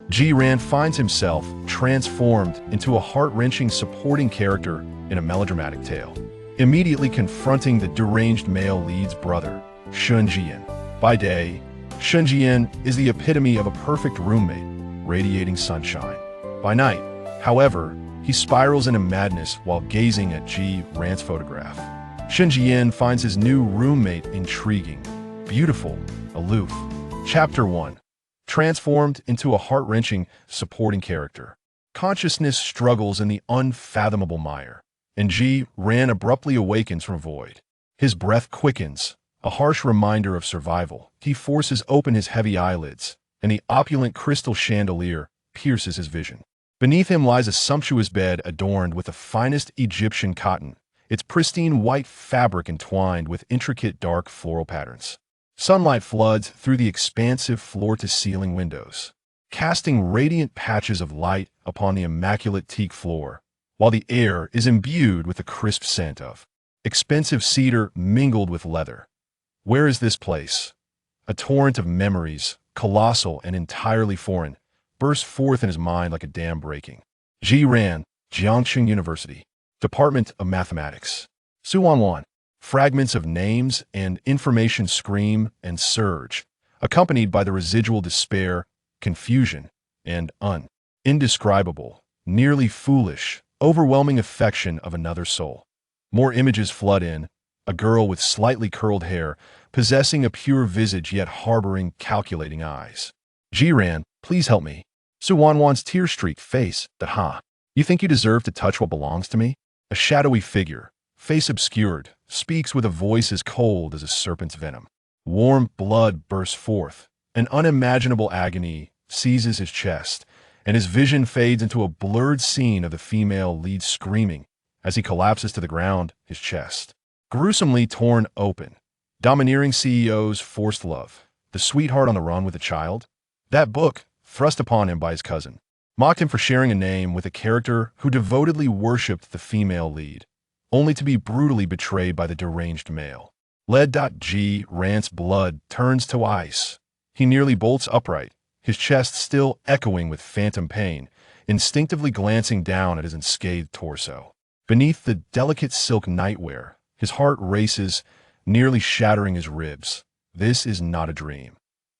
Ji-ran finds himself transformed into a heart-wrenching supporting character in a melodramatic tale, immediately confronting the deranged male lead's brother, Shen Zhiyan. By day, Shen Zhiyan is the epitome of a perfect roommate, radiating sunshine. By night, however, he spirals into madness while gazing at Ji-ran's photograph. Shen Zhiyan finds his new roommate intriguing, beautiful, aloof. Chapter 1. Transformed into a heart-wrenching supporting character. Consciousness struggles in the unfathomable mire, and Ji-ran abruptly awakens from void. His breath quickens, a harsh reminder of survival. He forces open his heavy eyelids, and the opulent crystal chandelier pierces his vision. Beneath him lies a sumptuous bed adorned with the finest Egyptian cotton, its pristine white fabric entwined with intricate dark floral patterns. Sunlight floods through the expansive floor-to-ceiling windows, casting radiant patches of light upon the immaculate teak floor, while the air is imbued with the crisp scent of expensive cedar mingled with leather. Where is this place? A torrent of memories, colossal and entirely foreign, burst forth in his mind like a dam breaking. Ji-ran, Jiangxing University, Department of Mathematics. Suwanwan. Fragments of names and information scream and surge, accompanied by the residual despair, confusion, and indescribable, nearly foolish, overwhelming affection of another soul. More images flood in, a girl with slightly curled hair, possessing a pure visage yet harboring calculating eyes. Ji-ran, please help me. Suwanwan's tear-streaked face, you think you deserve to touch what belongs to me? A shadowy figure, face obscured, speaks with a voice as cold as a serpent's venom. Warm blood bursts forth. An unimaginable agony seizes his chest, and his vision fades into a blurred scene of the female lead screaming as he collapses to the ground, his chest gruesomely torn open. Domineering CEO's forced love, the sweetheart on the run with a child. That book, thrust upon him by his cousin, mocked him for sharing a name with a character who devotedly worshipped the female lead, only to be brutally betrayed by the deranged male. Ji-ran's blood turns to ice. He nearly bolts upright, his chest still echoing with phantom pain, instinctively glancing down at his unscathed torso. Beneath the delicate silk nightwear, his heart races, nearly shattering his ribs. This is not a dream.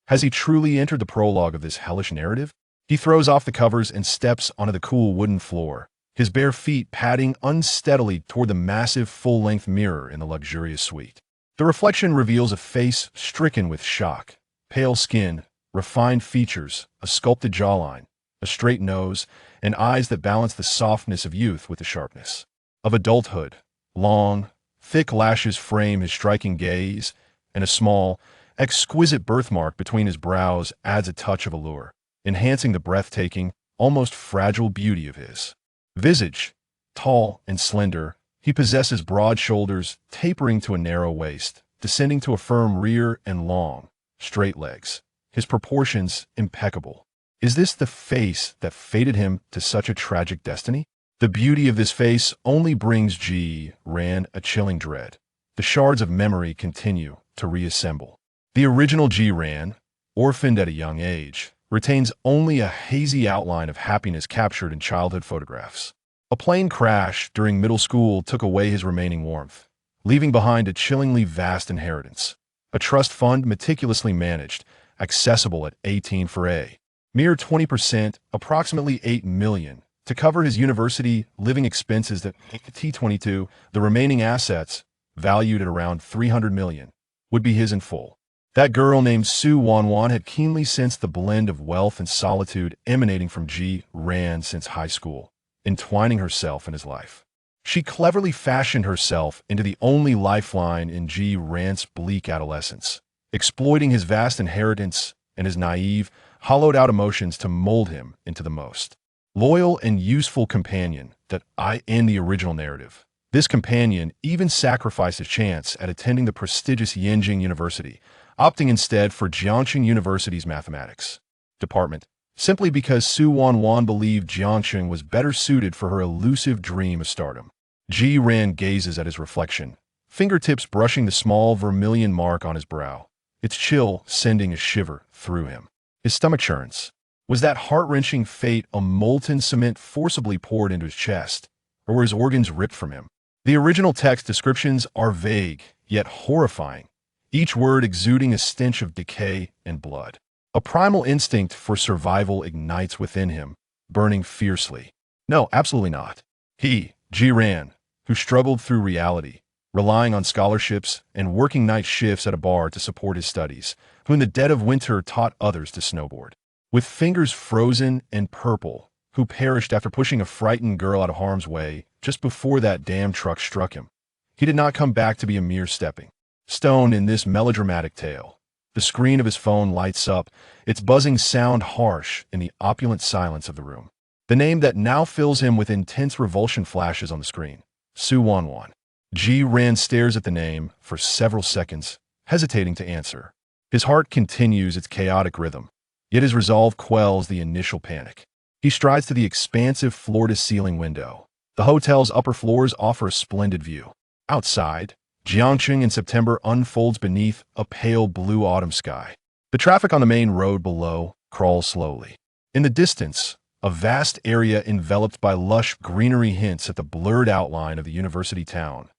Has he truly entered the prologue of this hellish narrative? He throws off the covers and steps onto the cool wooden floor, his bare feet padding unsteadily toward the massive full-length mirror in the luxurious suite. The reflection reveals a face stricken with shock, pale skin, refined features, a sculpted jawline, a straight nose, and eyes that balance the softness of youth with the sharpness of adulthood. Long, thick lashes frame his striking gaze, and a small, exquisite birthmark between his brows adds a touch of allure, enhancing the breathtaking, almost fragile beauty of his visage. Tall and slender, he possesses broad shoulders tapering to a narrow waist, descending to a firm rear and long, straight legs, his proportions impeccable. Is this the face that fated him to such a tragic destiny? The beauty of this face only brings Ji-ran a chilling dread. The shards of memory continue to reassemble. The original Ji-ran, orphaned at a young age, retains only a hazy outline of happiness captured in childhood photographs. A plane crash during middle school took away his remaining warmth, leaving behind a chillingly vast inheritance. A trust fund meticulously managed, accessible at 18 for a mere 20%, approximately $8 million, to cover his university living expenses at T22. The remaining assets, valued at around $300 million, would be his in full. That girl named Suwanwan had keenly sensed the blend of wealth and solitude emanating from Ji-ran since high school, entwining herself in his life. She cleverly fashioned herself into the only lifeline in Ji-ran's bleak adolescence, exploiting his vast inheritance and his naive, hollowed-out emotions to mold him into the most loyal and useful companion that in the original narrative. This companion even sacrificed his chance at attending the prestigious Yanjing University, opting instead for Jiangxing University's mathematics department, simply because Suwanwan believed Jiangxing was better suited for her elusive dream of stardom. Ji-ran gazes at his reflection, fingertips brushing the small vermilion mark on his brow, its chill sending a shiver through him. His stomach churns. Was that heart-wrenching fate a molten cement forcibly poured into his chest, or were his organs ripped from him? The original text descriptions are vague, yet horrifying, each word exuding a stench of decay and blood. A primal instinct for survival ignites within him, burning fiercely. No, absolutely not. He, Jiran, who struggled through reality, relying on scholarships and working night shifts at a bar to support his studies, who in the dead of winter taught others to snowboard. With fingers frozen and purple, who perished after pushing a frightened girl out of harm's way just before that damn truck struck him. He did not come back to be a mere stepping stone in this melodramatic tale. The screen of his phone lights up, its buzzing sound harsh in the opulent silence of the room. The name that now fills him with intense revulsion flashes on the screen. Su Wanwan. Ji-Ran stares at the name for several seconds, hesitating to answer. His heart continues its chaotic rhythm, yet his resolve quells the initial panic. He strides to the expansive floor-to-ceiling window. The hotel's upper floors offer a splendid view. Outside, Jiangcheng in September unfolds beneath a pale blue autumn sky. The traffic on the main road below crawls slowly. In the distance, a vast area enveloped by lush greenery hints at the blurred outline of the university town.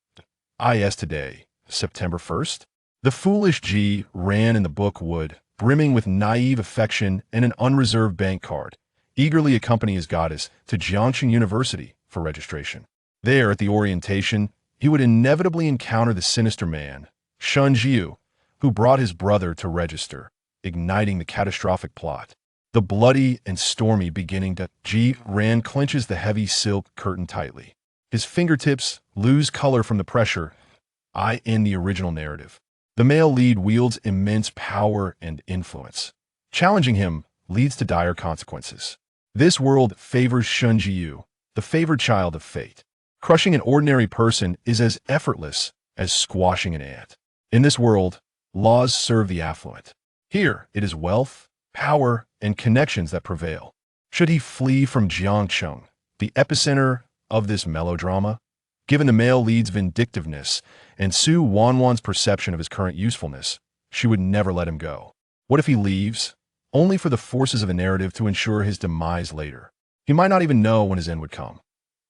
Is today, September 1st? The foolish Ji ran in the book would, brimming with naive affection and an unreserved bank card, eagerly accompany his goddess to Jiangcheng University for registration. There, at the orientation, he would inevitably encounter the sinister man, Shen Zhiyan, who brought his brother to register, igniting the catastrophic plot. The bloody and stormy beginning to Ji Ran clenches the heavy silk curtain tightly. His fingertips lose color from the pressure. In the original narrative, the male lead wields immense power and influence. Challenging him leads to dire consequences. This world favors Shen Zhiyan, the favored child of fate. Crushing an ordinary person is as effortless as squashing an ant. In this world, laws serve the affluent. Here, it is wealth, power, and connections that prevail. Should he flee from Jiangcheng, the epicenter of this melodrama? Given the male lead's vindictiveness and Su Wanwan's perception of his current usefulness, she would never let him go. What if he leaves, only for the forces of the narrative to ensure his demise later? He might not even know when his end would come.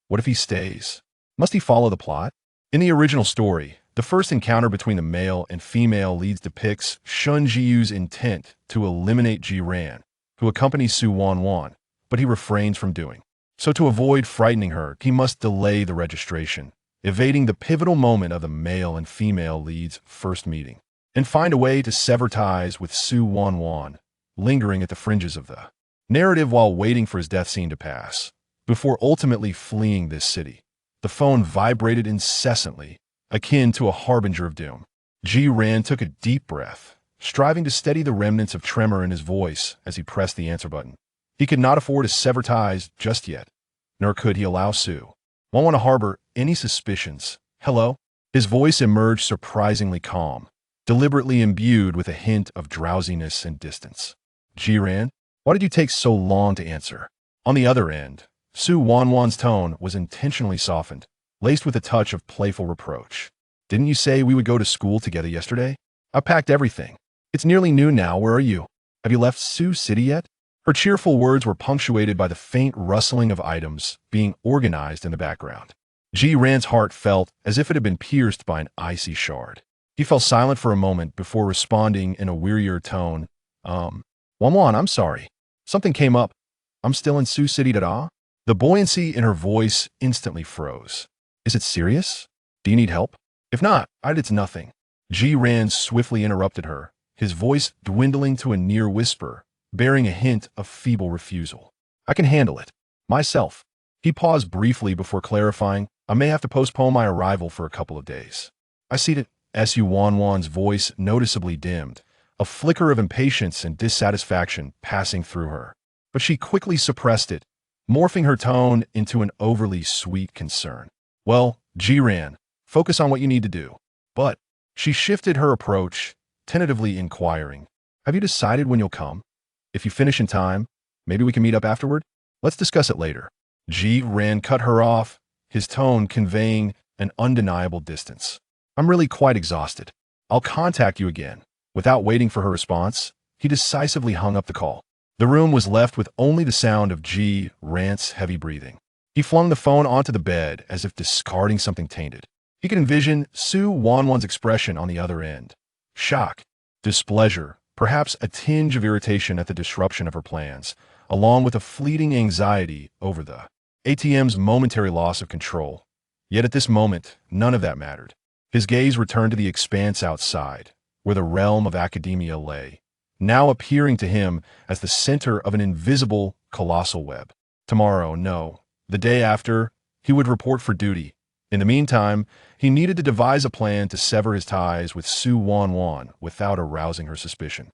What if he stays? Must he follow the plot? In the original story, the first encounter between the male and female leads depicts Shen Zhiyan's intent to eliminate Ji Ran, who accompanies Su Wanwan, but he refrains from doing. So to avoid frightening her, he must delay the registration, evading the pivotal moment of the male and female lead's first meeting, and find a way to sever ties with Su Wanwan, lingering at the fringes of the narrative while waiting for his death scene to pass. Before ultimately fleeing this city, the phone vibrated incessantly, akin to a harbinger of doom. Ji Ran took a deep breath, striving to steady the remnants of tremor in his voice as he pressed the answer button. He could not afford to sever ties just yet, nor could he allow Su Wanwan to harbor any suspicions. Hello? His voice emerged surprisingly calm, deliberately imbued with a hint of drowsiness and distance. Ji Ran, why did you take so long to answer? On the other end, Su Wanwan's tone was intentionally softened, laced with a touch of playful reproach. Didn't you say we would go to school together yesterday? I packed everything. It's nearly noon now. Where are you? Have you left Sioux City yet? Her cheerful words were punctuated by the faint rustling of items being organized in the background. Ji Ran's heart felt as if it had been pierced by an icy shard. He fell silent for a moment before responding in a wearier tone. Wanwan, I'm sorry. Something came up. I'm still in Sioux City, da-da? The buoyancy in her voice instantly froze. Is it serious? Do you need help? If not, it's nothing. Ji Ran swiftly interrupted her, his voice dwindling to a near whisper, bearing a hint of feeble refusal. I can handle it. Myself. He paused briefly before clarifying, I may have to postpone my arrival for a couple of days. I see that Su Wanwan's voice noticeably dimmed, a flicker of impatience and dissatisfaction passing through her. But she quickly suppressed it, morphing her tone into an overly sweet concern. Well, Ji Ran, focus on what you need to do. But she shifted her approach, tentatively inquiring, have you decided when you'll come? If you finish in time, maybe we can meet up afterward? Let's discuss it later. Ji Ran cut her off, his tone conveying an undeniable distance. I'm really quite exhausted. I'll contact you again. Without waiting for her response, he decisively hung up the call. The room was left with only the sound of Ji Ran's heavy breathing. He flung the phone onto the bed as if discarding something tainted. He could envision Su Wanwan's expression on the other end. Shock, displeasure, perhaps a tinge of irritation at the disruption of her plans, along with a fleeting anxiety over the ATM's momentary loss of control. Yet at this moment, none of that mattered. His gaze returned to the expanse outside, where the realm of academia lay, now appearing to him as the center of an invisible, colossal web. Tomorrow, no. The day after, he would report for duty. In the meantime, he needed to devise a plan to sever his ties with Su Wanwan without arousing her suspicion.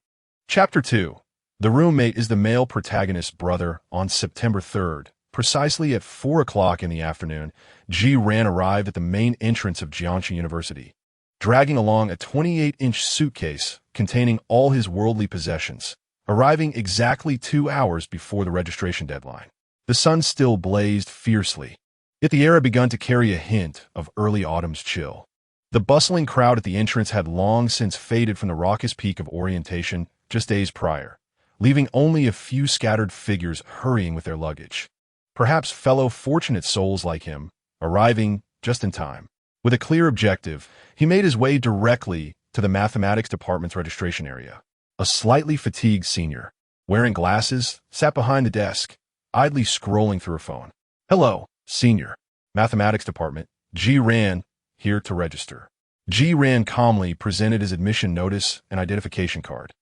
Chapter 2. The roommate is the male protagonist's brother. On September 3rd, precisely at 4 o'clock in the afternoon, Ji Ran arrived at the main entrance of Jiangxi University, dragging along a 28-inch suitcase containing all his worldly possessions, arriving exactly 2 hours before the registration deadline. The sun still blazed fiercely, yet the air had begun to carry a hint of early autumn's chill. The bustling crowd at the entrance had long since faded from the raucous peak of orientation just days prior, leaving only a few scattered figures hurrying with their luggage. Perhaps fellow fortunate souls like him, arriving just in time. With a clear objective, he made his way directly to the mathematics department's registration area. A slightly fatigued senior, wearing glasses, sat behind the desk, idly scrolling through her phone. "Hello, senior. Mathematics department. Ji Ran, here to register." Ji Ran calmly presented his admission notice and identification card.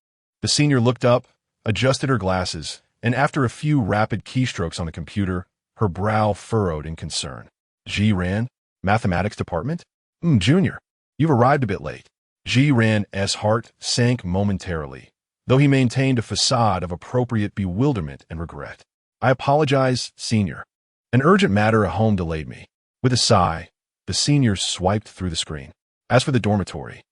The senior looked up, adjusted her glasses, and after a few rapid keystrokes on the computer, her brow furrowed in concern. "Ji Ran? Mathematics department? Junior, you've arrived a bit late." Ji Ran's heart sank momentarily, though he maintained a facade of appropriate bewilderment and regret. "I apologize, senior. An urgent matter at home delayed me." With a sigh, the senior swiped through the screen. As for the dormitory,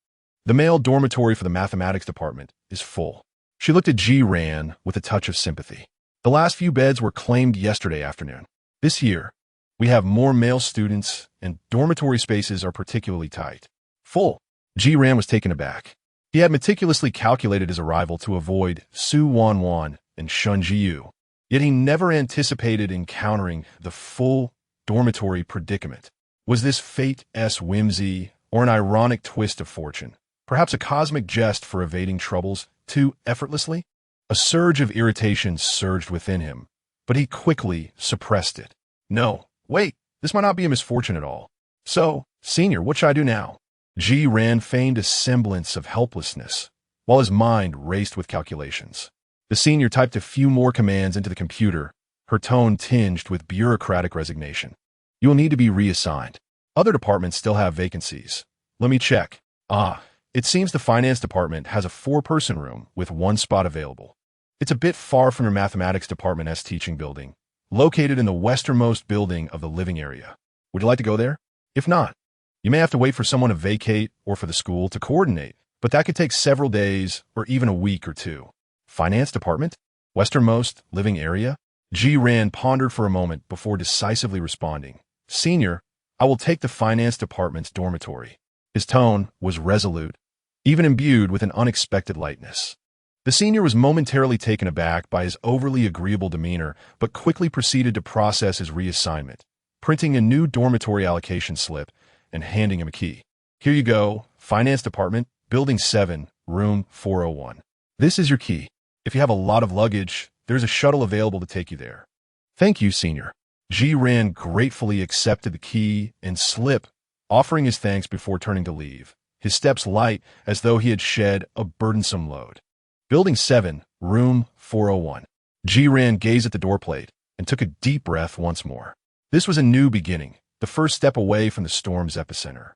the male dormitory for the mathematics department is full. She looked at Ji Ran with a touch of sympathy. "The last few beds were claimed yesterday afternoon. This year, we have more male students, and dormitory spaces are particularly tight." "Full?" Ji Ran was taken aback. He had meticulously calculated his arrival to avoid Su Wanwan and Shen Zhiyan, yet he never anticipated encountering the full dormitory predicament. Was this fate's whimsy or an ironic twist of fortune? Perhaps a cosmic jest for evading troubles too effortlessly? A surge of irritation surged within him, but he quickly suppressed it. "No, wait, this might not be a misfortune at all. So, senior, what should I do now?" Ji Ran feigned a semblance of helplessness, while his mind raced with calculations. The senior typed a few more commands into the computer, her tone tinged with bureaucratic resignation. "You will need to be reassigned. Other departments still have vacancies. Let me check. It seems the finance department has a 4-person room with 1 spot available. It's a bit far from your mathematics department's teaching building, located in the westernmost building of the living area. Would you like to go there? If not, you may have to wait for someone to vacate or for the school to coordinate, but that could take several days or even a week or 2. Finance department? Westernmost living area?" Ji Ran pondered for a moment before decisively responding. "Senior, I will take the finance department's dormitory." His tone was resolute, even imbued with an unexpected lightness. The senior was momentarily taken aback by his overly agreeable demeanor, but quickly proceeded to process his reassignment, printing a new dormitory allocation slip and handing him a key. "Here you go, finance department, building 7, room 401. This is your key. If you have a lot of luggage, there's a shuttle available to take you there." "Thank you, senior." Ji Ran gratefully accepted the key and slip, offering his thanks before turning to leave, his steps light as though he had shed a burdensome load. "Building 7, room 401. Ji Ran gazed at the doorplate and took a deep breath once more. This was a new beginning, the first step away from the storm's epicenter.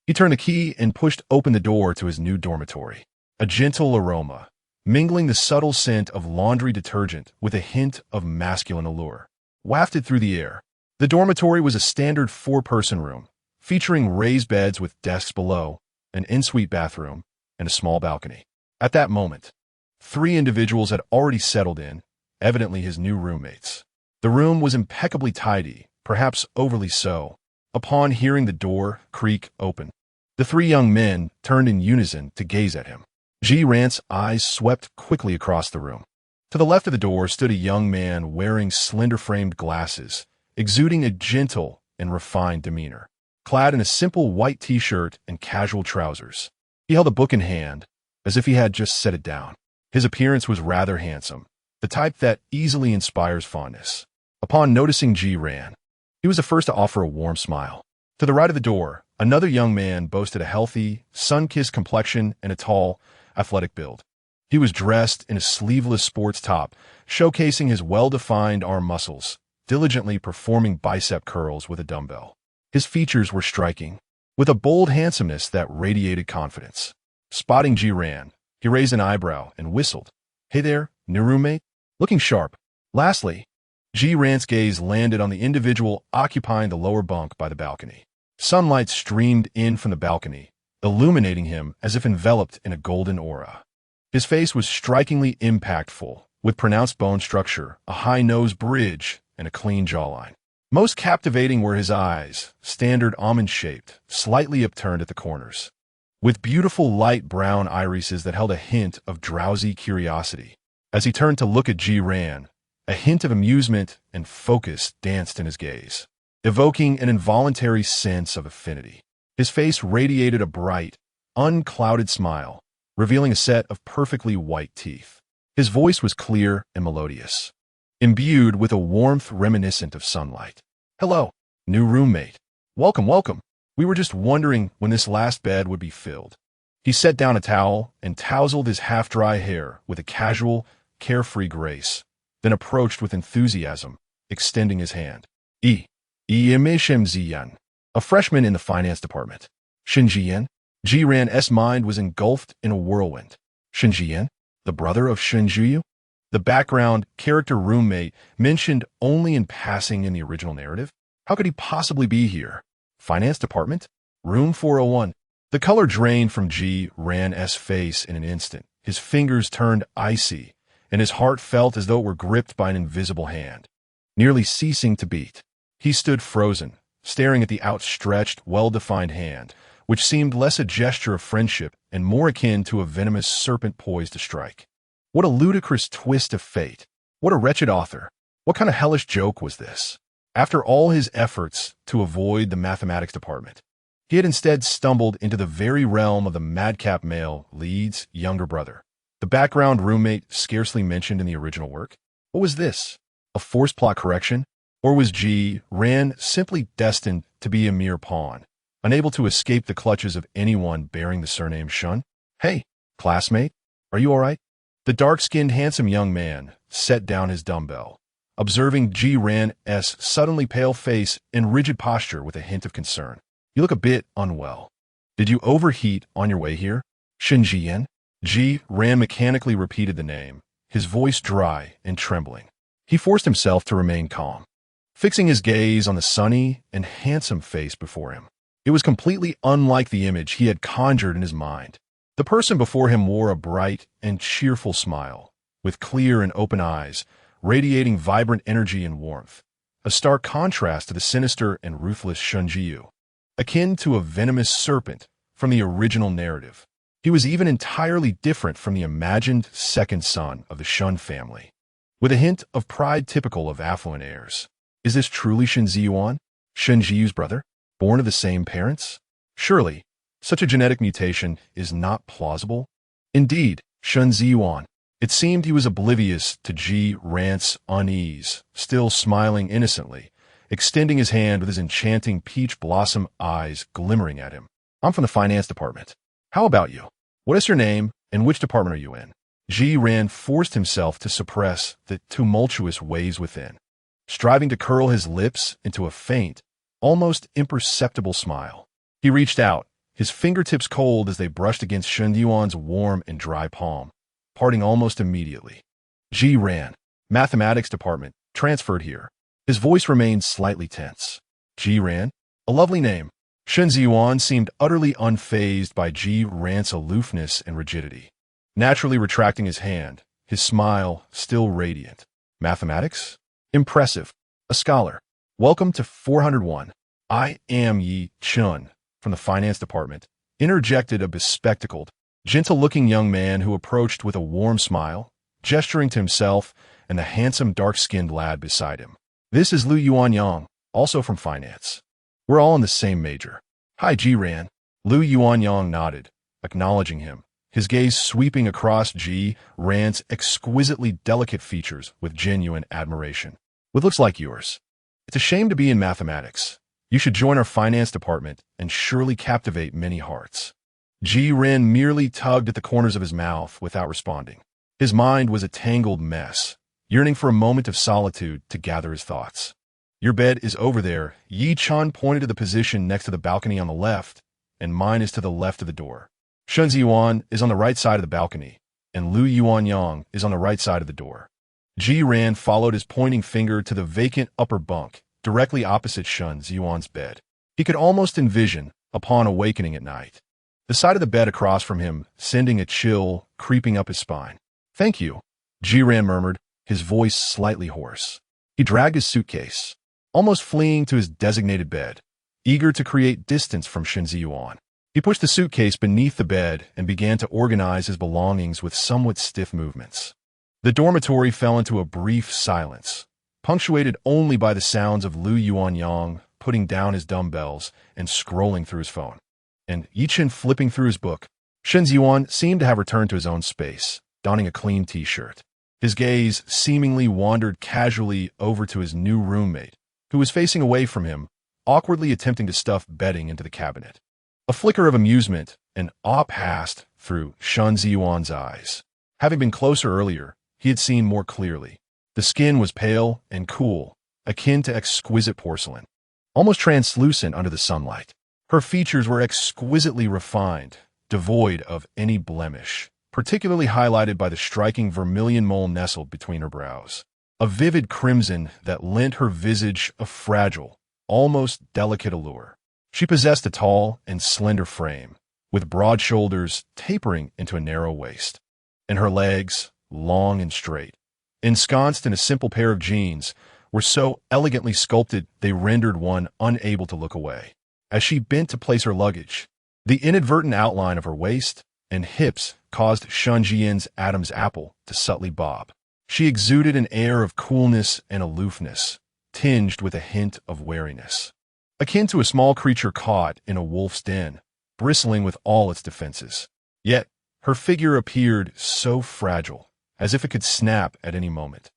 He turned the key and pushed open the door to his new dormitory. A gentle aroma, mingling the subtle scent of laundry detergent with a hint of masculine allure, wafted through the air. The dormitory was a standard 4-person room, featuring raised beds with desks below, an ensuite bathroom, and a small balcony. At that moment, 3 individuals had already settled in, evidently his new roommates. The room was impeccably tidy, perhaps overly so. Upon hearing the door creak open, the 3 young men turned in unison to gaze at him. Ji Ran's eyes swept quickly across the room. To the left of the door stood a young man wearing slender-framed glasses, exuding a gentle and refined demeanor, clad in a simple white t-shirt and casual trousers. He held a book in hand, as if he had just set it down. His appearance was rather handsome, the type that easily inspires fondness. Upon noticing Zhiyan, he was the first to offer a warm smile. To the right of the door, another young man boasted a healthy, sun-kissed complexion and a tall, athletic build. He was dressed in a sleeveless sports top, showcasing his well-defined arm muscles, diligently performing bicep curls with a dumbbell. His features were striking, with a bold handsomeness that radiated confidence. Spotting Zhiyan, he raised an eyebrow and whistled. "Hey there, new roommate?" Looking sharp. Lastly, Zhiyan's gaze landed on the individual occupying the lower bunk by the balcony. Sunlight streamed in from the balcony, illuminating him as if enveloped in a golden aura. His face was strikingly impactful, with pronounced bone structure, a high nose bridge, and a clean jawline. Most captivating were his eyes, standard almond-shaped, slightly upturned at the corners, with beautiful light brown irises that held a hint of drowsy curiosity. As he turned to look at Zhiyan, a hint of amusement and focus danced in his gaze, evoking an involuntary sense of affinity. His face radiated a bright, unclouded smile, revealing a set of perfectly white teeth. His voice was clear and melodious, imbued with a warmth reminiscent of sunlight. "Hello, new roommate. Welcome, welcome. We were just wondering when this last bed would be filled." He set down a towel and tousled his half-dry hair with a casual, carefree grace, then approached with enthusiasm, extending his hand. Shen Zhiyan, a freshman in the finance department. Shen Zhiyan? Zhiyan's mind was engulfed in a whirlwind. Shen Zhiyan, the brother of Shen Zhiyan? The background character roommate mentioned only in passing in the original narrative? How could he possibly be here? Finance department? Room 401. The color drained from Zhiyan's face in an instant. His fingers turned icy, and his heart felt as though it were gripped by an invisible hand. Nearly ceasing to beat, he stood frozen, staring at the outstretched, well-defined hand, which seemed less a gesture of friendship and more akin to a venomous serpent poised to strike. What a ludicrous twist of fate. What a wretched author. What kind of hellish joke was this? After all his efforts to avoid the mathematics department, he had instead stumbled into the very realm of the madcap male lead's younger brother. The background roommate scarcely mentioned in the original work. What was this? A forced plot correction? Or was Zhiyan simply destined to be a mere pawn, unable to escape the clutches of anyone bearing the surname Shun? "Hey, classmate, are you all right?" The dark-skinned, handsome young man set down his dumbbell, observing Zhiyan's suddenly pale face and rigid posture with a hint of concern. "You look a bit unwell. Did you overheat on your way here?" "Shen Zhiyan?" Zhiyan mechanically repeated the name, his voice dry and trembling. He forced himself to remain calm, fixing his gaze on the sunny and handsome face before him. It was completely unlike the image he had conjured in his mind. The person before him wore a bright and cheerful smile, with clear and open eyes, radiating vibrant energy and warmth, a stark contrast to the sinister and ruthless Shen Zhiyan, akin to a venomous serpent from the original narrative. He was even entirely different from the imagined second son of the Shun family, with a hint of pride typical of affluent heirs. Is this truly Shen Zhiyan, Shen Zhiyu's brother, born of the same parents? Surely, such a genetic mutation is not plausible. Indeed, Shen Zhiyan. It seemed he was oblivious to Zhiyan's unease, still smiling innocently, extending his hand with his enchanting peach blossom eyes glimmering at him. "I'm from the finance department. How about you? What is your name, and which department are you in?" Zhiyan forced himself to suppress the tumultuous waves within, striving to curl his lips into a faint, almost imperceptible smile. He reached out, his fingertips cold as they brushed against Shen Zhiyan's warm and dry palm, parting almost immediately. "Zhiyan, mathematics department, transferred here." His voice remained slightly tense. "Zhiyan, a lovely name." Shen Zhiyan seemed utterly unfazed by Zhiyan's aloofness and rigidity, naturally retracting his hand, his smile still radiant. "Mathematics? Impressive. A scholar. Welcome to 401. I am Yi Chun, from the finance department," interjected a bespectacled, gentle-looking young man who approached with a warm smile, gesturing to himself and the handsome dark-skinned lad beside him. "This is Lu Yuanyang, also from finance. We're all in the same major." "Hi, Ji-ran." Lu Yuanyang nodded, acknowledging him, his gaze sweeping across Ji-ran's exquisitely delicate features with genuine admiration. "What looks like yours? It's a shame to be in mathematics. You should join our finance department and surely captivate many hearts." Ji-ran merely tugged at the corners of his mouth without responding. His mind was a tangled mess, yearning for a moment of solitude to gather his thoughts. "Your bed is over there." Yi-chan pointed to the position next to the balcony on the left, "and mine is to the left of the door. Shen Zhiyan is on the right side of the balcony, and Lu Yuanyang is on the right side of the door." Ji-ran followed his pointing finger to the vacant upper bunk, directly opposite Shen Zhiyan's bed. He could almost envision, upon awakening at night, the side of the bed across from him, sending a chill creeping up his spine. "Thank you," Ji-ran murmured, his voice slightly hoarse. He dragged his suitcase, almost fleeing to his designated bed, eager to create distance from Shen Zhiyan. He pushed the suitcase beneath the bed and began to organize his belongings with somewhat stiff movements. The dormitory fell into a brief silence, punctuated only by the sounds of Lu Yuanyang putting down his dumbbells and scrolling through his phone, and Yi-chan flipping through his book. Shen Zhiyan seemed to have returned to his own space, donning a clean t-shirt. His gaze seemingly wandered casually over to his new roommate, who was facing away from him, awkwardly attempting to stuff bedding into the cabinet. A flicker of amusement and awe passed through Shen Zhiyan's eyes. Having been closer earlier, he had seen more clearly. The skin was pale and cool, akin to exquisite porcelain, almost translucent under the sunlight. Her features were exquisitely refined, devoid of any blemish, particularly highlighted by the striking vermilion mole nestled between her brows, a vivid crimson that lent her visage a fragile, almost delicate allure. She possessed a tall and slender frame, with broad shoulders tapering into a narrow waist, and her legs, long and straight, ensconced in a simple pair of jeans, were so elegantly sculpted they rendered one unable to look away. As she bent to place her luggage, the inadvertent outline of her waist and hips caused Shen Zhiyan's Adam's apple to subtly bob. She exuded an air of coolness and aloofness, tinged with a hint of wariness, akin to a small creature caught in a wolf's den, bristling with all its defenses. Yet, her figure appeared so fragile, as if it could snap at any moment.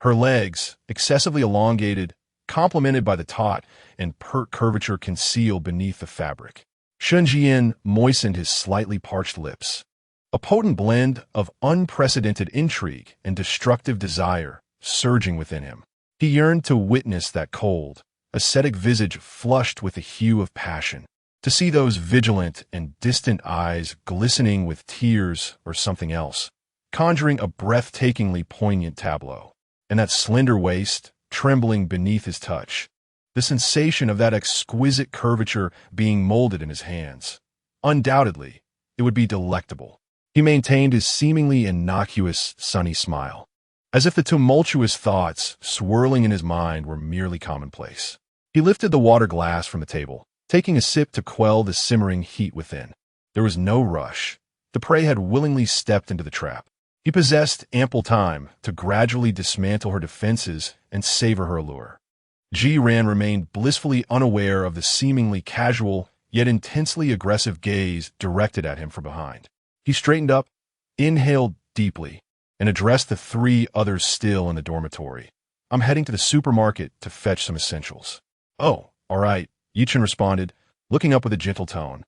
Her legs, excessively elongated, complemented by the taut and pert curvature concealed beneath the fabric. Shen Zhiyan moistened his slightly parched lips. A potent blend of unprecedented intrigue and destructive desire surging within him. He yearned to witness that cold, ascetic visage flushed with the hue of passion, to see those vigilant and distant eyes glistening with tears or something else, conjuring a breathtakingly poignant tableau, and that slender waist trembling beneath his touch, the sensation of that exquisite curvature being molded in his hands. Undoubtedly, it would be delectable. He maintained his seemingly innocuous, sunny smile, as if the tumultuous thoughts swirling in his mind were merely commonplace. He lifted the water glass from the table, taking a sip to quell the simmering heat within. There was no rush. The prey had willingly stepped into the trap. He possessed ample time to gradually dismantle her defenses and savor her allure. Ji-ran remained blissfully unaware of the seemingly casual, yet intensely aggressive gaze directed at him from behind. He straightened up, inhaled deeply, and addressed the three others still in the dormitory. "I'm heading to the supermarket to fetch some essentials." "Oh, all right," Yi-chan responded, looking up with a gentle tone.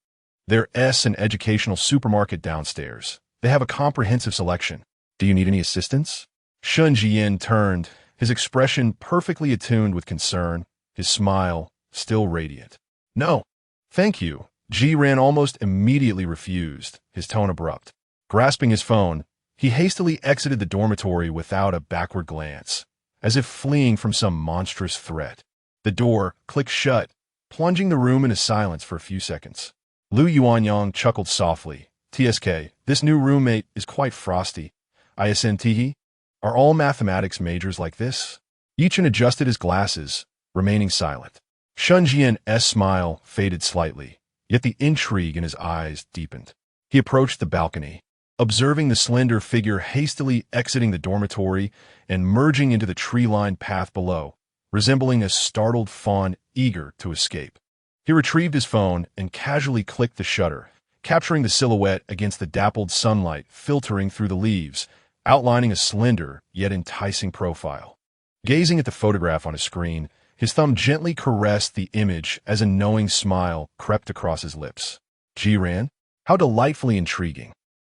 "There's an educational supermarket downstairs. They have a comprehensive selection. Do you need any assistance?" Shen Zhiyan turned, his expression perfectly attuned with concern, his smile still radiant. "No, thank you." Ji-ran almost immediately refused, his tone abrupt. Grasping his phone, he hastily exited the dormitory without a backward glance, as if fleeing from some monstrous threat. The door clicked shut, plunging the room into silence for a few seconds. Lu Yuanyang chuckled softly. "TSK, this new roommate is quite frosty. ISNTE? Are all mathematics majors like this?" Yi-chan adjusted his glasses, remaining silent. Shen Zhiyan's smile faded slightly, yet the intrigue in his eyes deepened. He approached the balcony, observing the slender figure hastily exiting the dormitory and merging into the tree-lined path below, resembling a startled fawn eager to escape. He retrieved his phone and casually clicked the shutter, capturing the silhouette against the dappled sunlight filtering through the leaves, outlining a slender yet enticing profile. Gazing at the photograph on his screen, his thumb gently caressed the image as a knowing smile crept across his lips. Zhiyan? How delightfully intriguing.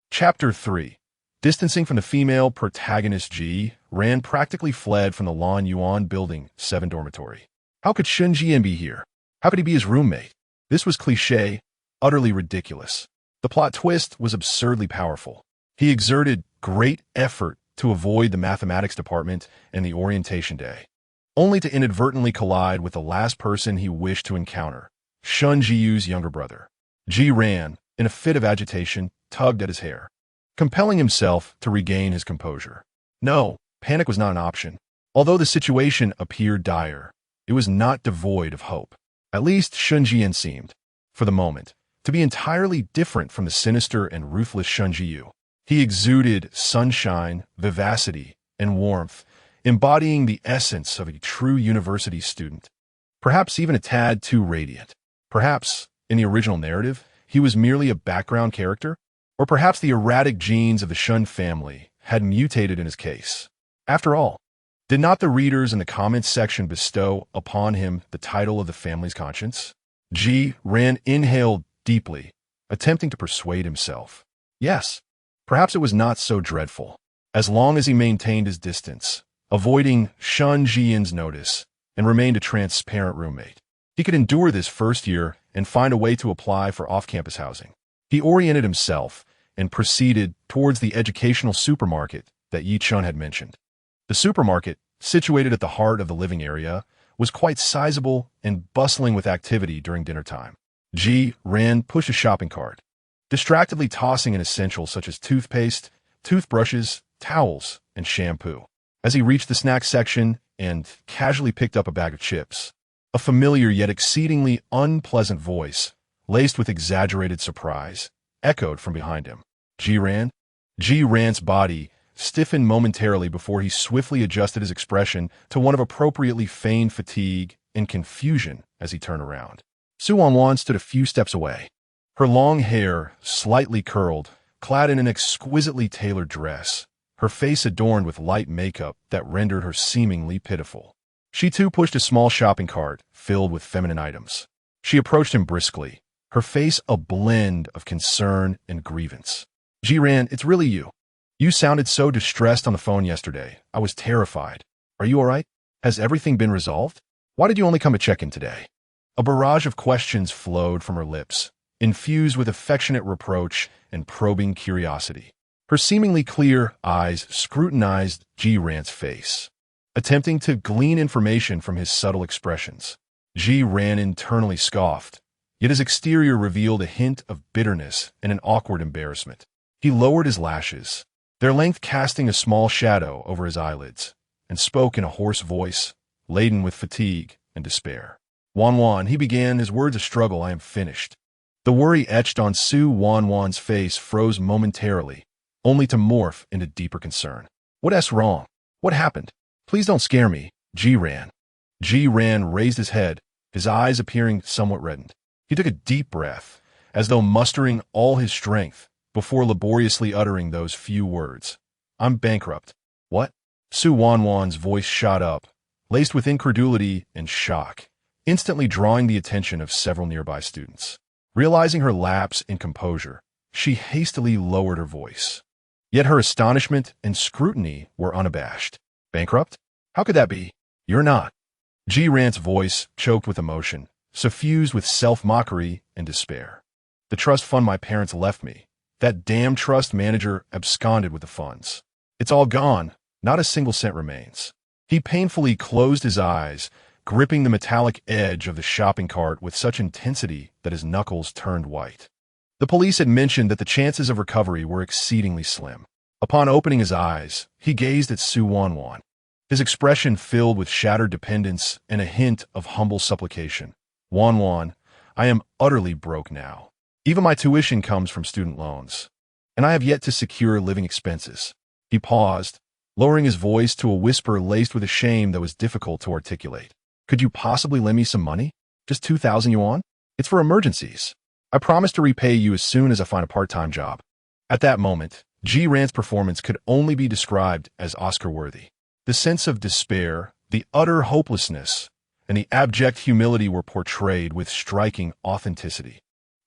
Chapter 3. Distancing from the female protagonist, Zhiyan practically fled from the Lan Yuan Building 7 dormitory. How could Shen Zhiyan be here? How could he be his roommate? This was cliché, utterly ridiculous. The plot twist was absurdly powerful. He exerted great effort to avoid the mathematics department and the orientation day, only to inadvertently collide with the last person he wished to encounter, Shen Zhiyu's younger brother. Zhiyan, in a fit of agitation, tugged at his hair, compelling himself to regain his composure. No, panic was not an option. Although the situation appeared dire, it was not devoid of hope. At least Shen Zhiyan seemed, for the moment, to be entirely different from the sinister and ruthless Shen Zhiyu. He exuded sunshine, vivacity, and warmth, embodying the essence of a true university student. Perhaps even a tad too radiant. Perhaps, in the original narrative, he was merely a background character, or perhaps the erratic genes of the Shen family had mutated in his case. After all, did not the readers in the comments section bestow upon him the title of the family's conscience? Zhiyan inhaled deeply, attempting to persuade himself. Yes, perhaps it was not so dreadful, as long as he maintained his distance, avoiding Shen Zhiyan's notice, and remained a transparent roommate. He could endure this first year and find a way to apply for off-campus housing. He oriented himself and proceeded towards the educational supermarket that Yi Chun had mentioned. The supermarket, situated at the heart of the living area, was quite sizable and bustling with activity during dinner time. Zhiyan pushed a shopping cart, distractedly tossing in essentials such as toothpaste, toothbrushes, towels, and shampoo. As he reached the snack section and casually picked up a bag of chips, a familiar yet exceedingly unpleasant voice, laced with exaggerated surprise, echoed from behind him. Zhiyan? Zhiyan's body stiffened momentarily before he swiftly adjusted his expression to one of appropriately feigned fatigue and confusion as he turned around. Su Wanwan stood a few steps away, her long hair slightly curled, clad in an exquisitely tailored dress, her face adorned with light makeup that rendered her seemingly pitiful. She too pushed a small shopping cart filled with feminine items. She approached him briskly, her face a blend of concern and grievance. Zhiyan, it's really you. You sounded so distressed on the phone yesterday. I was terrified. Are you all right? Has everything been resolved? Why did you only come to check in today? A barrage of questions flowed from her lips, infused with affectionate reproach and probing curiosity. Her seemingly clear eyes scrutinized Zhiyan's face, attempting to glean information from his subtle expressions. Zhiyan internally scoffed, yet his exterior revealed a hint of bitterness and an awkward embarrassment. He lowered his lashes, their length casting a small shadow over his eyelids, and spoke in a hoarse voice, laden with fatigue and despair. Wanwan, he began, his words a struggle. I am finished. The worry etched on Su Wanwan's face froze momentarily, only to morph into deeper concern. What's wrong? What happened? Please don't scare me, Zhiyan. Zhiyan raised his head, his eyes appearing somewhat reddened. He took a deep breath, as though mustering all his strength, before laboriously uttering those few words. I'm bankrupt. What? Su Wanwan's voice shot up, laced with incredulity and shock, instantly drawing the attention of several nearby students. Realizing her lapse in composure, she hastily lowered her voice. Yet her astonishment and scrutiny were unabashed. Bankrupt? How could that be? You're not. Zhiyan's voice choked with emotion, suffused with self-mockery and despair. The trust fund my parents left me. That damn trust manager absconded with the funds. It's all gone. Not a single cent remains. He painfully closed his eyes, gripping the metallic edge of the shopping cart with such intensity that his knuckles turned white. The police had mentioned that the chances of recovery were exceedingly slim. Upon opening his eyes, he gazed at Su Wanwan, his expression filled with shattered dependence and a hint of humble supplication. Wanwan, I am utterly broke now. Even my tuition comes from student loans. and I have yet to secure living expenses. He paused, lowering his voice to a whisper laced with a shame that was difficult to articulate. Could you possibly lend me some money? Just 2,000 yuan? It's for emergencies. I promise to repay you as soon as I find a part-time job. At that moment, Ji Ran's performance could only be described as Oscar-worthy. The sense of despair, the utter hopelessness, and the abject humility were portrayed with striking authenticity.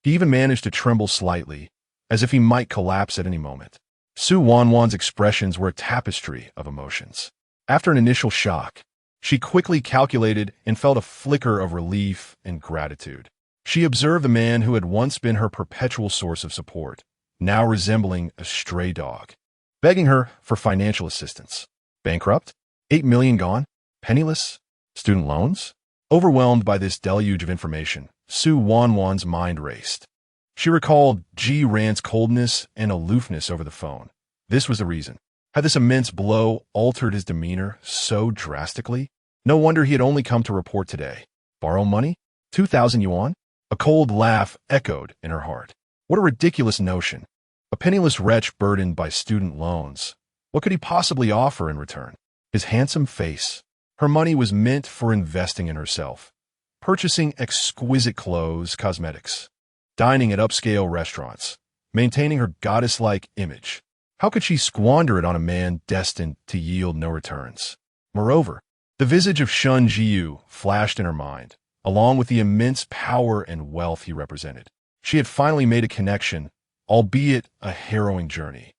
He even managed to tremble slightly, as if he might collapse at any moment. Su Wanwan's expressions were a tapestry of emotions. After an initial shock, she quickly calculated and felt a flicker of relief and gratitude. She observed the man who had once been her perpetual source of support, now resembling a stray dog, begging her for financial assistance. Bankrupt? 8 million gone? Penniless? Student loans? Overwhelmed by this deluge of information, Su Wanwan's mind raced. She recalled Ji Ran's coldness and aloofness over the phone. This was the reason. Had this immense blow altered his demeanor so drastically? No wonder he had only come to report today. Borrow money? 2,000 yuan? A cold laugh echoed in her heart. What a ridiculous notion. A penniless wretch burdened by student loans. What could he possibly offer in return? His handsome face. Her money was meant for investing in herself, purchasing exquisite clothes, cosmetics, dining at upscale restaurants, maintaining her goddess-like image. How could she squander it on a man destined to yield no returns? Moreover, the visage of Shen Zhiyan flashed in her mind, along with the immense power and wealth he represented. She had finally made a connection, albeit a harrowing journey,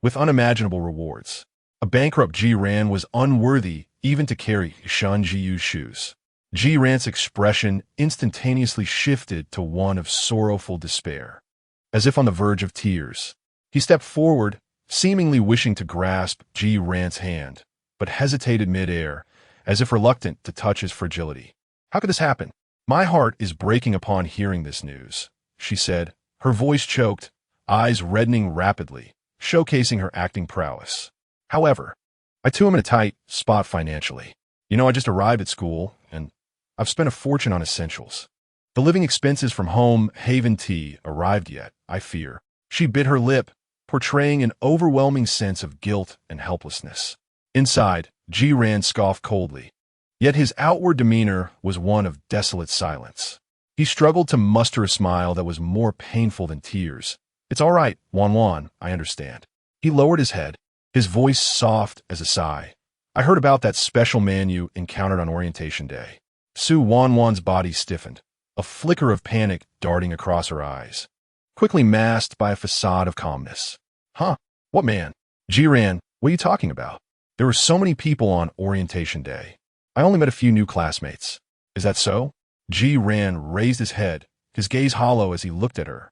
with unimaginable rewards. A bankrupt Ji Ran was unworthy even to carry Shen Zhiyan's shoes. Ji Ran's expression instantaneously shifted to one of sorrowful despair. As if on the verge of tears, he stepped forward, seemingly wishing to grasp Ji Ran's hand, but hesitated mid-air, as if reluctant to touch his fragility. How could this happen? My heart is breaking upon hearing this news, she said, her voice choked, eyes reddening rapidly, showcasing her acting prowess. However, I too am in a tight spot financially. I just arrived at school, and I've spent a fortune on essentials. The living expenses from home haven't arrived yet, I fear. She bit her lip, portraying an overwhelming sense of guilt and helplessness. Inside, Ji Ran scoffed coldly. Yet his outward demeanor was one of desolate silence. He struggled to muster a smile that was more painful than tears. It's all right, Wanwan, I understand. He lowered his head, his voice soft as a sigh. I heard about that special man you encountered on orientation day. Su Wanwan's body stiffened, a flicker of panic darting across her eyes, quickly masked by a facade of calmness. Huh? What man? Ji Ran, what are you talking about? There were so many people on orientation day. I only met a few new classmates. Is that so? Ji Ran raised his head, his gaze hollow as he looked at her,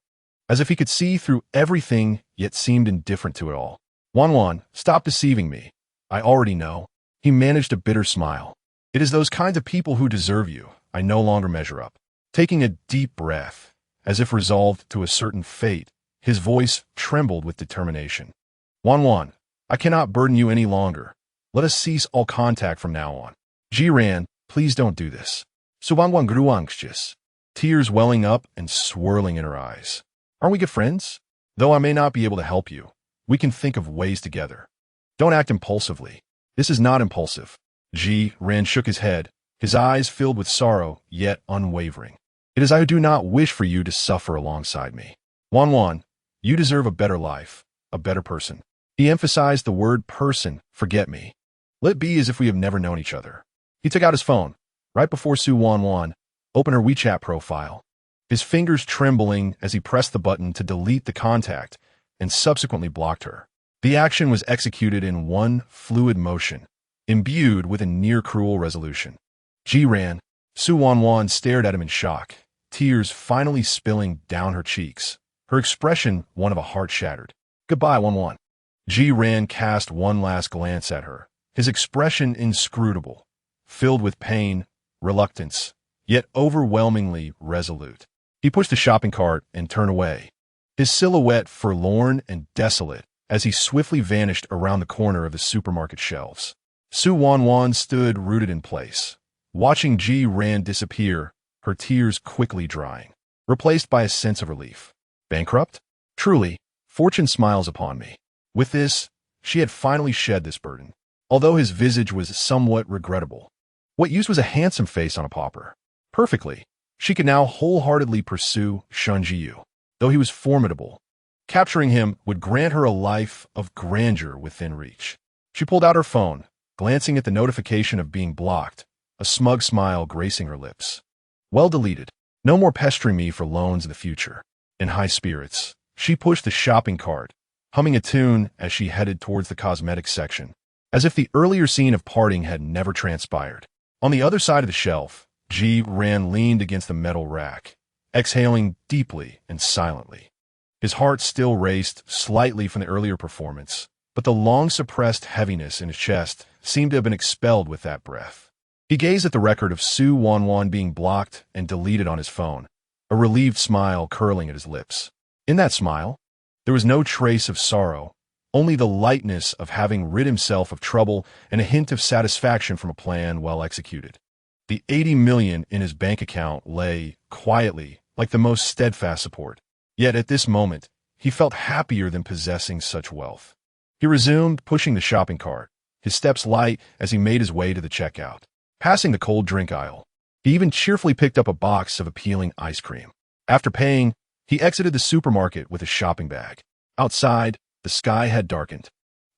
as if he could see through everything yet seemed indifferent to it all. Wanwan, stop deceiving me. I already know. He managed a bitter smile. It is those kinds of people who deserve you. I no longer measure up. Taking a deep breath, as if resolved to a certain fate, his voice trembled with determination. Wanwan, I cannot burden you any longer. Let us cease all contact from now on. Ji Ran, please don't do this. Su Wanwan grew anxious, tears welling up and swirling in her eyes. Aren't we good friends? Though I may not be able to help you, we can think of ways together. Don't act impulsively. This is not impulsive. Ji Ran shook his head, his eyes filled with sorrow, yet unwavering. It is I who do not wish for you to suffer alongside me. Wanwan, you deserve a better life, a better person. He emphasized the word person, forget me. Let it be as if we have never known each other. He took out his phone, right before Su Wanwan opened her WeChat profile, his fingers trembling as he pressed the button to delete the contact and subsequently blocked her. The action was executed in one fluid motion, imbued with a near-cruel resolution. Ji Ran, Su Wanwan stared at him in shock, tears finally spilling down her cheeks, her expression one of a heart shattered. Goodbye, Wanwan. Ji Ran cast one last glance at her, his expression inscrutable, filled with pain, reluctance, yet overwhelmingly resolute. He pushed the shopping cart and turned away, his silhouette forlorn and desolate as he swiftly vanished around the corner of the supermarket shelves. Su Wanwan stood rooted in place, watching Ji Ran disappear, her tears quickly drying, replaced by a sense of relief. Bankrupt? Truly, Fortune smiles upon me. With this, she had finally shed this burden, although his visage was somewhat regrettable. What use was a handsome face on a pauper? Perfectly. She could now wholeheartedly pursue Shen Zhiyan, though he was formidable. Capturing him would grant her a life of grandeur within reach. She pulled out her phone, glancing at the notification of being blocked, a smug smile gracing her lips. Well deleted. No more pestering me for loans in the future. In high spirits, she pushed the shopping cart, humming a tune as she headed towards the cosmetics section, as if the earlier scene of parting had never transpired. On the other side of the shelf, Zhiyan leaned against the metal rack, exhaling deeply and silently. His heart still raced slightly from the earlier performance, but the long-suppressed heaviness in his chest seemed to have been expelled with that breath. He gazed at the record of Su Wanwan being blocked and deleted on his phone, a relieved smile curling at his lips. In that smile, there was no trace of sorrow, only the lightness of having rid himself of trouble and a hint of satisfaction from a plan well executed. The 80 million in his bank account lay quietly, like the most steadfast support. Yet at this moment, he felt happier than possessing such wealth. He resumed pushing the shopping cart, his steps light as he made his way to the checkout. Passing the cold drink aisle, he even cheerfully picked up a box of appealing ice cream. After paying, he exited the supermarket with his shopping bag. Outside, the sky had darkened,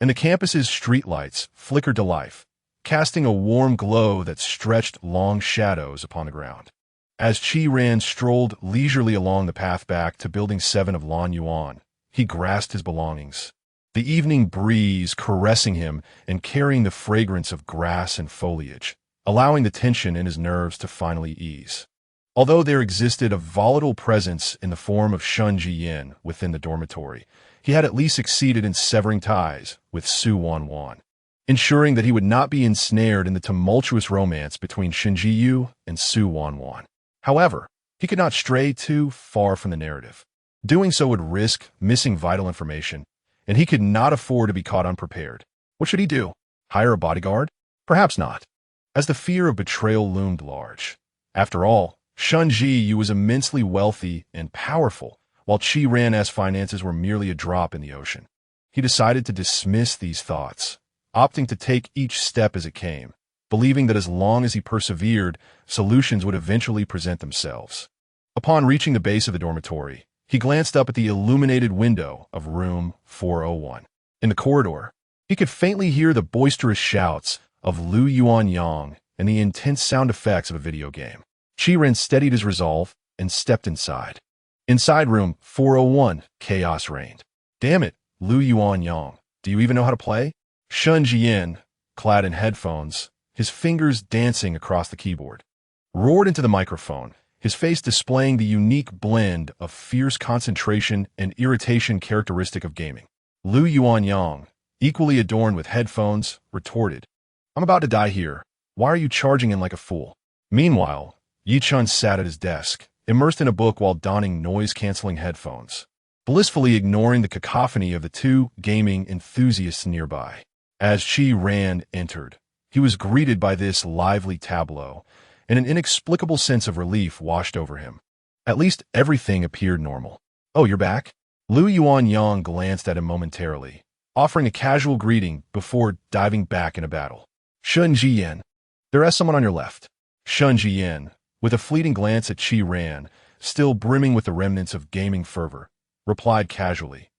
and the campus's streetlights flickered to life, casting a warm glow that stretched long shadows upon the ground. As Zhiyan strolled leisurely along the path back to Building 7 of Lan Yuan, he grasped his belongings, the evening breeze caressing him and carrying the fragrance of grass and foliage, allowing the tension in his nerves to finally ease. Although there existed a volatile presence in the form of Shen Zhiyan within the dormitory, he had at least succeeded in severing ties with Su Wanwan, ensuring that he would not be ensnared in the tumultuous romance between Shen Zhiyan and Su Wanwan. However, he could not stray too far from the narrative. Doing so would risk missing vital information, and he could not afford to be caught unprepared. What should he do? Hire a bodyguard? Perhaps not, as the fear of betrayal loomed large. After all, Shen Zhiyan was immensely wealthy and powerful, while Zhiyan's finances were merely a drop in the ocean. He decided to dismiss these thoughts, opting to take each step as it came, believing that as long as he persevered, solutions would eventually present themselves. Upon reaching the base of the dormitory, he glanced up at the illuminated window of room 401. In the corridor, he could faintly hear the boisterous shouts of Lu Yuanyang and the intense sound effects of a video game. Zhiyan steadied his resolve and stepped inside. Inside room 401, chaos reigned. Damn it, Lu Yuanyang, do you even know how to play? Shen Zhiyan, clad in headphones, his fingers dancing across the keyboard, roared into the microphone, his face displaying the unique blend of fierce concentration and irritation characteristic of gaming. Lu Yuanyang, equally adorned with headphones, retorted, "I'm about to die here. Why are you charging in like a fool?" Meanwhile, Yichun sat at his desk, immersed in a book while donning noise-canceling headphones, blissfully ignoring the cacophony of the two gaming enthusiasts nearby. As Zhiyan entered, he was greeted by this lively tableau, and an inexplicable sense of relief washed over him. At least everything appeared normal. "Oh, you're back?" Lu Yuanyang glanced at him momentarily, offering a casual greeting before diving back into battle. "Shen Zhiyan, there is someone on your left." Shen Zhiyan, with a fleeting glance at Zhiyan, still brimming with the remnants of gaming fervor, replied casually,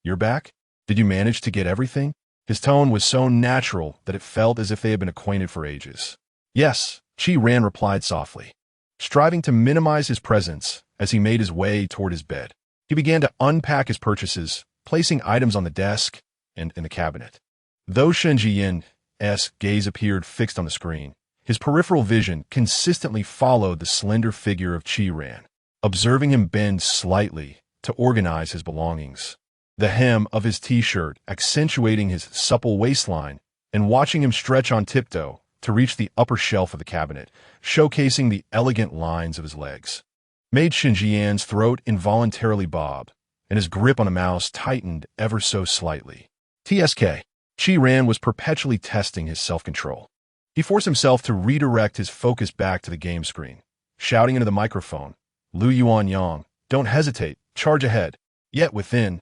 "You're back? Did you manage to get everything?" His tone was so natural that it felt as if they had been acquainted for ages. "Yes," Zhiyan replied softly, striving to minimize his presence as he made his way toward his bed. He began to unpack his purchases, placing items on the desk and in the cabinet. Though Shen Zhiyan's gaze appeared fixed on the screen, his peripheral vision consistently followed the slender figure of Zhiyan, observing him bend slightly to organize his belongings, the hem of his t-shirt accentuating his supple waistline, and watching him stretch on tiptoe to reach the upper shelf of the cabinet, showcasing the elegant lines of his legs, made Shen Zhiyan's throat involuntarily bob, and his grip on the mouse tightened ever so slightly. TSK. Zhiyan was perpetually testing his self-control. He forced himself to redirect his focus back to the game screen, shouting into the microphone, "Lu Yuanyang, don't hesitate, charge ahead." Yet within,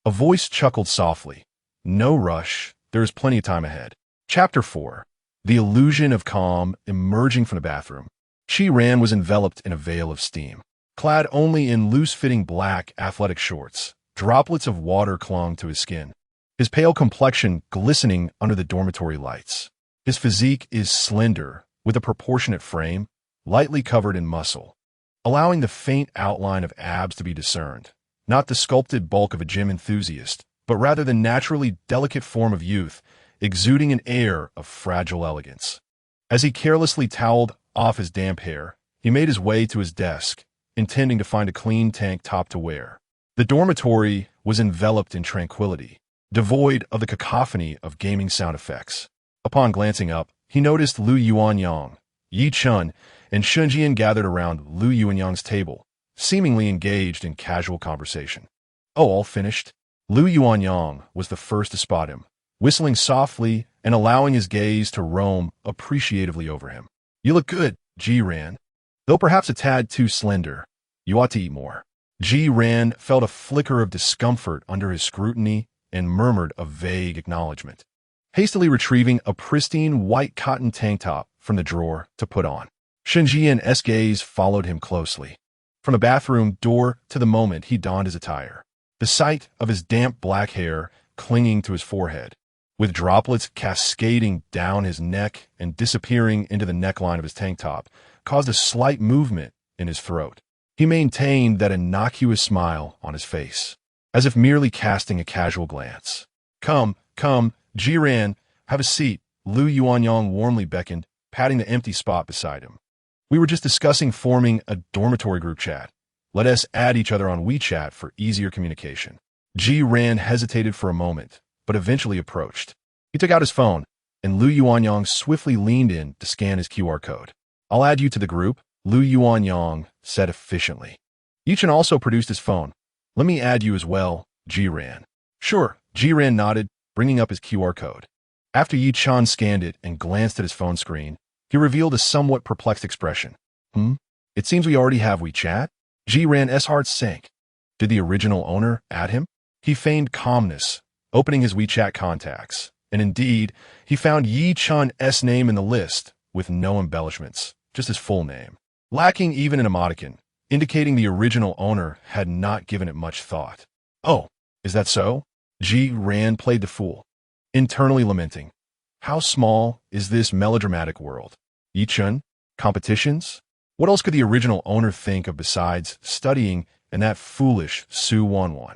A voice chuckled softly. No rush, there is plenty of time ahead. Chapter 4. The illusion of calm emerging from the bathroom. Zhiyan was enveloped in a veil of steam. Clad only in loose-fitting black athletic shorts, droplets of water clung to his skin, his pale complexion glistening under the dormitory lights. His physique is slender, with a proportionate frame, lightly covered in muscle, allowing the faint outline of abs to be discerned, not the sculpted bulk of a gym enthusiast, but rather the naturally delicate form of youth, exuding an air of fragile elegance. As he carelessly toweled off his damp hair, he made his way to his desk, intending to find a clean tank top to wear. The dormitory was enveloped in tranquility, devoid of the cacophony of gaming sound effects. Upon glancing up, he noticed Lu Yuanyang, Yi Chun, and Shen Zhiyan gathered around Lu Yuanyang's table, seemingly engaged in casual conversation. Oh, all finished? Lu Yuanyang was the first to spot him, whistling softly and allowing his gaze to roam appreciatively over him. You look good, Zhiyan. Though perhaps a tad too slender. You ought to eat more. Zhiyan felt a flicker of discomfort under his scrutiny and murmured a vague acknowledgement, hastily retrieving a pristine white cotton tank top from the drawer to put on. Shen Zhiyan's gaze followed him closely, from the bathroom door to the moment he donned his attire. The sight of his damp black hair clinging to his forehead, with droplets cascading down his neck and disappearing into the neckline of his tank top, caused a slight movement in his throat. He maintained that innocuous smile on his face, as if merely casting a casual glance. Come, Zhiyan, have a seat, Lu Yuanyang warmly beckoned, patting the empty spot beside him. We were just discussing forming a dormitory group chat. Let us add each other on WeChat for easier communication. Zhiyan hesitated for a moment, but eventually approached. He took out his phone, and Lu Yuanyang swiftly leaned in to scan his QR code. I'll add you to the group, Lu Yuanyang said efficiently. Yichen also produced his phone. Let me add you as well, Zhiyan. Sure, Zhiyan nodded, bringing up his QR code. After Yichen scanned it and glanced at his phone screen, he revealed a somewhat perplexed expression. It seems we already have WeChat? Zhiyan's heart sank. Did the original owner add him? He feigned calmness, opening his WeChat contacts, and indeed, he found Yichen's name in the list, with no embellishments, just his full name, lacking even an emoticon, indicating the original owner had not given it much thought. Oh, is that so? Zhiyan played the fool, internally lamenting. How small is this melodramatic world? Yichen? Competitions? What else could the original owner think of besides studying and that foolish Su Wanwan?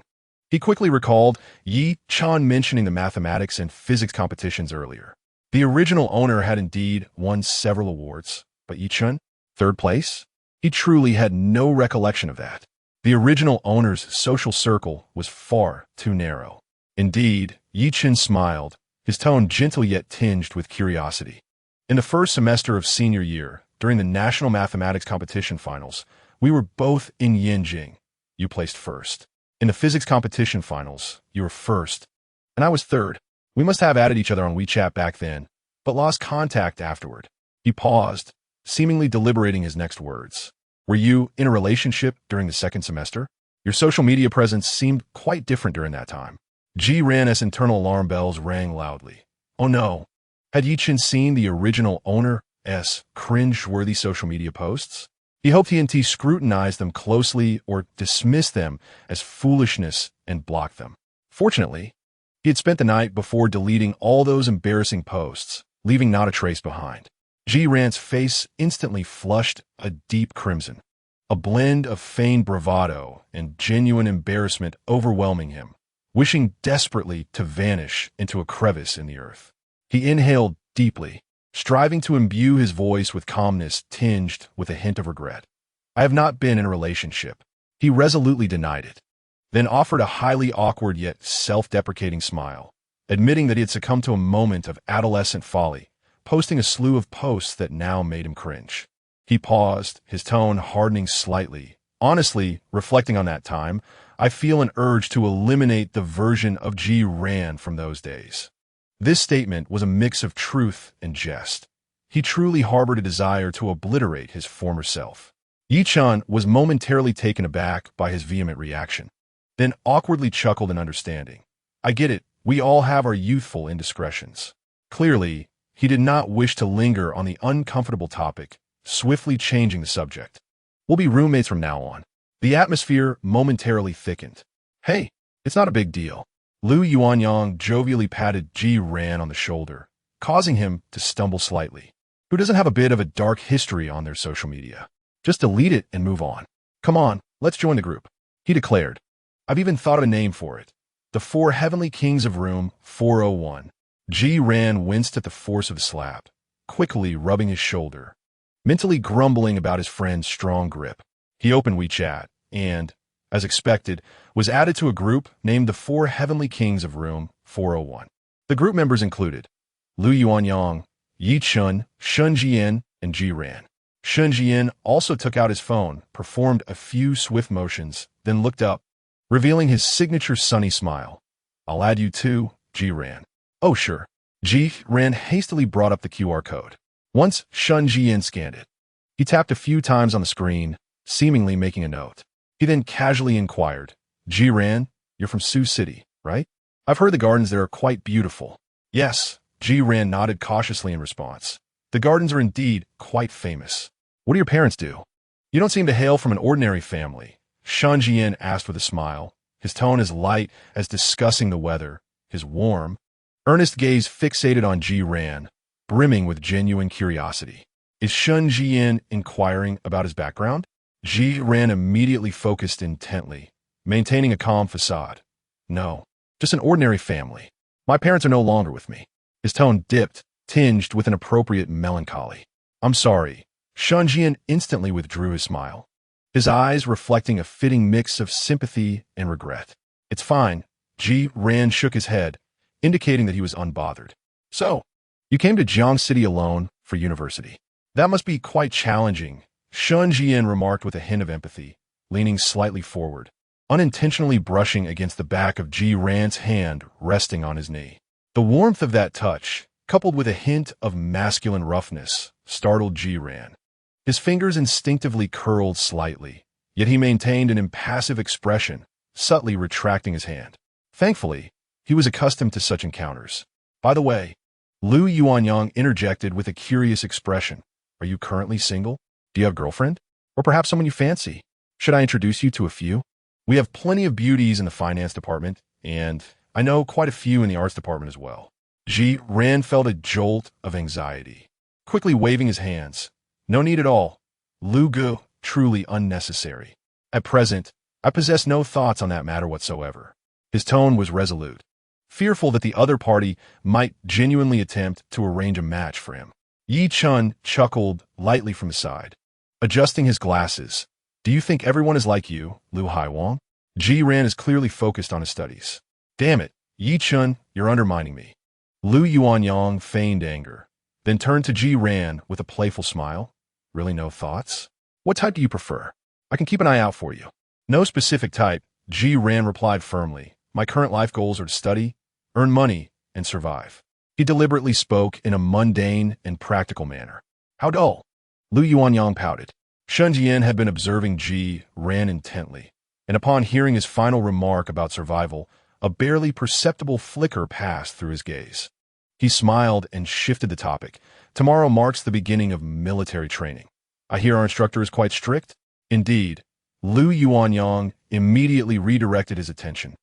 He quickly recalled Yichen mentioning the mathematics and physics competitions earlier. The original owner had indeed won several awards, but Yichen? Third place? He truly had no recollection of that. The original owner's social circle was far too narrow. Indeed, Yichen smiled, his tone gentle yet tinged with curiosity. In the first semester of senior year, during the National Mathematics Competition Finals, we were both in Yanjing. You placed first. In the physics competition finals, you were first, and I was third. We must have added each other on WeChat back then, but lost contact afterward. He paused, seemingly deliberating his next words. Were you in a relationship during the second semester? Your social media presence seemed quite different during that time. Zhiyan's internal alarm bells rang loudly. Oh no. Had Yichen seen the original owner's cringe-worthy social media posts? He hoped he scrutinized them closely or dismissed them as foolishness and blocked them. Fortunately, he had spent the night before deleting all those embarrassing posts, leaving not a trace behind. Zhiyan's face instantly flushed a deep crimson, a blend of feigned bravado and genuine embarrassment overwhelming him, wishing desperately to vanish into a crevice in the earth. He inhaled deeply, striving to imbue his voice with calmness tinged with a hint of regret. I have not been in a relationship. He resolutely denied it, then offered a highly awkward yet self-deprecating smile, admitting that he had succumbed to a moment of adolescent folly, posting a slew of posts that now made him cringe. He paused, his tone hardening slightly. Honestly, reflecting on that time, I feel an urge to eliminate the version of Zhiyan from those days. This statement was a mix of truth and jest. He truly harbored a desire to obliterate his former self. Yichen was momentarily taken aback by his vehement reaction. then awkwardly chuckled in understanding. I get it, we all have our youthful indiscretions. Clearly, he did not wish to linger on the uncomfortable topic, swiftly changing the subject. We'll be roommates from now on. The atmosphere momentarily thickened. Hey, it's not a big deal. Lu Yuanyang jovially patted Ji Ran on the shoulder, causing him to stumble slightly. Who doesn't have a bit of a dark history on their social media? Just delete it and move on. Come on, let's join the group, he declared. I've even thought of a name for it. The Four Heavenly Kings of Room 401. Ji Ran winced at the force of the slap, quickly rubbing his shoulder, mentally grumbling about his friend's strong grip. He opened WeChat and, as expected, was added to a group named the Four Heavenly Kings of Room 401. The group members included Lu Yuanyang, Yi Chun, Shen Zhiyan, and Ji Ran. Shen Zhiyan also took out his phone, performed a few swift motions, then looked up, revealing his signature sunny smile. I'll add you too, Ji Ran. Oh, sure. Ji Ran hastily brought up the QR code. Once Shen Zhiyan scanned it, he tapped a few times on the screen, seemingly making a note. He then casually inquired, Ji Ran, you're from Sioux City, right? I've heard the gardens there are quite beautiful. Yes, Ji Ran nodded cautiously in response. The gardens are indeed quite famous. What do your parents do? You don't seem to hail from an ordinary family, Shen Zhiyan asked with a smile, his tone as light as discussing the weather, his warm, earnest gaze fixated on Ji Ran, brimming with genuine curiosity. Is Shen Zhiyan inquiring about his background? Ji Ran immediately focused intently, maintaining a calm facade. No, just an ordinary family. My parents are no longer with me. His tone dipped, tinged with an appropriate melancholy. I'm sorry. Shen Zhiyan instantly withdrew his smile, his eyes reflecting a fitting mix of sympathy and regret. It's fine. Ji Ran shook his head, indicating that he was unbothered. So, you came to Jiang City alone for university. That must be quite challenging, Shen Zhiyan remarked with a hint of empathy, leaning slightly forward, unintentionally brushing against the back of Ji Ran's hand resting on his knee. The warmth of that touch, coupled with a hint of masculine roughness, startled Ji Ran. His fingers instinctively curled slightly, yet he maintained an impassive expression, subtly retracting his hand. Thankfully, he was accustomed to such encounters. By the way, Lu Yuanyang interjected with a curious expression. Are you currently single? Do you have a girlfriend? Or perhaps someone you fancy? Should I introduce you to a few? We have plenty of beauties in the finance department, and I know quite a few in the arts department as well. Ji Ran felt a jolt of anxiety, quickly waving his hands. No need at all. Lu Gu, truly unnecessary. At present, I possess no thoughts on that matter whatsoever. His tone was resolute, fearful that the other party might genuinely attempt to arrange a match for him. Yi Chun chuckled lightly from his side, adjusting his glasses. Do you think everyone is like you, Lu Haiwang? Ji Ran is clearly focused on his studies. Damn it, Yi Chun, you're undermining me. Lu Yuanyang feigned anger, then turned to Ji Ran with a playful smile. Really no thoughts? What type do you prefer? I can keep an eye out for you. No specific type, Ji Ran replied firmly. My current life goals are to study, earn money, and survive. He deliberately spoke in a mundane and practical manner. How dull? Lu Yuanyang pouted. Shen Zhiyan had been observing Ji Ran intently, and upon hearing his final remark about survival, a barely perceptible flicker passed through his gaze. He smiled and shifted the topic. Tomorrow marks the beginning of military training. I hear our instructor is quite strict. Indeed, Lu Yuanyang immediately redirected his attention.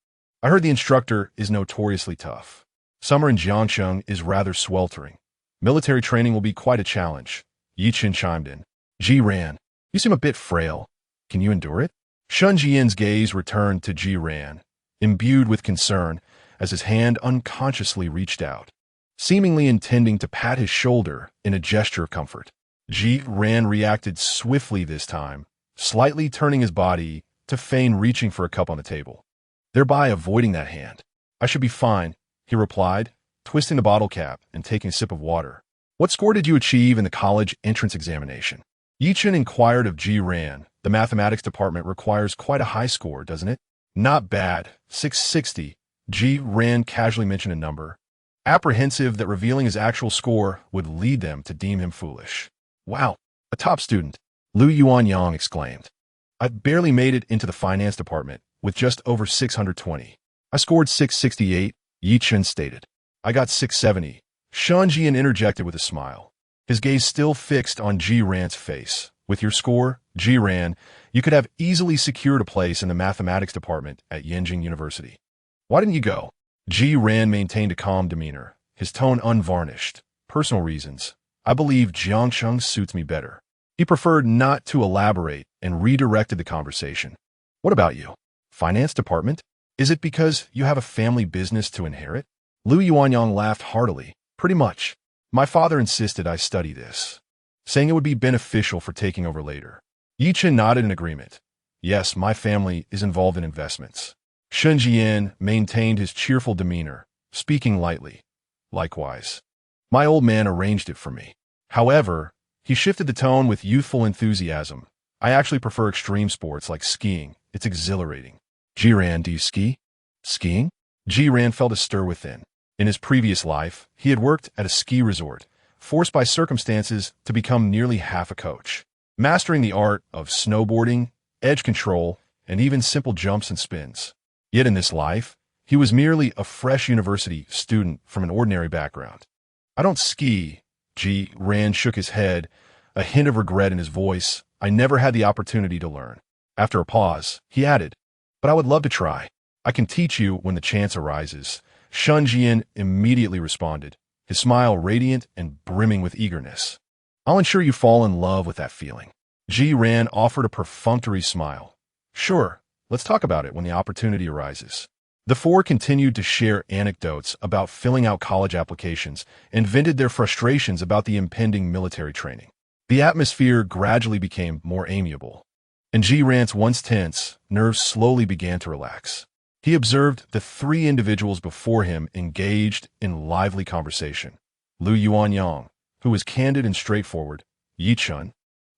I heard the instructor is notoriously tough. Summer in Jiangcheng is rather sweltering. Military training will be quite a challenge. Yi Qin chimed in. Ji Ran, you seem a bit frail. Can you endure it? Shen Zhiyan's gaze returned to Ji Ran, imbued with concern, as his hand unconsciously reached out, seemingly intending to pat his shoulder in a gesture of comfort. Ji Ran reacted swiftly this time, slightly turning his body to feign reaching for a cup on the table, thereby avoiding that hand. I should be fine, he replied, twisting the bottle cap and taking a sip of water. What score did you achieve in the college entrance examination? Yi Chen inquired of Ji Ran. The mathematics department requires quite a high score, doesn't it? Not bad, 660. Ji Ran casually mentioned a number, apprehensive that revealing his actual score would lead them to deem him foolish. Wow, a top student, Lu Yuanyang exclaimed. I barely made it into the finance department, with just over 620. I scored 668, Yi Chen stated. I got 670. Shen Zhiyan interjected with a smile, his gaze still fixed on Ji Ran's face. With your score, Ji Ran, you could have easily secured a place in the mathematics department at Yenjing University. Why didn't you go? Ji Ran maintained a calm demeanor, his tone unvarnished. Personal reasons. I believe Jiangsheng suits me better. He preferred not to elaborate and redirected the conversation. What about you? Finance department? Is it because you have a family business to inherit? Lu Yuanyang laughed heartily. Pretty much. My father insisted I study this, saying it would be beneficial for taking over later. Yi Chen nodded in agreement. Yes, my family is involved in investments. Shen Zhiyan maintained his cheerful demeanor, speaking lightly. Likewise. My old man arranged it for me. However, he shifted the tone with youthful enthusiasm. I actually prefer extreme sports like skiing. It's exhilarating. Jiran, do you ski? Skiing? Jiran felt a stir within. In his previous life, he had worked at a ski resort, forced by circumstances to become nearly half a coach, mastering the art of snowboarding, edge control, and even simple jumps and spins. Yet in this life, he was merely a fresh university student from an ordinary background. I don't ski. Ji Ran shook his head, a hint of regret in his voice. I never had the opportunity to learn. After a pause, he added, but I would love to try. I can teach you when the chance arises. Shen Zhiyan immediately responded, his smile radiant and brimming with eagerness. I'll ensure you fall in love with that feeling. Ji Ran offered a perfunctory smile. Sure, let's talk about it when the opportunity arises. The four continued to share anecdotes about filling out college applications and vented their frustrations about the impending military training. The atmosphere gradually became more amiable, and Ji Ran's once tense nerves slowly began to relax. He observed the three individuals before him engaged in lively conversation. Lu Yuanyang, who was candid and straightforward, Yi Chen,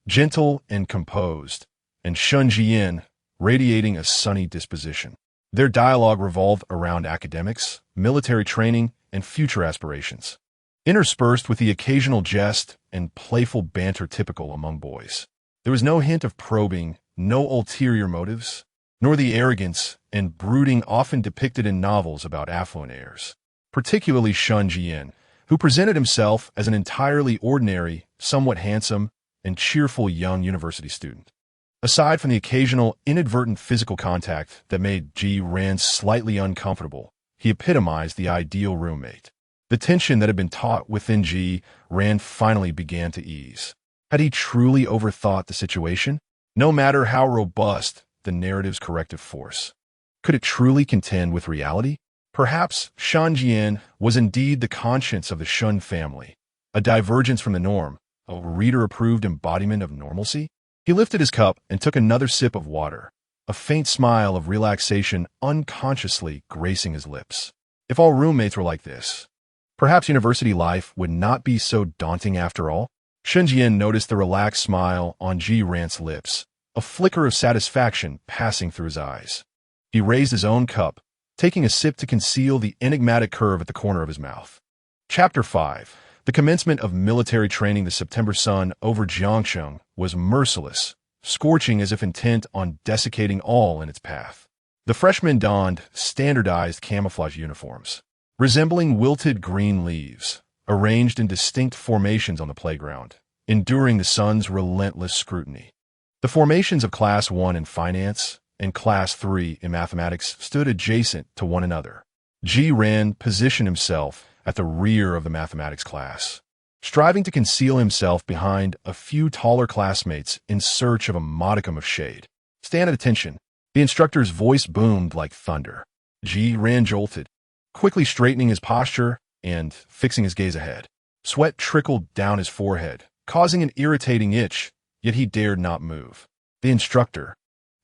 gentle and composed, and Shen Zhiyan, radiating a sunny disposition. Their dialogue revolved around academics, military training, and future aspirations, interspersed with the occasional jest and playful banter typical among boys. There was no hint of probing, no ulterior motives, nor the arrogance and brooding often depicted in novels about affluent heirs, particularly Shen Zhiyan, who presented himself as an entirely ordinary, somewhat handsome, and cheerful young university student. Aside from the occasional inadvertent physical contact that made Ji Ran slightly uncomfortable, he epitomized the ideal roommate. The tension that had been taut within Ji Ran finally began to ease. Had he truly overthought the situation? No matter how robust the narrative's corrective force, could it truly contend with reality? Perhaps Shen Zhiyan was indeed the conscience of the Shen family, a divergence from the norm, a reader-approved embodiment of normalcy. He lifted his cup and took another sip of water, a faint smile of relaxation unconsciously gracing his lips. If all roommates were like this, perhaps university life would not be so daunting after all. Shen Zhiyan noticed the relaxed smile on Ji Ran's lips, a flicker of satisfaction passing through his eyes. He raised his own cup, taking a sip to conceal the enigmatic curve at the corner of his mouth. Chapter 5. The commencement of military training. The September sun over Jiangsheng was merciless, scorching as if intent on desiccating all in its path. The freshmen donned standardized camouflage uniforms, resembling wilted green leaves, arranged in distinct formations on the playground, enduring the sun's relentless scrutiny. The formations of Class 1 in finance and Class 3 in mathematics stood adjacent to one another. Ji Ran positioned himself at the rear of the mathematics class, striving to conceal himself behind a few taller classmates in search of a modicum of shade. Stand at attention. The instructor's voice boomed like thunder. Ji Ran jolted, quickly straightening his posture and fixing his gaze ahead. Sweat trickled down his forehead, causing an irritating itch, yet he dared not move. The instructor,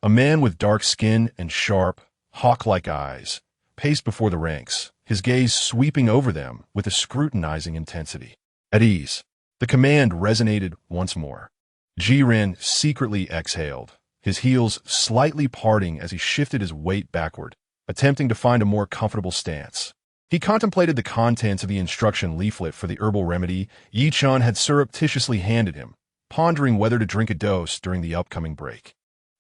a man with dark skin and sharp, hawk-like eyes, paced before the ranks, his gaze sweeping over them with a scrutinizing intensity. At ease, the command resonated once more. Ji Ran secretly exhaled, his heels slightly parting as he shifted his weight backward, attempting to find a more comfortable stance. He contemplated the contents of the instruction leaflet for the herbal remedy Yi Chen had surreptitiously handed him, pondering whether to drink a dose during the upcoming break.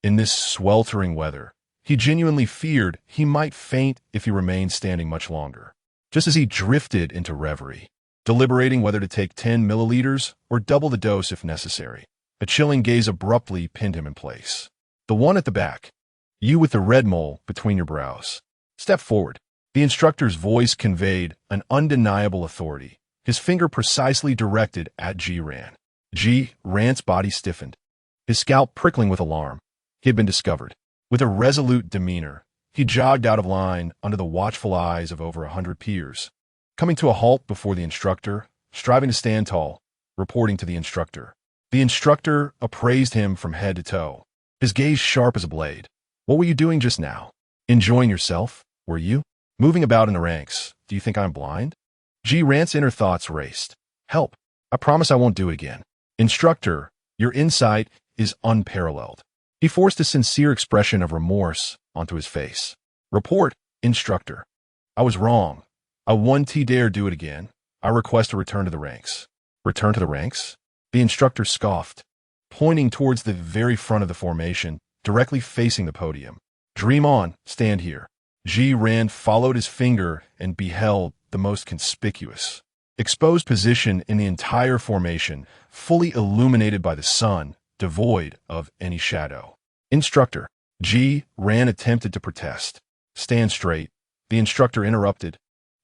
In this sweltering weather, He genuinely feared he might faint if he remained standing much longer. Just as he drifted into reverie, deliberating whether to take 10 milliliters or double the dose if necessary, a chilling gaze abruptly pinned him in place. The one at the back. You with the red mole between your brows. Step forward. The instructor's voice conveyed an undeniable authority, his finger precisely directed at Ji-Ran. Ji-Ran's body stiffened, his scalp prickling with alarm. He had been discovered. With a resolute demeanor, he jogged out of line under the watchful eyes of over 100 peers, coming to a halt before the instructor, striving to stand tall, reporting to the instructor. The instructor appraised him from head to toe, his gaze sharp as a blade. What were you doing just now? Enjoying yourself, were you? Moving about in the ranks. Do you think I'm blind? Ji-Ran's inner thoughts raced. Help. I promise I won't do it again. Instructor, your insight is unparalleled. He forced a sincere expression of remorse onto his face. Report, instructor. I was wrong. I won't dare do it again. I request a return to the ranks. Return to the ranks? The instructor scoffed, pointing towards the very front of the formation, directly facing the podium. Dream on, stand here. Ji-Ran followed his finger and beheld the most conspicuous, exposed position in the entire formation, fully illuminated by the sun, devoid of any shadow. Instructor. Ji-Ran attempted to protest. Stand straight. The instructor interrupted,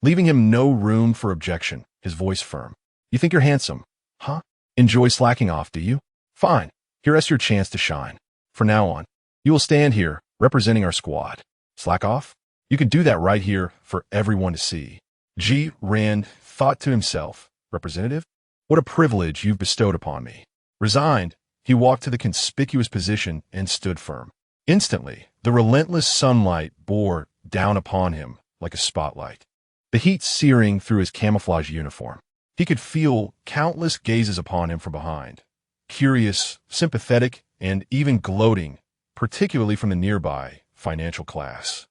leaving him no room for objection, his voice firm. You think you're handsome, huh? Enjoy slacking off, do you? Fine. Here's your chance to shine. From now on, you will stand here, representing our squad. Slack off? You can do that right here for everyone to see. Ji-Ran thought to himself, Representative? What a privilege you've bestowed upon me. Resigned, he walked to the conspicuous position and stood firm. Instantly, the relentless sunlight bore down upon him like a spotlight, the heat searing through his camouflage uniform. He could feel countless gazes upon him from behind, curious, sympathetic, and even gloating, particularly from the nearby financial class,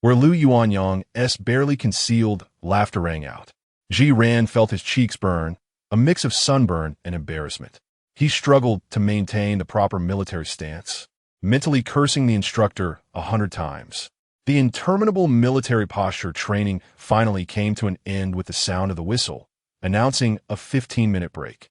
where Lu Yuanyang's barely concealed laughter rang out. Ji-Ran felt his cheeks burn, a mix of sunburn and embarrassment. He struggled to maintain the proper military stance, mentally cursing the instructor 100 times. The interminable military posture training finally came to an end with the sound of the whistle, announcing a 15-minute break.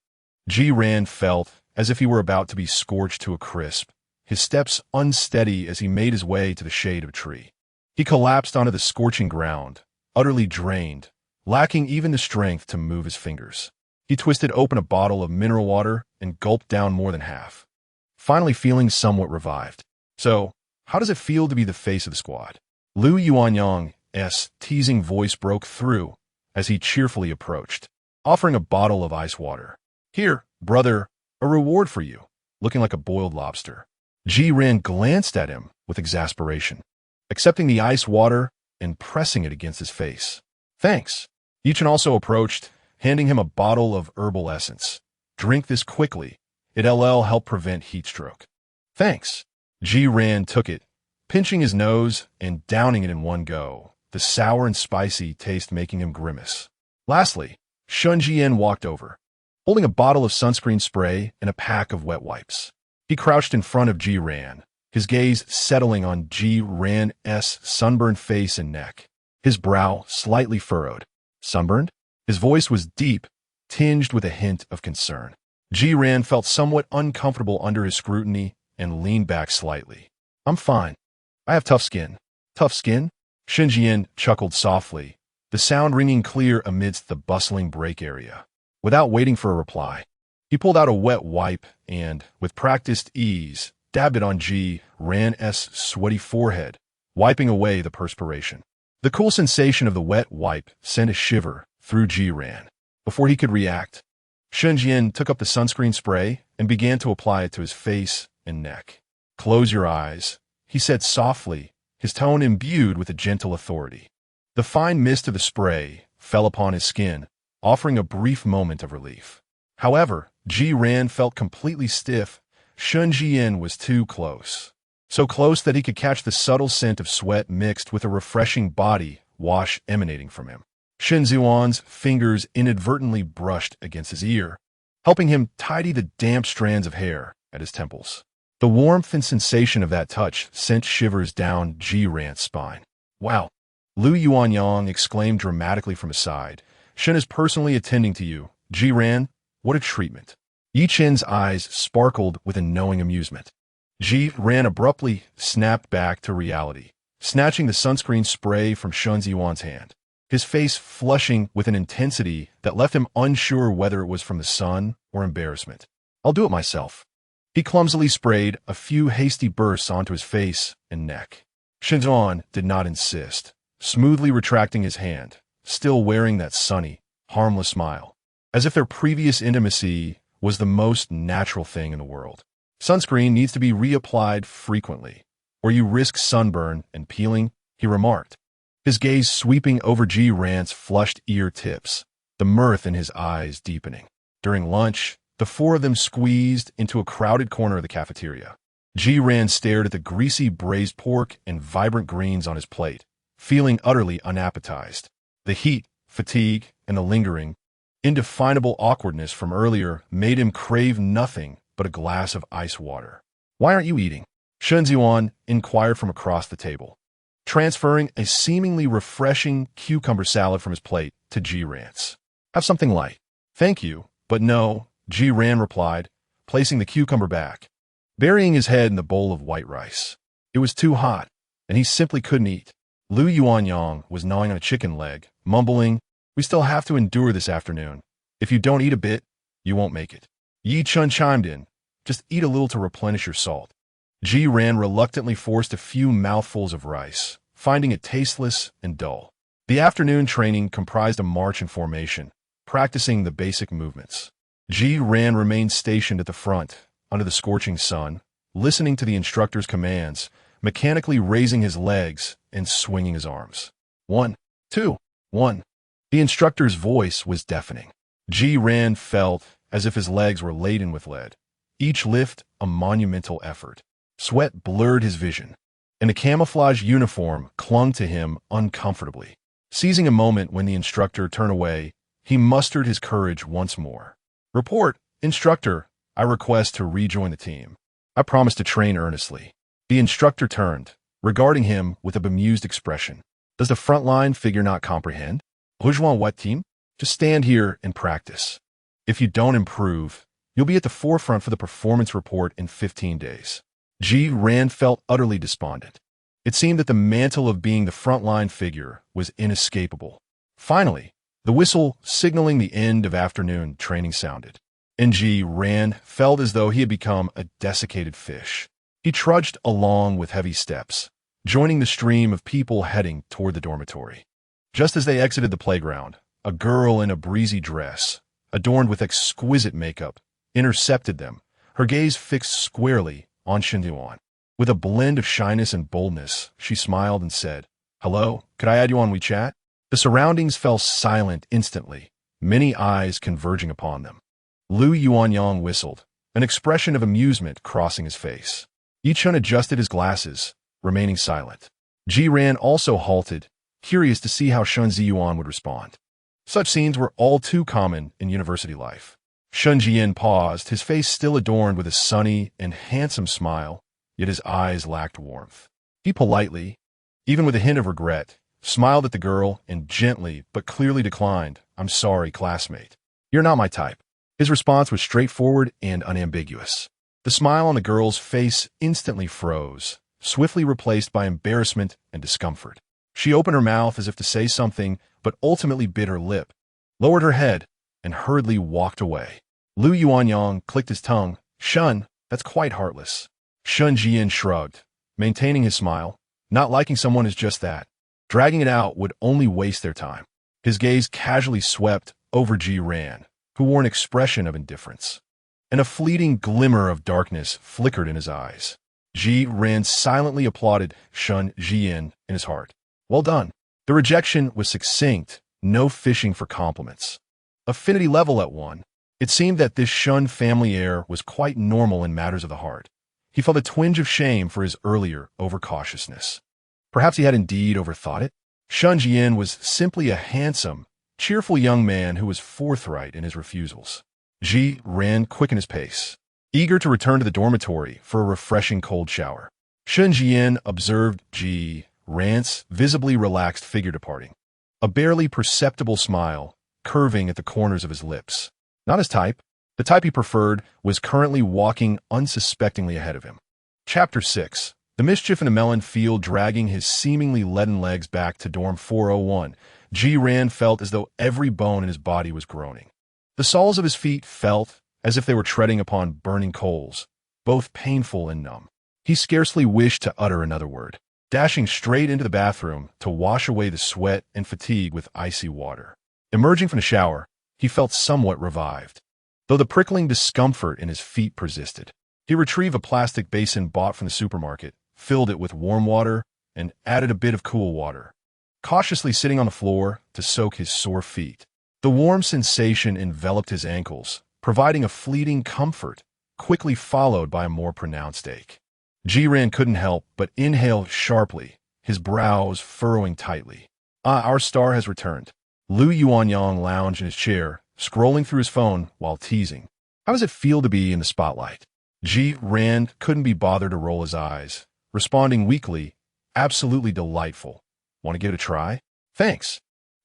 Ji-Ran felt as if he were about to be scorched to a crisp, his steps unsteady as he made his way to the shade of a tree. He collapsed onto the scorching ground, utterly drained, lacking even the strength to move his fingers. He twisted open a bottle of mineral water and gulped down more than half, finally feeling somewhat revived. So, how does it feel to be the face of the squad? Lu Yuanyang's teasing voice broke through as he cheerfully approached, offering a bottle of ice water. Here, brother, a reward for you, looking like a boiled lobster. Ji-Ran glanced at him with exasperation, accepting the ice water and pressing it against his face. Thanks. Yichen also approached, handing him a bottle of herbal essence. Drink this quickly. It'll help prevent heat stroke. Thanks. Ji-Ran took it, pinching his nose and downing it in one go, the sour and spicy taste making him grimace. Lastly, Shen Zhiyan walked over, holding a bottle of sunscreen spray and a pack of wet wipes. He crouched in front of Ji-Ran, his gaze settling on Ji-Ran's sunburned face and neck, his brow slightly furrowed. Sunburned? His voice was deep, tinged with a hint of concern. Ji-Ran felt somewhat uncomfortable under his scrutiny and leaned back slightly. I'm fine. I have tough skin. Tough skin? Shen Zhiyan chuckled softly, the sound ringing clear amidst the bustling break area. Without waiting for a reply, he pulled out a wet wipe and, with practiced ease, dabbed it on Ji-Ran's sweaty forehead, wiping away the perspiration. The cool sensation of the wet wipe sent a shiver through Ji-Ran. Before he could react, Shen Zhiyan took up the sunscreen spray and began to apply it to his face and neck. Close your eyes, he said softly, his tone imbued with a gentle authority. The fine mist of the spray fell upon his skin, offering a brief moment of relief. However, Ji-Ran felt completely stiff. Shen Zhiyan was too close. So close that he could catch the subtle scent of sweat mixed with a refreshing body wash emanating from him. Shen Zhiyan's fingers inadvertently brushed against his ear, helping him tidy the damp strands of hair at his temples. The warmth and sensation of that touch sent shivers down Ji Ran's spine. Wow! Lu Yuanyang exclaimed dramatically from his side. Shen is personally attending to you. Ji Ran, what a treatment. Yi Chen's eyes sparkled with a knowing amusement. Ji Ran abruptly snapped back to reality, snatching the sunscreen spray from Shen Zhiyan's hand, his face flushing with an intensity that left him unsure whether it was from the sun or embarrassment. I'll do it myself. He clumsily sprayed a few hasty bursts onto his face and neck. Shen Zhiyan did not insist, smoothly retracting his hand, still wearing that sunny, harmless smile, as if their previous intimacy was the most natural thing in the world. Sunscreen needs to be reapplied frequently, or you risk sunburn and peeling, he remarked, his gaze sweeping over Ji Ran's flushed ear tips, the mirth in his eyes deepening. During lunch, the four of them squeezed into a crowded corner of the cafeteria. Ji Ran stared at the greasy braised pork and vibrant greens on his plate, feeling utterly unappetized. The heat, fatigue, and the lingering, indefinable awkwardness from earlier made him crave nothing but a glass of ice water. Why aren't you eating? Shen Zhiyan inquired from across the table, transferring a seemingly refreshing cucumber salad from his plate to Ji Ran's. Have something light. Thank you, but no, Ji Ran replied, placing the cucumber back, burying his head in the bowl of white rice. It was too hot, and he simply couldn't eat. Lu Yuanyang was gnawing on a chicken leg, mumbling, we still have to endure this afternoon. If you don't eat a bit, you won't make it. Yi Chun chimed in, just eat a little to replenish your salt. Ji Ran reluctantly forced a few mouthfuls of rice, finding it tasteless and dull. The afternoon training comprised a march in formation, practicing the basic movements. Ji Ran remained stationed at the front, under the scorching sun, listening to the instructor's commands, mechanically raising his legs and swinging his arms. 1, 2, 1. The instructor's voice was deafening. Ji Ran felt as if his legs were laden with lead, each lift a monumental effort. Sweat blurred his vision, and the camouflage uniform clung to him uncomfortably. Seizing a moment when the instructor turned away, he mustered his courage once more. Report, instructor, I request to rejoin the team. I promise to train earnestly. The instructor turned, regarding him with a bemused expression. Does the frontline figure not comprehend? Rejoins what team? Just stand here and practice. If you don't improve, you'll be at the forefront for the performance report in 15 days. Ji Ran felt utterly despondent. It seemed that the mantle of being the frontline figure was inescapable. Finally, the whistle signaling the end of afternoon training sounded, and Ji Ran felt as though he had become a desiccated fish. He trudged along with heavy steps, joining the stream of people heading toward the dormitory. Just as they exited the playground, a girl in a breezy dress, adorned with exquisite makeup, intercepted them, her gaze fixed squarely on Shen Zhiyan. With a blend of shyness and boldness, she smiled and said, Hello, could I add you on WeChat? The surroundings fell silent instantly, many eyes converging upon them. Lu Yuanyang whistled, an expression of amusement crossing his face. Yi Chun adjusted his glasses, remaining silent. Ji Ran also halted, curious to see how Shen Zhiyan would respond. Such scenes were all too common in university life. Shen Zhiyan paused, his face still adorned with a sunny and handsome smile, yet his eyes lacked warmth. He politely, even with a hint of regret, smiled at the girl and gently but clearly declined, I'm sorry, classmate. You're not my type. His response was straightforward and unambiguous. The smile on the girl's face instantly froze, swiftly replaced by embarrassment and discomfort. She opened her mouth as if to say something, but ultimately bit her lip, lowered her head, and hurriedly walked away. Lu Yuanyang clicked his tongue. Shun, that's quite heartless. Shen Zhiyan shrugged, maintaining his smile. Not liking someone is just that. Dragging it out would only waste their time. His gaze casually swept over Ji Ran, who wore an expression of indifference, and a fleeting glimmer of darkness flickered in his eyes. Ji Ran silently applauded Shen Zhiyan in his heart. Well done. The rejection was succinct, no fishing for compliments. Affinity level at 1. It seemed that this Shun family heir was quite normal in matters of the heart. He felt a twinge of shame for his earlier overcautiousness. Perhaps he had indeed overthought it. Shen Zhiyan was simply a handsome, cheerful young man who was forthright in his refusals. Ji Ran quickened his pace, eager to return to the dormitory for a refreshing cold shower. Shen Zhiyan observed Rant's visibly relaxed figure departing, a barely perceptible smile curving at the corners of his lips. Not his type. The type he preferred was currently walking unsuspectingly ahead of him. Chapter 6. The mischief in the melon field dragging his seemingly leaden legs back to dorm 401. Ran felt as though every bone in his body was groaning. The soles of his feet felt as if they were treading upon burning coals, both painful and numb. He scarcely wished to utter another word, dashing straight into the bathroom to wash away the sweat and fatigue with icy water. Emerging from the shower, he felt somewhat revived, though the prickling discomfort in his feet persisted. He retrieved a plastic basin bought from the supermarket, filled it with warm water, and added a bit of cool water, cautiously sitting on the floor to soak his sore feet. The warm sensation enveloped his ankles, providing a fleeting comfort, quickly followed by a more pronounced ache. Ran couldn't help but inhale sharply, his brows furrowing tightly. Our star has returned. Lu Yuanyang lounged in his chair, scrolling through his phone while teasing. How does it feel to be in the spotlight? Ran couldn't be bothered to roll his eyes, responding weakly, absolutely delightful. Want to give it a try? Thanks.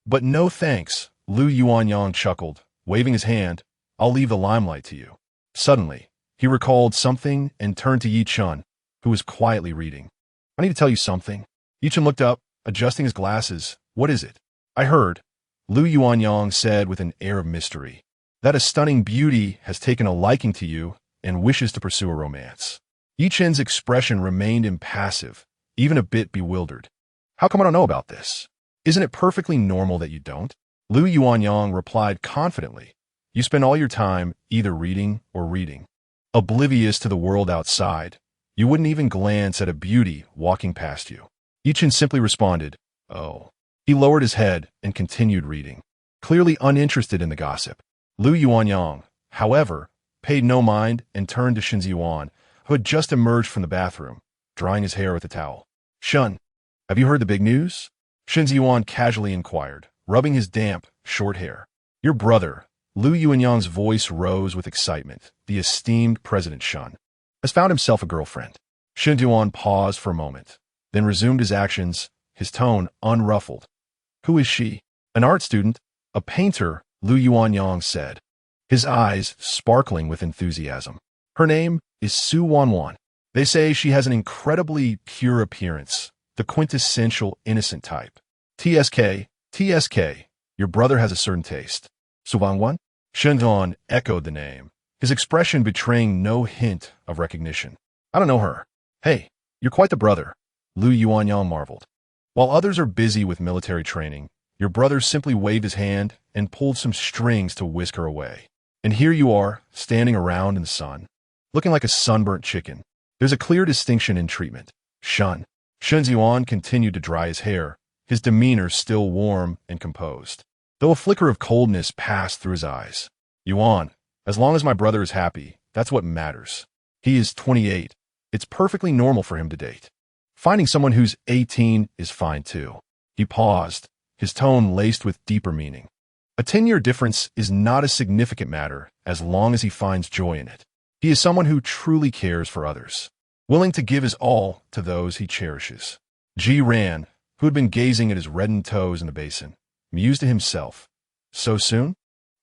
But no thanks, Lu Yuanyang chuckled, waving his hand. I'll leave the limelight to you. Suddenly, he recalled something and turned to Yi Chun, who was quietly reading. I need to tell you something. Yi Chun looked up, adjusting his glasses. What is it? I heard, Lu Yuanyang said with an air of mystery, that a stunning beauty has taken a liking to you and wishes to pursue a romance. Yi Chun's expression remained impassive, even a bit bewildered. How come I don't know about this? Isn't it perfectly normal that you don't? Lu Yuanyang replied confidently. You spend all your time either reading or reading. Oblivious to the world outside, you wouldn't even glance at a beauty walking past you. Yi Chun simply responded, oh. He lowered his head and continued reading, clearly uninterested in the gossip. Lu Yuanyang, however, paid no mind and turned to Shen Zhiyan, who had just emerged from the bathroom, drying his hair with a towel. Shun, have you heard the big news? Shen Zhiyan casually inquired, rubbing his damp, short hair. Your brother, Lu Yuanyang's voice rose with excitement. The esteemed President Shun has found himself a girlfriend. Shen Zhiyan paused for a moment, then resumed his actions, his tone unruffled. Who is she? An art student, a painter, Lu Yuanyang said, his eyes sparkling with enthusiasm. Her name is Su Wanwan. They say she has an incredibly pure appearance, the quintessential innocent type. TSK, your brother has a certain taste. Su Wanwan? Shen Zhiyan echoed the name, his expression betraying no hint of recognition. I don't know her. Hey, you're quite the brother, Lu Yuanyang marveled. While others are busy with military training, your brother simply waved his hand and pulled some strings to whisk her away. And here you are, standing around in the sun, looking like a sunburnt chicken. There's a clear distinction in treatment. Shen Zhiyan continued to dry his hair, his demeanor still warm and composed, though a flicker of coldness passed through his eyes. Yuan, as long as my brother is happy, that's what matters. He is 28. It's perfectly normal for him to date. Finding someone who's 18 is fine too. He paused, his tone laced with deeper meaning. A 10-year difference is not a significant matter as long as he finds joy in it. He is someone who truly cares for others, willing to give his all to those he cherishes. Ran, who had been gazing at his reddened toes in the basin, mused to himself. So soon?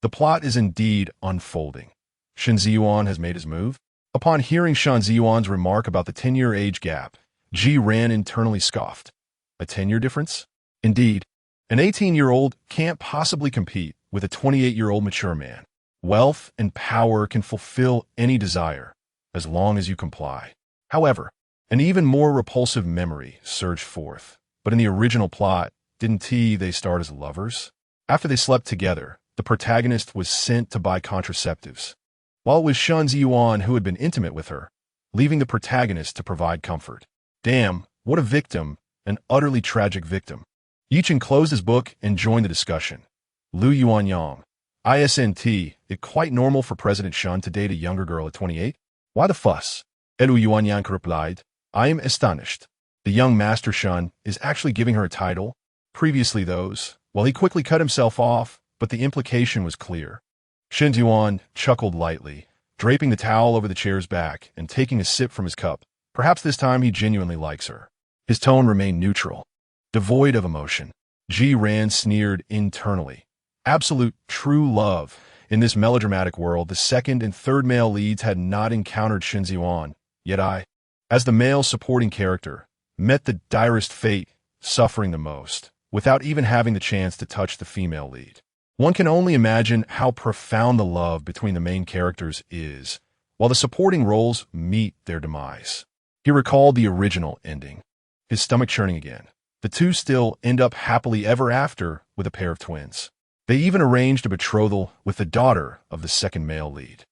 The plot is indeed unfolding. Shen Zhiyan has made his move. Upon hearing Shen Zhiyan's remark about the 10-year age gap, Ran internally scoffed. A 10-year difference? Indeed, an 18-year-old can't possibly compete with a 28-year-old mature man. Wealth and power can fulfill any desire, as long as you comply. However, an even more repulsive memory surged forth. But in the original plot, didn't they start as lovers? After they slept together, the protagonist was sent to buy contraceptives, while it was Shen Zhiyan who had been intimate with her, leaving the protagonist to provide comfort. Damn, what a victim, an utterly tragic victim. Yi Chun closed his book and joined the discussion. Lu Yuanyang, ISNT, it quite normal for President Shun to date a younger girl at 28? Why the fuss? Lu Yuanyang replied, I am astonished. The young Master Shun is actually giving her a title. Previously those, well, he quickly cut himself off, but the implication was clear. Shen Zhiyan chuckled lightly, draping the towel over the chair's back and taking a sip from his cup. Perhaps this time he genuinely likes her. His tone remained neutral, devoid of emotion. Ran sneered internally. Absolute true love. In this melodramatic world, the second and third male leads had not encountered Shen Zhiyan, yet I, as the male supporting character, met the direst fate, suffering the most, without even having the chance to touch the female lead. One can only imagine how profound the love between the main characters is, while the supporting roles meet their demise. He recalled the original ending, his stomach churning again. The two still end up happily ever after with a pair of twins. They even arranged a betrothal with the daughter of the second male lead.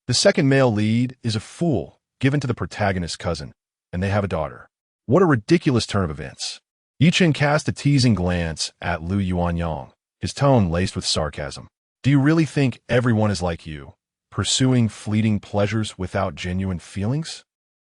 The second male lead is a fool given to the protagonist's cousin, and they have a daughter. What a ridiculous turn of events. Yichen cast a teasing glance at Lu Yuanyang, his tone laced with sarcasm. Do you really think everyone is like you, pursuing fleeting pleasures without genuine feelings?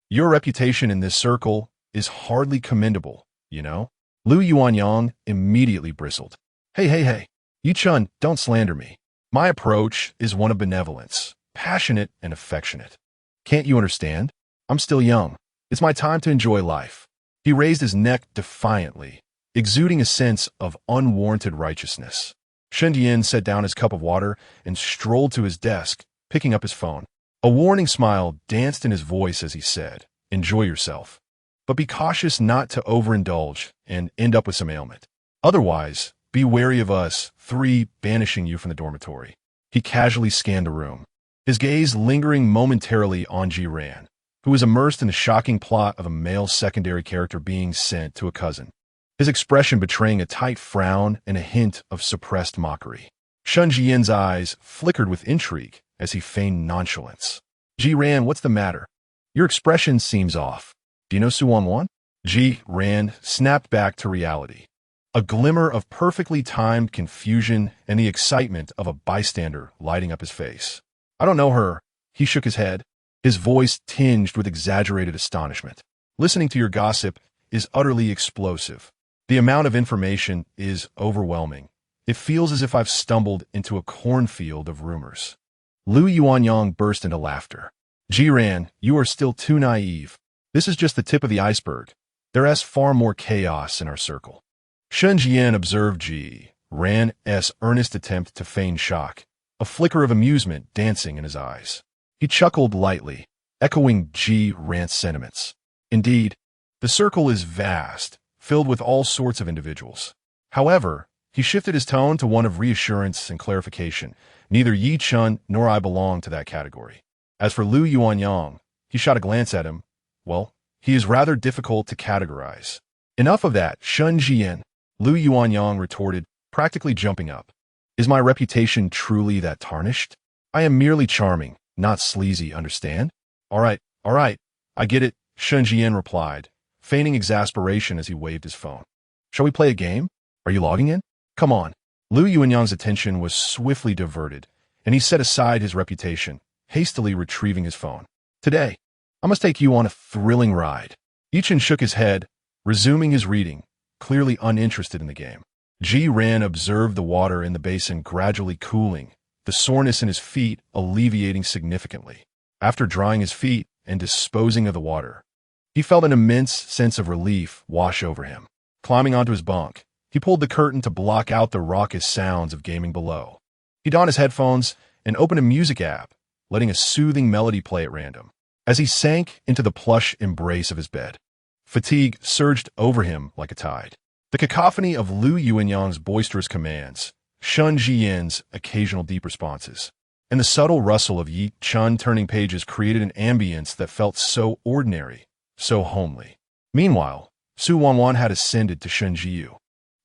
Your reputation in this circle is hardly commendable, you know? Lu Yuanyang immediately bristled. Hey. Yichen, don't slander me. My approach is one of benevolence, passionate and affectionate. Can't you understand? I'm still young. It's my time to enjoy life. He raised his neck defiantly, exuding a sense of unwarranted righteousness. Shen Zhiyan set down his cup of water and strolled to his desk, picking up his phone. A warning smile danced in his voice as he said, "Enjoy yourself. But be cautious not to overindulge and end up with some ailment. Otherwise, be wary of us three banishing you from the dormitory." He casually scanned the room, his gaze lingering momentarily on Ran, who was immersed in the shocking plot of a male secondary character being sent to a cousin, his expression betraying a tight frown and a hint of suppressed mockery. Shen Zhiyan's eyes flickered with intrigue as he feigned nonchalance. Ran, what's the matter? Your expression seems off. Do you know Su Wanwan? Ran snapped back to reality. A glimmer of perfectly timed confusion and the excitement of a bystander lighting up his face. I don't know her. He shook his head, his voice tinged with exaggerated astonishment. Listening to your gossip is utterly explosive. The amount of information is overwhelming. It feels as if I've stumbled into a cornfield of rumors. Lu Yuanyang burst into laughter. Ran, you are still too naive. This is just the tip of the iceberg. There is far more chaos in our circle. Shen Zhiyan observed Ran's earnest attempt to feign shock, a flicker of amusement dancing in his eyes. He chuckled lightly, echoing Ran's sentiments. Indeed, the circle is vast, filled with all sorts of individuals. However, he shifted his tone to one of reassurance and clarification. Neither Yichen nor I belong to that category. As for Lu Yuanyang, he shot a glance at him. Well, he is rather difficult to categorize. Enough of that, Shen Zhiyan, Lu Yuanyang retorted, practically jumping up. Is my reputation truly that tarnished? I am merely charming, not sleazy, understand? All right, I get it, Shen Zhiyan replied, feigning exasperation as he waved his phone. Shall we play a game? Are you logging in? Come on. Lu Yuanyang's attention was swiftly diverted, and he set aside his reputation, hastily retrieving his phone. Today, I must take you on a thrilling ride. Yichen shook his head, resuming his reading, clearly uninterested in the game. Ran observed the water in the basin gradually cooling, the soreness in his feet alleviating significantly. After drying his feet and disposing of the water, he felt an immense sense of relief wash over him. Climbing onto his bunk, he pulled the curtain to block out the raucous sounds of gaming below. He donned his headphones and opened a music app, letting a soothing melody play at random. As he sank into the plush embrace of his bed, fatigue surged over him like a tide. The cacophony of Lu Yuanyang's boisterous commands, Shen Zhiyan's occasional deep responses, and the subtle rustle of Yichen turning pages created an ambience that felt so ordinary, so homely. Meanwhile, Su Wanwan had ascended to Shen Zhiyu,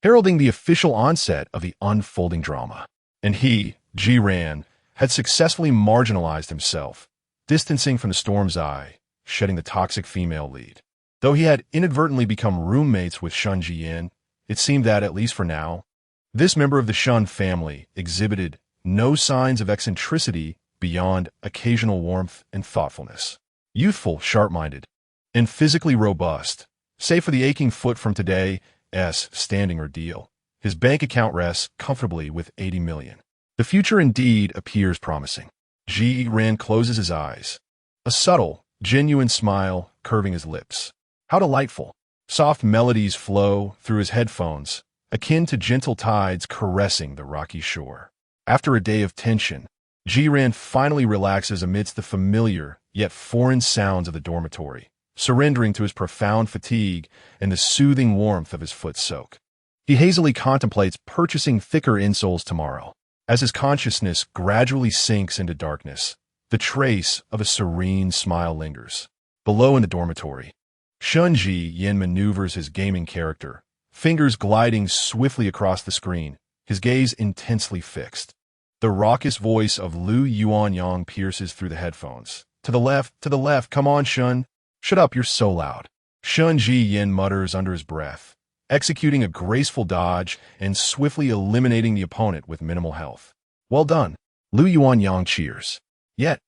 heralding the official onset of the unfolding drama. And he, Ran, had successfully marginalized himself, distancing from the storm's eye, shedding the toxic female lead. Though he had inadvertently become roommates with Shen Zhiyan, it seemed that, at least for now, this member of the Shen family exhibited no signs of eccentricity beyond occasional warmth and thoughtfulness. Youthful, sharp-minded, and physically robust, save for the aching foot from today's standing ordeal, his bank account rests comfortably with 80 million. The future indeed appears promising. Zhiyan closes his eyes. A subtle, genuine smile curving his lips. How delightful. Soft melodies flow through his headphones, akin to gentle tides caressing the rocky shore. After a day of tension, Zhiyan finally relaxes amidst the familiar yet foreign sounds of the dormitory, surrendering to his profound fatigue and the soothing warmth of his foot soak. He hazily contemplates purchasing thicker insoles tomorrow. As his consciousness gradually sinks into darkness, the trace of a serene smile lingers. Below in the dormitory, Shen Zhiyan maneuvers his gaming character, fingers gliding swiftly across the screen, his gaze intensely fixed. The raucous voice of Lu Yuanyang pierces through the headphones. To the left, come on, Shen. Shut up, you're so loud. Shen Zhiyan mutters under his breath, executing a graceful dodge and swiftly eliminating the opponent with minimal health. Well done. Lu Yuanyang cheers. Yet,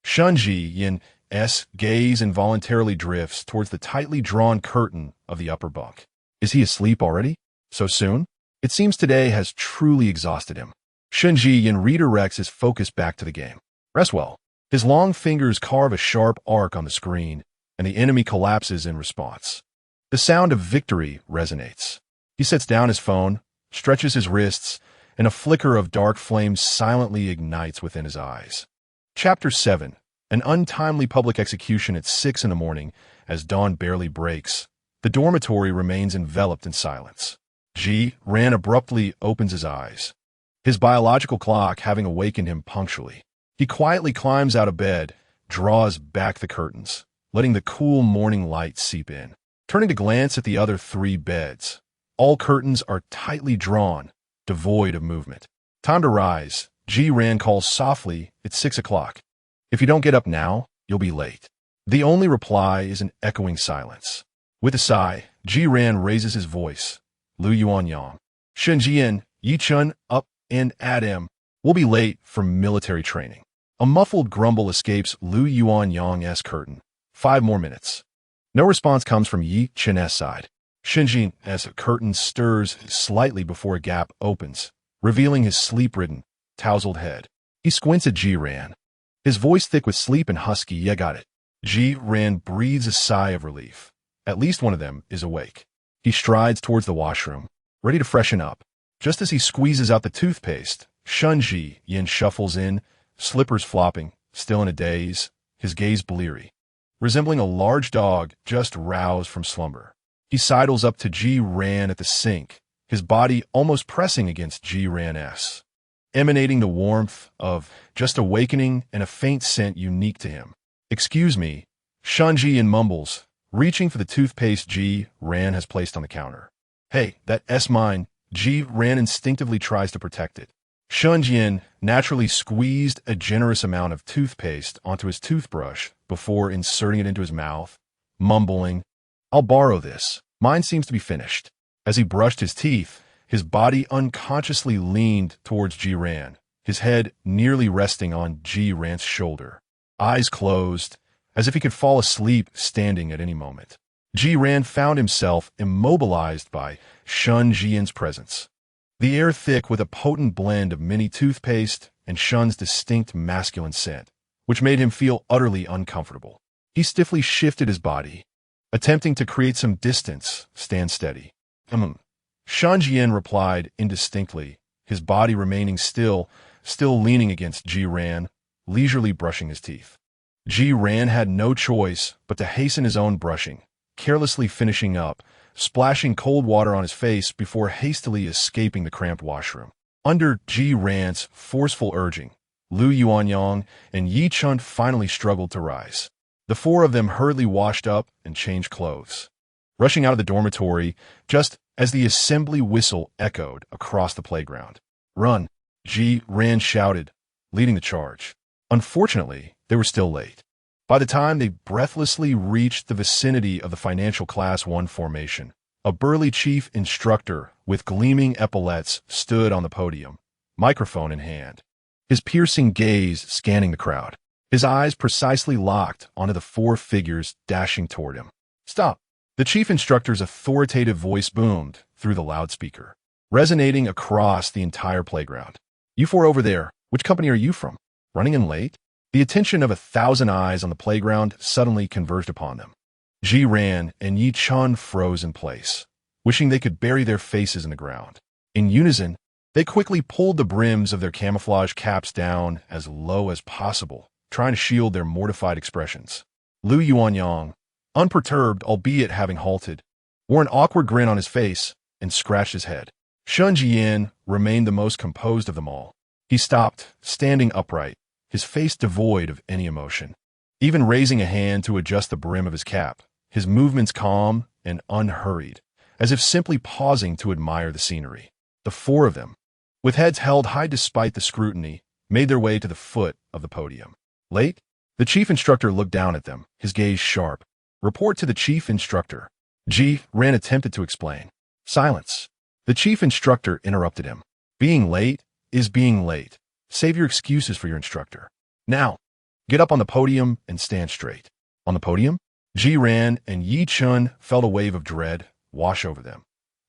Shen Zhiyan's gaze involuntarily drifts towards the tightly drawn curtain of the upper bunk. Is he asleep already? So soon? It seems today has truly exhausted him. Shen Zhiyan redirects his focus back to the game. Rest well. His long fingers carve a sharp arc on the screen, and the enemy collapses in response. The sound of victory resonates. He sets down his phone, stretches his wrists, and a flicker of dark flame silently ignites within his eyes. Chapter 7. An untimely public execution at 6 in the morning as dawn barely breaks. The dormitory remains enveloped in silence. Zhiyan abruptly opens his eyes, his biological clock having awakened him punctually. He quietly climbs out of bed, draws back the curtains, letting the cool morning light seep in. Turning to glance at the other 3 beds, all curtains are tightly drawn, devoid of movement. Time to rise, Zhiyan calls softly at 6 o'clock. If you don't get up now, you'll be late. The only reply is an echoing silence. With a sigh, Zhiyan raises his voice. Lu Yuanyang. Shen Zhiyan, Yichun, up and at him. We'll be late for military training. A muffled grumble escapes Lu Yuanyang's curtain. 5 more minutes. No response comes from Yi Chen's side. Shen Zhiyan, as a curtain stirs slightly before a gap opens, revealing his sleep-ridden, tousled head. He squints at Zhiyan, his voice thick with sleep and husky. Yeah, got it. Zhiyan breathes a sigh of relief. At least one of them is awake. He strides towards the washroom, ready to freshen up. Just as he squeezes out the toothpaste, Shen Zhiyan shuffles in, slippers flopping, still in a daze, his gaze bleary, resembling a large dog just roused from slumber. He sidles up to Zhiyan at the sink, his body almost pressing against Zhiyan's, emanating the warmth of just awakening and a faint scent unique to him. Excuse me, Shen Zhiyan mumbles, reaching for the toothpaste Zhiyan has placed on the counter. Hey, that's mine. Zhiyan instinctively tries to protect it. Shen Zhiyan naturally squeezed a generous amount of toothpaste onto his toothbrush before inserting it into his mouth, mumbling, I'll borrow this. Mine seems to be finished. As he brushed his teeth, his body unconsciously leaned towards Zhiyan, his head nearly resting on Zhiyan's shoulder. Eyes closed, as if he could fall asleep standing at any moment. Zhiyan found himself immobilized by Shen Zhiyan's presence. The air thick with a potent blend of mini toothpaste and Shen's distinct masculine scent, which made him feel utterly uncomfortable. He stiffly shifted his body, attempting to create some distance. Stand steady. Shen Zhiyan replied indistinctly, his body remaining still leaning against Zhiyan, leisurely brushing his teeth. Zhiyan had no choice but to hasten his own brushing, carelessly finishing up, splashing cold water on his face before hastily escaping the cramped washroom. Under Zhiyan's forceful urging, Lu Yuanyang and Yichun finally struggled to rise. The 4 of them hurriedly washed up and changed clothes, rushing out of the dormitory just as the assembly whistle echoed across the playground. Run, Zhiyan shouted, leading the charge. Unfortunately, they were still late. By the time they breathlessly reached the vicinity of the financial Class 1 formation, a burly chief instructor with gleaming epaulets stood on the podium, microphone in hand, his piercing gaze scanning the crowd, his eyes precisely locked onto the 4 figures dashing toward him. Stop! The chief instructor's authoritative voice boomed through the loudspeaker, resonating across the entire playground. You 4 over there, which company are you from? Running in late? The attention of 1,000 eyes on the playground suddenly converged upon them. Ji ran, and Yi Chun froze in place, wishing they could bury their faces in the ground. In unison, they quickly pulled the brims of their camouflage caps down as low as possible, trying to shield their mortified expressions. Lu Yuanyang, unperturbed albeit having halted, wore an awkward grin on his face and scratched his head. Shen Zhiyan remained the most composed of them all. He stopped, standing upright, his face devoid of any emotion. Even raising a hand to adjust the brim of his cap, his movements calm and unhurried, as if simply pausing to admire the scenery. The four of them, with heads held high despite the scrutiny, made their way to the foot of the podium. Late? The chief instructor looked down at them, his gaze sharp. Report to the chief instructor. Ji Ran attempted to explain. Silence. The chief instructor interrupted him. Being late is being late. Save your excuses for your instructor. Now, get up on the podium and stand straight. On the podium? Ji Ran and Yi Chun felt a wave of dread wash over them.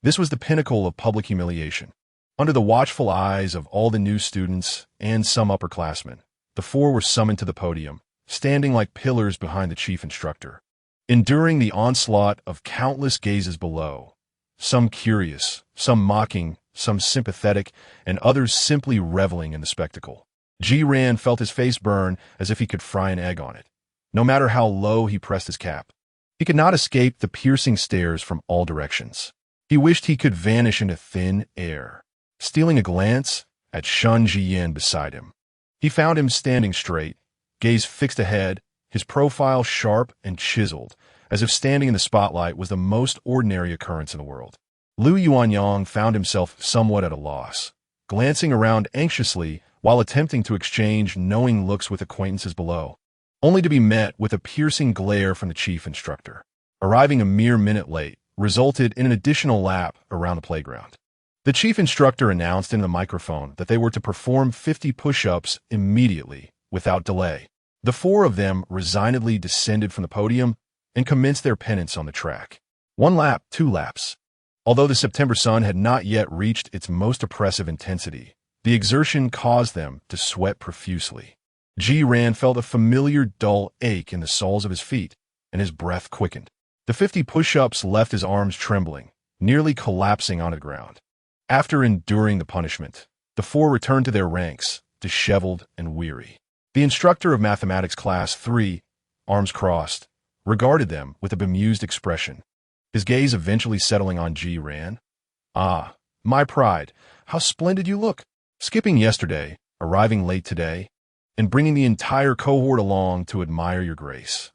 This was the pinnacle of public humiliation. Under the watchful eyes of all the new students and some upperclassmen, the four were summoned to the podium, standing like pillars behind the chief instructor, enduring the onslaught of countless gazes below, some curious, some mocking, some sympathetic, and others simply reveling in the spectacle. Ji Ran felt his face burn as if he could fry an egg on it. No matter how low he pressed his cap, he could not escape the piercing stares from all directions. He wished he could vanish into thin air. Stealing a glance at Shen Zhiyan beside him, he found him standing straight, gaze fixed ahead, his profile sharp and chiseled, as if standing in the spotlight was the most ordinary occurrence in the world. Lu Yuanyang found himself somewhat at a loss, glancing around anxiously while attempting to exchange knowing looks with acquaintances below, only to be met with a piercing glare from the chief instructor. Arriving a mere minute late resulted in an additional lap around the playground. The chief instructor announced in the microphone that they were to perform 50 push-ups immediately, without delay. The four of them resignedly descended from the podium and commenced their penance on the track. 1 lap, 2 laps. Although the September sun had not yet reached its most oppressive intensity, the exertion caused them to sweat profusely. Ji Ran felt a familiar dull ache in the soles of his feet, and his breath quickened. The 50 push-ups left his arms trembling, nearly collapsing onto the ground. After enduring the punishment, the four returned to their ranks, disheveled and weary. The instructor of mathematics class 3, arms crossed, regarded them with a bemused expression, his gaze eventually settling on Ji Ran. Ah, my pride, how splendid you look! Skipping yesterday, arriving late today, and bringing the entire cohort along to admire your grace.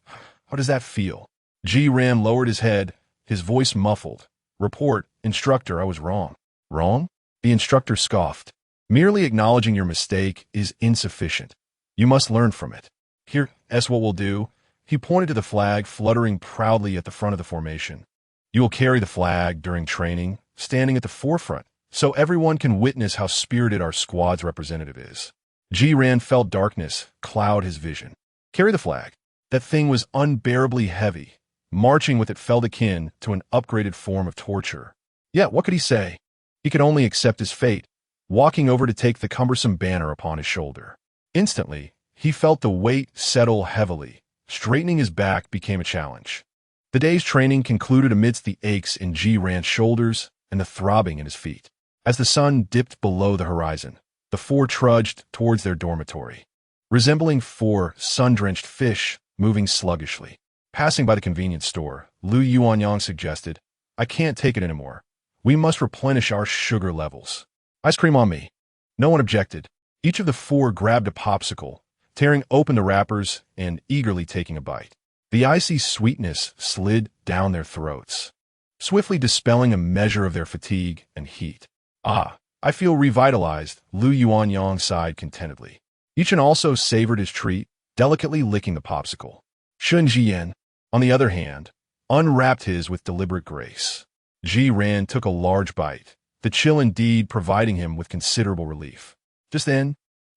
How does that feel? Ji Ran lowered his head, his voice muffled. Report, instructor, I was wrong. Wrong? The instructor scoffed. Merely acknowledging your mistake is insufficient. You must learn from it. Here's what we'll do. He pointed to the flag fluttering proudly at the front of the formation. You will carry the flag during training, standing at the forefront, so everyone can witness how spirited our squad's representative is. Ji Ran felt darkness cloud his vision. Carry the flag. That thing was unbearably heavy. Marching with it felt akin to an upgraded form of torture. Yet, what could he say? He could only accept his fate, walking over to take the cumbersome banner upon his shoulder. Instantly, he felt the weight settle heavily. Straightening his back became a challenge. The day's training concluded amidst the aches in Ji Ran's shoulders and the throbbing in his feet. As the sun dipped below the horizon, the four trudged towards their dormitory, resembling 4 sun-drenched fish moving sluggishly. Passing by the convenience store, Lu Yuanyang suggested, I can't take it anymore. We must replenish our sugar levels. Ice cream on me. No one objected. Each of the 4 grabbed a popsicle, tearing open the wrappers and eagerly taking a bite. The icy sweetness slid down their throats, swiftly dispelling a measure of their fatigue and heat. Ah, I feel revitalized, Lu Yuanyang sighed contentedly. Yichen also savored his treat, delicately licking the popsicle. Shen Zhiyan, on the other hand, unwrapped his with deliberate grace. Ji Ran took a large bite, the chill indeed providing him with considerable relief. Just then,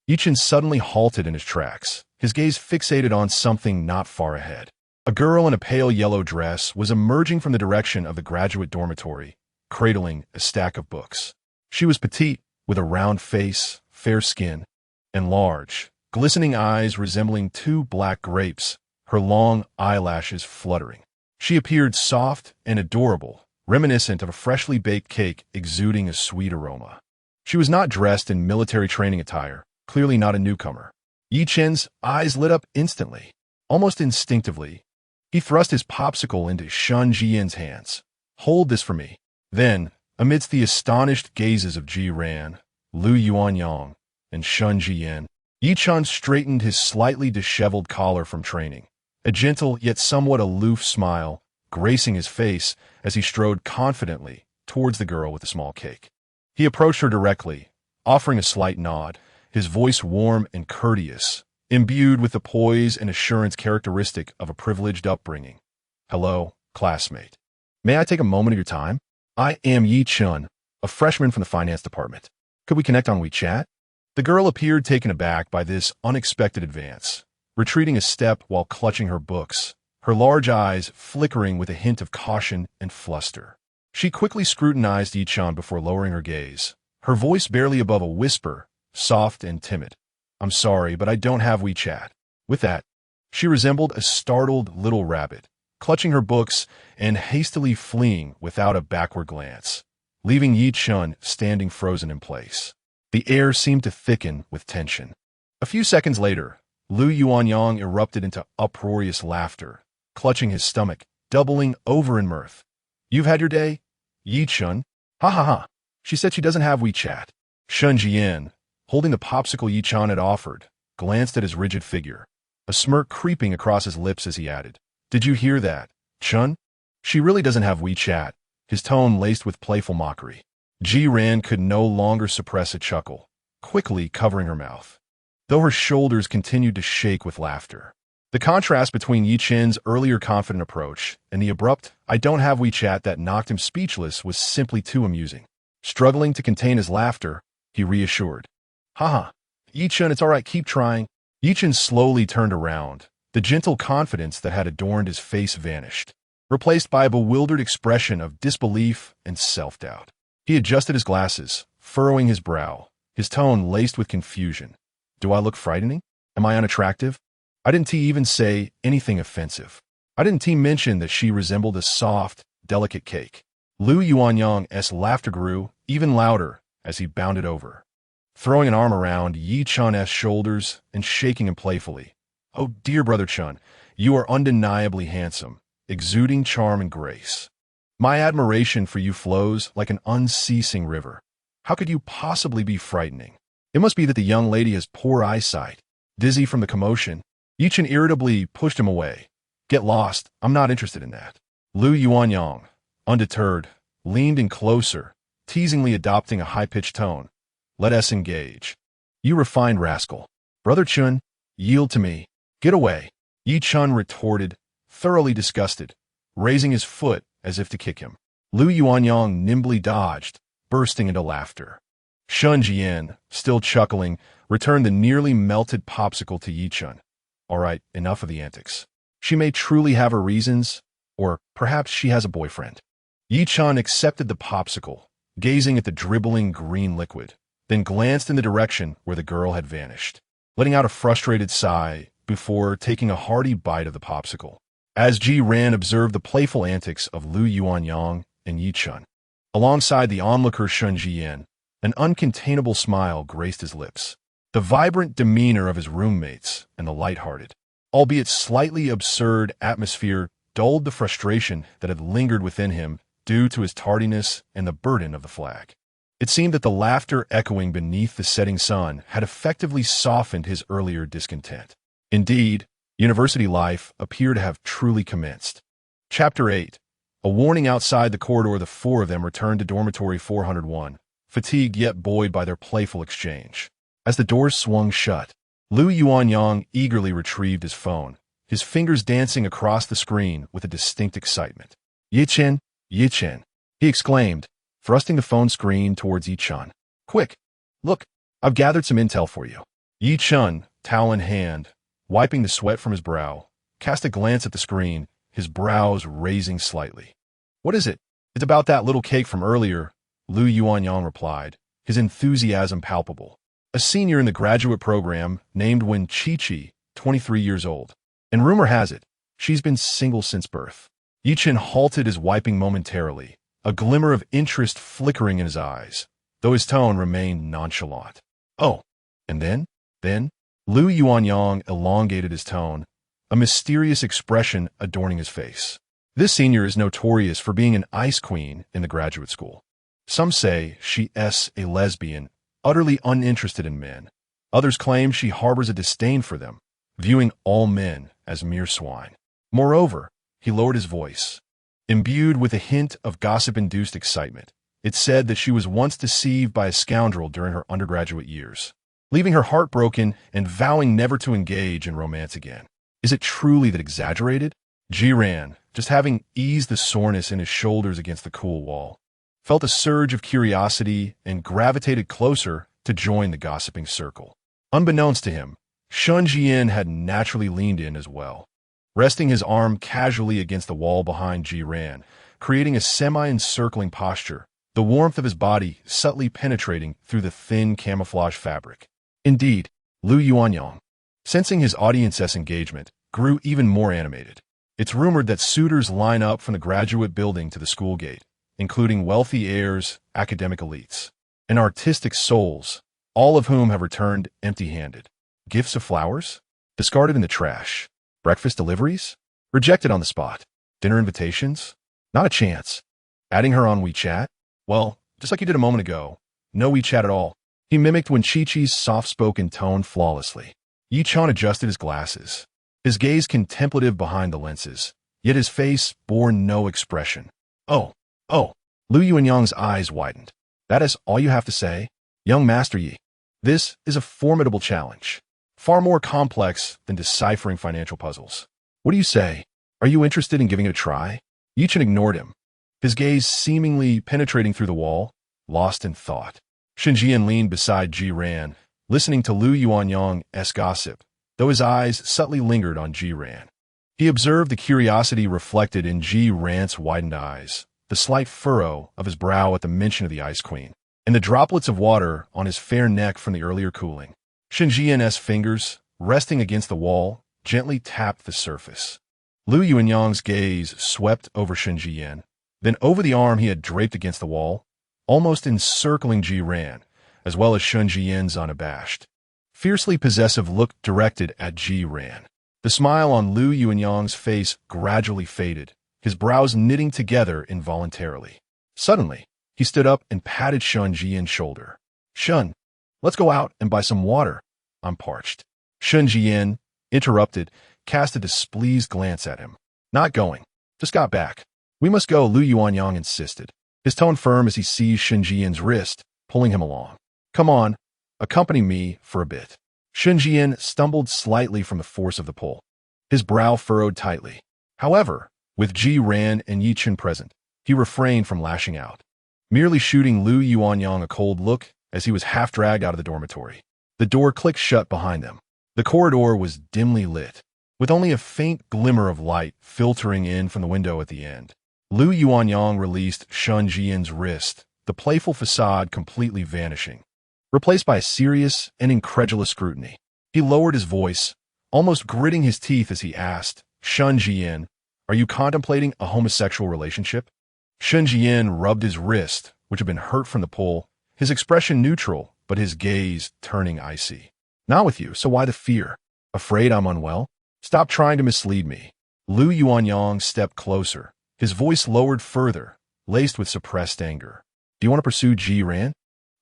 Yichen suddenly halted in his tracks, his gaze fixated on something not far ahead. A girl in a pale yellow dress was emerging from the direction of the graduate dormitory, cradling a stack of books. She was petite, with a round face, fair skin, and large, glistening eyes resembling two black grapes, her long eyelashes fluttering. She appeared soft and adorable, reminiscent of a freshly baked cake exuding a sweet aroma. She was not dressed in military training attire, clearly not a newcomer. Yi Chen's eyes lit up instantly. Almost instinctively, he thrust his popsicle into Shen Zhiyan's hands. "Hold this for me." Then, amidst the astonished gazes of Ji Ran, Lu Yuanyang, and Shen Zhiyan, Yi Chen straightened his slightly disheveled collar from training, a gentle yet somewhat aloof smile gracing his face as he strode confidently towards the girl with the small cake. He approached her directly, offering a slight nod, his voice warm and courteous, imbued with the poise and assurance characteristic of a privileged upbringing. "Hello, classmate. May I take a moment of your time? I am Yi Chen, a freshman from the finance department. Could we connect on WeChat?" The girl appeared taken aback by this unexpected advance, retreating a step while clutching her books, her large eyes flickering with a hint of caution and fluster. She quickly scrutinized Yi Chen before lowering her gaze, her voice barely above a whisper, soft and timid. "I'm sorry, but I don't have WeChat." With that, she resembled a startled little rabbit, clutching her books and hastily fleeing without a backward glance, leaving Yi Chen standing frozen in place. The air seemed to thicken with tension. A few seconds later, Lu Yuanyang erupted into uproarious laughter, clutching his stomach, doubling over in mirth. "You've had your day, Yi Chen? Ha ha ha. She said she doesn't have WeChat." Shen Zhiyan, holding the popsicle Yi Chen had offered, glanced at his rigid figure, a smirk creeping across his lips as he added, "Did you hear that, Chen? She really doesn't have WeChat," his tone laced with playful mockery. Ji Ran could no longer suppress a chuckle, quickly covering her mouth, though her shoulders continued to shake with laughter. The contrast between Yi Chen's earlier confident approach and the abrupt "I don't have WeChat" that knocked him speechless was simply too amusing. Struggling to contain his laughter, he reassured, "Haha, Yi Chen, it's all right, keep trying." Yi Chen slowly turned around, the gentle confidence that had adorned his face vanished, replaced by a bewildered expression of disbelief and self-doubt. He adjusted his glasses, furrowing his brow, his tone laced with confusion. "Do I look frightening? Am I unattractive? I didn't even say anything offensive. I didn't mention that she resembled a soft, delicate cake." Lu Yuanyang's laughter grew even louder as he bounded over, throwing an arm around Yi Chen's shoulders and shaking him playfully. "Oh, dear brother Chen, you are undeniably handsome, exuding charm and grace. My admiration for you flows like an unceasing river. How could you possibly be frightening? It must be that the young lady has poor eyesight." Dizzy from the commotion, Yi Chen irritably pushed him away. "Get lost, I'm not interested in that." Lu Yuanyang, undeterred, leaned in closer, teasingly adopting a high-pitched tone. "Let us engage. You refined rascal. Brother Chen, yield to me. Get away." Yi Chen retorted, thoroughly disgusted, raising his foot as if to kick him. Lu Yuanyang nimbly dodged, bursting into laughter. Shen Zhiyan, still chuckling, returned the nearly melted popsicle to Yi Chen. "All right, enough of the antics. She may truly have her reasons, or perhaps she has a boyfriend." Yi Chen accepted the popsicle, gazing at the dribbling green liquid, then glanced in the direction where the girl had vanished, letting out a frustrated sigh before taking a hearty bite of the popsicle. As Ji Ran observed the playful antics of Lu Yuanyang and Yi Chen, alongside the onlooker Shen Zhiyan, an uncontainable smile graced his lips. The vibrant demeanor of his roommates and the lighthearted, albeit slightly absurd atmosphere dulled the frustration that had lingered within him due to his tardiness and the burden of the flag. It seemed that the laughter echoing beneath the setting sun had effectively softened his earlier discontent. Indeed, university life appeared to have truly commenced. Chapter 8. A warning outside the corridor. The four of them returned to dormitory 401, fatigued yet buoyed by their playful exchange. As the doors swung shut, Lu Yuanyang eagerly retrieved his phone, his fingers dancing across the screen with a distinct excitement. Yi Chen, he exclaimed, thrusting the phone screen towards Yi Chen. "Quick, look, I've gathered some intel for you." Yi Chen, towel in hand, wiping the sweat from his brow, cast a glance at the screen, his brows raising slightly. "What is it?" "It's about that little cake from earlier," Lu Yuanyang replied, his enthusiasm palpable. a senior in the graduate program named Wen Chi-Chi, 23 years old. And rumor has it, she's been single since birth. Yichen halted his wiping momentarily, a glimmer of interest flickering in his eyes, though his tone remained nonchalant. Oh, and then, Lu Yuanyang elongated his tone, a mysterious expression adorning his face. This senior is notorious for being an ice queen in the graduate school. Some say she's a lesbian, utterly uninterested in men. Others claim she harbors a disdain for them, viewing all men as mere swine. Moreover, he lowered his voice. Imbued with a hint of gossip-induced excitement, it said that she was once deceived by a scoundrel during her undergraduate years, leaving her heartbroken and vowing never to engage in romance again. Is it truly that exaggerated? Jiran, just having eased the soreness in his shoulders against the cool wall, felt a surge of curiosity and gravitated closer to join the gossiping circle. Unbeknownst to him, Shen Zhiyan had naturally leaned in as well, resting his arm casually against the wall behind Jiran, creating a semi-encircling posture, the warmth of his body subtly penetrating through the thin camouflage fabric. Indeed, Lu Yuanyang, sensing his audience's engagement, grew even more animated. It's rumored that suitors line up from the graduate building to the school gate, including wealthy heirs, academic elites, and artistic souls, all of whom have returned empty-handed. Gifts of flowers? Discarded in the trash. Breakfast deliveries? Rejected on the spot. Dinner invitations? Not a chance. Adding her on WeChat? Well, just like you did a moment ago. No WeChat at all. He mimicked Wen Chi-Chi's soft-spoken tone flawlessly. Yichon adjusted his glasses, his gaze contemplative behind the lenses, yet his face bore no expression. Oh, Lu Yuanyang's eyes widened. That is all you have to say? Young Master Yi, this is a formidable challenge, far more complex than deciphering financial puzzles. What do you say? Are you interested in giving it a try? Yichen ignored him, his gaze seemingly penetrating through the wall, lost in thought. Shen Zhiyan leaned beside Jiran, listening to Lu Yuanyang's gossip, though his eyes subtly lingered on Jiran. He observed the curiosity reflected in Jiran's widened eyes, the slight furrow of his brow at the mention of the Ice Queen, and the droplets of water on his fair neck from the earlier cooling. Shen Zhiyan's fingers, resting against the wall, gently tapped the surface. Lu Yuanyang's gaze swept over Shen Zhiyan, then over the arm he had draped against the wall, almost encircling Jiran, as well as Shen Zhiyan's unabashed, fiercely possessive look directed at Jiran. The smile on Lu Yuanyang's face gradually faded, his brows knitting together involuntarily. Suddenly, he stood up and patted Shen Zhiyan's shoulder. Shun, let's go out and buy some water. I'm parched. Shen Zhiyan, interrupted, cast a displeased glance at him. Not going. Just got back. We must go, Lu Yuanyang insisted, his tone firm as he seized Shen Zhiyan's wrist, pulling him along. Come on, accompany me for a bit. Shen Zhiyan stumbled slightly from the force of the pull, his brow furrowed tightly. However, with Jiran and Yichen present, he refrained from lashing out, merely shooting Lu Yuanyang a cold look as he was half-dragged out of the dormitory. The door clicked shut behind them. The corridor was dimly lit, with only a faint glimmer of light filtering in from the window at the end. Lu Yuanyang released Shen Zhiyan's wrist, the playful facade completely vanishing, replaced by a serious and incredulous scrutiny. He lowered his voice, almost gritting his teeth as he asked, Shen Zhiyan, are you contemplating a homosexual relationship? Shen Zhiyan rubbed his wrist, which had been hurt from the pull, his expression neutral, but his gaze turning icy. Not with you, so why the fear? Afraid I'm unwell? Stop trying to mislead me. Lu Yuanyang stepped closer, his voice lowered further, laced with suppressed anger. Do you want to pursue Jiran?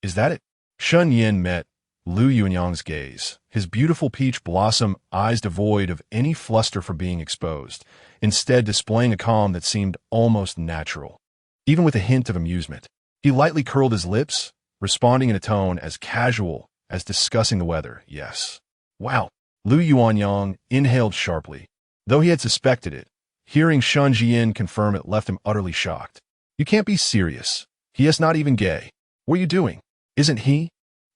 Is that it? Shen Yin met Lu Yuanyang's gaze, his beautiful peach blossom eyes devoid of any fluster for being exposed, instead displaying a calm that seemed almost natural, even with a hint of amusement. He lightly curled his lips, responding in a tone as casual as discussing the weather. Yes. Wow. Lu Yuanyang inhaled sharply, though he had suspected it. Hearing Shen Zhiyan confirm it left him utterly shocked. You can't be serious. He is not even gay. What are you doing? Isn't he?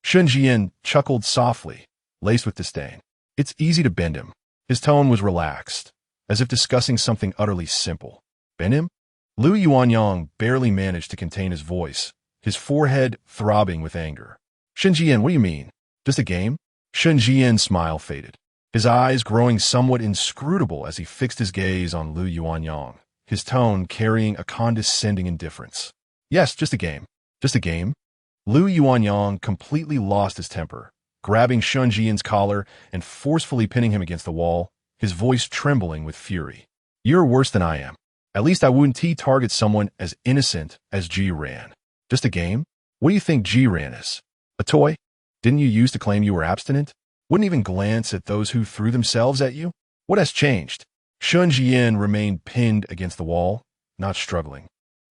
Shen Zhiyan chuckled softly, laced with disdain. It's easy to bend him. His tone was relaxed, as if discussing something utterly simple. Bend him? Lu Yuanyang barely managed to contain his voice, his forehead throbbing with anger. Shen Zhiyan, what do you mean? Just a game? Shen Zhiyan's smile faded, his eyes growing somewhat inscrutable as he fixed his gaze on Lu Yuanyang, his tone carrying a condescending indifference. Yes, just a game. Just a game? Lu Yuanyang completely lost his temper, grabbing Shen Zhiyan's collar and forcefully pinning him against the wall, his voice trembling with fury. You're worse than I am. At least I wouldn't target someone as innocent as Jiran. Just a game? What do you think Jiran is? A toy? Didn't you used to claim you were abstinent? Wouldn't even glance at those who threw themselves at you? What has changed? Shen Zhiyan remained pinned against the wall, not struggling,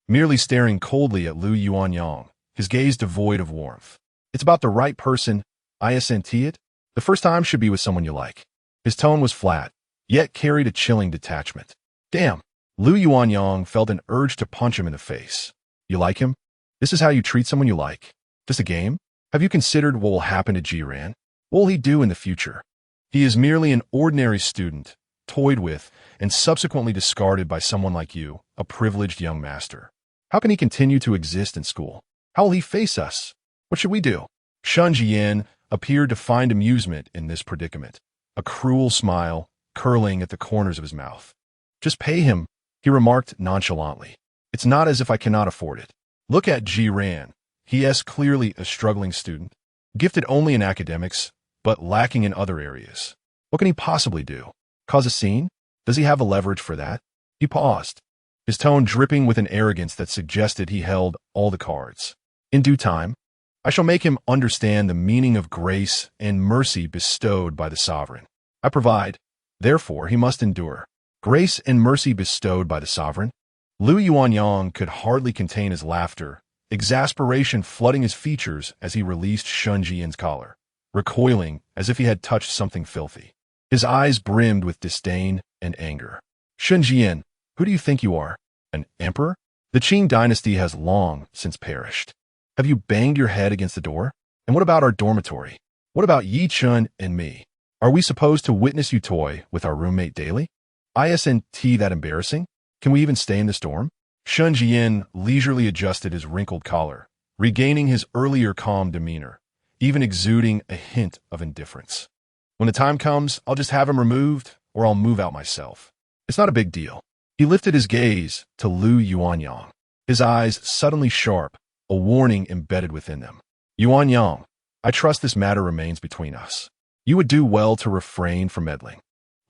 merely staring coldly at Lu Yuanyang, his gaze devoid of warmth. It's about the right person, isn't it? The first time should be with someone you like. His tone was flat, yet carried a chilling detachment. Damn. Lu Yuanyang felt an urge to punch him in the face. You like him? This is how you treat someone you like? Just a game? Have you considered what will happen to Jiran? What will he do in the future? He is merely an ordinary student, toyed with, and subsequently discarded by someone like you, a privileged young master. How can he continue to exist in school? How will he face us? What should we do? Shen Zhiyan appeared to find amusement in this predicament, a cruel smile curling at the corners of his mouth. Just pay him, he remarked nonchalantly. It's not as if I cannot afford it. Look at Jiran. He is clearly a struggling student, gifted only in academics, but lacking in other areas. What can he possibly do? Cause a scene? Does he have a leverage for that? He paused, his tone dripping with an arrogance that suggested he held all the cards. In due time, I shall make him understand the meaning of grace and mercy bestowed by the sovereign. I provide, therefore he must endure. Grace and mercy bestowed by the sovereign? Lu Yuanyang could hardly contain his laughter, exasperation flooding his features as he released Shen Zhiyan's collar, recoiling as if he had touched something filthy. His eyes brimmed with disdain and anger. Shen Zhiyan, who do you think you are? An emperor? The Qing dynasty has long since perished. Have you banged your head against the door? And what about our dormitory? What about Yi Chun and me? Are we supposed to witness you toy with our roommate daily? Isn't that embarrassing? Can we even stay in the storm? Shen Zhiyan leisurely adjusted his wrinkled collar, regaining his earlier calm demeanor, even exuding a hint of indifference. When the time comes, I'll just have him removed, or I'll move out myself. It's not a big deal. He lifted his gaze to Lu Yuanyang, his eyes suddenly sharp, a warning embedded within them. Yuanyang, I trust this matter remains between us. You would do well to refrain from meddling.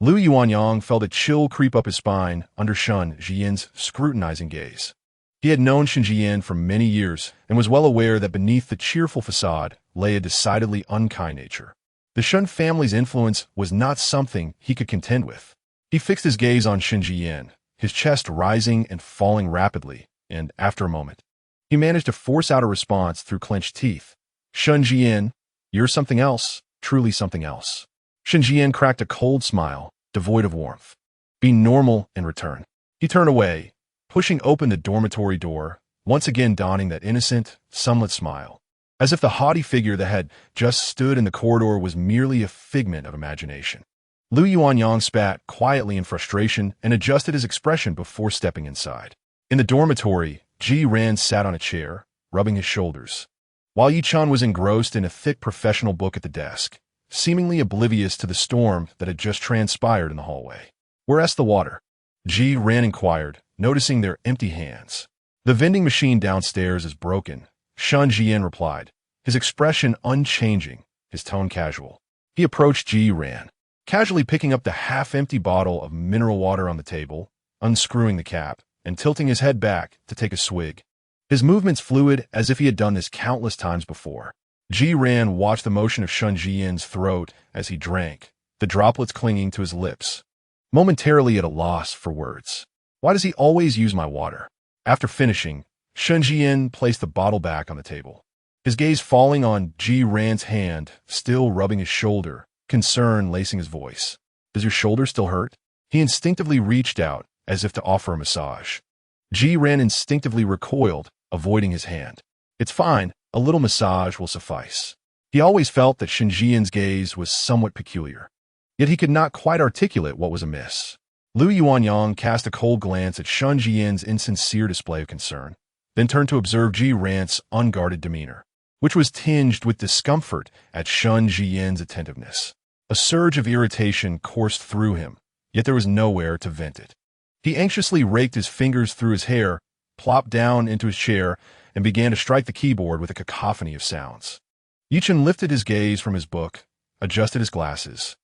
Lu Yuanyang felt a chill creep up his spine under Shen Zhiyan's scrutinizing gaze. He had known Shen Zhiyan for many years and was well aware that beneath the cheerful facade lay a decidedly unkind nature. The Shen family's influence was not something he could contend with. He fixed his gaze on Shen Zhiyan, his chest rising and falling rapidly, and after a moment, he managed to force out a response through clenched teeth. Shen Zhiyan, you're something else, truly something else. Shen Zhiyan cracked a cold smile, devoid of warmth. Be normal in return. He turned away, pushing open the dormitory door, once again donning that innocent, sunlit smile, as if the haughty figure that had just stood in the corridor was merely a figment of imagination. Lu Yuanyang spat quietly in frustration and adjusted his expression before stepping inside. In the dormitory, Jiran sat on a chair, rubbing his shoulders, while Yi Chun was engrossed in a thick professional book at the desk, seemingly oblivious to the storm that had just transpired in the hallway. Where's the water? Jiran inquired, noticing their empty hands. The vending machine downstairs is broken, Shen Zhiyan replied, his expression unchanging, his tone casual. He approached Jiran, casually picking up the half-empty bottle of mineral water on the table, unscrewing the cap, and tilting his head back to take a swig. His movements fluid as if he had done this countless times before. Jiran watched the motion of Shen Zhiyan's throat as he drank, the droplets clinging to his lips, momentarily at a loss for words. Why does he always use my water? After finishing, Shen Zhiyan placed the bottle back on the table, his gaze falling on Jiran's hand, still rubbing his shoulder, concern lacing his voice. Does your shoulder still hurt? He instinctively reached out, as if to offer a massage. Jiran instinctively recoiled, avoiding his hand. It's fine. A little massage will suffice. He always felt that Shen Zhiyan's gaze was somewhat peculiar, yet he could not quite articulate what was amiss. Lu Yuanyang cast a cold glance at Shen Zhiyan's insincere display of concern, then turned to observe Jiran's unguarded demeanor. which was tinged with discomfort at Shen Zhiyan's attentiveness. A surge of irritation coursed through him, yet there was nowhere to vent it. He anxiously raked his fingers through his hair, plopped down into his chair, and began to strike the keyboard with a cacophony of sounds. Yichen lifted his gaze from his book, adjusted his glasses,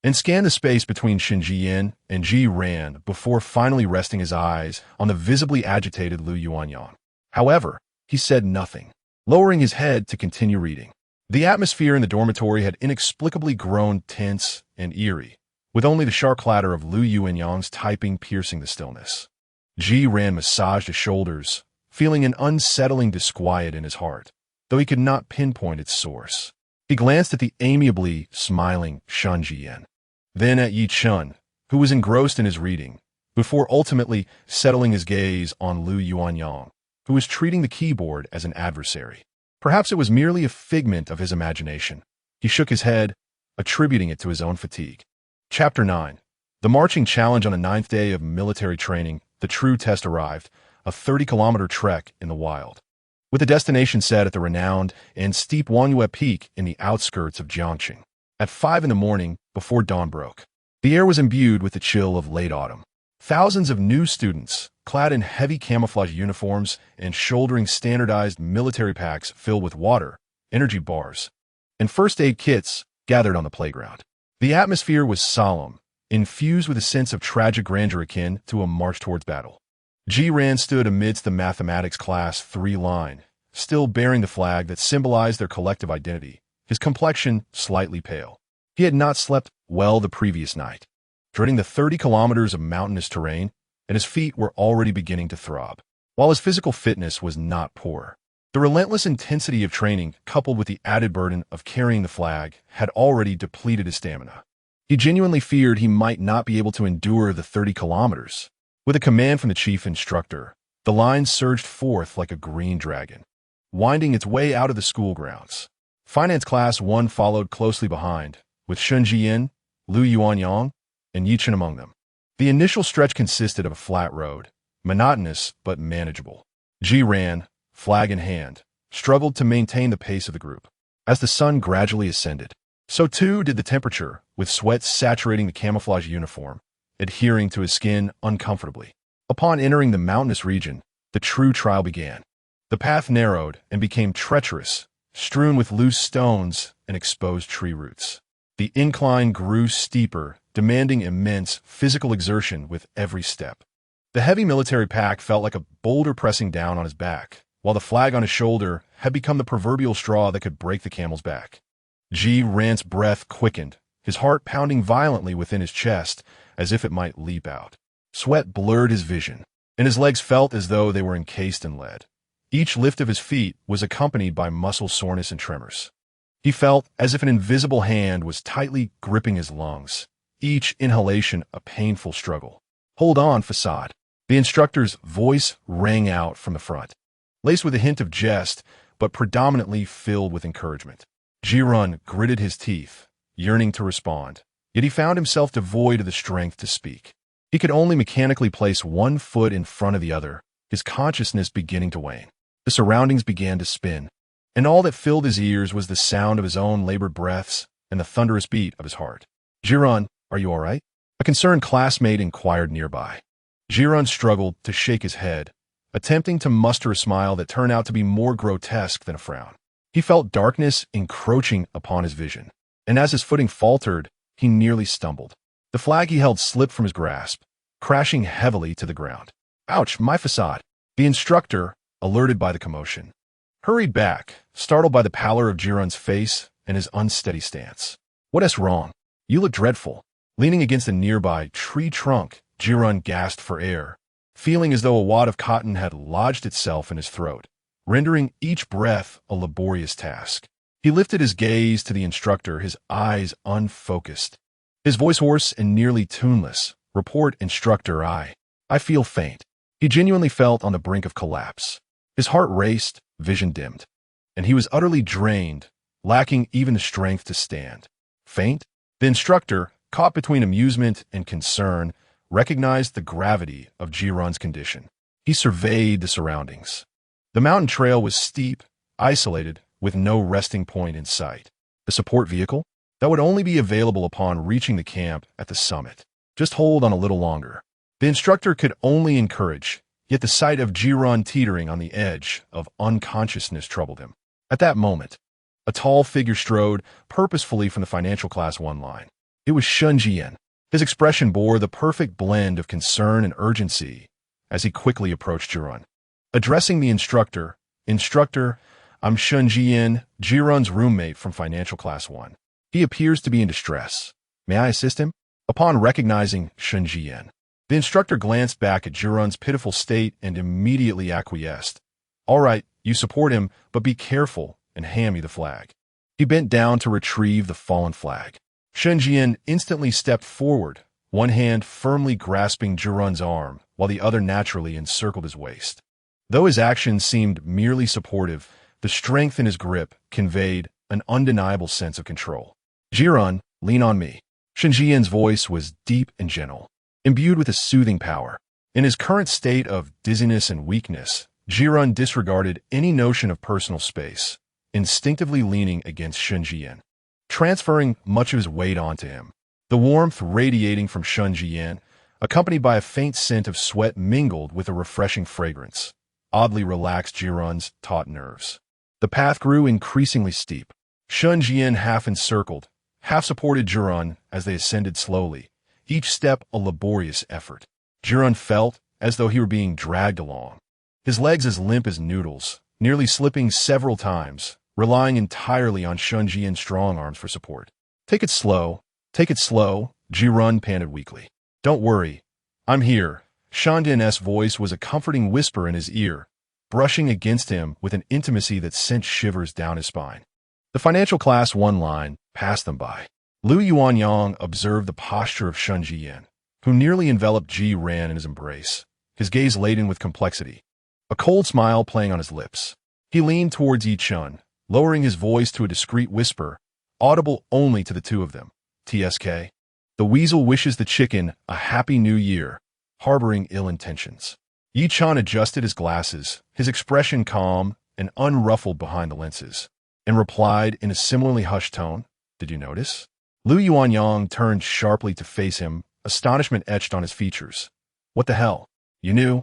and scanned the space between Shen Zhiyan and Ji Ran before finally resting his eyes on the visibly agitated Lu Yuanyang. However, he said nothing, lowering his head to continue reading. The atmosphere in the dormitory had inexplicably grown tense and eerie, with only the sharp clatter of Lu Yuanyang's typing piercing the stillness. Ji Ran massaged his shoulders, feeling an unsettling disquiet in his heart, though he could not pinpoint its source. He glanced at the amiably smiling Shen Zhiyan, then at Yi Chun, who was engrossed in his reading, before ultimately settling his gaze on Lu Yuanyang, who was treating the keyboard as an adversary. Perhaps it was merely a figment of his imagination. He shook his head, attributing it to his own fatigue. Chapter 9. The marching challenge on the 9th day of military training, the true test arrived, a 30-kilometer trek in the wild. With the destination set at the renowned and steep Wanyue Peak in the outskirts of Jiangqing. At 5 in the morning, before dawn broke, the air was imbued with the chill of late autumn. Thousands of new students, clad in heavy camouflage uniforms and shouldering standardized military packs filled with water, energy bars, and first aid kits, gathered on the playground. The atmosphere was solemn, infused with a sense of tragic grandeur akin to a march towards battle. Ji Ran stood amidst the mathematics class 3 line, still bearing the flag that symbolized their collective identity, his complexion slightly pale. He had not slept well the previous night, dreading the 30 kilometers of mountainous terrain, and his feet were already beginning to throb. While his physical fitness was not poor, the relentless intensity of training, coupled with the added burden of carrying the flag, had already depleted his stamina. He genuinely feared he might not be able to endure the 30 kilometers. With a command from the chief instructor, the line surged forth like a green dragon, winding its way out of the school grounds. Finance Class 1 followed closely behind, with Shen Zhiyan, Lu Yuanyang, and Yichen among them. The initial stretch consisted of a flat road, monotonous but manageable. Ji Ran, flag in hand, struggled to maintain the pace of the group. As the sun gradually ascended, so too did the temperature, with sweat saturating the camouflage uniform, adhering to his skin uncomfortably. Upon entering the mountainous region, the true trial began. The path narrowed and became treacherous, strewn with loose stones and exposed tree roots. The incline grew steeper, demanding immense physical exertion with every step. The heavy military pack felt like a boulder pressing down on his back, while the flag on his shoulder had become the proverbial straw that could break the camel's back. Ji Ran's breath quickened, his heart pounding violently within his chest, as if it might leap out. Sweat blurred his vision, and his legs felt as though they were encased in lead. Each lift of his feet was accompanied by muscle soreness and tremors. He felt as if an invisible hand was tightly gripping his lungs, each inhalation a painful struggle. "Hold on, Facade." The instructor's voice rang out from the front, laced with a hint of jest, but predominantly filled with encouragement. Ji Ran gritted his teeth, yearning to respond, yet he found himself devoid of the strength to speak. He could only mechanically place one foot in front of the other, his consciousness beginning to wane. The surroundings began to spin, and all that filled his ears was the sound of his own labored breaths and the thunderous beat of his heart. "Ji Ran, are you all right?" A concerned classmate inquired nearby. Ji Ran struggled to shake his head, attempting to muster a smile that turned out to be more grotesque than a frown. He felt darkness encroaching upon his vision, and as his footing faltered, he nearly stumbled. The flag he held slipped from his grasp, crashing heavily to the ground. "Ouch, my Facade!" The instructor, alerted by the commotion, hurried back, startled by the pallor of Ji Ran's face and his unsteady stance. "What is wrong? You look dreadful." Leaning against a nearby tree trunk, Ji Ran gasped for air, feeling as though a wad of cotton had lodged itself in his throat, rendering each breath a laborious task. He lifted his gaze to the instructor, his eyes unfocused. His voice hoarse and nearly tuneless. "Report, instructor, I feel faint." He genuinely felt on the brink of collapse. His heart raced, vision dimmed, and he was utterly drained, lacking even the strength to stand. Faint? The instructor, caught between amusement and concern, recognized the gravity of Ji Ran's condition. He surveyed the surroundings. The mountain trail was steep, isolated, with no resting point in sight. The support vehicle? That would only be available upon reaching the camp at the summit. Just hold on a little longer. The instructor could only encourage, yet the sight of Zhiyan teetering on the edge of unconsciousness troubled him. At that moment, a tall figure strode purposefully from the financial class 1 line. It was Shen Zhiyan. His expression bore the perfect blend of concern and urgency as he quickly approached Zhiyan. Addressing the instructor, "Instructor, I'm Shen Zhiyan, Zhiyan's roommate from financial class 1. He appears to be in distress. May I assist him?" Upon recognizing Shen Zhiyan, the instructor glanced back at Zhiyan's pitiful state and immediately acquiesced. "All right, you support him, but be careful and hand me the flag." He bent down to retrieve the fallen flag. Shen Zhiyan instantly stepped forward, one hand firmly grasping Zhiyan's arm, while the other naturally encircled his waist. Though his actions seemed merely supportive, the strength in his grip conveyed an undeniable sense of control. "Zhiyan, lean on me." Shen Zhiyan's voice was deep and gentle, imbued with a soothing power. In his current state of dizziness and weakness, Zhiyan disregarded any notion of personal space, instinctively leaning against Shen Zhiyan, transferring much of his weight onto him. The warmth radiating from Shen Zhiyan, accompanied by a faint scent of sweat mingled with a refreshing fragrance, oddly relaxed Zhiyan's taut nerves. The path grew increasingly steep. Shen Zhiyan half encircled, half supported Zhiyan as they ascended slowly, each step a laborious effort. Zhiyan felt as though he were being dragged along, his legs as limp as noodles, nearly slipping several times, relying entirely on Shen Zhiyan's strong arms for support. Take it slow, Zhiyan panted weakly. "Don't worry, I'm here." Shen Zhiyan's voice was a comforting whisper in his ear, brushing against him with an intimacy that sent shivers down his spine. The financial class 1 line passed them by. Lu Yuanyang observed the posture of Shen Zhiyan, who nearly enveloped Zhiyan in his embrace, his gaze laden with complexity, a cold smile playing on his lips. He leaned towards Yichun, lowering his voice to a discreet whisper, audible only to the two of them. "TSK. The weasel wishes the chicken a happy new year, harboring ill intentions." Yichun adjusted his glasses, his expression calm and unruffled behind the lenses, and replied in a similarly hushed tone, "Did you notice?" Lu Yuanyang turned sharply to face him, astonishment etched on his features. "What the hell? You knew?"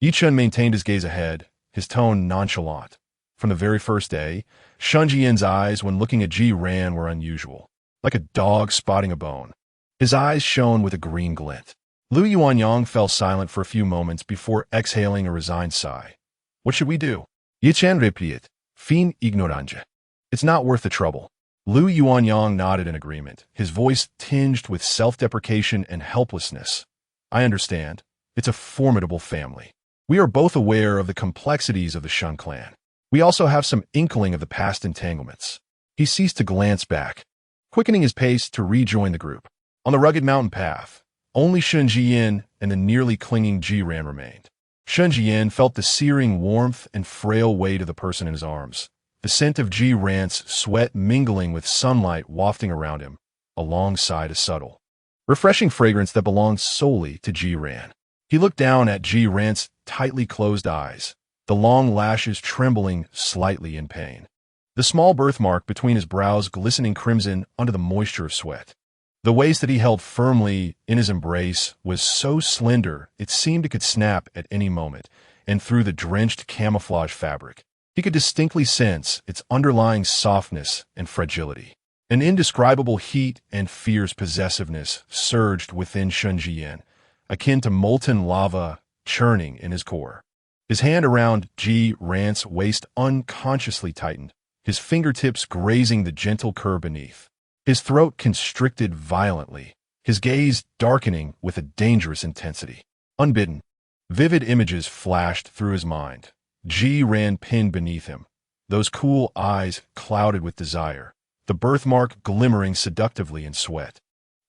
Yichun maintained his gaze ahead, his tone nonchalant. From the very first day, Shen Zhiyan's eyes when looking at Zhiyan were unusual, like a dog spotting a bone. His eyes shone with a green glint. Lu Yuanyang fell silent for a few moments before exhaling a resigned sigh. "What should we do?" Yichun repeated, "Fin ignoranje." "It's not worth the trouble." Lu Yuanyang nodded in agreement, his voice tinged with self-deprecation and helplessness. "I understand. It's a formidable family. We are both aware of the complexities of the Shen clan. We also have some inkling of the past entanglements." He ceased to glance back, quickening his pace to rejoin the group. On the rugged mountain path, only Shen Zhiyan and the nearly clinging Zhiyan remained. Shen Zhiyan felt the searing warmth and frail weight of the person in his arms, the scent of Zhiyan's sweat mingling with sunlight wafting around him, alongside a subtle, refreshing fragrance that belonged solely to Zhiyan. He looked down at Zhiyan's tightly closed eyes, the long lashes trembling slightly in pain, the small birthmark between his brows glistening crimson under the moisture of sweat. The waist that he held firmly in his embrace was so slender it seemed it could snap at any moment, and through the drenched camouflage fabric, he could distinctly sense its underlying softness and fragility. An indescribable heat and fierce possessiveness surged within Shen Zhiyan, akin to molten lava churning in his core. His hand around Zhiyan's waist unconsciously tightened, his fingertips grazing the gentle curve beneath. His throat constricted violently, his gaze darkening with a dangerous intensity. Unbidden, vivid images flashed through his mind. Zhiyan pinned beneath him, those cool eyes clouded with desire, the birthmark glimmering seductively in sweat,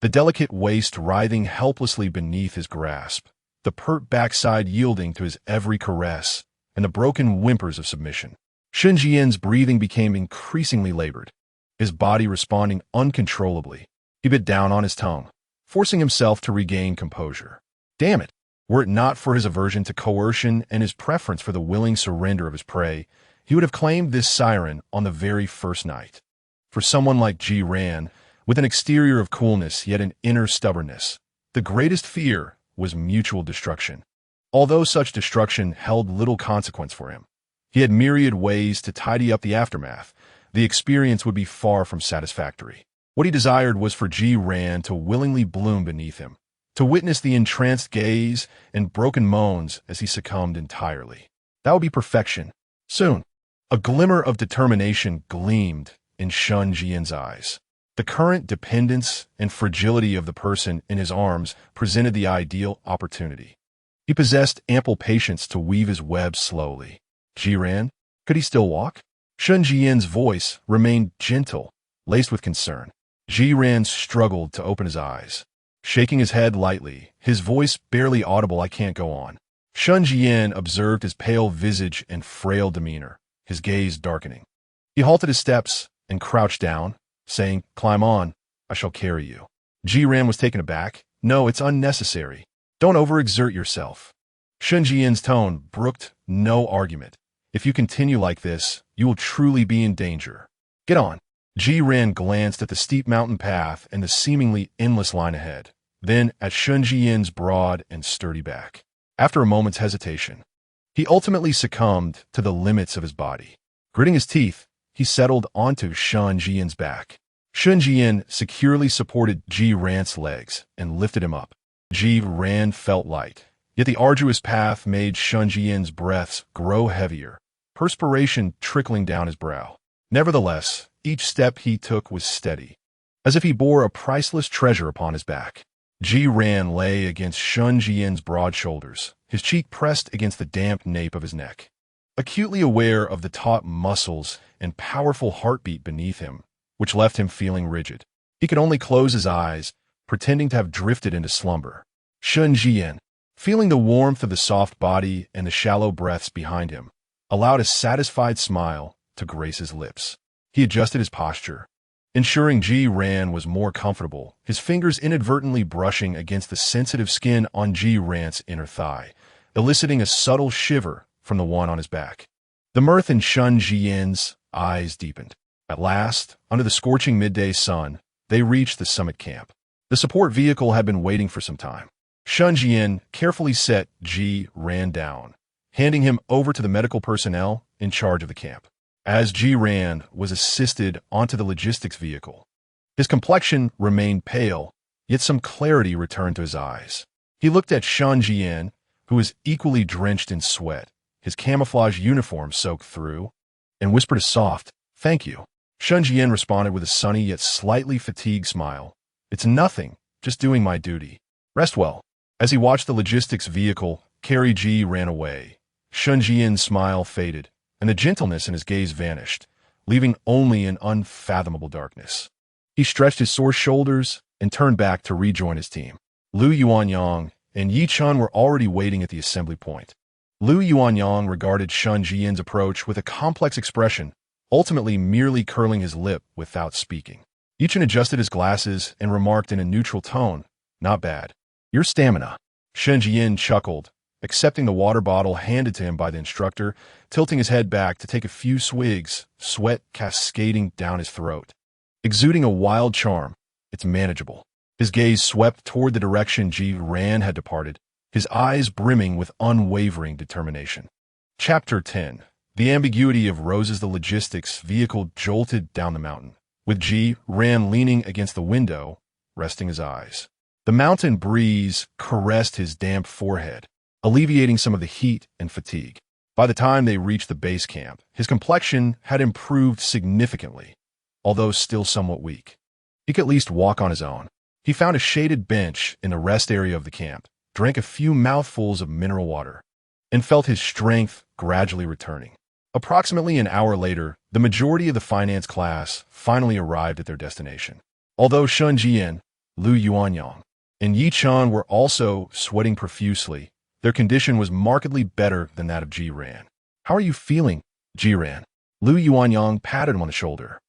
the delicate waist writhing helplessly beneath his grasp, the pert backside yielding to his every caress, and the broken whimpers of submission. Shen Zhiyan's breathing became increasingly labored, his body responding uncontrollably. He bit down on his tongue, forcing himself to regain composure. Damn it! Were it not for his aversion to coercion and his preference for the willing surrender of his prey, he would have claimed this siren on the very first night. For someone like Ji Ran, with an exterior of coolness yet an inner stubbornness, the greatest fear was mutual destruction. Although such destruction held little consequence for him, he had myriad ways to tidy up the aftermath. The experience would be far from satisfactory. What he desired was for Ji Ran to willingly bloom beneath him, to witness the entranced gaze and broken moans as he succumbed entirely. That would be perfection. Soon, a glimmer of determination gleamed in Shen Zhiyan's eyes. The current dependence and fragility of the person in his arms presented the ideal opportunity. He possessed ample patience to weave his web slowly. Ji Ran, could he still walk? Shen Zhiyan's voice remained gentle, laced with concern. Ji Ran struggled to open his eyes. Shaking his head lightly, his voice barely audible, "I can't go on." Shen Zhiyan observed his pale visage and frail demeanor, his gaze darkening. He halted his steps and crouched down, saying, "Climb on, I shall carry you." Ji Ran was taken aback. "No, it's unnecessary. Don't overexert yourself." Shen Zhiyan's tone brooked no argument. "If you continue like this, you will truly be in danger. Get on." Ji Ran glanced at the steep mountain path and the seemingly endless line ahead, then at Shen Zhiyan's broad and sturdy back. After a moment's hesitation, he ultimately succumbed to the limits of his body. Gritting his teeth, he settled onto Shen Zhiyan's back. Shen Zhiyan securely supported Ji Ran's legs and lifted him up. Ji Ran felt light, yet the arduous path made Shen Zhiyan's breaths grow heavier, perspiration trickling down his brow. Nevertheless, each step he took was steady, as if he bore a priceless treasure upon his back. Ji Ran lay against Shen Zhiyan's broad shoulders, his cheek pressed against the damp nape of his neck. Acutely aware of the taut muscles and powerful heartbeat beneath him, which left him feeling rigid, he could only close his eyes, pretending to have drifted into slumber. Shen Zhiyan, feeling the warmth of the soft body and the shallow breaths behind him, allowed a satisfied smile to grace his lips. He adjusted his posture, ensuring Ji Ran was more comfortable, his fingers inadvertently brushing against the sensitive skin on Ji Ran's inner thigh, eliciting a subtle shiver from the one on his back. The mirth in Shen Zhiyan's eyes deepened. At last, under the scorching midday sun, they reached the summit camp. The support vehicle had been waiting for some time. Shen Zhiyan carefully set Ji Ran down, handing him over to the medical personnel in charge of the camp. As Ji Ran was assisted onto the logistics vehicle, his complexion remained pale, yet some clarity returned to his eyes. He looked at Shen Zhiyan, who was equally drenched in sweat, his camouflage uniform soaked through, and whispered a soft, "Thank you." Shen Zhiyan responded with a sunny yet slightly fatigued smile. "It's nothing, just doing my duty. Rest well." As he watched the logistics vehicle carry Ji Ran away, Shen Zhiyan's smile faded, and the gentleness in his gaze vanished, leaving only an unfathomable darkness. He stretched his sore shoulders and turned back to rejoin his team. Lu Yuanyang and Yi Chun were already waiting at the assembly point. Lu Yuanyang regarded Shen Zhiyan's approach with a complex expression, ultimately merely curling his lip without speaking. Yi Chun adjusted his glasses and remarked in a neutral tone, "Not bad. Your stamina." Shen Zhiyan chuckled, accepting the water bottle handed to him by the instructor, tilting his head back to take a few swigs, sweat cascading down his throat. Exuding a wild charm, "It's manageable." His gaze swept toward the direction Ji Ran had departed, his eyes brimming with unwavering determination. Chapter 10. The ambiguity of Rose's the logistics vehicle jolted down the mountain, with Ji Ran leaning against the window, resting his eyes. The mountain breeze caressed his damp forehead, alleviating some of the heat and fatigue. By the time they reached the base camp, his complexion had improved significantly, although still somewhat weak. He could at least walk on his own. He found a shaded bench in the rest area of the camp, drank a few mouthfuls of mineral water, and felt his strength gradually returning. Approximately an hour later, the majority of the finance class finally arrived at their destination. Although Shen Zhiyan, Lu Yuanyang, and Yi Chun were also sweating profusely, their condition was markedly better than that of Ji Ran. "How are you feeling, Ji Ran?" Lu Yuanyang patted him on the shoulder.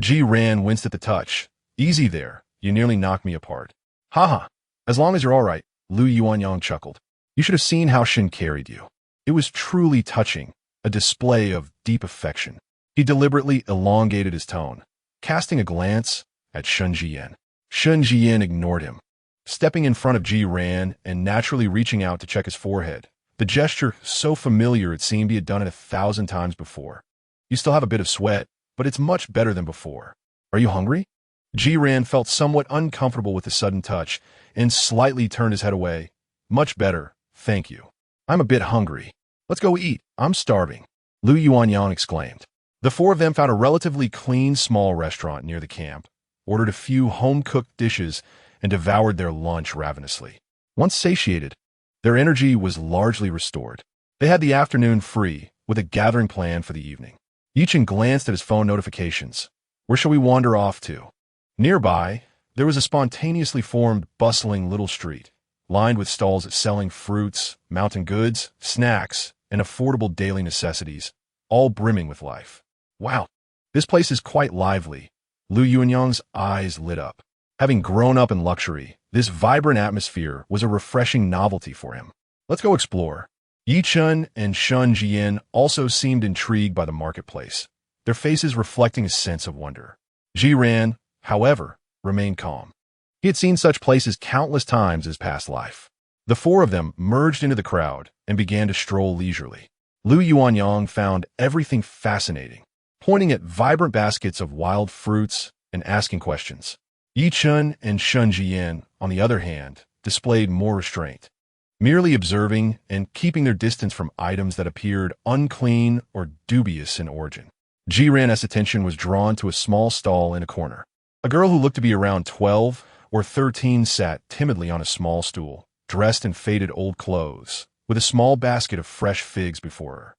Ji Ran winced at the touch. "Easy there, you nearly knocked me apart." "Haha, as long as you're all right," Lu Yuanyang chuckled. "You should have seen how Shen carried you. It was truly touching, a display of deep affection. He deliberately elongated his tone, casting a glance at Shen Zhiyan. Shen Zhiyan ignored him, stepping in front of Ji Ran and naturally reaching out to check his forehead. The gesture so familiar it seemed he had done it 1,000 times before. You still have a bit of sweat, but it's much better than before. Are you hungry? Ji Ran felt somewhat uncomfortable with the sudden touch and slightly turned his head away. Much better, thank you. I'm a bit hungry. Let's go eat. I'm starving. Lu Yuanyang exclaimed. The four of them found a relatively clean small restaurant near the camp, ordered a few home-cooked dishes, and devoured their lunch ravenously. Once satiated, their energy was largely restored. They had the afternoon free, with a gathering plan for the evening. Yichin glanced at his phone notifications. Where shall we wander off to? Nearby, there was a spontaneously formed, bustling little street, lined with stalls selling fruits, mountain goods, snacks, and affordable daily necessities, all brimming with life. Wow, this place is quite lively. Lu Yuanyang's eyes lit up. Having grown up in luxury, this vibrant atmosphere was a refreshing novelty for him. Let's go explore. Yi Chun and Shen Zhiyan also seemed intrigued by the marketplace, their faces reflecting a sense of wonder. Ji Ran, however, remained calm. He had seen such places countless times in his past life. The four of them merged into the crowd and began to stroll leisurely. Lu Yuanyang found everything fascinating, pointing at vibrant baskets of wild fruits and asking questions. Yi Chun and Shen Zhiyan, on the other hand, displayed more restraint, merely observing and keeping their distance from items that appeared unclean or dubious in origin. Ji Ran's attention was drawn to a small stall in a corner. A girl who looked to be around 12 or 13 sat timidly on a small stool, dressed in faded old clothes, with a small basket of fresh figs before her.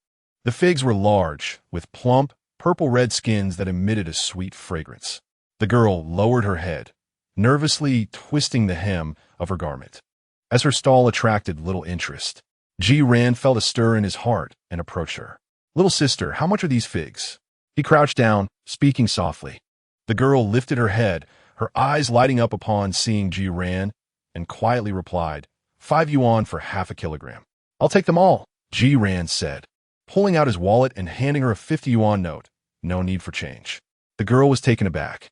The figs were large, with plump, purple-red skins that emitted a sweet fragrance. The girl lowered her head, nervously twisting the hem of her garment. As her stall attracted little interest, Ji Ran felt a stir in his heart and approached her. "Little sister, how much are these figs?" He crouched down, speaking softly. The girl lifted her head, her eyes lighting up upon seeing Ji Ran, and quietly replied, 5 yuan for half a kilogram. "I'll take them all," Ji Ran said, pulling out his wallet and handing her a 50 yuan note. No need for change. The girl was taken aback,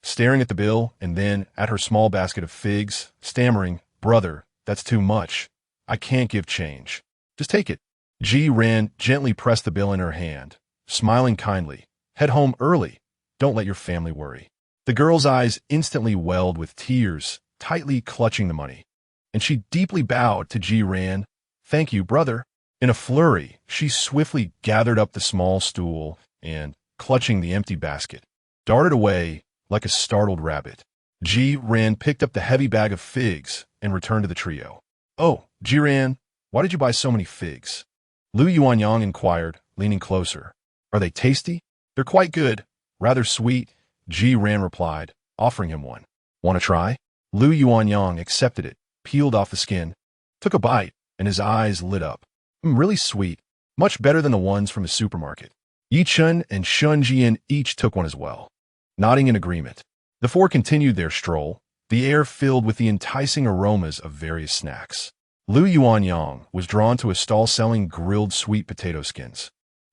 staring at the bill and then at her small basket of figs, stammering, "Brother, that's too much. I can't give change. Just take it." Ji Ran gently pressed the bill in her hand, smiling kindly. "Head home early. Don't let your family worry." The girl's eyes instantly welled with tears, tightly clutching the money, and she deeply bowed to Ji Ran. "Thank you, brother." In a flurry, she swiftly gathered up the small stool and, clutching the empty basket, darted away like a startled rabbit. Ji Ran picked up the heavy bag of figs and returned to the trio. "Oh, Ji Ran, why did you buy so many figs?" Lu Yuanyang inquired, leaning closer. "Are they tasty?" "They're quite good. Rather sweet," Ji Ran replied, offering him one. "Want to try?" Lu Yuanyang accepted it, peeled off the skin, took a bite, and his eyes lit up. Really sweet. Much better than the ones from the supermarket." Yi Chun and Shen Zhiyan each took one as well, nodding in agreement. The four continued their stroll, the air filled with the enticing aromas of various snacks. Lu Yuanyang was drawn to a stall selling grilled sweet potato skins.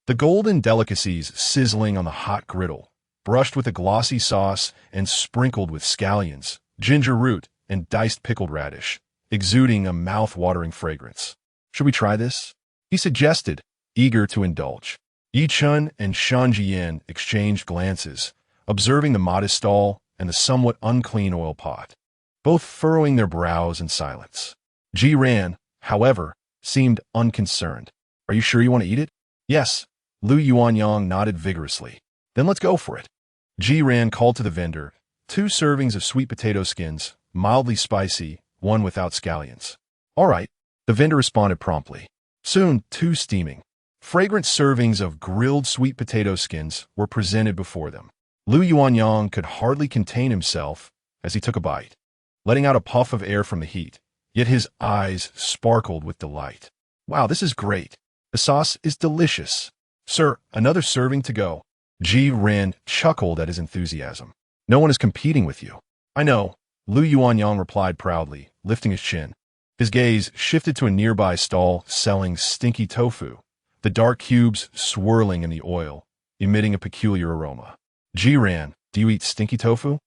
The golden delicacies sizzling on the hot griddle, brushed with a glossy sauce and sprinkled with scallions, ginger root, and diced pickled radish, exuding a mouth-watering fragrance. "Should we try this?" he suggested, eager to indulge. Yi Chun and Shen Zhiyan exchanged glances, observing the modest stall and the somewhat unclean oil pot, both furrowing their brows in silence. Ji Ran, however, seemed unconcerned. "Are you sure you want to eat it?" "Yes." Lu Yuanyang nodded vigorously. "Then let's go for it." Ji Ran called to the vendor, 2 servings of sweet potato skins, mildly spicy, one without scallions. "All right," the vendor responded promptly. Soon, 2 steaming, fragrant servings of grilled sweet potato skins were presented before them. Lu Yuanyang could hardly contain himself as he took a bite, letting out a puff of air from the heat, yet his eyes sparkled with delight. "Wow, this is great. The sauce is delicious. Sir, another serving to go." Ji Ran chuckled at his enthusiasm. "No one is competing with you." "I know," Lu Yuanyang replied proudly, lifting his chin. His gaze shifted to a nearby stall selling stinky tofu, the dark cubes swirling in the oil, emitting a peculiar aroma. Zhiyan, do you eat stinky tofu?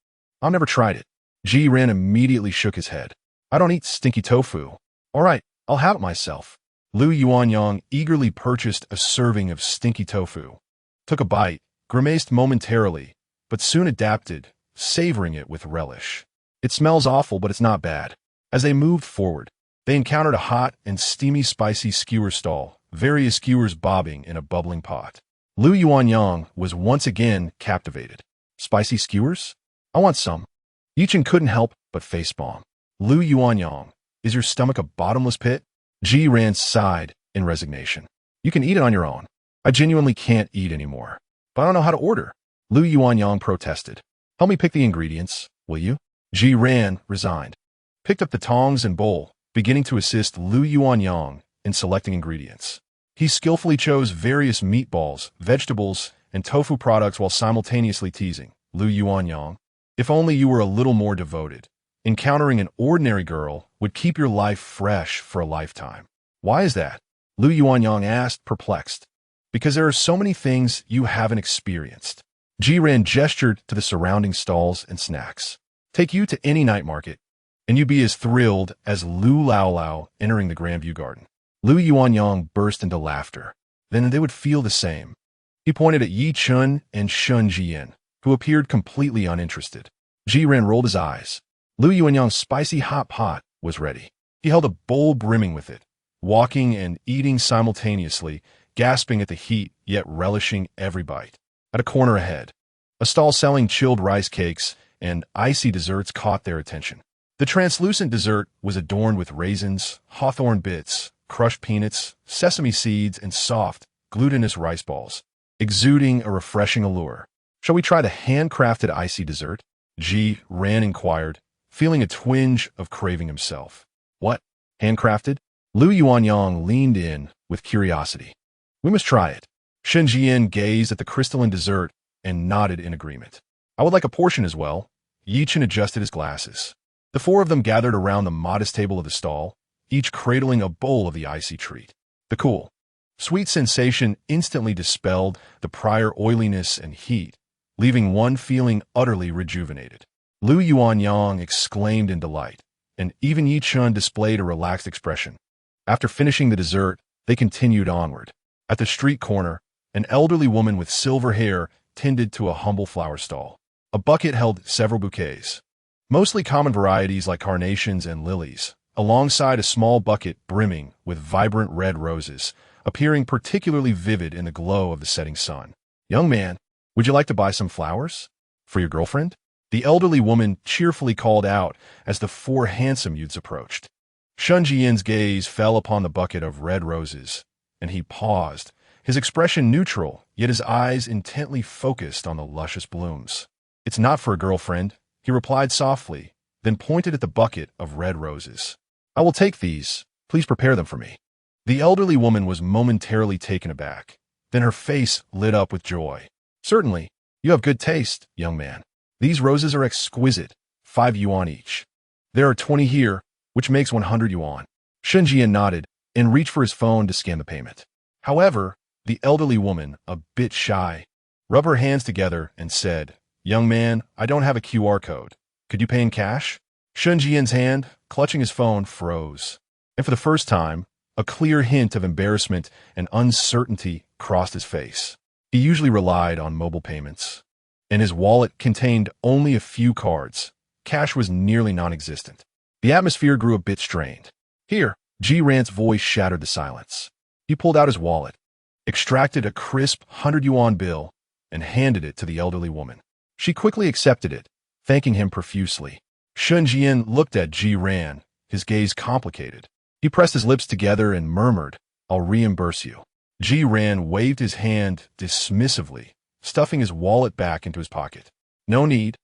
I've never tried it. Zhiyan immediately shook his head. I don't eat stinky tofu. All right, I'll have it myself. Lu Yuanyang eagerly purchased a serving of stinky tofu, took a bite, grimaced momentarily, but soon adapted, savoring it with relish. It smells awful, but it's not bad. As they moved forward, they encountered a hot and steamy spicy skewer stall, various skewers bobbing in a bubbling pot. Lu Yuanyang was once again captivated. Spicy skewers? I want some. Yichen couldn't help but facepalm. Lu Yuanyang, is your stomach a bottomless pit? Zhiyan sighed in resignation. You can eat it on your own. I genuinely can't eat anymore. But I don't know how to order. Lu Yuanyang protested. Help me pick the ingredients, will you? Zhiyan resigned, picked up the tongs and bowl, beginning to assist Lu Yuanyang in selecting ingredients. He skillfully chose various meatballs, vegetables, and tofu products while simultaneously teasing. Lu Yuanyang, if only you were a little more devoted. Encountering an ordinary girl would keep your life fresh for a lifetime. Why is that? Lu Yuanyang asked, perplexed. Because there are so many things you haven't experienced. Zhiyan gestured to the surrounding stalls and snacks. Take you to any night market, and you'd be as thrilled as Lu Laolao entering the Grandview Garden. Lu Yuanyang burst into laughter. Then they would feel the same. He pointed at Yi Chun and Shen Zhiyan, who appeared completely uninterested. Zhiyan rolled his eyes. Lu Yuanyang's spicy hot pot was ready. He held a bowl brimming with it, walking and eating simultaneously, gasping at the heat, yet relishing every bite. At a corner ahead, a stall selling chilled rice cakes and icy desserts caught their attention. The translucent dessert was adorned with raisins, hawthorn bits, crushed peanuts, sesame seeds, and soft, glutinous rice balls, exuding a refreshing allure. Shall we try the handcrafted icy dessert? Zhiyan inquired, feeling a twinge of craving himself. What? Handcrafted? Lu Yuanyang leaned in with curiosity. We must try it. Shen Zhiyan gazed at the crystalline dessert and nodded in agreement. I would like a portion as well. Yichen adjusted his glasses. The four of them gathered around the modest table of the stall, each cradling a bowl of the icy treat. The cool, sweet sensation instantly dispelled the prior oiliness and heat, leaving one feeling utterly rejuvenated. Lu Yuanyang exclaimed in delight, and even Yichen displayed a relaxed expression. After finishing the dessert, they continued onward. At the street corner, an elderly woman with silver hair tended to a humble flower stall. A bucket held several bouquets, mostly common varieties like carnations and lilies, alongside a small bucket brimming with vibrant red roses, appearing particularly vivid in the glow of the setting sun. Young man, would you like to buy some flowers? For your girlfriend? The elderly woman cheerfully called out as the four handsome youths approached. Shen Zhiyan's gaze fell upon the bucket of red roses, and he paused, his expression neutral, yet his eyes intently focused on the luscious blooms. It's not for a girlfriend, he replied softly, then pointed at the bucket of red roses. I will take these. Please prepare them for me. The elderly woman was momentarily taken aback. Then her face lit up with joy. Certainly, you have good taste, young man. These roses are exquisite, 5 yuan each. There are 20 here, which makes 100 yuan. Shen Zhiyan nodded and reached for his phone to scan the payment. However, the elderly woman, a bit shy, rubbed her hands together and said, Young man, I don't have a QR code. Could you pay in cash? Shen Zhiyan's hand, clutching his phone, froze. And for the first time, a clear hint of embarrassment and uncertainty crossed his face. He usually relied on mobile payments, and his wallet contained only a few cards. Cash was nearly non-existent. The atmosphere grew a bit strained. Here, Zhiyan's voice shattered the silence. He pulled out his wallet, extracted a crisp 100 yuan bill, and handed it to the elderly woman. She quickly accepted it, thanking him profusely. Shen Zhiyan looked at Zhiyan, his gaze complicated. He pressed his lips together and murmured, I'll reimburse you. Zhiyan waved his hand dismissively, stuffing his wallet back into his pocket. No need.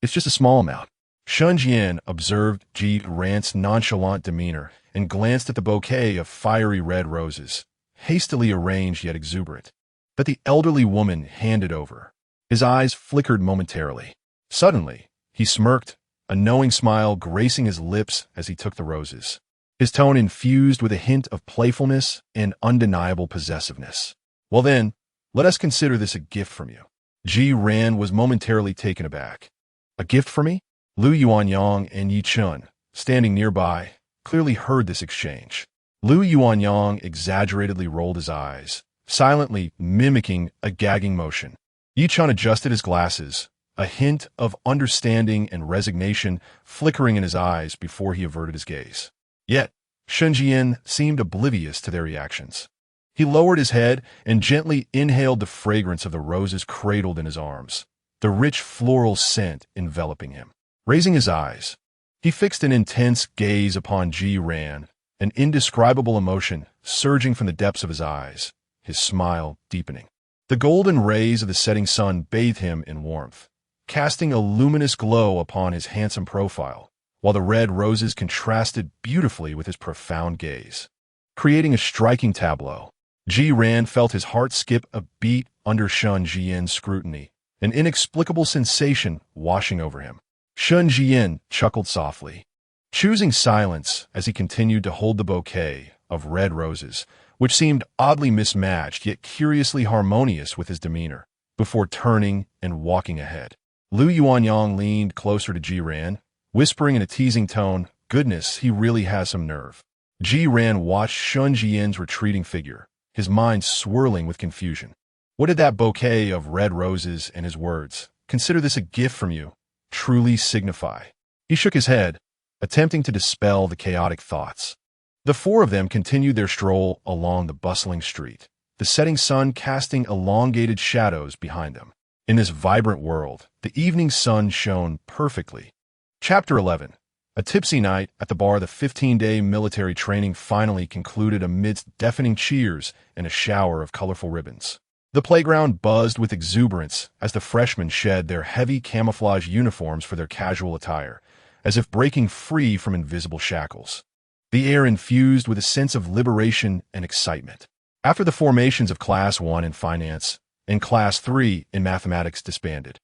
It's just a small amount. Shen Zhiyan observed Zhiyan's nonchalant demeanor and glanced at the bouquet of fiery red roses, hastily arranged yet exuberant, that the elderly woman handed over. His eyes flickered momentarily. Suddenly, he smirked, a knowing smile gracing his lips as he took the roses. his tone infused with a hint of playfulness and undeniable possessiveness. "Well then, let us consider this a gift from you." Ji Ran was momentarily taken aback. "A gift for me?" Lu Yuanyang and Yi Chun, standing nearby, clearly heard this exchange. Lu Yuanyang exaggeratedly rolled his eyes, silently mimicking a gagging motion. Yi Chun adjusted his glasses, a hint of understanding and resignation flickering in his eyes before he averted his gaze. Yet, Shen Zhiyan seemed oblivious to their reactions. He lowered his head and gently inhaled the fragrance of the roses cradled in his arms, the rich floral scent enveloping him. Raising his eyes, he fixed an intense gaze upon Ji Ran, an indescribable emotion surging from the depths of his eyes, his smile deepening. The golden rays of the setting sun bathed him in warmth, casting a luminous glow upon his handsome profile, while the red roses contrasted beautifully with his profound gaze, creating a striking tableau. Ji Ran felt his heart skip a beat under Shen Zhiyan's scrutiny, an inexplicable sensation washing over him. Shen Zhiyan chuckled softly, choosing silence as he continued to hold the bouquet of red roses, which seemed oddly mismatched yet curiously harmonious with his demeanor, before turning and walking ahead. Lu Yuanyang leaned closer to Ji Ran, whispering in a teasing tone, "Goodness, he really has some nerve." Ji Ran watched Shen Zhiyan's retreating figure, his mind swirling with confusion. What did that bouquet of red roses and his words, "Consider this a gift from you," truly signify? He shook his head, attempting to dispel the chaotic thoughts. The four of them continued their stroll along the bustling street, the setting sun casting elongated shadows behind them. In this vibrant world, the evening sun shone perfectly. Chapter 11. A tipsy night at the bar. The 15-day military training finally concluded amidst deafening cheers and a shower of colorful ribbons. The playground buzzed with exuberance as the freshmen shed their heavy camouflage uniforms for their casual attire, as if breaking free from invisible shackles. The air infused with a sense of liberation and excitement. After the formations of Class 1 in finance and Class 3 in mathematics disbanded,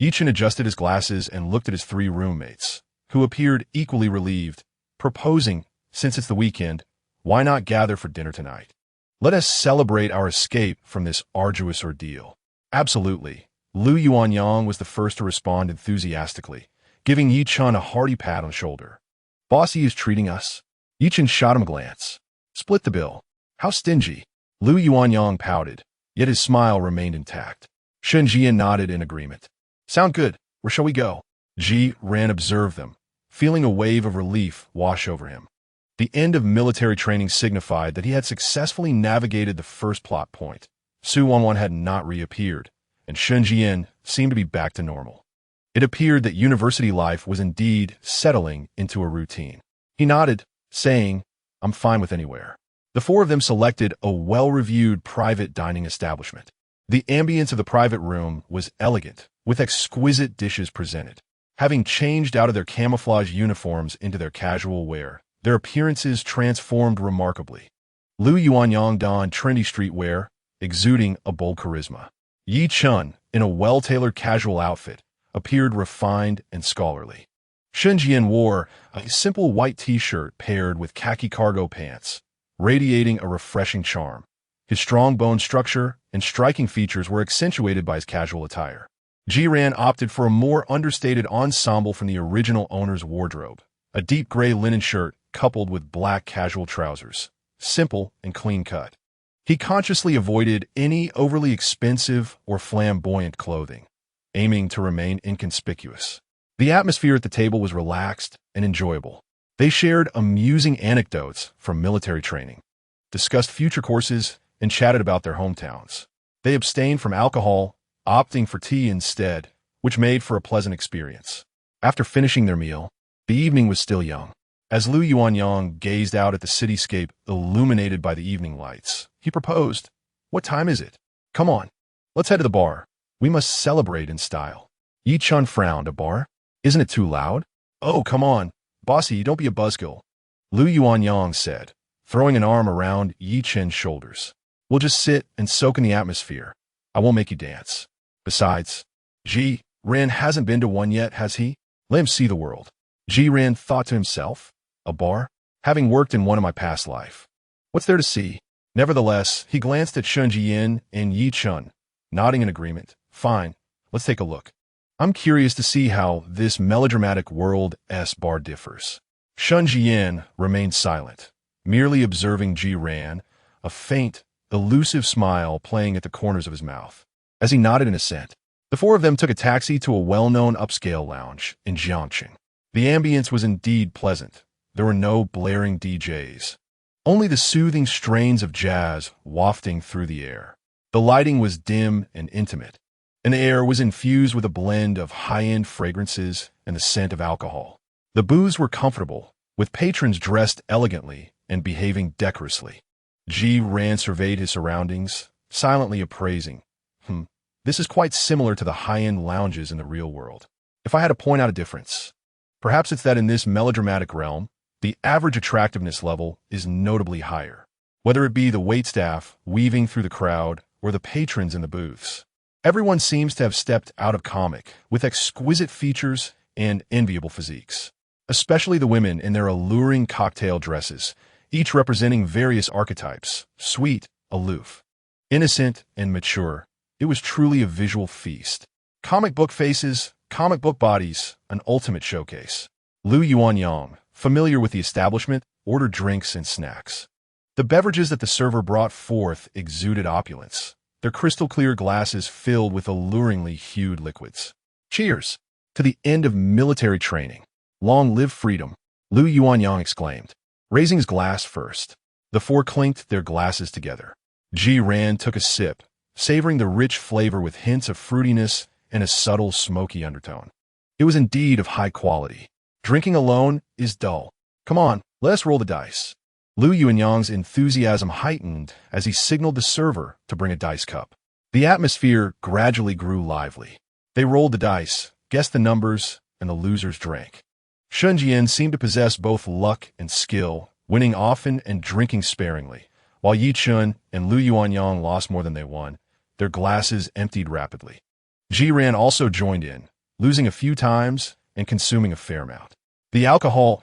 Yichin adjusted his glasses and looked at his three roommates, who appeared equally relieved, proposing, "Since it's the weekend, why not gather for dinner tonight? Let us celebrate our escape from this arduous ordeal." "Absolutely." Lu Yuanyang was the first to respond enthusiastically, giving Yi Chun a hearty pat on the shoulder. "Bossy is treating us." Yi Chun shot him a glance. "Split the bill." "How stingy." Lu Yuanyang pouted, yet his smile remained intact. Shen Zhiyan nodded in agreement. "Sound good. Where shall we go?" Ji Ran observed them, feeling a wave of relief wash over him. The end of military training signified that he had successfully navigated the first plot point. Su Wanwan had not reappeared, and Shen Zhiyan seemed to be back to normal. It appeared that university life was indeed settling into a routine. He nodded, saying, "I'm fine with anywhere." The four of them selected a well-reviewed private dining establishment. The ambience of the private room was elegant, with exquisite dishes presented. Having changed out of their camouflage uniforms into their casual wear, their appearances transformed remarkably. Lu Yuanyang donned trendy streetwear, exuding a bold charisma. Yi Chun, in a well-tailored casual outfit, appeared refined and scholarly. Shen Zhiyan wore a simple white t-shirt paired with khaki cargo pants, radiating a refreshing charm. His strong bone structure and striking features were accentuated by his casual attire. Ji Ran opted for a more understated ensemble from the original owner's wardrobe, a deep gray linen shirt coupled with black casual trousers, simple and clean-cut. He consciously avoided any overly expensive or flamboyant clothing, aiming to remain inconspicuous. The atmosphere at the table was relaxed and enjoyable. They shared amusing anecdotes from military training, discussed future courses, and chatted about their hometowns. They abstained from alcohol, opting for tea instead, which made for a pleasant experience. After finishing their meal, the evening was still young. As Lu Yuanyang gazed out at the cityscape illuminated by the evening lights, he proposed, "What time is it? Come on, let's head to the bar. We must celebrate in style." Yi Chun frowned. "A bar? Isn't it too loud?" "Oh, come on, bossy, don't be a buzzkill," Lu Yuanyang said, throwing an arm around Yi Chun's shoulders. "We'll just sit and soak in the atmosphere. I won't make you dance. Besides, Ji Ran hasn't been to one yet, has he? Let him see the world." Ji Ran thought to himself, "A bar? having worked in one of my past life. What's there to see? Nevertheless, he glanced at Shen Zhiyan and Yi Chun, nodding in agreement. Fine, let's take a look. I'm curious to see how this melodramatic world S-bar differs. Shen Zhiyan remained silent, merely observing Ji Ran, a faint, elusive smile playing at the corners of his mouth. As he nodded in assent, the four of them took a taxi to a well-known upscale lounge in Jiangqing. The ambience was indeed pleasant. There were no blaring DJs, only the soothing strains of jazz wafting through the air. The lighting was dim and intimate, and the air was infused with a blend of high-end fragrances and the scent of alcohol. The booths were comfortable, with patrons dressed elegantly and behaving decorously. Ji Ran surveyed his surroundings, silently appraising. This is quite similar to the high-end lounges in the real world. If I had to point out a difference, perhaps it's that in this melodramatic realm, the average attractiveness level is notably higher, whether it be the waitstaff weaving through the crowd or the patrons in the booths. Everyone seems to have stepped out of comic, with exquisite features and enviable physiques, especially the women in their alluring cocktail dresses, each representing various archetypes: sweet, aloof, innocent, and mature. It was truly a visual feast. Comic book faces, comic book bodies, an ultimate showcase. Lu Yuanyang, familiar with the establishment, ordered drinks and snacks. The beverages that the server brought forth exuded opulence, their crystal-clear glasses filled with alluringly hued liquids. Cheers! To the end of military training. Long live freedom, Lu Yuanyang exclaimed, raising his glass first. The four clinked their glasses together. Ji Ran took a sip, savoring the rich flavor with hints of fruitiness and a subtle smoky undertone. It was indeed of high quality. Drinking alone is dull. Come on, let us roll the dice. Lu Yuanyang's enthusiasm heightened as he signaled the server to bring a dice cup. The atmosphere gradually grew lively. They rolled the dice, guessed the numbers, and the losers drank. Shen Zhiyan seemed to possess both luck and skill, winning often and drinking sparingly. While Yi Chun and Lu Yuanyang lost more than they won, their glasses emptied rapidly. Ji Ran also joined in, losing a few times and consuming a fair amount. The alcohol's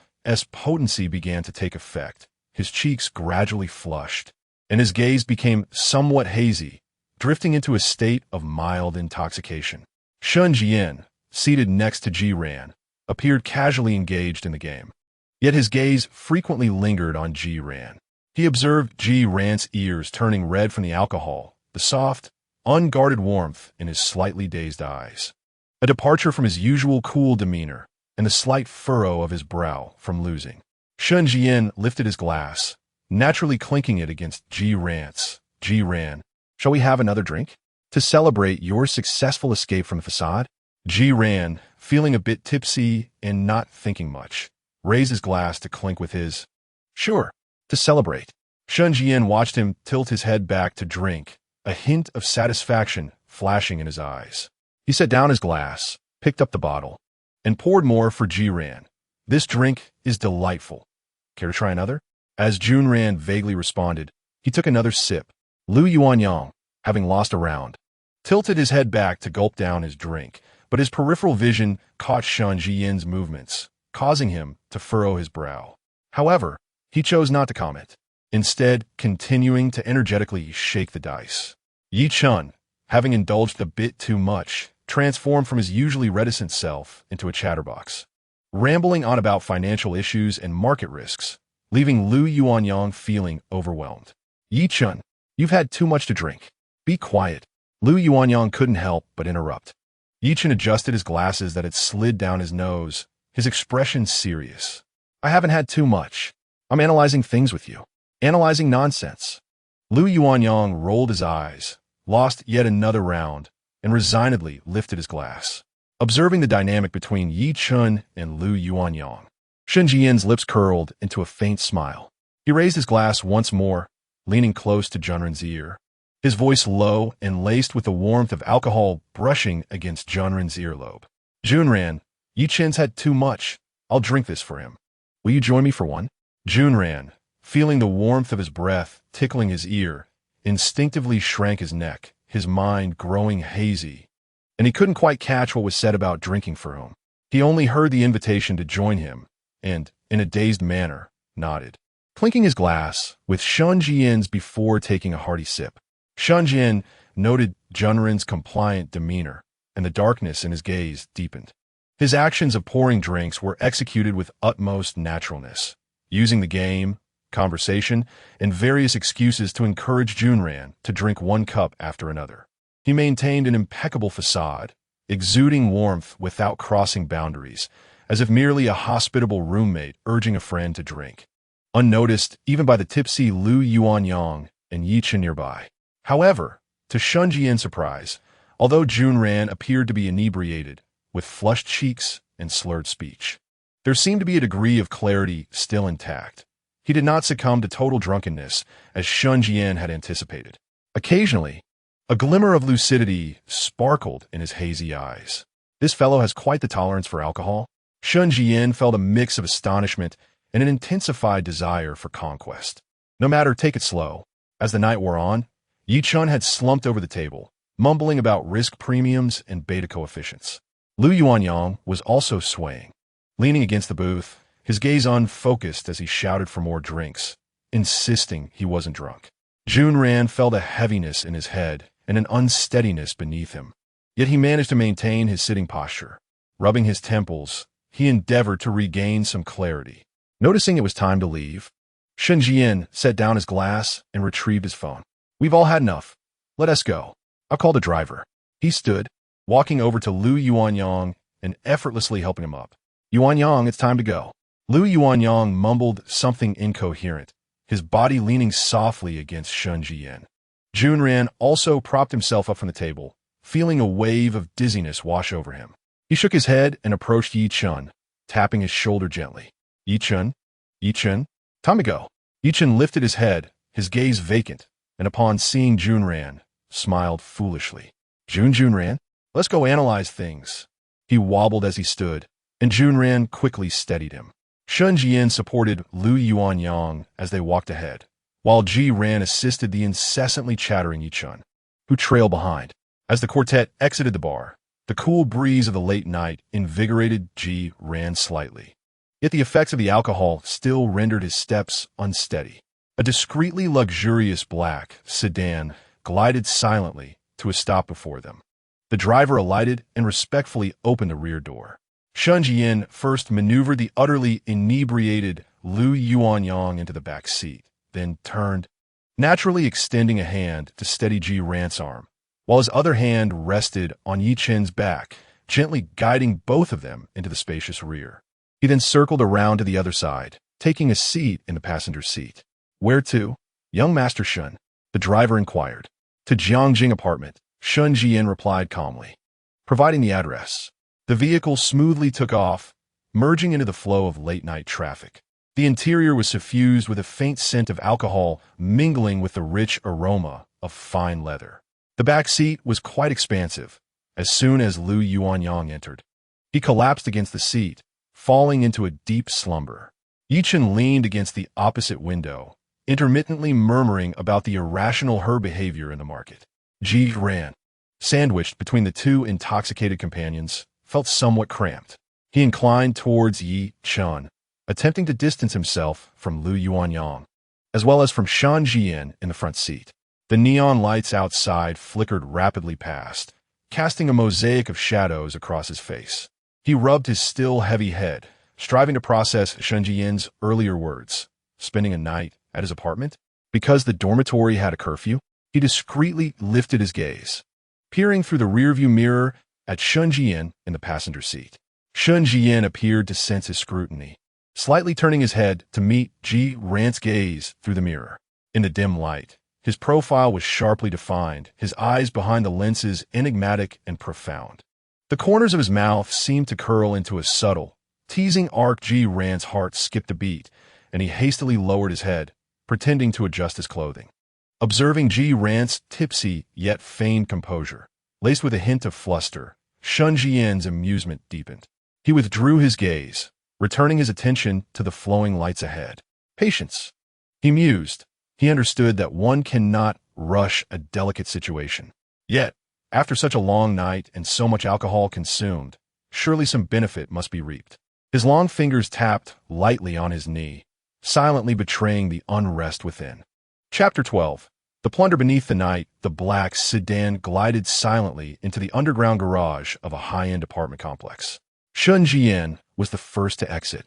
potency began to take effect. His cheeks gradually flushed, and his gaze became somewhat hazy, drifting into a state of mild intoxication. Shen Zhiyan, seated next to Ji Ran, appeared casually engaged in the game. Yet his gaze frequently lingered on Ji Ran. He observed Ji Ran's ears turning red from the alcohol, the soft, unguarded warmth in his slightly dazed eyes, a departure from his usual cool demeanor, and the slight furrow of his brow from losing. Shen Zhiyan lifted his glass, naturally clinking it against Ji Ran's. Ji Ran, shall we have another drink? To celebrate your successful escape from the facade? Ji Ran, feeling a bit tipsy and not thinking much, raised his glass to clink with his. Sure, to celebrate. Shen Zhiyan watched him tilt his head back to drink, a hint of satisfaction flashing in his eyes. He set down his glass, picked up the bottle, and poured more for Ji Ran. This drink is delightful. Care to try another? As Jun Ran vaguely responded, he took another sip. Lu Yuanyang, having lost a round, tilted his head back to gulp down his drink, but his peripheral vision caught Shen Zhiyan's movements, causing him to furrow his brow. However, he chose not to comment, instead continuing to energetically shake the dice. Yi Chun, having indulged a bit too much, transformed from his usually reticent self into a chatterbox, rambling on about financial issues and market risks, leaving Lu Yuanyang feeling overwhelmed. Yi Chun, you've had too much to drink. Be quiet. Lu Yuanyang couldn't help but interrupt. Yi Chun adjusted his glasses that had slid down his nose, his expression serious. I haven't had too much. I'm analyzing things with you. Analyzing nonsense. Lu Yuanyang rolled his eyes, lost yet another round, and resignedly lifted his glass, observing the dynamic between Yi Chun and Lu Yuanyang. Shen Zhiyan's lips curled into a faint smile. He raised his glass once more, leaning close to Junren's ear, his voice low and laced with the warmth of alcohol brushing against Junren's earlobe. Junran, Yi Chun's had too much. I'll drink this for him. Will you join me for one? Junran, feeling the warmth of his breath tickling his ear, instinctively shrank his neck, his mind growing hazy, and he couldn't quite catch what was said about drinking for whom. He only heard the invitation to join him, and, in a dazed manner, nodded, clinking his glass with Shen Zhiyan's before taking a hearty sip. Shen Zhiyan noted Junren's compliant demeanor, and the darkness in his gaze deepened. His actions of pouring drinks were executed with utmost naturalness, using the game, conversation, and various excuses to encourage Junren to drink one cup after another. He maintained an impeccable facade, exuding warmth without crossing boundaries, as if merely a hospitable roommate urging a friend to drink, unnoticed even by the tipsy Lu Yuanyang and Yi Chen nearby. However, to Shen Zhiyan's surprise, although Junren appeared to be inebriated, with flushed cheeks and slurred speech, there seemed to be a degree of clarity still intact. He did not succumb to total drunkenness, as Shen Zhiyan had anticipated. Occasionally, a glimmer of lucidity sparkled in his hazy eyes. This fellow has quite the tolerance for alcohol. Shen Zhiyan felt a mix of astonishment and an intensified desire for conquest. No matter, take it slow. As the night wore on, Yi Chen had slumped over the table, mumbling about risk premiums and beta coefficients. Lu Yuanyang was also swaying, leaning against the booth, his gaze unfocused as he shouted for more drinks, insisting he wasn't drunk. Junren felt a heaviness in his head and an unsteadiness beneath him. Yet he managed to maintain his sitting posture. Rubbing his temples, he endeavored to regain some clarity. Noticing it was time to leave, Shen Zhiyan set down his glass and retrieved his phone. "We've all had enough. Let us go. I'll call the driver." He stood, walking over to Lu Yuanyang and effortlessly helping him up. "Yuanyang, it's time to go." Lu Yuanyang mumbled something incoherent, his body leaning softly against Shen Zhiyan. Junren also propped himself up from the table, feeling a wave of dizziness wash over him. He shook his head and approached Yi Chen, tapping his shoulder gently. Yi Chen, time to go." Yi Chen lifted his head, his gaze vacant, and upon seeing Junren, smiled foolishly. Junren, let's go analyze things." He wobbled as he stood, and Junren quickly steadied him. Shen Zhiyan supported Lu Yuanyang as they walked ahead, while Ji Ran assisted the incessantly chattering Yi Chen, who trailed behind. As the quartet exited the bar, the cool breeze of the late night invigorated Ji Ran slightly. Yet the effects of the alcohol still rendered his steps unsteady. A discreetly luxurious black sedan glided silently to a stop before them. The driver alighted and respectfully opened the rear door. Shen Zhiyan first maneuvered the utterly inebriated Lu Yuanyang into the back seat, then turned, naturally extending a hand to steady Ji Ran's arm, while his other hand rested on Yi Chen's back, gently guiding both of them into the spacious rear. He then circled around to the other side, taking a seat in the passenger seat. "Where to?" "Young Master Shen," the driver inquired. "To Jiangjing apartment," Shen Zhiyan replied calmly, providing the address. The vehicle smoothly took off, merging into the flow of late-night traffic. The interior was suffused with a faint scent of alcohol mingling with the rich aroma of fine leather. The back seat was quite expansive. As soon as Lu Yuanyang entered, he collapsed against the seat, falling into a deep slumber. Yi Chen leaned against the opposite window, intermittently murmuring about the irrational her behavior in the market. Ji Ran, sandwiched between the two intoxicated companions, felt somewhat cramped. He inclined towards Yi Chen, attempting to distance himself from Lu Yuanyang, as well as from Shen Zhiyan in the front seat. The neon lights outside flickered rapidly past, casting a mosaic of shadows across his face. He rubbed his still heavy head, striving to process Shen Zhiyan's earlier words. Spending a night at his apartment? Because the dormitory had a curfew? He discreetly lifted his gaze, peering through the rearview mirror at Shen Zhiyan in the passenger seat. Shen Zhiyan appeared to sense his scrutiny, slightly turning his head to meet Ji Ran's gaze through the mirror. In the dim light, his profile was sharply defined, his eyes behind the lenses enigmatic and profound. The corners of his mouth seemed to curl into a subtle, teasing arc. Ji Ran's heart skipped a beat, and he hastily lowered his head, pretending to adjust his clothing. Observing Ji Ran's tipsy yet feigned composure, laced with a hint of fluster, Shen Zhiyan's amusement deepened. He withdrew his gaze, returning his attention to the flowing lights ahead. Patience. He mused. He understood that one cannot rush a delicate situation. Yet, after such a long night and so much alcohol consumed, surely some benefit must be reaped. His long fingers tapped lightly on his knee, silently betraying the unrest within. Chapter 12. The plunder beneath the night, the black sedan glided silently into the underground garage of a high-end apartment complex. Shen Zhiyan was the first to exit,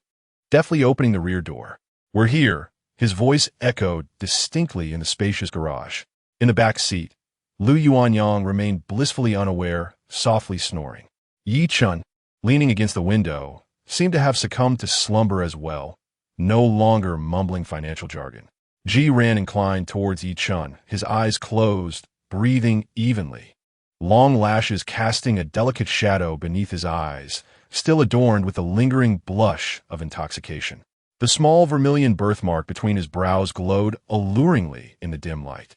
deftly opening the rear door. "We're here," his voice echoed distinctly in the spacious garage. In the back seat, Lu Yuanyang remained blissfully unaware, softly snoring. Yi Chun, leaning against the window, seemed to have succumbed to slumber as well, no longer mumbling financial jargon. Ji Ran inclined towards Yi Chun, his eyes closed, breathing evenly. Long lashes casting a delicate shadow beneath his eyes, still adorned with the lingering blush of intoxication. The small vermilion birthmark between his brows glowed alluringly in the dim light.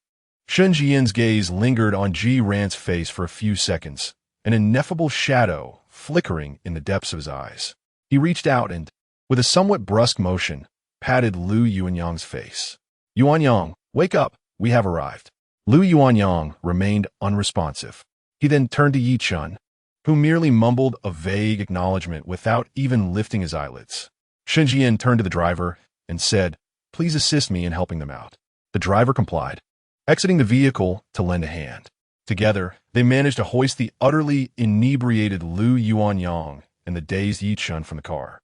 Shen Zhiyan's gaze lingered on Ji Ran's face for a few seconds, an ineffable shadow flickering in the depths of his eyes. He reached out and, with a somewhat brusque motion, patted Lu Yuanyang's face. "Yuanyang, wake up, we have arrived." Lu Yuanyang remained unresponsive. He then turned to Yi Chun, who merely mumbled a vague acknowledgement without even lifting his eyelids. Shen Zhiyan turned to the driver and said, "Please assist me in helping them out." The driver complied, exiting the vehicle to lend a hand. Together, they managed to hoist the utterly inebriated Lu Yuanyang and the dazed Yi Chun from the car.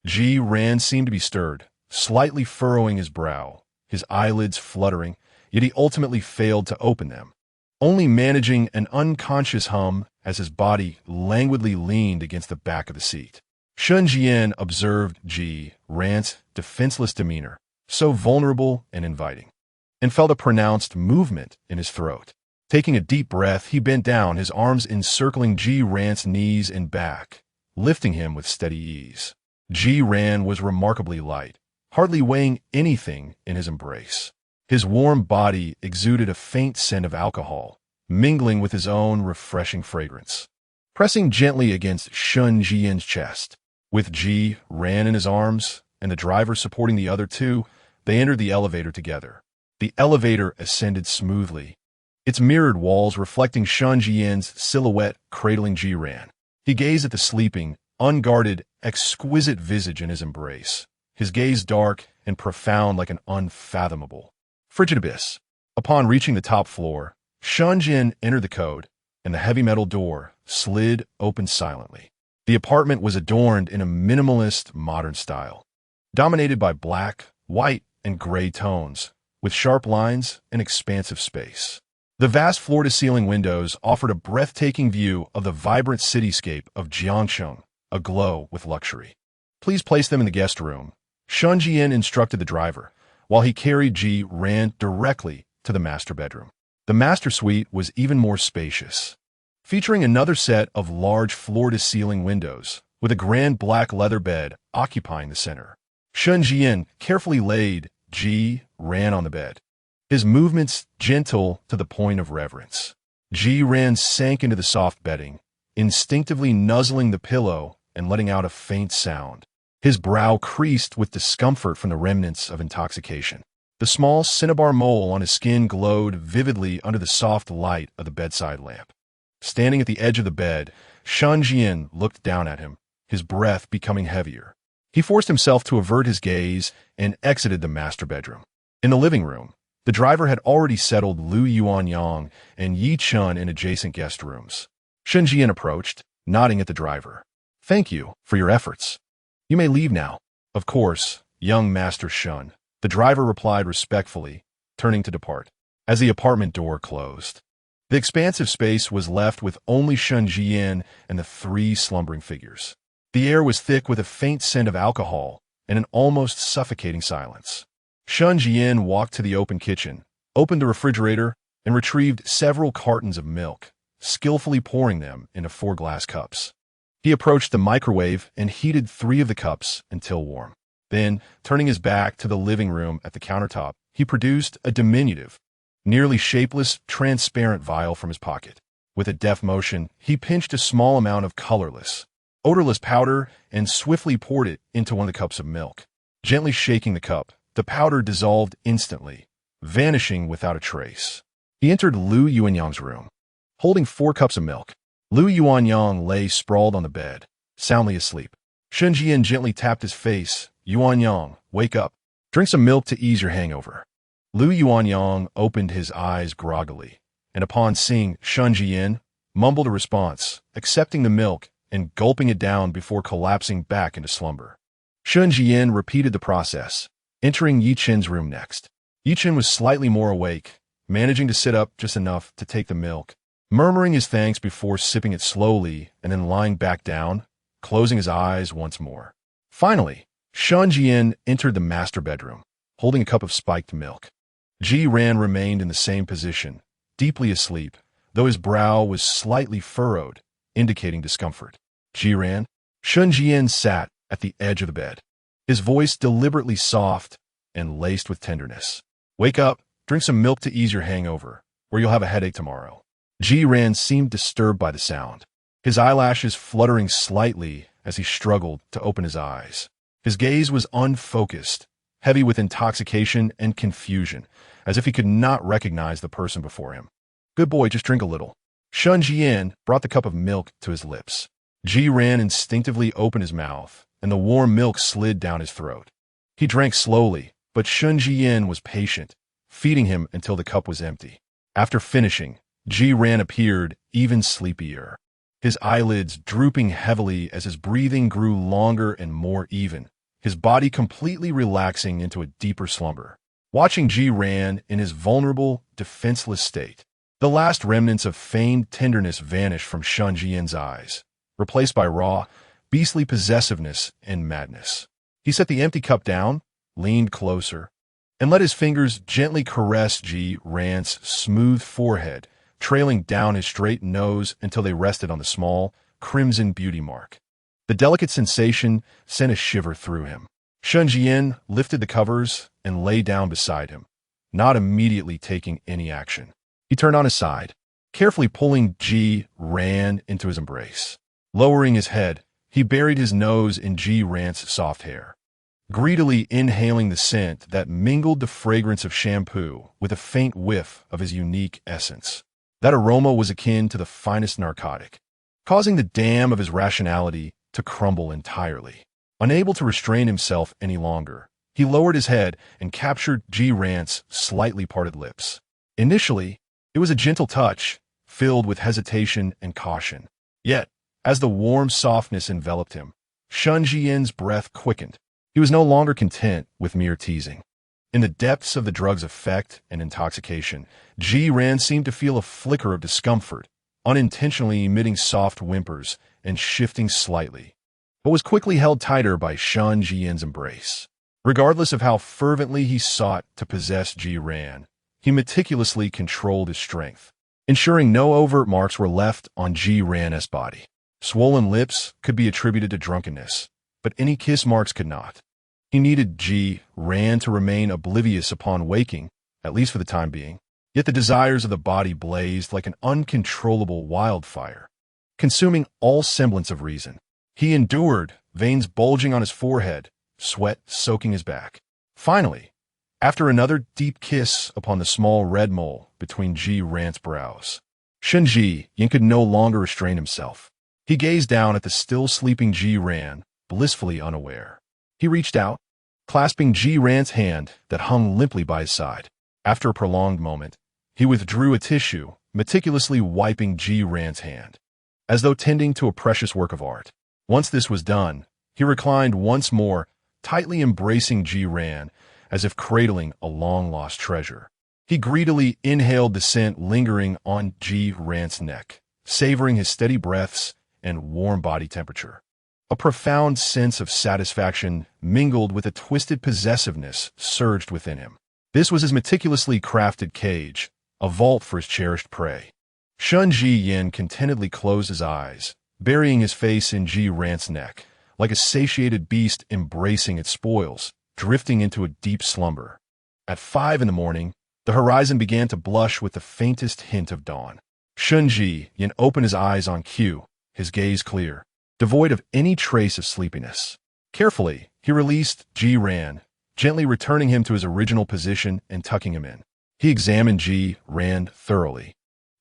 Ji Ran seemed to be stirred, slightly furrowing his brow, his eyelids fluttering, yet he ultimately failed to open them, only managing an unconscious hum as his body languidly leaned against the back of the seat. Shen Zhiyan observed Ji Ran's defenseless demeanor, so vulnerable and inviting, and felt a pronounced movement in his throat. Taking a deep breath, he bent down, his arms encircling Ji Ran's knees and back, lifting him with steady ease. Ji Ran was remarkably light, hardly weighing anything in his embrace. His warm body exuded a faint scent of alcohol, mingling with his own refreshing fragrance. Pressing gently against Shen Zhiyan's chest, with Ji Ran in his arms and the driver supporting the other two, they entered the elevator together. The elevator ascended smoothly, its mirrored walls reflecting Shen Zhiyan's silhouette cradling Ji Ran. He gazed at the sleeping, unguarded, exquisite visage in his embrace, his gaze dark and profound like an unfathomable, frigid abyss. Upon reaching the top floor, Shen Zhiyan entered the code, and the heavy metal door slid open silently. The apartment was adorned in a minimalist, modern style, dominated by black, white, and gray tones, with sharp lines and expansive space. The vast floor-to-ceiling windows offered a breathtaking view of the vibrant cityscape of Jiangsheng, aglow with luxury. "Please place them in the guest room," Shen Zhiyan instructed the driver, while he carried Ji Ran directly to the master bedroom. The master suite was even more spacious, featuring another set of large floor-to-ceiling windows, with a grand black leather bed occupying the center. Shen Zhiyan carefully laid Ji Ran on the bed, his movements gentle to the point of reverence. Ji Ran sank into the soft bedding, instinctively nuzzling the pillow and letting out a faint sound. His brow creased with discomfort from the remnants of intoxication. The small cinnabar mole on his skin glowed vividly under the soft light of the bedside lamp. Standing at the edge of the bed, Shen Zhiyan looked down at him, his breath becoming heavier. He forced himself to avert his gaze and exited the master bedroom. In the living room, the driver had already settled Lu Yuanyang and Yi Chun in adjacent guest rooms. Shen Zhiyan approached, nodding at the driver. "Thank you for your efforts. You may leave now." "Of course, young Master Shen," the driver replied respectfully, turning to depart. As the apartment door closed, the expansive space was left with only Shen Zhiyan and the three slumbering figures. The air was thick with a faint scent of alcohol and an almost suffocating silence. Shen Zhiyan walked to the open kitchen, opened the refrigerator, and retrieved several cartons of milk, skillfully pouring them into 4 glass cups. He approached the microwave and heated 3 of the cups until warm. Then, turning his back to the living room at the countertop, he produced a diminutive, nearly shapeless, transparent vial from his pocket. With a deft motion, he pinched a small amount of colorless, odorless powder and swiftly poured it into one of the cups of milk. Gently shaking the cup, the powder dissolved instantly, vanishing without a trace. He entered Lu Yuanyang's room, holding 4 cups of milk. Lu Yuanyang lay sprawled on the bed, soundly asleep. Shen Zhiyan gently tapped his face. "Yuanyang, wake up." Drink some milk to ease your hangover. Lu Yuanyang opened his eyes groggily, and upon seeing Shen Zhiyan, mumbled a response, accepting the milk and gulping it down before collapsing back into slumber. Shen Zhiyan repeated the process, entering Yi Chen's room next. Yi Chen was slightly more awake, managing to sit up just enough to take the milk, murmuring his thanks before sipping it slowly and then lying back down, closing his eyes once more. Finally, Shen Zhiyan entered the master bedroom, holding a cup of spiked milk. Ji Ran remained in the same position, deeply asleep, though his brow was slightly furrowed, indicating discomfort. Ji Ran? Shen Zhiyan sat at the edge of the bed, his voice deliberately soft and laced with tenderness. Wake up, drink some milk to ease your hangover, or you'll have a headache tomorrow. Ji Ran seemed disturbed by the sound, his eyelashes fluttering slightly as he struggled to open his eyes. His gaze was unfocused, heavy with intoxication and confusion, as if he could not recognize the person before him. Good boy, just drink a little. Shen Zhiyan brought the cup of milk to his lips. Ji Ran instinctively opened his mouth, and the warm milk slid down his throat. He drank slowly, but Shen Zhiyan was patient, feeding him until the cup was empty. After finishing, Ji Ran appeared even sleepier, his eyelids drooping heavily as his breathing grew longer and more even, his body completely relaxing into a deeper slumber. Watching Ji Ran in his vulnerable, defenseless state, the last remnants of feigned tenderness vanished from Shen Zhiyan's eyes, replaced by raw, beastly possessiveness and madness. He set the empty cup down, leaned closer, and let his fingers gently caress Ji Ran's smooth forehead, trailing down his straight nose until they rested on the small, crimson beauty mark. The delicate sensation sent a shiver through him. Shen Zhiyan lifted the covers and lay down beside him, not immediately taking any action. He turned on his side, carefully pulling Ji Ran into his embrace. Lowering his head, he buried his nose in Ji Ran's soft hair, greedily inhaling the scent that mingled the fragrance of shampoo with a faint whiff of his unique essence. That aroma was akin to the finest narcotic, causing the dam of his rationality to crumble entirely. Unable to restrain himself any longer, he lowered his head and captured Ji Ran's slightly parted lips. Initially, it was a gentle touch, filled with hesitation and caution. Yet, as the warm softness enveloped him, Shen Zhiyan's breath quickened. He was no longer content with mere teasing. In the depths of the drug's effect and intoxication, Ji Ran seemed to feel a flicker of discomfort, unintentionally emitting soft whimpers and shifting slightly, but was quickly held tighter by Shen Zhiyan's embrace. Regardless of how fervently he sought to possess Ji Ran, he meticulously controlled his strength, ensuring no overt marks were left on Ji Ran's body. Swollen lips could be attributed to drunkenness, but any kiss marks could not. He needed Ji Ran to remain oblivious upon waking, at least for the time being, yet the desires of the body blazed like an uncontrollable wildfire, consuming all semblance of reason. He endured, veins bulging on his forehead, sweat soaking his back. Finally, after another deep kiss upon the small red mole between Ji Ran's brows, Shen Zhiyan could no longer restrain himself. He gazed down at the still sleeping Ji Ran, blissfully unaware. He reached out, clasping Ji Ran's hand that hung limply by his side. After a prolonged moment, he withdrew a tissue, meticulously wiping Ji Ran's hand, as though tending to a precious work of art. Once this was done, he reclined once more, tightly embracing Ji Ran, as if cradling a long-lost treasure. He greedily inhaled the scent lingering on Ji Ran's neck, savoring his steady breaths and warm body temperature. A profound sense of satisfaction mingled with a twisted possessiveness surged within him. This was his meticulously crafted cage, a vault for his cherished prey. Shen Zhiyan contentedly closed his eyes, burying his face in Ji Ran's neck, like a satiated beast embracing its spoils, drifting into a deep slumber. At 5 a.m, the horizon began to blush with the faintest hint of dawn. Shen Zhiyan opened his eyes on cue, his gaze clear, devoid of any trace of sleepiness. Carefully, he released Ji Ran, gently returning him to his original position and tucking him in. He examined Ji Ran thoroughly,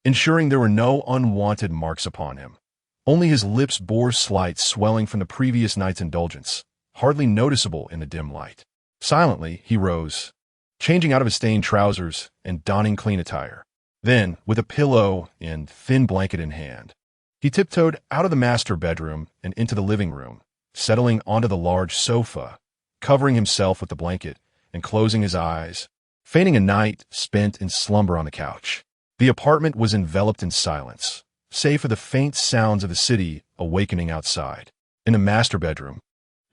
ensuring there were no unwanted marks upon him. Only his lips bore slight swelling from the previous night's indulgence, hardly noticeable in the dim light. Silently, he rose, changing out of his stained trousers and donning clean attire. Then, with a pillow and thin blanket in hand, he tiptoed out of the master bedroom and into the living room, settling onto the large sofa, covering himself with the blanket and closing his eyes, feigning a night spent in slumber on the couch. The apartment was enveloped in silence, save for the faint sounds of the city awakening outside. In the master bedroom,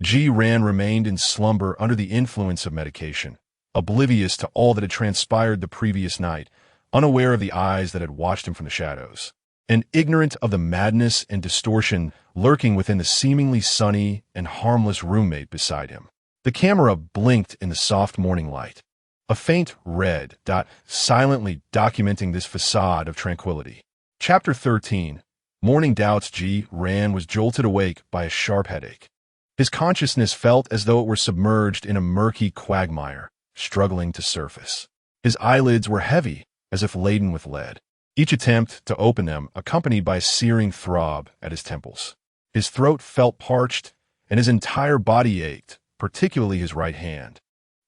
Ji-ran remained in slumber under the influence of medication, oblivious to all that had transpired the previous night, unaware of the eyes that had watched him from the shadows, and ignorant of the madness and distortion lurking within the seemingly sunny and harmless roommate beside him. The camera blinked in the soft morning light, a faint red dot silently documenting this facade of tranquility. Chapter 13. Morning doubts. Ji-ran was jolted awake by a sharp headache. His consciousness felt as though it were submerged in a murky quagmire, struggling to surface. His eyelids were heavy, as if laden with lead, each attempt to open them accompanied by a searing throb at his temples. His throat felt parched, and his entire body ached, particularly his right hand,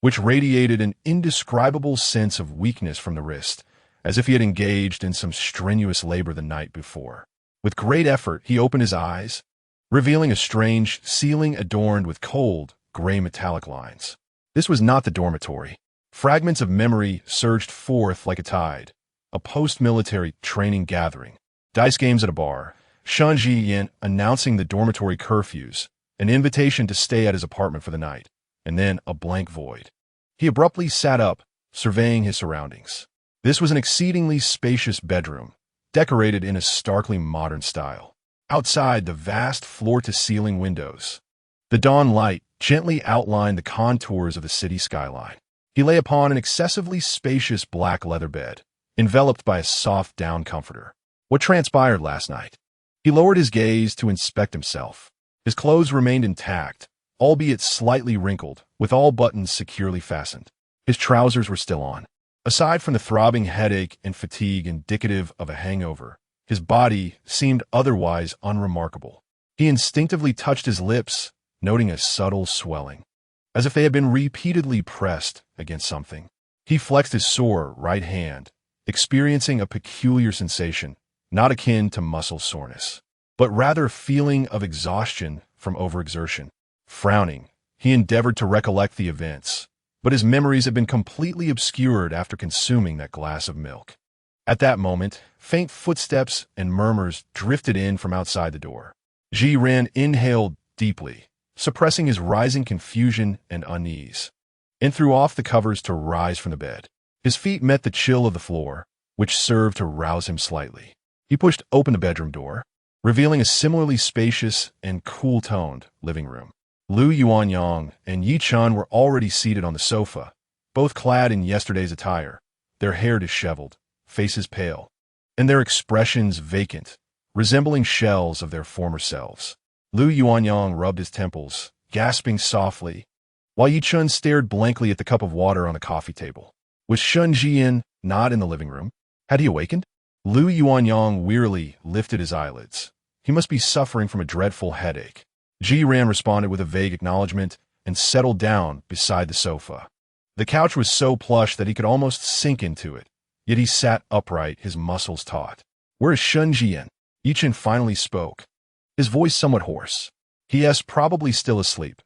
which radiated an indescribable sense of weakness from the wrist, as if he had engaged in some strenuous labor the night before. With great effort, he opened his eyes, revealing a strange ceiling adorned with cold, gray metallic lines. This was not the dormitory. Fragments of memory surged forth like a tide. A post-military training gathering, dice games at a bar, Shen Zhiyan announcing the dormitory curfews, an invitation to stay at his apartment for the night, and then a blank void. He abruptly sat up, surveying his surroundings. This was an exceedingly spacious bedroom, decorated in a starkly modern style. Outside, the vast floor-to-ceiling windows. The dawn light gently outlined the contours of the city skyline. He lay upon an excessively spacious black leather bed, enveloped by a soft down comforter. What transpired last night? He lowered his gaze to inspect himself. His clothes remained intact, albeit slightly wrinkled, with all buttons securely fastened. His trousers were still on. Aside from the throbbing headache and fatigue indicative of a hangover, his body seemed otherwise unremarkable. He instinctively touched his lips, noting a subtle swelling, as if they had been repeatedly pressed against something. He flexed his sore right hand, experiencing a peculiar sensation, not akin to muscle soreness, but rather a feeling of exhaustion from overexertion. Frowning, he endeavored to recollect the events, but his memories had been completely obscured after consuming that glass of milk. At that moment, faint footsteps and murmurs drifted in from outside the door. Ji-ran inhaled deeply, suppressing his rising confusion and unease, and threw off the covers to rise from the bed. His feet met the chill of the floor, which served to rouse him slightly. He pushed open the bedroom door, revealing a similarly spacious and cool-toned living room. Lu Yuanyang and Yi Chun were already seated on the sofa, both clad in yesterday's attire, their hair disheveled, faces pale, and their expressions vacant, resembling shells of their former selves. Lu Yuanyang rubbed his temples, gasping softly, while Yi Chun stared blankly at the cup of water on the coffee table. Was Shen Zhiyan not in the living room? Had he awakened? Lu Yuanyang wearily lifted his eyelids. He must be suffering from a dreadful headache. Ji-ran responded with a vague acknowledgement and settled down beside the sofa. The couch was so plush that he could almost sink into it, yet he sat upright, his muscles taut. "Where is Shen Zhiyan?" Yi Chun finally spoke, his voice somewhat hoarse. "He is probably still asleep."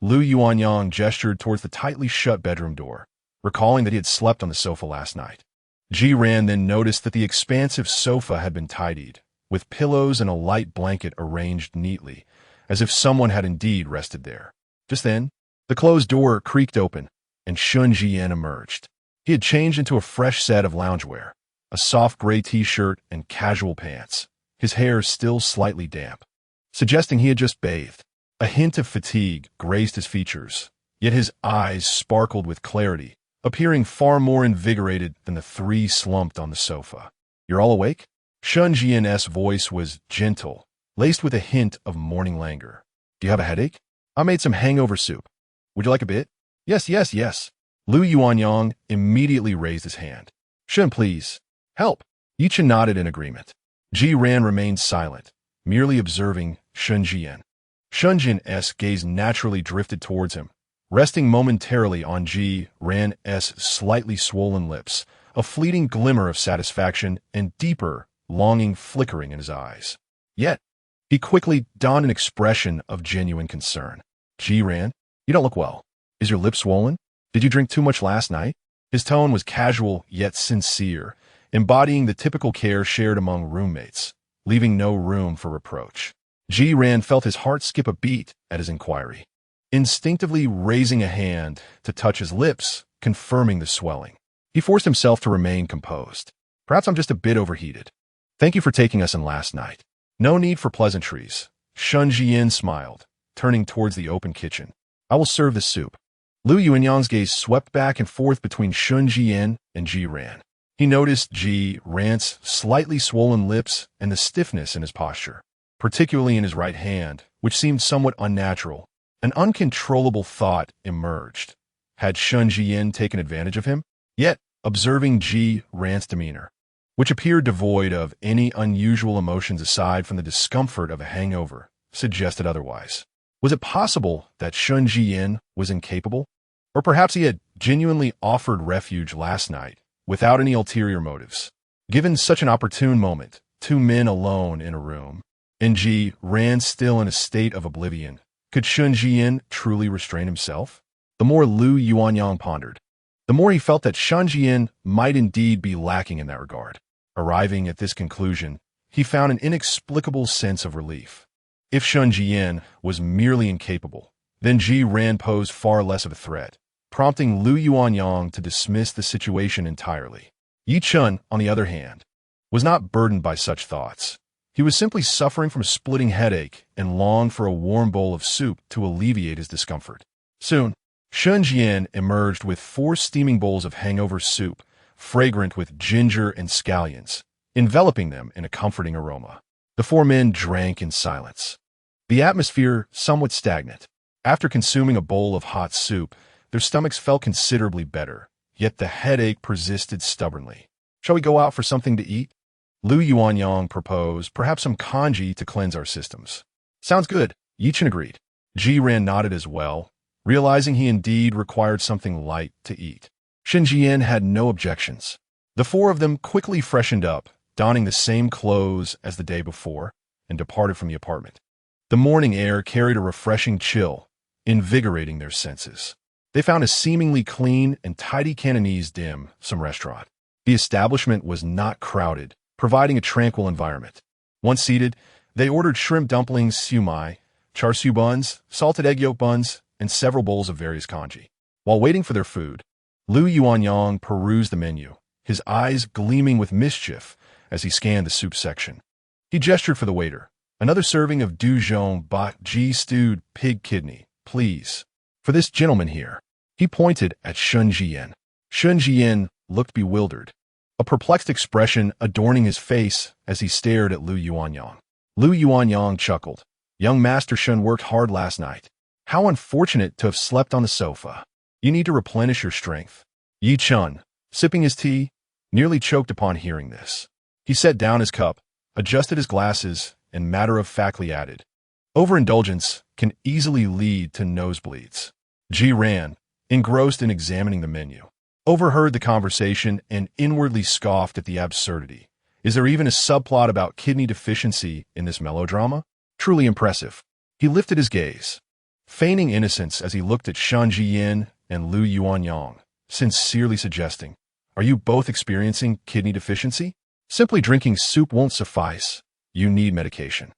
Lu Yuanyang gestured towards the tightly shut bedroom door, recalling that he had slept on the sofa last night. Ji-ran then noticed that the expansive sofa had been tidied, with pillows and a light blanket arranged neatly, as if someone had indeed rested there. Just then, the closed door creaked open, and Shen Zhiyan emerged. He had changed into a fresh set of loungewear, a soft gray t-shirt and casual pants, his hair still slightly damp, suggesting he had just bathed. A hint of fatigue graced his features, yet his eyes sparkled with clarity, appearing far more invigorated than the three slumped on the sofa. "You're all awake?" Shen Zhiyan's voice was gentle, laced with a hint of morning languor. "Do you have a headache? I made some hangover soup. Would you like a bit?" Yes. Lu Yuanyang immediately raised his hand. "Shen, please. Help." Yi Chun nodded in agreement. Ji-ran remained silent, merely observing Shen Zhiyan. Shen Zhiyan's gaze naturally drifted towards him, resting momentarily on Ji Ran's slightly swollen lips, a fleeting glimmer of satisfaction and deeper longing flickering in his eyes. Yet, he quickly donned an expression of genuine concern. Ji Ran, you don't look well. Is your lip swollen? Did you drink too much last night? His tone was casual yet sincere, embodying the typical care shared among roommates, leaving no room for reproach. Ji Ran felt his heart skip a beat at his inquiry, instinctively raising a hand to touch his lips, confirming the swelling. He forced himself to remain composed. Perhaps I'm just a bit overheated. Thank you for taking us in last night. No need for pleasantries. Shen Zhiyan smiled, turning towards the open kitchen. I will serve the soup. Lu Yuanyang's gaze swept back and forth between Shen Zhiyan and Ji Ran. He noticed Ji Ran's slightly swollen lips and the stiffness in his posture, particularly in his right hand, which seemed somewhat unnatural. An uncontrollable thought emerged. Had Shen Zhiyan taken advantage of him? Yet, observing Ji Ran's demeanor, which appeared devoid of any unusual emotions aside from the discomfort of a hangover, suggested otherwise. Was it possible that Shen Zhiyan was incapable? Or perhaps he had genuinely offered refuge last night, without any ulterior motives? Given such an opportune moment, two men alone in a room, and Ji Ran still in a state of oblivion, could Shen Zhiyan truly restrain himself? The more Lu Yuanyang pondered, the more he felt that Shen Zhiyan might indeed be lacking in that regard. Arriving at this conclusion, he found an inexplicable sense of relief. If Shen Zhiyan was merely incapable, then Ji Ran posed far less of a threat, prompting Lu Yuanyang to dismiss the situation entirely. Yi Chun, on the other hand, was not burdened by such thoughts. He was simply suffering from a splitting headache and longed for a warm bowl of soup to alleviate his discomfort. Soon, Shen Zhiyan emerged with 4 steaming bowls of hangover soup, fragrant with ginger and scallions, enveloping them in a comforting aroma. The 4 men drank in silence, the atmosphere somewhat stagnant. After consuming a bowl of hot soup, their stomachs felt considerably better, yet the headache persisted stubbornly. Shall we go out for something to eat? Lu Yuanyang proposed, perhaps some congee to cleanse our systems. Sounds good, Yi Chen agreed. Ji Ran nodded as well, realizing he indeed required something light to eat. Shen Zhiyan had no objections. The 4 of them quickly freshened up, donning the same clothes as the day before, and departed from the apartment. The morning air carried a refreshing chill, invigorating their senses. They found a seemingly clean and tidy Cantonese dim sum restaurant. The establishment was not crowded, providing a tranquil environment. Once seated, they ordered shrimp dumplings, siu mai, char siu buns, salted egg yolk buns, and several bowls of various congee. While waiting for their food, Lu Yuanyang perused the menu, his eyes gleaming with mischief as he scanned the soup section. He gestured for the waiter. Another serving of Dijon bak ji stewed pig kidney, please. For this gentleman here. He pointed at Shen Zhiyan. Shen Zhiyan looked bewildered, a perplexed expression adorning his face as he stared at Lu Yuanyang. Lu Yuanyang chuckled. Young Master Shen worked hard last night. How unfortunate to have slept on the sofa. You need to replenish your strength. Yi Chun, sipping his tea, nearly choked upon hearing this. He set down his cup, adjusted his glasses, and matter-of-factly added, overindulgence can easily lead to nosebleeds. Ji Ran, engrossed in examining the menu, overheard the conversation and inwardly scoffed at the absurdity. Is there even a subplot about kidney deficiency in this melodrama? Truly impressive. He lifted his gaze, feigning innocence as he looked at Shen Zhiyan and Lu Yuanyang, sincerely suggesting, are you both experiencing kidney deficiency? Simply drinking soup won't suffice. You need medication.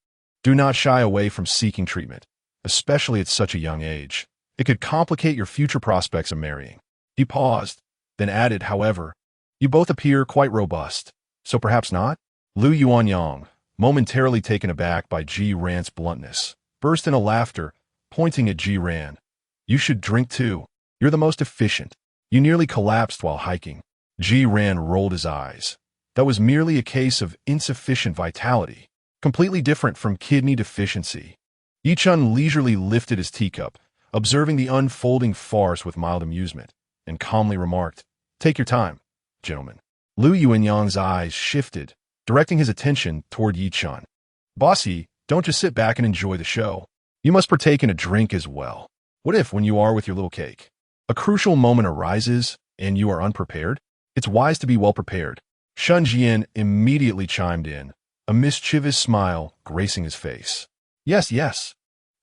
Do not shy away from seeking treatment, especially at such a young age. It could complicate your future prospects of marrying. He paused, then added, however, you both appear quite robust, so perhaps not? Lu Yuanyang, momentarily taken aback by Ji Ran's bluntness, burst into laughter, pointing at Ji Ran. You should drink too. You're the most efficient. You nearly collapsed while hiking. Ji Ran rolled his eyes. That was merely a case of insufficient vitality, completely different from kidney deficiency. Yi Chun leisurely lifted his teacup, observing the unfolding farce with mild amusement, and calmly remarked, take your time, gentlemen. Lu Yuanyang's eyes shifted, directing his attention toward Yi Chun. Bossy, don't just sit back and enjoy the show. You must partake in a drink as well. What if, when you are with your little cake, a crucial moment arises and you are unprepared? It's wise to be well prepared. Shen Zhiyan immediately chimed in, a mischievous smile gracing his face. Yes, yes.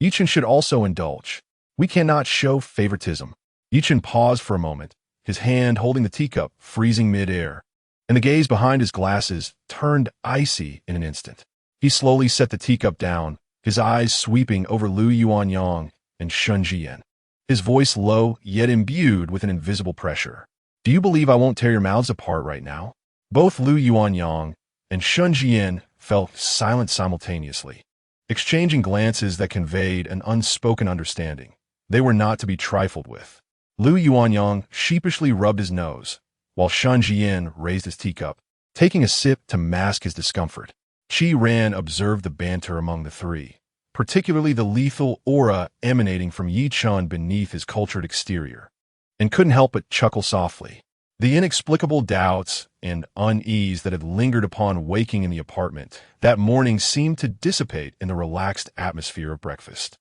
Yichen should also indulge. We cannot show favoritism. Yichen paused for a moment, his hand holding the teacup, freezing mid-air, and the gaze behind his glasses turned icy in an instant. He slowly set the teacup down, his eyes sweeping over Lu Yuanyang and Shen Zhiyan, his voice low yet imbued with an invisible pressure. Do you believe I won't tear your mouths apart right now? Both Lu Yuanyang and Shen Zhiyan fell silent simultaneously, exchanging glances that conveyed an unspoken understanding. They were not to be trifled with. Lu Yuanyang sheepishly rubbed his nose, while Shen Zhiyan raised his teacup, taking a sip to mask his discomfort. Qi Ran observed the banter among the three, particularly the lethal aura emanating from Yi Chun beneath his cultured exterior, and couldn't help but chuckle softly. The inexplicable doubts and unease that had lingered upon waking in the apartment that morning seemed to dissipate in the relaxed atmosphere of breakfast.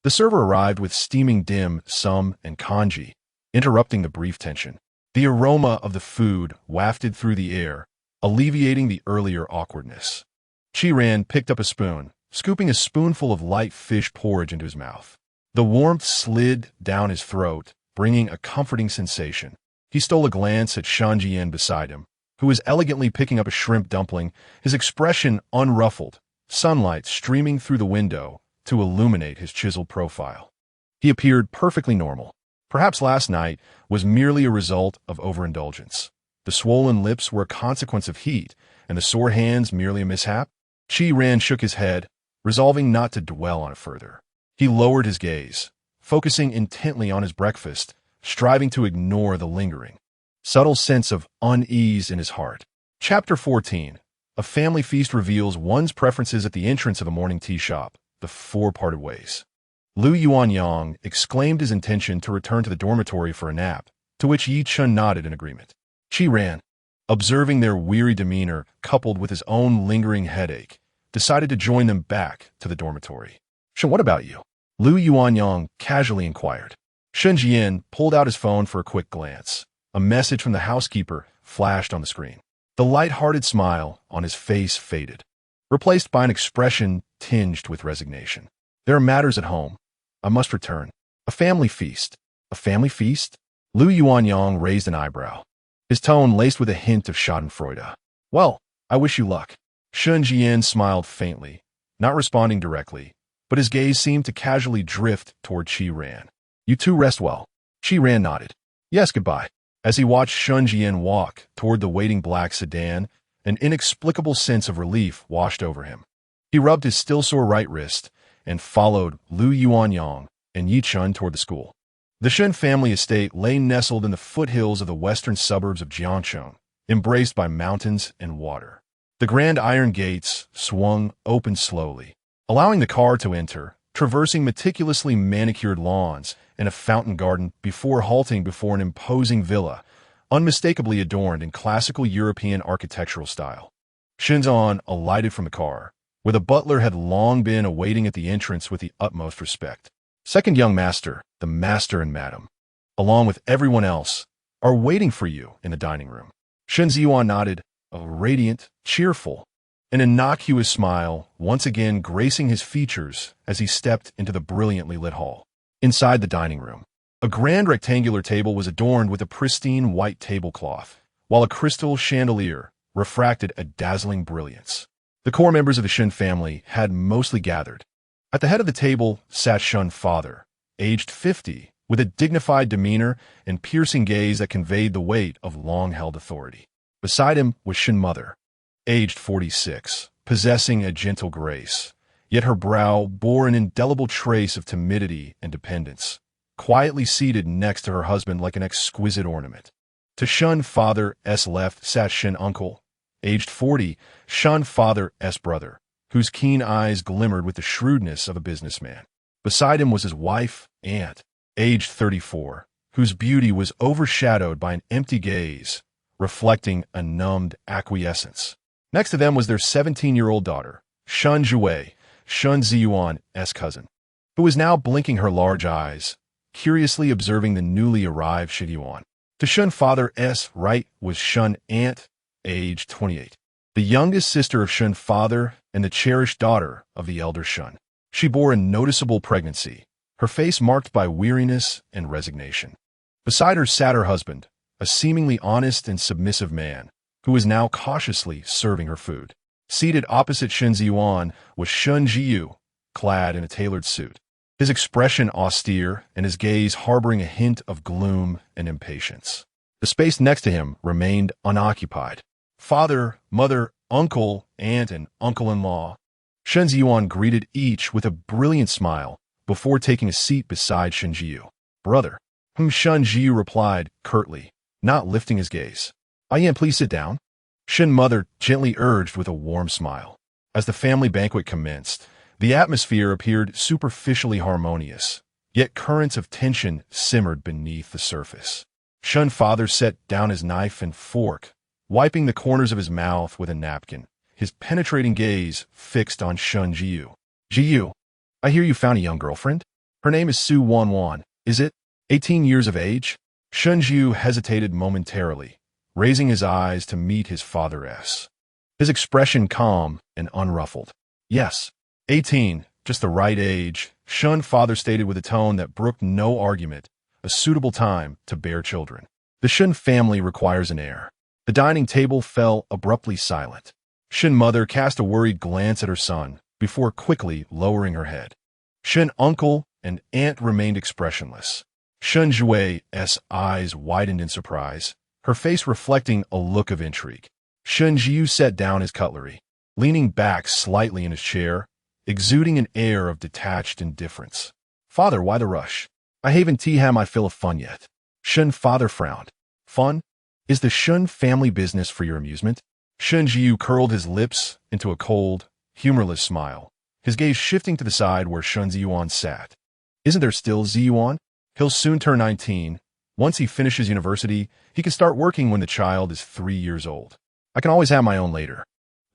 The server arrived with steaming dim sum and congee, interrupting the brief tension. The aroma of the food wafted through the air, alleviating the earlier awkwardness. Qi Ran picked up a spoon, scooping a spoonful of light fish porridge into his mouth. The warmth slid down his throat, bringing a comforting sensation. He stole a glance at Shen Zhiyan beside him, who was elegantly picking up a shrimp dumpling, his expression unruffled, sunlight streaming through the window to illuminate his chiseled profile. He appeared perfectly normal. Perhaps last night was merely a result of overindulgence. The swollen lips were a consequence of heat, and the sore hands merely a mishap. Qi Ran shook his head, resolving not to dwell on it further. He lowered his gaze, focusing intently on his breakfast, striving to ignore the lingering, subtle sense of unease in his heart. Chapter 14. A family feast reveals one's preferences at the entrance of a morning tea shop. The four parted ways. Lu Yuanyang exclaimed his intention to return to the dormitory for a nap, to which Yi Chun nodded in agreement. Qi Ran, observing their weary demeanor coupled with his own lingering headache, decided to join them back to the dormitory. Shen, what about you? Lu Yuanyang casually inquired. Shen Zhiyan pulled out his phone for a quick glance. A message from the housekeeper flashed on the screen. The light-hearted smile on his face faded, replaced by an expression tinged with resignation. There are matters at home. I must return. A family feast. A family feast? Lu Yuanyang raised an eyebrow, his tone laced with a hint of schadenfreude. Well, I wish you luck. Shen Zhiyan smiled faintly, not responding directly, but his gaze seemed to casually drift toward Qi Ran. You two rest well. Qi Ran nodded. Yes, goodbye. As he watched Shen Zhiyan walk toward the waiting black sedan, an inexplicable sense of relief washed over him. He rubbed his still-sore right wrist and followed Lu Yuanyang and Yi Chun toward the school. The Shen family estate lay nestled in the foothills of the western suburbs of Jiangcheng, embraced by mountains and water. The grand iron gates swung open slowly, allowing the car to enter, traversing meticulously manicured lawns and a fountain garden before halting before an imposing villa, unmistakably adorned in classical European architectural style. Shen Zhiyan alighted from the car, where the butler had long been awaiting at the entrance with the utmost respect. Second young master, the master and madam, along with everyone else, are waiting for you in the dining room. Shen Zhiyan nodded, a radiant, cheerful, an innocuous smile once again gracing his features as he stepped into the brilliantly lit hall. Inside the dining room, a grand rectangular table was adorned with a pristine white tablecloth, while a crystal chandelier refracted a dazzling brilliance. The core members of the Shen family had mostly gathered. At the head of the table sat Shen father, aged 50, with a dignified demeanor and piercing gaze that conveyed the weight of long-held authority. Beside him was Shen mother, aged 46, possessing a gentle grace, yet her brow bore an indelible trace of timidity and dependence, quietly seated next to her husband like an exquisite ornament. To Shen father's left sat Shen uncle, aged 40, Shen father's brother, whose keen eyes glimmered with the shrewdness of a businessman. Beside him was his wife, aunt, aged 34, whose beauty was overshadowed by an empty gaze, reflecting a numbed acquiescence. Next to them was their 17-year-old daughter, Shen Zhiyan, Shen Zhiyuan's cousin, who was now blinking her large eyes, curiously observing the newly arrived Shen Zhiyan. To Shen father's right was Shen aunt, age 28. The youngest sister of Shen father and the cherished daughter of the elder Shen. She bore a noticeable pregnancy, her face marked by weariness and resignation. Beside her sat her husband, a seemingly honest and submissive man, who was now cautiously serving her food. Seated opposite Shen Zhiyan was Shen Zhiyu, clad in a tailored suit, his expression austere and his gaze harboring a hint of gloom and impatience. The space next to him remained unoccupied. Father, mother, uncle, aunt, and uncle-in-law. Shen Zhiyan greeted each with a brilliant smile before taking a seat beside Shen Zhiyu. Brother, whom Shen Zhiyu replied curtly, not lifting his gaze. Yan, please sit down. Shen mother gently urged with a warm smile. As the family banquet commenced, the atmosphere appeared superficially harmonious, yet currents of tension simmered beneath the surface. Shen father set down his knife and fork, wiping the corners of his mouth with a napkin, his penetrating gaze fixed on Shen Zhiyu. Zhiyu, I hear you found a young girlfriend? Her name is Su Wanwan, is it? 18 years of age? Shen Zhiyu hesitated momentarily, raising his eyes to meet his father's. His expression calm and unruffled. Yes, 18, just the right age, Shen father stated with a tone that brooked no argument, a suitable time to bear children. The Shen family requires an heir. The dining table fell abruptly silent. Shen mother cast a worried glance at her son before quickly lowering her head. Shen uncle and aunt remained expressionless. Shen Zhiwei's eyes widened in surprise, her face reflecting a look of intrigue. Shen Zhiyu set down his cutlery, leaning back slightly in his chair, exuding an air of detached indifference. Father, why the rush? I haven't had my fill of fun yet. Shen father frowned. Fun? Is the Shen family business for your amusement? Shen Zhiyu curled his lips into a cold, humorless smile, his gaze shifting to the side where Shen Zhiyan sat. Isn't there still Zhiyuan? He'll soon turn 19. Once he finishes university, he can start working when the child is 3 years old. I can always have my own later.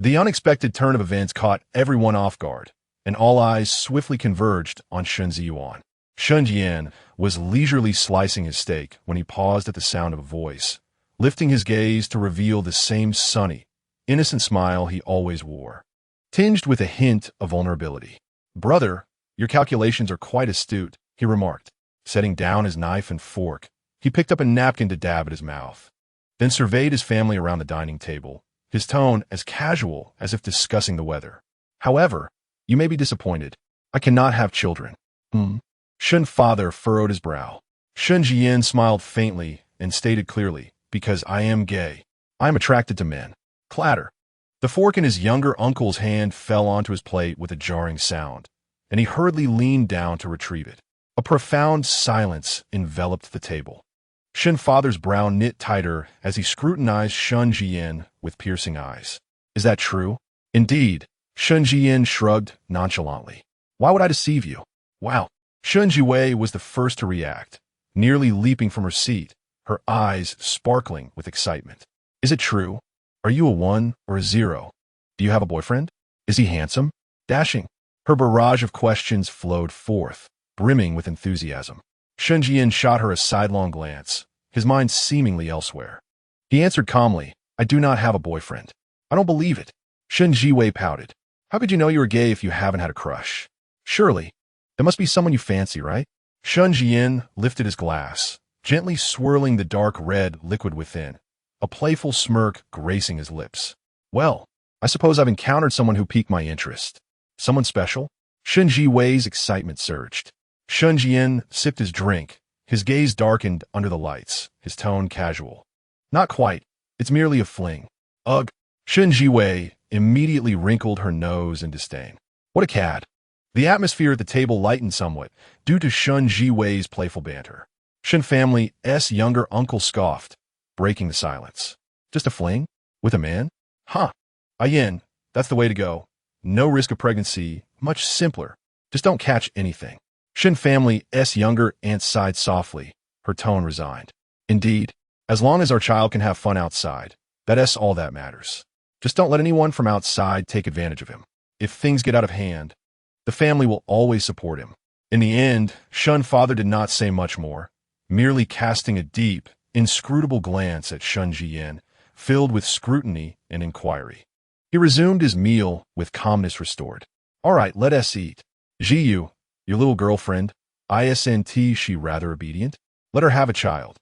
The unexpected turn of events caught everyone off guard, and all eyes swiftly converged on Shen Zhiyan. Shen Zhiyan was leisurely slicing his steak when he paused at the sound of a voice, lifting his gaze to reveal the same sunny, innocent smile he always wore, tinged with a hint of vulnerability. Brother, your calculations are quite astute, he remarked. Setting down his knife and fork, he picked up a napkin to dab at his mouth, then surveyed his family around the dining table, his tone as casual as if discussing the weather. However, you may be disappointed. I cannot have children. Shen father furrowed his brow. Shen Zhiyan smiled faintly and stated clearly, because I am gay. I am attracted to men. Clatter. The fork in his younger uncle's hand fell onto his plate with a jarring sound, and he hurriedly leaned down to retrieve it. A profound silence enveloped the table. Shen father's brow knit tighter as he scrutinized Shen Zhiyan with piercing eyes. Is that true? Indeed, Shen Zhiyan shrugged nonchalantly. Why would I deceive you? Wow. Shen Zhiwei was the first to react, nearly leaping from her seat, her eyes sparkling with excitement. Is it true? Are you a 1 or a 0? Do you have a boyfriend? Is he handsome? Dashing. Her barrage of questions flowed forth, brimming with enthusiasm. Shen Zhiyan shot her a sidelong glance, his mind seemingly elsewhere. He answered calmly, I do not have a boyfriend. I don't believe it. Shen Zhiwei pouted. How could you know you were gay if you haven't had a crush? Surely, there must be someone you fancy, right? Shen Zhiyan lifted his glass, gently swirling the dark red liquid within, a playful smirk gracing his lips. Well, I suppose I've encountered someone who piqued my interest. Someone special? Shen Zhiwei's excitement surged. Shen Zhiyan sipped his drink, his gaze darkened under the lights, his tone casual. Not quite. It's merely a fling. Ugh. Shen Zhiwei immediately wrinkled her nose in disdain. What a cad. The atmosphere at the table lightened somewhat, due to Shen Zhiwei's playful banter. Shen family's younger uncle scoffed, breaking the silence. Just a fling? With a man? Huh. Yan, that's the way to go. No risk of pregnancy, much simpler. Just don't catch anything. Shen family's younger aunt sighed softly, her tone resigned. Indeed, as long as our child can have fun outside, that's all that matters. Just don't let anyone from outside take advantage of him. If things get out of hand, the family will always support him. In the end, Shen's father did not say much more, merely casting a deep, inscrutable glance at Shen Zhiyan, filled with scrutiny and inquiry. He resumed his meal with calmness restored. "All right, let us eat. Zhiyu, your little girlfriend, isn't she rather obedient? Let her have a child.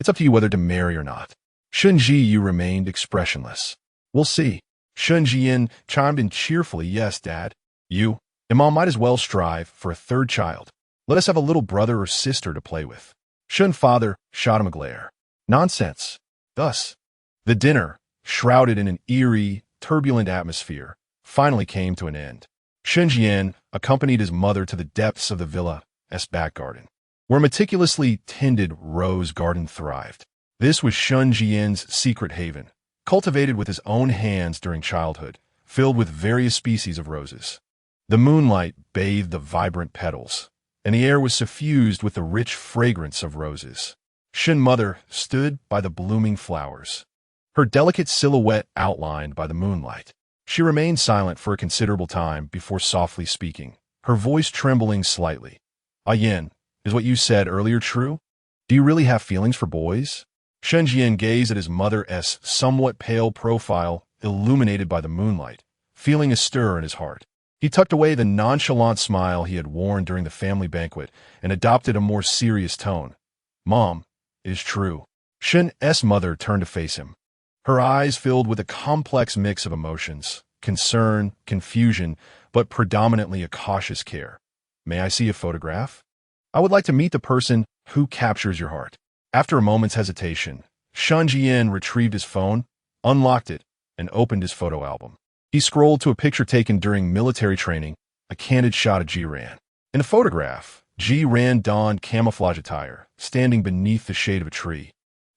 It's up to you whether to marry or not." Shen Zhiyu remained expressionless. "We'll see." Shen Zhiyan chimed in cheerfully, "Yes, Dad. You and Mom might as well strive for a third child. Let us have a little brother or sister to play with." Shen's father shot him a glare. "Nonsense." Thus, the dinner, shrouded in an eerie, turbulent atmosphere, finally came to an end. Shen Zhiyan accompanied his mother to the depths of the villa's back garden, where a meticulously tended rose garden thrived. This was Shen Zhiyan's secret haven, cultivated with his own hands during childhood, filled with various species of roses. The moonlight bathed the vibrant petals, and the air was suffused with the rich fragrance of roses. Shen's mother stood by the blooming flowers, her delicate silhouette outlined by the moonlight. She remained silent for a considerable time before softly speaking, her voice trembling slightly. "Yen, is what you said earlier true? Do you really have feelings for boys?" Shen Zhiyan gazed at his mother's somewhat pale profile illuminated by the moonlight, feeling a stir in his heart. He tucked away the nonchalant smile he had worn during the family banquet and adopted a more serious tone. "Mom, it is true." Shen's mother turned to face him, her eyes filled with a complex mix of emotions, concern, confusion, but predominantly a cautious care. "May I see a photograph? I would like to meet the person who captures your heart." After a moment's hesitation, Shen Zhiyan retrieved his phone, unlocked it, and opened his photo album. He scrolled to a picture taken during military training, a candid shot of Jiran. In the photograph, Jiran donned camouflage attire, standing beneath the shade of a tree,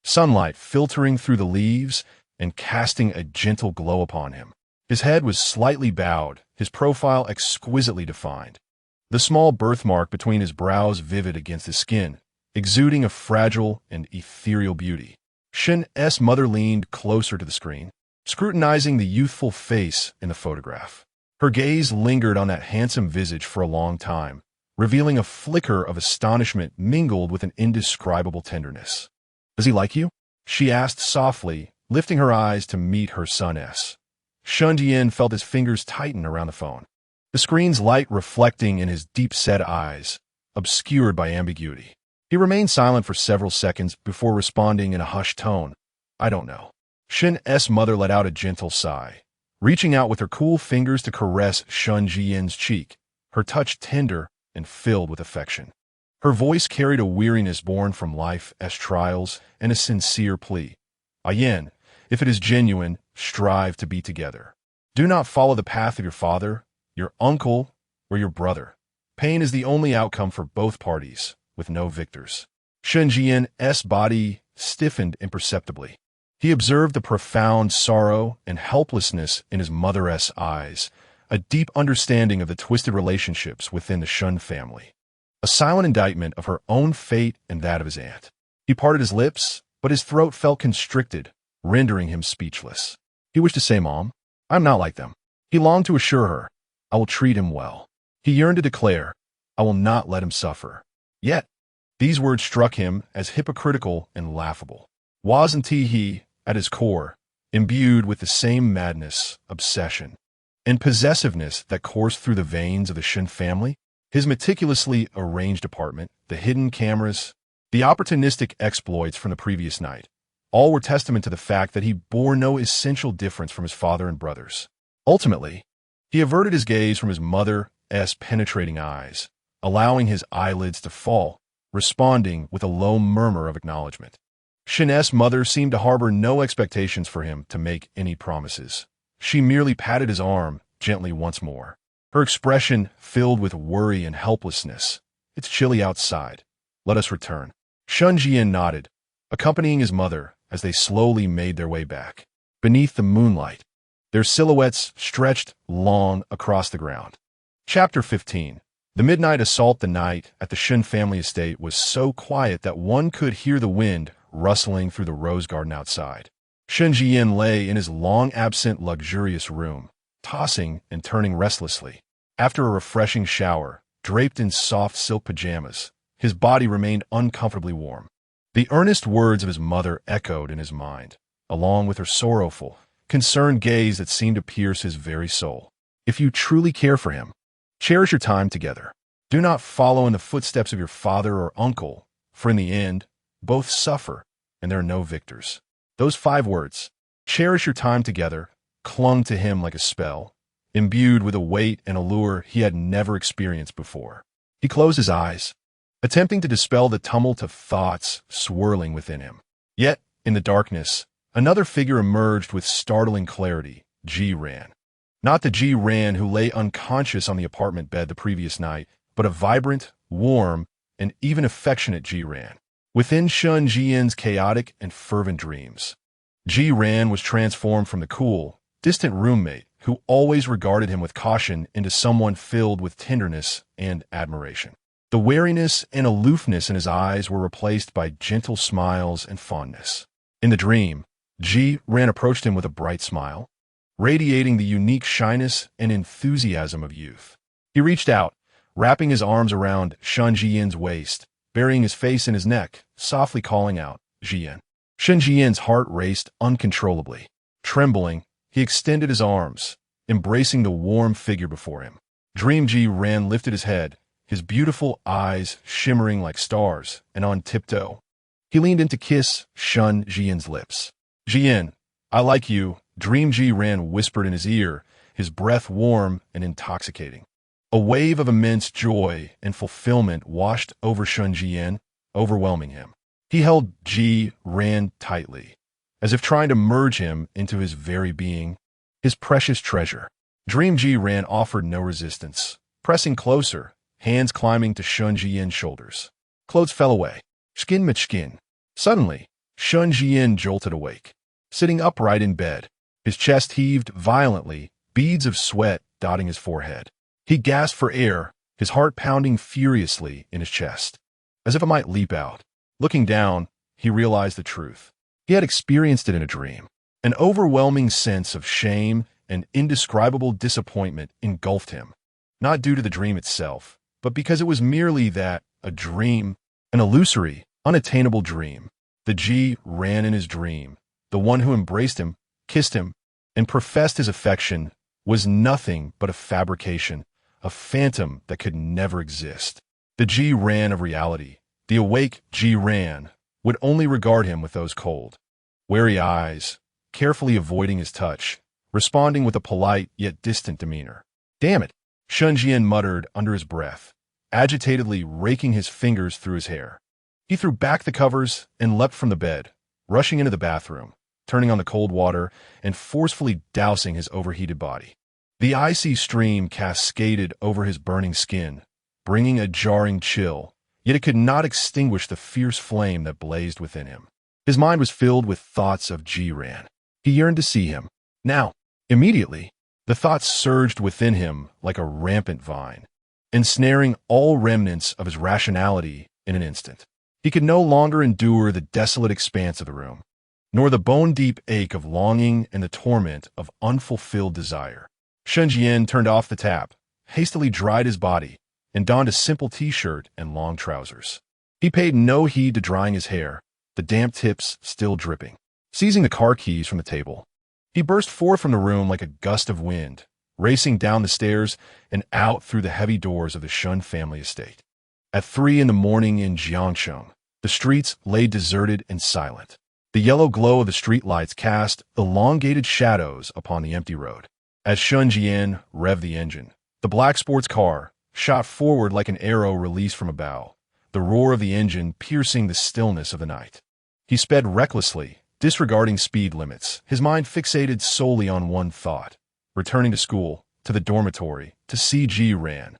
sunlight filtering through the leaves and casting a gentle glow upon him. His head was slightly bowed, his profile exquisitely defined, the small birthmark between his brows vivid against his skin, exuding a fragile and ethereal beauty. Shen's mother leaned closer to the screen, scrutinizing the youthful face in the photograph. Her gaze lingered on that handsome visage for a long time, revealing a flicker of astonishment mingled with an indescribable tenderness. "Does he like you?" she asked softly, lifting her eyes to meet her son's. Shen Zhiyan felt his fingers tighten around the phone, the screen's light reflecting in his deep-set eyes, obscured by ambiguity. He remained silent for several seconds before responding in a hushed tone. "I don't know." Shen's mother let out a gentle sigh, reaching out with her cool fingers to caress Shen Zhiyan's cheek, her touch tender and filled with affection. Her voice carried a weariness born from life's trials and a sincere plea. "Yen, if it is genuine, strive to be together. Do not follow the path of your father, your uncle, or your brother. Pain is the only outcome for both parties, with no victors." Shen Zhiyan's body stiffened imperceptibly. He observed the profound sorrow and helplessness in his mother's eyes, a deep understanding of the twisted relationships within the Shen family, a silent indictment of her own fate and that of his aunt. He parted his lips, but his throat felt constricted, rendering him speechless. He wished to say, "Mom, I'm not like them." He longed to assure her, "I will treat him well." He yearned to declare, "I will not let him suffer." Yet, these words struck him as hypocritical and laughable. Wasn't he, at his core, imbued with the same madness, obsession, and possessiveness that coursed through the veins of the Shen family? His meticulously arranged apartment, the hidden cameras, the opportunistic exploits from the previous night, all were testament to the fact that he bore no essential difference from his father and brothers. Ultimately, he averted his gaze from his mother's penetrating eyes, allowing his eyelids to fall, responding with a low murmur of acknowledgement. Shen's mother seemed to harbor no expectations for him to make any promises. She merely patted his arm gently once more, her expression filled with worry and helplessness. "It's chilly outside. Let us return." Shen Zhiyan nodded, accompanying his mother as they slowly made their way back. Beneath the moonlight, their silhouettes stretched long across the ground. Chapter 15. The midnight assault. The night at the Shen family estate was so quiet that one could hear the wind rustling through the rose garden outside. Shen Zhiyan lay in his long-absent luxurious room, tossing and turning restlessly. After a refreshing shower, draped in soft silk pajamas, his body remained uncomfortably warm. The earnest words of his mother echoed in his mind, along with her sorrowful, concerned gaze that seemed to pierce his very soul. If you truly care for him, cherish your time together. Do not follow in the footsteps of your father or uncle, for in the end, both suffer, and there are no victors. Those 5 words, cherish your time together, clung to him like a spell, imbued with a weight and allure he had never experienced before. He closed his eyes, attempting to dispel the tumult of thoughts swirling within him. Yet, in the darkness, another figure emerged with startling clarity, Zhiyan. Not the Zhiyan who lay unconscious on the apartment bed the previous night, but a vibrant, warm, and even affectionate Zhiyan. Within Shen Zhiyan's chaotic and fervent dreams, Zhiyan was transformed from the cool, distant roommate who always regarded him with caution into someone filled with tenderness and admiration. The wariness and aloofness in his eyes were replaced by gentle smiles and fondness. In the dream, Zhiyan approached him with a bright smile, radiating the unique shyness and enthusiasm of youth. He reached out, wrapping his arms around Shen Zhiyan's waist, burying his face in his neck, softly calling out, "Zhiyan." Shen Zhiyan's heart raced uncontrollably. Trembling, he extended his arms, embracing the warm figure before him. Dream Zhiyan lifted his head, his beautiful eyes shimmering like stars, and on tiptoe, he leaned in to kiss Shen Zhiyan's lips. "Zhiyan, I like you," Dream Zhiyan whispered in his ear, his breath warm and intoxicating. A wave of immense joy and fulfillment washed over Shen Zhiyan, overwhelming him. He held Zhiyan tightly, as if trying to merge him into his very being, his precious treasure. Dream Zhiyan offered no resistance, pressing closer, hands climbing to Shen Zhiyan's shoulders. Clothes fell away, skin met skin. Suddenly, Shen Zhiyan jolted awake. Sitting upright in bed, his chest heaved violently, beads of sweat dotting his forehead. He gasped for air, his heart pounding furiously in his chest, as if it might leap out. Looking down, he realized the truth. He had experienced it in a dream. An overwhelming sense of shame and indescribable disappointment engulfed him, not due to the dream itself, but because it was merely that, a dream, an illusory, unattainable dream. The Zhiyan in his dream, the one who embraced him, kissed him, and professed his affection, was nothing but a fabrication, a phantom that could never exist. The Zhiyan of reality, the awake Zhiyan, would only regard him with those cold, wary eyes, carefully avoiding his touch, responding with a polite yet distant demeanor. "Damn it," Shen Zhiyan muttered under his breath, agitatedly raking his fingers through his hair. He threw back the covers and leapt from the bed, rushing into the bathroom, turning on the cold water and forcefully dousing his overheated body. The icy stream cascaded over his burning skin, bringing a jarring chill, yet it could not extinguish the fierce flame that blazed within him. His mind was filled with thoughts of Zhiyan. He yearned to see him. Now, immediately, the thoughts surged within him like a rampant vine, ensnaring all remnants of his rationality in an instant. He could no longer endure the desolate expanse of the room, nor the bone-deep ache of longing and the torment of unfulfilled desire. Shen Zhiyan turned off the tap, hastily dried his body, and donned a simple t-shirt and long trousers. He paid no heed to drying his hair, the damp tips still dripping. Seizing the car keys from the table, he burst forth from the room like a gust of wind, racing down the stairs and out through the heavy doors of the Shen family estate. At 3 in the morning in Jiangcheng, the streets lay deserted and silent. The yellow glow of the streetlights cast elongated shadows upon the empty road. As Shen Zhiyan revved the engine, the black sports car shot forward like an arrow released from a bow, the roar of the engine piercing the stillness of the night. He sped recklessly, disregarding speed limits, his mind fixated solely on one thought: returning to school, to the dormitory, to see Zhiyan.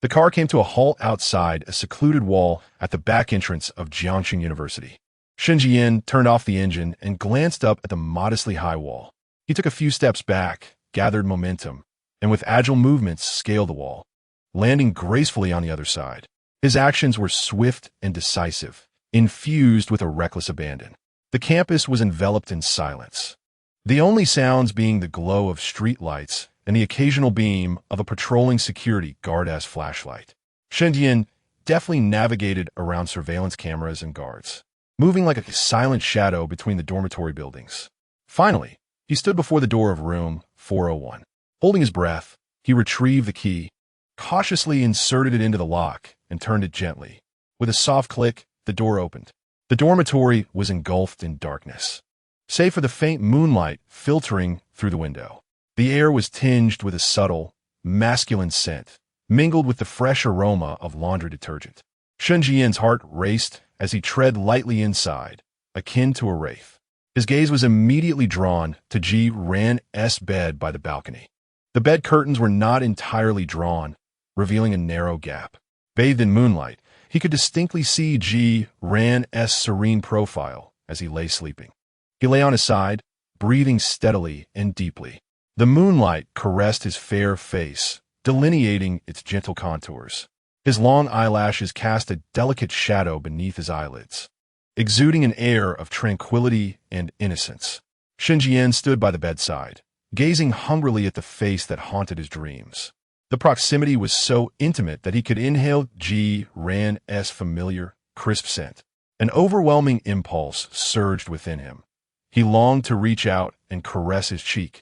The car came to a halt outside a secluded wall at the back entrance of Jiangxing University. Shen Zhiyan turned off the engine and glanced up at the modestly high wall. He took a few steps back, gathered momentum, and with agile movements scaled the wall, landing gracefully on the other side. His actions were swift and decisive, infused with a reckless abandon. The campus was enveloped in silence, the only sounds being the glow of streetlights and the occasional beam of a patrolling security guard's flashlight. Shen Zhiyan deftly navigated around surveillance cameras and guards, moving like a silent shadow between the dormitory buildings. Finally, he stood before the door of room 401. Holding his breath, he retrieved the key, cautiously inserted it into the lock, and turned it gently. With a soft click, the door opened. The dormitory was engulfed in darkness, save for the faint moonlight filtering through the window. The air was tinged with a subtle, masculine scent, mingled with the fresh aroma of laundry detergent. Shen Zhiyan's heart raced as he tread lightly inside, akin to a wraith. His gaze was immediately drawn to Ji Ran's bed by the balcony. The bed curtains were not entirely drawn, revealing a narrow gap. Bathed in moonlight, he could distinctly see Ji Ran's serene profile as he lay sleeping. He lay on his side, breathing steadily and deeply. The moonlight caressed his fair face, delineating its gentle contours. His long eyelashes cast a delicate shadow beneath his eyelids, exuding an air of tranquility and innocence. Shen Zhiyan stood by the bedside, gazing hungrily at the face that haunted his dreams. The proximity was so intimate that he could inhale Ji Ran's familiar, crisp scent. An overwhelming impulse surged within him. He longed to reach out and caress his cheek,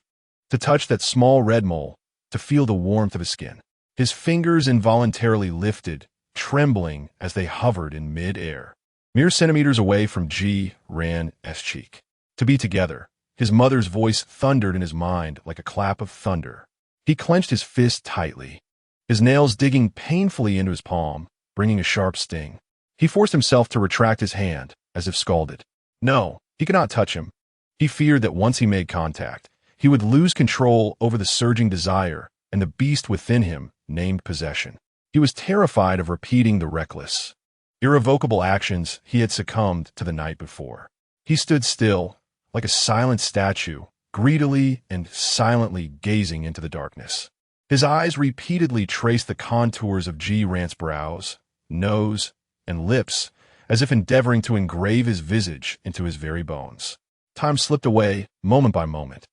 to touch that small red mole, to feel the warmth of his skin. His fingers involuntarily lifted, trembling as they hovered in mid-air, mere centimeters away from Ji Ran's cheek. To be together, his mother's voice thundered in his mind like a clap of thunder. He clenched his fist tightly, his nails digging painfully into his palm, bringing a sharp sting. He forced himself to retract his hand, as if scalded. No, he could not touch him. He feared that once he made contact, he would lose control over the surging desire, and the beast within him named possession. He was terrified of repeating the reckless, irrevocable actions he had succumbed to the night before. He stood still, like a silent statue, greedily and silently gazing into the darkness. His eyes repeatedly traced the contours of Ji Ran's brows, nose, and lips, as if endeavoring to engrave his visage into his very bones. Time slipped away, moment by moment.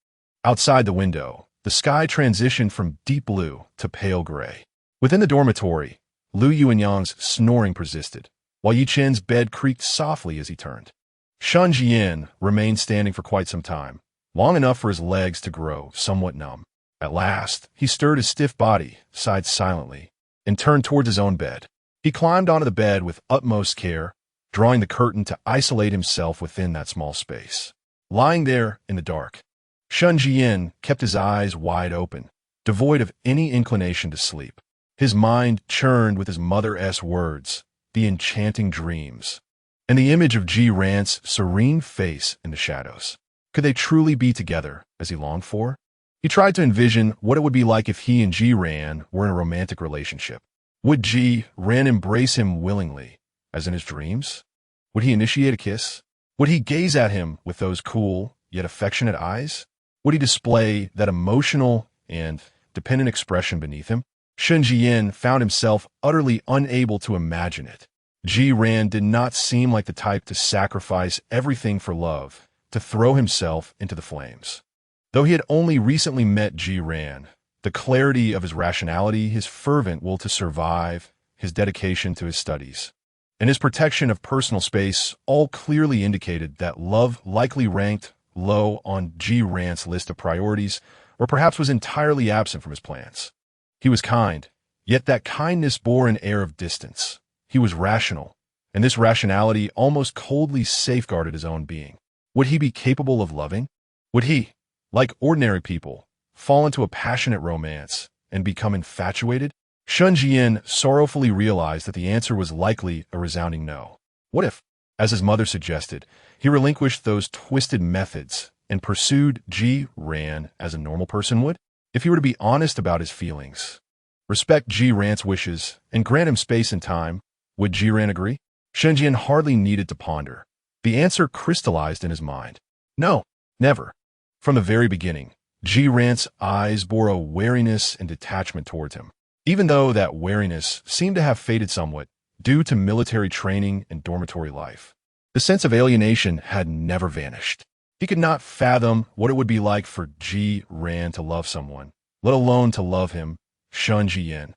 Outside the window, the sky transitioned from deep blue to pale gray. Within the dormitory, Lu Yuanyang's snoring persisted, while Yi Chen's bed creaked softly as he turned. Shen Zhiyan remained standing for quite some time, long enough for his legs to grow somewhat numb. At last, he stirred his stiff body, sighed silently, and turned towards his own bed. He climbed onto the bed with utmost care, drawing the curtain to isolate himself within that small space. Lying there in the dark, Shen Zhiyan kept his eyes wide open, devoid of any inclination to sleep. His mind churned with his mother's words, the enchanting dreams, and the image of Ji Ran's serene face in the shadows. Could they truly be together, as he longed for? He tried to envision what it would be like if he and Ji Ran were in a romantic relationship. Would Ji Ran embrace him willingly, as in his dreams? Would he initiate a kiss? Would he gaze at him with those cool, yet affectionate eyes? Would he display that emotional and dependent expression beneath him? Shen Zhiyan found himself utterly unable to imagine it. Ji Ran did not seem like the type to sacrifice everything for love, to throw himself into the flames. Though he had only recently met Ji Ran, the clarity of his rationality, his fervent will to survive, his dedication to his studies, and his protection of personal space all clearly indicated that love likely ranked low on Ji Ran's list of priorities, or perhaps was entirely absent from his plans. He was kind, yet that kindness bore an air of distance. He was rational, and this rationality almost coldly safeguarded his own being. Would he be capable of loving? Would he, like ordinary people, fall into a passionate romance and become infatuated? Shen Zhiyan sorrowfully realized that the answer was likely a resounding no. What if, as his mother suggested, he relinquished those twisted methods and pursued Ji Ran as a normal person would? If he were to be honest about his feelings, respect Ji Ran's wishes, and grant him space and time, would Ji Ran agree? Shen Zhiyan hardly needed to ponder. The answer crystallized in his mind. No, never. From the very beginning, Ji Ran's eyes bore a wariness and detachment towards him, even though that wariness seemed to have faded somewhat due to military training and dormitory life. The sense of alienation had never vanished. He could not fathom what it would be like for Ji Ran to love someone, let alone to love him, Shen Zhiyan.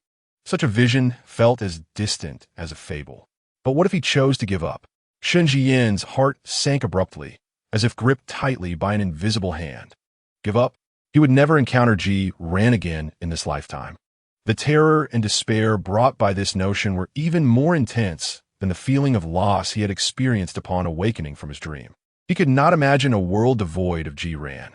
Such a vision felt as distant as a fable. But what if he chose to give up? Shen Zhiyan's heart sank abruptly, as if gripped tightly by an invisible hand. Give up? He would never encounter Ji Ran again in this lifetime. The terror and despair brought by this notion were even more intense than the feeling of loss he had experienced upon awakening from his dream. He could not imagine a world devoid of Ji Ran,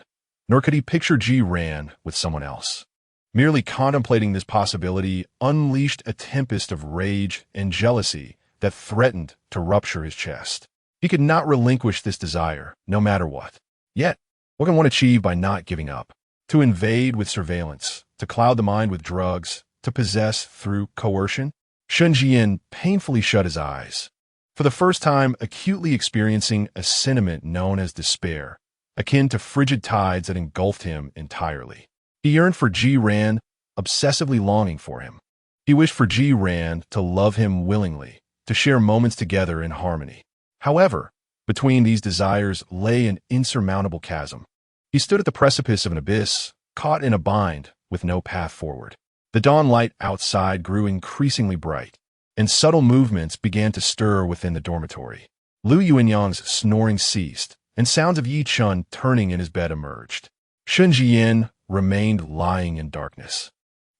nor could he picture Ji Ran with someone else. Merely contemplating this possibility unleashed a tempest of rage and jealousy that threatened to rupture his chest. He could not relinquish this desire, no matter what. Yet, what can one achieve by not giving up? To invade with surveillance, to cloud the mind with drugs, to possess through coercion? Shen Zhiyan painfully shut his eyes, for the first time acutely experiencing a sentiment known as despair, akin to frigid tides that engulfed him entirely. He yearned for Ji Ran, obsessively longing for him. He wished for Ji Ran to love him willingly, to share moments together in harmony. However, between these desires lay an insurmountable chasm. He stood at the precipice of an abyss, caught in a bind, with no path forward. The dawn light outside grew increasingly bright, and subtle movements began to stir within the dormitory. Lu Yuanyang's snoring ceased, and sounds of Yi Chun turning in his bed emerged. Shen Zhiyan remained lying in darkness,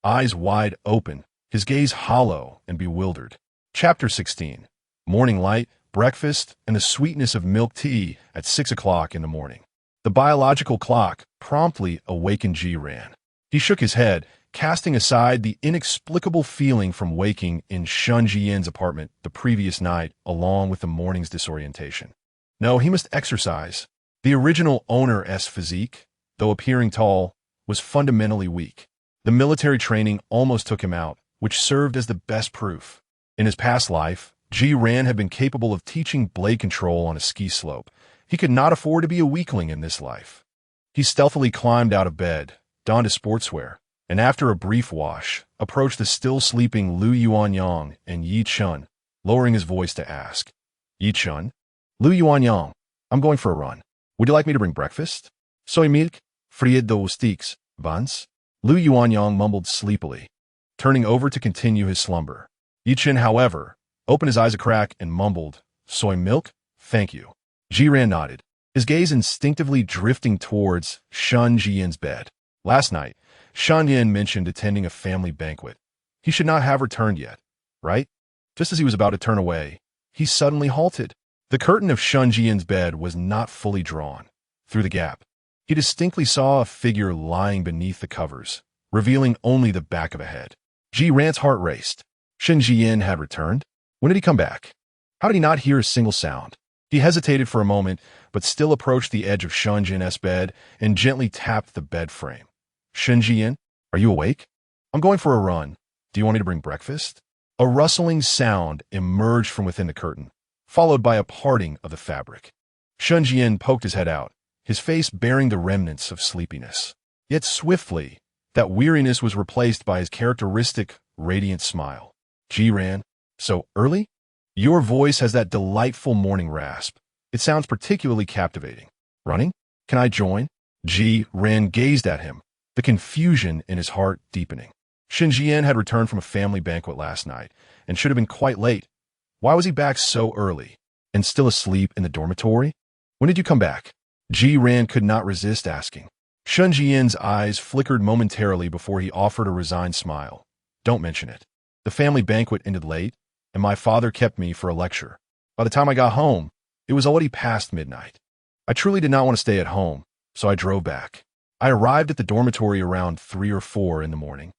eyes wide open, his gaze hollow and bewildered. Chapter 16. Morning light, breakfast, and the sweetness of milk tea at 6 o'clock in the morning. The biological clock promptly awakened Ji Ran. He shook his head, casting aside the inexplicable feeling from waking in Shen Zhiyan's apartment the previous night along with the morning's disorientation. No, he must exercise. The original owner's physique, though appearing tall, was fundamentally weak. The military training almost took him out, which served as the best proof. In his past life, Ji Ran had been capable of teaching blade control on a ski slope. He could not afford to be a weakling in this life. He stealthily climbed out of bed, donned his sportswear, and after a brief wash, approached the still-sleeping Lu Yuanyang and Yi Chun, lowering his voice to ask, Yi Chun? Lu Yuanyang, I'm going for a run. Would you like me to bring breakfast? Soy milk, fried dos sticks, buns? Lu Yuanyang mumbled sleepily, turning over to continue his slumber. Yi Chun, however, opened his eyes a crack and mumbled, Soy milk? Thank you. Ji Ran nodded, his gaze instinctively drifting towards Shen Zhiyan's bed. Last night, Shen Zhiyan mentioned attending a family banquet. He should not have returned yet, right? Just as he was about to turn away, he suddenly halted. The curtain of Shen Zhiyan's bed was not fully drawn. Through the gap, he distinctly saw a figure lying beneath the covers, revealing only the back of a head. Ji Ran's heart raced. Shen Zhiyan had returned? When did he come back? How did he not hear a single sound? He hesitated for a moment, but still approached the edge of Shen Zhiyan's bed and gently tapped the bed frame. Shen Zhiyan, are you awake? I'm going for a run. Do you want me to bring breakfast? A rustling sound emerged from within the curtain, followed by a parting of the fabric. Shen Zhiyan poked his head out, his face bearing the remnants of sleepiness. Yet swiftly, that weariness was replaced by his characteristic, radiant smile. Ji Ran, so early? Your voice has that delightful morning rasp. It sounds particularly captivating. Running? Can I join? Ji Ran gazed at him, the confusion in his heart deepening. Shen Zhiyan had returned from a family banquet last night and should have been quite late. Why was he back so early and still asleep in the dormitory? When did you come back? Ji Ran could not resist asking. Shen Zhiyan's eyes flickered momentarily before he offered a resigned smile. Don't mention it. The family banquet ended late, and my father kept me for a lecture. By the time I got home, it was already past midnight. I truly did not want to stay at home, so I drove back. I arrived at the dormitory around 3 or 4 in the morning,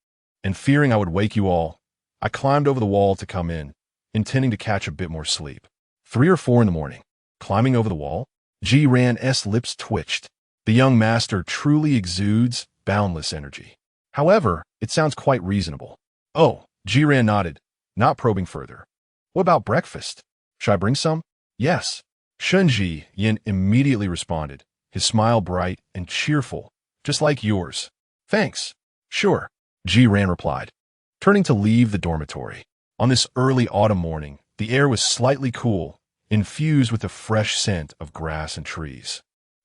and fearing I would wake you all, I climbed over the wall to come in, intending to catch a bit more sleep. 3 or 4 in the morning, climbing over the wall? Ji Ran's lips twitched. The young master truly exudes boundless energy. However, it sounds quite reasonable. Oh, Ji Ran nodded, not probing further. What about breakfast? Should I bring some? Yes. Shen Zhiyan immediately responded, his smile bright and cheerful, just like yours. Thanks. Sure, Ji Ran replied, turning to leave the dormitory. On this early autumn morning, the air was slightly cool, infused with the fresh scent of grass and trees.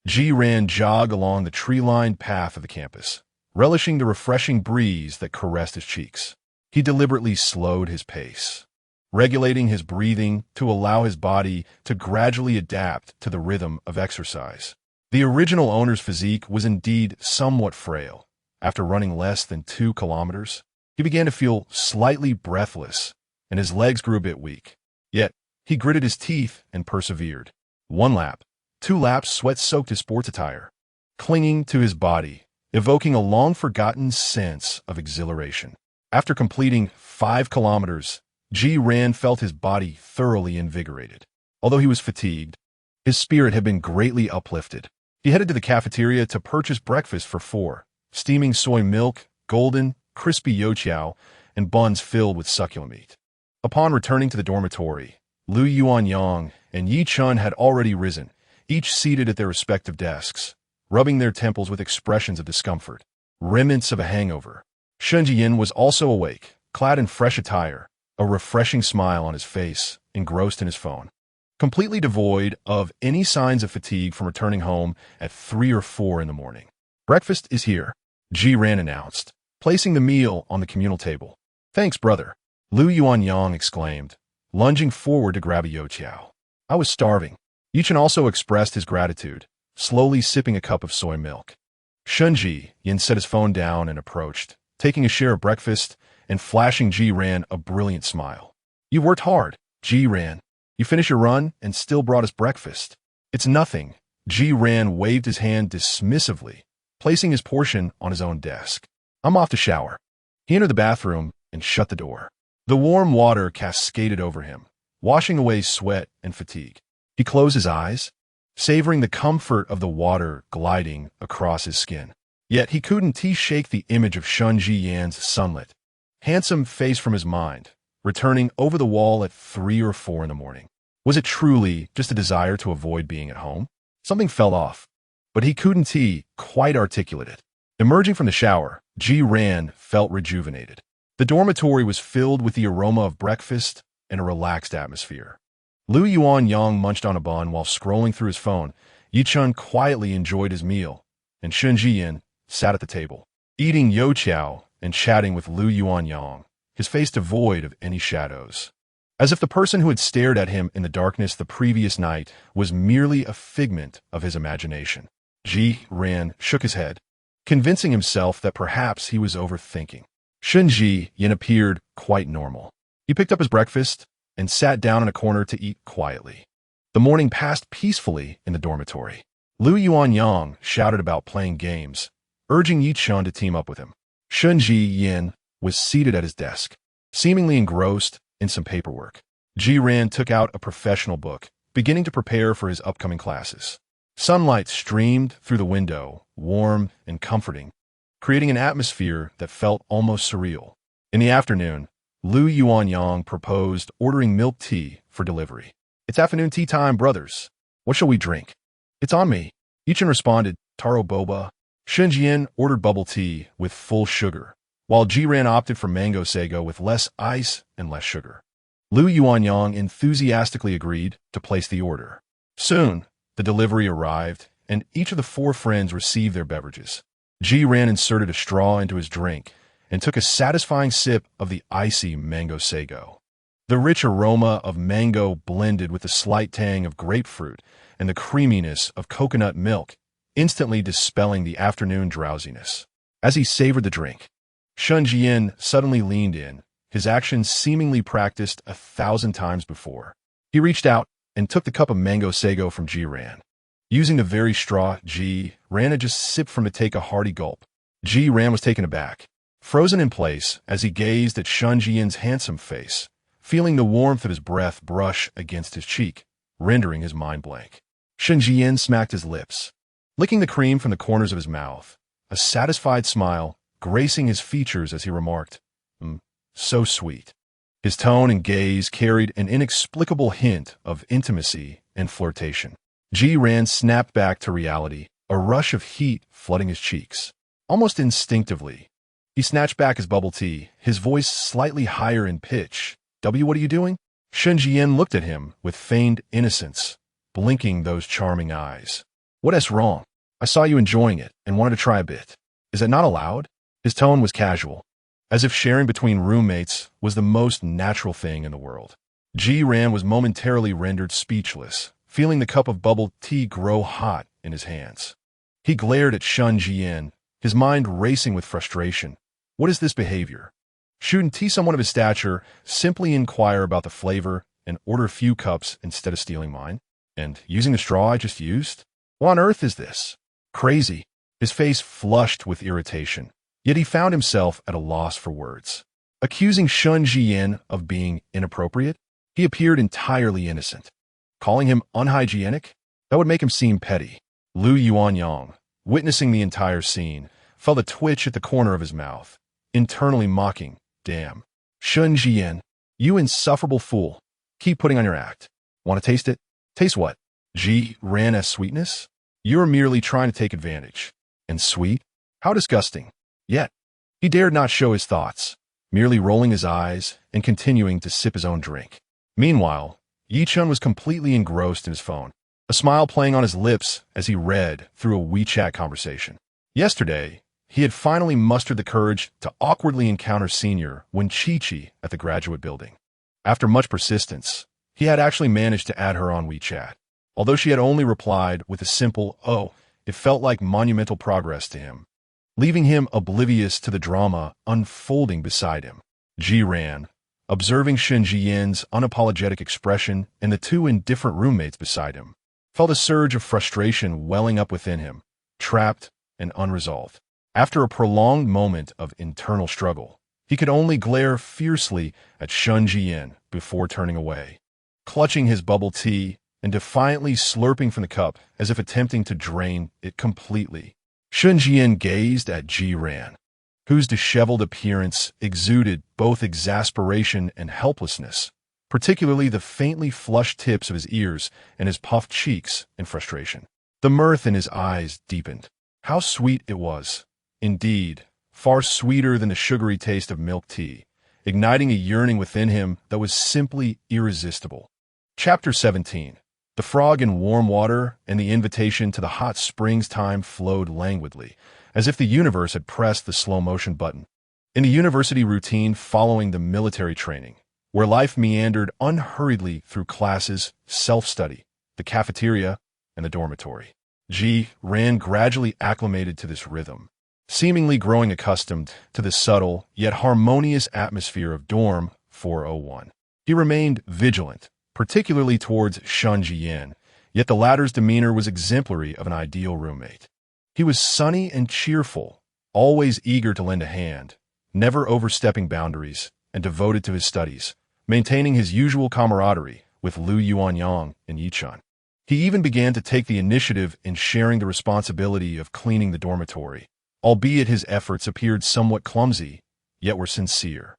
Ji Ran jogged along the tree-lined path of the campus, relishing the refreshing breeze that caressed his cheeks. He deliberately slowed his pace, regulating his breathing to allow his body to gradually adapt to the rhythm of exercise. The original owner's physique was indeed somewhat frail. After running less than 2 kilometers, he began to feel slightly breathless, and his legs grew a bit weak. Yet, he gritted his teeth and persevered. 1 lap, 2 laps, sweat soaked his sports attire, clinging to his body, evoking a long-forgotten sense of exhilaration. After completing 5 kilometers, Zhiyan felt his body thoroughly invigorated. Although he was fatigued, his spirit had been greatly uplifted. He headed to the cafeteria to purchase breakfast for 4, steaming soy milk, golden, crispy youtiao, and buns filled with succulent meat. Upon returning to the dormitory, Lu Yuanyang and Yi Chun had already risen, each seated at their respective desks, rubbing their temples with expressions of discomfort, remnants of a hangover. Shen Zhiyan was also awake, clad in fresh attire, a refreshing smile on his face, engrossed in his phone. Completely devoid of any signs of fatigue from returning home at 3 or 4 in the morning. "Breakfast is here," Zhiyan announced, placing the meal on the communal table. "Thanks, brother," Lu Yuanyang exclaimed, lunging forward to grab a youtiao. "I was starving." Yichen also expressed his gratitude, slowly sipping a cup of soy milk. Shen Zhiyan set his phone down and approached, taking a share of breakfast and flashing Zhiyan a brilliant smile. "You've worked hard, Zhiyan. You finished your run and still brought us breakfast." "It's nothing." Zhiyan waved his hand dismissively, placing his portion on his own desk. "I'm off to shower." He entered the bathroom and shut the door. The warm water cascaded over him, washing away sweat and fatigue. He closed his eyes, savoring the comfort of the water gliding across his skin. Yet he couldn't shake the image of Shen Zhiyan's sunlit, handsome face from his mind, returning over the wall at 3 or 4 in the morning. Was it truly just a desire to avoid being at home? Something fell off, but he couldn't quite articulate it. Emerging from the shower, Zhiyan felt rejuvenated. The dormitory was filled with the aroma of breakfast and a relaxed atmosphere. Lu Yuanyang munched on a bun while scrolling through his phone. Yi Chun quietly enjoyed his meal, and Shen Zhiyan sat at the table, eating youtiao and chatting with Lu Yuanyang, his face devoid of any shadows, as if the person who had stared at him in the darkness the previous night was merely a figment of his imagination. Zhiyan shook his head, convincing himself that perhaps he was overthinking. Shen Zhiyan appeared quite normal. He picked up his breakfast and sat down in a corner to eat quietly. The morning passed peacefully in the dormitory. Lu Yuanyang shouted about playing games, urging Yi Chun to team up with him. Shen Zhiyan was seated at his desk, seemingly engrossed in some paperwork. Zhiyan took out a professional book, beginning to prepare for his upcoming classes. Sunlight streamed through the window, warm and comforting, creating an atmosphere that felt almost surreal. In the afternoon, Lu Yuanyang proposed ordering milk tea for delivery. "It's afternoon tea time, brothers. What shall we drink?" "It's on me." Yichen responded, "Taro boba." Shen Zhiyan ordered bubble tea with full sugar, while Zhiyan opted for mango sago with less ice and less sugar. Lu Yuanyang enthusiastically agreed to place the order. Soon, the delivery arrived, and each of the 4 friends received their beverages. Zhiyan inserted a straw into his drink and took a satisfying sip of the icy mango sago. The rich aroma of mango blended with the slight tang of grapefruit and the creaminess of coconut milk, instantly dispelling the afternoon drowsiness. As he savored the drink, Shen Zhiyan suddenly leaned in, his actions seemingly practiced 1,000 times before. He reached out and took the cup of mango sago from Zhiyan. Using the very straw, Zhiyan had just sipped from to take a hearty gulp. Zhiyan was taken aback, frozen in place as he gazed at Shen Zhiyan's handsome face, feeling the warmth of his breath brush against his cheek, rendering his mind blank. Shen Zhiyan smacked his lips, licking the cream from the corners of his mouth, a satisfied smile gracing his features as he remarked, "So sweet." His tone and gaze carried an inexplicable hint of intimacy and flirtation. Zhiyan snapped back to reality, a rush of heat flooding his cheeks. Almost instinctively, he snatched back his bubble tea, his voice slightly higher in pitch. What are you doing?" Shen Zhiyan looked at him with feigned innocence, blinking those charming eyes. "What's wrong? I saw you enjoying it and wanted to try a bit. Is that not allowed?" His tone was casual, as if sharing between roommates was the most natural thing in the world. Ji-ran was momentarily rendered speechless, feeling the cup of bubble tea grow hot in his hands. He glared at Shen Zhiyan, his mind racing with frustration. What is this behavior? Shouldn't he, someone of his stature, simply inquire about the flavor and order a few cups instead of stealing mine? And using the straw I just used? What on earth is this? Crazy. His face flushed with irritation, yet he found himself at a loss for words. Accusing Shen Zhiyan of being inappropriate? He appeared entirely innocent. Calling him unhygienic? That would make him seem petty. Lu Yuanyang, witnessing the entire scene, felt a twitch at the corner of his mouth, internally mocking, "Damn. Shen Zhiyan, you insufferable fool. Keep putting on your act. Want to taste it? Taste what? Ji-ran as sweetness? You're merely trying to take advantage. And sweet? How disgusting." Yet, he dared not show his thoughts, merely rolling his eyes and continuing to sip his own drink. Meanwhile, Yi-chun was completely engrossed in his phone, a smile playing on his lips as he read through a WeChat conversation. Yesterday, he had finally mustered the courage to awkwardly encounter Senior Wen-chi at the graduate building. After much persistence, he had actually managed to add her on WeChat. Although she had only replied with a simple, "Oh," it felt like monumental progress to him, leaving him oblivious to the drama unfolding beside him. Ji-ran, observing Shen Zhiyan's unapologetic expression and the two indifferent roommates beside him, felt a surge of frustration welling up within him, trapped and unresolved. After a prolonged moment of internal struggle, he could only glare fiercely at Shen Zhiyan before turning away, clutching his bubble tea and defiantly slurping from the cup as if attempting to drain it completely. Shen Zhiyan gazed at Ji-ran, whose disheveled appearance exuded both exasperation and helplessness, particularly the faintly flushed tips of his ears and his puffed cheeks in frustration. The mirth in his eyes deepened. How sweet it was. Indeed, far sweeter than the sugary taste of milk tea, igniting a yearning within him that was simply irresistible. Chapter 17. The frog in warm water and the invitation to the hot springs time flowed languidly, as if the universe had pressed the slow-motion button. In the university routine following the military training, where life meandered unhurriedly through classes, self-study, the cafeteria, and the dormitory, Ji-ran gradually acclimated to this rhythm, seemingly growing accustomed to the subtle yet harmonious atmosphere of Dorm 401. He remained vigilant, particularly towards Shen Zhiyan, yet the latter's demeanor was exemplary of an ideal roommate. He was sunny and cheerful, always eager to lend a hand, never overstepping boundaries, and devoted to his studies, maintaining his usual camaraderie with Lu Yuanyang and Yi-chun. He even began to take the initiative in sharing the responsibility of cleaning the dormitory, albeit his efforts appeared somewhat clumsy, yet were sincere.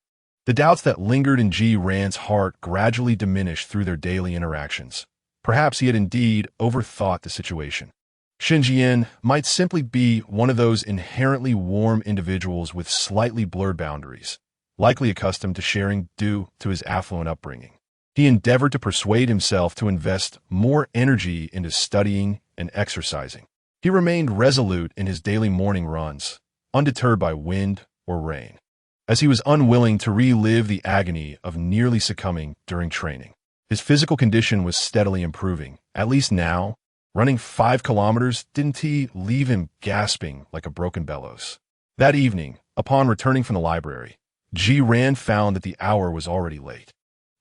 The doubts that lingered in Ji-ran's heart gradually diminished through their daily interactions. Perhaps he had indeed overthought the situation. Shen Zhiyan might simply be one of those inherently warm individuals with slightly blurred boundaries, likely accustomed to sharing due to his affluent upbringing. He endeavored to persuade himself to invest more energy into studying and exercising. He remained resolute in his daily morning runs, undeterred by wind or rain, as he was unwilling to relive the agony of nearly succumbing during training. His physical condition was steadily improving, at least now. Running 5 kilometers didn't leave him gasping like a broken bellows. That evening, upon returning from the library, Ji-ran found that the hour was already late.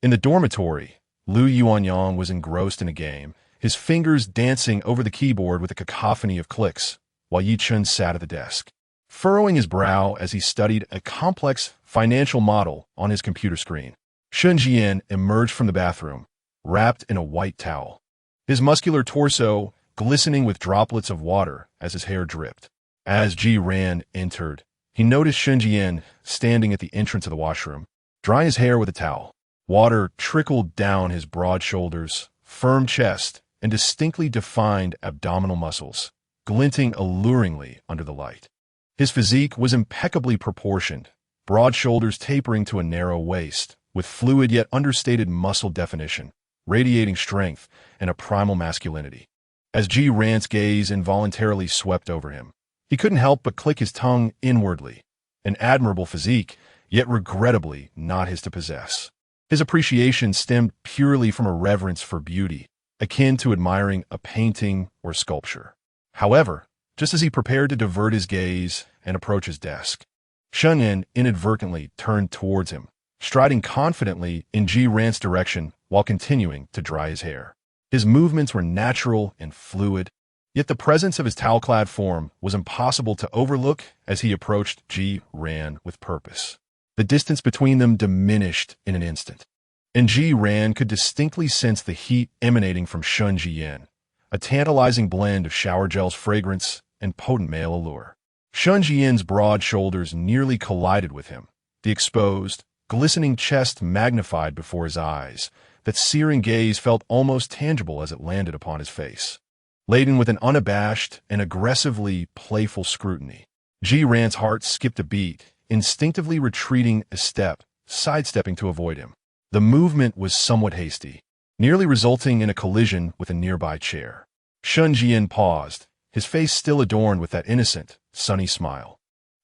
In the dormitory, Lu Yuanyang was engrossed in a game, his fingers dancing over the keyboard with a cacophony of clicks, while Yi-chun sat at the desk, furrowing his brow as he studied a complex financial model on his computer screen. Shen Zhiyan emerged from the bathroom, wrapped in a white towel, his muscular torso glistening with droplets of water as his hair dripped. As Ji-ran entered, he noticed Shen Zhiyan standing at the entrance of the washroom, drying his hair with a towel. Water trickled down his broad shoulders, firm chest, and distinctly defined abdominal muscles, glinting alluringly under the light. His physique was impeccably proportioned, broad shoulders tapering to a narrow waist, with fluid yet understated muscle definition, radiating strength and a primal masculinity. As Ji-ran's gaze involuntarily swept over him, he couldn't help but click his tongue inwardly. An admirable physique, yet regrettably not his to possess. His appreciation stemmed purely from a reverence for beauty, akin to admiring a painting or sculpture. However, just as he prepared to divert his gaze and approach his desk, Shen Zhiyan inadvertently turned towards him, striding confidently in Ji Ran's direction while continuing to dry his hair. His movements were natural and fluid, yet the presence of his towel-clad form was impossible to overlook as he approached Ji Ran with purpose. The distance between them diminished in an instant, and Ji Ran could distinctly sense the heat emanating from Shen Zhiyan, a tantalizing blend of shower gel's fragrance and potent male allure. Shen Zhiyan's broad shoulders nearly collided with him, the exposed, glistening chest magnified before his eyes. That searing gaze felt almost tangible as it landed upon his face, laden with an unabashed and aggressively playful scrutiny. Ji Ran's heart skipped a beat, instinctively retreating a step, sidestepping to avoid him. The movement was somewhat hasty, nearly resulting in a collision with a nearby chair. Shen Zhiyan paused, his face still adorned with that innocent, sunny smile,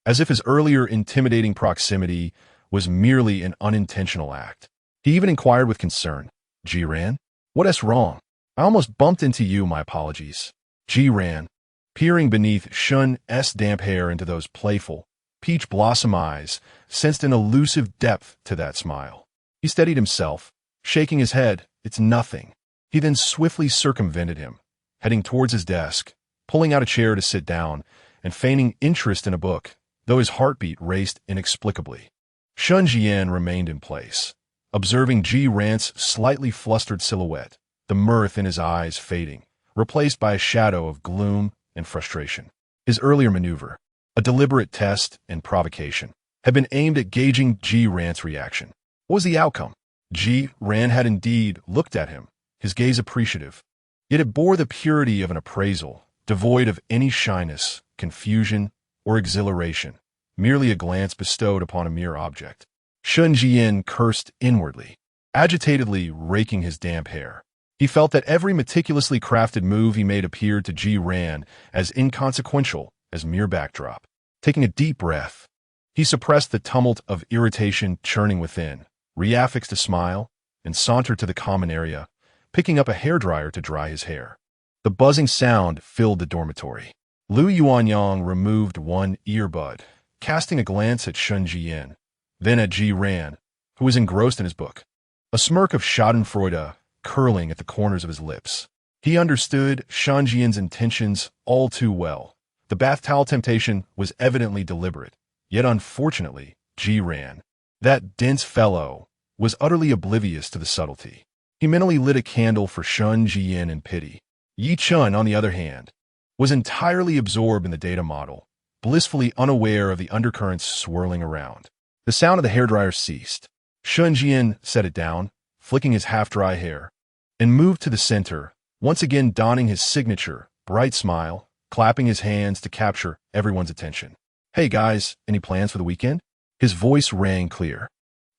as if his earlier intimidating proximity was merely an unintentional act. He even inquired with concern, "Ji Ran? What's wrong? I almost bumped into you, my apologies." Ji Ran, peering beneath Shen's damp hair into those playful, peach blossom eyes, sensed an elusive depth to that smile. He steadied himself, shaking his head. "It's nothing." He then swiftly circumvented him, heading towards his desk, pulling out a chair to sit down, and feigning interest in a book, though his heartbeat raced inexplicably. Shen Zhiyan remained in place, observing Ji Ran's slightly flustered silhouette, the mirth in his eyes fading, replaced by a shadow of gloom and frustration. His earlier maneuver, a deliberate test and provocation, had been aimed at gauging Ji Ran's reaction. What was the outcome? Ji Ran had indeed looked at him, his gaze appreciative, yet it bore the purity of an appraisal, devoid of any shyness, confusion, or exhilaration, merely a glance bestowed upon a mere object. Shen Zhiyan cursed inwardly, agitatedly raking his damp hair. He felt that every meticulously crafted move he made appeared to Ji Ran as inconsequential as mere backdrop. Taking a deep breath, he suppressed the tumult of irritation churning within, reaffixed a smile, and sauntered to the common area, picking up a hairdryer to dry his hair. The buzzing sound filled the dormitory. Lu Yuanyang removed one earbud, casting a glance at Shen Zhiyan, then at Ji Ran, who was engrossed in his book, a smirk of schadenfreude curling at the corners of his lips. He understood Shen Zhiyan's intentions all too well. The bath towel temptation was evidently deliberate, yet unfortunately, Ji Ran, that dense fellow, was utterly oblivious to the subtlety. He mentally lit a candle for Shen Zhiyan in pity. Yi Chun, on the other hand, was entirely absorbed in the data model, blissfully unaware of the undercurrents swirling around. The sound of the hairdryer ceased. Shen Zhiyan set it down, flicking his half-dry hair, and moved to the center, once again donning his signature, bright smile, clapping his hands to capture everyone's attention. "Hey guys, any plans for the weekend?" His voice rang clear,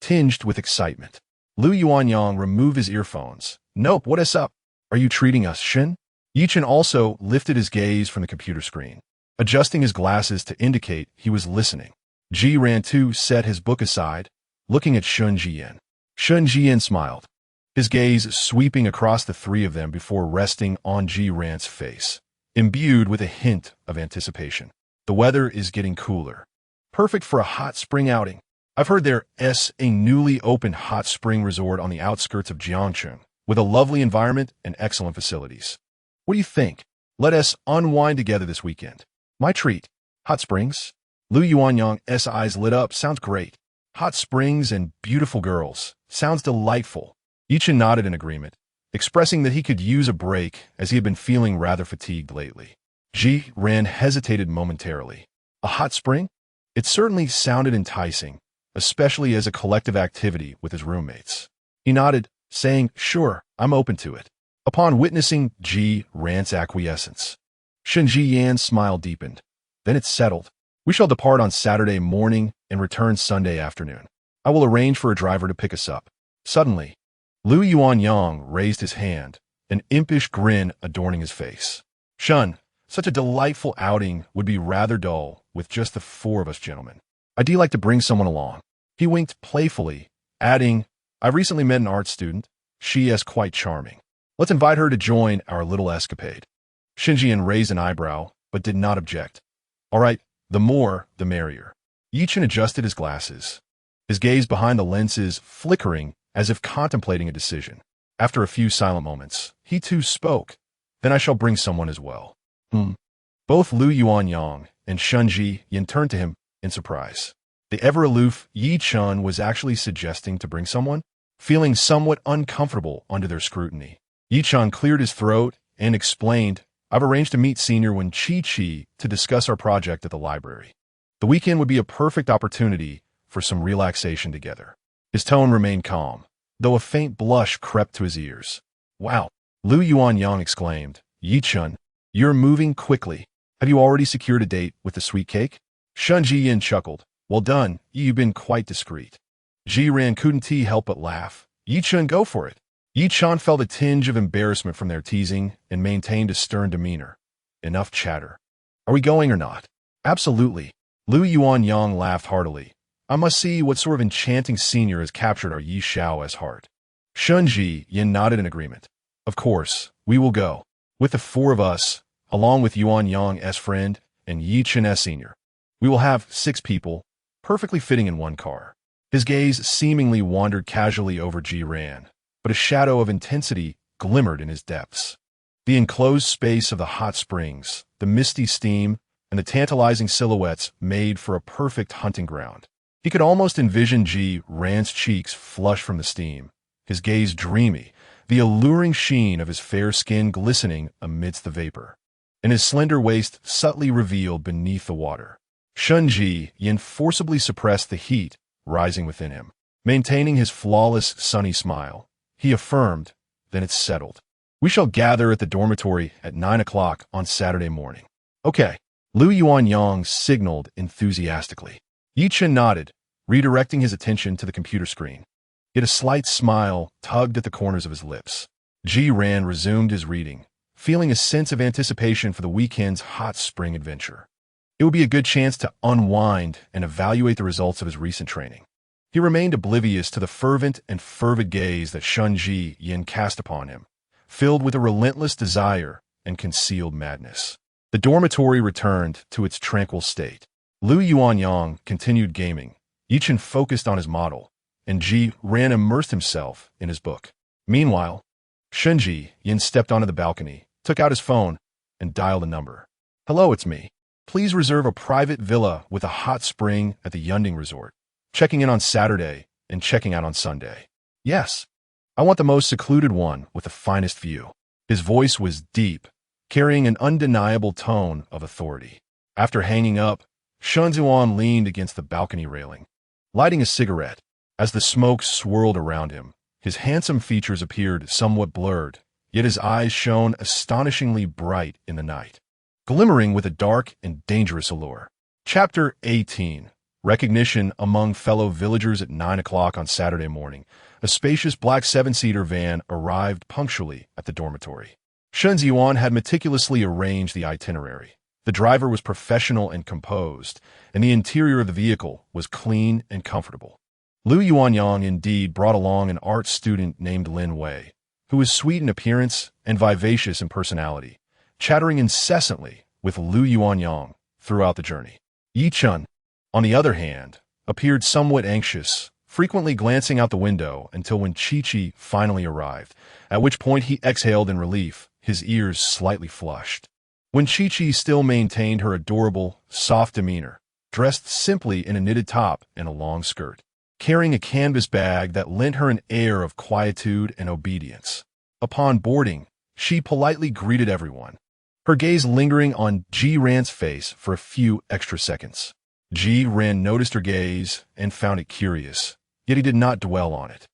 tinged with excitement. Lu Yuanyang removed his earphones. "Nope, what's up? Are you treating us, Shen?" Yichen also lifted his gaze from the computer screen, adjusting his glasses to indicate he was listening. Ji Ran too set his book aside, looking at Shen Zhiyan. Shen Zhiyan smiled, his gaze sweeping across the three of them before resting on Ji Ran's face, imbued with a hint of anticipation. "The weather is getting cooler. Perfect for a hot spring outing. I've heard there's a newly opened hot spring resort on the outskirts of Jiangcheng, with a lovely environment and excellent facilities. What do you think? Let us unwind together this weekend." "My treat. Hot springs?" Lu Yuanyang's eyes lit up. "Sounds great. Hot springs and beautiful girls. Sounds delightful." Yichen nodded in agreement, expressing that he could use a break as he had been feeling rather fatigued lately. Ji Ran hesitated momentarily. A hot spring? It certainly sounded enticing, especially as a collective activity with his roommates. He nodded, saying, "Sure, I'm open to it." Upon witnessing Ji Ran's acquiescence, Shen Zhiyan's smile deepened. "Then it's settled. We shall depart on Saturday morning and return Sunday afternoon. I will arrange for a driver to pick us up." Suddenly, Lu Yuanyang raised his hand, an impish grin adorning his face. "Shen, such a delightful outing would be rather dull with just the four of us gentlemen. I'd like to bring someone along." He winked playfully, adding, "I've recently met an art student. She is quite charming. Let's invite her to join our little escapade." Shen Zhiyan raised an eyebrow, but did not object. "All right, the more, the merrier." Yichen adjusted his glasses, his gaze behind the lenses flickering as if contemplating a decision. After a few silent moments, he too spoke. "Then I shall bring someone as well." Both Lu Yuanyang and Shen Zhiyan turned to him in surprise. The ever-aloof Yi Chun was actually suggesting to bring someone, feeling somewhat uncomfortable under their scrutiny. Yi Chun cleared his throat and explained, "I've arranged to meet Senior Wen Chi to discuss our project at the library. The weekend would be a perfect opportunity for some relaxation together." His tone remained calm, though a faint blush crept to his ears. "Wow!" Lu Yuanyang exclaimed. "Yi Chun, you're moving quickly. Have you already secured a date with the sweet cake?" Shen Zhiyan chuckled. "Well done, you've been quite discreet." Ji Ran couldn't help but laugh. "Yi Chun, go for it." Yi Chun felt a tinge of embarrassment from their teasing and maintained a stern demeanor. "Enough chatter. Are we going or not?" "Absolutely." Lu Yuanyang laughed heartily. "I must see what sort of enchanting senior has captured our Yi Xiao's heart." Shen Zhiyan nodded in agreement. "Of course, we will go. With the four of us, along with Yuanyang's friend and Yi Chun's senior. We will have 6 people, perfectly fitting in one car." His gaze seemingly wandered casually over Ji Ran, but a shadow of intensity glimmered in his depths. The enclosed space of the hot springs, the misty steam, and the tantalizing silhouettes made for a perfect hunting ground. He could almost envision Ji Ran's cheeks flushed from the steam, his gaze dreamy, the alluring sheen of his fair skin glistening amidst the vapor, and his slender waist subtly revealed beneath the water. Shen Zhiyan forcibly suppressed the heat rising within him. Maintaining his flawless, sunny smile, he affirmed, "Then it's settled. We shall gather at the dormitory at 9 o'clock on Saturday morning." "Okay." Lu Yuanyang signaled enthusiastically. Yi Chen nodded, redirecting his attention to the computer screen. Yet a slight smile tugged at the corners of his lips. Ji Ran resumed his reading, feeling a sense of anticipation for the weekend's hot spring adventure. It would be a good chance to unwind and evaluate the results of his recent training. He remained oblivious to the fervent and fervid gaze that Shen Zhiyan cast upon him, filled with a relentless desire and concealed madness. The dormitory returned to its tranquil state. Lu Yuanyang continued gaming, Yi Chen focused on his model, and Ji Ran immersed himself in his book. Meanwhile, Shen Zhiyan stepped onto the balcony, took out his phone, and dialed a number. "Hello, it's me. Please reserve a private villa with a hot spring at the Yunding Resort. Checking in on Saturday and checking out on Sunday." "Yes. I want the most secluded one with the finest view." His voice was deep, carrying an undeniable tone of authority. After hanging up, Shen Zhiyan leaned against the balcony railing, lighting a cigarette. As the smoke swirled around him, his handsome features appeared somewhat blurred, yet his eyes shone astonishingly bright in the night, glimmering with a dark and dangerous allure. Chapter 18. Recognition among fellow villagers at 9 o'clock on Saturday morning. A spacious black 7-seater van arrived punctually at the dormitory. Shen Zhiyan had meticulously arranged the itinerary. The driver was professional and composed, and the interior of the vehicle was clean and comfortable. Lu Yuanyang indeed brought along an art student named Lin Wei, who was sweet in appearance and vivacious in personality, chattering incessantly with Lu Yuanyang throughout the journey. Yi Chun, on the other hand, appeared somewhat anxious, frequently glancing out the window until when Chi finally arrived, at which point he exhaled in relief, his ears slightly flushed. When Chi still maintained her adorable, soft demeanor, dressed simply in a knitted top and a long skirt, carrying a canvas bag that lent her an air of quietude and obedience. Upon boarding, she politely greeted everyone, her gaze lingering on Ji Ran's face for a few extra seconds. Ji Ran noticed her gaze and found it curious, yet he did not dwell on it.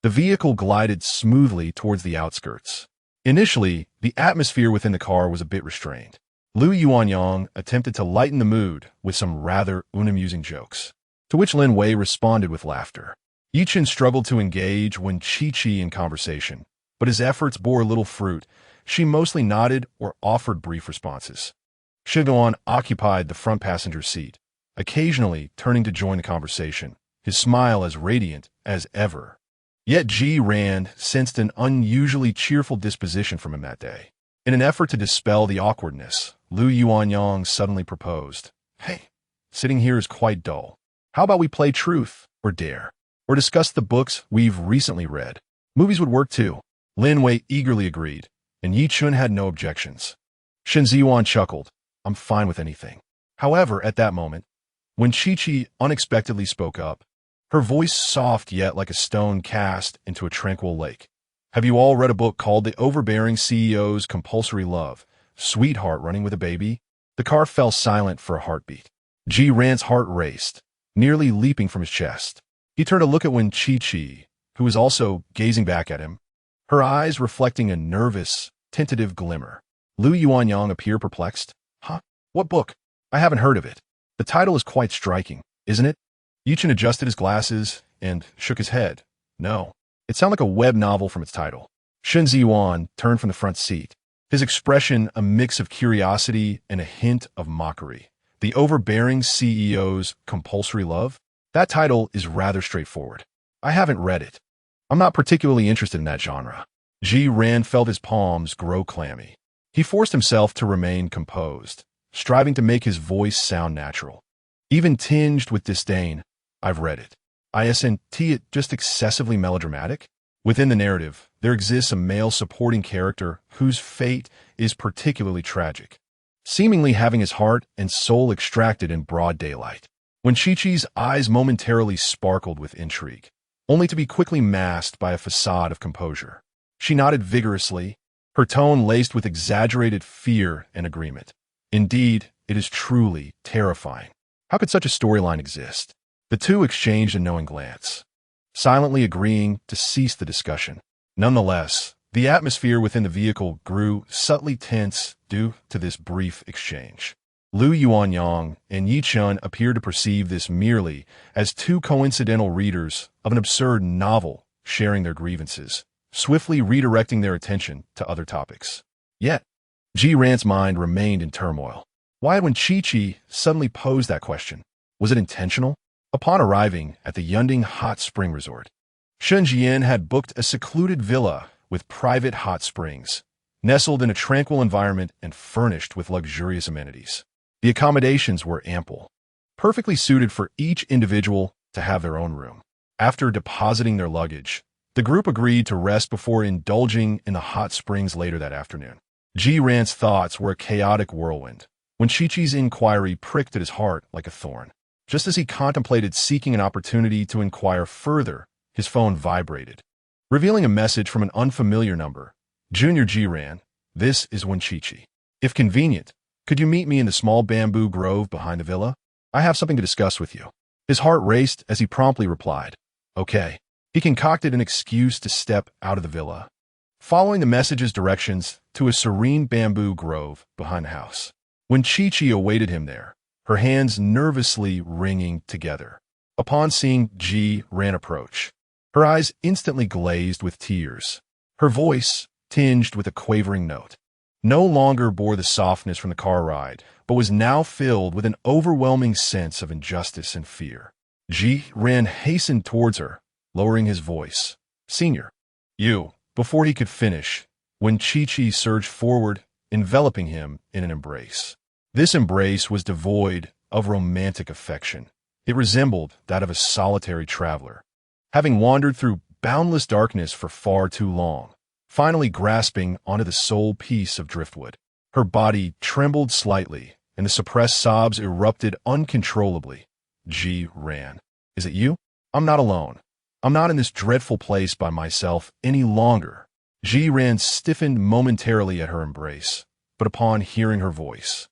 The vehicle glided smoothly towards the outskirts. Initially, the atmosphere within the car was a bit restrained. Lu Yuanyang attempted to lighten the mood with some rather unamusing jokes, to which Lin Wei responded with laughter. Yi Chen struggled to engage when Chi in conversation, but his efforts bore little fruit. She mostly nodded or offered brief responses. Shen Zhiyan occupied the front passenger seat, occasionally turning to join the conversation, his smile as radiant as ever. Yet Ji Ran sensed an unusually cheerful disposition from him that day. In an effort to dispel the awkwardness, Lu Yuanyang suddenly proposed, "Hey, sitting here is quite dull. How about we play truth or dare? Or discuss the books we've recently read? Movies would work too." Lin Wei eagerly agreed, and Yi Chun had no objections. Shen Zhiyan chuckled, "I'm fine with anything." However, at that moment, when Chi-Chi unexpectedly spoke up, her voice soft yet like a stone cast into a tranquil lake. "Have you all read a book called The Overbearing CEO's Compulsory Love, Sweetheart Running with a Baby?" The car fell silent for a heartbeat. Ji Ran's heart raced, nearly leaping from his chest. He turned to look at Wen Chi-Chi, who was also gazing back at him, her eyes reflecting a nervous, tentative glimmer. Lu Yuanyang appeared perplexed. "Huh? What book? I haven't heard of it. The title is quite striking, isn't it?" Yichen adjusted his glasses and shook his head. "No. It sounded like a web novel from its title." Shen Zhiyan turned from the front seat, his expression a mix of curiosity and a hint of mockery. "The Overbearing CEO's Compulsory Love? That title is rather straightforward. I haven't read it. I'm not particularly interested in that genre." Ji Ran felt his palms grow clammy. He forced himself to remain composed, striving to make his voice sound natural. Even tinged with disdain, "I've read it. Isn't it just excessively melodramatic? Within the narrative, there exists a male supporting character whose fate is particularly tragic, seemingly having his heart and soul extracted in broad daylight." When Chi-Chi's eyes momentarily sparkled with intrigue, only to be quickly masked by a facade of composure. She nodded vigorously, her tone laced with exaggerated fear and agreement. "Indeed, it is truly terrifying. How could such a storyline exist?" The two exchanged a knowing glance, silently agreeing to cease the discussion. Nonetheless, the atmosphere within the vehicle grew subtly tense due to this brief exchange. Lu Yuanyang and Yi Chun appeared to perceive this merely as two coincidental readers of an absurd novel sharing their grievances, swiftly redirecting their attention to other topics. Yet, Ji Ran's mind remained in turmoil. Why had when Chi-Chi suddenly posed that question? Was it intentional? Upon arriving at the Yunding Hot Spring Resort, Shen Zhiyan had booked a secluded villa with private hot springs, nestled in a tranquil environment and furnished with luxurious amenities. The accommodations were ample, perfectly suited for each individual to have their own room. After depositing their luggage, the group agreed to rest before indulging in the hot springs later that afternoon. Ji Ran's thoughts were a chaotic whirlwind when Chi-Chi's inquiry pricked at his heart like a thorn. Just as he contemplated seeking an opportunity to inquire further, his phone vibrated, revealing a message from an unfamiliar number. "Junior Ji Ran, this is Wen Chi-Chi. If convenient, could you meet me in the small bamboo grove behind the villa? I have something to discuss with you." His heart raced as he promptly replied, "Okay." He concocted an excuse to step out of the villa, following the message's directions to a serene bamboo grove behind the house. When Chi-Chi awaited him there, her hands nervously wringing together. Upon seeing Ji Ran approach, her eyes instantly glazed with tears. Her voice, tinged with a quavering note, no longer bore the softness from the car ride, but was now filled with an overwhelming sense of injustice and fear. Ji Ran hastened towards her, lowering his voice. "Senior, you," before he could finish, when Chi-Chi surged forward, enveloping him in an embrace. This embrace was devoid of romantic affection. It resembled that of a solitary traveler, having wandered through boundless darkness for far too long, finally grasping onto the sole piece of driftwood. Her body trembled slightly, and the suppressed sobs erupted uncontrollably. Ji Ran, "Is it you? I'm not alone. I'm not in this dreadful place by myself any longer." Ji Ran stiffened momentarily at her embrace, but upon hearing her voice,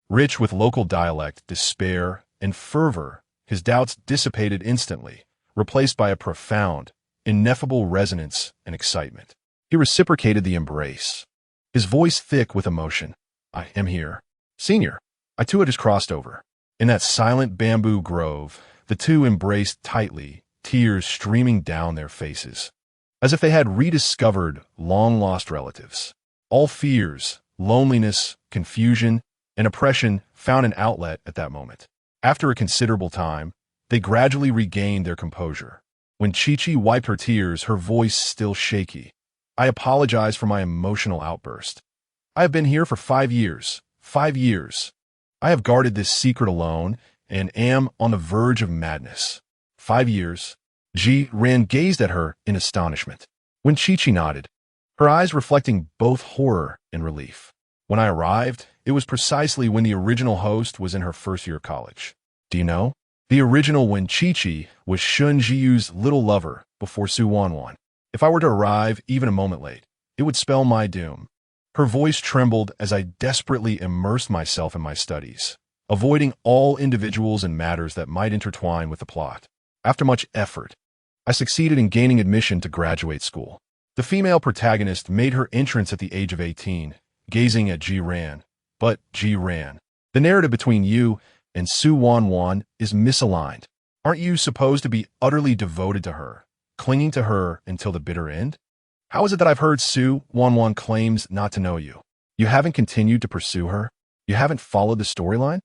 rich with local dialect, despair, and fervor, his doubts dissipated instantly, replaced by a profound, ineffable resonance and excitement. He reciprocated the embrace, his voice thick with emotion. "I am here. Senior." I too had just crossed over. In that silent bamboo grove, the two embraced tightly, tears streaming down their faces, as if they had rediscovered long-lost relatives. All fears, loneliness, confusion, and oppression found an outlet at that moment. After a considerable time, they gradually regained their composure. When Chi-Chi wiped her tears, her voice still shaky. I apologize for my emotional outburst. I have been here for 5 years. 5 years. I have guarded this secret alone and am on the verge of madness. 5 years. Ji-ran gazed at her in astonishment. When Chi-Chi nodded, her eyes reflecting both horror and relief. When I arrived, it was precisely when the original host was in her first year of college. Do you know? The original when Chi-Chi was Shen Zhiyu's little lover before Su Wanwan. If I were to arrive even a moment late, it would spell my doom. Her voice trembled as I desperately immersed myself in my studies, avoiding all individuals and matters that might intertwine with the plot. After much effort, I succeeded in gaining admission to graduate school. The female protagonist made her entrance at the age of 18, gazing at Ji-ran. But Ji-ran, the narrative between you and Su Wanwan is misaligned. Aren't you supposed to be utterly devoted to her, clinging to her until the bitter end? How is it that I've heard Su Wanwan claims not to know you? You haven't continued to pursue her? You haven't followed the storyline?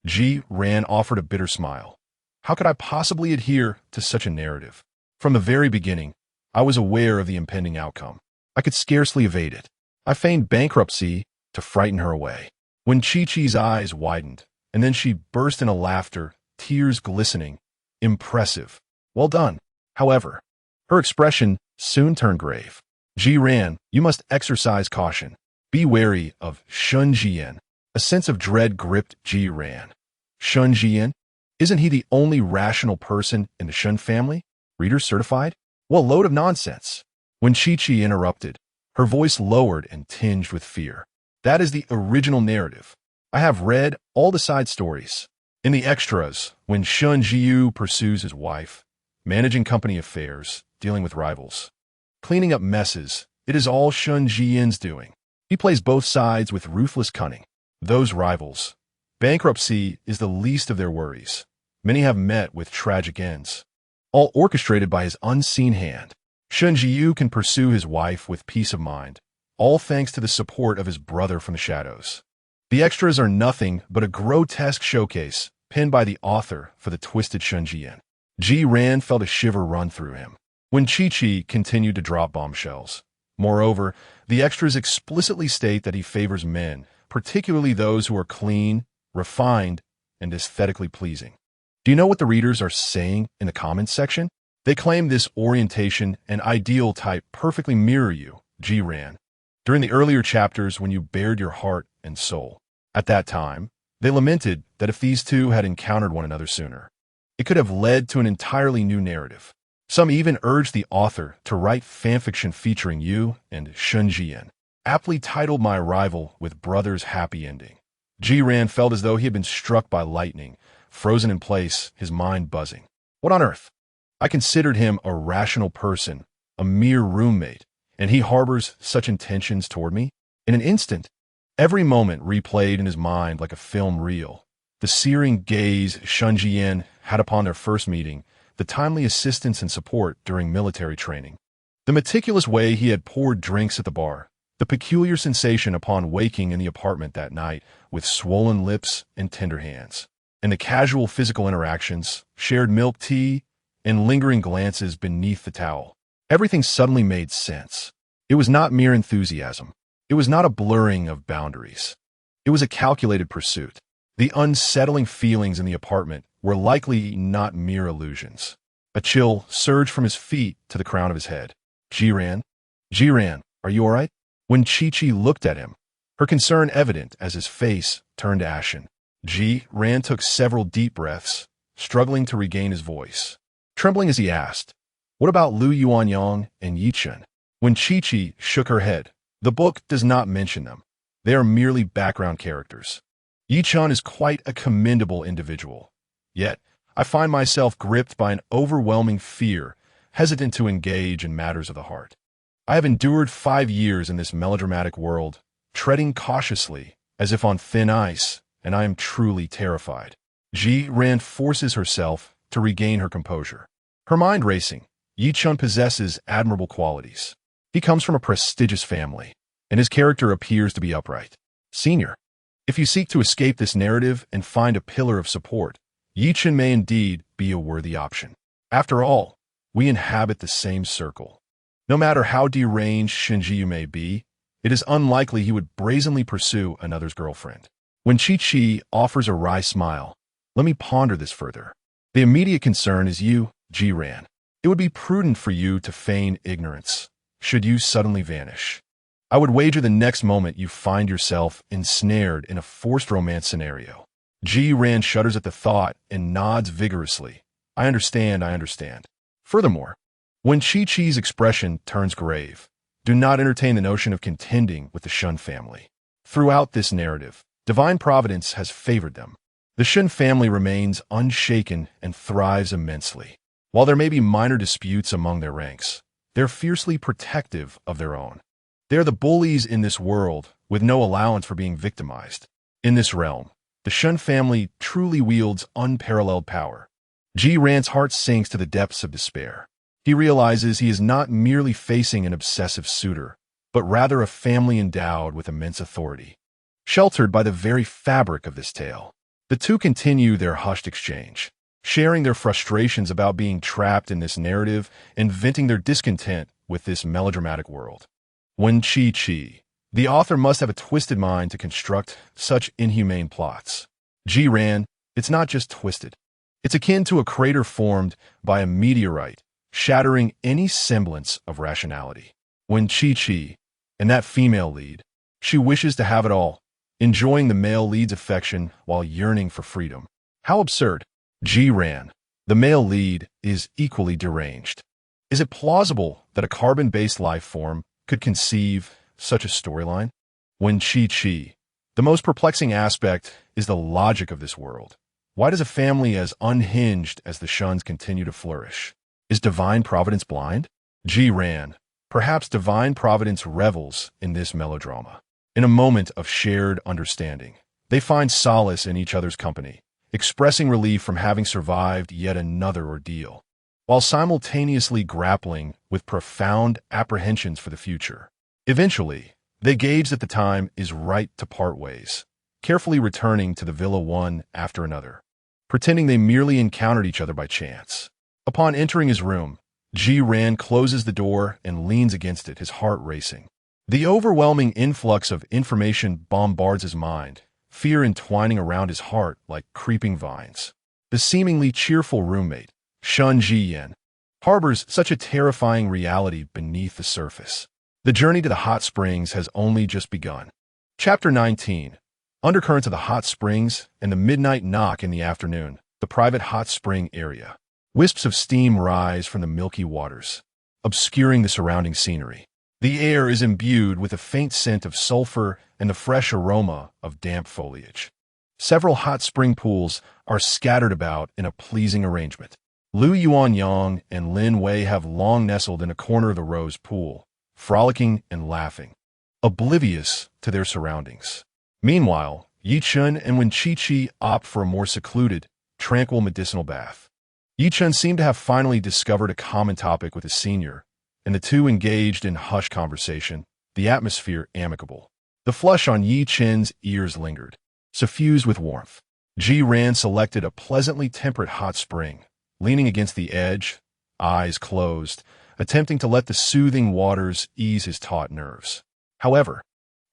Ji-ran offered a bitter smile. How could I possibly adhere to such a narrative? From the very beginning, I was aware of the impending outcome. I could scarcely evade it. I feigned bankruptcy to frighten her away. When Chi-Chi's eyes widened, and then she burst into laughter, tears glistening. Impressive. Well done. However, her expression soon turned grave. Ji-ran, you must exercise caution. Be wary of Shen Zhiyan. A sense of dread gripped Ji-ran. Shen Zhiyan? Isn't he the only rational person in the Shen family? Reader certified? Well, load of nonsense. When Chi-Chi interrupted, her voice lowered and tinged with fear. That is the original narrative. I have read all the side stories. In the extras, when Shen Zhiyu pursues his wife, managing company affairs, dealing with rivals, cleaning up messes, it is all Shen Zhiyan's doing. He plays both sides with ruthless cunning. Those rivals. Bankruptcy is the least of their worries. Many have met with tragic ends. All orchestrated by his unseen hand. Shen Zhiyu can pursue his wife with peace of mind, all thanks to the support of his brother from the shadows. The extras are nothing but a grotesque showcase penned by the author for the twisted Shen Zhiyan. Ji-ran felt a shiver run through him when Chi-Chi continued to drop bombshells. Moreover, the extras explicitly state that he favors men, particularly those who are clean, refined, and aesthetically pleasing. Do you know what the readers are saying in the comments section? They claim this orientation and ideal type perfectly mirror you, Ji-ran, during the earlier chapters when you bared your heart and soul. At that time, they lamented that if these two had encountered one another sooner, it could have led to an entirely new narrative. Some even urged the author to write fanfiction featuring you and Shen Zhiyan, aptly titled My Arrival with Brother's Happy Ending. Ji-ran felt as though he had been struck by lightning, frozen in place, his mind buzzing. What on earth? I considered him a rational person, a mere roommate, and he harbors such intentions toward me? In an instant, every moment replayed in his mind like a film reel. The searing gaze Shen Zhiyan had upon their first meeting, the timely assistance and support during military training, the meticulous way he had poured drinks at the bar, the peculiar sensation upon waking in the apartment that night with swollen lips and tender hands, and the casual physical interactions, shared milk tea, and lingering glances beneath the towel. Everything suddenly made sense. It was not mere enthusiasm. It was not a blurring of boundaries. It was a calculated pursuit. The unsettling feelings in the apartment were likely not mere illusions. A chill surged from his feet to the crown of his head. Ji-ran? Ji-ran, are you all right? When Chi-Chi looked at him, her concern evident as his face turned ashen. Ji-ran took several deep breaths, struggling to regain his voice. Trembling as he asked, what about Lu Yuanyang and Yichen? When Chi-Chi shook her head, the book does not mention them. They are merely background characters. Yichen is quite a commendable individual. Yet, I find myself gripped by an overwhelming fear, hesitant to engage in matters of the heart. I have endured 5 years in this melodramatic world, treading cautiously, as if on thin ice, and I am truly terrified. Ji-ran forces herself to regain her composure. Her mind racing, Yichen possesses admirable qualities. He comes from a prestigious family, and his character appears to be upright. Senior, if you seek to escape this narrative and find a pillar of support, Yichen may indeed be a worthy option. After all, we inhabit the same circle. No matter how deranged Shen Zhiyan may be, it is unlikely he would brazenly pursue another's girlfriend. When Chi offers a wry smile, let me ponder this further. The immediate concern is you, Jiran. It would be prudent for you to feign ignorance, should you suddenly vanish. I would wager the next moment you find yourself ensnared in a forced romance scenario. Jiran shudders at the thought and nods vigorously. I understand. Furthermore, when Chi-Chi's expression turns grave, do not entertain the notion of contending with the Shen family. Throughout this narrative, divine providence has favored them. The Shen family remains unshaken and thrives immensely. While there may be minor disputes among their ranks, they're fiercely protective of their own. They are the bullies in this world, with no allowance for being victimized. In this realm, the Shen family truly wields unparalleled power. Jiran's heart sinks to the depths of despair. He realizes he is not merely facing an obsessive suitor, but rather a family endowed with immense authority. Sheltered by the very fabric of this tale, the two continue their hushed exchange, sharing their frustrations about being trapped in this narrative and venting their discontent with this melodramatic world. When Chi-Chi, the author must have a twisted mind to construct such inhumane plots. Jiran, it's not just twisted. It's akin to a crater formed by a meteorite, shattering any semblance of rationality. When Chi-Chi, and that female lead, she wishes to have it all, enjoying the male lead's affection while yearning for freedom. How absurd. Jiran, the male lead, is equally deranged. Is it plausible that a carbon-based life form could conceive such a storyline? When Chi-Chi, the most perplexing aspect is the logic of this world. Why does a family as unhinged as the Shuns continue to flourish? Is divine providence blind? Jiran, perhaps divine providence revels in this melodrama. In a moment of shared understanding, they find solace in each other's company, expressing relief from having survived yet another ordeal, while simultaneously grappling with profound apprehensions for the future. Eventually, they gauge that the time is right to part ways, carefully returning to the villa one after another, pretending they merely encountered each other by chance. Upon entering his room, Jiran closes the door and leans against it, his heart racing. The overwhelming influx of information bombards his mind, fear entwining around his heart like creeping vines. The seemingly cheerful roommate, Shen Zhiyan, harbors such a terrifying reality beneath the surface. The journey to the hot springs has only just begun. Chapter 19. Undercurrents of the hot springs and the midnight knock in the afternoon, the private hot spring area. Wisps of steam rise from the milky waters, obscuring the surrounding scenery. The air is imbued with a faint scent of sulfur and the fresh aroma of damp foliage. Several hot spring pools are scattered about in a pleasing arrangement. Lu Yuanyang and Lin Wei have long nestled in a corner of the rose pool, frolicking and laughing, oblivious to their surroundings. Meanwhile, Yichen and Wen Chi-Chi opt for a more secluded, tranquil medicinal bath. Yichen seemed to have finally discovered a common topic with his senior, and the two engaged in hushed conversation, the atmosphere amicable. The flush on Yichen's ears lingered, suffused with warmth. Jiran selected a pleasantly temperate hot spring, leaning against the edge, eyes closed, attempting to let the soothing waters ease his taut nerves. However,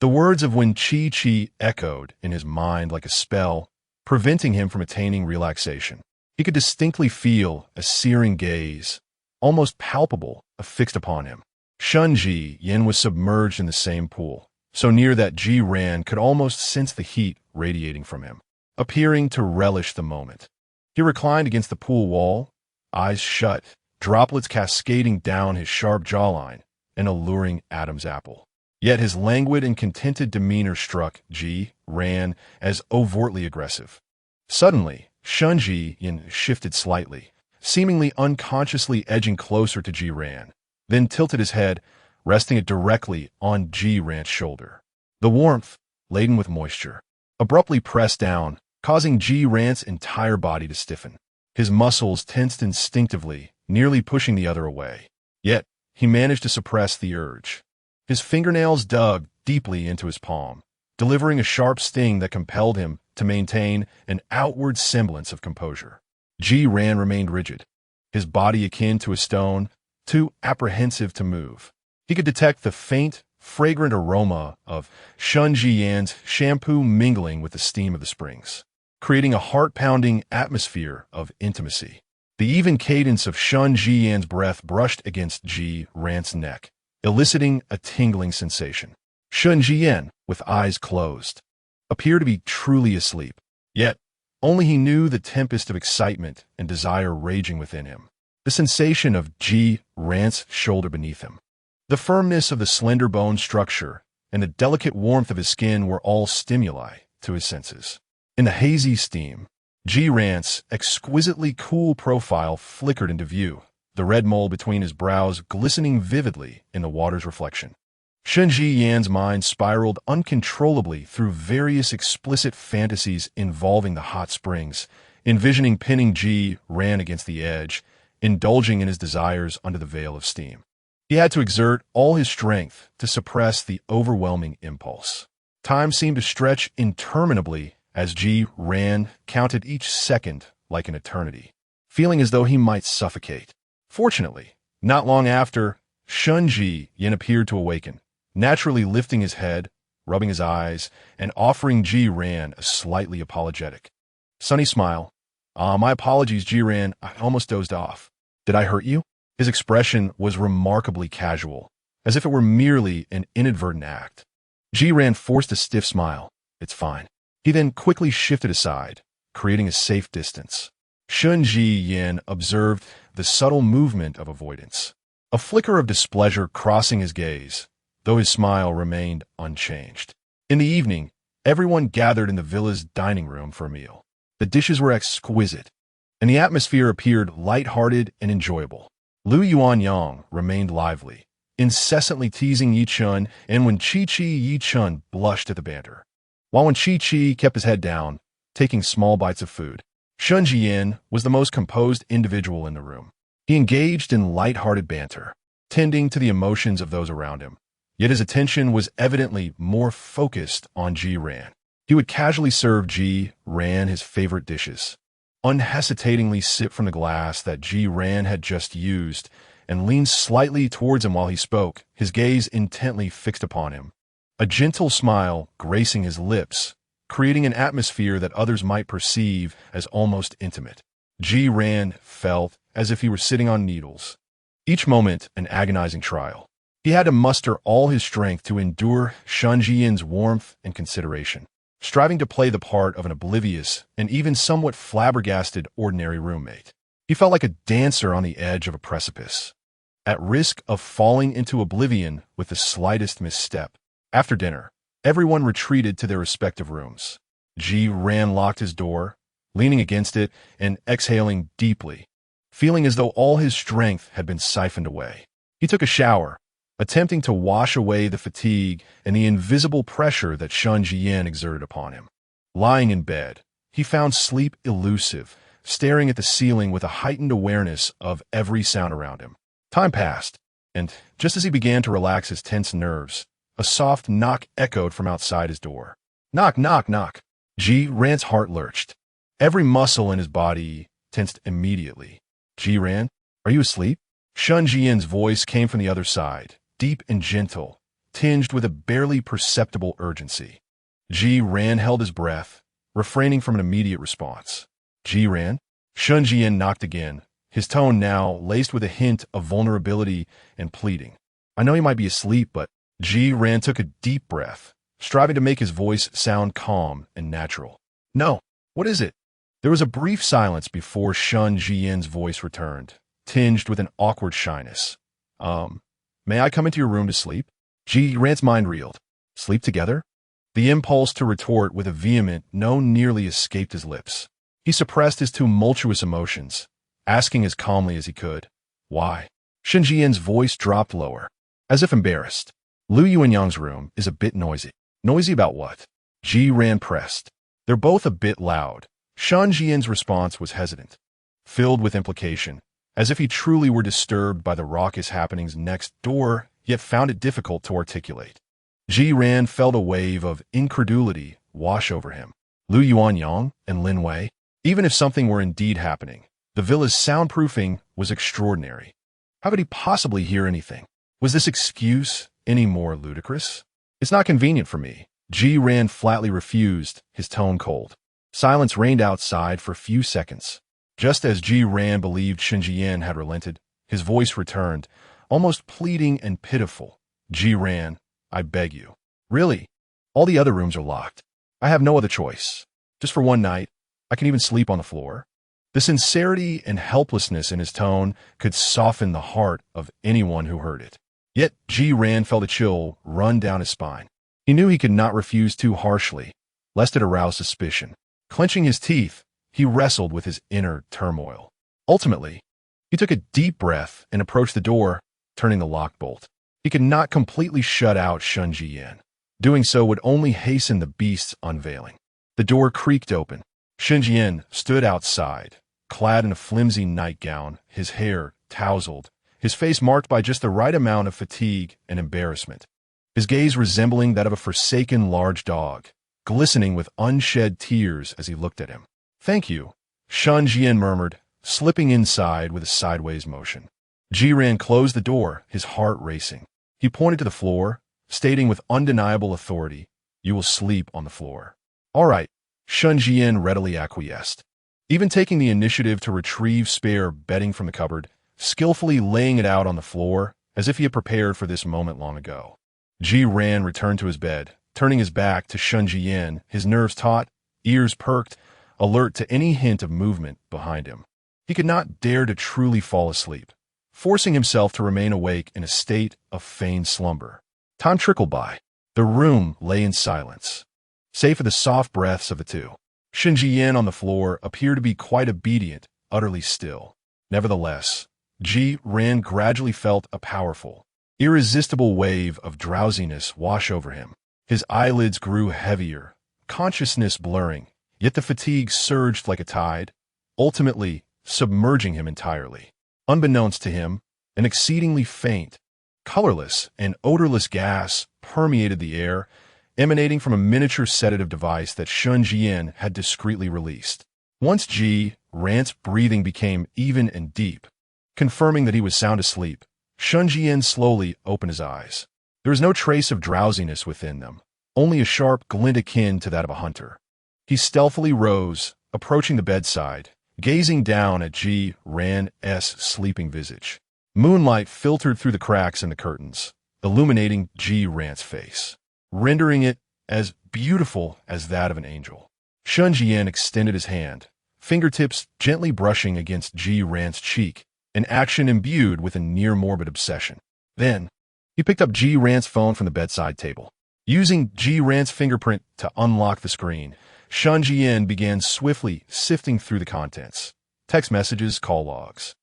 the words of Wen Chi-Chi echoed in his mind like a spell, preventing him from attaining relaxation. He could distinctly feel a searing gaze, almost palpable, affixed upon him. Shen Zhiyan was submerged in the same pool, so near that Jiran could almost sense the heat radiating from him, appearing to relish the moment. He reclined against the pool wall, eyes shut, droplets cascading down his sharp jawline, an alluring Adam's apple. Yet his languid and contented demeanor struck Jiran as overtly aggressive. Suddenly, Shen Zhiyan shifted slightly, seemingly unconsciously edging closer to Jiran, then tilted his head, resting it directly on Jiran's shoulder. The warmth, laden with moisture, abruptly pressed down, causing Jiran's entire body to stiffen. His muscles tensed instinctively, nearly pushing the other away. Yet, he managed to suppress the urge. His fingernails dug deeply into his palm, delivering a sharp sting that compelled him to maintain an outward semblance of composure. Ji Ran remained rigid, his body akin to a stone, too apprehensive to move. He could detect the faint, fragrant aroma of Shen Zhiyan's shampoo mingling with the steam of the springs, creating a heart-pounding atmosphere of intimacy. The even cadence of Shen Zhiyan's breath brushed against Ji Ran's neck, eliciting a tingling sensation. Shen Zhiyan, with eyes closed, appeared to be truly asleep. Yet, only he knew the tempest of excitement and desire raging within him. The sensation of Ji Ran's shoulder beneath him, the firmness of the slender bone structure, and the delicate warmth of his skin were all stimuli to his senses. In the hazy steam, Ji Ran's exquisitely cool profile flickered into view, the red mole between his brows glistening vividly in the water's reflection. Shen Zhiyan's mind spiraled uncontrollably through various explicit fantasies involving the hot springs, envisioning pinning Ji Ran against the edge, indulging in his desires under the veil of steam. He had to exert all his strength to suppress the overwhelming impulse. Time seemed to stretch interminably as Ji Ran counted each second like an eternity, feeling as though he might suffocate. Fortunately, not long after, Shen Zhiyan appeared to awaken, naturally lifting his head, rubbing his eyes, and offering Ji Ran a slightly apologetic, sunny smile. My apologies, Ji Ran, I almost dozed off. Did I hurt you? His expression was remarkably casual, as if it were merely an inadvertent act. Ji Ran forced a stiff smile. It's fine. He then quickly shifted aside, creating a safe distance. Shen Zhiyan observed the subtle movement of avoidance, a flicker of displeasure crossing his gaze, though his smile remained unchanged. In the evening, everyone gathered in the villa's dining room for a meal. The dishes were exquisite, and the atmosphere appeared light-hearted and enjoyable. Lu Yuanyang remained lively, incessantly teasing Yi Chun, and when Yi Chun blushed at the banter, while when Chi kept his head down, taking small bites of food. Shen Zhiyan was the most composed individual in the room. He engaged in light-hearted banter, tending to the emotions of those around him. Yet his attention was evidently more focused on Ji Ran. He would casually serve Ji Ran his favorite dishes, unhesitatingly sip from the glass that Ji Ran had just used, and lean slightly towards him while he spoke, his gaze intently fixed upon him, a gentle smile gracing his lips, creating an atmosphere that others might perceive as almost intimate. Ji Ran felt as if he were sitting on needles, each moment an agonizing trial. He had to muster all his strength to endure Shen Zhiyan's warmth and consideration, striving to play the part of an oblivious and even somewhat flabbergasted ordinary roommate. He felt like a dancer on the edge of a precipice, at risk of falling into oblivion with the slightest misstep. After dinner, everyone retreated to their respective rooms. Ji Ran locked his door, leaning against it and exhaling deeply, feeling as though all his strength had been siphoned away. He took a shower, attempting to wash away the fatigue and the invisible pressure that Shen Zhiyan exerted upon him. Lying in bed, he found sleep elusive, staring at the ceiling with a heightened awareness of every sound around him. Time passed, and just as he began to relax his tense nerves, a soft knock echoed from outside his door. Knock, knock, knock. Ji Ran's heart lurched. Every muscle in his body tensed immediately. Ji Ran, are you asleep? Shen Zhiyan's voice came from the other side, deep and gentle, tinged with a barely perceptible urgency. Ji Ran held his breath, refraining from an immediate response. Ji Ran? Shen Zhiyan knocked again, his tone now laced with a hint of vulnerability and pleading. I know you might be asleep, but Ji Ran took a deep breath, striving to make his voice sound calm and natural. No, what is it? There was a brief silence before Shen Zhiyan's voice returned, tinged with an awkward shyness. May I come into your room to sleep? Ji Ran's mind reeled. Sleep together? The impulse to retort with a vehement no nearly escaped his lips. He suppressed his tumultuous emotions, asking as calmly as he could, why? Shen Zhiyan's voice dropped lower, as if embarrassed. Lu Yuanyang's room is a bit noisy. Noisy about what? Ji Ran pressed. They're both a bit loud. Shen Zhiyan's response was hesitant, filled with implication, as if he truly were disturbed by the raucous happenings next door, yet found it difficult to articulate. Ji Ran felt a wave of incredulity wash over him. Lu Yuanyang and Lin Wei? Even if something were indeed happening, the villa's soundproofing was extraordinary. How could he possibly hear anything? Was this excuse any more ludicrous? It's not convenient for me. Ji Ran flatly refused, his tone cold. Silence reigned outside for a few seconds. Just as Ji Ran believed Shen Zhiyan had relented, his voice returned, almost pleading and pitiful. Ji Ran, I beg you. Really? All the other rooms are locked. I have no other choice. Just for one night, I can even sleep on the floor. The sincerity and helplessness in his tone could soften the heart of anyone who heard it. Yet Ji Ran felt a chill run down his spine. He knew he could not refuse too harshly, lest it arouse suspicion. Clenching his teeth, he wrestled with his inner turmoil. Ultimately, he took a deep breath and approached the door, turning the lock bolt. He could not completely shut out Shen Zhiyan. Doing so would only hasten the beast's unveiling. The door creaked open. Shen Zhiyan stood outside, clad in a flimsy nightgown, his hair tousled, his face marked by just the right amount of fatigue and embarrassment. His gaze resembling that of a forsaken large dog, glistening with unshed tears as he looked at him. Thank you, Shen Zhiyan murmured, slipping inside with a sideways motion. Ji Ran closed the door, his heart racing. He pointed to the floor, stating with undeniable authority, "You will sleep on the floor." All right, Shen Zhiyan readily acquiesced. Even taking the initiative to retrieve spare bedding from the cupboard, skillfully laying it out on the floor, as if he had prepared for this moment long ago. Ji Ran returned to his bed, turning his back to Shen Zhiyan, his nerves taut, ears perked, alert to any hint of movement behind him. He could not dare to truly fall asleep, forcing himself to remain awake in a state of feigned slumber. Time trickled by. The room lay in silence, save for the soft breaths of the two. Shen Zhiyan on the floor appeared to be quite obedient, utterly still. Nevertheless, Ji Ran gradually felt a powerful, irresistible wave of drowsiness wash over him. His eyelids grew heavier, consciousness blurring, yet the fatigue surged like a tide, ultimately submerging him entirely. Unbeknownst to him, an exceedingly faint, colorless, and odorless gas permeated the air, emanating from a miniature sedative device that Shen Zhiyan had discreetly released. Once Ji Ran's breathing became even and deep, confirming that he was sound asleep, Shen Zhiyan slowly opened his eyes. There was no trace of drowsiness within them, only a sharp glint akin to that of a hunter. He stealthily rose, approaching the bedside, gazing down at Ji Ran's sleeping visage. Moonlight filtered through the cracks in the curtains, illuminating Ji Ran's face, rendering it as beautiful as that of an angel. Shen Zhiyan extended his hand, fingertips gently brushing against Ji Ran's cheek, an action imbued with a near-morbid obsession. Then, he picked up Ji Ran's phone from the bedside table. Using Ji Ran's fingerprint to unlock the screen, Shen Zhiyan began swiftly sifting through the contents. Text messages, call logs,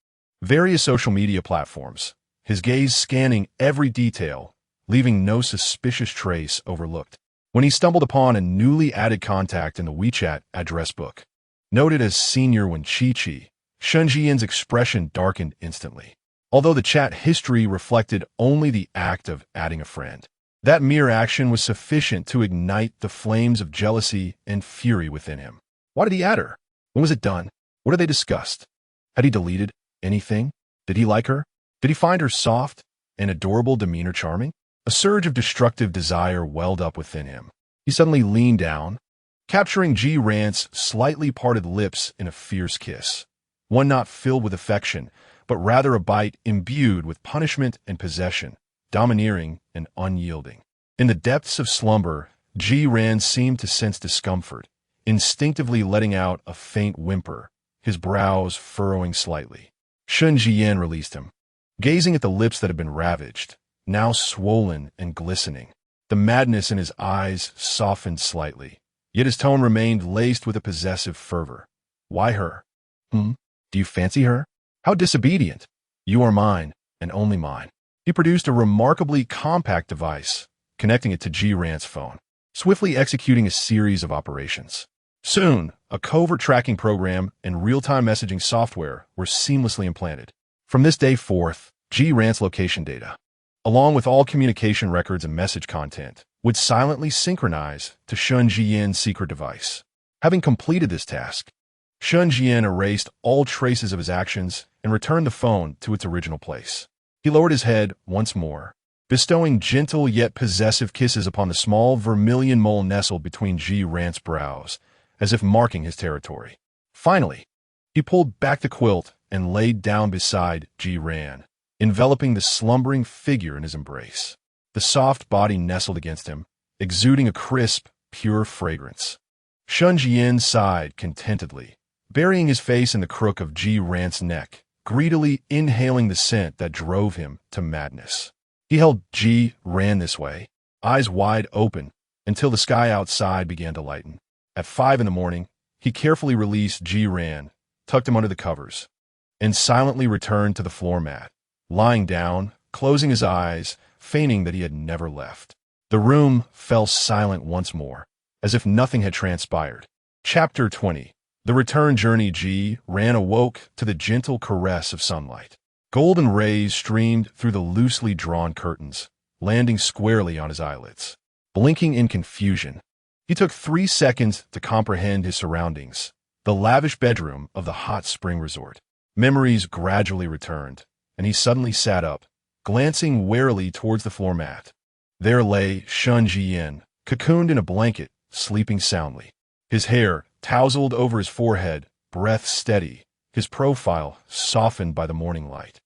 various social media platforms, his gaze scanning every detail, leaving no suspicious trace overlooked. When he stumbled upon a newly added contact in the WeChat address book, noted as Senior Wenqiqi, Shen Zhiyan's expression darkened instantly. Although the chat history reflected only the act of adding a friend, that mere action was sufficient to ignite the flames of jealousy and fury within him. Why did he add her? When was it done? What had they discussed? Had he deleted anything? Did he like her? Did he find her soft and adorable demeanor charming? A surge of destructive desire welled up within him. He suddenly leaned down, capturing Ji Ran's slightly parted lips in a fierce kiss, one not filled with affection, but rather a bite imbued with punishment and possession, domineering and unyielding. In the depths of slumber, Ji Ran seemed to sense discomfort, instinctively letting out a faint whimper, his brows furrowing slightly. Shen Zhiyan released him, gazing at the lips that had been ravaged, now swollen and glistening. The madness in his eyes softened slightly, yet his tone remained laced with a possessive fervor. Why her? Do you fancy her? How disobedient! You are mine, and only mine. He produced a remarkably compact device, connecting it to Ji Ran's phone, swiftly executing a series of operations. Soon, a covert tracking program and real-time messaging software were seamlessly implanted. From this day forth, Ji Ran's location data, along with all communication records and message content, would silently synchronize to Shen Zhiyan's secret device. Having completed this task, Shen Zhiyan erased all traces of his actions and returned the phone to its original place. He lowered his head once more, bestowing gentle yet possessive kisses upon the small vermilion mole nestled between Ji Ran's brows, as if marking his territory. Finally, he pulled back the quilt and laid down beside Ji Ran, enveloping the slumbering figure in his embrace. The soft body nestled against him, exuding a crisp, pure fragrance. Shen Zhiyan sighed contentedly, burying his face in the crook of Ji Ran's neck, greedily inhaling the scent that drove him to madness. He held Ji Ran this way, eyes wide open, until the sky outside began to lighten. At 5 in the morning, he carefully released Ji Ran, tucked him under the covers, and silently returned to the floor mat, lying down, closing his eyes, feigning that he had never left. The room fell silent once more, as if nothing had transpired. Chapter 20. The return journey. Ji Ran awoke to the gentle caress of sunlight. Golden rays streamed through the loosely drawn curtains, landing squarely on his eyelids. Blinking in confusion, he took 3 seconds to comprehend his surroundings. The lavish bedroom of the hot spring resort. Memories gradually returned, and he suddenly sat up, glancing warily towards the floor mat. There lay Shen Zhiyan, cocooned in a blanket, sleeping soundly. His hair tousled over his forehead, breath steady, his profile softened by the morning light.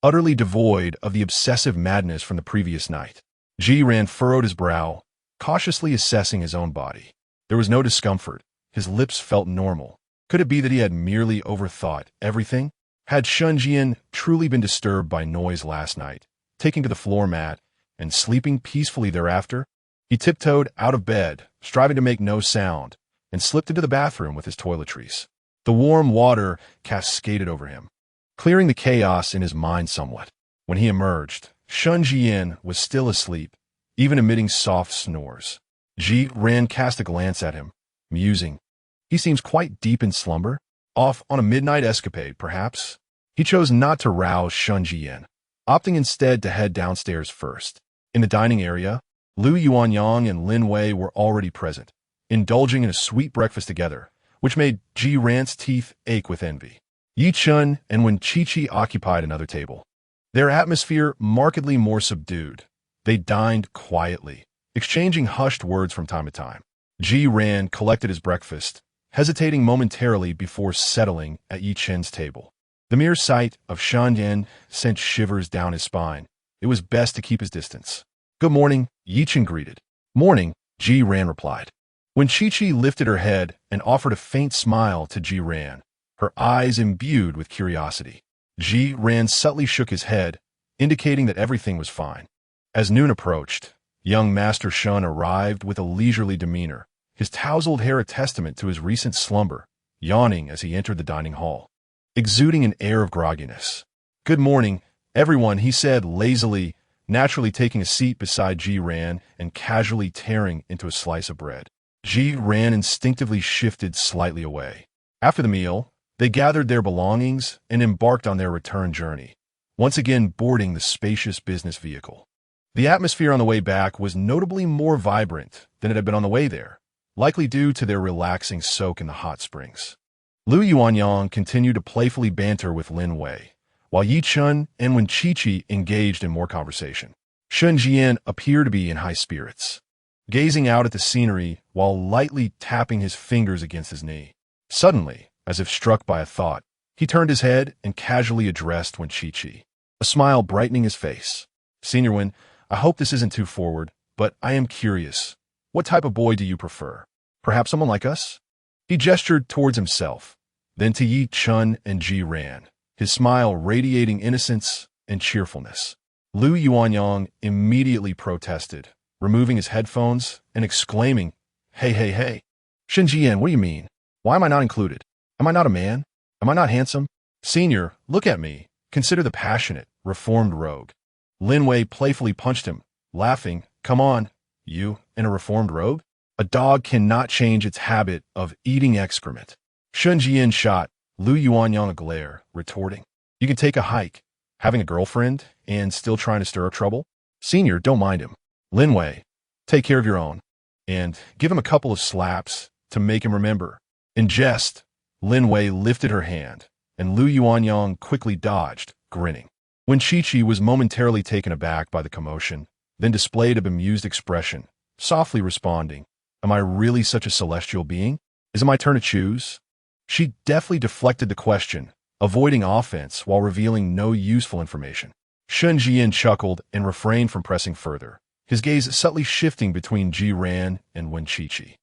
Utterly devoid of the obsessive madness from the previous night, Ji Ran furrowed his brow, cautiously assessing his own body. There was no discomfort. His lips felt normal. Could it be that he had merely overthought everything? Had Shen Zhiyan truly been disturbed by noise last night, taking to the floor mat and sleeping peacefully thereafter? He tiptoed out of bed, striving to make no sound, and slipped into the bathroom with his toiletries. The warm water cascaded over him, clearing the chaos in his mind somewhat. When he emerged, Shen Zhiyan was still asleep, even emitting soft snores. Ji Ran cast a glance at him, musing. He seems quite deep in slumber, off on a midnight escapade, perhaps. He chose not to rouse Shen Zhiyan, opting instead to head downstairs first. In the dining area, Lu Yuanyang and Lin Wei were already present, indulging in a sweet breakfast together, which made Ji Ran's teeth ache with envy. Yi Chun and Wen Qiqi occupied another table, their atmosphere markedly more subdued. They dined quietly, exchanging hushed words from time to time. Ji Ran collected his breakfast, hesitating momentarily before settling at Yi Chen's table. The mere sight of Shen Zhiyan sent shivers down his spine. It was best to keep his distance. "Good morning," Yi Chen greeted. "Morning," Ji Ran replied. When Qiqi lifted her head and offered a faint smile to Ji Ran, her eyes imbued with curiosity. Ji Ran subtly shook his head, indicating that everything was fine. As noon approached, young Master Shen arrived with a leisurely demeanor, his tousled hair a testament to his recent slumber, yawning as he entered the dining hall, exuding an air of grogginess. "Good morning, everyone," he said lazily, naturally taking a seat beside Ji Ran and casually tearing into a slice of bread. Ji Ran instinctively shifted slightly away. After the meal, they gathered their belongings and embarked on their return journey, once again boarding the spacious business vehicle. The atmosphere on the way back was notably more vibrant than it had been on the way there, likely due to their relaxing soak in the hot springs. Lu Yuanyang continued to playfully banter with Lin Wei, while Yi Chun and Wen Qiqi engaged in more conversation. Shen Zhiyan appeared to be in high spirits, gazing out at the scenery while lightly tapping his fingers against his knee. Suddenly, as if struck by a thought, he turned his head and casually addressed Wen Qiqi, a smile brightening his face. "Senior Wen, I hope this isn't too forward, but I am curious. What type of boy do you prefer? Perhaps someone like us?" He gestured towards himself, then to Yi Chun and Ji Ran, his smile radiating innocence and cheerfulness. Lu Yuanyang immediately protested, removing his headphones and exclaiming, Hey. Shen Zhiyan, what do you mean? Why am I not included? Am I not a man? Am I not handsome? Senior, look at me. Consider the passionate, reformed rogue." Lin Wei playfully punched him, laughing. "Come on, you and a reformed rogue? A dog cannot change its habit of eating excrement." Shen Zhiyan shot Lu Yuanyang a glare, retorting, "You can take a hike, having a girlfriend, and still trying to stir up trouble? Senior, don't mind him." "Lin Wei, Take care of your own. And give him a couple of slaps to make him remember. In jest, Lin Wei lifted her hand, and Lu Yuanyang quickly dodged, grinning. When Chi-Chi was momentarily taken aback by the commotion, then displayed a bemused expression, softly responding, "Am I really such a celestial being? Is it my turn to choose?" She deftly deflected the question, avoiding offense while revealing no useful information. Shen Zhiyan chuckled and refrained from pressing further, his gaze subtly shifting between Ji Ran and Wen Chi-Chi.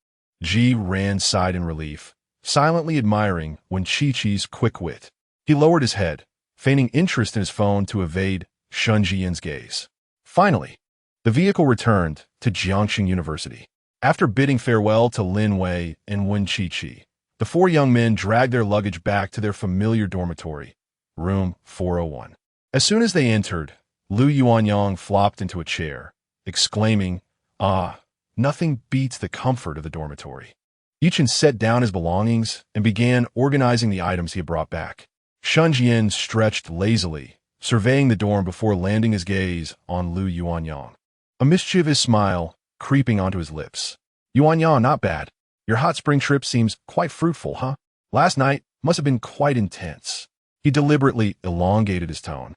Ji Ran sighed in relief, silently admiring Wen Chi-Chi's quick wit. He lowered his head, feigning interest in his phone to evade Shen Zhiyan's gaze. Finally, the vehicle returned to Jiangxing University. After bidding farewell to Lin Wei and Wen Chi-Chi, the four young men dragged their luggage back to their familiar dormitory, room 401. As soon as they entered, Lu Yuanyang flopped into a chair, exclaiming, "Ah, nothing beats the comfort of the dormitory." Yichen set down his belongings and began organizing the items he had brought back. Shen Zhiyan stretched lazily, surveying the dorm before landing his gaze on Lu Yuanyang. A mischievous smile creeping onto his lips. "Yuanyang, not bad. Your hot spring trip seems quite fruitful, huh? Last night must have been quite intense." He deliberately elongated his tone,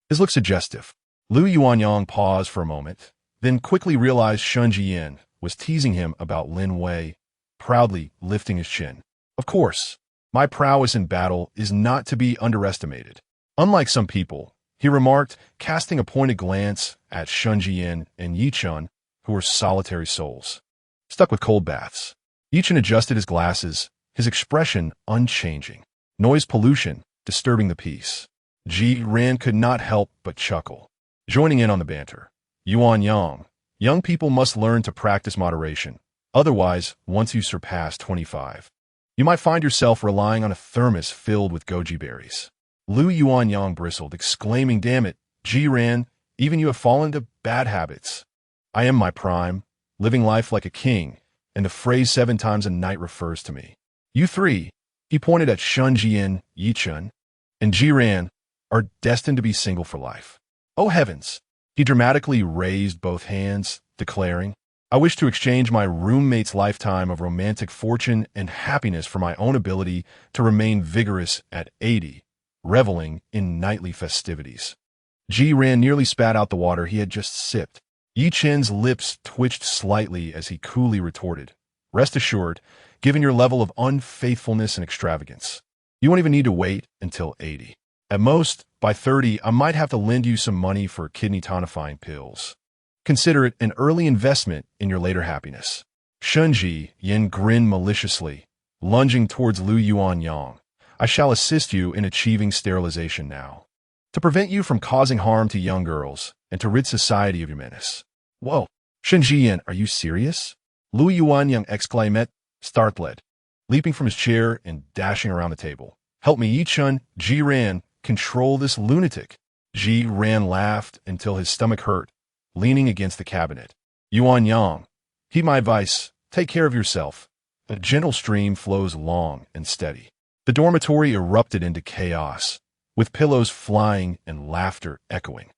his look suggestive. Lu Yuanyang paused for a moment, then quickly realized Shen Zhiyan was teasing him about Lin Wei, proudly lifting his chin. "Of course, my prowess in battle is not to be underestimated. Unlike some people," he remarked, casting a pointed glance at Shen Zhiyan and Yichen, who were solitary souls, stuck with cold baths. Yichen adjusted his glasses, his expression unchanging. Noise pollution disturbing the peace. Ji Ran could not help but chuckle, joining in on the banter. "Yuanyang, young people must learn to practice moderation. Otherwise, once you surpass 25, you might find yourself relying on a thermos filled with goji berries." Lu Yuanyang bristled, exclaiming, "Damn it, Ji Ran, even you have fallen into bad habits. I am my prime, living life like a king, and the phrase 7 times a night refers to me. You three," he pointed at Shen Zhiyan, Yichen, and Ji Ran, "are destined to be single for life. Oh heavens!" He dramatically raised both hands, declaring, "I wish to exchange my roommate's lifetime of romantic fortune and happiness for my own ability to remain vigorous at 80, reveling in nightly festivities." Ji Ran nearly spat out the water he had just sipped. Yi Chen's lips twitched slightly as he coolly retorted, "Rest assured, given your level of unfaithfulness and extravagance, you won't even need to wait until 80. At most, by 30, I might have to lend you some money for kidney tonifying pills. Consider it an early investment in your later happiness." Shen Zhiyan grinned maliciously, lunging towards Lu Yuanyang. "I shall assist you in achieving sterilization now, to prevent you from causing harm to young girls and to rid society of your menace." "Whoa, Shen Zhiyan, are you serious?" Lu Yuanyang exclaimed, startled, leaping from his chair and dashing around the table. "Help me, Yichen, Ji Ran, control this lunatic." Ji Ran laughed until his stomach hurt, leaning against the cabinet. "Yuanyang, heed my advice, take care of yourself." A gentle stream flows long and steady. The dormitory erupted into chaos, with pillows flying and laughter echoing.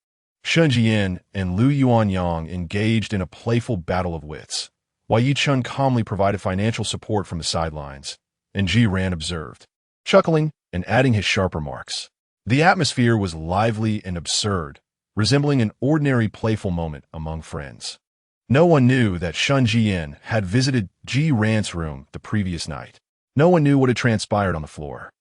Shen Zhiyan and Lu Yuanyang engaged in a playful battle of wits, while Yichen calmly provided financial support from the sidelines, and Ji Ran observed, chuckling and adding his sharp remarks. The atmosphere was lively and absurd, resembling an ordinary playful moment among friends. No one knew that Shen Zhiyan had visited Ji Ran's room the previous night. No one knew what had transpired on the floor.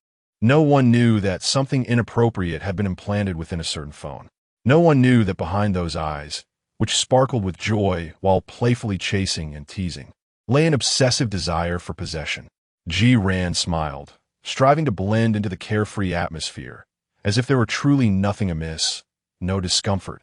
No one knew that something inappropriate had been implanted within a certain phone. No one knew that behind those eyes, which sparkled with joy while playfully chasing and teasing, lay an obsessive desire for possession. Ji Ran smiled, striving to blend into the carefree atmosphere, as if there were truly nothing amiss, no discomfort,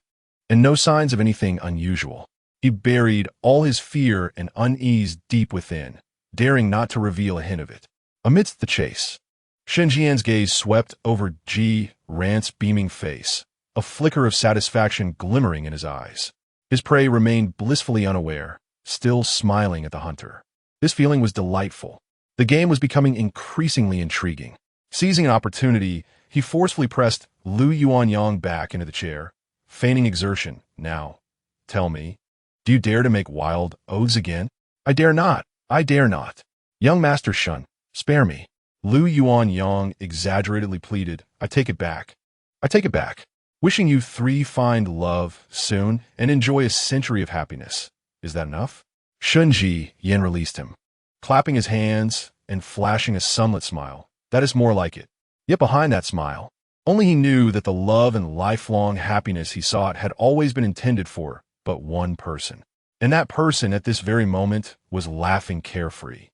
and no signs of anything unusual. He buried all his fear and unease deep within, daring not to reveal a hint of it. Amidst the chase, Shen Zhiyan's gaze swept over Ji Ran's beaming face, a flicker of satisfaction glimmering in his eyes. His prey remained blissfully unaware, still smiling at the hunter. This feeling was delightful. The game was becoming increasingly intriguing. Seizing an opportunity, he forcefully pressed Lu Yuanyang back into the chair, feigning exertion. "Now, tell me, Do you dare to make wild oaths again? I dare not. I dare not. Young Master Shen, spare me. Lu Yuanyang exaggeratedly pleaded. I take it back. I take it back. Wishing you three find love soon and enjoy a century of happiness. Is that enough? Shen Zhiyan released him, clapping his hands and flashing a sunlit smile. That is more like it. Yet behind that smile, only he knew that the love and lifelong happiness he sought had always been intended for but one person. And that person at this very moment was laughing carefree,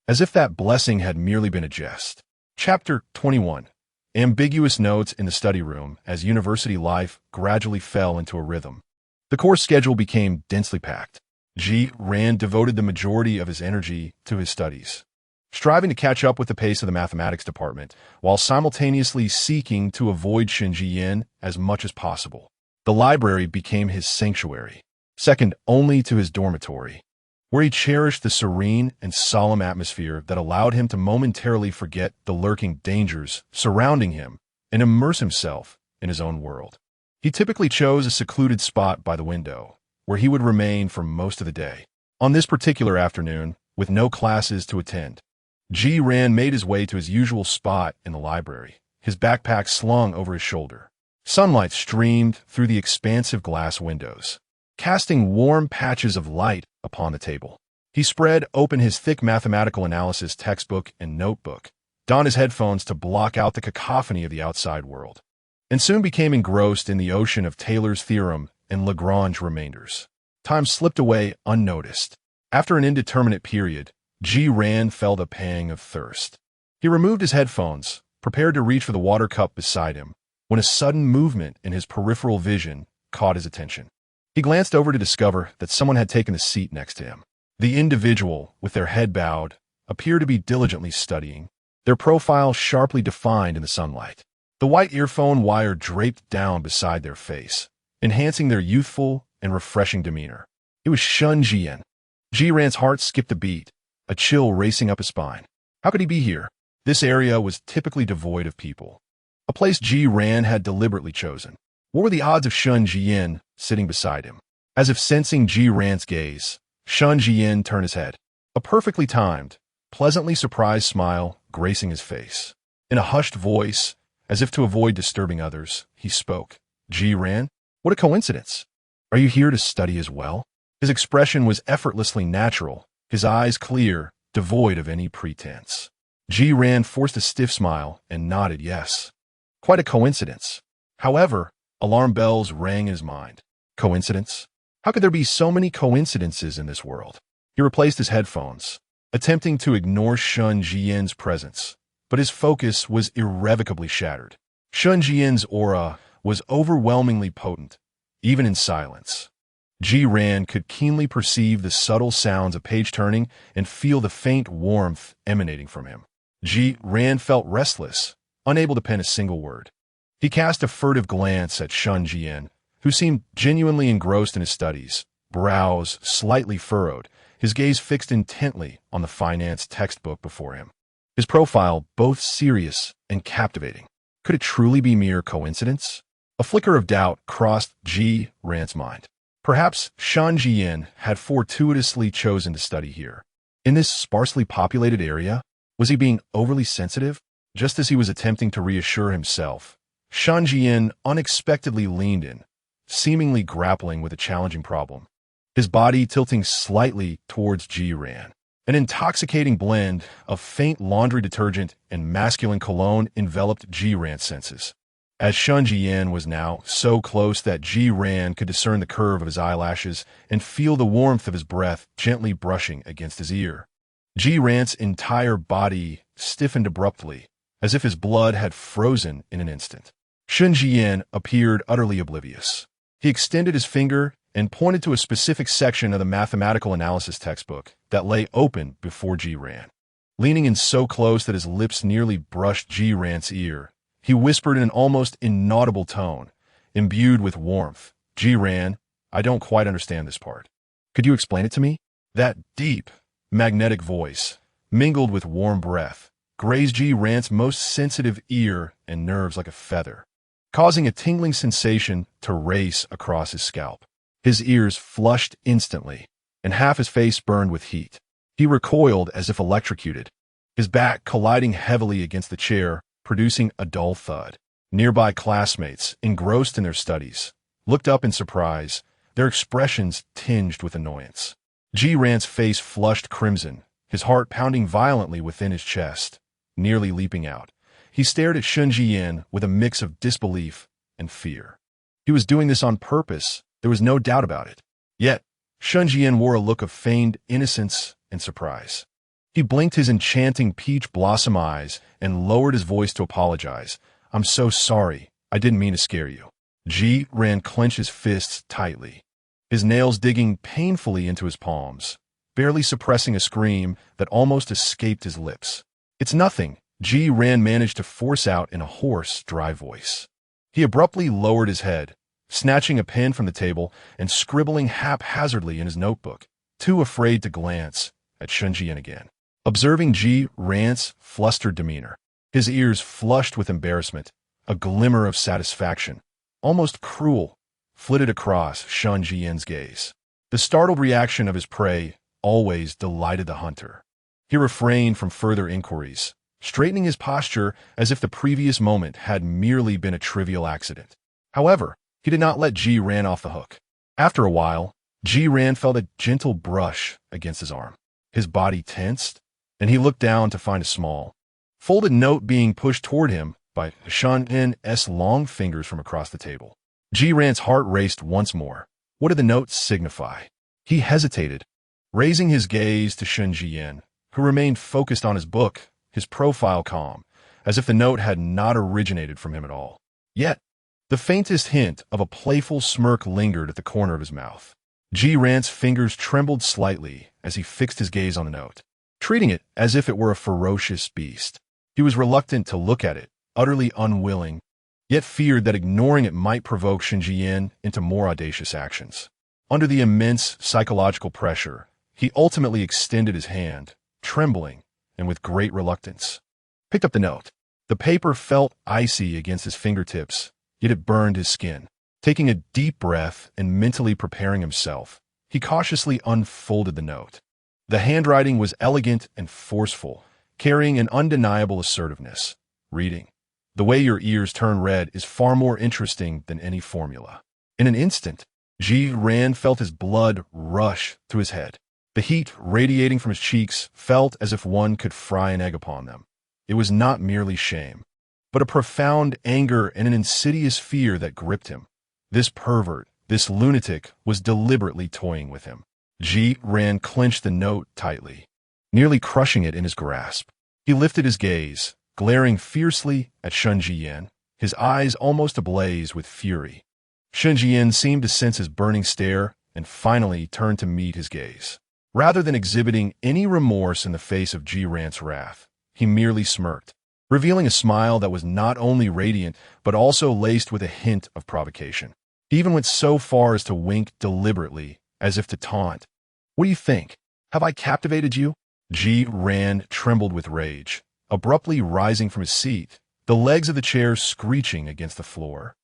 as if that blessing had merely been a jest. Chapter 21. Ambiguous notes in the study room as university life gradually fell into a rhythm. The course schedule became densely packed. Zhiyan devoted the majority of his energy to his studies, striving to catch up with the pace of the mathematics department while simultaneously seeking to avoid Shen Zhiyan as much as possible. The library became his sanctuary, second only to his dormitory, where he cherished the serene and solemn atmosphere that allowed him to momentarily forget the lurking dangers surrounding him and immerse himself in his own world. He typically chose a secluded spot by the window, where he would remain for most of the day. On this particular afternoon, with no classes to attend, Zhiyan made his way to his usual spot in the library, his backpack slung over his shoulder. Sunlight streamed through the expansive glass windows, casting warm patches of light upon the table. He spread open his thick mathematical analysis textbook and notebook, donned his headphones to block out the cacophony of the outside world, and soon became engrossed in the ocean of Taylor's theorem and Lagrange remainders. Time slipped away unnoticed. After an indeterminate period, Zhiyan felt a pang of thirst. He removed his headphones, prepared to reach for the water cup beside him, when a sudden movement in his peripheral vision caught his attention. He glanced over to discover that someone had taken the seat next to him. The individual, with their head bowed, appeared to be diligently studying, their profile sharply defined in the sunlight. The white earphone wire draped down beside their face, enhancing their youthful and refreshing demeanor. It was Shen Zhiyan. Zhiyan's heart skipped a beat, a chill racing up his spine. How could he be here? This area was typically devoid of people, a place Zhiyan had deliberately chosen. What were the odds of Shen Zhiyan sitting beside him? As if sensing Zhiyan's gaze, Shen Zhiyan turned his head, a perfectly timed, pleasantly surprised smile gracing his face. In a hushed voice, as if to avoid disturbing others, he spoke. Zhiyan, what a coincidence. Are you here to study as well? His expression was effortlessly natural, his eyes clear, devoid of any pretense. Zhiyan forced a stiff smile and nodded yes. Quite a coincidence. However, alarm bells rang in his mind. Coincidence? How could there be so many coincidences in this world? He replaced his headphones, attempting to ignore Shen Zhiyan's presence, but his focus was irrevocably shattered. Shen Zhiyan's aura was overwhelmingly potent, even in silence. Zhiyan could keenly perceive the subtle sounds of page turning and feel the faint warmth emanating from him. Zhiyan felt restless, unable to pen a single word. He cast a furtive glance at Shen Zhiyan, who seemed genuinely engrossed in his studies, brows slightly furrowed, his gaze fixed intently on the finance textbook before him. His profile both serious and captivating. Could it truly be mere coincidence? A flicker of doubt crossed Zhiyan's mind. Perhaps Shen Zhiyan had fortuitously chosen to study here. In this sparsely populated area, was he being overly sensitive? Just as he was attempting to reassure himself, Shen Zhiyan unexpectedly leaned in, seemingly grappling with a challenging problem, his body tilting slightly towards Zhiyan. An intoxicating blend of faint laundry detergent and masculine cologne enveloped Zhiyan's senses. As Shen Zhiyan was now so close that Zhiyan could discern the curve of his eyelashes and feel the warmth of his breath gently brushing against his ear. Zhiyan's entire body stiffened abruptly, as if his blood had frozen in an instant. Shen Zhiyan appeared utterly oblivious. He extended his finger and pointed to a specific section of the mathematical analysis textbook that lay open before Zhiyan. Leaning in so close that his lips nearly brushed Zhiyan's ear, he whispered in an almost inaudible tone, imbued with warmth, Zhiyan, I don't quite understand this part. Could you explain it to me? That deep, magnetic voice, mingled with warm breath, grazed Zhiyan's most sensitive ear and nerves like a feather, causing a tingling sensation to race across his scalp. His ears flushed instantly, and half his face burned with heat. He recoiled as if electrocuted, his back colliding heavily against the chair, producing a dull thud. Nearby classmates, engrossed in their studies, looked up in surprise, their expressions tinged with annoyance. Ji-ran's face flushed crimson, his heart pounding violently within his chest, nearly leaping out. He stared at Shen Zhiyan with a mix of disbelief and fear. He was doing this on purpose, there was no doubt about it. Yet, Shen Zhiyan wore a look of feigned innocence and surprise. He blinked his enchanting peach blossom eyes and lowered his voice to apologize. "I'm so sorry, I didn't mean to scare you." Ji-ran clenched his fists tightly, his nails digging painfully into his palms, barely suppressing a scream that almost escaped his lips. "It's nothing," Ji-ran managed to force out in a hoarse, dry voice. He abruptly lowered his head, snatching a pen from the table and scribbling haphazardly in his notebook, too afraid to glance at Shen Zhiyan again. Observing Ji-ran's flustered demeanor, his ears flushed with embarrassment, a glimmer of satisfaction, almost cruel, flitted across Shen Zhiyan's gaze. The startled reaction of his prey always delighted the hunter. He refrained from further inquiries, straightening his posture as if the previous moment had merely been a trivial accident. However, he did not let Ji-ran off the hook. After a while, Ji-ran felt a gentle brush against his arm. His body tensed, and he looked down to find a small, folded note being pushed toward him by Shen Zhiyan's long fingers from across the table. Ji-ran's heart raced once more. What did the note signify? He hesitated, raising his gaze to Shen Zhiyan, who remained focused on his book, his profile calm, as if the note had not originated from him at all. Yet, the faintest hint of a playful smirk lingered at the corner of his mouth. Ji-ran's fingers trembled slightly as he fixed his gaze on the note, treating it as if it were a ferocious beast. He was reluctant to look at it, utterly unwilling, yet feared that ignoring it might provoke Shen Zhiyan into more audacious actions. Under the immense psychological pressure, he ultimately extended his hand, trembling and with great reluctance. Picked up the note. The paper felt icy against his fingertips, yet it burned his skin. Taking a deep breath and mentally preparing himself, he cautiously unfolded the note. The handwriting was elegant and forceful, carrying an undeniable assertiveness. Reading, "The way your ears turn red is far more interesting than any formula." In an instant, Ji-ran felt his blood rush through his head. The heat radiating from his cheeks felt as if one could fry an egg upon them. It was not merely shame, but a profound anger and an insidious fear that gripped him. This pervert, this lunatic, was deliberately toying with him. Ji-ran clenched the note tightly, nearly crushing it in his grasp. He lifted his gaze, glaring fiercely at Shen Zhiyan, his eyes almost ablaze with fury. Shen Zhiyan seemed to sense his burning stare and finally turned to meet his gaze. Rather than exhibiting any remorse in the face of Ji-ran's wrath, he merely smirked, revealing a smile that was not only radiant but also laced with a hint of provocation. He even went so far as to wink deliberately, as if to taunt. "What do you think? Have I captivated you?" Ji-ran trembled with rage, abruptly rising from his seat, the legs of the chair screeching against the floor,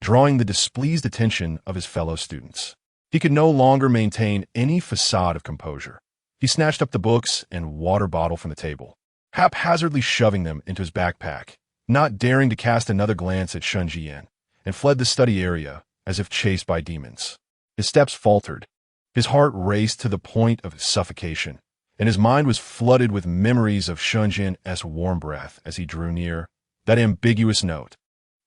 drawing the displeased attention of his fellow students. He could no longer maintain any facade of composure. He snatched up the books and water bottle from the table, haphazardly shoving them into his backpack, not daring to cast another glance at Shen Zhiyan, and fled the study area as if chased by demons. His steps faltered, his heart raced to the point of suffocation, and his mind was flooded with memories of Shen Zhiyan's warm breath as he drew near, that ambiguous note,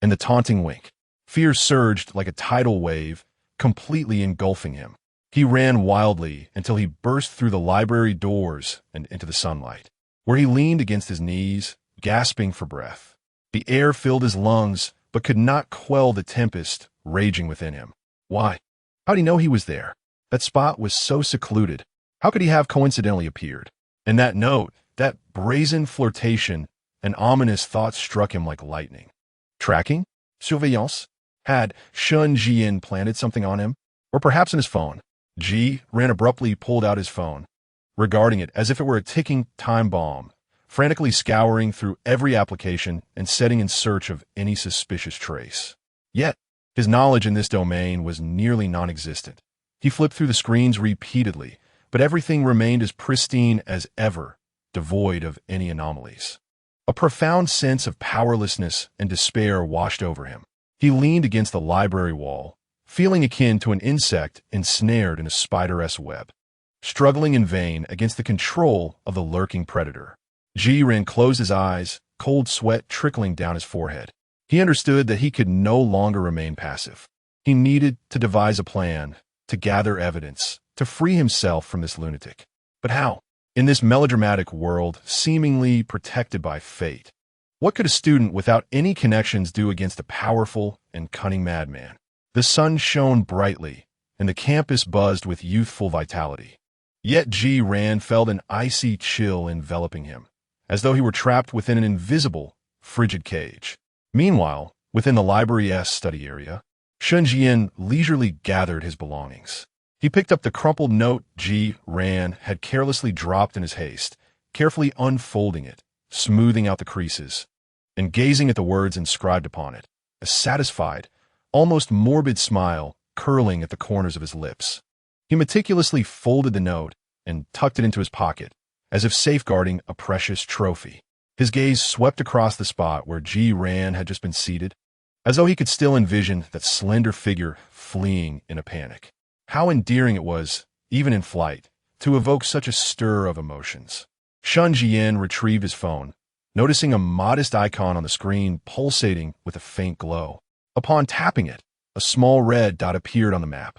and the taunting wink. Fear surged like a tidal wave, completely engulfing him. He ran wildly until he burst through the library doors and into the sunlight, where he leaned against his knees, gasping for breath. The air filled his lungs, but could not quell the tempest raging within him. Why? How did he know he was there? That spot was so secluded. How could he have coincidentally appeared? And that note, that brazen flirtation, an ominous thought struck him like lightning. Tracking? Surveillance? Had Shen Zhiyan planted something on him? Or perhaps on his phone? Ji-ran abruptly pulled out his phone, regarding it as if it were a ticking time bomb, frantically scouring through every application and setting in search of any suspicious trace. Yet, his knowledge in this domain was nearly non-existent. He flipped through the screens repeatedly, but everything remained as pristine as ever, devoid of any anomalies. A profound sense of powerlessness and despair washed over him. He leaned against the library wall, feeling akin to an insect ensnared in a spider-esque web, struggling in vain against the control of the lurking predator. Zhiyan closed his eyes, cold sweat trickling down his forehead. He understood that he could no longer remain passive. He needed to devise a plan, to gather evidence, to free himself from this lunatic. But how? In this melodramatic world, seemingly protected by fate, what could a student without any connections do against a powerful and cunning madman? The sun shone brightly, and the campus buzzed with youthful vitality. Yet Zhiyan felt an icy chill enveloping him, as though he were trapped within an invisible, frigid cage. Meanwhile, within the library's study area, Shen Zhiyan leisurely gathered his belongings. He picked up the crumpled note Zhiyan had carelessly dropped in his haste, carefully unfolding it, smoothing out the creases, and gazing at the words inscribed upon it, a satisfied, almost morbid smile curling at the corners of his lips. He meticulously folded the note and tucked it into his pocket, as if safeguarding a precious trophy. His gaze swept across the spot where Zhiyan had just been seated, as though he could still envision that slender figure fleeing in a panic. How endearing it was, even in flight, to evoke such a stir of emotions. Shen Zhiyan retrieved his phone, noticing a modest icon on the screen pulsating with a faint glow. Upon tapping it, a small red dot appeared on the map,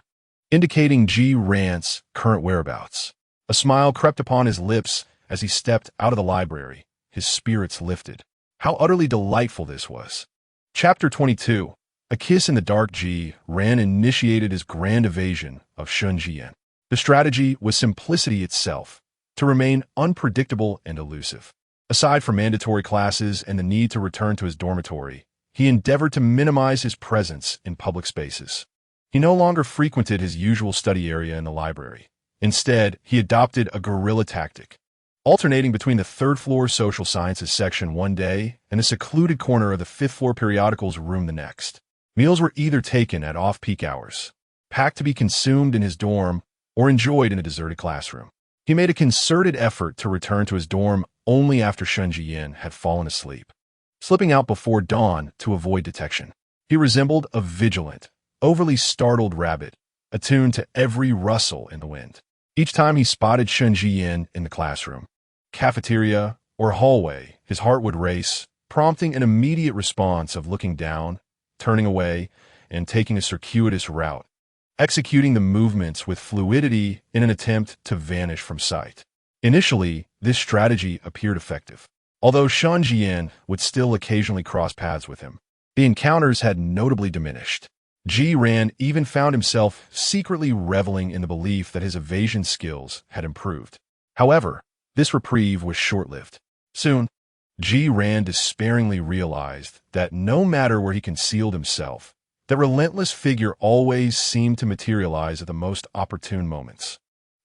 indicating Zhiyan's current whereabouts. A smile crept upon his lips as he stepped out of the library, his spirits lifted. How utterly delightful this was. Chapter 22. A Kiss in the Dark. Zhiyan initiated his grand evasion of Shen Zhiyan. The strategy was simplicity itself, to remain unpredictable and elusive. Aside from mandatory classes and the need to return to his dormitory, he endeavored to minimize his presence in public spaces. He no longer frequented his usual study area in the library. Instead, he adopted a guerrilla tactic, alternating between the third-floor social sciences section one day and a secluded corner of the fifth-floor periodicals room the next. Meals were either taken at off-peak hours, packed to be consumed in his dorm, or enjoyed in a deserted classroom. He made a concerted effort to return to his dorm only after Shen Zhiyan had fallen asleep, slipping out before dawn to avoid detection. He resembled a vigilant, overly startled rabbit, attuned to every rustle in the wind. Each time he spotted Shen Zhiyan in the classroom, cafeteria, or hallway, his heart would race, prompting an immediate response of looking down, turning away, and taking a circuitous route, executing the movements with fluidity in an attempt to vanish from sight. Initially, this strategy appeared effective. Although Shen Zhiyan would still occasionally cross paths with him, the encounters had notably diminished. Zhiyan even found himself secretly reveling in the belief that his evasion skills had improved. However, this reprieve was short-lived. Soon, Zhiyan despairingly realized that no matter where he concealed himself, the relentless figure always seemed to materialize at the most opportune moments.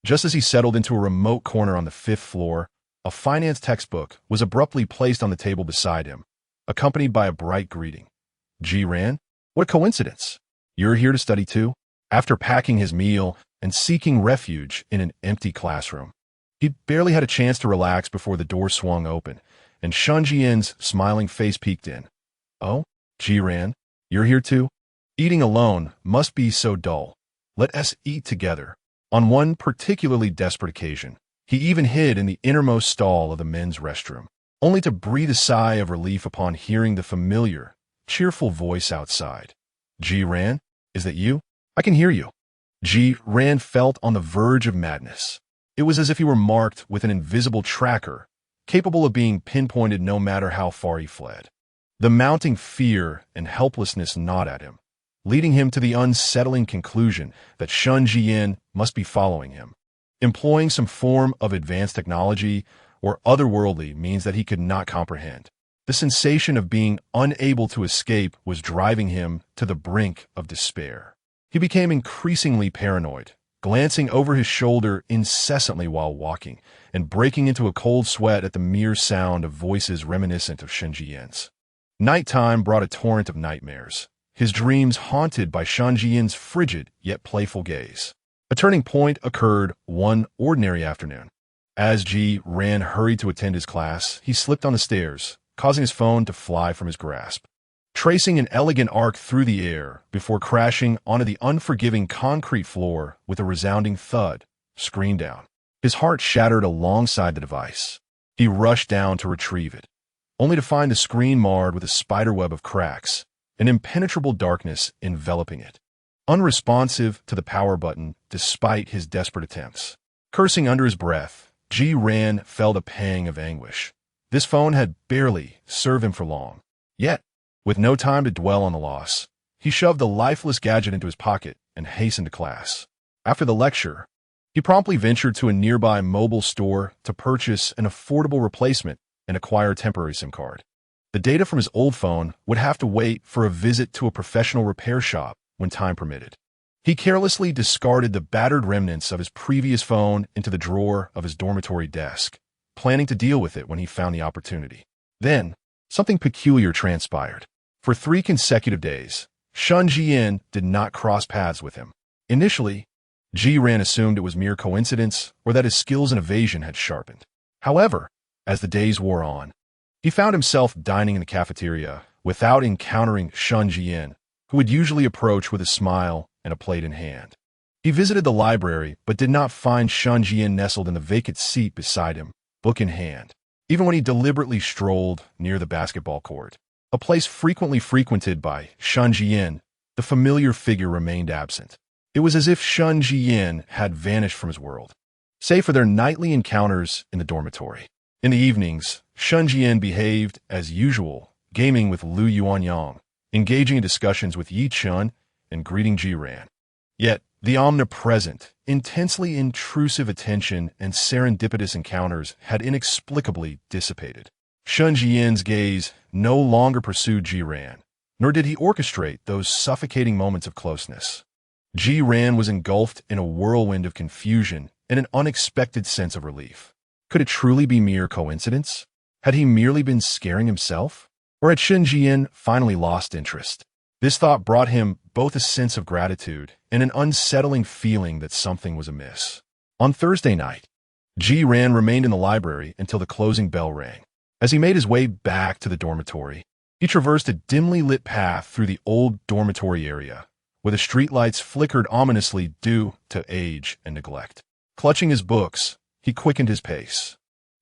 Just as he settled into a remote corner on the fifth floor, a finance textbook was abruptly placed on the table beside him, accompanied by a bright greeting. Zhiyan, what a coincidence! You're here to study too? After packing his meal and seeking refuge in an empty classroom, he barely had a chance to relax before the door swung open, and Shen Zhiyan's smiling face peeked in. Oh, Zhiyan, you're here too? Eating alone must be so dull. Let us eat together. On one particularly desperate occasion, he even hid in the innermost stall of the men's restroom, only to breathe a sigh of relief upon hearing the familiar, cheerful voice outside. Zhiyan, is that you? I can hear you. Zhiyan felt on the verge of madness. It was as if he were marked with an invisible tracker, capable of being pinpointed no matter how far he fled. The mounting fear and helplessness gnawed at him, leading him to the unsettling conclusion that Shen Zhiyan must be following him, employing some form of advanced technology or otherworldly means that he could not comprehend. The sensation of being unable to escape was driving him to the brink of despair. He became increasingly paranoid, glancing over his shoulder incessantly while walking, and breaking into a cold sweat at the mere sound of voices reminiscent of Shen Zhiyan's. Nighttime brought a torrent of nightmares, his dreams haunted by Shen Zhiyan's frigid yet playful gaze. A turning point occurred one ordinary afternoon. As Ji Ran hurried to attend his class, he slipped on the stairs, causing his phone to fly from his grasp, tracing an elegant arc through the air before crashing onto the unforgiving concrete floor with a resounding thud, screen down. His heart shattered alongside the device. He rushed down to retrieve it, only to find the screen marred with a spiderweb of cracks, an impenetrable darkness enveloping it. Unresponsive to the power button despite his desperate attempts. Cursing under his breath, Ji Ran felt a pang of anguish. This phone had barely served him for long. Yet, with no time to dwell on the loss, he shoved the lifeless gadget into his pocket and hastened to class. After the lecture, he promptly ventured to a nearby mobile store to purchase an affordable replacement and acquire a temporary SIM card. The data from his old phone would have to wait for a visit to a professional repair shop when time permitted. He carelessly discarded the battered remnants of his previous phone into the drawer of his dormitory desk, planning to deal with it when he found the opportunity. Then, something peculiar transpired. For 3 consecutive days, Shen Zhiyan did not cross paths with him. Initially, Ji Ran assumed it was mere coincidence or that his skills in evasion had sharpened. However, as the days wore on, he found himself dining in the cafeteria without encountering Shen Zhiyan, who would usually approach with a smile and a plate in hand. He visited the library but did not find Shen Zhiyan nestled in the vacant seat beside him, book in hand, even when he deliberately strolled near the basketball court. A place frequently frequented by Shen Zhiyan, the familiar figure remained absent. It was as if Shen Zhiyan had vanished from his world, save for their nightly encounters in the dormitory. In the evenings, Shen Zhiyan behaved as usual, gaming with Lu Yuanyang, engaging in discussions with Yi Chun, and greeting Ji Ran. Yet, the omnipresent, intensely intrusive attention and serendipitous encounters had inexplicably dissipated. Shen Zhiyan's gaze no longer pursued Ji Ran, nor did he orchestrate those suffocating moments of closeness. Ji Ran was engulfed in a whirlwind of confusion and an unexpected sense of relief. Could it truly be mere coincidence? Had he merely been scaring himself? Or had Shen Zhiyan finally lost interest? This thought brought him both a sense of gratitude and an unsettling feeling that something was amiss. On Thursday night, Ji Ran remained in the library until the closing bell rang. As he made his way back to the dormitory, he traversed a dimly lit path through the old dormitory area, where the streetlights flickered ominously due to age and neglect. Clutching his books, he quickened his pace.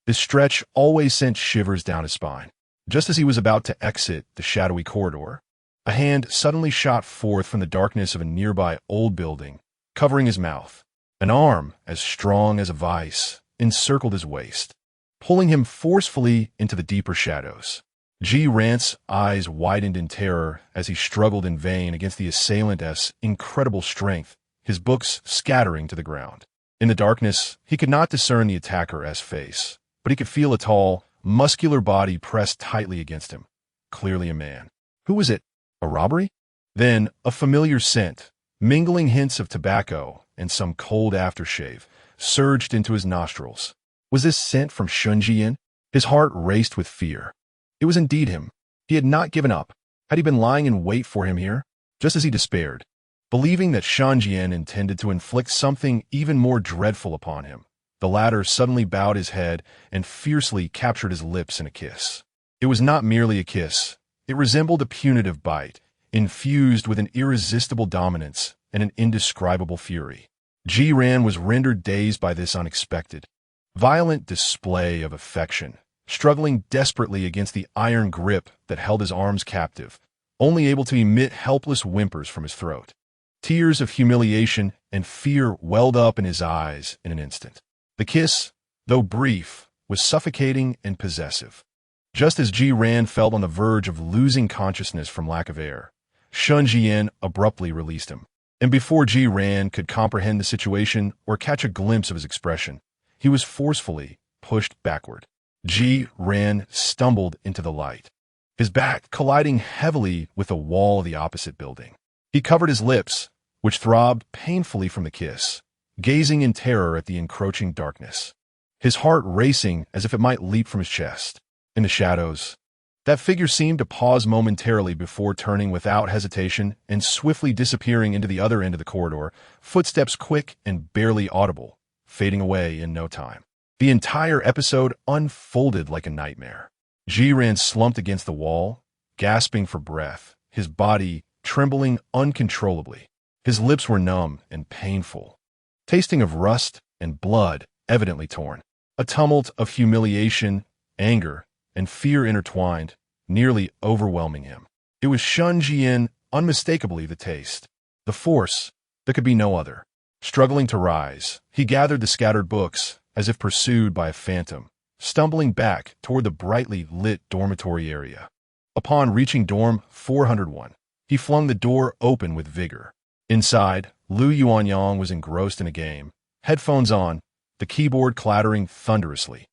This stretch always sent shivers down his spine. Just as he was about to exit the shadowy corridor, a hand suddenly shot forth from the darkness of a nearby old building, covering his mouth. An arm, as strong as a vice, encircled his waist, pulling him forcefully into the deeper shadows. Ji Ran's eyes widened in terror as he struggled in vain against the assailant's incredible strength, his books scattering to the ground. In the darkness, he could not discern the attacker's face, but he could feel a tall, muscular body pressed tightly against him. Clearly a man. Who was it? A robbery? Then a familiar scent, mingling hints of tobacco and some cold aftershave, surged into his nostrils. Was this scent from Shen Zhiyan? His heart raced with fear. It was indeed him. He had not given up. Had he been lying in wait for him here? Just as he despaired, believing that Shen Zhiyan intended to inflict something even more dreadful upon him, the latter suddenly bowed his head and fiercely captured his lips in a kiss. It was not merely a kiss. It resembled a punitive bite, infused with an irresistible dominance and an indescribable fury. Ji Ran was rendered dazed by this unexpected, violent display of affection, struggling desperately against the iron grip that held his arms captive, only able to emit helpless whimpers from his throat. Tears of humiliation and fear welled up in his eyes in an instant. The kiss, though brief, was suffocating and possessive. Just as Ji Ran felt on the verge of losing consciousness from lack of air, Shen Zhiyan abruptly released him. And before Ji Ran could comprehend the situation or catch a glimpse of his expression, he was forcefully pushed backward. Ji Ran stumbled into the light, his back colliding heavily with the wall of the opposite building. He covered his lips, which throbbed painfully from the kiss, gazing in terror at the encroaching darkness, his heart racing as if it might leap from his chest. In the shadows, That figure seemed to pause momentarily before turning without hesitation and swiftly disappearing into the other end of the corridor, footsteps quick and barely audible, fading away in no time. The entire episode unfolded like a nightmare. Zhiyan slumped against the wall, gasping for breath, his body trembling uncontrollably. His lips were numb and painful, tasting of rust and blood evidently torn. A tumult of humiliation, anger, and fear intertwined, nearly overwhelming him. It was Shen Zhiyan, unmistakably the taste. The force, there could be no other. Struggling to rise, he gathered the scattered books, as if pursued by a phantom, stumbling back toward the brightly lit dormitory area. Upon reaching dorm 401, he flung the door open with vigor. Inside, Lu Yuanyang was engrossed in a game, headphones on, the keyboard clattering thunderously.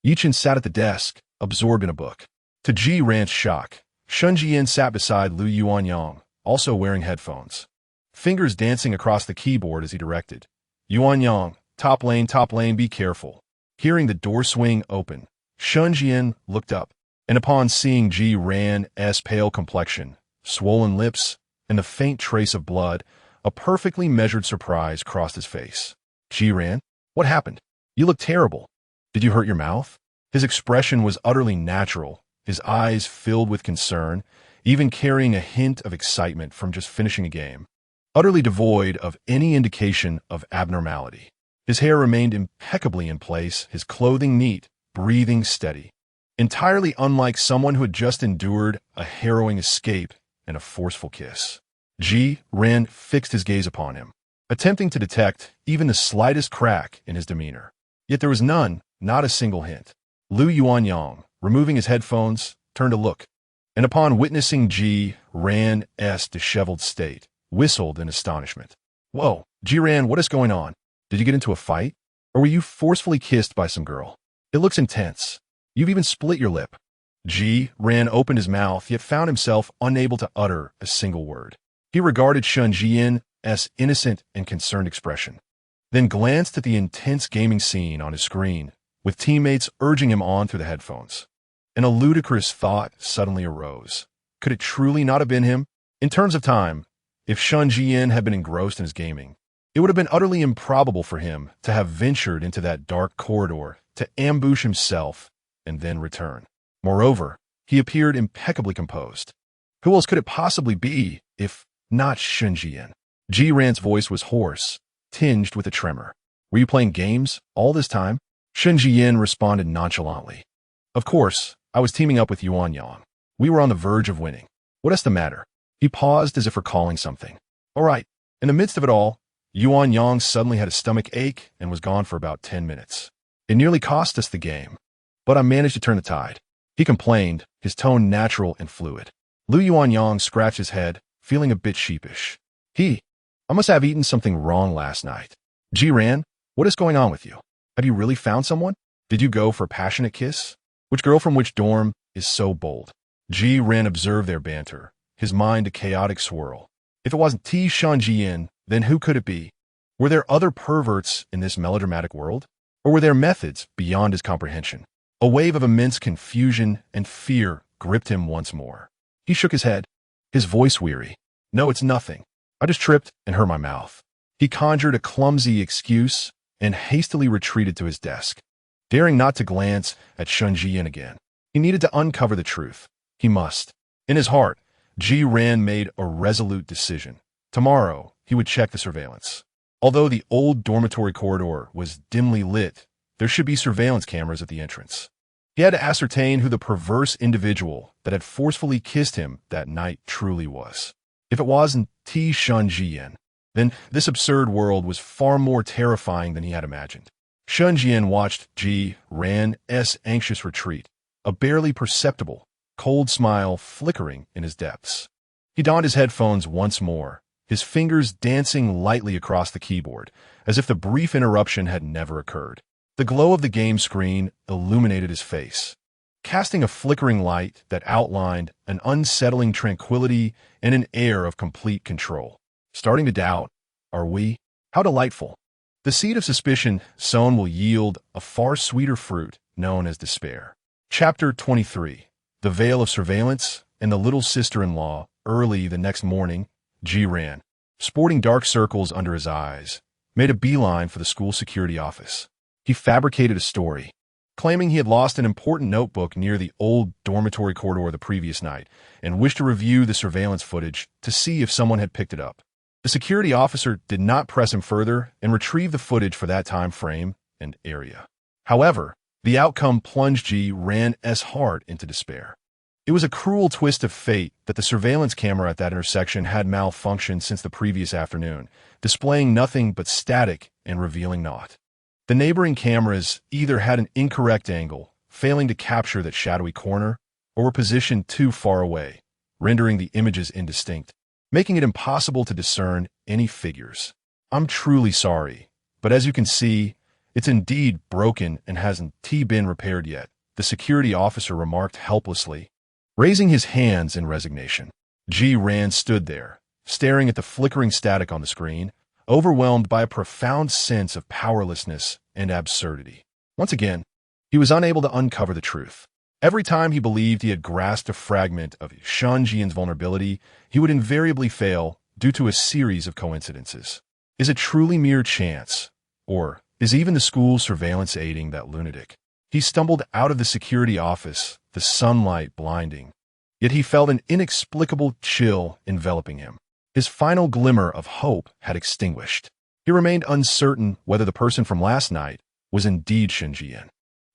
Yichin sat at the desk, absorbed in a book. To Zhiyan's shock, Shen Zhiyan sat beside Lu Yuanyang, also wearing headphones. Fingers dancing across the keyboard as he directed. Yuanyang, top lane, be careful. Hearing the door swing open, Shen Zhiyan looked up, and upon seeing Zhiyan's pale complexion, swollen lips, and the faint trace of blood, a perfectly measured surprise crossed his face. Zhiyan, what happened? You look terrible. Did you hurt your mouth? His expression was utterly natural, his eyes filled with concern, even carrying a hint of excitement from just finishing a game. Utterly devoid of any indication of abnormality. His hair remained impeccably in place, his clothing neat, breathing steady. Entirely unlike someone who had just endured a harrowing escape and a forceful kiss. Zhiyan fixed his gaze upon him, attempting to detect even the slightest crack in his demeanor. Yet there was none, not a single hint. Lu Yuanyang, removing his headphones, turned to look, and upon witnessing Zhiyan's disheveled state, whistled in astonishment. Whoa, Zhiyan, what is going on? Did you get into a fight? Or were you forcefully kissed by some girl? It looks intense. You've even split your lip. Zhiyan opened his mouth, yet found himself unable to utter a single word. He regarded Shen Zhiyan's innocent and concerned expression, then glanced at the intense gaming scene on his screen, with teammates urging him on through the headphones. And a ludicrous thought suddenly arose. Could it truly not have been him? In terms of time, if Shen Zhiyan had been engrossed in his gaming, it would have been utterly improbable for him to have ventured into that dark corridor to ambush himself and then return. Moreover, he appeared impeccably composed. Who else could it possibly be if not Shen Zhiyan? Zhiyan's voice was hoarse, tinged with a tremor. Were you playing games all this time? Shen Zhiyan responded nonchalantly. Of course, I was teaming up with Yuanyang. We were on the verge of winning. What is the matter? He paused as if recalling something. All right. In the midst of it all, Yuanyang suddenly had a stomach ache and was gone for about 10 minutes. It nearly cost us the game, but I managed to turn the tide. He complained, his tone natural and fluid. Lu Yuanyang scratched his head, feeling a bit sheepish. I must have eaten something wrong last night. Zhiyan, what is going on with you? Have you really found someone? Did you go for a passionate kiss? Which girl from which dorm is so bold? Zhiyan observed their banter, his mind a chaotic swirl. If it wasn't Shen Zhiyan, then who could it be? Were there other perverts in this melodramatic world? Or were there methods beyond his comprehension? A wave of immense confusion and fear gripped him once more. He shook his head, his voice weary. No, it's nothing. I just tripped and hurt my mouth. He conjured a clumsy excuse and hastily retreated to his desk, daring not to glance at Shen Zhiyan again. He needed to uncover the truth. He must. In his heart, Zhiyan made a resolute decision. Tomorrow, he would check the surveillance. Although the old dormitory corridor was dimly lit, there should be surveillance cameras at the entrance. He had to ascertain who the perverse individual that had forcefully kissed him that night truly was. If it wasn't Shen Zhiyan, then this absurd world was far more terrifying than he had imagined. Shen Zhiyan watched Zhiyan's anxious retreat, a barely perceptible, cold smile flickering in his depths. He donned his headphones once more, his fingers dancing lightly across the keyboard, as if the brief interruption had never occurred. The glow of the game screen illuminated his face, casting a flickering light that outlined an unsettling tranquility and an air of complete control. Starting to doubt, are we? How delightful. The seed of suspicion sown will yield a far sweeter fruit known as despair. Chapter 23. the veil of surveillance, and the little sister-in-law. Early the next morning, Ji ran, sporting dark circles under his eyes, made a beeline for the school security office. He fabricated a story, claiming he had lost an important notebook near the old dormitory corridor the previous night and wished to review the surveillance footage to see if someone had picked it up. The security officer did not press him further and retrieve the footage for that time frame and area. However, the outcome plunged Ji Ran's heart into despair. It was a cruel twist of fate that the surveillance camera at that intersection had malfunctioned since the previous afternoon, displaying nothing but static and revealing naught. The neighboring cameras either had an incorrect angle, failing to capture that shadowy corner, or were positioned too far away, rendering the images indistinct, making it impossible to discern any figures. I'm truly sorry, but as you can see, it's indeed broken and hasn't been repaired yet, the security officer remarked helplessly. Raising his hands in resignation, Ji Ran stood there, staring at the flickering static on the screen, overwhelmed by a profound sense of powerlessness and absurdity. Once again, he was unable to uncover the truth. Every time he believed he had grasped a fragment of Shen Zhiyan's vulnerability, he would invariably fail due to a series of coincidences. Is it truly mere chance? Or is even the school surveillance aiding that lunatic? He stumbled out of the security office, the sunlight blinding. Yet he felt an inexplicable chill enveloping him. His final glimmer of hope had extinguished. He remained uncertain whether the person from last night was indeed Shen Zhiyan.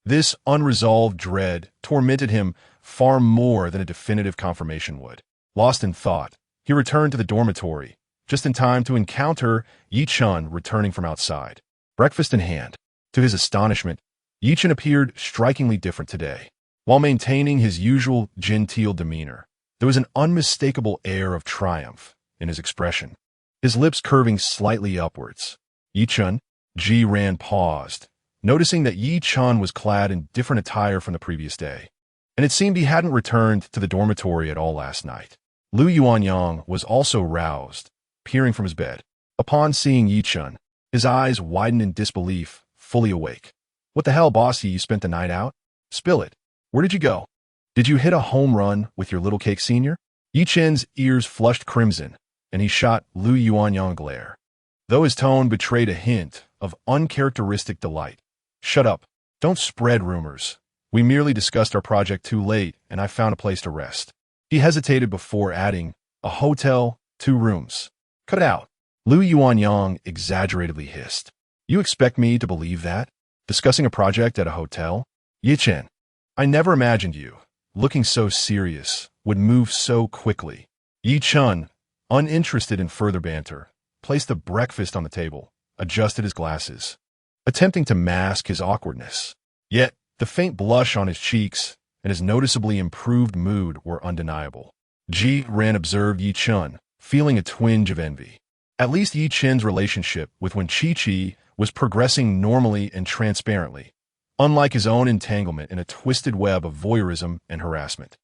This unresolved dread tormented him far more than a definitive confirmation would. Lost in thought, he returned to the dormitory, just in time to encounter Yi Chun returning from outside, breakfast in hand. To his astonishment, Yi Chun appeared strikingly different today. While maintaining his usual genteel demeanor, there was an unmistakable air of triumph in his expression, his lips curving slightly upwards. Yi Chun? Ji Ran paused, noticing that Yi Chun was clad in different attire from the previous day, and it seemed he hadn't returned to the dormitory at all last night. Lu Yuanyang was also roused, peering from his bed. Upon seeing Yi Chun, his eyes widened in disbelief, fully awake. What the hell, bossy, you spent the night out? Spill it. Where did you go? Did you hit a home run with your little cake senior? Yi Chen's ears flushed crimson, and he shot Lu Yuanyang a glare, though his tone betrayed a hint of uncharacteristic delight. Shut up. Don't spread rumors. We merely discussed our project too late, and I found a place to rest. He hesitated before adding, a hotel, 2 rooms. Cut it out. Lu Yuanyang exaggeratedly hissed. You expect me to believe that? Discussing a project at a hotel? Yi Chen, I never imagined you, looking so serious, would move so quickly. Yi Chun, uninterested in further banter, placed the breakfast on the table, adjusted his glasses, attempting to mask his awkwardness. Yet, the faint blush on his cheeks and his noticeably improved mood were undeniable. Ji Ran observed Yi Chun, feeling a twinge of envy. At least Yi Chen's relationship with Wen Chi was progressing normally and transparently, unlike his own entanglement in a twisted web of voyeurism and harassment,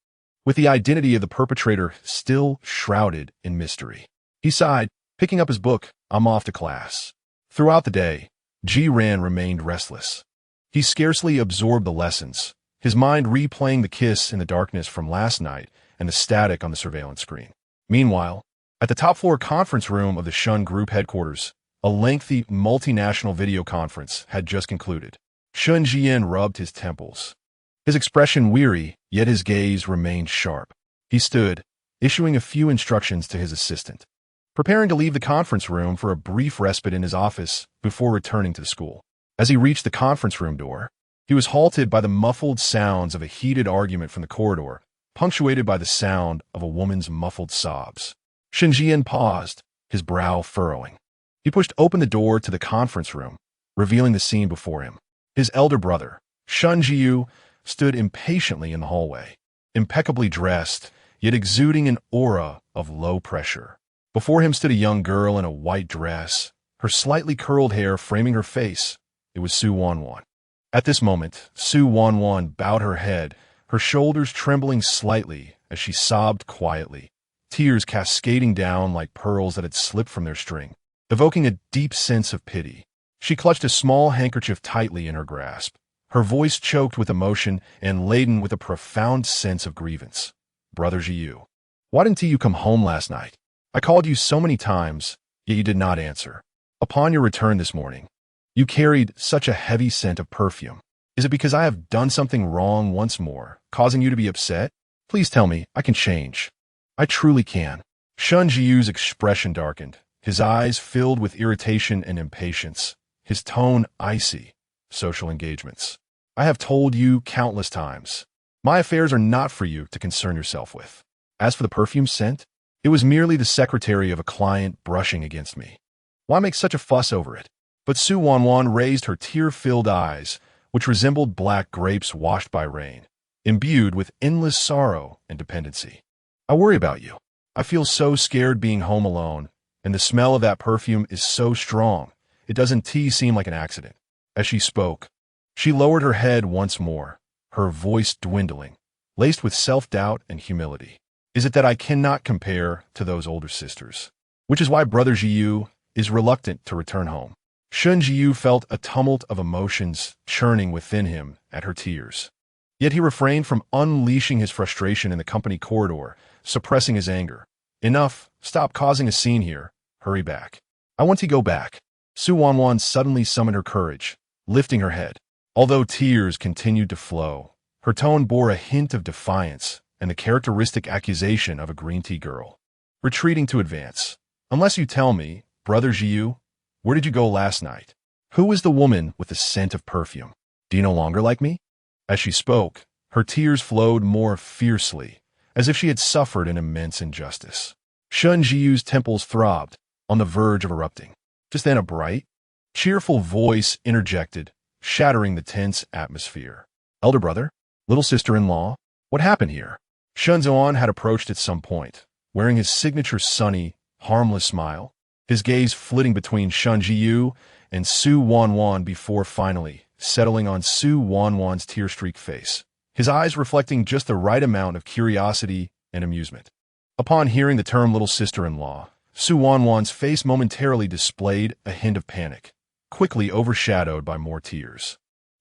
with the identity of the perpetrator still shrouded in mystery. He sighed, picking up his book. I'm off to class. Throughout the day, Ji Ran remained restless. He scarcely absorbed the lessons, his mind replaying the kiss in the darkness from last night and the static on the surveillance screen. Meanwhile, at the top-floor conference room of the Shun Group headquarters, a lengthy multinational video conference had just concluded. Shen Zhiyan rubbed his temples. His expression weary, yet his gaze remained sharp. He stood, issuing a few instructions to his assistant, preparing to leave the conference room for a brief respite in his office before returning to the school. As he reached the conference room door, he was halted by the muffled sounds of a heated argument from the corridor, punctuated by the sound of a woman's muffled sobs. Shen Zhiyan paused, his brow furrowing. He pushed open the door to the conference room, revealing the scene before him. His elder brother, Shen Zhiyu, stood impatiently in the hallway, impeccably dressed, yet exuding an aura of low pressure. Before him stood a young girl in a white dress, her slightly curled hair framing her face. It was Su Wanwan. At this moment, Su Wanwan bowed her head, her shoulders trembling slightly as she sobbed quietly, tears cascading down like pearls that had slipped from their string, evoking a deep sense of pity. She clutched a small handkerchief tightly in her grasp, her voice choked with emotion and laden with a profound sense of grievance. "Brother Zhiyu, why didn't you come home last night? I called you so many times, yet you did not answer. Upon your return this morning, you carried such a heavy scent of perfume. Is it because I have done something wrong once more, causing you to be upset? Please tell me I can change. I truly can." Shen Zhiyu's expression darkened, his eyes filled with irritation and impatience, his tone icy. "Social engagements. I have told you countless times. My affairs are not for you to concern yourself with. As for the perfume scent, it was merely the secretary of a client brushing against me. Why make such a fuss over it?" But Su Wanwan raised her tear-filled eyes, which resembled black grapes washed by rain, imbued with endless sorrow and dependency. "I worry about you. I feel so scared being home alone, and the smell of that perfume is so strong, it doesn't seem like an accident." As she spoke, she lowered her head once more, her voice dwindling, laced with self-doubt and humility. "Is it that I cannot compare to those older sisters? Which is why Brother Zhiyu is reluctant to return home." Shen Zhiyu felt a tumult of emotions churning within him at her tears. Yet he refrained from unleashing his frustration in the company corridor, suppressing his anger. "Enough, stop causing a scene here. Hurry back. I want to go back." Su Wanwan suddenly summoned her courage, lifting her head. Although tears continued to flow, her tone bore a hint of defiance and the characteristic accusation of a green tea girl. Retreating to advance. "Unless you tell me, Brother Zhiyu, where did you go last night? Who was the woman with the scent of perfume? Do you no longer like me?" As she spoke, her tears flowed more fiercely, as if she had suffered an immense injustice. Shen Zhiyu's temples throbbed, on the verge of erupting. Just then a bright, cheerful voice interjected, shattering the tense atmosphere. "Elder brother? Little sister-in-law? What happened here?" Shen Zhiyan had approached at some point, wearing his signature sunny, harmless smile, his gaze flitting between Shen Zhiyu and Su Wanwan before finally settling on Su Wanwan's tear-streaked face, his eyes reflecting just the right amount of curiosity and amusement. Upon hearing the term little sister-in-law, Su Wanwan's face momentarily displayed a hint of panic, quickly overshadowed by more tears.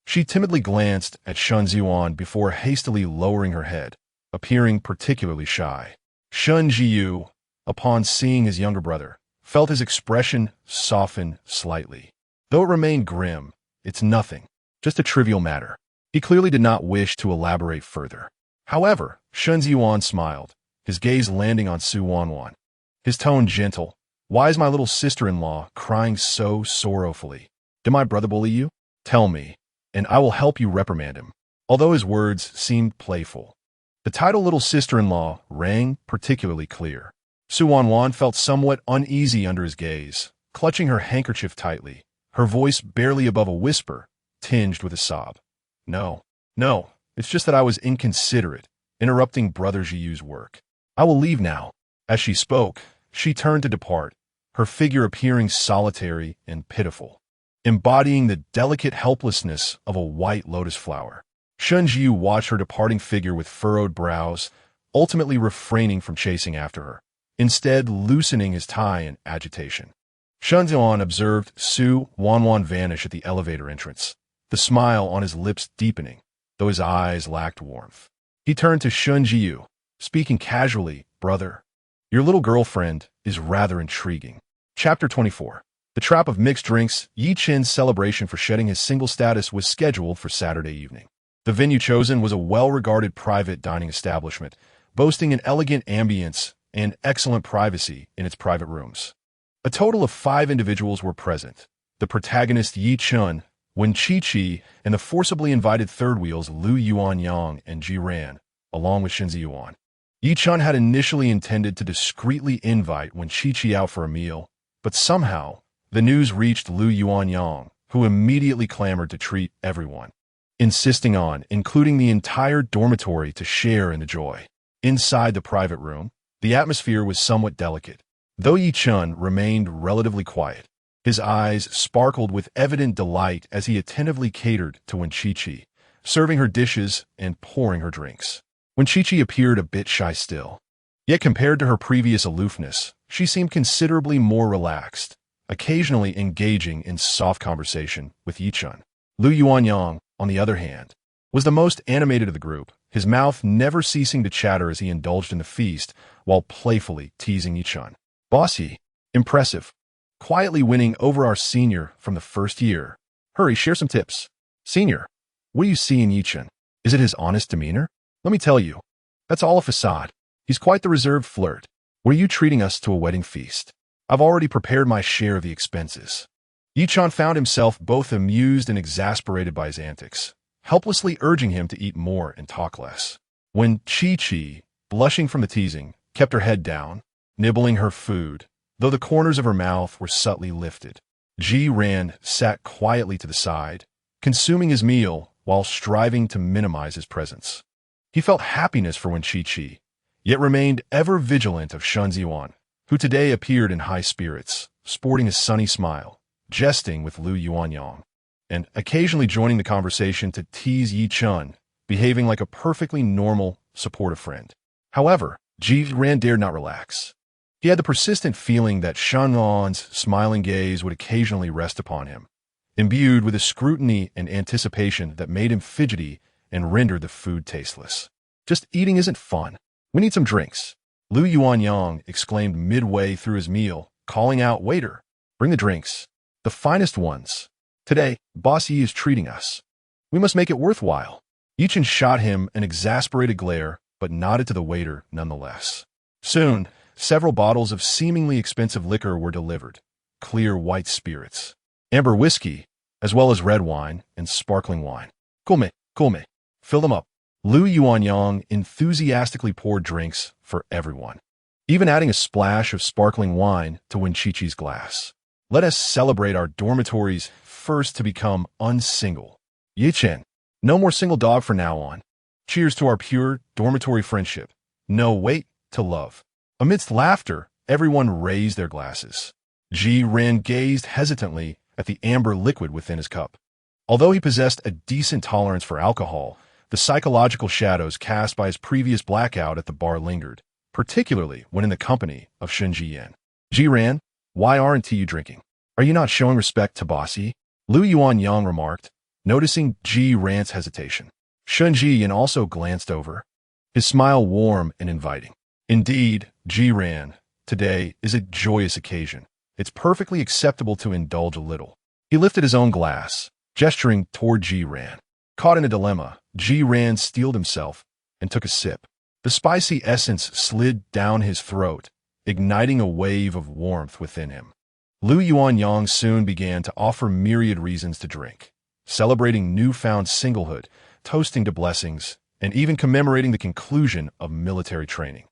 She timidly glanced at Shen Zhiyan before hastily lowering her head, appearing particularly shy. Shen Zhiyu, upon seeing his younger brother, felt his expression soften slightly. Though it remained grim, "It's nothing, just a trivial matter." He clearly did not wish to elaborate further. However, Shen Zhiyan smiled, his gaze landing on Su Wanwan. His tone gentle. "Why is my little sister-in-law crying so sorrowfully? Did my brother bully you? Tell me, and I will help you reprimand him." Although his words seemed playful, the title little sister-in-law rang particularly clear. Su Wanwan felt somewhat uneasy under his gaze, clutching her handkerchief tightly, her voice barely above a whisper, tinged with a sob. No, it's just that I was inconsiderate, interrupting Brother Zhiyu's work. I will leave now." As she spoke, she turned to depart, her figure appearing solitary and pitiful, embodying the delicate helplessness of a white lotus flower. Shen Zhiyu watched her departing figure with furrowed brows, ultimately refraining from chasing after her, instead loosening his tie in agitation. Shen Zhiyan observed Su Wanwan vanish at the elevator entrance, the smile on his lips deepening, though his eyes lacked warmth. He turned to Shen Zhiyu, speaking casually, "Brother, your little girlfriend is rather intriguing." Chapter 24. The Trap of Mixed Drinks. Yi Qin's celebration for shedding his single status was scheduled for Saturday evening. The venue chosen was a well-regarded private dining establishment, boasting an elegant ambience and excellent privacy in its private rooms. A total of 5 individuals were present: the protagonist Yi Qin, Wen Qiqi, and the forcibly invited third wheels Lu Yuanyang and Ji Ran, along with Shen Ziyuan. Yi Qin had initially intended to discreetly invite Wen Qiqi out for a meal, but somehow the news reached Lu Yuanyang, who immediately clamored to treat everyone, insisting on including the entire dormitory to share in the joy. Inside the private room, the atmosphere was somewhat delicate, though Yi Qin remained relatively quiet. His eyes sparkled with evident delight as he attentively catered to Wen Qiqi, serving her dishes and pouring her drinks. Wen Qiqi appeared a bit shy still. Yet compared to her previous aloofness, she seemed considerably more relaxed, occasionally engaging in soft conversation with Yi Qin. Lu Yuanyang, on the other hand, was the most animated of the group, his mouth never ceasing to chatter as he indulged in the feast while playfully teasing Yichun. Bossy, impressive, quietly winning over our senior from the first year. Hurry, share some tips. Senior, what do you see in Yichun? Is it his honest demeanor? Let me tell you, that's all a facade. He's quite the reserved flirt. What are you treating us to a wedding feast? I've already prepared my share of the expenses. Yichun found himself both amused and exasperated by his antics, helplessly urging him to eat more and talk less. When Chi-Chi, blushing from the teasing, kept her head down, nibbling her food, though the corners of her mouth were subtly lifted, Ji-Ran sat quietly to the side, consuming his meal while striving to minimize his presence. He felt happiness for when Chi-Chi, yet remained ever vigilant of Shen Zhiyan, who today appeared in high spirits, sporting a sunny smile, jesting with Lu Yuanyang, and occasionally joining the conversation to tease Yichun, behaving like a perfectly normal, supportive friend. However, Ji-Ran dared not relax. He had the persistent feeling that Shen Zhiyan's smiling gaze would occasionally rest upon him, imbued with a scrutiny and anticipation that made him fidgety and rendered the food tasteless. Just eating isn't fun. We need some drinks. Lu Yuanyang exclaimed midway through his meal, calling out, "Waiter, bring the drinks. The finest ones. Today, Boss Yi is treating us. We must make it worthwhile." Yichun shot him an exasperated glare, but nodded to the waiter nonetheless. Soon, several bottles of seemingly expensive liquor were delivered, clear white spirits, amber whiskey, as well as red wine and sparkling wine. Kulme, fill them up. Lu Yuanyang enthusiastically poured drinks for everyone, even adding a splash of sparkling wine to Wen Chi-Chi's glass. Let us celebrate our dormitory's first to become unsingle. Yichun, no more single dog from now on. Cheers to our pure dormitory friendship. No wait to love. Amidst laughter, everyone raised their glasses. Ji-Ran gazed hesitantly at the amber liquid within his cup. Although he possessed a decent tolerance for alcohol, the psychological shadows cast by his previous blackout at the bar lingered, particularly when in the company of Shen Zhiyan. Ji-Ran, why aren't you drinking? Are you not showing respect to Bossy? Lu Yuanyang remarked, noticing Ji-Ran's hesitation. Shen Zhiyan also glanced over, his smile warm and inviting. Indeed, Ji-Ran, today is a joyous occasion. It's perfectly acceptable to indulge a little. He lifted his own glass, gesturing toward Ji-Ran. Caught in a dilemma, Ji-Ran steeled himself and took a sip. The spicy essence slid down his throat, igniting a wave of warmth within him. Lu Yuanyang soon began to offer myriad reasons to drink, celebrating newfound singlehood, toasting to blessings, and even commemorating the conclusion of military training,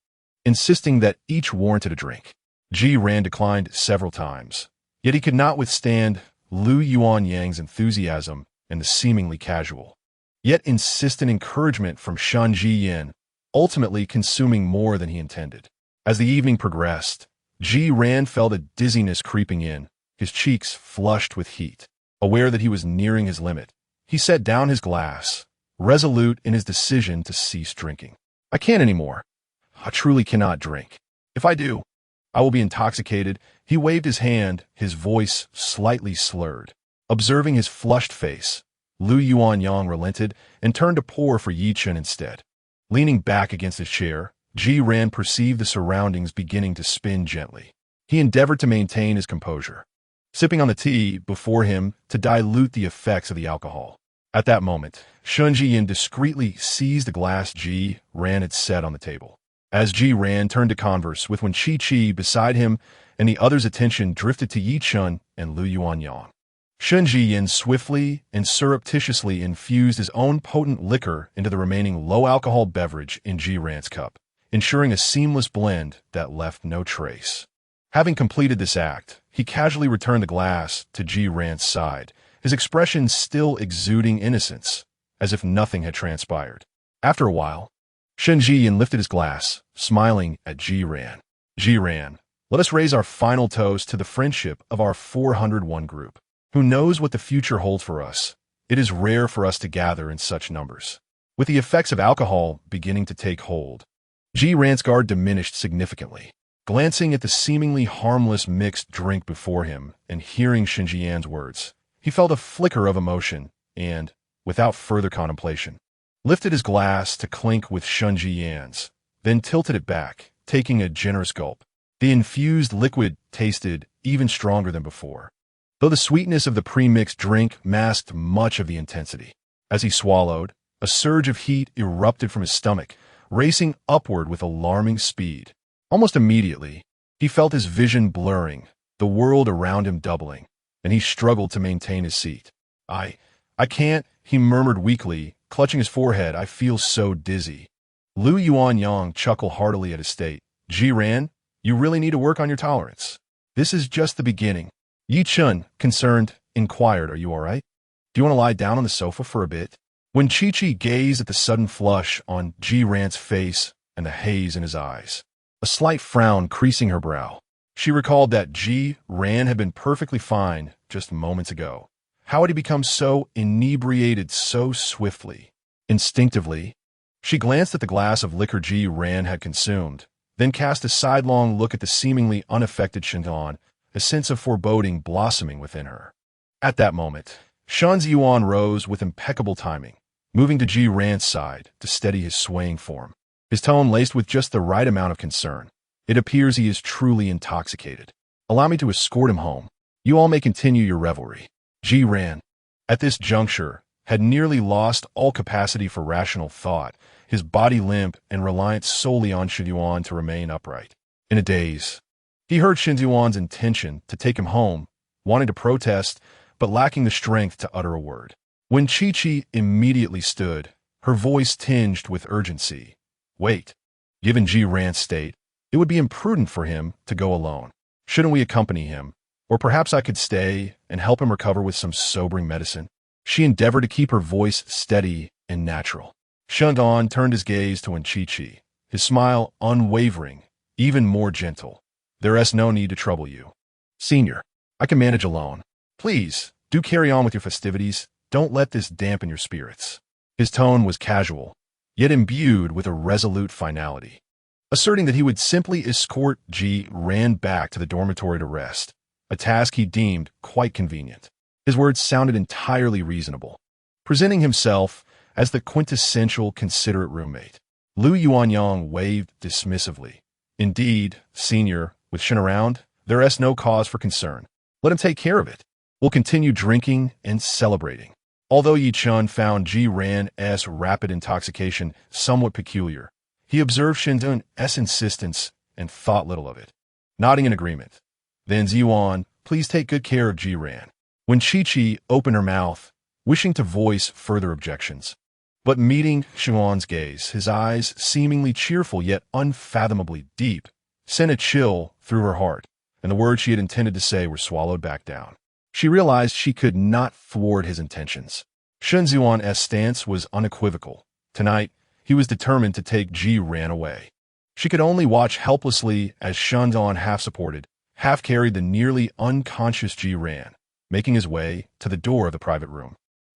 insisting that each warranted a drink. Ji-Ran declined several times, yet he could not withstand Lu Yuanyang's enthusiasm and the seemingly casual, yet insistent encouragement from Shen Zhiyan, ultimately consuming more than he intended. As the evening progressed, Ji-Ran felt a dizziness creeping in, his cheeks flushed with heat. Aware that he was nearing his limit, he set down his glass, resolute in his decision to cease drinking. I can't anymore. I truly cannot drink. If I do, I will be intoxicated. He waved his hand, his voice slightly slurred. Observing his flushed face, Lu Yuanyang relented and turned to pour for Yichun instead. Leaning back against his chair, Ji-Ran perceived the surroundings beginning to spin gently. He endeavored to maintain his composure, sipping on the tea before him to dilute the effects of the alcohol. At that moment, Shen Zhiyan discreetly seized the glass Ji-Ran had set on the table. As Ji-Ran turned to converse with Wen Chi-Chi beside him, and the other's attention drifted to Yichun and Lu Yuanyang, Shen Zhiyan swiftly and surreptitiously infused his own potent liquor into the remaining low-alcohol beverage in Ji-Ran's cup, ensuring a seamless blend that left no trace. Having completed this act, he casually returned the glass to Ji-Ran's side, his expression still exuding innocence, as if nothing had transpired. After a while, Shen Zhiyan lifted his glass, smiling at Ji-Ran. Ji-Ran, let us raise our final toast to the friendship of our 401 group. Who knows what the future holds for us? It is rare for us to gather in such numbers. With the effects of alcohol beginning to take hold, Ji-Ran's guard diminished significantly. Glancing at the seemingly harmless mixed drink before him and hearing Shen Zhiyan's words, he felt a flicker of emotion and, without further contemplation, lifted his glass to clink with Shen Zhiyan's, then tilted it back, taking a generous gulp. The infused liquid tasted even stronger than before, though the sweetness of the pre-mixed drink masked much of the intensity. As he swallowed, a surge of heat erupted from his stomach, racing upward with alarming speed. Almost immediately, he felt his vision blurring, the world around him doubling, and he struggled to maintain his seat. I can't, he murmured weakly, clutching his forehead. I feel so dizzy. Lu Yuanyang chuckled heartily at his state. Ji Ran, you really need to work on your tolerance. This is just the beginning. Yi Chun, concerned, inquired, are you all right? Do you want to lie down on the sofa for a bit? When Chi-Chi gazed at the sudden flush on Ji Ran's face and the haze in his eyes, a slight frown creasing her brow, she recalled that Ji Ran had been perfectly fine just moments ago. How had he become so inebriated so swiftly? Instinctively, she glanced at the glass of liquor Ji Ran had consumed, then cast a sidelong look at the seemingly unaffected Shen Zhiyan, a sense of foreboding blossoming within her. At that moment, Shen Zhiyan rose with impeccable timing, moving to Ji Ran's side to steady his swaying form, his tone laced with just the right amount of concern. It appears he is truly intoxicated. Allow me to escort him home. You all may continue your revelry. Ji Ran, at this juncture, had nearly lost all capacity for rational thought, his body limp and reliant solely on Shen Zhiyan to remain upright. In a daze, he heard Shen Zhiyan's intention to take him home, wanting to protest, but lacking the strength to utter a word. When Chi-Chi immediately stood, her voice tinged with urgency. Wait. Given Ji Ran's state, it would be imprudent for him to go alone. Shouldn't we accompany him? Or perhaps I could stay and help him recover with some sobering medicine. She endeavored to keep her voice steady and natural. Shen Zhiyan turned his gaze to Chi-Chi, his smile unwavering, even more gentle. There is no need to trouble you. Senior, I can manage alone. Please, do carry on with your festivities. Don't let this dampen your spirits. His tone was casual, yet imbued with a resolute finality, asserting that he would simply escort Ji Ran back to the dormitory to rest, a task he deemed quite convenient. His words sounded entirely reasonable, presenting himself as the quintessential considerate roommate. Lu Yuanyang waved dismissively. Indeed, senior, with Shen around, there is no cause for concern. Let him take care of it. We'll continue drinking and celebrating. Although Yi Chun found Ji Ran's rapid intoxication somewhat peculiar, he observed Shen Zhiyan's insistence and thought little of it. Nodding in agreement. Then Ziyuan, please take good care of Ji Ran. When Chi-Chi opened her mouth, wishing to voice further objections, but meeting Xuan's gaze, his eyes, seemingly cheerful yet unfathomably deep, sent a chill through her heart, and the words she had intended to say were swallowed back down. She realized she could not thwart his intentions. Shen Zhiyan's stance was unequivocal. Tonight, he was determined to take Ji Ran away. She could only watch helplessly as Shen Zhiyan half-supported, half-carried the nearly unconscious Ji Ran, making his way to the door of the private room.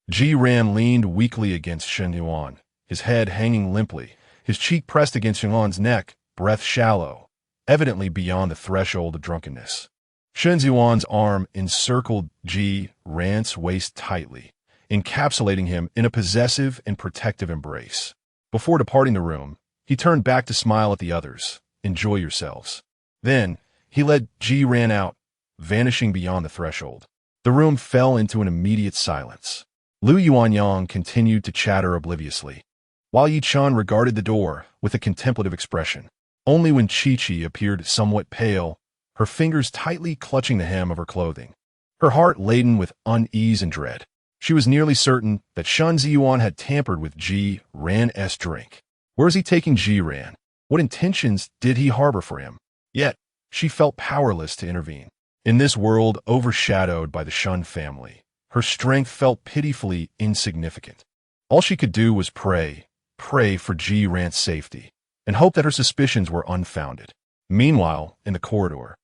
Ji Ran leaned weakly against Shen Zhiyan, his head hanging limply, his cheek pressed against Shen Zhiyan's neck, breath shallow, evidently beyond the threshold of drunkenness. Shen Zhiyan's arm encircled Ji Ran's waist tightly, encapsulating him in a possessive and protective embrace. Before departing the room, he turned back to smile at the others. Enjoy yourselves. Then, he led Ji Ran out, vanishing beyond the threshold. The room fell into an immediate silence. Lu Yuanyang continued to chatter obliviously, while Yi Chun regarded the door with a contemplative expression. Only when Chi-Chi appeared somewhat pale, her fingers tightly clutching the hem of her clothing, her heart laden with unease and dread. She was nearly certain that Shen Zhiyan had tampered with Ji Ran's drink. Where is he taking Ji Ran? What intentions did he harbor for him? Yet, she felt powerless to intervene. In this world overshadowed by the Shen family, her strength felt pitifully insignificant. All she could do was pray for Ji Ran's safety, and hope that her suspicions were unfounded. Meanwhile, in the corridor,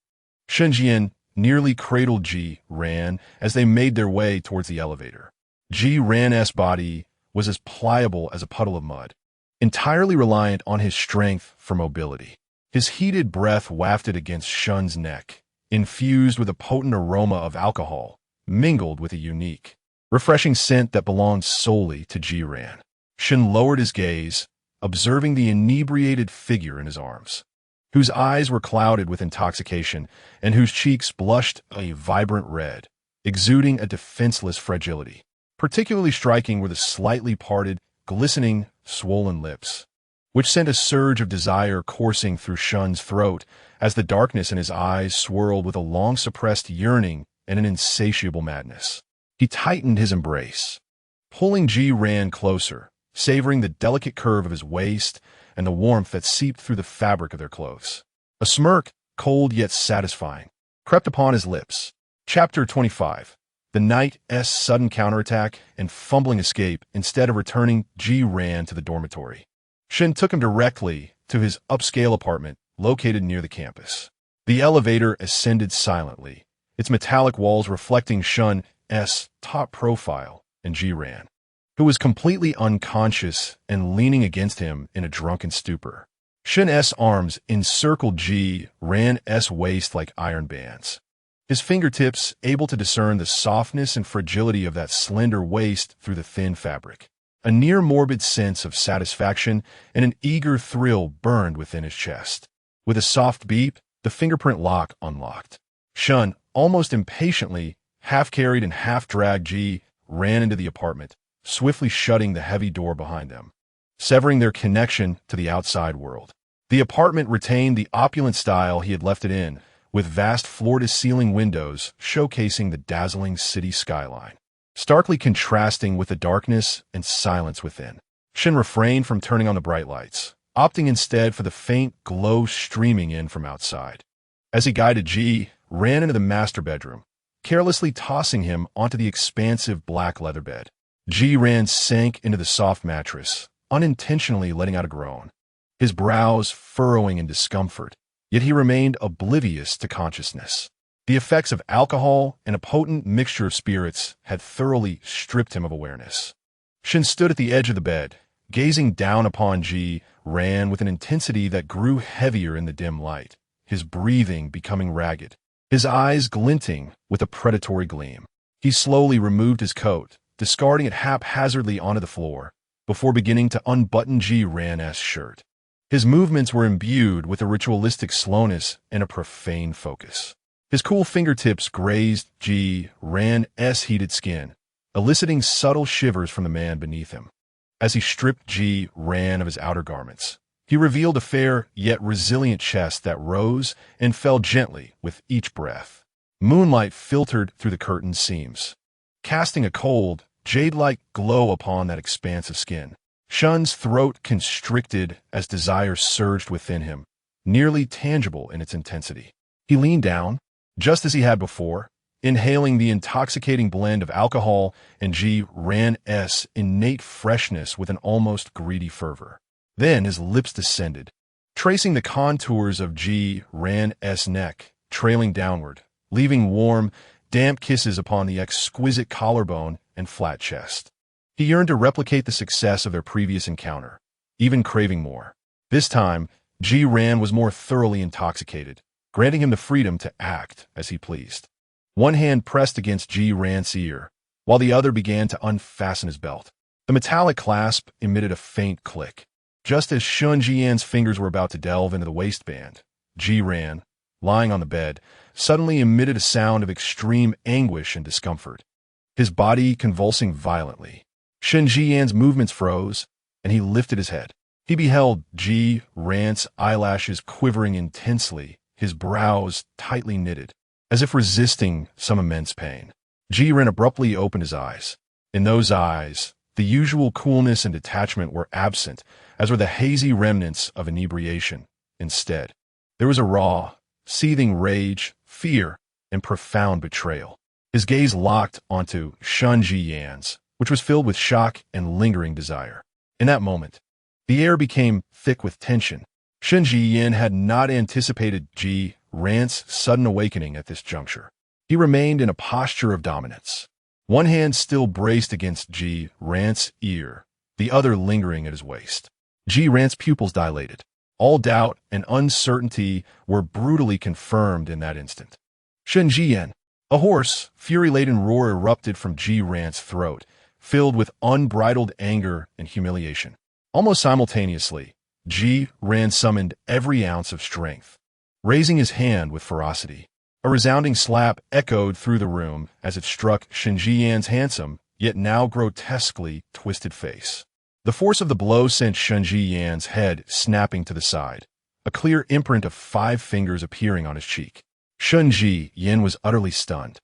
Shen Zhiyan nearly cradled Ji Ran as they made their way towards the elevator. Ji Ran's body was as pliable as a puddle of mud, entirely reliant on his strength for mobility. His heated breath wafted against Shen's neck, infused with a potent aroma of alcohol, mingled with a unique, refreshing scent that belonged solely to Ji Ran. Shen lowered his gaze, observing the inebriated figure in his arms, whose eyes were clouded with intoxication and whose cheeks blushed a vibrant red, exuding a defenseless fragility. Particularly striking were the slightly parted, glistening, swollen lips, which sent a surge of desire coursing through Shen's throat as the darkness in his eyes swirled with a long-suppressed yearning and an insatiable madness. He tightened his embrace, pulling Ji Ran closer, savoring the delicate curve of his waist and the warmth that seeped through the fabric of their clothes. A smirk, cold yet satisfying, crept upon his lips. Chapter 25. The knight's sudden counterattack and fumbling escape instead of returning Ji Ran to the dormitory. Shen took him directly to his upscale apartment located near the campus. The elevator ascended silently, its metallic walls reflecting Shen's top profile and Ji Ran, who was completely unconscious and leaning against him in a drunken stupor. Shen's arms encircled Ji Ran's waist like iron bands, his fingertips able to discern the softness and fragility of that slender waist through the thin fabric. A near-morbid sense of satisfaction and an eager thrill burned within his chest. With a soft beep, the fingerprint lock unlocked. Shen, almost impatiently, half-carried and half-dragged Ji Ran into the apartment, swiftly shutting the heavy door behind them, severing their connection to the outside world. The apartment retained the opulent style he had left it in, with vast floor-to-ceiling windows showcasing the dazzling city skyline, starkly contrasting with the darkness and silence within. Shen refrained from turning on the bright lights, opting instead for the faint glow streaming in from outside. As he guided Ji Ran into the master bedroom, carelessly tossing him onto the expansive black leather bed. Ji Ran sank into the soft mattress, unintentionally letting out a groan, his brows furrowing in discomfort, yet he remained oblivious to consciousness. The effects of alcohol and a potent mixture of spirits had thoroughly stripped him of awareness. Shen stood at the edge of the bed, gazing down upon Ji Ran with an intensity that grew heavier in the dim light, his breathing becoming ragged, his eyes glinting with a predatory gleam. He slowly removed his coat, discarding it haphazardly onto the floor, before beginning to unbutton Ji Ran's shirt. His movements were imbued with a ritualistic slowness and a profane focus. His cool fingertips grazed Ji Ran's heated skin, eliciting subtle shivers from the man beneath him. As he stripped Ji Ran of his outer garments, he revealed a fair yet resilient chest that rose and fell gently with each breath. Moonlight filtered through the curtained seams, casting a cold, jade-like glow upon that expansive skin. Shen's throat constricted as desire surged within him, nearly tangible in its intensity. He leaned down, just as he had before, inhaling the intoxicating blend of alcohol and Ji Ran's innate freshness with an almost greedy fervor. Then his lips descended, tracing the contours of Ji Ran's neck, trailing downward, leaving warm, damp kisses upon the exquisite collarbone and flat chest. He yearned to replicate the success of their previous encounter, even craving more. This time, Ji Ran was more thoroughly intoxicated, granting him the freedom to act as he pleased. One hand pressed against Ji Ran's ear, while the other began to unfasten his belt. The metallic clasp emitted a faint click. Just as Shen Zhiyan's fingers were about to delve into the waistband, Ji Ran, lying on the bed, suddenly emitted a sound of extreme anguish and discomfort, his body convulsing violently. Shen Zhiyan's movements froze, and he lifted his head. He beheld Ji Ran's eyelashes quivering intensely, his brows tightly knitted, as if resisting some immense pain. Ji Ran abruptly opened his eyes. In those eyes, the usual coolness and detachment were absent, as were the hazy remnants of inebriation. Instead, there was a raw, seething rage, fear, and profound betrayal. His gaze locked onto Shen Zhiyan's, which was filled with shock and lingering desire. In that moment, the air became thick with tension. Shen Zhiyan had not anticipated Ji Ran's sudden awakening at this juncture. He remained in a posture of dominance, one hand still braced against Ji Ran's ear, the other lingering at his waist. Ji Ran's pupils dilated. All doubt and uncertainty were brutally confirmed in that instant. Shen Zhiyan, A hoarse, fury-laden roar erupted from Ji Ran's throat, filled with unbridled anger and humiliation. Almost simultaneously, Ji Ran summoned every ounce of strength, raising his hand with ferocity. A resounding slap echoed through the room as it struck Shen Zhiyan's handsome, yet now grotesquely twisted face. The force of the blow sent Shen Zhiyan's head snapping to the side, a clear imprint of 5 fingers appearing on his cheek. Shen Zhiyan was utterly stunned.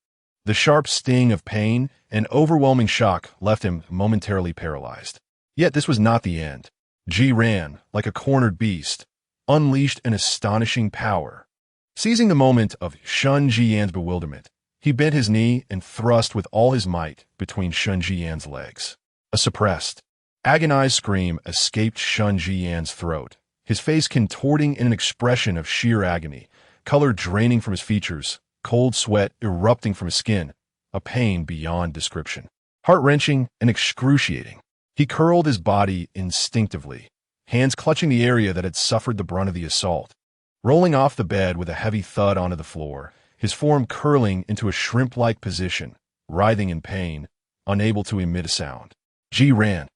The sharp sting of pain and overwhelming shock left him momentarily paralyzed. Yet this was not the end. Ji Ran, like a cornered beast, unleashed an astonishing power. Seizing the moment of Shen Zhiyan's bewilderment, he bent his knee and thrust with all his might between Shen Zhiyan's legs. A suppressed, agonized scream escaped Shen Zhiyan's throat, his face contorting in an expression of sheer agony, color draining from his features, cold sweat erupting from his skin, a pain beyond description. Heart-wrenching and excruciating. He curled his body instinctively, hands clutching the area that had suffered the brunt of the assault. Rolling off the bed with a heavy thud onto the floor, his form curling into a shrimp-like position, writhing in pain, unable to emit a sound. Ji Ran,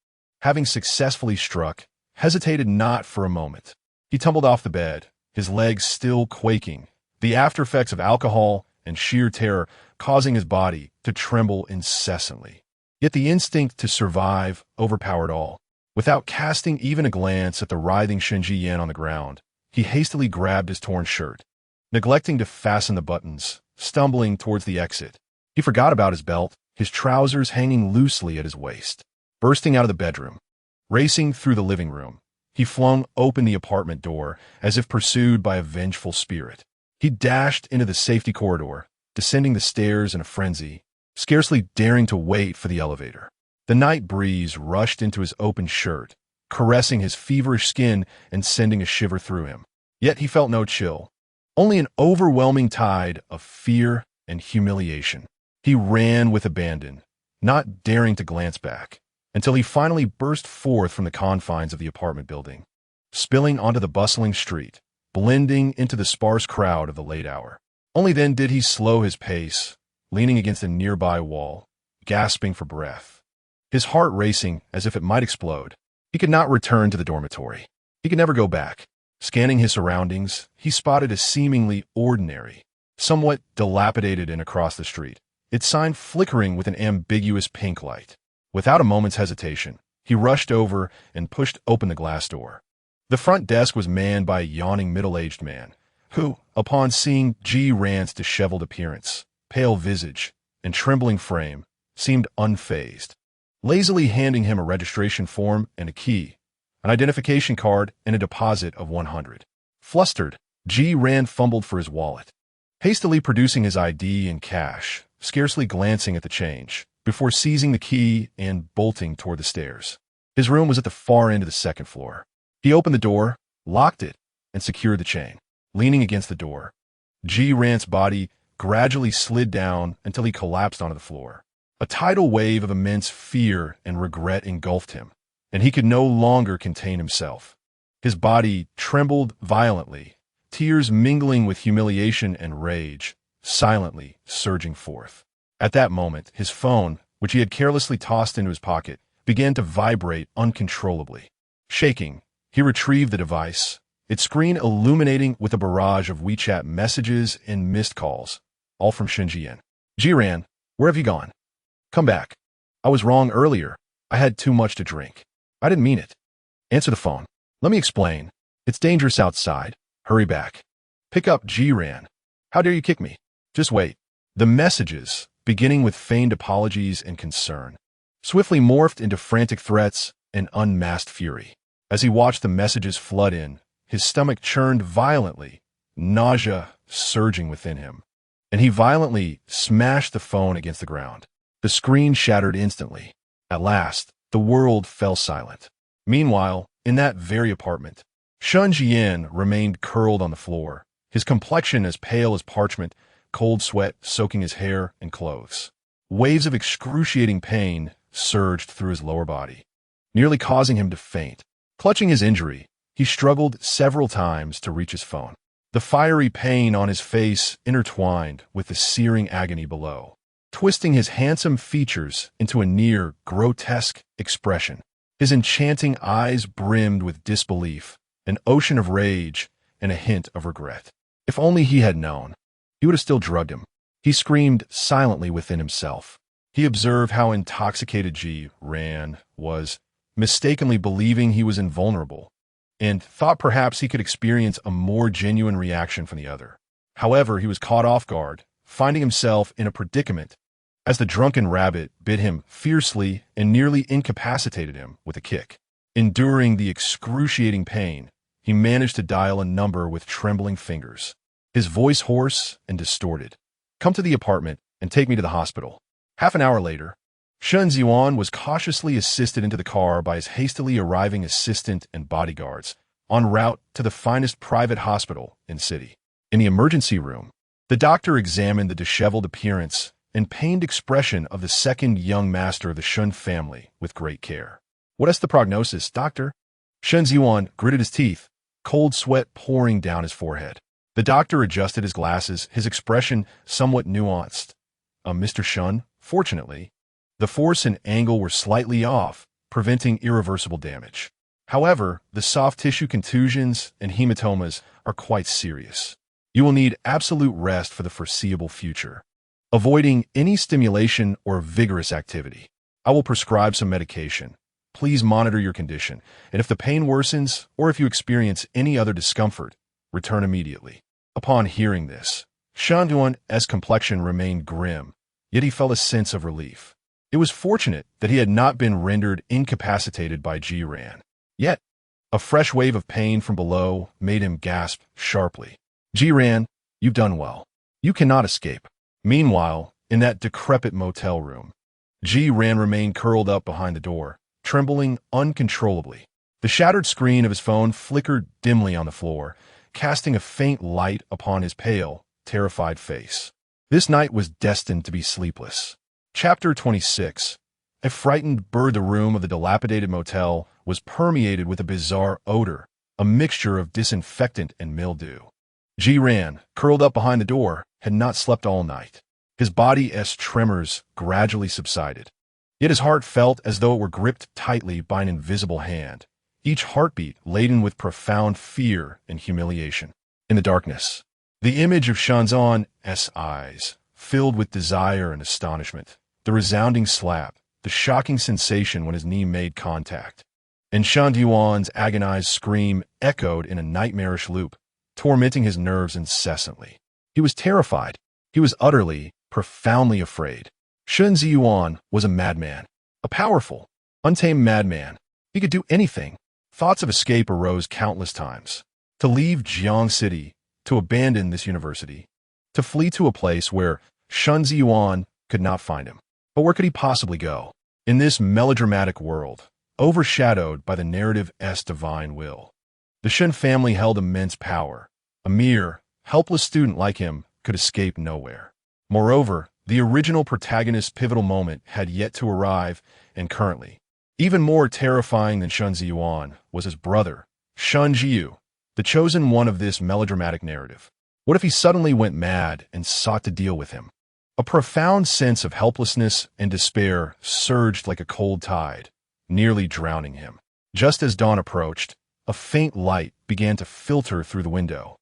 having successfully struck, hesitated not for a moment. He tumbled off the bed, his legs still quaking, the aftereffects of alcohol and sheer terror causing his body to tremble incessantly. Yet the instinct to survive overpowered all. Without casting even a glance at the writhing Shen Zhiyan on the ground, he hastily grabbed his torn shirt, neglecting to fasten the buttons, stumbling towards the exit. He forgot about his belt, his trousers hanging loosely at his waist. Bursting out of the bedroom, racing through the living room, he flung open the apartment door as if pursued by a vengeful spirit. He dashed into the safety corridor, descending the stairs in a frenzy, scarcely daring to wait for the elevator. The night breeze rushed into his open shirt, caressing his feverish skin and sending a shiver through him. Yet he felt no chill, only an overwhelming tide of fear and humiliation. He ran with abandon, not daring to glance back, until he finally burst forth from the confines of the apartment building, spilling onto the bustling street, blending into the sparse crowd of the late hour. Only then did he slow his pace, leaning against a nearby wall, gasping for breath, his heart racing as if it might explode. He could not return to the dormitory. He could never go back. Scanning his surroundings, he spotted a seemingly ordinary, somewhat dilapidated inn across the street, its sign flickering with an ambiguous pink light. Without a moment's hesitation, he rushed over and pushed open the glass door. The front desk was manned by a yawning middle-aged man, who, upon seeing Ji Ran's disheveled appearance, pale visage, and trembling frame, seemed unfazed, lazily handing him a registration form and a key, an identification card, and a deposit of 100. Flustered, Ji Ran fumbled for his wallet, hastily producing his ID and cash, scarcely glancing at the change, before seizing the key and bolting toward the stairs. His room was at the far end of the second floor. He opened the door, locked it, and secured the chain. Leaning against the door, Ji Ran's body gradually slid down until he collapsed onto the floor. A tidal wave of immense fear and regret engulfed him, and he could no longer contain himself. His body trembled violently, tears mingling with humiliation and rage, silently surging forth. At that moment, his phone, which he had carelessly tossed into his pocket, began to vibrate uncontrollably. Shaking, he retrieved the device, its screen illuminating with a barrage of WeChat messages and missed calls, all from Shen Zhiyan. Ji Ran, where have you gone? Come back. I was wrong earlier. I had too much to drink. I didn't mean it. Answer the phone. Let me explain. It's dangerous outside. Hurry back. Pick up, Ji Ran. How dare you kick me? Just wait. The messages, beginning with feigned apologies and concern, swiftly morphed into frantic threats and unmasked fury. As he watched the messages flood in, his stomach churned violently, nausea surging within him, and he violently smashed the phone against the ground. The screen shattered instantly. At last, the world fell silent. Meanwhile, in that very apartment, Shen Zhiyan remained curled on the floor, his complexion as pale as parchment, cold sweat soaking his hair and clothes. Waves of excruciating pain surged through his lower body, nearly causing him to faint. Clutching his injury, he struggled several times to reach his phone. the fiery pain on his face intertwined with the searing agony below, twisting his handsome features into a near grotesque expression. His enchanting eyes brimmed with disbelief, an ocean of rage, and a hint of regret. If only he had known, he would have still drugged him. He screamed silently within himself. He observed how intoxicated Zhiyan was, mistakenly believing he was invulnerable, and thought perhaps he could experience a more genuine reaction from the other. However, he was caught off guard, finding himself in a predicament, as the drunken rabbit bit him fiercely and nearly incapacitated him with a kick. Enduring the excruciating pain, he managed to dial a number with trembling fingers, his voice hoarse and distorted. "Come to the apartment and take me to the hospital." Half an hour later, Shen Zhiyan was cautiously assisted into the car by his hastily arriving assistant and bodyguards, en route to the finest private hospital in the city. In the emergency room, the doctor examined the disheveled appearance and pained expression of the second young master of the Shen family with great care. "What is the prognosis, doctor?" Shen Zhiyan gritted his teeth, cold sweat pouring down his forehead. The doctor adjusted his glasses, his expression somewhat nuanced. "Mr. Shen, fortunately, the force and angle were slightly off, preventing irreversible damage. However, the soft tissue contusions and hematomas are quite serious. You will need absolute rest for the foreseeable future, avoiding any stimulation or vigorous activity. I will prescribe some medication. Please monitor your condition, and if the pain worsens or if you experience any other discomfort, return immediately." Upon hearing this, Shen Zhiyan's complexion remained grim, yet he felt a sense of relief. It was fortunate that he had not been rendered incapacitated by Zhiyan. Yet, a fresh wave of pain from below made him gasp sharply. "Zhiyan, you've done well. You cannot escape." Meanwhile, in that decrepit motel room, Zhiyan remained curled up behind the door, trembling uncontrollably. The shattered screen of his phone flickered dimly on the floor, casting a faint light upon his pale, terrified face. This night was destined to be sleepless. Chapter 26. A frightened bird. The room of the dilapidated motel was permeated with a bizarre odor, a mixture of disinfectant and mildew. Zhiyan, curled up behind the door, had not slept all night. His body's tremors gradually subsided. Yet his heart felt as though it were gripped tightly by an invisible hand, each heartbeat laden with profound fear and humiliation. In the darkness, the image of Shen Zhiyan's eyes filled with desire and astonishment, the resounding slap, the shocking sensation when his knee made contact, and Shen Zhiyan's agonized scream echoed in a nightmarish loop, tormenting his nerves incessantly. He was terrified. He was utterly, profoundly afraid. Shen Zhiyan was a madman, a powerful, untamed madman. He could do anything. Thoughts of escape arose countless times. To leave Jiang City, to abandon this university, to flee to a place where Shen Zhiyan could not find him. But where could he possibly go? In this melodramatic world, overshadowed by the narrative's divine will, the Shen family held immense power. A mere, helpless student like him could escape nowhere. Moreover, the original protagonist's pivotal moment had yet to arrive, and currently, even more terrifying than Shen Zhiyan was his brother, Shen Zhiyu, the chosen one of this melodramatic narrative. What if he suddenly went mad and sought to deal with him? A profound sense of helplessness and despair surged like a cold tide, nearly drowning him. Just as dawn approached, a faint light began to filter through the window.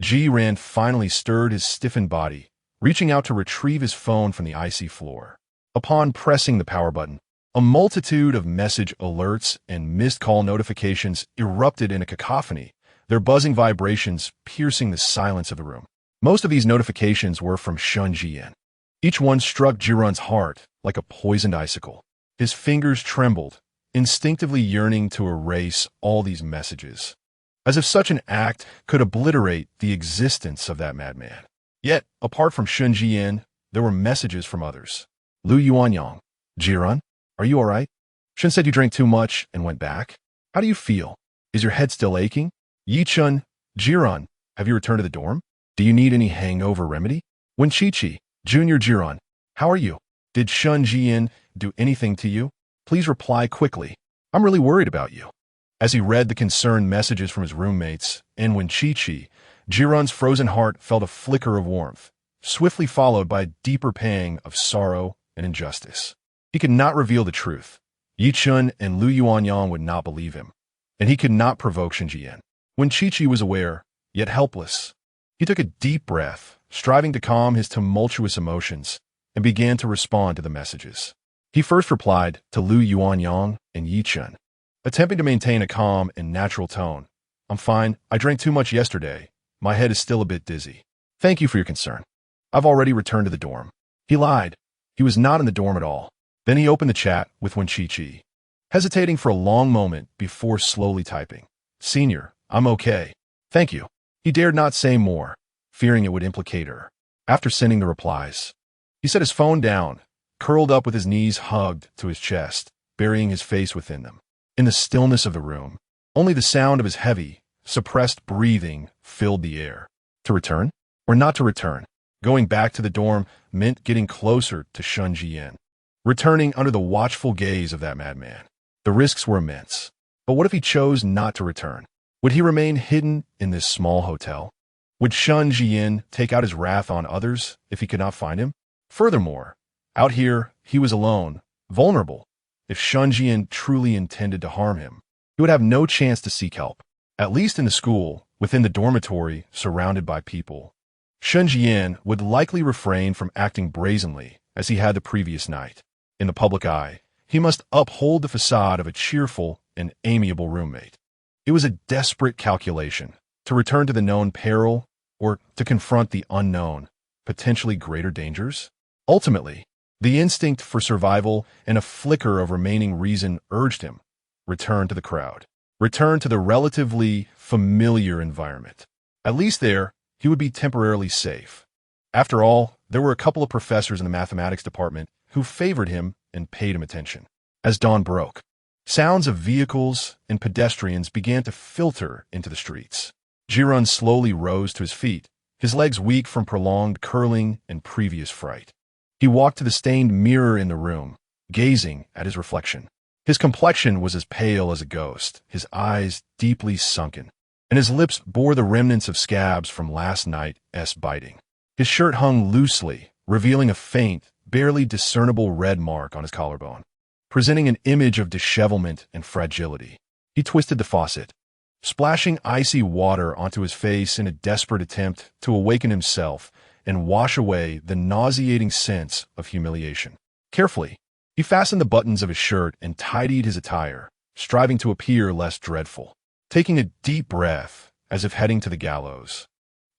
Zhiyan finally stirred his stiffened body, reaching out to retrieve his phone from the icy floor. Upon pressing the power button, a multitude of message alerts and missed call notifications erupted in a cacophony, their buzzing vibrations piercing the silence of the room. Most of these notifications were from Shen Zhiyan. Each one struck Zhiyan's heart like a poisoned icicle. His fingers trembled, instinctively yearning to erase all these messages, as if such an act could obliterate the existence of that madman. Yet, apart from Shen Zhiyan, there were messages from others. Lu Yuanyang. "Zhiyan, are you all right? Shen said you drank too much and went back. How do you feel? Is your head still aching? Yichun. Zhiyan, have you returned to the dorm? Do you need any hangover remedy? Wenqiqi. Junior Zhiyan, how are you? Did Shen Zhiyan do anything to you? Please reply quickly. I'm really worried about you." As he read the concerned messages from his roommates and Wenqiqi, Jiran's frozen heart felt a flicker of warmth, swiftly followed by a deeper pang of sorrow and injustice. He could not reveal the truth. Yi Chun and Lu Yuanyang would not believe him, and he could not provoke Shen Zhiyan. When Chi-Chi was aware, yet helpless, he took a deep breath, striving to calm his tumultuous emotions, and began to respond to the messages. He first replied to Lu Yuanyang and Yi Chun, attempting to maintain a calm and natural tone. "I'm fine. I drank too much yesterday. My head is still a bit dizzy. Thank you for your concern. I've already returned to the dorm." He lied. He was not in the dorm at all. Then he opened the chat with Wen Chi-Chi, hesitating for a long moment before slowly typing, "Senior, I'm okay. Thank you." He dared not say more, fearing it would implicate her. After sending the replies, he set his phone down, curled up with his knees hugged to his chest, burying his face within them. In the stillness of the room, only the sound of his heavy, suppressed breathing filled the air. To return? Or not to return? Going back to the dorm meant getting closer to Shen Zhiyan, returning under the watchful gaze of that madman. The risks were immense. But what if he chose not to return? Would he remain hidden in this small hotel? Would Shen Zhiyan take out his wrath on others if he could not find him? Furthermore, out here, he was alone, vulnerable. If Shen Zhiyan truly intended to harm him, he would have no chance to seek help, at least in the school, within the dormitory, surrounded by people. Shen Zhiyan would likely refrain from acting brazenly as he had the previous night. In the public eye, he must uphold the facade of a cheerful and amiable roommate. It was a desperate calculation to return to the known peril or to confront the unknown, potentially greater dangers. Ultimately, the instinct for survival and a flicker of remaining reason urged him. Return to the crowd. Return to the relatively familiar environment. At least there, he would be temporarily safe. After all, there were a couple of professors in the mathematics department who favored him and paid him attention. As dawn broke, sounds of vehicles and pedestrians began to filter into the streets. Jiran slowly rose to his feet, his legs weak from prolonged curling and previous fright. He walked to the stained mirror in the room, gazing at his reflection. His complexion was as pale as a ghost, his eyes deeply sunken, and his lips bore the remnants of scabs from last night's biting. His shirt hung loosely, revealing a faint, barely discernible red mark on his collarbone, presenting an image of dishevelment and fragility. He twisted the faucet, splashing icy water onto his face in a desperate attempt to awaken himself and wash away the nauseating sense of humiliation. Carefully, he fastened the buttons of his shirt and tidied his attire, striving to appear less dreadful. Taking a deep breath, as if heading to the gallows,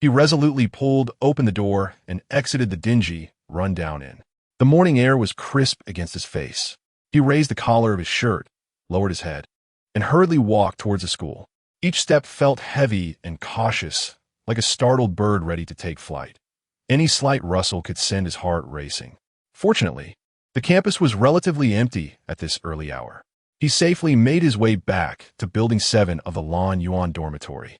he resolutely pulled open the door and exited the dingy, run-down inn. The morning air was crisp against his face. He raised the collar of his shirt, lowered his head, and hurriedly walked towards the school. Each step felt heavy and cautious, like a startled bird ready to take flight. Any slight rustle could send his heart racing. Fortunately, the campus was relatively empty at this early hour. He safely made his way back to Building 7 of the Lan Yuan dormitory,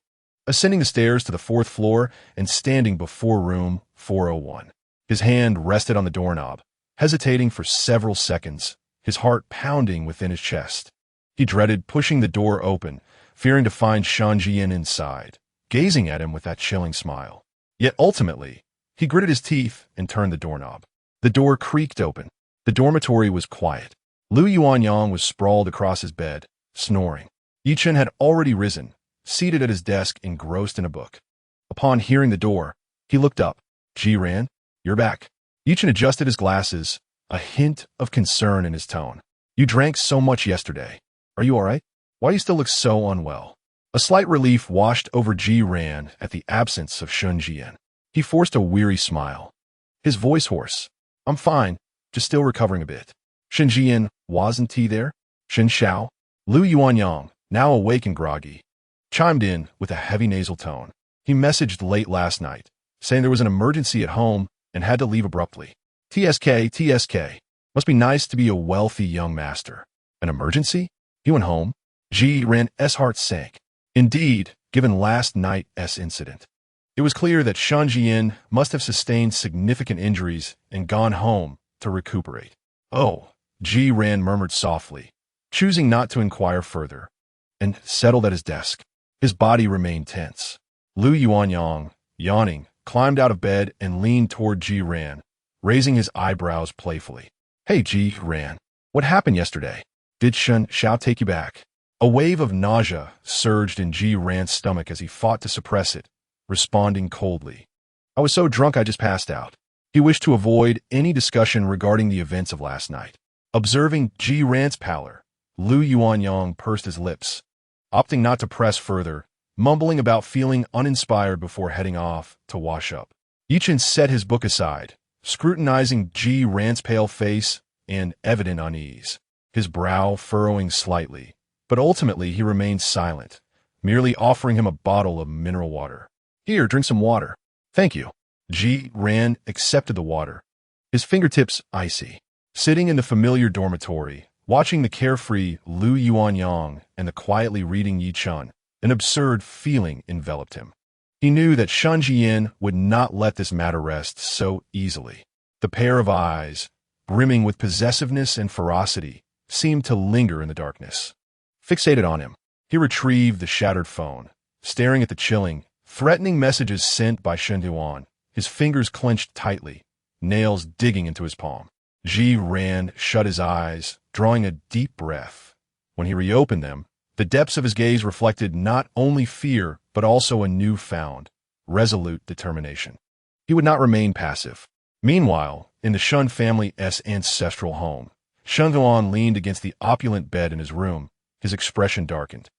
ascending the stairs to the 4th floor and standing before room 401. His hand rested on the doorknob, hesitating for several seconds, his heart pounding within his chest. He dreaded pushing the door open, fearing to find Shen Zhiyan inside, gazing at him with that chilling smile. Yet ultimately, he gritted his teeth and turned the doorknob. The door creaked open. The dormitory was quiet. Lu Yuanyang was sprawled across his bed, snoring. Yi Chun had already risen, seated at his desk engrossed in a book. Upon hearing the door, he looked up. "Jiran, you're back." Yi Chun adjusted his glasses, a hint of concern in his tone. "You drank so much yesterday. Are you all right? Why do you still look so unwell?" A slight relief washed over Jiran at the absence of Shen Zhiyan. He forced a weary smile, his voice hoarse. "I'm fine, just still recovering a bit." Shen Zhiyan, wasn't he there? Shen Xiao? Lu Yuanyang, now awake and groggy, chimed in with a heavy nasal tone. He messaged late last night, saying there was an emergency at home and had to leave abruptly. TSK. Must be nice to be a wealthy young master. An emergency? He went home. Jiran's heart sank. Indeed, given last night's incident, it was clear that Shen Zhiyan must have sustained significant injuries and gone home to recuperate. "Oh," Jiran murmured softly, choosing not to inquire further, and settled at his desk. His body remained tense. Lu Yuanyang, yawning, climbed out of bed and leaned toward Ji Ran, raising his eyebrows playfully. Hey Ji Ran, what happened yesterday? Did Shen Zhiyan take you back? A wave of nausea surged in Ji Ran's stomach as he fought to suppress it, responding coldly. I was so drunk I just passed out. He wished to avoid any discussion regarding the events of last night. Observing Ji Ran's pallor, Lu Yuanyang pursed his lips, opting not to press further, mumbling about feeling uninspired before heading off to wash up. Yichen set his book aside, scrutinizing Ji Ran's pale face and evident unease, his brow furrowing slightly, but ultimately he remained silent, merely offering him a bottle of mineral water. Here, drink some water. Thank you. Ji Ran accepted the water, his fingertips icy. Sitting in the familiar dormitory, watching the carefree Lu Yuanyang and the quietly reading Yi Chun, an absurd feeling enveloped him. He knew that Shen Zhiyan would not let this matter rest so easily. The pair of eyes, brimming with possessiveness and ferocity, seemed to linger in the darkness. Fixated on him, he retrieved the shattered phone, staring at the chilling, threatening messages sent by Shen Zhiyan, his fingers clenched tightly, nails digging into his palm. Ji Ran shut his eyes, drawing a deep breath. When he reopened them, the depths of his gaze reflected not only fear, but also a newfound, resolute determination. He would not remain passive. Meanwhile, in the Shen family's ancestral home, Shen Zhiyan leaned against the opulent bed in his room, his expression darkened.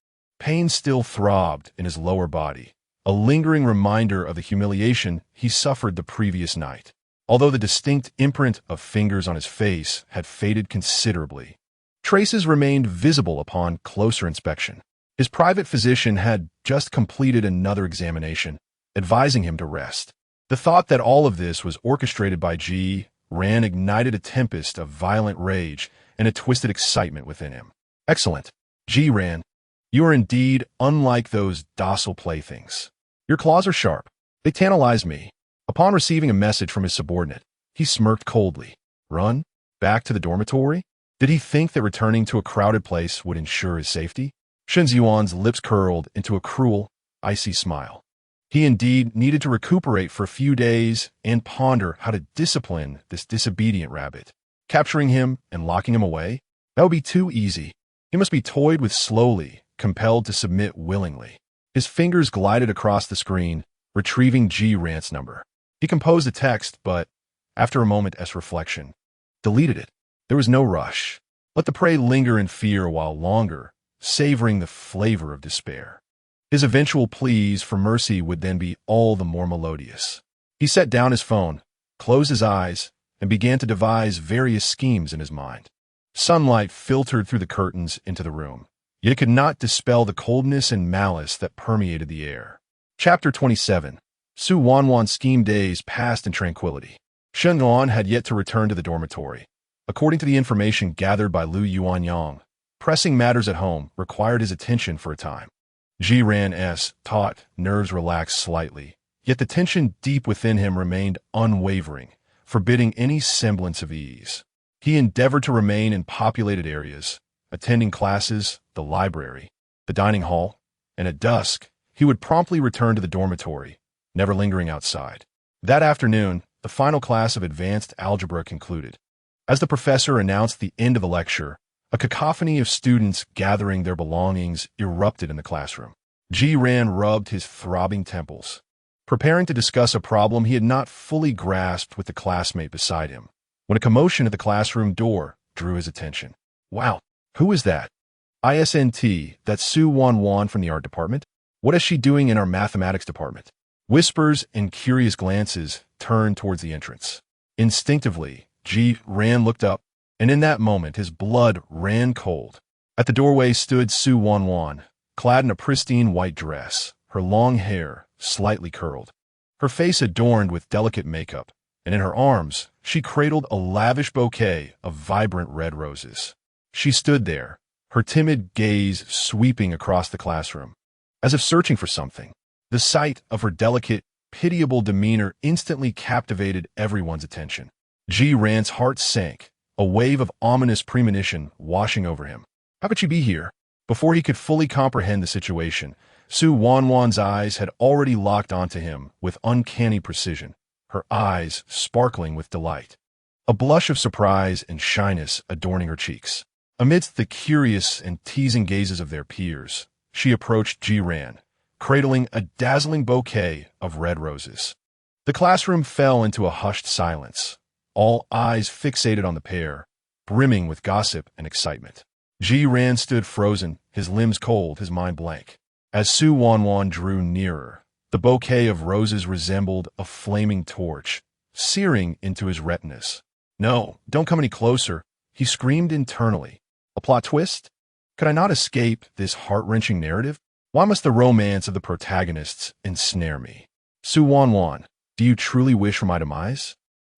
Pain still throbbed in his lower body, a lingering reminder of the humiliation he suffered the previous night. Although the distinct imprint of fingers on his face had faded considerably, traces remained visible upon closer inspection. His private physician had just completed another examination, advising him to rest. The thought that all of this was orchestrated by Ji Ran ignited a tempest of violent rage and a twisted excitement within him. Excellent. Ji Ran, you are indeed unlike those docile playthings. Your claws are sharp. They tantalize me. Upon receiving a message from his subordinate, he smirked coldly. Run? Back to the dormitory? Did he think that returning to a crowded place would ensure his safety? Shen Zhiyan's lips curled into a cruel, icy smile. He indeed needed to recuperate for a few days and ponder how to discipline this disobedient rabbit. Capturing him and locking him away? That would be too easy. He must be toyed with slowly, compelled to submit willingly. His fingers glided across the screen, retrieving Ji Ran's number. He composed a text, but, after a moment's reflection, deleted it. There was no rush. Let the prey linger in fear a while longer, savoring the flavor of despair. His eventual pleas for mercy would then be all the more melodious. He set down his phone, closed his eyes, and began to devise various schemes in his mind. Sunlight filtered through the curtains into the room, yet it could not dispel the coldness and malice that permeated the air. Chapter 27. Su Wanwan's scheme days passed in tranquility. Shen Zhiyan had yet to return to the dormitory. According to the information gathered by Lu Yuanyang, pressing matters at home required his attention for a time. Ji Ran's taut nerves relaxed slightly, yet the tension deep within him remained unwavering, forbidding any semblance of ease. He endeavored to remain in populated areas, attending classes, the library, the dining hall, and at dusk, he would promptly return to the dormitory, never lingering outside. That afternoon, the final class of advanced algebra concluded. As the professor announced the end of the lecture, a cacophony of students gathering their belongings erupted in the classroom. Ji Ran rubbed his throbbing temples, preparing to discuss a problem he had not fully grasped with the classmate beside him, when a commotion at the classroom door drew his attention. Wow, who is that? ISNT, that's Su Wanwan from the art department? What is she doing in our mathematics department? Whispers and curious glances turned towards the entrance. Instinctively, Ji Ran looked up, and in that moment his blood ran cold. At the doorway stood Su Wanwan, clad in a pristine white dress, her long hair slightly curled, her face adorned with delicate makeup, and in her arms she cradled a lavish bouquet of vibrant red roses. She stood there, her timid gaze sweeping across the classroom, as if searching for something. The sight of her delicate, pitiable demeanor instantly captivated everyone's attention. Ji Ran's heart sank, a wave of ominous premonition washing over him. How could she be here? Before he could fully comprehend the situation, Su Wanwan's eyes had already locked onto him with uncanny precision, her eyes sparkling with delight. A blush of surprise and shyness adorning her cheeks. Amidst the curious and teasing gazes of their peers, she approached Jiran, cradling a dazzling bouquet of red roses. The classroom fell into a hushed silence, all eyes fixated on the pair, brimming with gossip and excitement. Jiran stood frozen, his limbs cold, his mind blank. As Su Wanwan drew nearer, the bouquet of roses resembled a flaming torch, searing into his retinas. "No, don't come any closer," he screamed internally. A plot twist? Could I not escape this heart-wrenching narrative? Why must the romance of the protagonists ensnare me? Su Wanwan, do you truly wish for my demise?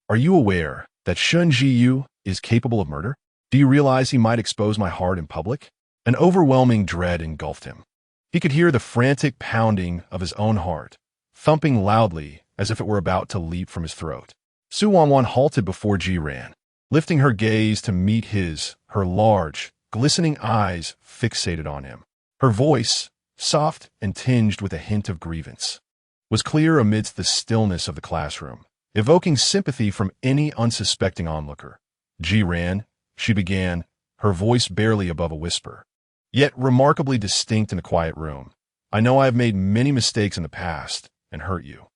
Are you aware that Shen Zhiyan is capable of murder? Do you realize he might expose my heart in public? An overwhelming dread engulfed him. He could hear the frantic pounding of his own heart, thumping loudly as if it were about to leap from his throat. Su Wanwan halted before Jiran, lifting her gaze to meet his, her large, glistening eyes fixated on him. Her voice, soft and tinged with a hint of grievance, was clear amidst the stillness of the classroom, evoking sympathy from any unsuspecting onlooker. "Jiran," she began, her voice barely above a whisper, yet remarkably distinct in a quiet room. "I know I have made many mistakes in the past and hurt you.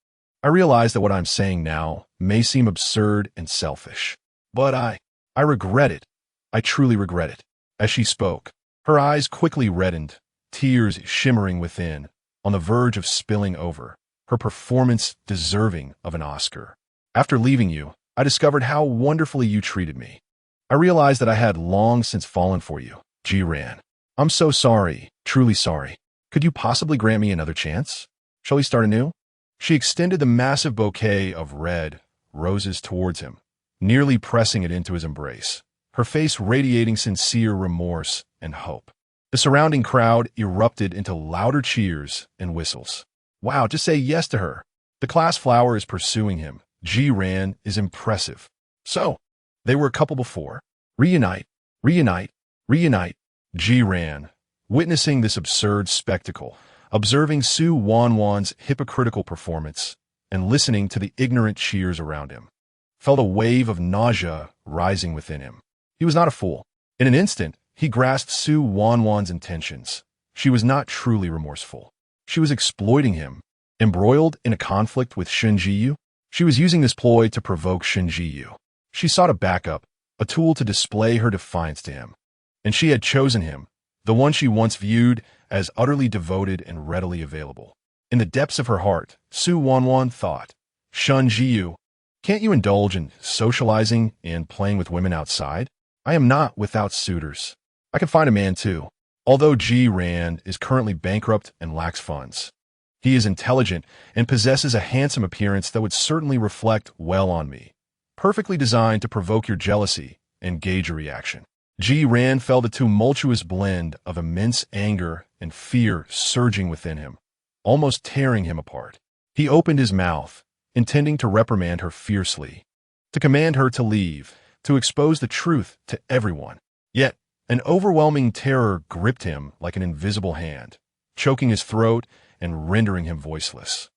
I realize that what I'm saying now may seem absurd and selfish, but I regret it. I truly regret it." As she spoke, her eyes quickly reddened, tears shimmering within, on the verge of spilling over, her performance deserving of an Oscar. "After leaving you, I discovered how wonderfully you treated me. I realized that I had long since fallen for you, Jiran. I'm so sorry, truly sorry. Could you possibly grant me another chance? Shall we start anew?" She extended the massive bouquet of red roses towards him, nearly pressing it into his embrace, her face radiating sincere remorse and hope. The surrounding crowd erupted into louder cheers and whistles. "Wow, just say yes to her. The class flower is pursuing him. Jiran is impressive." So, they were a couple before. Reunite, reunite, reunite. Jiran, witnessing this absurd spectacle, observing Su Wanwan's hypocritical performance, and listening to the ignorant cheers around him, felt a wave of nausea rising within him. He was not a fool. In an instant, he grasped Su Wanwan's intentions. She was not truly remorseful. She was exploiting him. Embroiled in a conflict with Shen Zhiyan, she was using this ploy to provoke Shen Zhiyan. She sought a backup, a tool to display her defiance to him. And she had chosen him, the one she once viewed as utterly devoted and readily available. In the depths of her heart, Su Wanwan thought, "Shen Zhiyan, can't you indulge in socializing and playing with women outside? I am not without suitors. I can find a man too. Although Jiran is currently bankrupt and lacks funds, he is intelligent and possesses a handsome appearance that would certainly reflect well on me, perfectly designed to provoke your jealousy and gauge your reaction." Jiran felt a tumultuous blend of immense anger and fear surging within him, almost tearing him apart. He opened his mouth, intending to reprimand her fiercely, to command her to leave, to expose the truth to everyone. Yet, an overwhelming terror gripped him like an invisible hand, choking his throat and rendering him voiceless.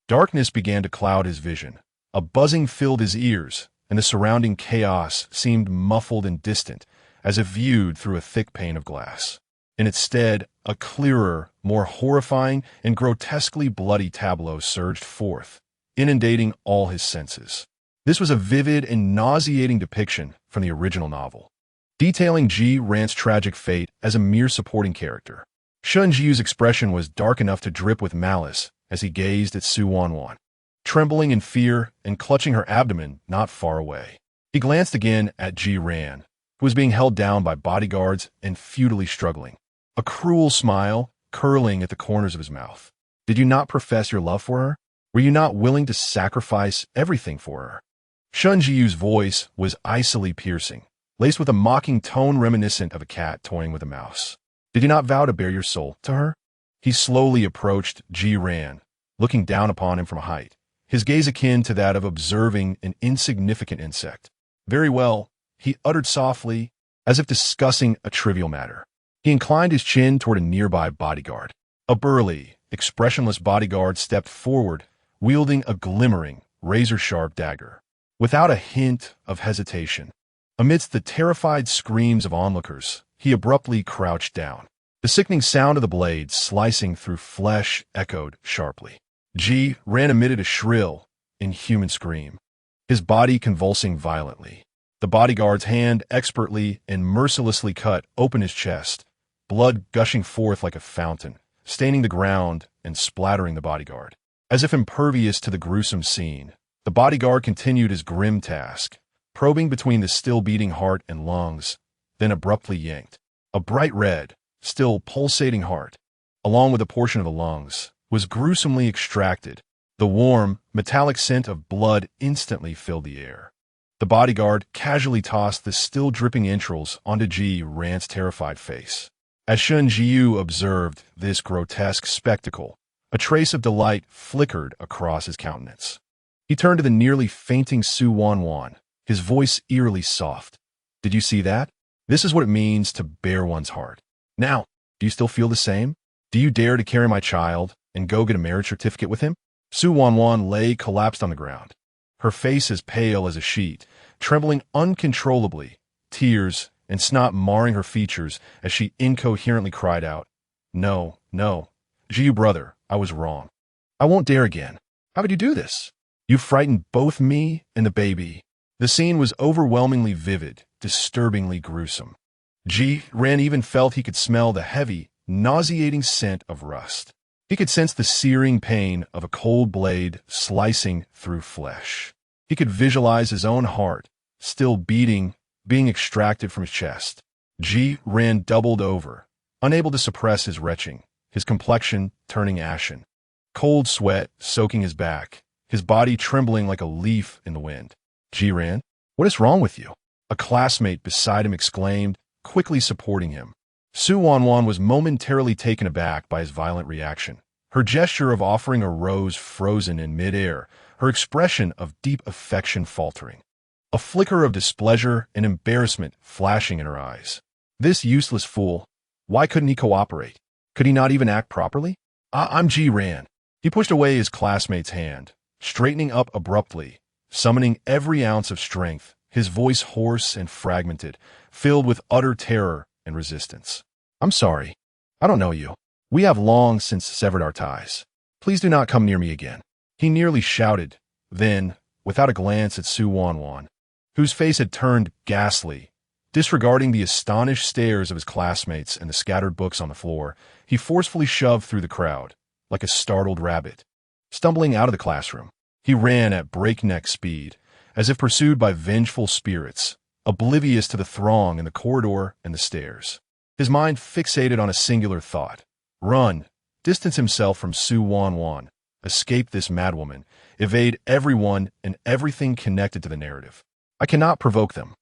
Darkness began to cloud his vision. A buzzing filled his ears, and the surrounding chaos seemed muffled and distant, as if viewed through a thick pane of glass. In its stead, a clearer, more horrifying, and grotesquely bloody tableau surged forth, inundating all his senses. This was a vivid and nauseating depiction from the original novel, detailing Jiran's tragic fate as a mere supporting character. Shen Zhiyan's expression was dark enough to drip with malice as he gazed at Su Wanwan, trembling in fear and clutching her abdomen not far away. He glanced again at Jiran, who was being held down by bodyguards and futilely struggling, a cruel smile curling at the corners of his mouth. Did you not profess your love for her? Were you not willing to sacrifice everything for her? Shen Zhiyan's voice was icily piercing, laced with a mocking tone reminiscent of a cat toying with a mouse. Did you not vow to bare your soul to her? He slowly approached Jiran, looking down upon him from a height, his gaze akin to that of observing an insignificant insect. Very well, he uttered softly, as if discussing a trivial matter. He inclined his chin toward a nearby bodyguard. A burly, expressionless bodyguard stepped forward, wielding a glimmering, razor-sharp dagger. Without a hint of hesitation, amidst the terrified screams of onlookers, he abruptly crouched down. The sickening sound of the blade slicing through flesh echoed sharply. Ran emitted a shrill, inhuman scream, his body convulsing violently. The bodyguard's hand expertly and mercilessly cut open his chest, blood gushing forth like a fountain, staining the ground and splattering the bodyguard. As if impervious to the gruesome scene, the bodyguard continued his grim task, probing between the still-beating heart and lungs, then abruptly yanked. A bright red, still pulsating heart, along with a portion of the lungs, was gruesomely extracted. The warm, metallic scent of blood instantly filled the air. The bodyguard casually tossed the still-dripping entrails onto Ran's terrified face. As Shen Zhiyan observed this grotesque spectacle, a trace of delight flickered across his countenance. He turned to the nearly fainting Su Wanwan, his voice eerily soft. "Did you see that? This is what it means to bare one's heart. Now, do you still feel the same? Do you dare to carry my child and go get a marriage certificate with him?" Su Wanwan lay collapsed on the ground, her face as pale as a sheet, trembling uncontrollably, tears and snot marring her features as she incoherently cried out, "No, no, Zhiyu brother, I was wrong. I won't dare again. How could you do this? You frightened both me and the baby." The scene was overwhelmingly vivid, disturbingly gruesome. Ran even felt he could smell the heavy, nauseating scent of rust. He could sense the searing pain of a cold blade slicing through flesh. He could visualize his own heart, still beating, being extracted from his chest. Ran doubled over, unable to suppress his retching, his complexion turning ashen. Cold sweat soaking his back, his body trembling like a leaf in the wind. "Ran, what is wrong with you?" a classmate beside him exclaimed, quickly supporting him. Su Wanwan was momentarily taken aback by his violent reaction. Her gesture of offering a rose frozen in midair, her expression of deep affection faltering. A flicker of displeasure and embarrassment flashing in her eyes. This useless fool, why couldn't he cooperate? Could he not even act properly? I'm Ran. He pushed away his classmate's hand, straightening up abruptly, summoning every ounce of strength, his voice hoarse and fragmented, filled with utter terror and resistance. "I'm sorry. I don't know you. We have long since severed our ties. Please do not come near me again," he nearly shouted, then, without a glance at Su Wanwan, whose face had turned ghastly, disregarding the astonished stares of his classmates and the scattered books on the floor, he forcefully shoved through the crowd, like a startled rabbit. Stumbling out of the classroom, he ran at breakneck speed, as if pursued by vengeful spirits, oblivious to the throng in the corridor and the stairs. His mind fixated on a singular thought. Run, distance himself from Su Wanwan, escape this madwoman, evade everyone and everything connected to the narrative. I cannot provoke them.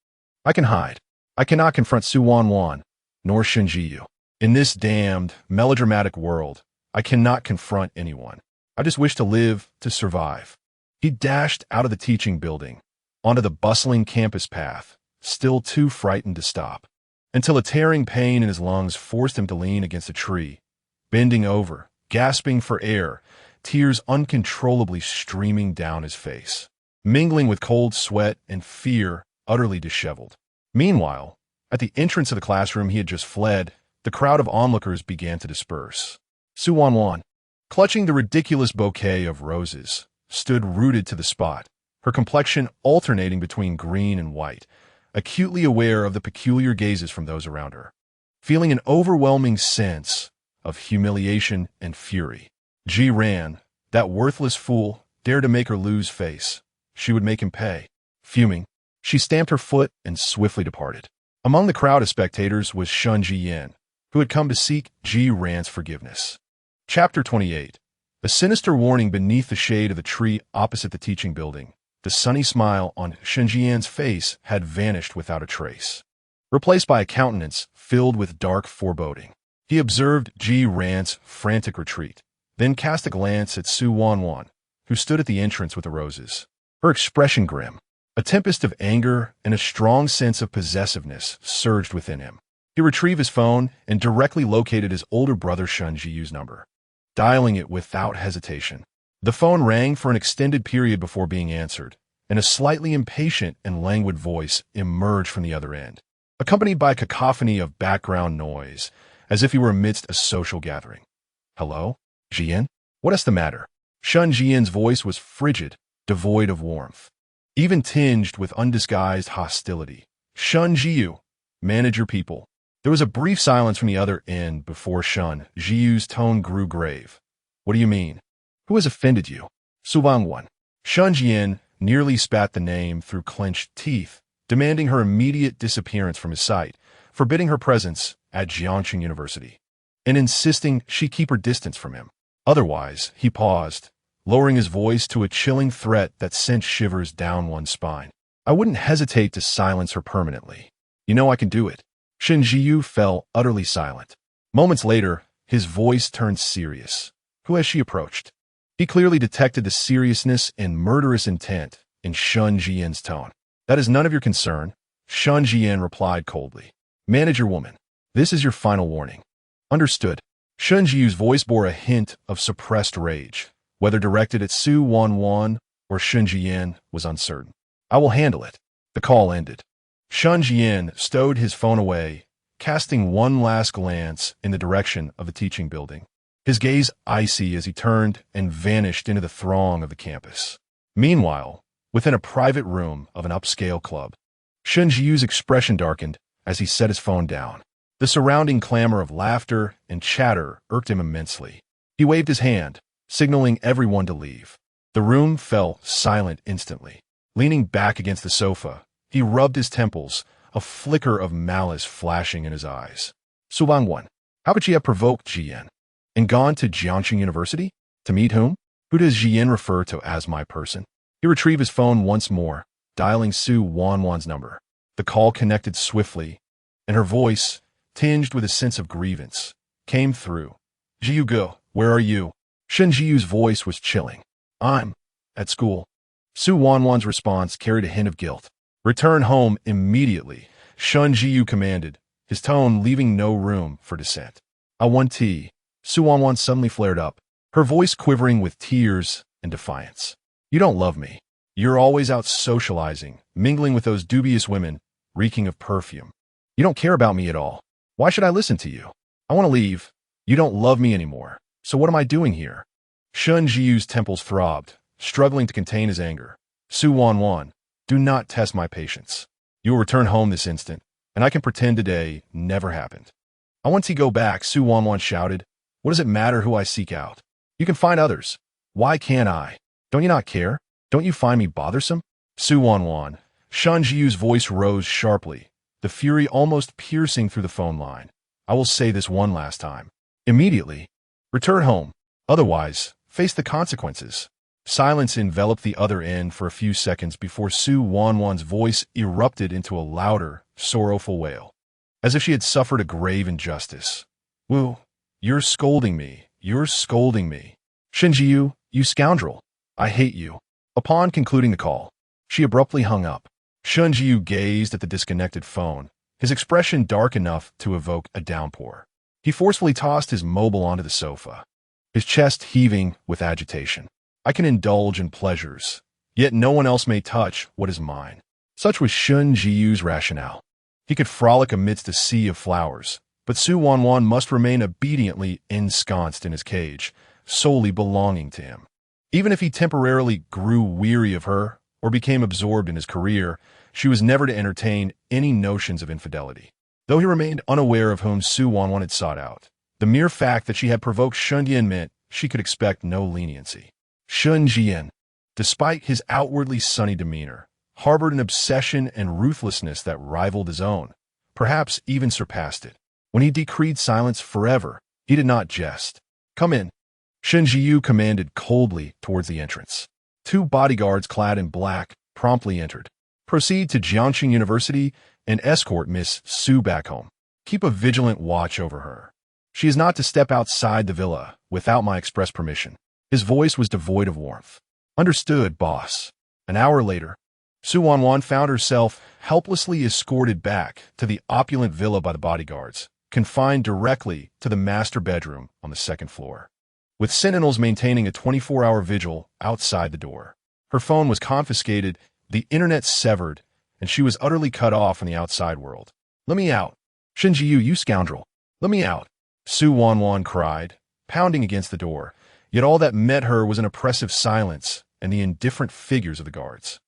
I can hide. I cannot confront Su Wanwan, nor Shen Zhiyan. In this damned, melodramatic world, I cannot confront anyone. I just wish to live, to survive. He dashed out of the teaching building, onto the bustling campus path, still too frightened to stop, until a tearing pain in his lungs forced him to lean against a tree, bending over, gasping for air, tears uncontrollably streaming down his face, mingling with cold sweat and fear, utterly disheveled. Meanwhile, at the entrance of the classroom he had just fled, the crowd of onlookers began to disperse. Su Wanwan, clutching the ridiculous bouquet of roses, stood rooted to the spot, her complexion alternating between green and white, acutely aware of the peculiar gazes from those around her, feeling an overwhelming sense of humiliation and fury. Ran, that worthless fool, dared to make her lose face. She would make him pay. Fuming, she stamped her foot and swiftly departed. Among the crowd of spectators was Shen Zhiyan, who had come to seek Ran's forgiveness. Chapter 28. A sinister warning beneath the shade of the tree opposite the teaching building. The sunny smile on Shen Zhiyan's face had vanished without a trace, replaced by a countenance filled with dark foreboding. He observed Ran's frantic retreat, then cast a glance at Su Wanwan, who stood at the entrance with the roses. Her expression grim. A tempest of anger and a strong sense of possessiveness surged within him. He retrieved his phone and directly located his older brother Shen Zhiyu's number, dialing it without hesitation. The phone rang for an extended period before being answered, and a slightly impatient and languid voice emerged from the other end, accompanied by a cacophony of background noise, as if he were amidst a social gathering. "Hello? Zhiyan? What is the matter?" Shen Zhiyan's voice was frigid, devoid of warmth, even tinged with undisguised hostility. "Shen Zhiyu, manage your people." There was a brief silence from the other end before Shen Zhiyu's tone grew grave. "What do you mean? Who has offended you?" "Subang Wan." Shen Zhiyan nearly spat the name through clenched teeth, demanding her immediate disappearance from his sight, forbidding her presence at Jiangxing University, and insisting she keep her distance from him. Otherwise, he paused, lowering his voice to a chilling threat that sent shivers down one's spine. "I wouldn't hesitate to silence her permanently. You know I can do it." Shen Zhiyu fell utterly silent. Moments later, his voice turned serious. "Who has she approached?" He clearly detected the seriousness and murderous intent in Shen Zhiyan's tone. "That is none of your concern," Shen Zhiyan replied coldly. "Manage your woman. This is your final warning." "Understood." Shen Zhiyu's voice bore a hint of suppressed rage. Whether directed at Su Wanwan or Shen Zhiyan was uncertain. "I will handle it." The call ended. Shen Zhiyan stowed his phone away, casting one last glance in the direction of the teaching building, his gaze icy as he turned and vanished into the throng of the campus. Meanwhile, within a private room of an upscale club, Shen Zhiyu's expression darkened as he set his phone down. The surrounding clamor of laughter and chatter irked him immensely. He waved his hand, signaling everyone to leave. The room fell silent instantly. Leaning back against the sofa, he rubbed his temples, a flicker of malice flashing in his eyes. "Subang Wan, how could she have provoked Zhiyan? And gone to Jiangxing University? To meet whom? Who does Zhiyan refer to as my person?" He retrieved his phone once more, dialing Su Wanwan's number. The call connected swiftly, and her voice, tinged with a sense of grievance, came through. "Zhiyu Go, where are you?" Shen Zhiyu's voice was chilling. "I'm at school." Su Wanwan's response carried a hint of guilt. "Return home immediately," Shen Zhiyu commanded, his tone leaving no room for dissent. "I want tea." Su Wanwan suddenly flared up, her voice quivering with tears and defiance. "You don't love me. You're always out socializing, mingling with those dubious women, reeking of perfume. You don't care about me at all. Why should I listen to you? I want to leave. You don't love me anymore. So what am I doing here?" Shen Zhiyu's temples throbbed, struggling to contain his anger. "Su Wanwan, do not test my patience. You will return home this instant, and I can pretend today never happened." "I want to go back," Su Wanwan shouted. "What does it matter who I seek out? You can find others. Why can't I? Don't you not care? Don't you find me bothersome?" "Su Wanwan," Shen Zhiyu's voice rose sharply, the fury almost piercing through the phone line. "I will say this one last time. Immediately, return home. Otherwise, face the consequences." Silence enveloped the other end for a few seconds before Su Wanwan's voice erupted into a louder, sorrowful wail, as if she had suffered a grave injustice. "Wu, you're scolding me. You're scolding me. Shen Zhiyu, you scoundrel. I hate you." Upon concluding the call, she abruptly hung up. Shen Zhiyu gazed at the disconnected phone, his expression dark enough to evoke a downpour. He forcefully tossed his mobile onto the sofa, his chest heaving with agitation. "I can indulge in pleasures, yet no one else may touch what is mine." Such was Shen Zhiyu's rationale. He could frolic amidst a sea of flowers, but Su Wanwan must remain obediently ensconced in his cage, solely belonging to him. Even if he temporarily grew weary of her or became absorbed in his career, she was never to entertain any notions of infidelity. Though he remained unaware of whom Su Wanwan had sought out, the mere fact that she had provoked Shen Zhiyan meant she could expect no leniency. Shen Zhiyan, despite his outwardly sunny demeanor, harbored an obsession and ruthlessness that rivaled his own, perhaps even surpassed it. When he decreed silence forever, he did not jest. "Come in," Shen Zhiyu commanded coldly towards the entrance. Two bodyguards clad in black promptly entered. "Proceed to Jiangxing University and escort Miss Su back home. Keep a vigilant watch over her. She is not to step outside the villa without my express permission." His voice was devoid of warmth. "Understood, boss." An hour later, Su Wanwan found herself helplessly escorted back to the opulent villa by the bodyguards, confined directly to the master bedroom on the second floor, with sentinels maintaining a 24-hour vigil outside the door. Her phone was confiscated, the internet severed, and she was utterly cut off from the outside world. "Let me out! Shen Zhiyan, you scoundrel! Let me out!" Su Wanwan cried, pounding against the door, yet all that met her was an oppressive silence and the indifferent figures of the guards.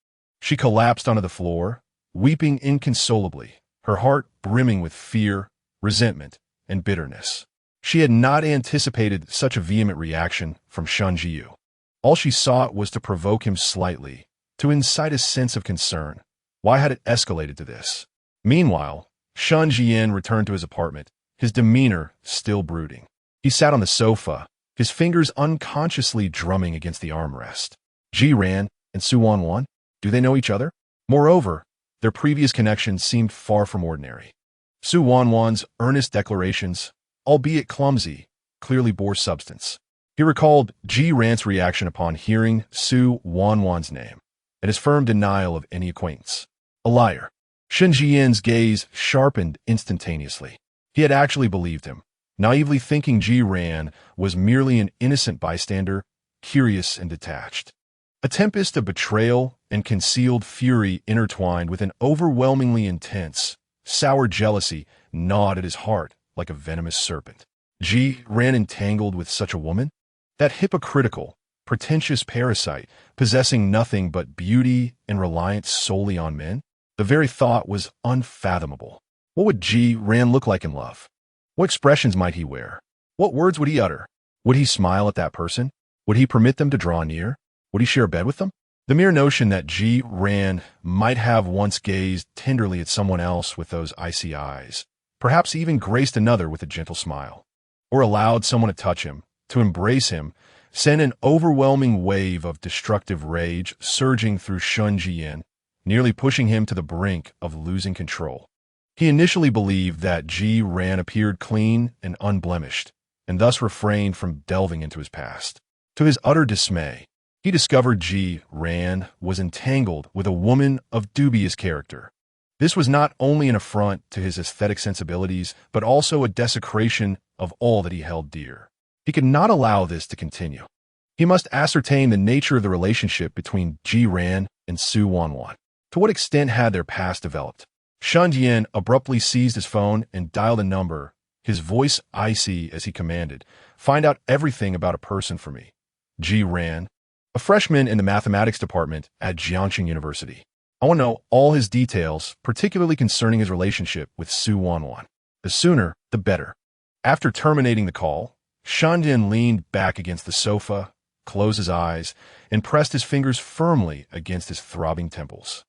She collapsed onto the floor, weeping inconsolably, her heart brimming with fear, resentment, and bitterness. She had not anticipated such a vehement reaction from Shen Zhiyan. All she sought was to provoke him slightly, to incite a sense of concern. Why had it escalated to this? Meanwhile, Shen Zhiyan returned to his apartment, his demeanor still brooding. He sat on the sofa, his fingers unconsciously drumming against the armrest. Jiran and Su Wanwan? Do they know each other? Moreover, their previous connection seemed far from ordinary. Su Wanwan's earnest declarations, albeit clumsy, clearly bore substance. He recalled Jiran's reaction upon hearing Su Wanwan's name, and his firm denial of any acquaintance. A liar. Shen Zhiyan's gaze sharpened instantaneously. He had actually believed him, naively thinking Jiran was merely an innocent bystander, curious and detached. A tempest of betrayal and concealed fury intertwined with an overwhelmingly intense, sour jealousy gnawed at his heart like a venomous serpent. Jiran entangled with such a woman? That hypocritical, pretentious parasite, possessing nothing but beauty and reliance solely on men? The very thought was unfathomable. What would Jiran look like in love? What expressions might he wear? What words would he utter? Would he smile at that person? Would he permit them to draw near? Would he share a bed with them? The mere notion that Jiran might have once gazed tenderly at someone else with those icy eyes, perhaps even graced another with a gentle smile, or allowed someone to touch him, to embrace him, sent an overwhelming wave of destructive rage surging through Shen Zhiyan, nearly pushing him to the brink of losing control. He initially believed that Jiran appeared clean and unblemished, and thus refrained from delving into his past. To his utter dismay, he discovered Jiran was entangled with a woman of dubious character. This was not only an affront to his aesthetic sensibilities, but also a desecration of all that he held dear. He could not allow this to continue. He must ascertain the nature of the relationship between Jiran and Su Wanwan. To what extent had their past developed? Shen Zhiyan abruptly seized his phone and dialed a number, his voice icy as he commanded, "Find out everything about a person for me." Jiran, a freshman in the mathematics department at Jiangxing University. "I want to know all his details, particularly concerning his relationship with Su Wanwan. The sooner, the better." After terminating the call, Shen Zhiyan leaned back against the sofa, closed his eyes, and pressed his fingers firmly against his throbbing temples.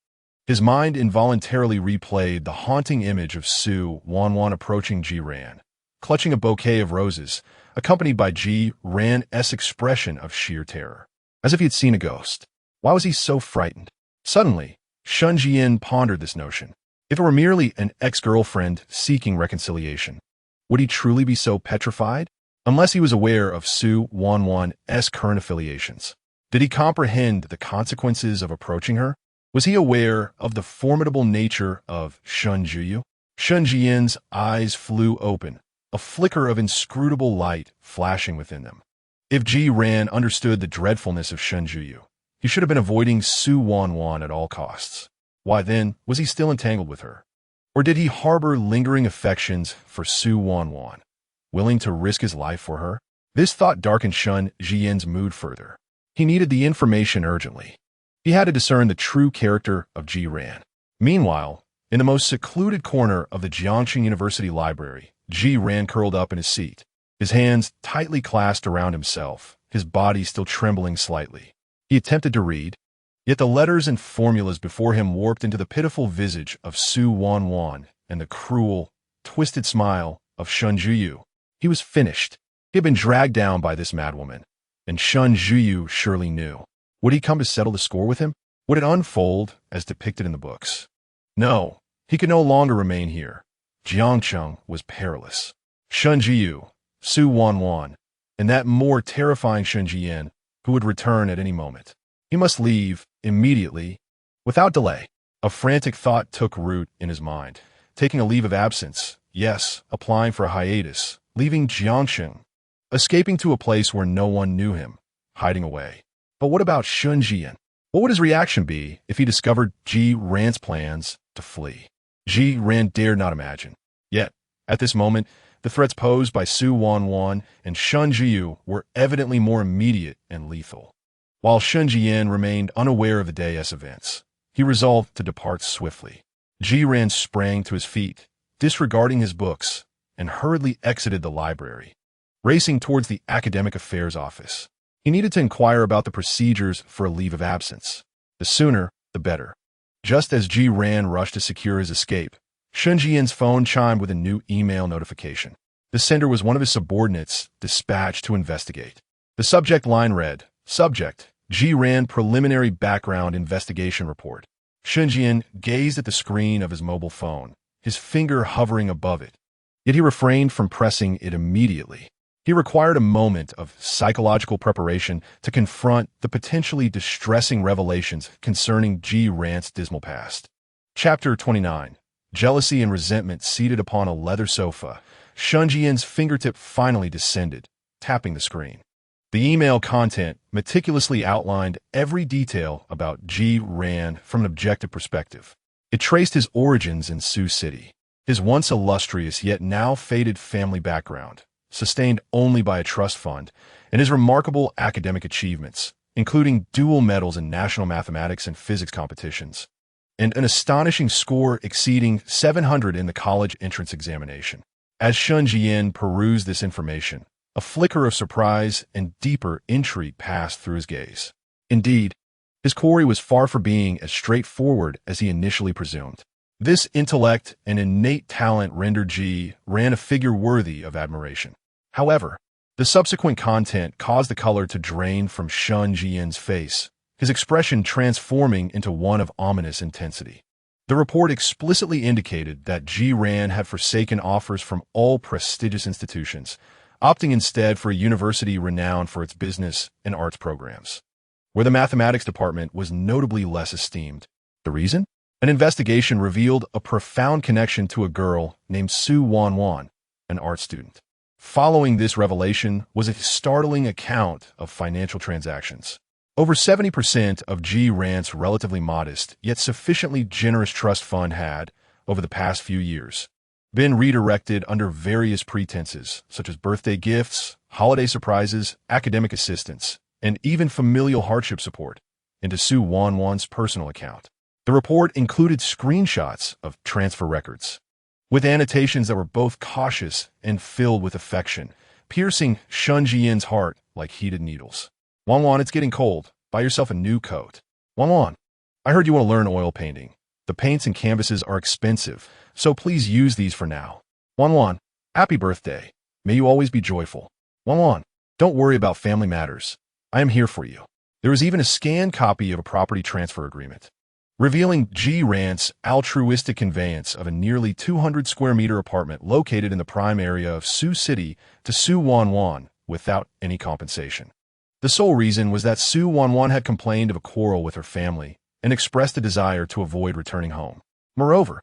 His mind involuntarily replayed the haunting image of Su Wanwan approaching Jiran, clutching a bouquet of roses, accompanied by Jiran's expression of sheer terror, as if he had seen a ghost. Why was he so frightened? Suddenly, Shen Zhiyan pondered this notion. If it were merely an ex-girlfriend seeking reconciliation, would he truly be so petrified? Unless he was aware of Su Wanwan's current affiliations. Did he comprehend the consequences of approaching her? Was he aware of the formidable nature of Shen Zhiyan? Shen Zhiyan's eyes flew open, a flicker of inscrutable light flashing within them. If Jiran understood the dreadfulness of Shen Zhiyan, he should have been avoiding Su Wanwan at all costs. Why then was he still entangled with her? Or did he harbor lingering affections for Su Wanwan, willing to risk his life for her? This thought darkened Shen Zhiyan's mood further. He needed the information urgently. He had to discern the true character of Jiran. Meanwhile, in the most secluded corner of the Jiangxing University library, Jiran curled up in his seat, his hands tightly clasped around himself, his body still trembling slightly. He attempted to read, yet the letters and formulas before him warped into the pitiful visage of Su Wanwan and the cruel, twisted smile of Shen Zhiyan. He was finished. He had been dragged down by this madwoman, and Shen Zhiyan surely knew. Would he come to settle the score with him? Would it unfold as depicted in the books? No, he could no longer remain here. Jiangcheng was perilous. Shen Zhiyan, Su Wanwan, and that more terrifying Shen Zhiyan, who would return at any moment. He must leave immediately Without delay, a frantic thought took root in his mind. Taking a leave of absence. Yes, applying for a hiatus. Leaving Jiangsheng. Escaping to a place where no one knew him. Hiding away. But what about Shen Zhiyan? What would his reaction be if he discovered Ji Ran's plans to flee? Ji Ran dared not imagine. Yet, at this moment, the threats posed by Su Wanwan and Shen Zhiyu were evidently more immediate and lethal. While Shen Zhiyan remained unaware of the day's events, he resolved to depart swiftly. Ji Ran sprang to his feet, disregarding his books, and hurriedly exited the library, racing towards the academic affairs office. He needed to inquire about the procedures for a leave of absence. The sooner, the better. Just as Ji Ran rushed to secure his escape, Shen Zhiyan's phone chimed with a new email notification. The sender was one of his subordinates, dispatched to investigate. The subject line read, Subject, Ji Ran Preliminary Background Investigation Report. Shen Zhiyan gazed at the screen of his mobile phone, his finger hovering above it. Yet he refrained from pressing it immediately. He required a moment of psychological preparation to confront the potentially distressing revelations concerning Ji Ran's dismal past. Chapter 29. Jealousy and resentment seated upon a leather sofa. Shen Zhiyan's fingertip finally descended, tapping the screen. The email content meticulously outlined every detail about Ji Ran from an objective perspective. It traced his origins in Sioux City, his once illustrious yet now faded family background, sustained only by a trust fund, and his remarkable academic achievements, including dual medals in national mathematics and physics competitions, and an astonishing score exceeding 700 in the college entrance examination. As Shen Zhiyan perused this information, a flicker of surprise and deeper intrigue passed through his gaze. Indeed, his query was far from being as straightforward as he initially presumed. This intellect and innate talent rendered Ji Ran a figure worthy of admiration. However, the subsequent content caused the color to drain from Shen Zhiyan's face, his expression transforming into one of ominous intensity. The report explicitly indicated that Ji Ran had forsaken offers from all prestigious institutions, opting instead for a university renowned for its business and arts programs, where the mathematics department was notably less esteemed. The reason? An investigation revealed a profound connection to a girl named Su Wanwan, an art student. Following this revelation was a startling account of financial transactions. Over 70% of Ji Ran's relatively modest, yet sufficiently generous trust fund had, over the past few years, been redirected under various pretenses, such as birthday gifts, holiday surprises, academic assistance, and even familial hardship support, into Su Wanwan's personal account. The report included screenshots of transfer records, with annotations that were both cautious and filled with affection, piercing Shen Zhiyan's heart like heated needles. Wanwan, it's getting cold. Buy yourself a new coat. Wanwan, I heard you want to learn oil painting. The paints and canvases are expensive, so please use these for now. Wanwan, happy birthday. May you always be joyful. Wanwan, don't worry about family matters. I am here for you. There is even a scanned copy of a property transfer agreement, revealing Ji Ran's altruistic conveyance of a nearly 200 square meter apartment located in the prime area of Sioux City to Su Wanwan without any compensation. The sole reason was that Su Wanwan had complained of a quarrel with her family and expressed a desire to avoid returning home. Moreover,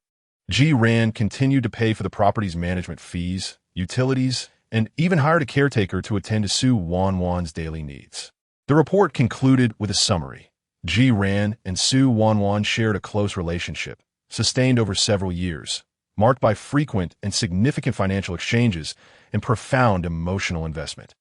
Ji Ran continued to pay for the property's management fees, utilities, and even hired a caretaker to attend to Su Wanwan's daily needs. The report concluded with a summary. Ji Ran and Su Wanwan shared a close relationship, sustained over several years, marked by frequent and significant financial exchanges and profound emotional investment.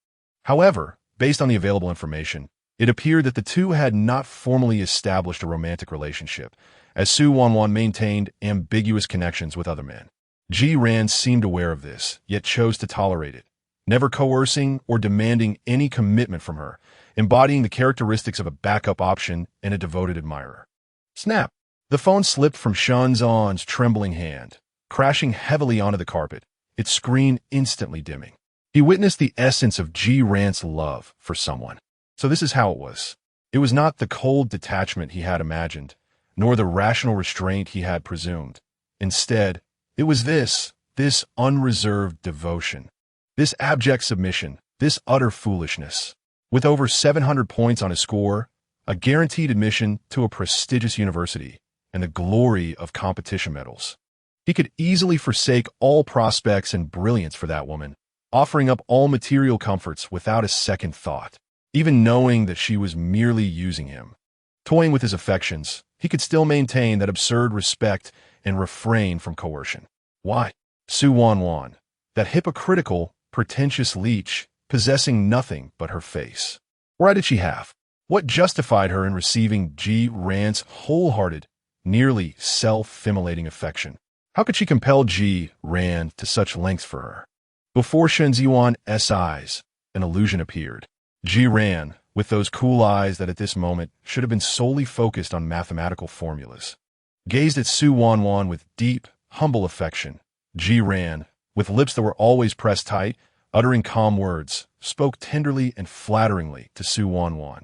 However, based on the available information, it appeared that the two had not formally established a romantic relationship, as Su Wanwan maintained ambiguous connections with other men. Ji Ran seemed aware of this, yet chose to tolerate it, never coercing or demanding any commitment from her, embodying the characteristics of a backup option and a devoted admirer. Snap! The phone slipped from Shen Zhiyan's trembling hand, crashing heavily onto the carpet, its screen instantly dimming. He witnessed the essence of Ji Ran's love for someone. So this is how it was. It was not the cold detachment he had imagined, nor the rational restraint he had presumed. Instead, it was this unreserved devotion, this abject submission, this utter foolishness. With over 700 points on his score, a guaranteed admission to a prestigious university, and the glory of competition medals. He could easily forsake all prospects and brilliance for that woman, offering up all material comforts without a second thought, even knowing that she was merely using him. Toying with his affections, he could still maintain that absurd respect and refrain from coercion. Why? Su Wanwan, that hypocritical, pretentious leech, possessing nothing but her face. Why did she have? What justified her in receiving Ji Ran's wholehearted, nearly self-immolating affection? How could she compel Ji Ran to such lengths for her? Before Shen Zhiyan's eyes, an illusion appeared. Ji Ran, with those cool eyes that at this moment should have been solely focused on mathematical formulas, gazed at Su Wanwan with deep, humble affection. Ji Ran, with lips that were always pressed tight, uttering calm words, spoke tenderly and flatteringly to Su Wanwan.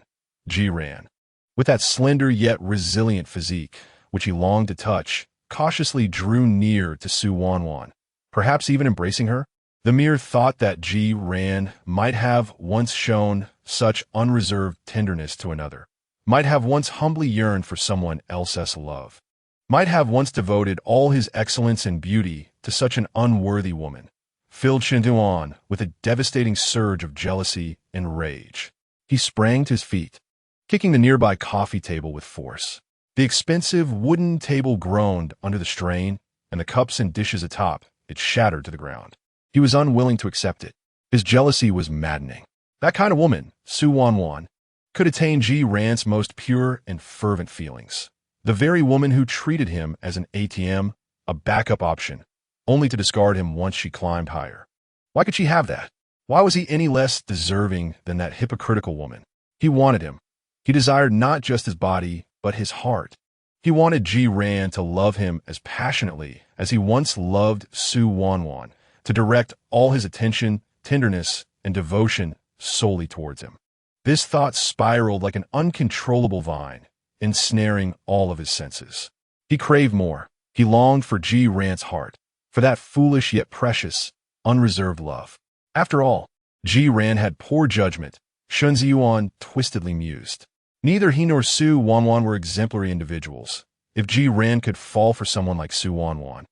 Ji Ran, with that slender yet resilient physique, which he longed to touch, cautiously drew near to Su Wanwan, perhaps even embracing her. The mere thought that Ji Ran might have once shown such unreserved tenderness to another, might have once humbly yearned for someone else's love, might have once devoted all his excellence and beauty to such an unworthy woman, filled Shen Zhiyan with a devastating surge of jealousy and rage. He sprang to his feet, kicking the nearby coffee table with force. The expensive wooden table groaned under the strain, and the cups and dishes atop it shattered to the ground. He was unwilling to accept it. His jealousy was maddening. That kind of woman, Su Wanwan, could attain Ji Ran's most pure and fervent feelings. The very woman who treated him as an ATM, a backup option, only to discard him once she climbed higher. Why could she have that? Why was he any less deserving than that hypocritical woman? He wanted him. He desired not just his body, but his heart. He wanted Ji Ran to love him as passionately as he once loved Su Wanwan, to direct all his attention, tenderness, and devotion solely towards him. This thought spiraled like an uncontrollable vine, ensnaring all of his senses. He craved more. He longed for Ji Ran's heart, for that foolish yet precious, unreserved love. After all, Ji Ran had poor judgment, Shen Zhiyan twistedly mused. Neither he nor Su Wanwan were exemplary individuals. If Ji Ran could fall for someone like Su Wanwan,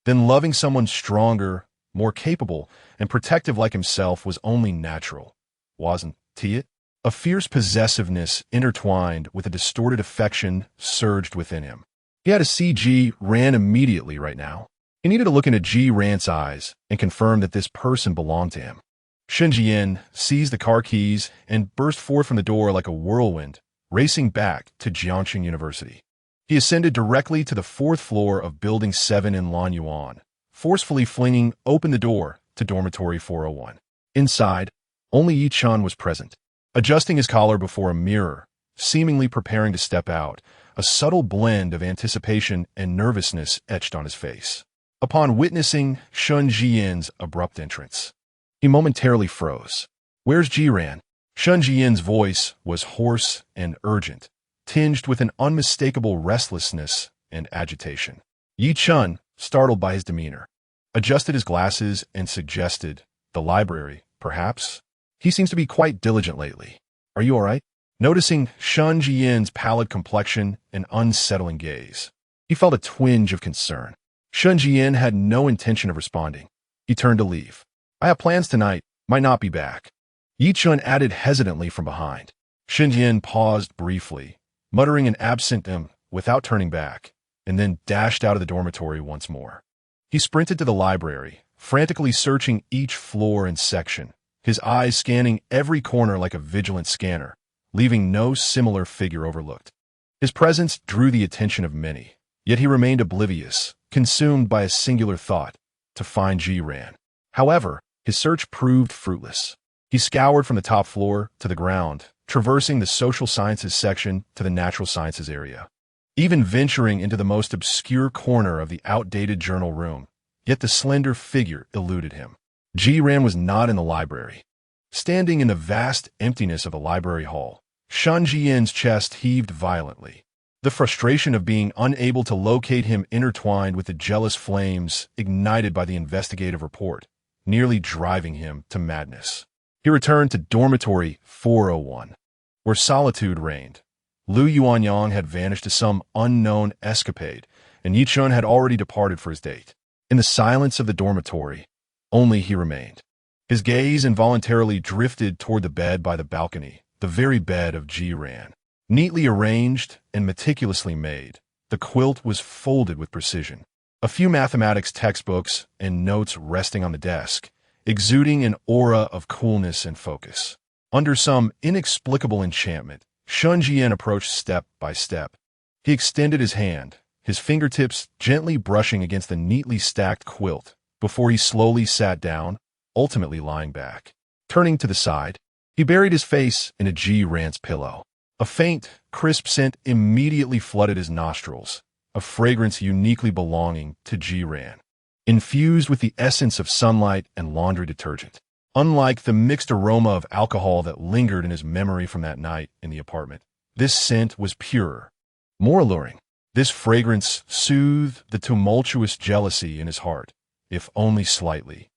then loving someone stronger, more capable, and protective like himself was only natural. Wasn't it? A fierce possessiveness intertwined with a distorted affection surged within him. He had to see Ji Ran immediately right now. He needed to look into Ji Ran's eyes and confirm that this person belonged to him. Shen Zhiyan seized the car keys and burst forth from the door like a whirlwind, racing back to Jiangxing University. He ascended directly to the 4th floor of Building 7 in Lanyuan, forcefully flinging open the door to Dormitory 401. Inside, only Yi Chun was present. Adjusting his collar before a mirror, seemingly preparing to step out, a subtle blend of anticipation and nervousness etched on his face. Upon witnessing Shen Zhiyan's abrupt entrance, he momentarily froze. "Where's Ji Ran?" Shen Zhiyan's voice was hoarse and urgent, tinged with an unmistakable restlessness and agitation. Yi Chun, startled by his demeanor, adjusted his glasses and suggested, "The library, perhaps? He seems to be quite diligent lately. Are you all right?" Noticing Shen Zhiyan's pallid complexion and unsettling gaze, he felt a twinge of concern. Shen Zhiyan had no intention of responding. He turned to leave. "I have plans tonight, might not be back." Yi Chun added hesitantly from behind. Shen Zhiyan paused briefly, muttering an absent without turning back, and then dashed out of the dormitory once more. He sprinted to the library, frantically searching each floor and section, his eyes scanning every corner like a vigilant scanner, leaving no similar figure overlooked. His presence drew the attention of many, yet he remained oblivious, consumed by a singular thought, to find Ji Ran. However, his search proved fruitless. He scoured from the top floor to the ground, traversing the social sciences section to the natural sciences area, even venturing into the most obscure corner of the outdated journal room, yet the slender figure eluded him. Ji Ran was not in the library. Standing in the vast emptiness of the library hall, Shen Zhiyan's chest heaved violently. The frustration of being unable to locate him intertwined with the jealous flames ignited by the investigative report, nearly driving him to madness. He returned to Dormitory 401, where solitude reigned, Lu Yuanyang had vanished to some unknown escapade, and Yi Chun had already departed for his date. In the silence of the dormitory, only he remained. His gaze involuntarily drifted toward the bed by the balcony, the very bed of Ji Ran. Neatly arranged and meticulously made, the quilt was folded with precision. A few mathematics textbooks and notes resting on the desk, exuding an aura of coolness and focus. Under some inexplicable enchantment, Shen Zhiyan approached step by step. He extended his hand, his fingertips gently brushing against the neatly stacked quilt, before he slowly sat down, ultimately lying back. Turning to the side, he buried his face in a Ji Ran's pillow. A faint, crisp scent immediately flooded his nostrils, a fragrance uniquely belonging to Ji Ran, infused with the essence of sunlight and laundry detergent. Unlike the mixed aroma of alcohol that lingered in his memory from that night in the apartment, this scent was purer, more alluring. This fragrance soothed the tumultuous jealousy in his heart, if only slightly.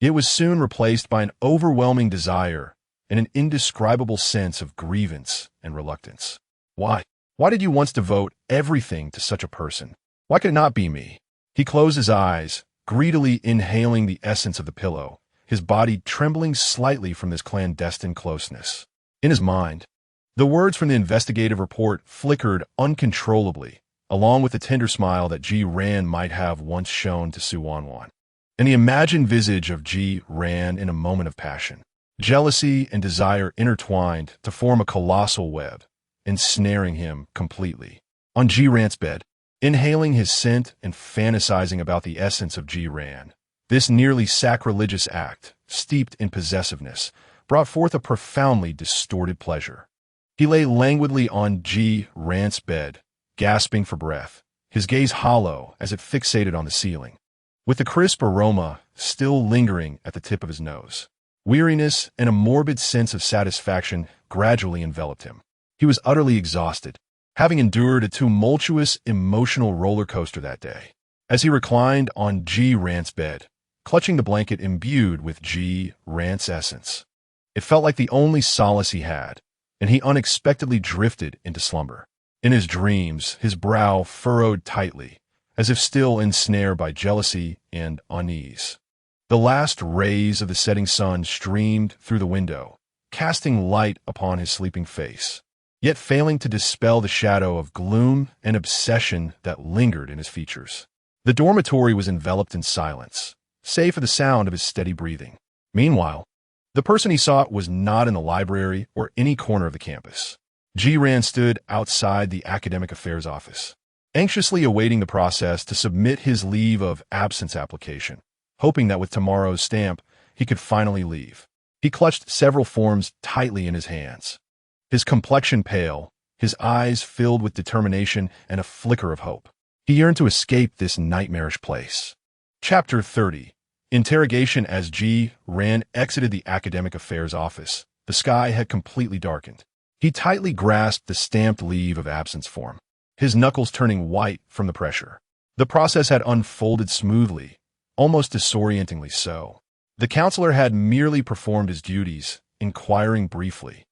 It was soon replaced by an overwhelming desire and an indescribable sense of grievance and reluctance. Why? Why did you once devote everything to such a person? Why could it not be me? He closed his eyes, greedily inhaling the essence of the pillow, his body trembling slightly from this clandestine closeness. In his mind, the words from the investigative report flickered uncontrollably, along with the tender smile that Ji Ran might have once shown to Su Wanwan, and the imagined visage of Ji Ran in a moment of passion. Jealousy and desire intertwined to form a colossal web, ensnaring him completely. On Ji Ran's bed, inhaling his scent and fantasizing about the essence of Ji Ran, this nearly sacrilegious act, steeped in possessiveness, brought forth a profoundly distorted pleasure. He lay languidly on Ji Ran's bed, gasping for breath, his gaze hollow as it fixated on the ceiling, with the crisp aroma still lingering at the tip of his nose. Weariness and a morbid sense of satisfaction gradually enveloped him. He was utterly exhausted, having endured a tumultuous emotional roller coaster that day. As he reclined on Ji Ran's bed, clutching the blanket imbued with Ji Ran's essence, it felt like the only solace he had, and he unexpectedly drifted into slumber. In his dreams, his brow furrowed tightly, as if still ensnared by jealousy and unease. The last rays of the setting sun streamed through the window, casting light upon his sleeping face, yet failing to dispel the shadow of gloom and obsession that lingered in his features. The dormitory was enveloped in silence, save for the sound of his steady breathing. Meanwhile, the person he sought was not in the library or any corner of the campus. Ji Ran stood outside the academic affairs office, anxiously awaiting the process to submit his leave of absence application, hoping that with tomorrow's stamp, he could finally leave. He clutched several forms tightly in his hands, his complexion pale, his eyes filled with determination and a flicker of hope. He yearned to escape this nightmarish place. Chapter 30. Interrogation. As Ji Ran exited the academic affairs office, the sky had completely darkened. He tightly grasped the stamped leave of absence form, his knuckles turning white from the pressure. The process had unfolded smoothly, almost disorientingly so. The counselor had merely performed his duties, inquiring briefly,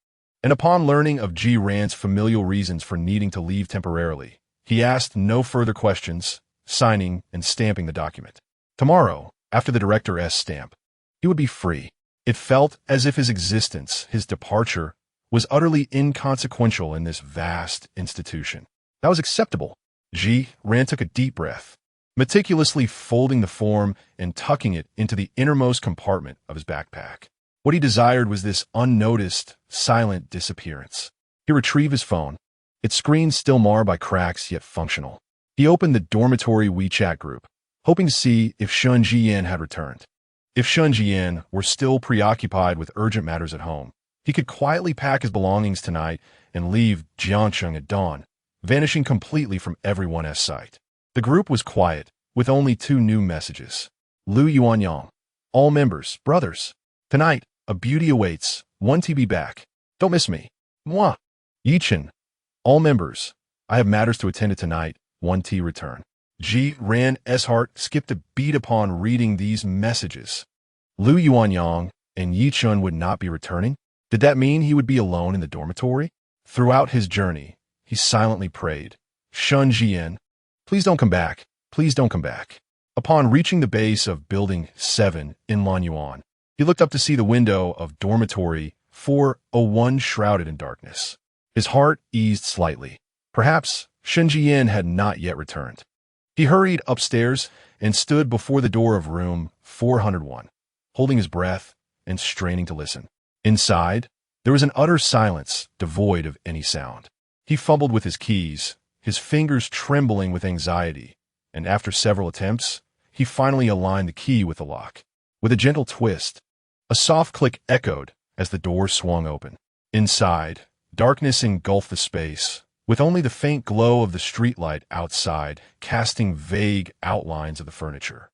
and upon learning of Ji Ran's familial reasons for needing to leave temporarily, he asked no further questions, signing and stamping the document. Tomorrow, after the director's stamp, he would be free. It felt as if his existence, his departure, was utterly inconsequential in this vast institution. That was acceptable. Ji Ran took a deep breath, meticulously folding the form and tucking it into the innermost compartment of his backpack. What he desired was this unnoticed, silent disappearance. He retrieved his phone, its screen still marred by cracks yet functional. He opened the dormitory WeChat group, hoping to see if Shen Zhiyan had returned. If Shen Zhiyan were still preoccupied with urgent matters at home, he could quietly pack his belongings tonight and leave Jiangcheng at dawn, vanishing completely from everyone's sight. The group was quiet, with only 2 new messages. Lu Yuanyang. All members, brothers. Tonight, a beauty awaits. 1T be back. Don't miss me. Moi. Yichen. All members. I have matters to attend to tonight. 1T return. Ji Ran's heart skipped a beat upon reading these messages. Lu Yuanyang and Yichun would not be returning? Did that mean he would be alone in the dormitory? Throughout his journey, he silently prayed, "Shen Zhiyan, please don't come back. Please don't come back." Upon reaching the base of Building 7 in Lanyuan, he looked up to see the window of Dormitory 401 shrouded in darkness. His heart eased slightly. Perhaps Shen Zhiyan had not yet returned. He hurried upstairs and stood before the door of room 401, holding his breath and straining to listen. Inside, there was an utter silence, devoid of any sound. He fumbled with his keys, his fingers trembling with anxiety, and after several attempts, he finally aligned the key with the lock. With a gentle twist, a soft click echoed as the door swung open. Inside, darkness engulfed the space, with only the faint glow of the streetlight outside casting vague outlines of the furniture.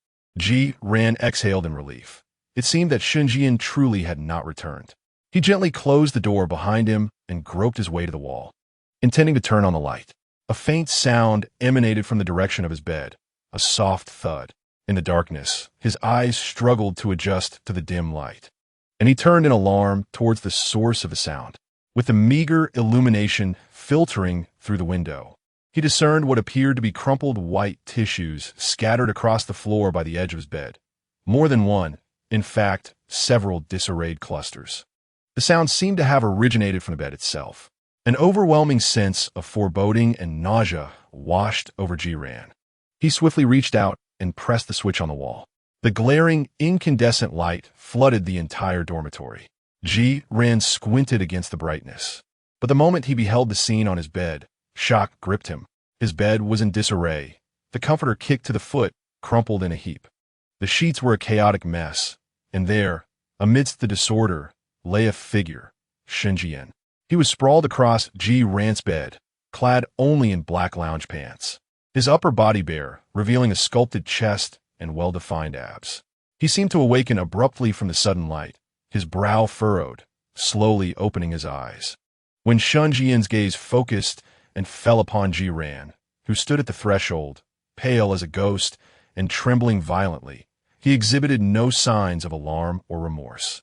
Ran exhaled in relief. It seemed that Shen Zhiyan truly had not returned. He gently closed the door behind him and groped his way to the wall, intending to turn on the light. A faint sound emanated from the direction of his bed, a soft thud. In the darkness, his eyes struggled to adjust to the dim light, and he turned in alarm towards the source of the sound. With the meager illumination filtering through the window, he discerned what appeared to be crumpled white tissues scattered across the floor by the edge of his bed. More than one, in fact, several disarrayed clusters. The sound seemed to have originated from the bed itself. An overwhelming sense of foreboding and nausea washed over Ran. He swiftly reached out and pressed the switch on the wall. The glaring, incandescent light flooded the entire dormitory. Ran squinted against the brightness. But the moment he beheld the scene on his bed, shock gripped him. His bed was in disarray, the comforter kicked to the foot, crumpled in a heap. The sheets were a chaotic mess, and there, amidst the disorder, lay a figure, Shen Zhiyan. He was sprawled across Ran's bed, clad only in black lounge pants, his upper body bare, revealing a sculpted chest and well-defined abs. He seemed to awaken abruptly from the sudden light, his brow furrowed, slowly opening his eyes. When Shen Zhiyan's gaze focused and fell upon Ran, who stood at the threshold, pale as a ghost and trembling violently, he exhibited no signs of alarm or remorse.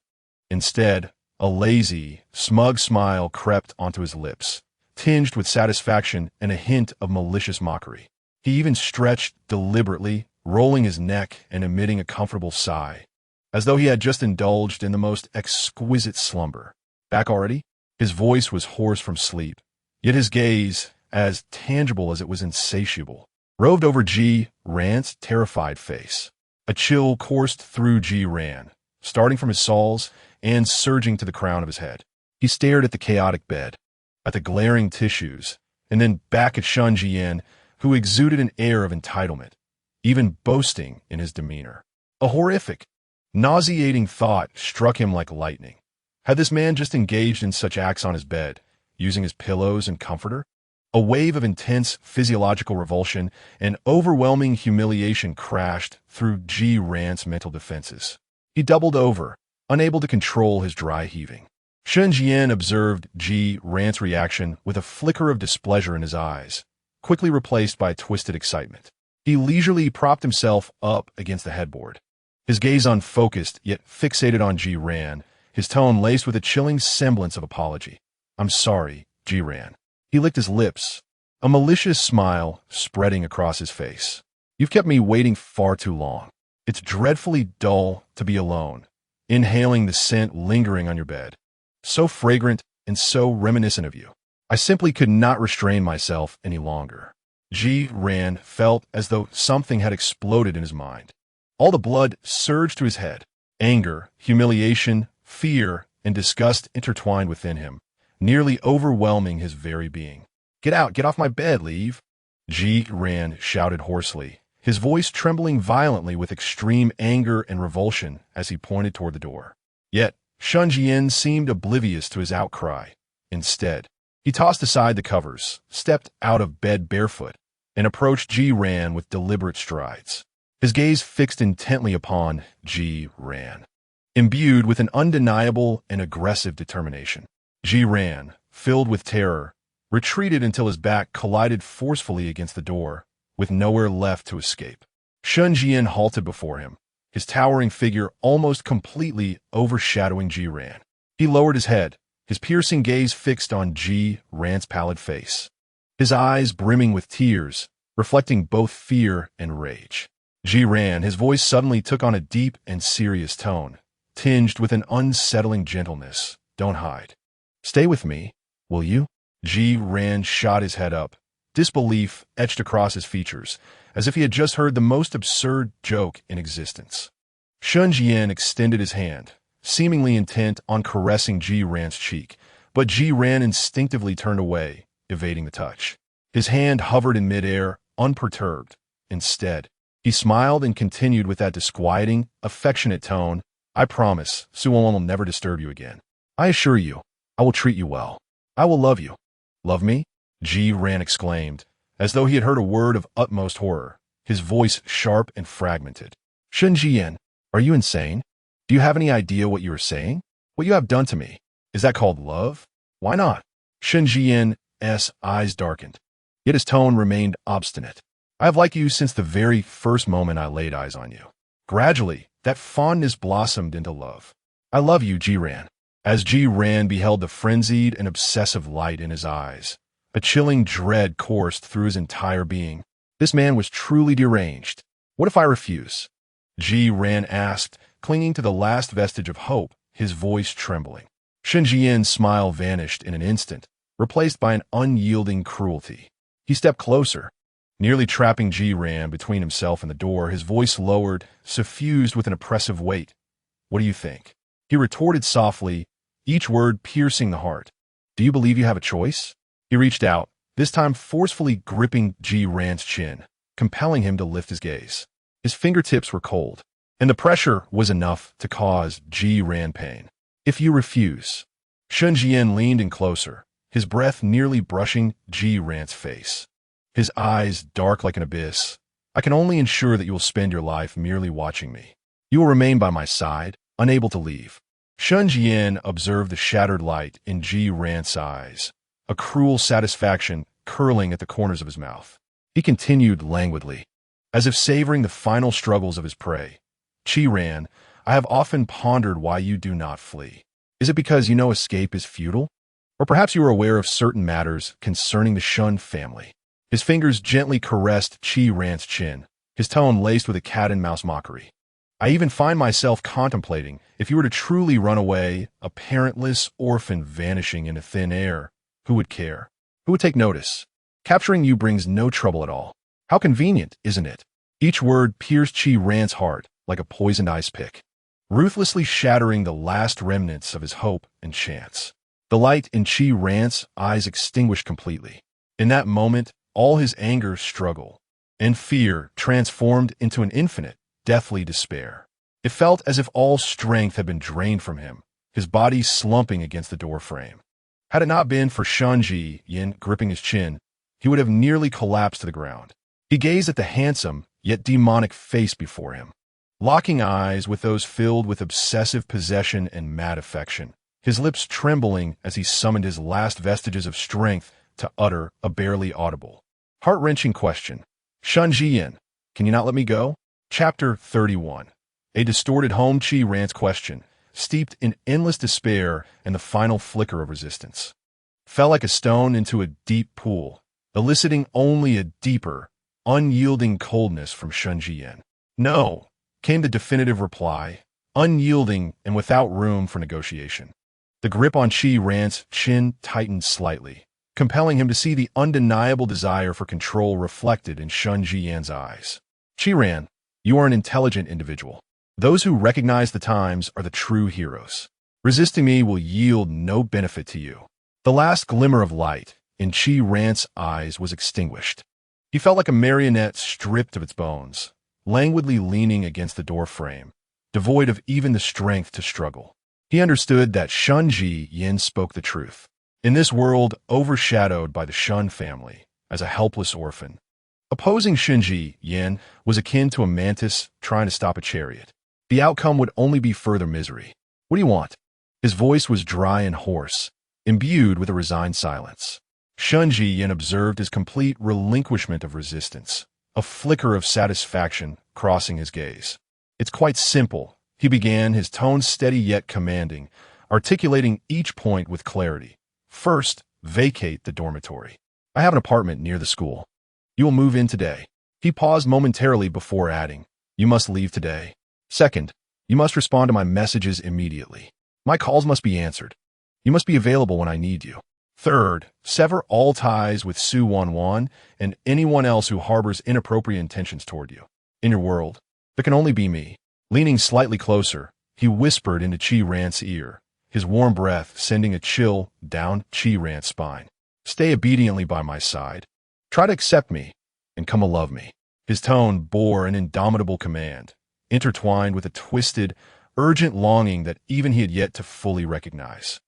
Instead, a lazy, smug smile crept onto his lips, tinged with satisfaction and a hint of malicious mockery. He even stretched deliberately, rolling his neck and emitting a comfortable sigh, as though he had just indulged in the most exquisite slumber. Back already? His voice was hoarse from sleep, yet his gaze, as tangible as it was insatiable, roved over Ran's terrified face. A chill coursed through Ran, starting from his soles and surging to the crown of his head. He stared at the chaotic bed, at the glaring tissues, and then back at Shen Zhiyan, who exuded an air of entitlement, even boasting in his demeanor. A horrific, nauseating thought struck him like lightning. Had this man just engaged in such acts on his bed, using his pillows and comforter? A wave of intense physiological revulsion and overwhelming humiliation crashed through Ran's mental defenses. He doubled over, unable to control his dry heaving. Shen Zhiyan observed Ran's reaction with a flicker of displeasure in his eyes, quickly replaced by twisted excitement. He leisurely propped himself up against the headboard, his gaze unfocused yet fixated on Ran, his tone laced with a chilling semblance of apology. "I'm sorry, Ran." He licked his lips, a malicious smile spreading across his face. "You've kept me waiting far too long. It's dreadfully dull to be alone, inhaling the scent lingering on your bed. So fragrant and so reminiscent of you. I simply could not restrain myself any longer." Ran felt as though something had exploded in his mind. All the blood surged to his head. Anger, humiliation, fear, and disgust intertwined within him, nearly overwhelming his very being. "Get out! Get off my bed! Leave!" Ran shouted hoarsely, his voice trembling violently with extreme anger and revulsion as he pointed toward the door. Yet, Shen Zhiyan seemed oblivious to his outcry. Instead, he tossed aside the covers, stepped out of bed barefoot, and approached Ran with deliberate strides, his gaze fixed intently upon Ran, imbued with an undeniable and aggressive determination. Ran, filled with terror, retreated until his back collided forcefully against the door, with nowhere left to escape. Shen Zhiyan halted before him, his towering figure almost completely overshadowing Ran. He lowered his head, his piercing gaze fixed on Ran's pallid face. his eyes brimming with tears, reflecting both fear and rage. Zhiyan, his voice suddenly took on a deep and serious tone, tinged with an unsettling gentleness. Don't hide. Stay with me, will you? Zhiyan shot his head up, disbelief etched across his features, as if he had just heard the most absurd joke in existence. Shen Zhiyan extended his hand, seemingly intent on caressing Zhiyan's cheek, but Zhiyan instinctively turned away, evading the touch. His hand hovered in midair, unperturbed. Instead, he smiled and continued with that disquieting, affectionate tone. I promise, Suwon will never disturb you again. I assure you, I will treat you well. I will love you. Love me? Zhiyan exclaimed, as though he had heard a word of utmost horror, his voice sharp and fragmented. Shen Zhiyan, are you insane? Do you have any idea what you are saying? What you have done to me? Is that called love? Why not? Shen Zhiyan's eyes darkened, yet his tone remained obstinate. I have liked you since the very first moment I laid eyes on you. Gradually, that fondness blossomed into love. I love you, Zhiyan. As Zhiyan beheld the frenzied and obsessive light in his eyes, a chilling dread coursed through his entire being. This man was truly deranged. What if I refuse? Zhiyan asked, clinging to the last vestige of hope, his voice trembling. Shen Zhiyan's smile vanished in an instant, replaced by an unyielding cruelty. He stepped closer, nearly trapping Zhiyan between himself and the door, his voice lowered, suffused with an oppressive weight. What do you think? He retorted softly, each word piercing the heart. Do you believe you have a choice? He reached out, this time forcefully gripping Zhiyan's chin, compelling him to lift his gaze. His fingertips were cold, and the pressure was enough to cause Zhiyan pain. If you refuse. Shen Zhiyan leaned in closer, his breath nearly brushing Zhiyan's face. His eyes dark like an abyss. I can only ensure that you will spend your life merely watching me. You will remain by my side, unable to leave. Shen Zhiyan observed the shattered light in Zhiyan's eyes, a cruel satisfaction curling at the corners of his mouth. He continued languidly, as if savoring the final struggles of his prey. Zhiyan, I have often pondered why you do not flee. Is it because you know escape is futile? Or perhaps you are aware of certain matters concerning the Shen family. His fingers gently caressed Zhiyan's chin, his tone laced with a cat-and-mouse mockery. I even find myself contemplating if you were to truly run away, a parentless orphan vanishing into thin air, who would care? Who would take notice? Capturing you brings no trouble at all. How convenient, isn't it? Each word pierced Zhiyan's heart like a poisoned ice pick, ruthlessly shattering the last remnants of his hope and chance. The light in Zhiyan's eyes extinguished completely. In that moment, all his anger, struggle, and fear transformed into an infinite, deathly despair. It felt as if all strength had been drained from him, his body slumping against the doorframe. Had it not been for Shen Zhiyan gripping his chin, he would have nearly collapsed to the ground. He gazed at the handsome, yet demonic face before him, locking eyes with those filled with obsessive possession and mad affection, his lips trembling as he summoned his last vestiges of strength to utter a barely audible, heart-wrenching question. Shen Zhiyan, can you not let me go? Chapter 31. A distorted home. Zhiyan's question, steeped in endless despair and the final flicker of resistance, fell like a stone into a deep pool, eliciting only a deeper, unyielding coldness from Shen Zhiyan. No, came the definitive reply, unyielding and without room for negotiation. The grip on Zhiyan's chin tightened slightly, compelling him to see the undeniable desire for control reflected in Shen Zhiyan's eyes. Zhiyan, you are an intelligent individual. Those who recognize the times are the true heroes. Resisting me will yield no benefit to you. The last glimmer of light in Zhiyan's eyes was extinguished. He felt like a marionette stripped of its bones, languidly leaning against the doorframe, devoid of even the strength to struggle. He understood that Shen Zhiyan spoke the truth. In this world overshadowed by the Shen family, as a helpless orphan, opposing Shen Zhiyan was akin to a mantis trying to stop a chariot. The outcome would only be further misery. What do you want? His voice was dry and hoarse, imbued with a resigned silence. Shen Zhiyan observed his complete relinquishment of resistance, a flicker of satisfaction crossing his gaze. It's quite simple, he began, his tone steady yet commanding, articulating each point with clarity. First, vacate the dormitory. I have an apartment near the school. You will move in today. He paused momentarily before adding, you must leave today. Second, you must respond to my messages immediately. My calls must be answered. You must be available when I need you. Third, sever all ties with Su Wanwan and anyone else who harbors inappropriate intentions toward you. In your world, there can only be me. Leaning slightly closer, he whispered into Chi Ran's ear, his warm breath sending a chill down Chi Ran's spine. Stay obediently by my side. Try to accept me, and come to love me. His tone bore an indomitable command, intertwined with a twisted, urgent longing that even he had yet to fully recognize.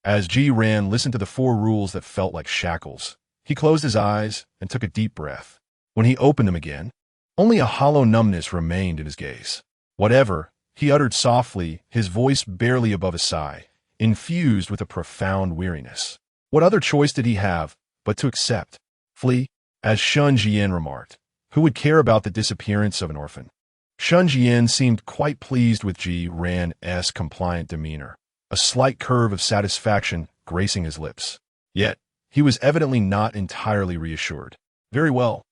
As Ji Ran listened to the 4 rules that felt like shackles, he closed his eyes and took a deep breath. When he opened them again, only a hollow numbness remained in his gaze. Whatever, he uttered softly, his voice barely above a sigh, infused with a profound weariness. What other choice did he have but to accept? Flee? As Shen Zhiyan remarked, who would care about the disappearance of an orphan? Shen Zhiyan seemed quite pleased with Ji Ran's compliant demeanor, a slight curve of satisfaction gracing his lips. Yet, he was evidently not entirely reassured. Very well.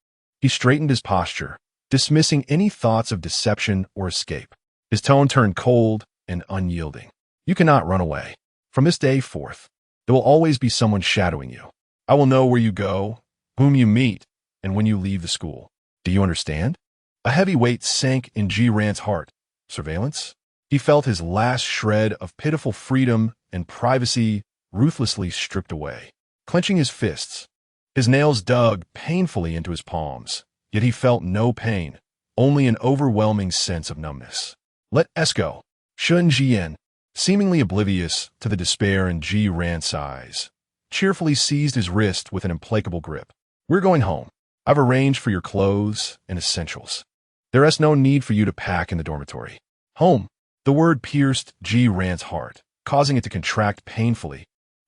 He straightened his posture, dismissing any thoughts of deception or escape. His tone turned cold and unyielding. You cannot run away. From this day forth, there will always be someone shadowing you. I will know where you go, whom you meet, and when you leave the school. Do you understand? A heavy weight sank in Ji Ran's heart. Surveillance? He felt his last shred of pitiful freedom and privacy ruthlessly stripped away. Clenching his fists, his nails dug painfully into his palms, yet he felt no pain, only an overwhelming sense of numbness. Let us go. Shen Zhiyan, seemingly oblivious to the despair in Ji Ran's eyes, cheerfully seized his wrist with an implacable grip. We're going home. I've arranged for your clothes and essentials. There is no need for you to pack in the dormitory. Home. The word pierced Ji Ran's heart, causing it to contract painfully,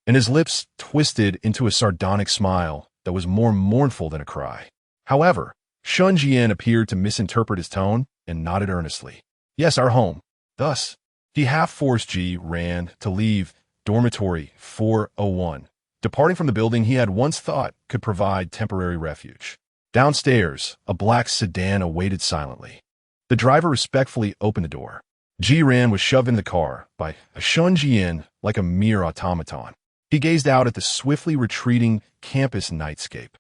and his lips twisted into a sardonic smile that was more mournful than a cry. However, Shen Zhiyan appeared to misinterpret his tone and nodded earnestly. Yes, our home. Thus, he half-forced Ji Ran to leave dormitory 401, departing from the building he had once thought could provide temporary refuge. Downstairs, a black sedan awaited silently. The driver respectfully opened the door. Ji Ran was shoved in the car by Shen Zhiyan like a mere automaton. He gazed out at the swiftly retreating campus nightscape,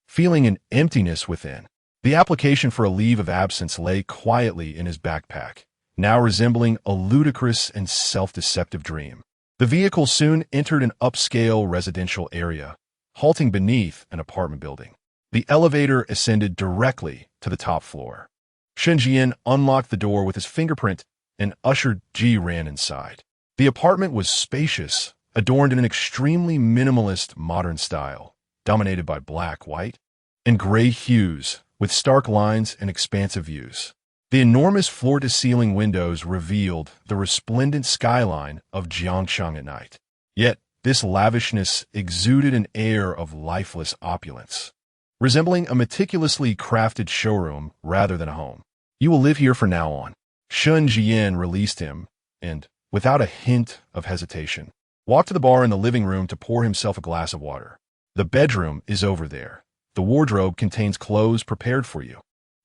feeling an emptiness within. The application for a leave of absence lay quietly in his backpack, now resembling a ludicrous and self-deceptive dream. The vehicle soon entered an upscale residential area, halting beneath an apartment building. The elevator ascended directly to the top floor. Shen Zhiyan unlocked the door with his fingerprint and ushered Ji Ran inside. The apartment was spacious, adorned in an extremely minimalist modern style, dominated by black, white, and gray hues, with stark lines and expansive views. The enormous floor-to-ceiling windows revealed the resplendent skyline of Jiangcheng at night. Yet, this lavishness exuded an air of lifeless opulence, resembling a meticulously crafted showroom rather than a home. You will live here from now on. Shen Zhiyan released him and, without a hint of hesitation, walked to the bar in the living room to pour himself a glass of water. The bedroom is over there. The wardrobe contains clothes prepared for you,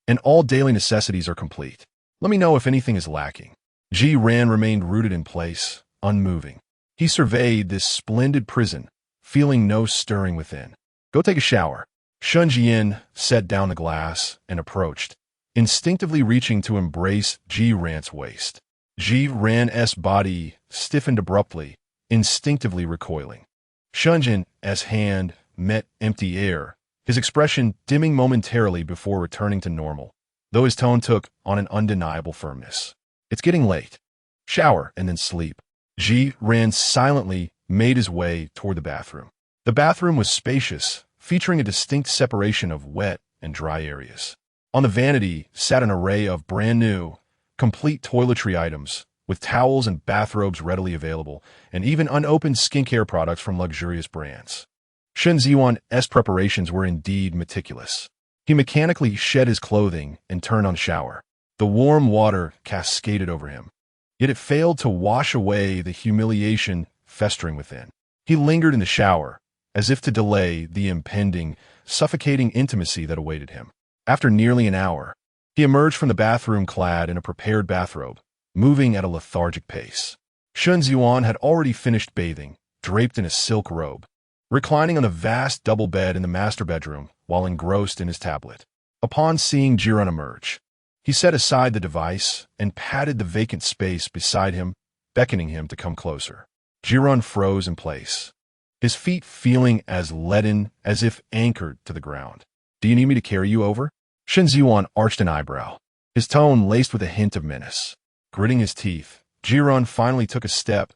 and all daily necessities are complete. Let me know if anything is lacking. Ji Ran remained rooted in place, unmoving. He surveyed this splendid prison, feeling no stirring within. Go take a shower. Shen Zhiyan set down the glass and approached, instinctively reaching to embrace Ji Ran's waist. Ji Ran's body stiffened abruptly, instinctively recoiling. Shen Zhiyan's hand met empty air, his expression dimming momentarily before returning to normal, though his tone took on an undeniable firmness. It's getting late. Shower and then sleep. Ji Ran silently made his way toward the bathroom. The bathroom was spacious, featuring a distinct separation of wet and dry areas. On the vanity sat an array of brand-new, complete toiletry items, with towels and bathrobes readily available, and even unopened skincare products from luxurious brands. Shen Zhiyan's preparations were indeed meticulous. He mechanically shed his clothing and turned on the shower. The warm water cascaded over him, yet it failed to wash away the humiliation festering within. He lingered in the shower, as if to delay the impending suffocating intimacy that awaited him. After nearly an hour, he emerged from the bathroom clad in a prepared bathrobe, moving at a lethargic pace. Shen Zhiyan had already finished bathing, draped in a silk robe, reclining on the vast double bed in the master bedroom while engrossed in his tablet. Upon seeing Zhiyan emerge, he set aside the device and patted the vacant space beside him, beckoning him to come closer. Zhiyan froze in place, his feet feeling as leaden as if anchored to the ground. "Do you need me to carry you over?" Shen Zhiyan arched an eyebrow, his tone laced with a hint of menace. Gritting his teeth, Zhiyan finally took a step,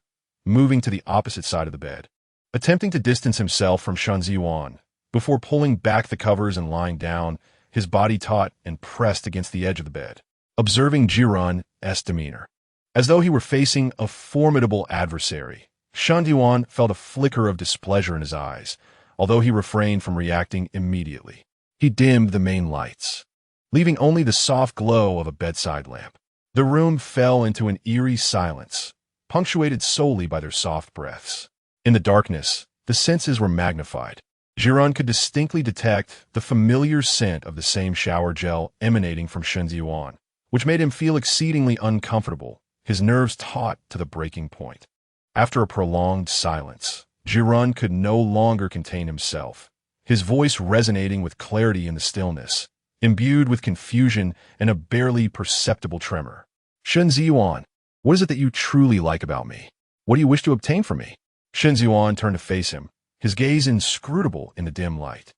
moving to the opposite side of the bed, attempting to distance himself from Shen Zhiyan before pulling back the covers and lying down, his body taut and pressed against the edge of the bed, observing Zhiyan's demeanor. As though he were facing a formidable adversary, Shen Zhiyan felt a flicker of displeasure in his eyes, although he refrained from reacting immediately. He dimmed the main lights, leaving only the soft glow of a bedside lamp. The room fell into an eerie silence, punctuated solely by their soft breaths. In the darkness, the senses were magnified. Zhiyan could distinctly detect the familiar scent of the same shower gel emanating from Shen Zhiyan, which made him feel exceedingly uncomfortable, his nerves taut to the breaking point. After a prolonged silence, Zhiyan could no longer contain himself, his voice resonating with clarity in the stillness, imbued with confusion and a barely perceptible tremor. "Shen Zhiyan, what is it that you truly like about me? What do you wish to obtain from me?" Shen Zhiyan turned to face him, his gaze inscrutable in the dim light.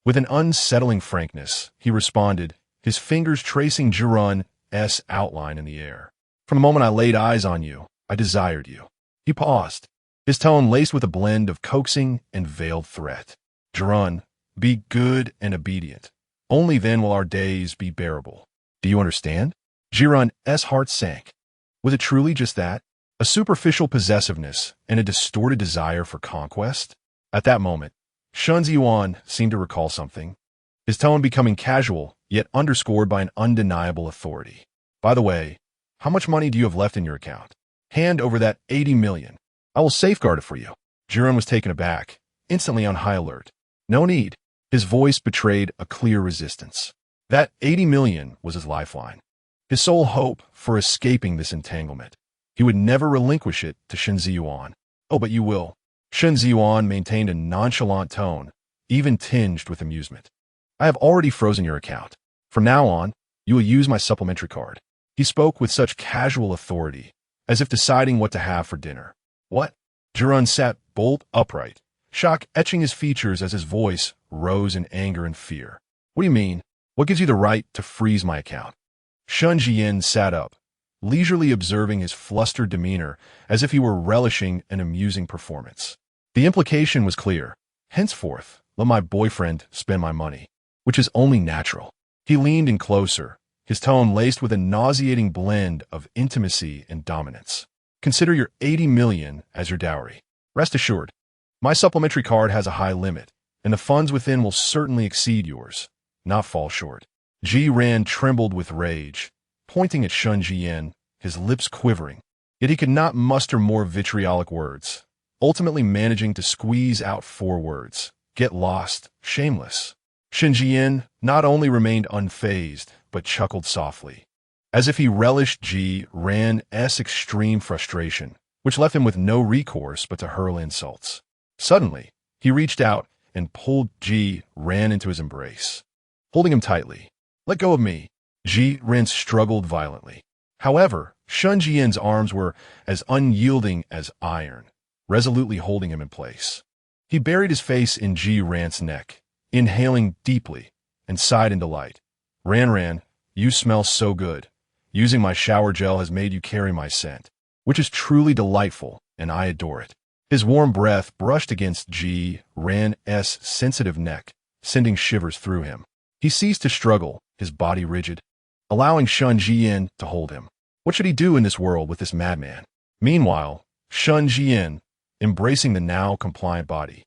With an unsettling frankness, he responded, his fingers tracing Zhiyan's outline in the air. "From the moment I laid eyes on you, I desired you." He paused, his tone laced with a blend of coaxing and veiled threat. "Zhiyan, be good and obedient. Only then will our days be bearable. Do you understand?" Zhiyan's heart sank. Was it truly just that? A superficial possessiveness and a distorted desire for conquest? At that moment, Shen Zhiyan seemed to recall something, his tone becoming casual, yet underscored by an undeniable authority. "By the way, how much money do you have left in your account? Hand over that 80 million. I will safeguard it for you." Zhiyan was taken aback, instantly on high alert. "No need." His voice betrayed a clear resistance. That 80 million was his lifeline, his sole hope for escaping this entanglement. He would never relinquish it to Shen Zhiyan. "Oh, but you will." Shen Zhiyan maintained a nonchalant tone, even tinged with amusement. "I have already frozen your account. From now on, you will use my supplementary card." He spoke with such casual authority, as if deciding what to have for dinner. "What?" Zhiyan sat bolt upright, shock etching his features as his voice rose in anger and fear. "What do you mean? What gives you the right to freeze my account?" Shen Zhiyan sat up, leisurely observing his flustered demeanor as if he were relishing an amusing performance. The implication was clear. "Henceforth, let my boyfriend spend my money," which is only natural. He leaned in closer, his tone laced with a nauseating blend of intimacy and dominance. "Consider your 80 million as your dowry. Rest assured, my supplementary card has a high limit, and the funds within will certainly exceed yours, not fall short." Zhiyan trembled with rage, pointing at Shen Zhiyan, his lips quivering, yet he could not muster more vitriolic words, ultimately managing to squeeze out 4 words: "Get lost, shameless." Shen Zhiyan not only remained unfazed, but chuckled softly, as if he relished Zhiyan's extreme frustration, which left him with no recourse but to hurl insults. Suddenly, he reached out and pulled Zhiyan into his embrace, holding him tightly. "Let go of me." Zhiyan struggled violently. However, Shen Zhiyan's arms were as unyielding as iron, resolutely holding him in place. He buried his face in Zhiyan's neck, inhaling deeply, and sighed in delight. "Ran, you smell so good. Using my shower gel has made you carry my scent, which is truly delightful, and I adore it." His warm breath brushed against Zhiyan's sensitive neck, sending shivers through him. He ceased to struggle, his body rigid, allowing Shen Zhiyan to hold him. What should he do in this world with this madman? Meanwhile, Shen Zhiyan, embracing the now compliant body,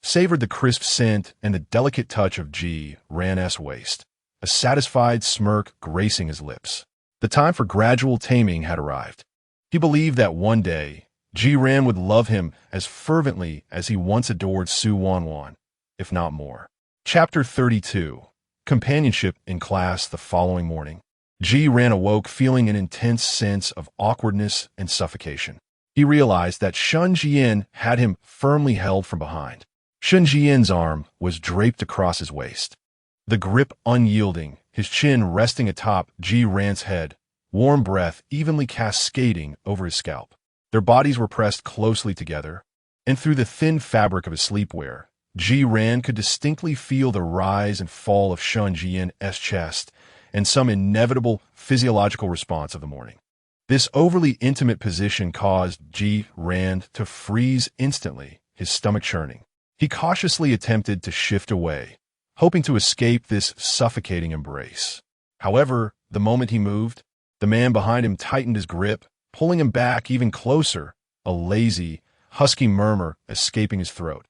savored the crisp scent and the delicate touch of Zhiyan's waist, a satisfied smirk gracing his lips. The time for gradual taming had arrived. He believed that one day, Zhiyan would love him as fervently as he once adored Su Wanwan, if not more. Chapter 32. Companionship in class the following morning. Ji Ran awoke feeling an intense sense of awkwardness and suffocation. He realized that Shen Zhiyan had him firmly held from behind. Shen Zhiyan's arm was draped across his waist, the grip unyielding, his chin resting atop Ji Ran's head, warm breath evenly cascading over his scalp. Their bodies were pressed closely together, and through the thin fabric of his sleepwear, Ji Ran could distinctly feel the rise and fall of Shen Zhiyan's chest and some inevitable physiological response of the morning. This overly intimate position caused Ji Ran to freeze instantly, his stomach churning. He cautiously attempted to shift away, hoping to escape this suffocating embrace. However, the moment he moved, the man behind him tightened his grip, pulling him back even closer, a lazy, husky murmur escaping his throat.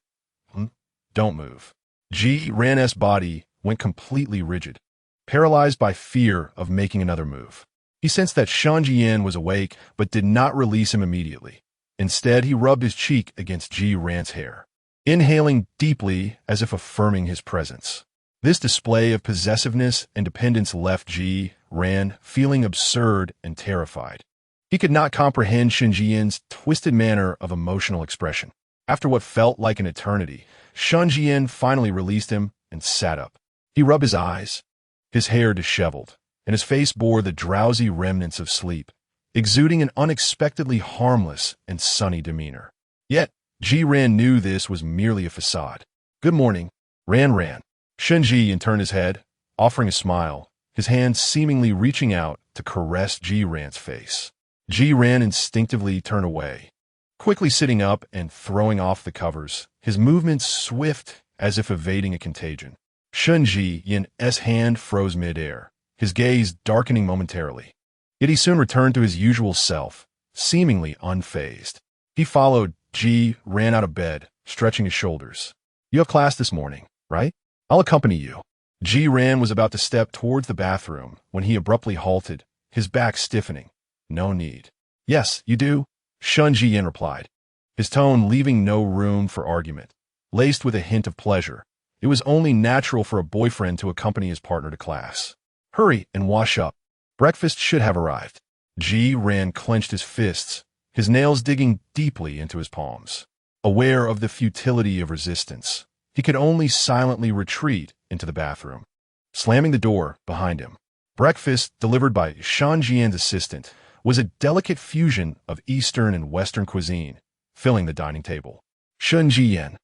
Don't move. Ji Ran's body went completely rigid, paralyzed by fear of making another move. He sensed that Shen Zhiyan was awake, but did not release him immediately. Instead, he rubbed his cheek against Ji Ran's hair, inhaling deeply as if affirming his presence. This display of possessiveness and dependence left Ji Ran feeling absurd and terrified. He could not comprehend Shen Zhiyan's twisted manner of emotional expression. After what felt like an eternity, Shen Zhiyan finally released him and sat up. He rubbed his eyes, his hair disheveled, and his face bore the drowsy remnants of sleep, exuding an unexpectedly harmless and sunny demeanor. Yet, Ji Ran knew this was merely a facade. Good morning, Ran. Shen Zhiyan turned his head, offering a smile, his hand seemingly reaching out to caress Ji Ran's face. Ji Ran instinctively turned away, quickly sitting up and throwing off the covers, his movements swift as if evading a contagion. Shen Zhiyan's hand froze midair, his gaze darkening momentarily. Yet he soon returned to his usual self, seemingly unfazed. He followed Ji Ran out of bed, stretching his shoulders. You have class this morning, right? I'll accompany you. Ji Ran was about to step towards the bathroom when he abruptly halted, his back stiffening. No need. Yes, you do, Shen Zhiyan replied, his tone leaving no room for argument. Laced with a hint of pleasure, it was only natural for a boyfriend to accompany his partner to class. Hurry and wash up. Breakfast should have arrived. Ji Ran clenched his fists, his nails digging deeply into his palms. Aware of the futility of resistance, he could only silently retreat into the bathroom, slamming the door behind him. Breakfast, delivered by Shen Zhiyan's assistant, was a delicate fusion of Eastern and Western cuisine, filling the dining table. Shen Zhiyan,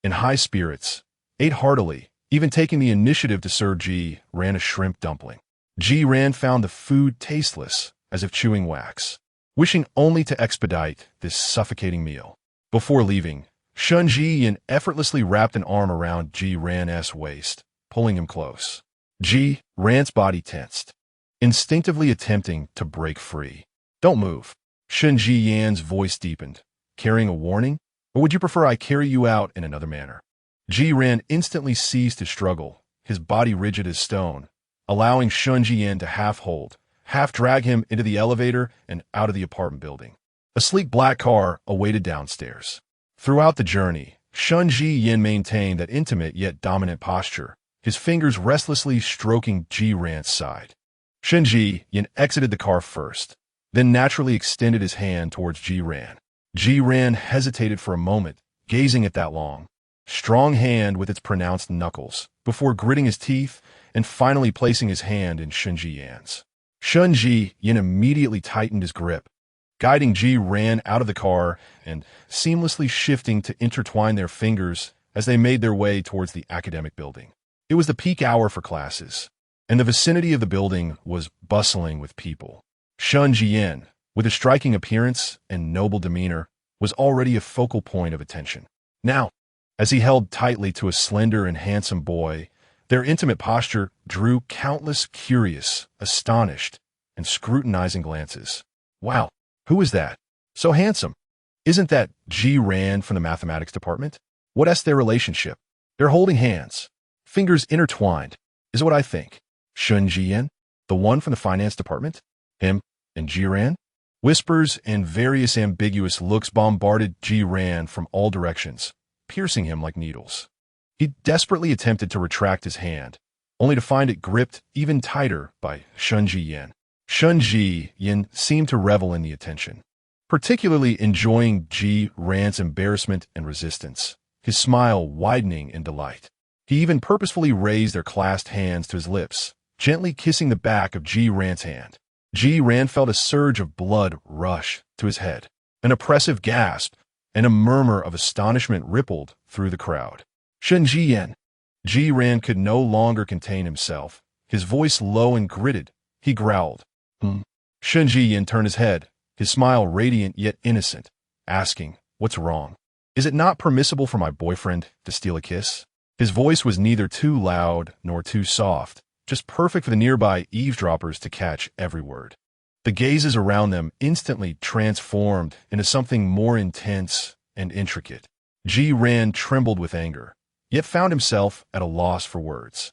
in high spirits, ate heartily, even taking the initiative to serve Ji Ran a shrimp dumpling. Ji Ran found the food tasteless, as if chewing wax, wishing only to expedite this suffocating meal. Before leaving, Shen Zhiyan effortlessly wrapped an arm around Ji Ran's waist, pulling him close. Ji Ran's body tensed, instinctively attempting to break free. Don't move. Shen Zhiyan's voice deepened. Carrying a warning? Or would you prefer I carry you out in another manner? Ji Ran instantly ceased to struggle, his body rigid as stone, allowing Shen Zhiyan to half hold, half drag him into the elevator and out of the apartment building. A sleek black car awaited downstairs. Throughout the journey, Shen Zhiyan maintained that intimate yet dominant posture, his fingers restlessly stroking Ji Ran's side. Shen Zhiyan exited the car first, then naturally extended his hand towards Ji Ran. Ji Ran hesitated for a moment, gazing at that long, strong hand with its pronounced knuckles, before gritting his teeth and finally placing his hand in Shen Zhiyan's. Shen Zhiyan immediately tightened his grip, guiding Ji Ran out of the car and seamlessly shifting to intertwine their fingers as they made their way towards the academic building. It was the peak hour for classes, and the vicinity of the building was bustling with people. Shen Zhiyan, with his striking appearance and noble demeanor, was already a focal point of attention. Now, as he held tightly to a slender and handsome boy, their intimate posture drew countless curious, astonished, and scrutinizing glances. Wow, who is that? So handsome. Isn't that Ji Ran from the mathematics department? What's their relationship? They're holding hands, fingers intertwined, is what I think. Shen Zhiyan, the one from the finance department? Him and Ji Ran? Whispers and various ambiguous looks bombarded Ji Ran from all directions, piercing him like needles. He desperately attempted to retract his hand, only to find it gripped even tighter by Shen Zhiyan. Shen Zhiyan seemed to revel in the attention, particularly enjoying Ji Ran's embarrassment and resistance, his smile widening in delight. He even purposefully raised their clasped hands to his lips, gently kissing the back of Ji Ran's hand. Ji Ran felt a surge of blood rush to his head. An oppressive gasp and a murmur of astonishment rippled through the crowd. Shen Zhiyan. Ji Ran could no longer contain himself. His voice low and gritted. He growled. Shen Zhiyan turned his head, his smile radiant yet innocent, asking, "What's wrong? Is it not permissible for my boyfriend to steal a kiss?" His voice was neither too loud nor too soft, just perfect for the nearby eavesdroppers to catch every word. The gazes around them instantly transformed into something more intense and intricate. Ji Ran trembled with anger, yet found himself at a loss for words.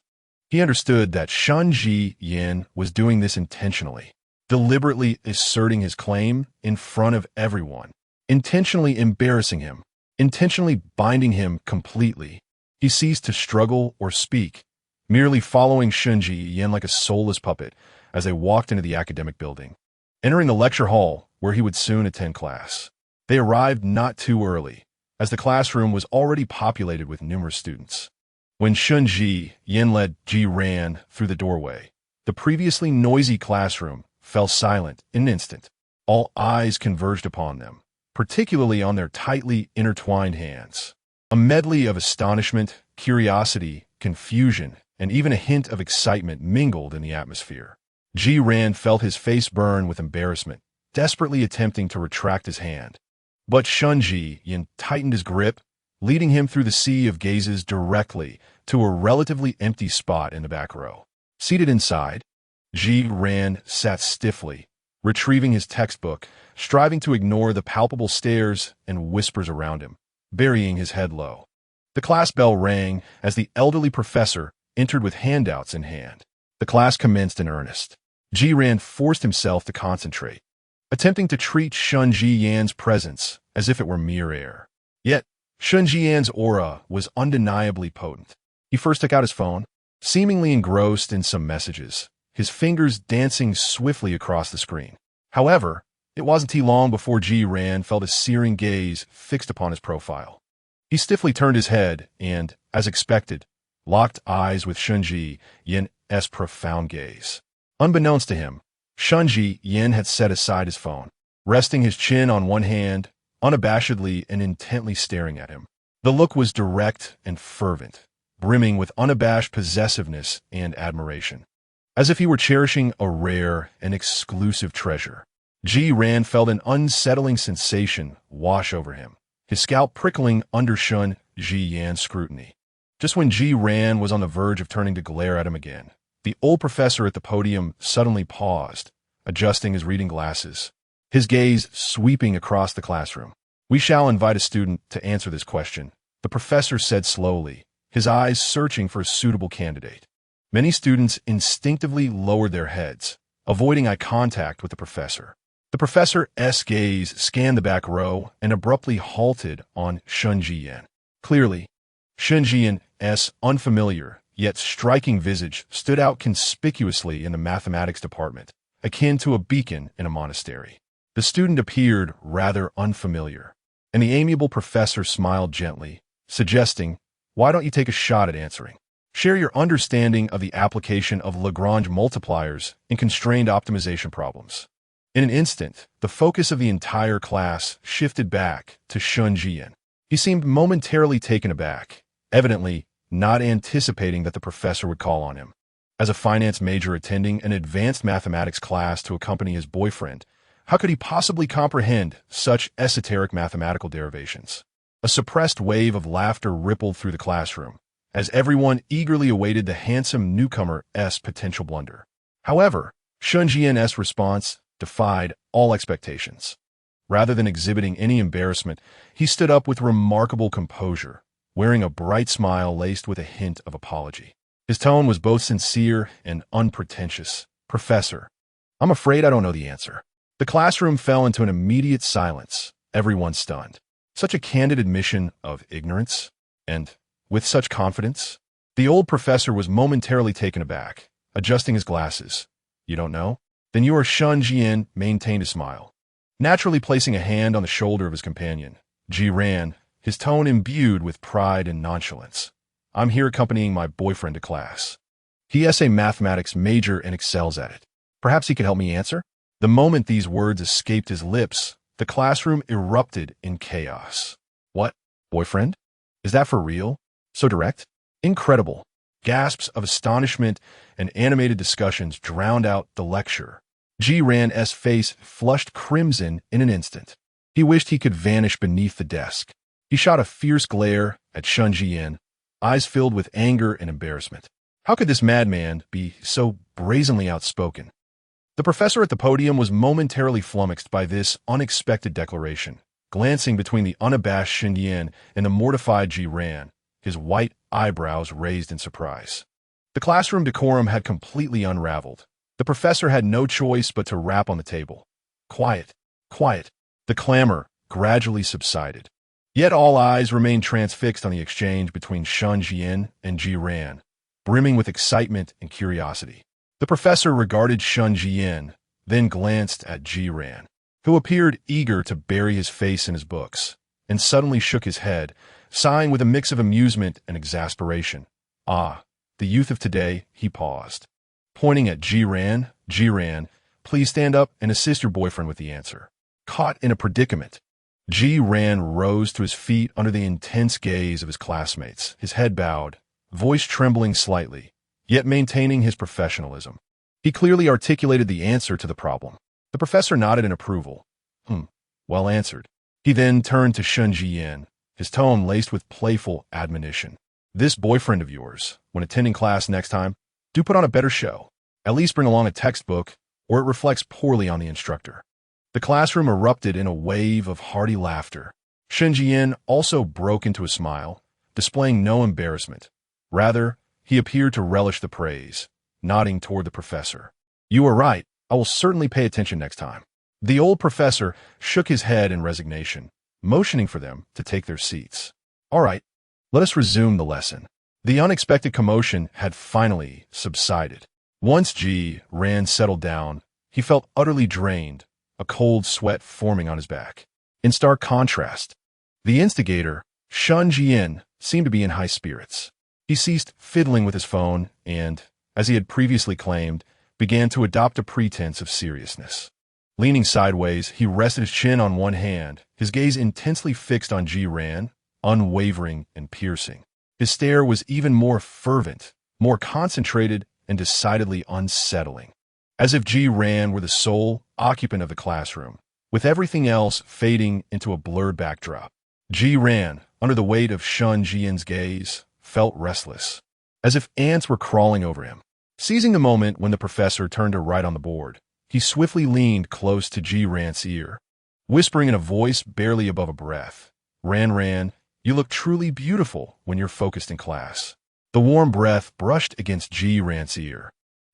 He understood that Shen Zhiyan was doing this intentionally, deliberately asserting his claim in front of everyone, intentionally embarrassing him, intentionally binding him completely. He ceased to struggle or speak, merely following Shen Zhiyan like a soulless puppet as they walked into the academic building, entering the lecture hall where he would soon attend class. They arrived not too early, as the classroom was already populated with numerous students. When Shen Zhiyan led Ji Ran through the doorway, the previously noisy classroom fell silent in an instant. All eyes converged upon them, particularly on their tightly intertwined hands. A medley of astonishment, curiosity, confusion, and even a hint of excitement mingled in the atmosphere. Ji Ran felt his face burn with embarrassment, desperately attempting to retract his hand. But Shen Zhiyan tightened his grip, leading him through the sea of gazes directly to a relatively empty spot in the back row. Seated inside, Ji Ran sat stiffly, retrieving his textbook, striving to ignore the palpable stares and whispers around him, burying his head low. The class bell rang as the elderly professor entered with handouts in hand. The class commenced in earnest. Ji Ran forced himself to concentrate, attempting to treat Shen Zhiyan's presence as if it were mere air. Yet, Shen Zhiyan's aura was undeniably potent. He first took out his phone, seemingly engrossed in some messages, his fingers dancing swiftly across the screen. However, it wasn't too long before Ji Ran felt a searing gaze fixed upon his profile. He stiffly turned his head and, as expected, locked eyes with Shen Zhiyan's profound gaze. Unbeknownst to him, Shen Zhiyan had set aside his phone, resting his chin on one hand, unabashedly and intently staring at him. The look was direct and fervent, brimming with unabashed possessiveness and admiration, as if he were cherishing a rare and exclusive treasure. Ji Ran felt an unsettling sensation wash over him, his scalp prickling under Shen Zhiyan's scrutiny. Just when Ji Ran was on the verge of turning to glare at him again, the old professor at the podium suddenly paused, adjusting his reading glasses, his gaze sweeping across the classroom. "We shall invite a student to answer this question," the professor said slowly, his eyes searching for a suitable candidate. Many students instinctively lowered their heads, avoiding eye contact with the professor. The professor's gaze scanned the back row and abruptly halted on Shen Zhiyan. Clearly, Shen Zhiyan's unfamiliar yet striking visage stood out conspicuously in the mathematics department, akin to a beacon in a monastery. The student appeared rather unfamiliar, and the amiable professor smiled gently, suggesting, "Why don't you take a shot at answering? Share your understanding of the application of Lagrange multipliers in constrained optimization problems." In an instant, the focus of the entire class shifted back to Shen Zhiyan. He seemed momentarily taken aback, evidently not anticipating that the professor would call on him. As a finance major attending an advanced mathematics class to accompany his boyfriend, how could he possibly comprehend such esoteric mathematical derivations? A suppressed wave of laughter rippled through the classroom, as everyone eagerly awaited the handsome newcomer's potential blunder. However, Shen Zhiyan's response defied all expectations. Rather than exhibiting any embarrassment, he stood up with remarkable composure, wearing a bright smile laced with a hint of apology. His tone was both sincere and unpretentious. "Professor, I'm afraid I don't know the answer." The classroom fell into an immediate silence, everyone stunned. Such a candid admission of ignorance? And With such confidence? The old professor was momentarily taken aback, adjusting his glasses. You don't know? Then you are Shen Zhiyan, maintained a smile. Naturally placing a hand on the shoulder of his companion, Ji ran, his tone imbued with pride and nonchalance. I'm here accompanying my boyfriend to class. He is a mathematics major and excels at it. Perhaps he could help me answer? The moment these words escaped his lips, the classroom erupted in chaos. What? Boyfriend? Is that for real? So direct? Incredible. Gasps of astonishment and animated discussions drowned out the lecture. Ji Ran's face flushed crimson in an instant. He wished he could vanish beneath the desk. He shot a fierce glare at Shen Zhiyan, eyes filled with anger and embarrassment. How could this madman be so brazenly outspoken? The professor at the podium was momentarily flummoxed by this unexpected declaration, glancing between the unabashed Shen Zhiyan and the mortified Ji Ran, his white eyebrows raised in surprise. The classroom decorum had completely unraveled. The professor had no choice but to rap on the table. Quiet, quiet. The clamor gradually subsided. Yet all eyes remained transfixed on the exchange between Shen Zhiyan and Ji Ran, brimming with excitement and curiosity. The professor regarded Shen Zhiyan, then glanced at Ji Ran, who appeared eager to bury his face in his books, and suddenly shook his head, sighing with a mix of amusement and exasperation. Ah, the youth of today, he paused. Pointing at Ji Ran, please stand up and assist your boyfriend with the answer. Caught in a predicament. Ji Ran rose to his feet under the intense gaze of his classmates, his head bowed, voice trembling slightly, yet maintaining his professionalism. He clearly articulated the answer to the problem. The professor nodded in approval. Well answered. He then turned to Shen Zhiyan, his tone laced with playful admonition. This boyfriend of yours, when attending class next time, do put on a better show. At least bring along a textbook, or it reflects poorly on the instructor. The classroom erupted in a wave of hearty laughter. Shen Zhiyan also broke into a smile, displaying no embarrassment. Rather, he appeared to relish the praise, nodding toward the professor. You are right. I will certainly pay attention next time. The old professor shook his head in resignation, motioning for them to take their seats. All right, let us resume the lesson. The unexpected commotion had finally subsided. Once Ji Ran settled down, he felt utterly drained, a cold sweat forming on his back. In stark contrast, the instigator, Shen Zhiyan, seemed to be in high spirits. He ceased fiddling with his phone and, as he had previously claimed, began to adopt a pretense of seriousness. Leaning sideways, he rested his chin on one hand, his gaze intensely fixed on Ji Ran, unwavering and piercing. His stare was even more fervent, more concentrated, and decidedly unsettling, as if Ji Ran were the sole occupant of the classroom, with everything else fading into a blurred backdrop. Ji Ran, under the weight of Shen Zhiyan's gaze, felt restless, as if ants were crawling over him. Seizing the moment when the professor turned to write on the board, he swiftly leaned close to Ji Ran's ear, whispering in a voice barely above a breath, Ran, you look truly beautiful when you're focused in class. The warm breath brushed against Ji Ran's ear,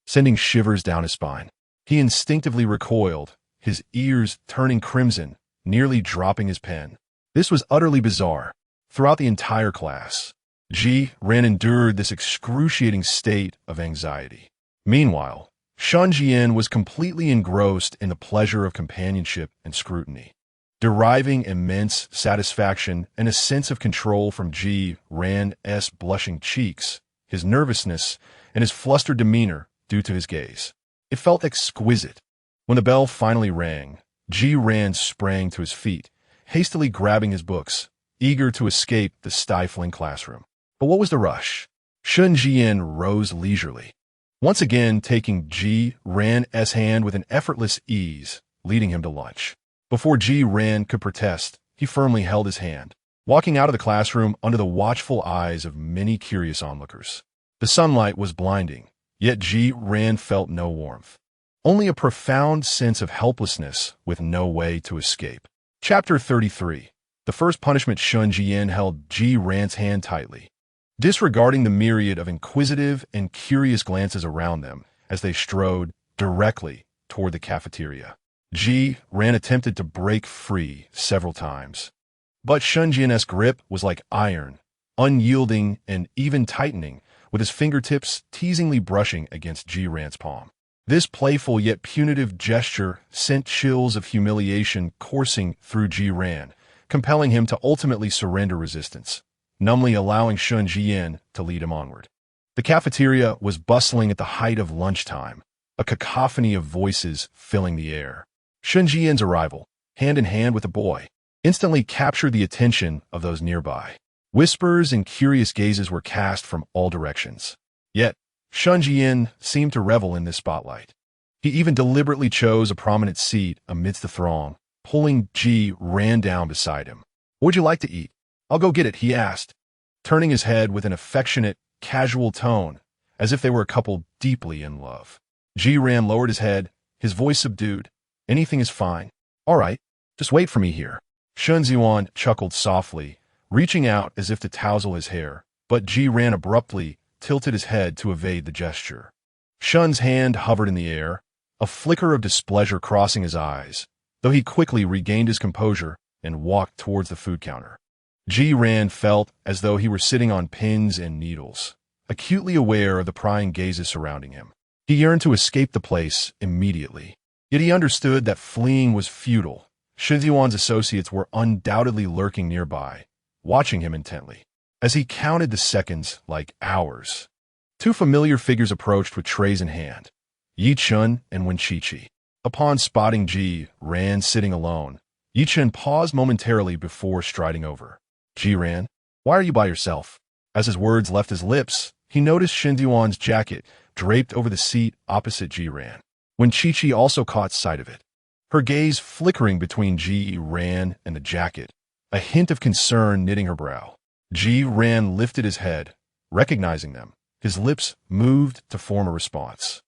sending shivers down his spine. He instinctively recoiled, his ears turning crimson, nearly dropping his pen. This was utterly bizarre. Throughout the entire class, Ji Ran endured this excruciating state of anxiety. Meanwhile, Shen Zhiyan was completely engrossed in the pleasure of companionship and scrutiny, deriving immense satisfaction and a sense of control from Ji Ran's blushing cheeks, his nervousness, and his flustered demeanor due to his gaze. It felt exquisite. When the bell finally rang, Ji Ran sprang to his feet, hastily grabbing his books, eager to escape the stifling classroom. But what was the rush? Shen Zhiyan rose leisurely, once again taking Ji Ran's hand with an effortless ease, leading him to lunch. Before Ji Ran could protest, he firmly held his hand, walking out of the classroom under the watchful eyes of many curious onlookers. The sunlight was blinding, yet Ji Ran felt no warmth, only a profound sense of helplessness with no way to escape. Chapter 33. The first punishment. Shen Zhiyan held Ji Ran's hand tightly, disregarding the myriad of inquisitive and curious glances around them as they strode directly toward the cafeteria. Ji Ran attempted to break free several times, but Shen Zhiyan's grip was like iron, unyielding and even tightening, with his fingertips teasingly brushing against Ji-Ran's palm. This playful yet punitive gesture sent chills of humiliation coursing through Ji-Ran, compelling him to ultimately surrender resistance, numbly allowing Shen Zhiyan to lead him onward. The cafeteria was bustling at the height of lunchtime, a cacophony of voices filling the air. Shen Zhiyan's arrival, hand in hand with the boy, instantly captured the attention of those nearby. Whispers and curious gazes were cast from all directions. Yet, Shen Zhiyan seemed to revel in this spotlight. He even deliberately chose a prominent seat amidst the throng, pulling Ji-Ran down beside him. "What would you like to eat?" "I'll go get it," he asked, turning his head with an affectionate, casual tone, as if they were a couple deeply in love. Ji-Ran lowered his head, his voice subdued. "Anything is fine." "All right, just wait for me here." Shen Zhiyan chuckled softly, reaching out as if to tousle his hair, but Ji-Ran abruptly tilted his head to evade the gesture. Shen's hand hovered in the air, a flicker of displeasure crossing his eyes, though he quickly regained his composure and walked towards the food counter. Ji-Ran felt as though he were sitting on pins and needles, acutely aware of the prying gazes surrounding him. He yearned to escape the place immediately, yet he understood that fleeing was futile. Shen Zhiyan's associates were undoubtedly lurking nearby, watching him intently. As he counted the seconds like hours, two familiar figures approached with trays in hand, Yi Chun and Wen Qiqi. Upon spotting Ji-Ran sitting alone, Yi Chun paused momentarily before striding over. "Ji-Ran, why are you by yourself?" As his words left his lips, he noticed Shen Zhiyan's jacket draped over the seat opposite Ji-Ran. Wen Qiqi also caught sight of it, her gaze flickering between Ji-Ran and the jacket, a hint of concern knitting her brow. Ji-Ran lifted his head, recognizing them. His lips moved to form a response.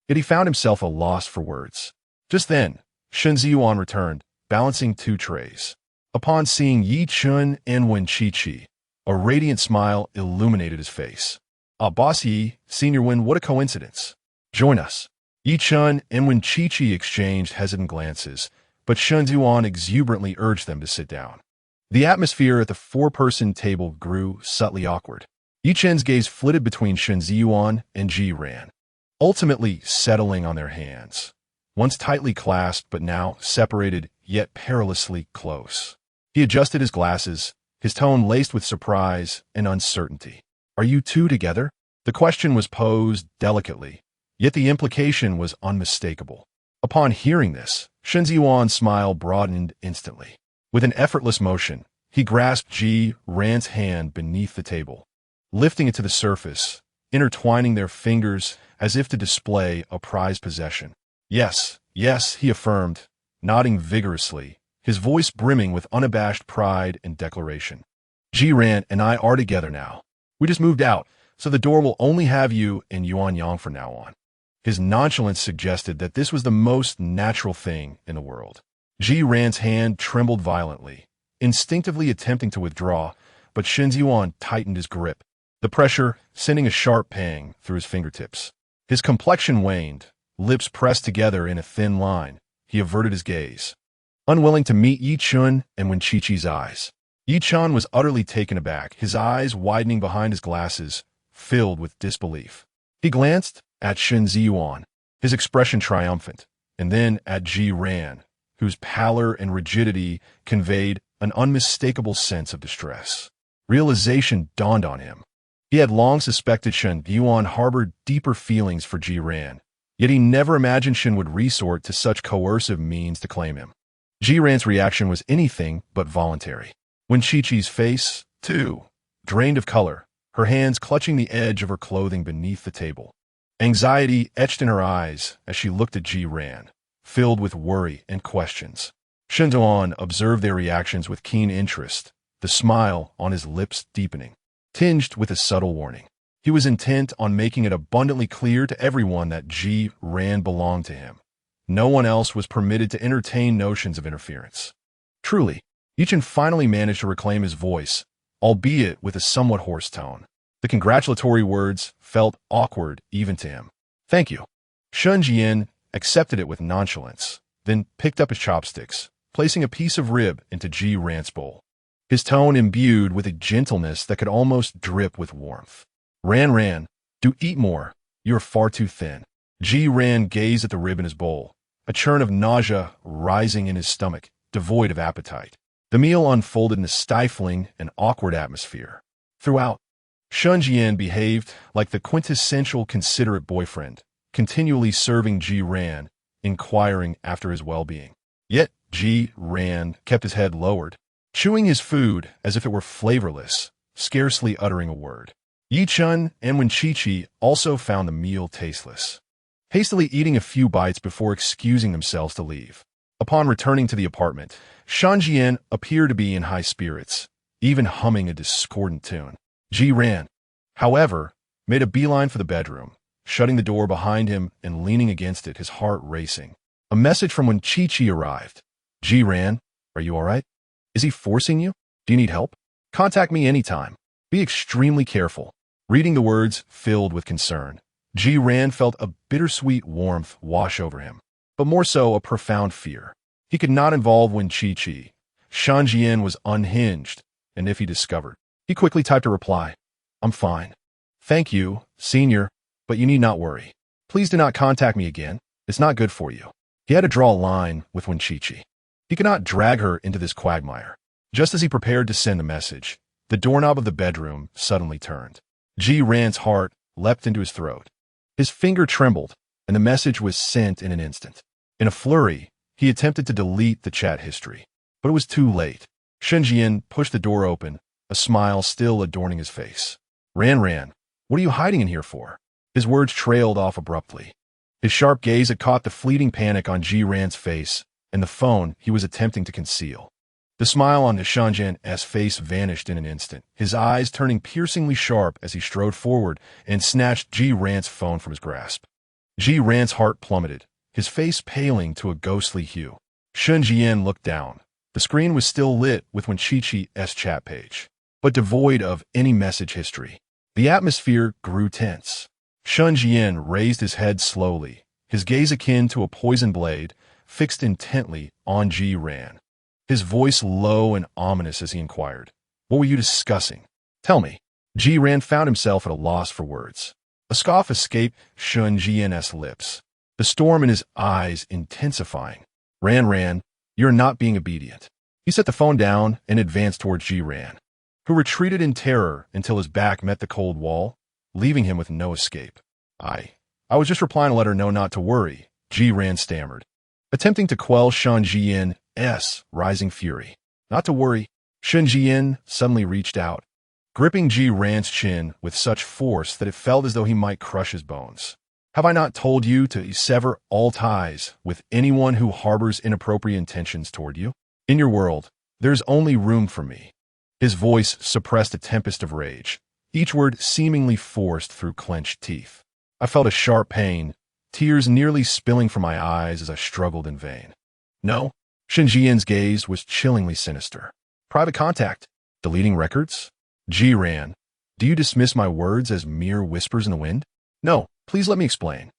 Yet he found himself a loss for words. Just then, Shen Zhiyan returned, balancing two trays. Upon seeing Yi Chun and Wen Qiqi, a radiant smile illuminated his face. "Ah, Boss Yi, Senior Wen, what a coincidence. Join us." Yi Chun and Wen Qiqi exchanged hesitant glances, but Shen Zhiyan exuberantly urged them to sit down. The atmosphere at the four-person table grew subtly awkward. Yi Chun's gaze flitted between Shen Zhiyan and Ji-Ran, ultimately settling on their hands, once tightly clasped but now separated yet perilously close. He adjusted his glasses, his tone laced with surprise and uncertainty. "Are you two together?" The question was posed delicately, yet the implication was unmistakable. Upon hearing this, Shen Zhiyan's smile broadened instantly. With an effortless motion, he grasped Ji-Ran's hand beneath the table, lifting it to the surface, intertwining their fingers as if to display a prized possession. "Yes, yes," he affirmed, nodding vigorously, his voice brimming with unabashed pride and declaration. "Ji-Ran and I are together now. We just moved out, so the door will only have you and Yuan Yang from now on." His nonchalance suggested that this was the most natural thing in the world. Ji-Ran's hand trembled violently, instinctively attempting to withdraw, but Shen Zhiyan tightened his grip, the pressure sending a sharp pang through his fingertips. His complexion waned, lips pressed together in a thin line. He averted his gaze, unwilling to meet Yi Chun and Wen Qiqi's eyes. Yi Chun was utterly taken aback, his eyes widening behind his glasses, filled with disbelief. He glanced at Shen Zhiyan, his expression triumphant, and then at Ji-Ran, whose pallor and rigidity conveyed an unmistakable sense of distress. Realization dawned on him. He had long suspected Shen Zhiyan harbored deeper feelings for Ji-Ran, yet he never imagined Shen would resort to such coercive means to claim him. Ji-Ran's reaction was anything but voluntary. Wen Qiqi's face, too, drained of color, her hands clutching the edge of her clothing beneath the table. Anxiety etched in her eyes as she looked at Ji-Ran, filled with worry and questions. Shen Zhiyan observed their reactions with keen interest, the smile on his lips deepening, tinged with a subtle warning. He was intent on making it abundantly clear to everyone that Ji-Ran belonged to him. No one else was permitted to entertain notions of interference. Truly, Yi Chun finally managed to reclaim his voice, albeit with a somewhat hoarse tone. The congratulatory words felt awkward even to him. "Thank you." Shen Zhiyan accepted it with nonchalance, then picked up his chopsticks, placing a piece of rib into Ji-Ran's bowl. his tone imbued with a gentleness that could almost drip with warmth. Ran, do eat more. You're far too thin. Ran gazed at the rib in his bowl, a churn of nausea rising in his stomach, devoid of appetite. The meal unfolded in a stifling and awkward atmosphere. Throughout, Shen Zhiyan behaved like the quintessential considerate boyfriend, continually serving Ran, inquiring after his well-being. Yet, Ran kept his head lowered, chewing his food as if it were flavorless, scarcely uttering a word. Yi Chun and Wen Chi also found the meal tasteless, hastily eating a few bites before excusing themselves to leave. Upon returning to the apartment, Shen Zhiyan appeared to be in high spirits, even humming a discordant tune. Ran, however, made a beeline for the bedroom, shutting the door behind him and leaning against it, his heart racing. A message from Wen Chi arrived. Ran, are you all right? Is he forcing you? Do you need help? Contact me anytime. Be extremely careful. Reading the words filled with concern, Ran felt a bittersweet warmth wash over him, but more so a profound fear. He could not involve Wen Chi. Shen Zhiyan was unhinged, and if he discovered, he quickly typed a reply. I'm fine. Thank you, senior, but you need not worry. Please do not contact me again. It's not good for you. He had to draw a line with Wen Chi. He could not drag her into this quagmire. Just as he prepared to send the message, the doorknob of the bedroom suddenly turned. Ran's heart leapt into his throat. His finger trembled, and the message was sent in an instant. In a flurry, he attempted to delete the chat history, but it was too late. Shen Zhiyan pushed the door open, a smile still adorning his face. Ran, what are you hiding in here for? His words trailed off abruptly. His sharp gaze had caught the fleeting panic on Ran's face and the phone he was attempting to conceal. The smile on the Shen Zhiyan's face vanished in an instant, his eyes turning piercingly sharp as he strode forward and snatched Ran's phone from his grasp. Ran's heart plummeted, his face paling to a ghostly hue. Shen Zhiyan looked down. The screen was still lit with Wen Chi's chat page, but devoid of any message history. The atmosphere grew tense. Shen Zhiyan raised his head slowly, his gaze akin to a poison blade, fixed intently on Ran. His voice low and ominous as he inquired, what were you discussing? Tell me. Ran found himself at a loss for words. A scoff escaped Shen Zhiyan's lips, the storm in his eyes intensifying. Ran, you're not being obedient. He set the phone down and advanced towards Ran, who retreated in terror until his back met the cold wall, leaving him with no escape. I was just replying to let her know not to worry, Ran stammered, attempting to quell Shen Zhiyan's rising fury. Not to worry. Shen Zhiyan suddenly reached out, gripping Ran's chin with such force that it felt as though he might crush his bones. Have I not told you to sever all ties with anyone who harbors inappropriate intentions toward you? In your world, there's only room for me. His voice suppressed a tempest of rage, each word seemingly forced through clenched teeth. I felt a sharp pain, tears nearly spilling from my eyes as I struggled in vain. No? Shen Zhiyan's gaze was chillingly sinister. Private contact? Deleting records? Ran, do you dismiss my words as mere whispers in the wind? No, please let me explain.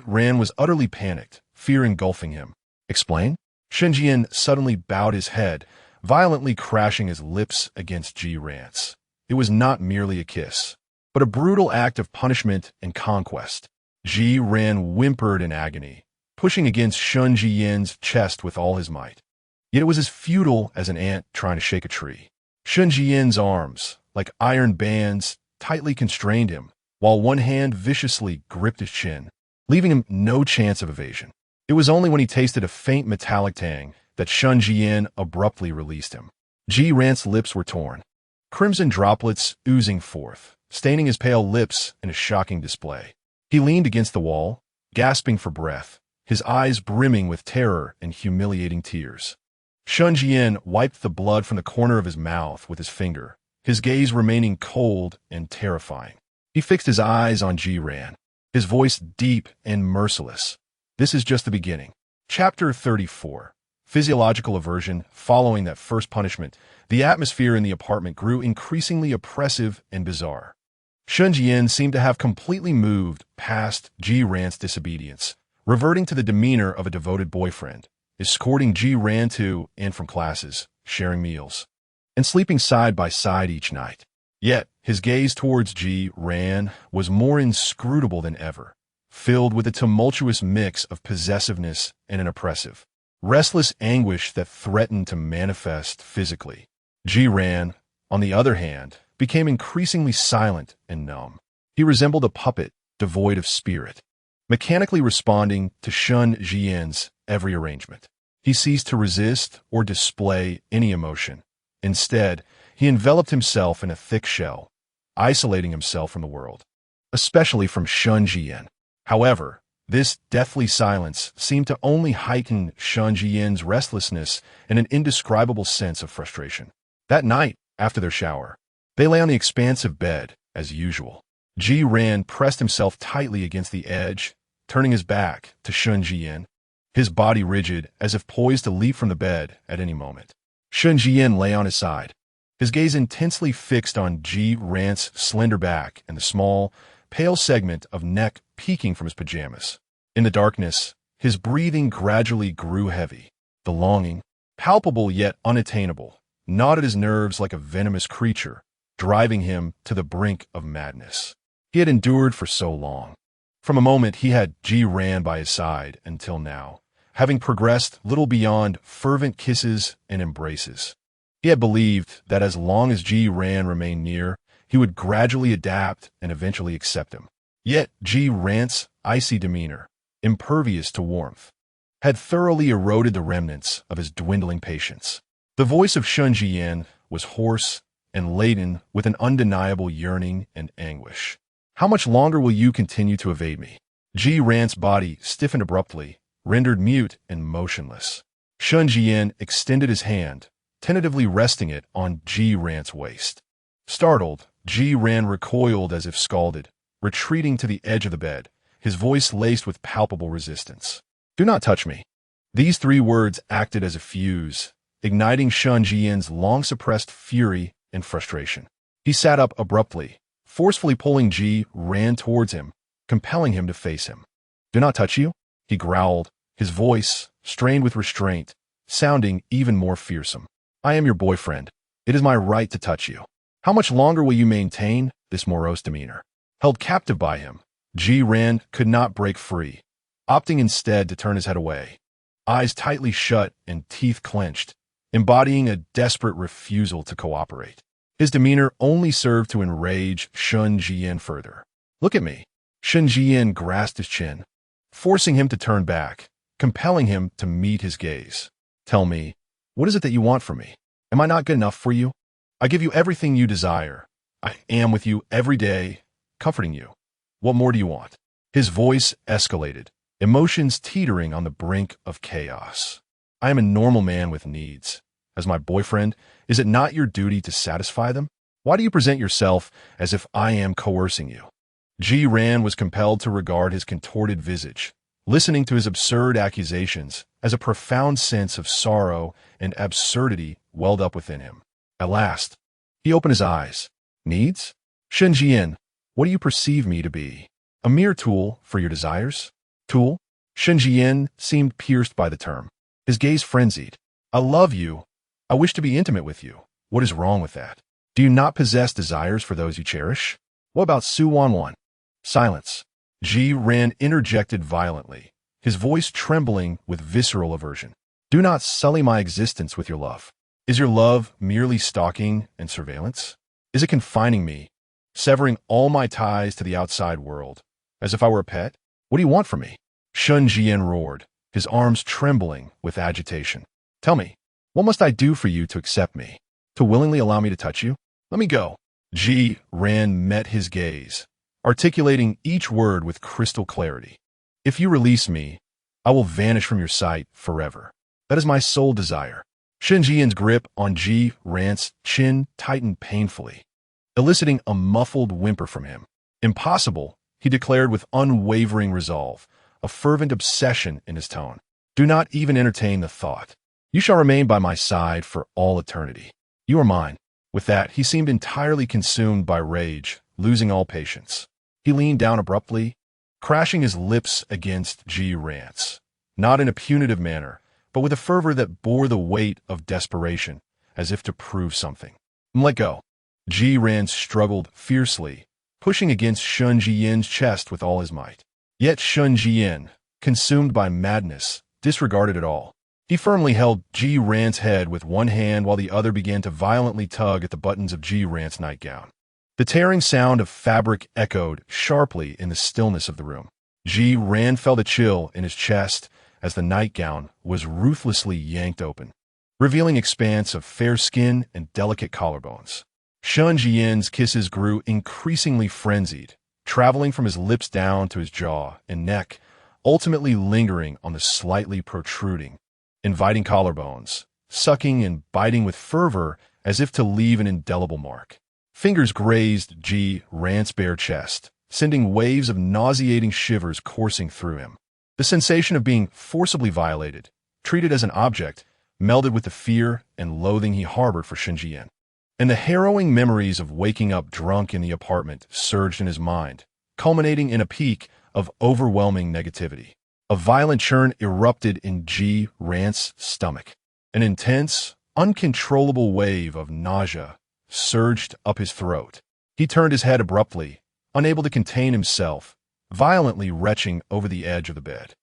Ran was utterly panicked, fear engulfing him. Explain? Shen Zhiyan suddenly bowed his head, violently crashing his lips against Ran's. It was not merely a kiss, but a brutal act of punishment and conquest. Ran whimpered in agony, pushing against Shen Zhiyan's chest with all his might. Yet it was as futile as an ant trying to shake a tree. Shen Zhiyan's arms, like iron bands, tightly constrained him, while one hand viciously gripped his chin, leaving him no chance of evasion. It was only when he tasted a faint metallic tang that Shen Zhiyan abruptly released him. Ran's lips were torn, crimson droplets oozing forth, staining his pale lips in a shocking display. He leaned against the wall, gasping for breath, his eyes brimming with terror and humiliating tears. Shen Zhiyan wiped the blood from the corner of his mouth with his finger, his gaze remaining cold and terrifying. He fixed his eyes on Ran, his voice deep and merciless. This is just the beginning. Chapter 34. Physiological aversion. Following that first punishment, the atmosphere in the apartment grew increasingly oppressive and bizarre. Shen Zhiyan seemed to have completely moved past Ran's disobedience, reverting to the demeanor of a devoted boyfriend, escorting Ran to and from classes, sharing meals. and sleeping side by side each night. Yet, his gaze towards Ji Ran was more inscrutable than ever, filled with a tumultuous mix of possessiveness and an oppressive, restless anguish that threatened to manifest physically. Ji Ran, on the other hand, became increasingly silent and numb. He resembled a puppet devoid of spirit, mechanically responding to Shen Zhiyan's every arrangement. He ceased to resist or display any emotion. Instead, he enveloped himself in a thick shell, isolating himself from the world, especially from Shen Zhiyan. However, this deathly silence seemed to only heighten Shen Zhiyan's restlessness and an indescribable sense of frustration. That night, after their shower, they lay on the expansive bed, as usual. Ji Ran pressed himself tightly against the edge, turning his back to Shen Zhiyan, his body rigid as if poised to leap from the bed at any moment. Shen Zhiyan lay on his side, his gaze intensely fixed on Ji Ran's slender back and the small, pale segment of neck peeking from his pajamas. In the darkness, his breathing gradually grew heavy. The longing, palpable yet unattainable, gnawed at his nerves like a venomous creature, driving him to the brink of madness. He had endured for so long. From a moment he had Ji Ran by his side until now, having progressed little beyond fervent kisses and embraces. He had believed that as long as Ji Ran remained near, he would gradually adapt and eventually accept him. Yet Ji Ran's icy demeanor, impervious to warmth, had thoroughly eroded the remnants of his dwindling patience. The voice of Shen Zhiyan was hoarse and laden with an undeniable yearning and anguish. How much longer will you continue to evade me? Ji Ran's body stiffened abruptly, rendered mute and motionless. Shen Zhiyan extended his hand, tentatively resting it on Ji Ran's waist. Startled, Ji Ran recoiled as if scalded, retreating to the edge of the bed, his voice laced with palpable resistance. "Do not touch me." These three words acted as a fuse, igniting Shen Zhiyan's long-suppressed fury and frustration. He sat up abruptly, forcefully pulling Ji Ran towards him, compelling him to face him. "Do not touch you?" he growled, his voice, strained with restraint, sounding even more fearsome. "I am your boyfriend. It is my right to touch you. How much longer will you maintain this morose demeanor?" Held captive by him, Ji Ran could not break free, opting instead to turn his head away, eyes tightly shut and teeth clenched, embodying a desperate refusal to cooperate. His demeanor only served to enrage Shen Zhiyan further. "Look at me." Shen Zhiyan grasped his chin, forcing him to turn back, compelling him to meet his gaze. "Tell me, what is it that you want from me? Am I not good enough for you? I give you everything you desire. I am with you every day, comforting you. What more do you want?" His voice escalated, emotions teetering on the brink of chaos. "I am a normal man with needs. As my boyfriend, is it not your duty to satisfy them? Why do you present yourself as if I am coercing you?" Ji Ran was compelled to regard his contorted visage, listening to his absurd accusations as a profound sense of sorrow and absurdity welled up within him. At last, he opened his eyes. "Needs? Shen Zhiyan, what do you perceive me to be? A mere tool for your desires?" "Tool?" Shen Zhiyan seemed pierced by the term, his gaze frenzied. "I love you. I wish to be intimate with you. What is wrong with that? Do you not possess desires for those you cherish? What about Su Wanwan?" Silence. Ji Ran interjected violently, his voice trembling with visceral aversion. "Do not sully my existence with your love. Is your love merely stalking and surveillance? Is it confining me, severing all my ties to the outside world, as if I were a pet? What do you want from me?" Shen Zhiyan roared, his arms trembling with agitation. "Tell me, what must I do for you to accept me, to willingly allow me to touch you? Let me go." Ji Ran met his gaze, articulating each word with crystal clarity. "If you release me, I will vanish from your sight forever. That is my sole desire." Shen Zhiyan's grip on Ji Ran's chin tightened painfully, eliciting a muffled whimper from him. "Impossible," he declared with unwavering resolve, a fervent obsession in his tone. "Do not even entertain the thought. You shall remain by my side for all eternity. You are mine." With that, he seemed entirely consumed by rage, losing all patience. He leaned down abruptly, crashing his lips against Ji Ran's, not in a punitive manner, but with a fervor that bore the weight of desperation, as if to prove something. Let go. Ran struggled fiercely, pushing against Shen Zhiyan's chest with all his might. Yet Shen Zhiyan, consumed by madness, disregarded it all. He firmly held Ran's head with one hand while the other began to violently tug at the buttons of Ran's nightgown. The tearing sound of fabric echoed sharply in the stillness of the room. Ran felt a chill in his chest as the nightgown was ruthlessly yanked open, revealing expanse of fair skin and delicate collarbones. Shen Zhiyan's kisses grew increasingly frenzied, traveling from his lips down to his jaw and neck, ultimately lingering on the slightly protruding, inviting collarbones, sucking and biting with fervor as if to leave an indelible mark. Fingers grazed Ran's bare chest, sending waves of nauseating shivers coursing through him. The sensation of being forcibly violated, treated as an object, melded with the fear and loathing he harbored for Shen Zhiyan. And the harrowing memories of waking up drunk in the apartment surged in his mind, culminating in a peak of overwhelming negativity. A violent churn erupted in Ran's stomach. An intense, uncontrollable wave of nausea surged up his throat. He turned his head abruptly, unable to contain himself, violently retching over the edge of the bed.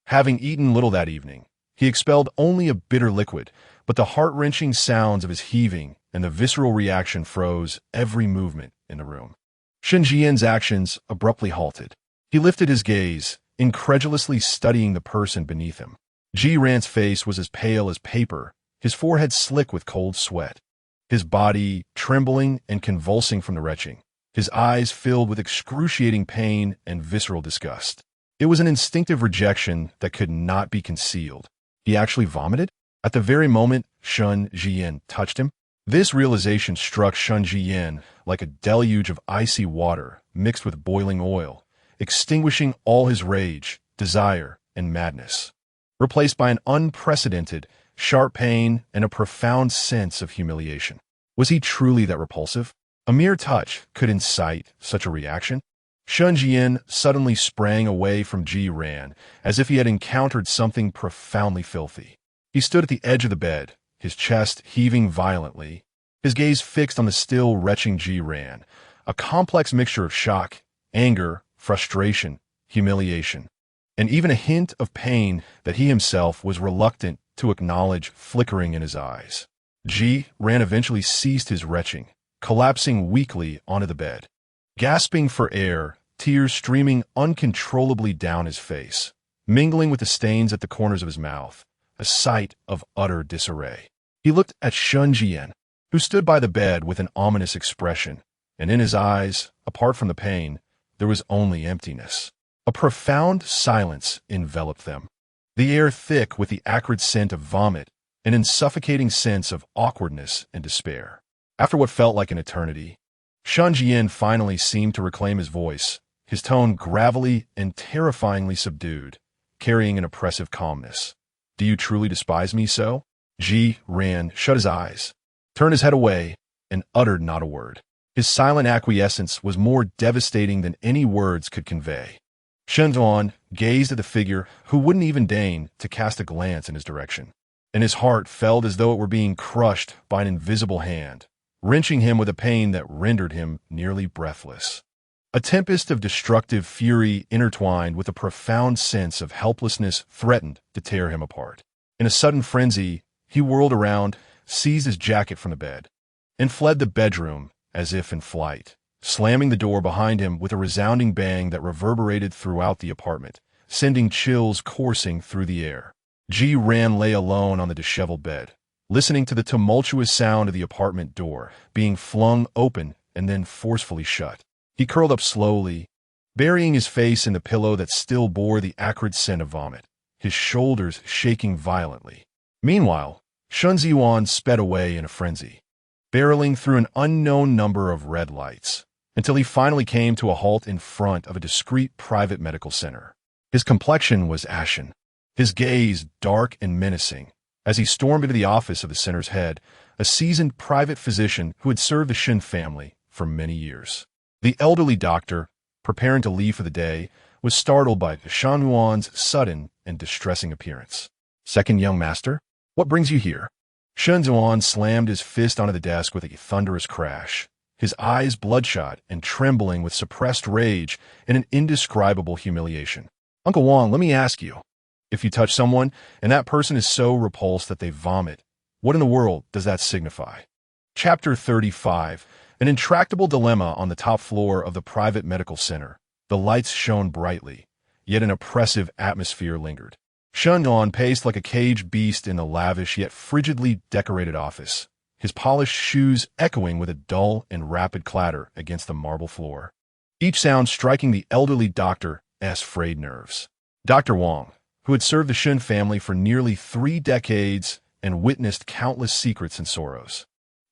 Having eaten little that evening, he expelled only a bitter liquid, but the heart-wrenching sounds of his heaving and the visceral reaction froze every movement in the room. Shen Zhiyan's actions abruptly halted. He lifted his gaze, incredulously studying the person beneath him. Ran's face was as pale as paper, his forehead slick with cold sweat, his body trembling and convulsing from the retching, his eyes filled with excruciating pain and visceral disgust. It was an instinctive rejection that could not be concealed. He actually vomited? At the very moment Shen Zhiyan touched him? This realization struck Shen Zhiyan like a deluge of icy water mixed with boiling oil, extinguishing all his rage, desire, and madness, replaced by an unprecedented, sharp pain and a profound sense of humiliation. Was he truly that repulsive? A mere touch could incite such a reaction? Shen Zhiyan suddenly sprang away from Ran as if he had encountered something profoundly filthy. He stood at the edge of the bed, his chest heaving violently, his gaze fixed on the still retching Ran, a complex mixture of shock, anger, frustration, humiliation, and even a hint of pain that he himself was reluctant to acknowledge flickering in his eyes. Ran eventually ceased his retching, collapsing weakly onto the bed. Gasping for air, tears streaming uncontrollably down his face, mingling with the stains at the corners of his mouth, a sight of utter disarray. He looked at Shen Zhiyan, who stood by the bed with an ominous expression, and in his eyes, apart from the pain, there was only emptiness. A profound silence enveloped them, the air thick with the acrid scent of vomit and an suffocating sense of awkwardness and despair. After what felt like an eternity, Shen Zhiyan finally seemed to reclaim his voice, his tone gravelly and terrifyingly subdued, carrying an oppressive calmness. "Do you truly despise me so?" Ran shut his eyes, turned his head away, and uttered not a word. His silent acquiescence was more devastating than any words could convey. Shen Zhiyan gazed at the figure who wouldn't even deign to cast a glance in his direction, and his heart felt as though it were being crushed by an invisible hand, wrenching him with a pain that rendered him nearly breathless. A tempest of destructive fury intertwined with a profound sense of helplessness threatened to tear him apart. In a sudden frenzy, he whirled around, seized his jacket from the bed, and fled the bedroom as if in flight, slamming the door behind him with a resounding bang that reverberated throughout the apartment, sending chills coursing through the air. Ran lay alone on the disheveled bed, listening to the tumultuous sound of the apartment door being flung open and then forcefully shut. He curled up slowly, burying his face in the pillow that still bore the acrid scent of vomit, his shoulders shaking violently. Meanwhile, Shen Zhiyan sped away in a frenzy, barreling through an unknown number of red lights, until he finally came to a halt in front of a discreet private medical center. His complexion was ashen, his gaze dark and menacing, as he stormed into the office of the center's head, a seasoned private physician who had served the Shen family for many years. The elderly doctor, preparing to leave for the day, was startled by Shen Zhiyan's sudden and distressing appearance. "Second young master, what brings you here?" Shen Zhiyan slammed his fist onto the desk with a thunderous crash, his eyes bloodshot and trembling with suppressed rage and an indescribable humiliation. Uncle Wang, let me ask you. If you touch someone and that person is so repulsed that they vomit, what in the world does that signify? Chapter 35. An intractable dilemma on the top floor of the private medical center. The lights shone brightly, yet an oppressive atmosphere lingered. Shen Zhiyan paced like a caged beast in the lavish yet frigidly decorated office, his polished shoes echoing with a dull and rapid clatter against the marble floor, each sound striking the elderly doctor's frayed nerves. Dr. Wang, who had served the Shen family for nearly 3 decades and witnessed countless secrets and sorrows,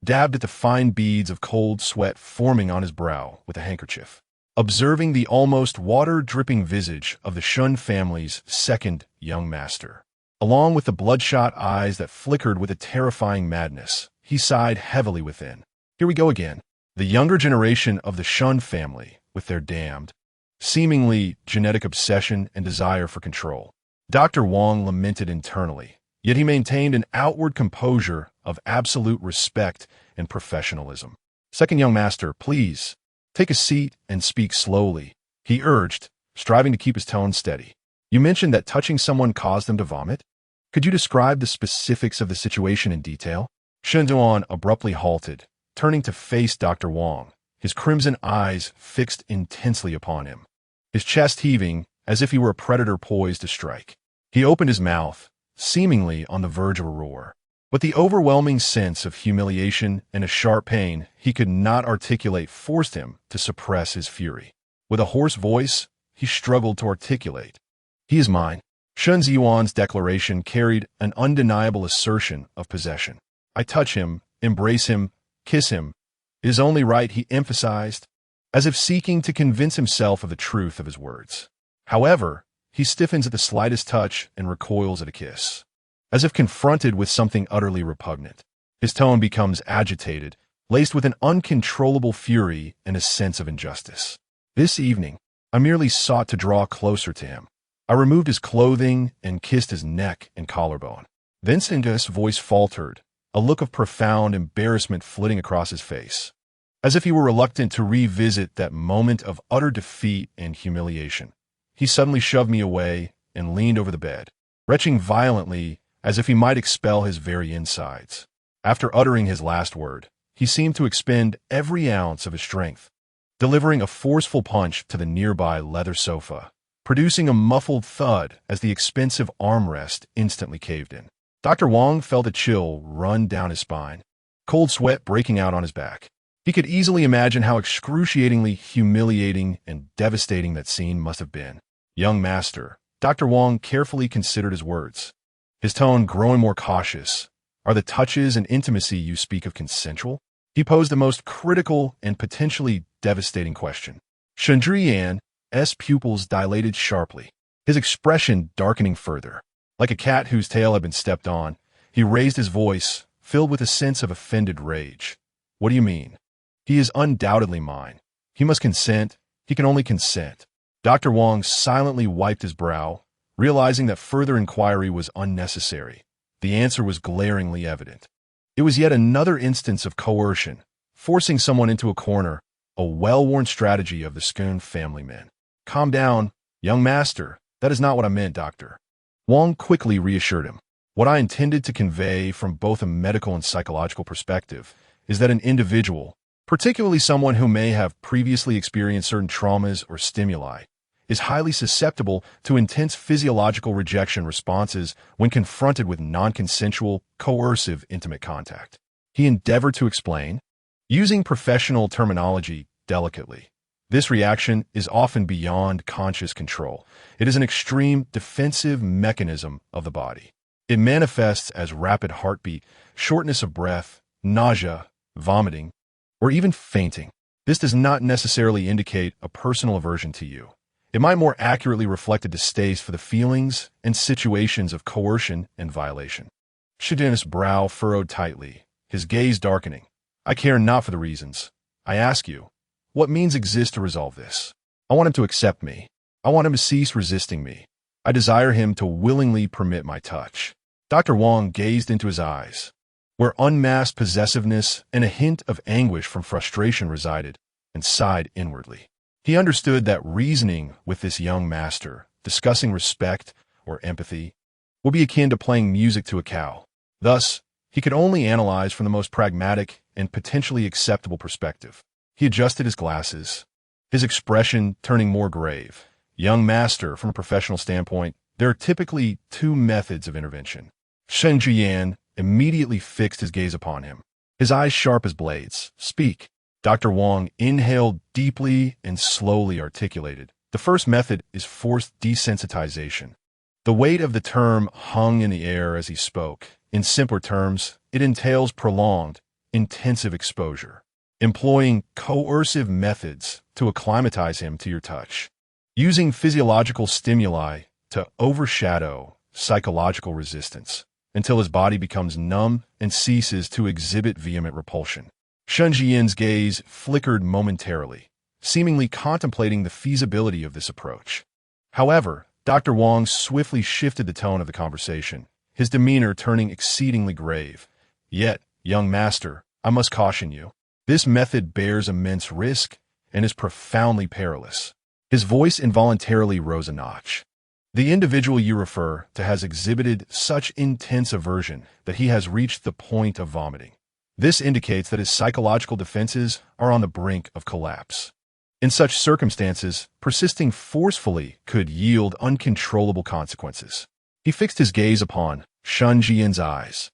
dabbed at the fine beads of cold sweat forming on his brow with a handkerchief. Observing the almost water-dripping visage of the Shen family's second young master, along with the bloodshot eyes that flickered with a terrifying madness, he sighed heavily within. Here we go again. The younger generation of the Shen family, with their damned, seemingly genetic obsession and desire for control. Dr. Wang lamented internally, yet he maintained an outward composure of absolute respect and professionalism. Second young master, please. Take a seat and speak slowly, he urged, striving to keep his tone steady. You mentioned that touching someone caused them to vomit? Could you describe the specifics of the situation in detail? Shen Zhiyan abruptly halted, turning to face Dr. Wang, his crimson eyes fixed intensely upon him, his chest heaving as if he were a predator poised to strike. He opened his mouth, seemingly on the verge of a roar. But the overwhelming sense of humiliation and a sharp pain he could not articulate forced him to suppress his fury. With a hoarse voice, he struggled to articulate. He is mine. Shen Zhiyan's declaration carried an undeniable assertion of possession. I touch him, embrace him, kiss him. It is only right, he emphasized, as if seeking to convince himself of the truth of his words. However, he stiffens at the slightest touch and recoils at a kiss, as if confronted with something utterly repugnant. His tone becomes agitated, laced with an uncontrollable fury and a sense of injustice. This evening, I merely sought to draw closer to him. I removed his clothing and kissed his neck and collarbone. Then his voice faltered, a look of profound embarrassment flitting across his face, as if he were reluctant to revisit that moment of utter defeat and humiliation. He suddenly shoved me away and leaned over the bed, retching violently as if he might expel his very insides. After uttering his last word, he seemed to expend every ounce of his strength, delivering a forceful punch to the nearby leather sofa, producing a muffled thud as the expensive armrest instantly caved in. Dr. Wang felt a chill run down his spine, cold sweat breaking out on his back. He could easily imagine how excruciatingly humiliating and devastating that scene must have been. Young master, Dr. Wang carefully considered his words, his tone growing more cautious. Are the touches and intimacy you speak of consensual? He posed the most critical and potentially devastating question. Shen Zhiyan's pupils dilated sharply, his expression darkening further. Like a cat whose tail had been stepped on, he raised his voice, filled with a sense of offended rage. What do you mean? He is undoubtedly mine. He must consent. He can only consent. Dr. Wang silently wiped his brow, realizing that further inquiry was unnecessary. The answer was glaringly evident. It was yet another instance of coercion, forcing someone into a corner, a well-worn strategy of the Shen family men. Calm down, young master. That is not what I meant, doctor. Wang quickly reassured him. What I intended to convey from both a medical and psychological perspective is that an individual, particularly someone who may have previously experienced certain traumas or stimuli, is highly susceptible to intense physiological rejection responses when confronted with non-consensual, coercive intimate contact. He endeavored to explain, using professional terminology delicately. This reaction is often beyond conscious control. It is an extreme defensive mechanism of the body. It manifests as rapid heartbeat, shortness of breath, nausea, vomiting, or even fainting. This does not necessarily indicate a personal aversion to you. It might more accurately reflect a distaste for the feelings and situations of coercion and violation. Zhiyan's brow furrowed tightly, his gaze darkening. I care not for the reasons. I ask you, what means exist to resolve this? I want him to accept me. I want him to cease resisting me. I desire him to willingly permit my touch. Dr. Wang gazed into his eyes, where unmasked possessiveness and a hint of anguish from frustration resided, and sighed inwardly. He understood that reasoning with this young master, discussing respect or empathy, would be akin to playing music to a cow. Thus, he could only analyze from the most pragmatic and potentially acceptable perspective. He adjusted his glasses, his expression turning more grave. Young master, from a professional standpoint, there are typically two methods of intervention. Shen Zhiyan immediately fixed his gaze upon him, his eyes sharp as blades. Speak. Dr. Wang inhaled deeply and slowly articulated. The first method is forced desensitization. The weight of the term hung in the air as he spoke. In simpler terms, it entails prolonged, intensive exposure, employing coercive methods to acclimatize him to your touch, using physiological stimuli to overshadow psychological resistance until his body becomes numb and ceases to exhibit vehement repulsion. Shen Zhiyan's gaze flickered momentarily, seemingly contemplating the feasibility of this approach. However, Dr. Wang swiftly shifted the tone of the conversation, his demeanor turning exceedingly grave. Yet, young master, I must caution you. This method bears immense risk and is profoundly perilous. His voice involuntarily rose a notch. The individual you refer to has exhibited such intense aversion that he has reached the point of vomiting. This indicates that his psychological defenses are on the brink of collapse. In such circumstances, persisting forcefully could yield uncontrollable consequences. He fixed his gaze upon Shen Zhiyan's eyes,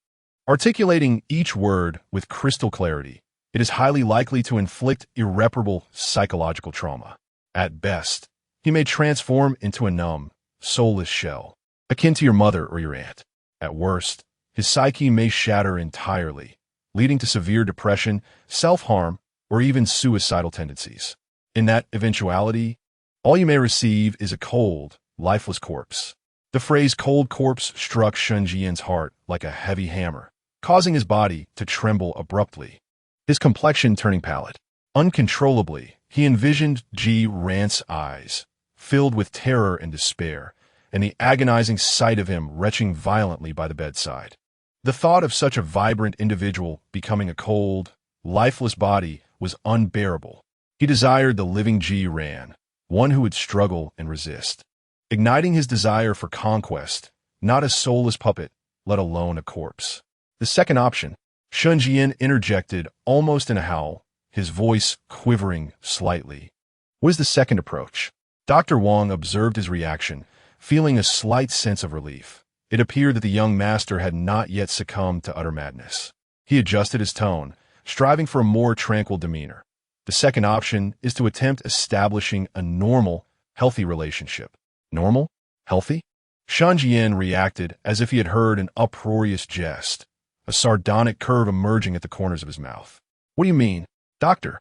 articulating each word with crystal clarity. It is highly likely to inflict irreparable psychological trauma. At best, he may transform into a numb, soulless shell, akin to your mother or your aunt. At worst, his psyche may shatter entirely, leading to severe depression, self-harm, or even suicidal tendencies. In that eventuality, all you may receive is a cold, lifeless corpse. The phrase cold corpse struck Shen Zhiyan's heart like a heavy hammer, causing his body to tremble abruptly, his complexion turning pallid. Uncontrollably, he envisioned Ji Ran's eyes, filled with terror and despair, and the agonizing sight of him retching violently by the bedside. The thought of such a vibrant individual becoming a cold, lifeless body was unbearable. He desired the living Ji Ran, one who would struggle and resist, igniting his desire for conquest, not a soulless puppet, let alone a corpse. The second option, Shen Zhiyan interjected almost in a howl, his voice quivering slightly. What is the second approach? Dr. Wang observed his reaction, feeling a slight sense of relief. It appeared that the young master had not yet succumbed to utter madness. He adjusted his tone, striving for a more tranquil demeanor. The second option is to attempt establishing a normal, healthy relationship. Normal? Healthy? Shen Zhiyan reacted as if he had heard an uproarious jest, a sardonic curve emerging at the corners of his mouth. What do you mean, doctor?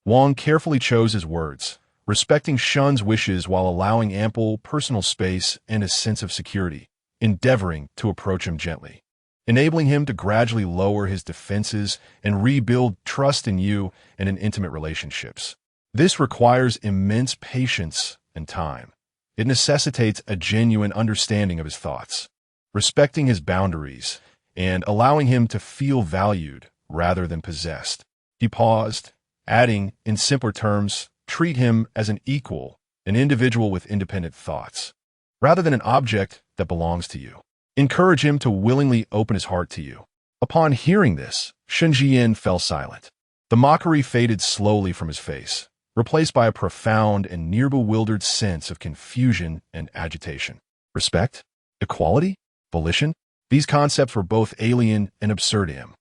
Wang carefully chose his words, respecting Shen's wishes while allowing ample personal space and a sense of security, endeavoring to approach him gently, enabling him to gradually lower his defenses and rebuild trust in you and in intimate relationships. This requires immense patience and time. It necessitates a genuine understanding of his thoughts, respecting his boundaries, and allowing him to feel valued rather than possessed. He paused, adding, in simpler terms, treat him as an equal, an individual with independent thoughts, rather than an object that belongs to you. Encourage him to willingly open his heart to you. Upon hearing this, Shen Zhiyan fell silent. The mockery faded slowly from his face, replaced by a profound and near-bewildered sense of confusion and agitation. Respect? Equality? Volition? These concepts were both alien and absurd to him.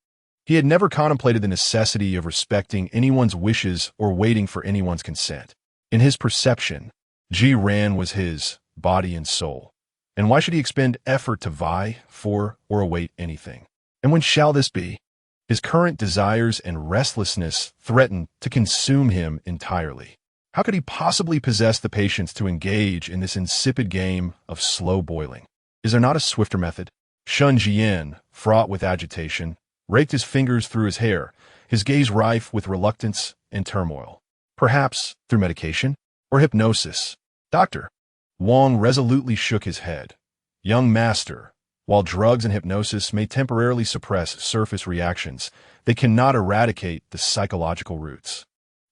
He had never contemplated the necessity of respecting anyone's wishes or waiting for anyone's consent. In his perception, Ji Ran was his body and soul. And why should he expend effort to vie for or await anything? And when shall this be? His current desires and restlessness threatened to consume him entirely. How could he possibly possess the patience to engage in this insipid game of slow boiling? Is there not a swifter method? Shen Zhiyan, fraught with agitation, raked his fingers through his hair, his gaze rife with reluctance and turmoil. Perhaps through medication or hypnosis. Doctor. Wang resolutely shook his head. Young master, While drugs and hypnosis may temporarily suppress surface reactions, they cannot eradicate the psychological roots.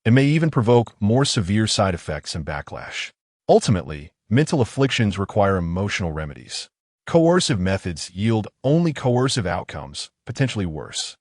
It may even provoke more severe side effects and backlash. Ultimately, mental afflictions require emotional remedies. Coercive methods yield only coercive outcomes, potentially worse.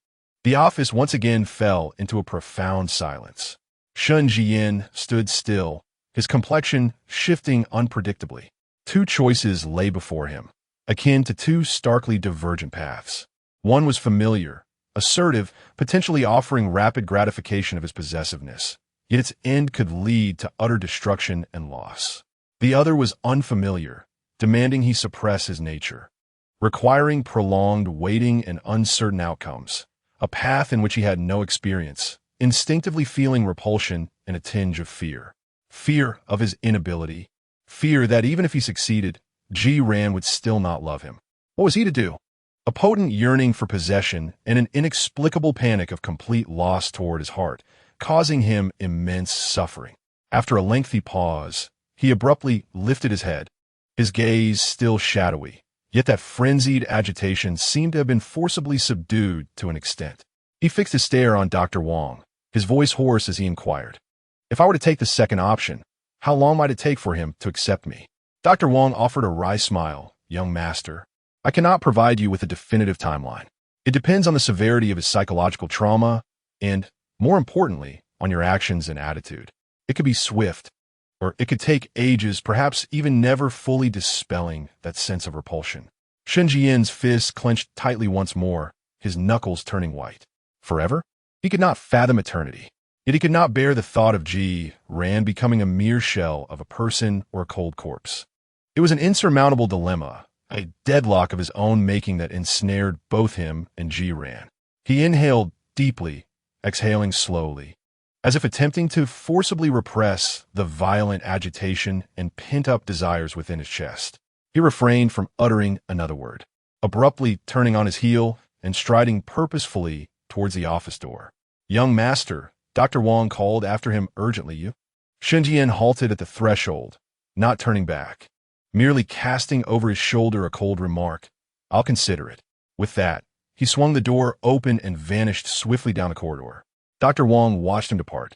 The office once again fell into a profound silence. Shen Zhiyan stood still, his complexion shifting unpredictably. Two choices lay before him, akin to two starkly divergent paths. One was familiar, assertive, potentially offering rapid gratification of his possessiveness, yet its end could lead to utter destruction and loss. The other was unfamiliar, demanding he suppress his nature, requiring prolonged waiting and uncertain outcomes, a path in which he had no experience, instinctively feeling repulsion and a tinge of fear. Fear of his inability, fear that even if he succeeded, Ji-ran would still not love him. What was he to do? A potent yearning for possession and an inexplicable panic of complete loss toward his heart, causing him immense suffering. After a lengthy pause, he abruptly lifted his head, his gaze still shadowy, yet that frenzied agitation seemed to have been forcibly subdued to an extent. He fixed his stare on Dr. Wang, his voice hoarse as he inquired, "If I were to take the second option, how long might it take for him to accept me?" Dr. Wang offered a wry smile. "Young master, I cannot provide you with a definitive timeline. It depends on the severity of his psychological trauma and, more importantly, on your actions and attitude. It could be swift, or it could take ages, perhaps even never fully dispelling that sense of repulsion." Shen Zhiyan's fist clenched tightly once more, his knuckles turning white. Forever? He could not fathom eternity. Yet he could not bear the thought of Ji-ran becoming a mere shell of a person or a cold corpse. It was an insurmountable dilemma, a deadlock of his own making that ensnared both him and Ji-ran. He inhaled deeply, exhaling slowly, as if attempting to forcibly repress the violent agitation and pent-up desires within his chest. He refrained from uttering another word, abruptly turning on his heel and striding purposefully towards the office door. "Young master," Dr. Wang called after him urgently. "You?" Shen Zhiyan halted at the threshold, not turning back, merely casting over his shoulder a cold remark, "I'll consider it." With that, he swung the door open and vanished swiftly down the corridor. Dr. Wang watched him depart,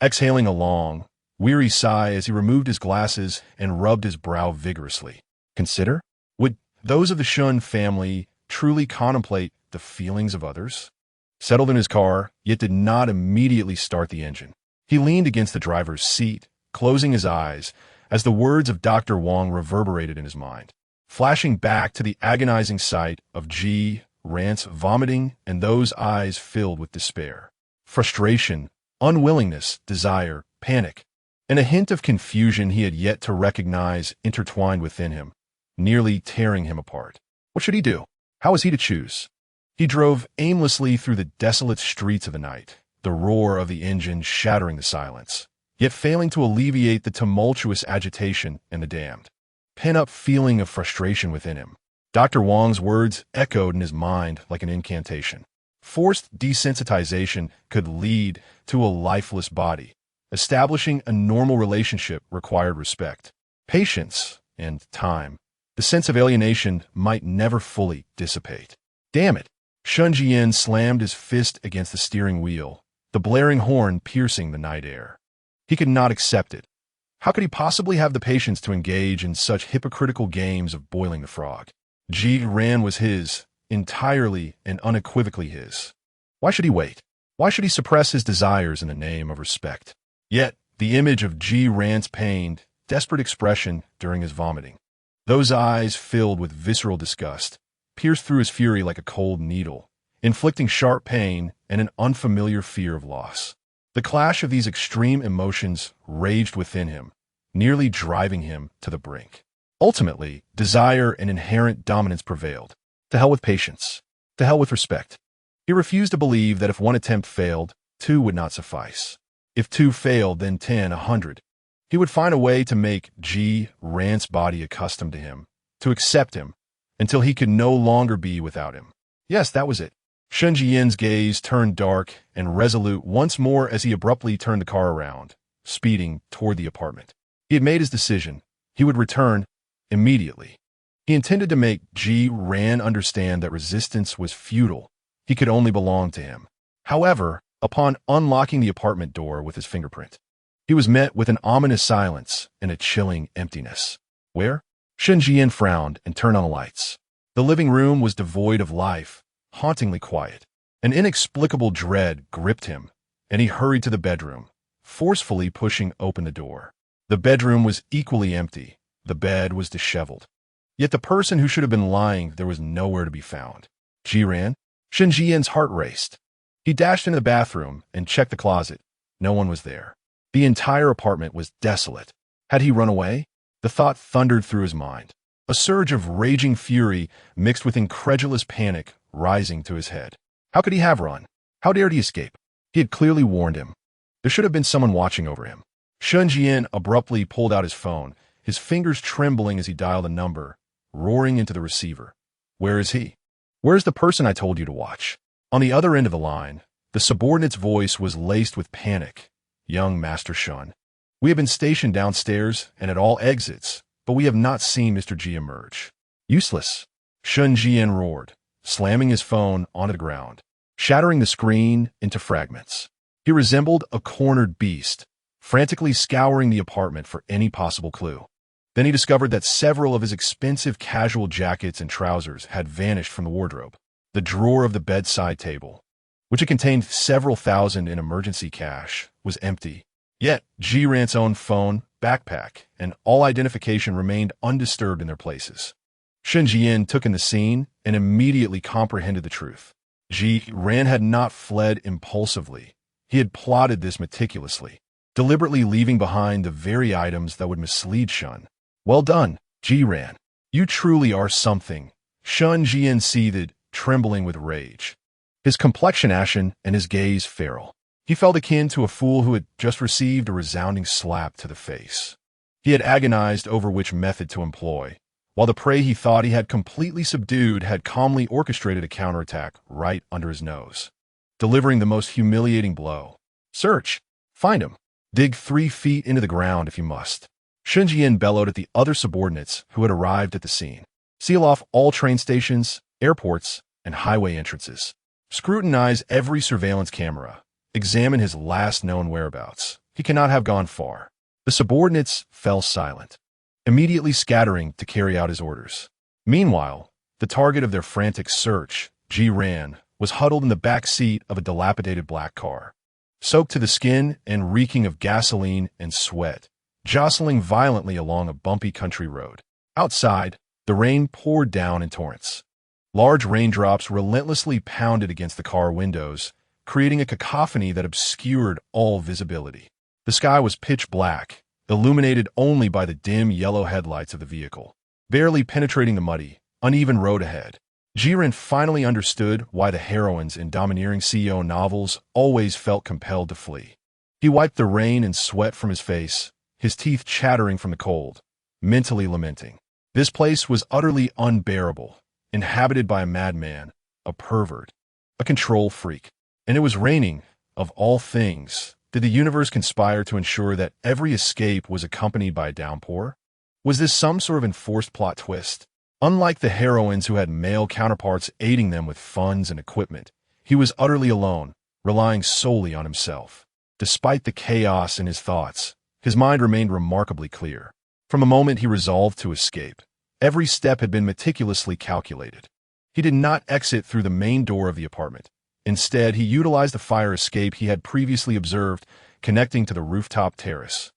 exhaling a long, weary sigh as he removed his glasses and rubbed his brow vigorously. Consider? Would those of the Shen family truly contemplate the feelings of others? Settled in his car, yet did not immediately start the engine. He leaned against the driver's seat, closing his eyes, as the words of Dr. Wang reverberated in his mind, flashing back to the agonizing sight of Ji-ran's vomiting and those eyes filled with despair. Frustration, unwillingness, desire, panic, and a hint of confusion he had yet to recognize intertwined within him, nearly tearing him apart. What should he do? How was he to choose? He drove aimlessly through the desolate streets of the night, the roar of the engine shattering the silence, yet failing to alleviate the tumultuous agitation and the damned, pent-up feeling of frustration within him. Dr. Wang's words echoed in his mind like an incantation. Forced desensitization could lead to a lifeless body. Establishing a normal relationship required respect, patience, and time. The sense of alienation might never fully dissipate. Damn it! Shen Zhiyan slammed his fist against the steering wheel, the blaring horn piercing the night air. He could not accept it. How could he possibly have the patience to engage in such hypocritical games of boiling the frog? Ji-ran was his, entirely and unequivocally his. Why should he wait? Why should he suppress his desires in the name of respect? Yet, the image of Ji-ran's pained, desperate expression during his vomiting, those eyes filled with visceral disgust, pierced through his fury like a cold needle, inflicting sharp pain and an unfamiliar fear of loss. The clash of these extreme emotions raged within him, nearly driving him to the brink. Ultimately, desire and inherent dominance prevailed. To hell with patience. To hell with respect. He refused to believe that if one attempt failed, two would not suffice. If two failed, then 10, 100. He would find a way to make Ji-ran's body accustomed to him, to accept him, until he could no longer be without him. Yes, that was it. Shen Zhiyan's gaze turned dark and resolute once more as he abruptly turned the car around, speeding toward the apartment. He had made his decision. He would return immediately. He intended to make Ji Ran understand that resistance was futile. He could only belong to him. However, upon unlocking the apartment door with his fingerprint, he was met with an ominous silence and a chilling emptiness. Where? Shen Zhiyan frowned and turned on the lights. The living room was devoid of life, hauntingly quiet. An inexplicable dread gripped him, and he hurried to the bedroom, forcefully pushing open the door. The bedroom was equally empty. The bed was disheveled. Yet the person who should have been lying there was nowhere to be found. Ji Ran? Shen Zhiyan's heart raced. He dashed into the bathroom and checked the closet. No one was there. The entire apartment was desolate. Had he run away? The thought thundered through his mind. A surge of raging fury mixed with incredulous panic rising to his head. How could he have run? How dared he escape? He had clearly warned him. There should have been someone watching over him. Shen Zhiyan abruptly pulled out his phone, his fingers trembling as he dialed a number, roaring into the receiver. Where is he? Where is the person I told you to watch? On the other end of the line, the subordinate's voice was laced with panic. Young Master Shen. We have been stationed downstairs and at all exits, but we have not seen Mr. Ji emerge. Useless. Shen Zhiyan roared, slamming his phone onto the ground, shattering the screen into fragments. He resembled a cornered beast, frantically scouring the apartment for any possible clue. Then he discovered that several of his expensive casual jackets and trousers had vanished from the wardrobe. The drawer of the bedside table, which had contained several thousand in emergency cash, was empty. Yet, Ji Ran's own phone, backpack, and all identification remained undisturbed in their places. Shen Zhiyan took in the scene and immediately comprehended the truth. Ji Ran had not fled impulsively. He had plotted this meticulously, deliberately leaving behind the very items that would mislead Shen. Well done, Ji Ran. You truly are something. Shen Zhiyan seethed, trembling with rage. His complexion ashen and his gaze feral. He felt akin to a fool who had just received a resounding slap to the face. He had agonized over which method to employ, while the prey he thought he had completely subdued had calmly orchestrated a counterattack right under his nose, delivering the most humiliating blow. Search. Find him. Dig 3 feet into the ground if you must. Shen Zhiyan bellowed at the other subordinates who had arrived at the scene. Seal off all train stations, airports, and highway entrances. Scrutinize every surveillance camera. Examine his last known whereabouts. He cannot have gone far. The subordinates fell silent, immediately scattering to carry out his orders. Meanwhile, the target of their frantic search, Ji Ran, was huddled in the back seat of a dilapidated black car, soaked to the skin and reeking of gasoline and sweat, jostling violently along a bumpy country road. Outside, the rain poured down in torrents. Large raindrops relentlessly pounded against the car windows, creating a cacophony that obscured all visibility. The sky was pitch black, illuminated only by the dim yellow headlights of the vehicle, barely penetrating the muddy, uneven road ahead. Ji Ran finally understood why the heroines in domineering CEO novels always felt compelled to flee. He wiped the rain and sweat from his face, his teeth chattering from the cold, mentally lamenting. This place was utterly unbearable, inhabited by a madman, a pervert, a control freak. And it was raining. Of all things, did the universe conspire to ensure that every escape was accompanied by a downpour? Was this some sort of enforced plot twist? Unlike the heroines who had male counterparts aiding them with funds and equipment, he was utterly alone, relying solely on himself. Despite the chaos in his thoughts, his mind remained remarkably clear. From the moment he resolved to escape, every step had been meticulously calculated. He did not exit through the main door of the apartment. Instead, he utilized the fire escape he had previously observed, connecting to the rooftop terrace,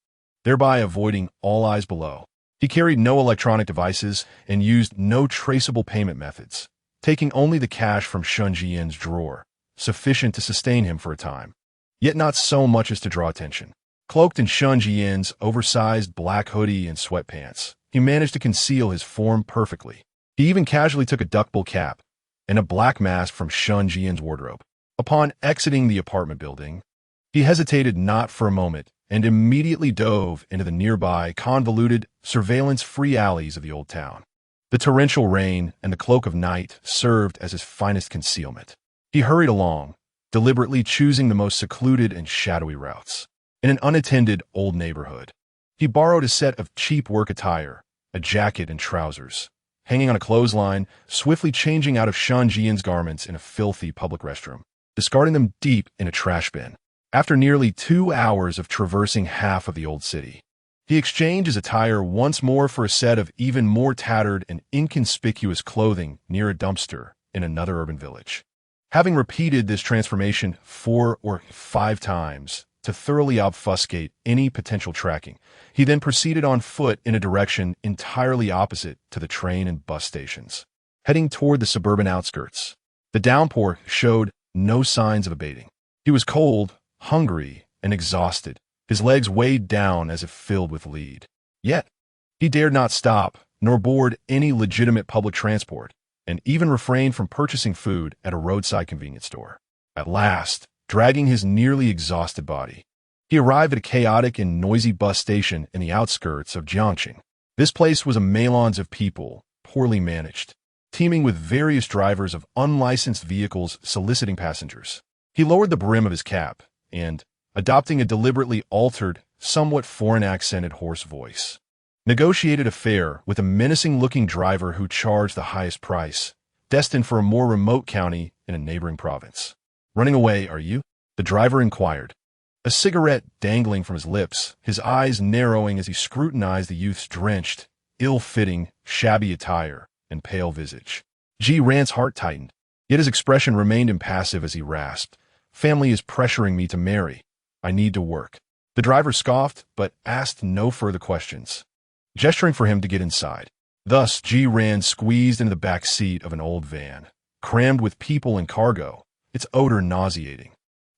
thereby avoiding all eyes below. He carried no electronic devices and used no traceable payment methods, taking only the cash from Shen Zhiyan's drawer, sufficient to sustain him for a time, yet not so much as to draw attention. Cloaked in Shen Zhiyan's oversized black hoodie and sweatpants, he managed to conceal his form perfectly. He even casually took a duckbill cap and a black mask from Shen Zhiyan's wardrobe. Upon exiting the apartment building, he hesitated not for a moment and immediately dove into the nearby, convoluted, surveillance-free alleys of the old town. The torrential rain and the cloak of night served as his finest concealment. He hurried along, deliberately choosing the most secluded and shadowy routes. In an unattended old neighborhood, he borrowed a set of cheap work attire, a jacket and trousers, hanging on a clothesline, swiftly changing out of Shen Zhiyan's garments in a filthy public restroom, discarding them deep in a trash bin. After nearly 2 hours of traversing half of the old city, he exchanged his attire once more for a set of even more tattered and inconspicuous clothing near a dumpster in another urban village. Having repeated this transformation 4 or 5 times to thoroughly obfuscate any potential tracking, he then proceeded on foot in a direction entirely opposite to the train and bus stations, heading toward the suburban outskirts. The downpour showed no signs of abating. He was cold, hungry, and exhausted, his legs weighed down as if filled with lead. Yet, he dared not stop, nor board any legitimate public transport, and even refrained from purchasing food at a roadside convenience store. At last, dragging his nearly exhausted body, he arrived at a chaotic and noisy bus station in the outskirts of Jiangqing. This place was a melange of people, poorly managed, teeming with various drivers of unlicensed vehicles soliciting passengers. He lowered the brim of his cap and, adopting a deliberately altered, somewhat foreign-accented hoarse voice, negotiated a fare with a menacing-looking driver who charged the highest price, destined for a more remote county in a neighboring province. "Running away, are you?" the driver inquired, a cigarette dangling from his lips, his eyes narrowing as he scrutinized the youth's drenched, ill-fitting, shabby attire and pale visage. Ji Ran's heart tightened, yet his expression remained impassive as he rasped, "Family is pressuring me to marry. I need to work." The driver scoffed, but asked no further questions, gesturing for him to get inside. Thus, Ji Ran squeezed into the back seat of an old van, crammed with people and cargo, its odor nauseating.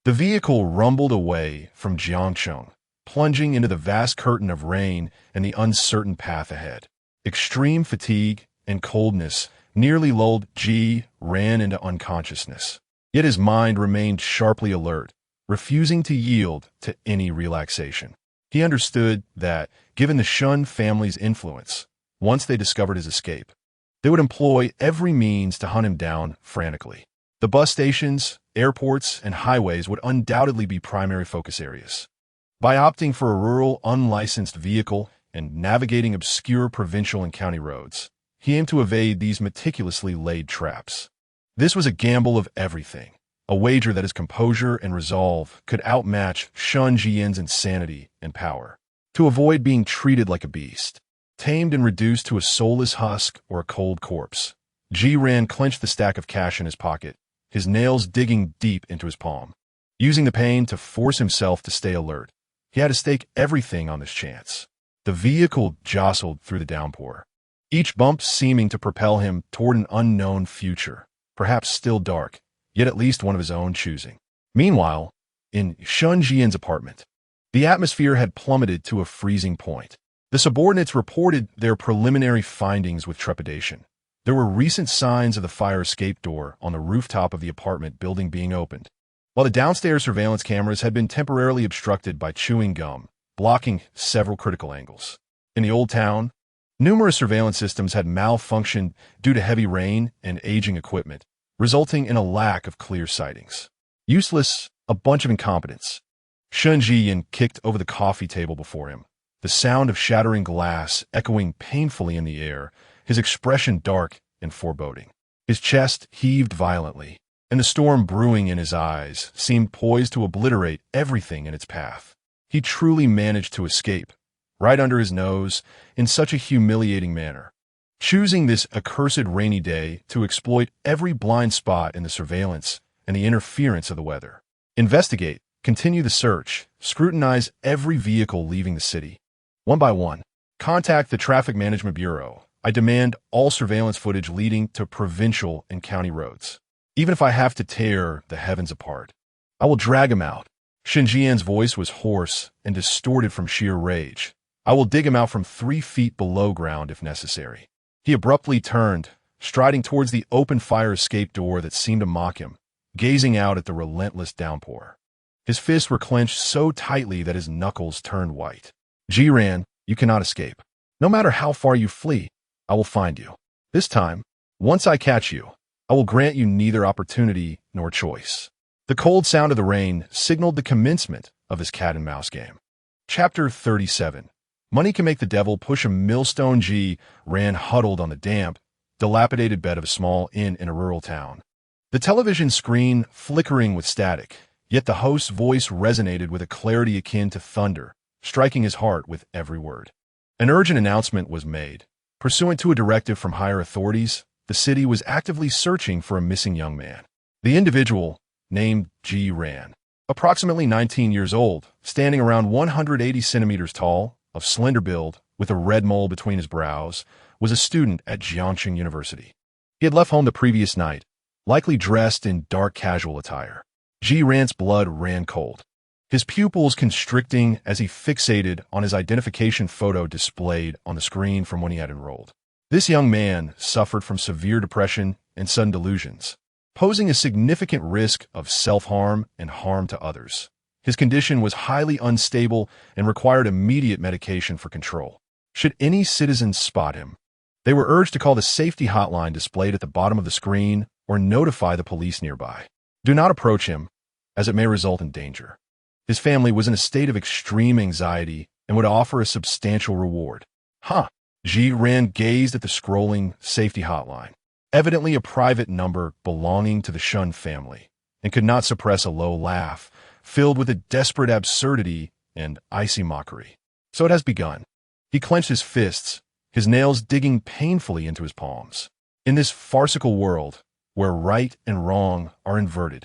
The vehicle rumbled away from Jiangcheng, plunging into the vast curtain of rain and the uncertain path ahead. Extreme fatigue and coldness nearly lulled Ji Ran into unconsciousness, yet his mind remained sharply alert, refusing to yield to any relaxation. He understood that, given the Shen family's influence, once they discovered his escape, they would employ every means to hunt him down frantically. The bus stations, airports, and highways would undoubtedly be primary focus areas. By opting for a rural, unlicensed vehicle and navigating obscure provincial and county roads, he aimed to evade these meticulously laid traps. This was a gamble of everything, a wager that his composure and resolve could outmatch Shen Zhiyan's insanity and power. To avoid being treated like a beast, tamed and reduced to a soulless husk or a cold corpse, Ji Ran clenched the stack of cash in his pocket, his nails digging deep into his palm. Using the pain to force himself to stay alert, he had to stake everything on this chance. The vehicle jostled through the downpour, each bump seeming to propel him toward an unknown future, perhaps still dark, yet at least one of his own choosing. Meanwhile, in Shen Zhiyan's apartment, the atmosphere had plummeted to a freezing point. The subordinates reported their preliminary findings with trepidation. There were recent signs of the fire escape door on the rooftop of the apartment building being opened, while the downstairs surveillance cameras had been temporarily obstructed by chewing gum, blocking several critical angles. In the old town, numerous surveillance systems had malfunctioned due to heavy rain and aging equipment, resulting in a lack of clear sightings. Useless, a bunch of incompetence. Shen Zhiyan kicked over the coffee table before him, the sound of shattering glass echoing painfully in the air, his expression dark and foreboding. His chest heaved violently, and the storm brewing in his eyes seemed poised to obliterate everything in its path. He truly managed to escape, right under his nose, in such a humiliating manner, choosing this accursed rainy day to exploit every blind spot in the surveillance and the interference of the weather. Investigate, continue the search, scrutinize every vehicle leaving the city. One by one, contact the Traffic Management Bureau. I demand all surveillance footage leading to provincial and county roads. Even if I have to tear the heavens apart, I will drag him out. Shen Zhiyan's voice was hoarse and distorted from sheer rage. I will dig him out from 3 feet below ground if necessary. He abruptly turned, striding towards the open fire escape door that seemed to mock him, gazing out at the relentless downpour. His fists were clenched so tightly that his knuckles turned white. Ji Ran, you cannot escape. No matter how far you flee, I will find you. This time, once I catch you, I will grant you neither opportunity nor choice. The cold sound of the rain signaled the commencement of his cat-and-mouse game. Chapter 37. Money can make the devil push a millstone. Ji Ran huddled on the damp, dilapidated bed of a small inn in a rural town. The television screen flickering with static, yet the host's voice resonated with a clarity akin to thunder, striking his heart with every word. An urgent announcement was made. Pursuant to a directive from higher authorities, the city was actively searching for a missing young man. The individual, named Zhiyan, approximately 19 years old, standing around 180 centimeters tall, of slender build, with a red mole between his brows, was a student at Jiangxing University. He had left home the previous night, likely dressed in dark casual attire. Zhiyan's blood ran cold, his pupils constricting as he fixated on his identification photo displayed on the screen from when he had enrolled. This young man suffered from severe depression and sudden delusions, posing a significant risk of self-harm and harm to others. His condition was highly unstable and required immediate medication for control. Should any citizens spot him, they were urged to call the safety hotline displayed at the bottom of the screen or notify the police nearby. Do not approach him, as it may result in danger. His family was in a state of extreme anxiety and would offer a substantial reward. Zhiyan gazed at the scrolling safety hotline, evidently a private number belonging to the Shen family, and could not suppress a low laugh, filled with a desperate absurdity and icy mockery. So it has begun. He clenched his fists, his nails digging painfully into his palms. In this farcical world, where right and wrong are inverted,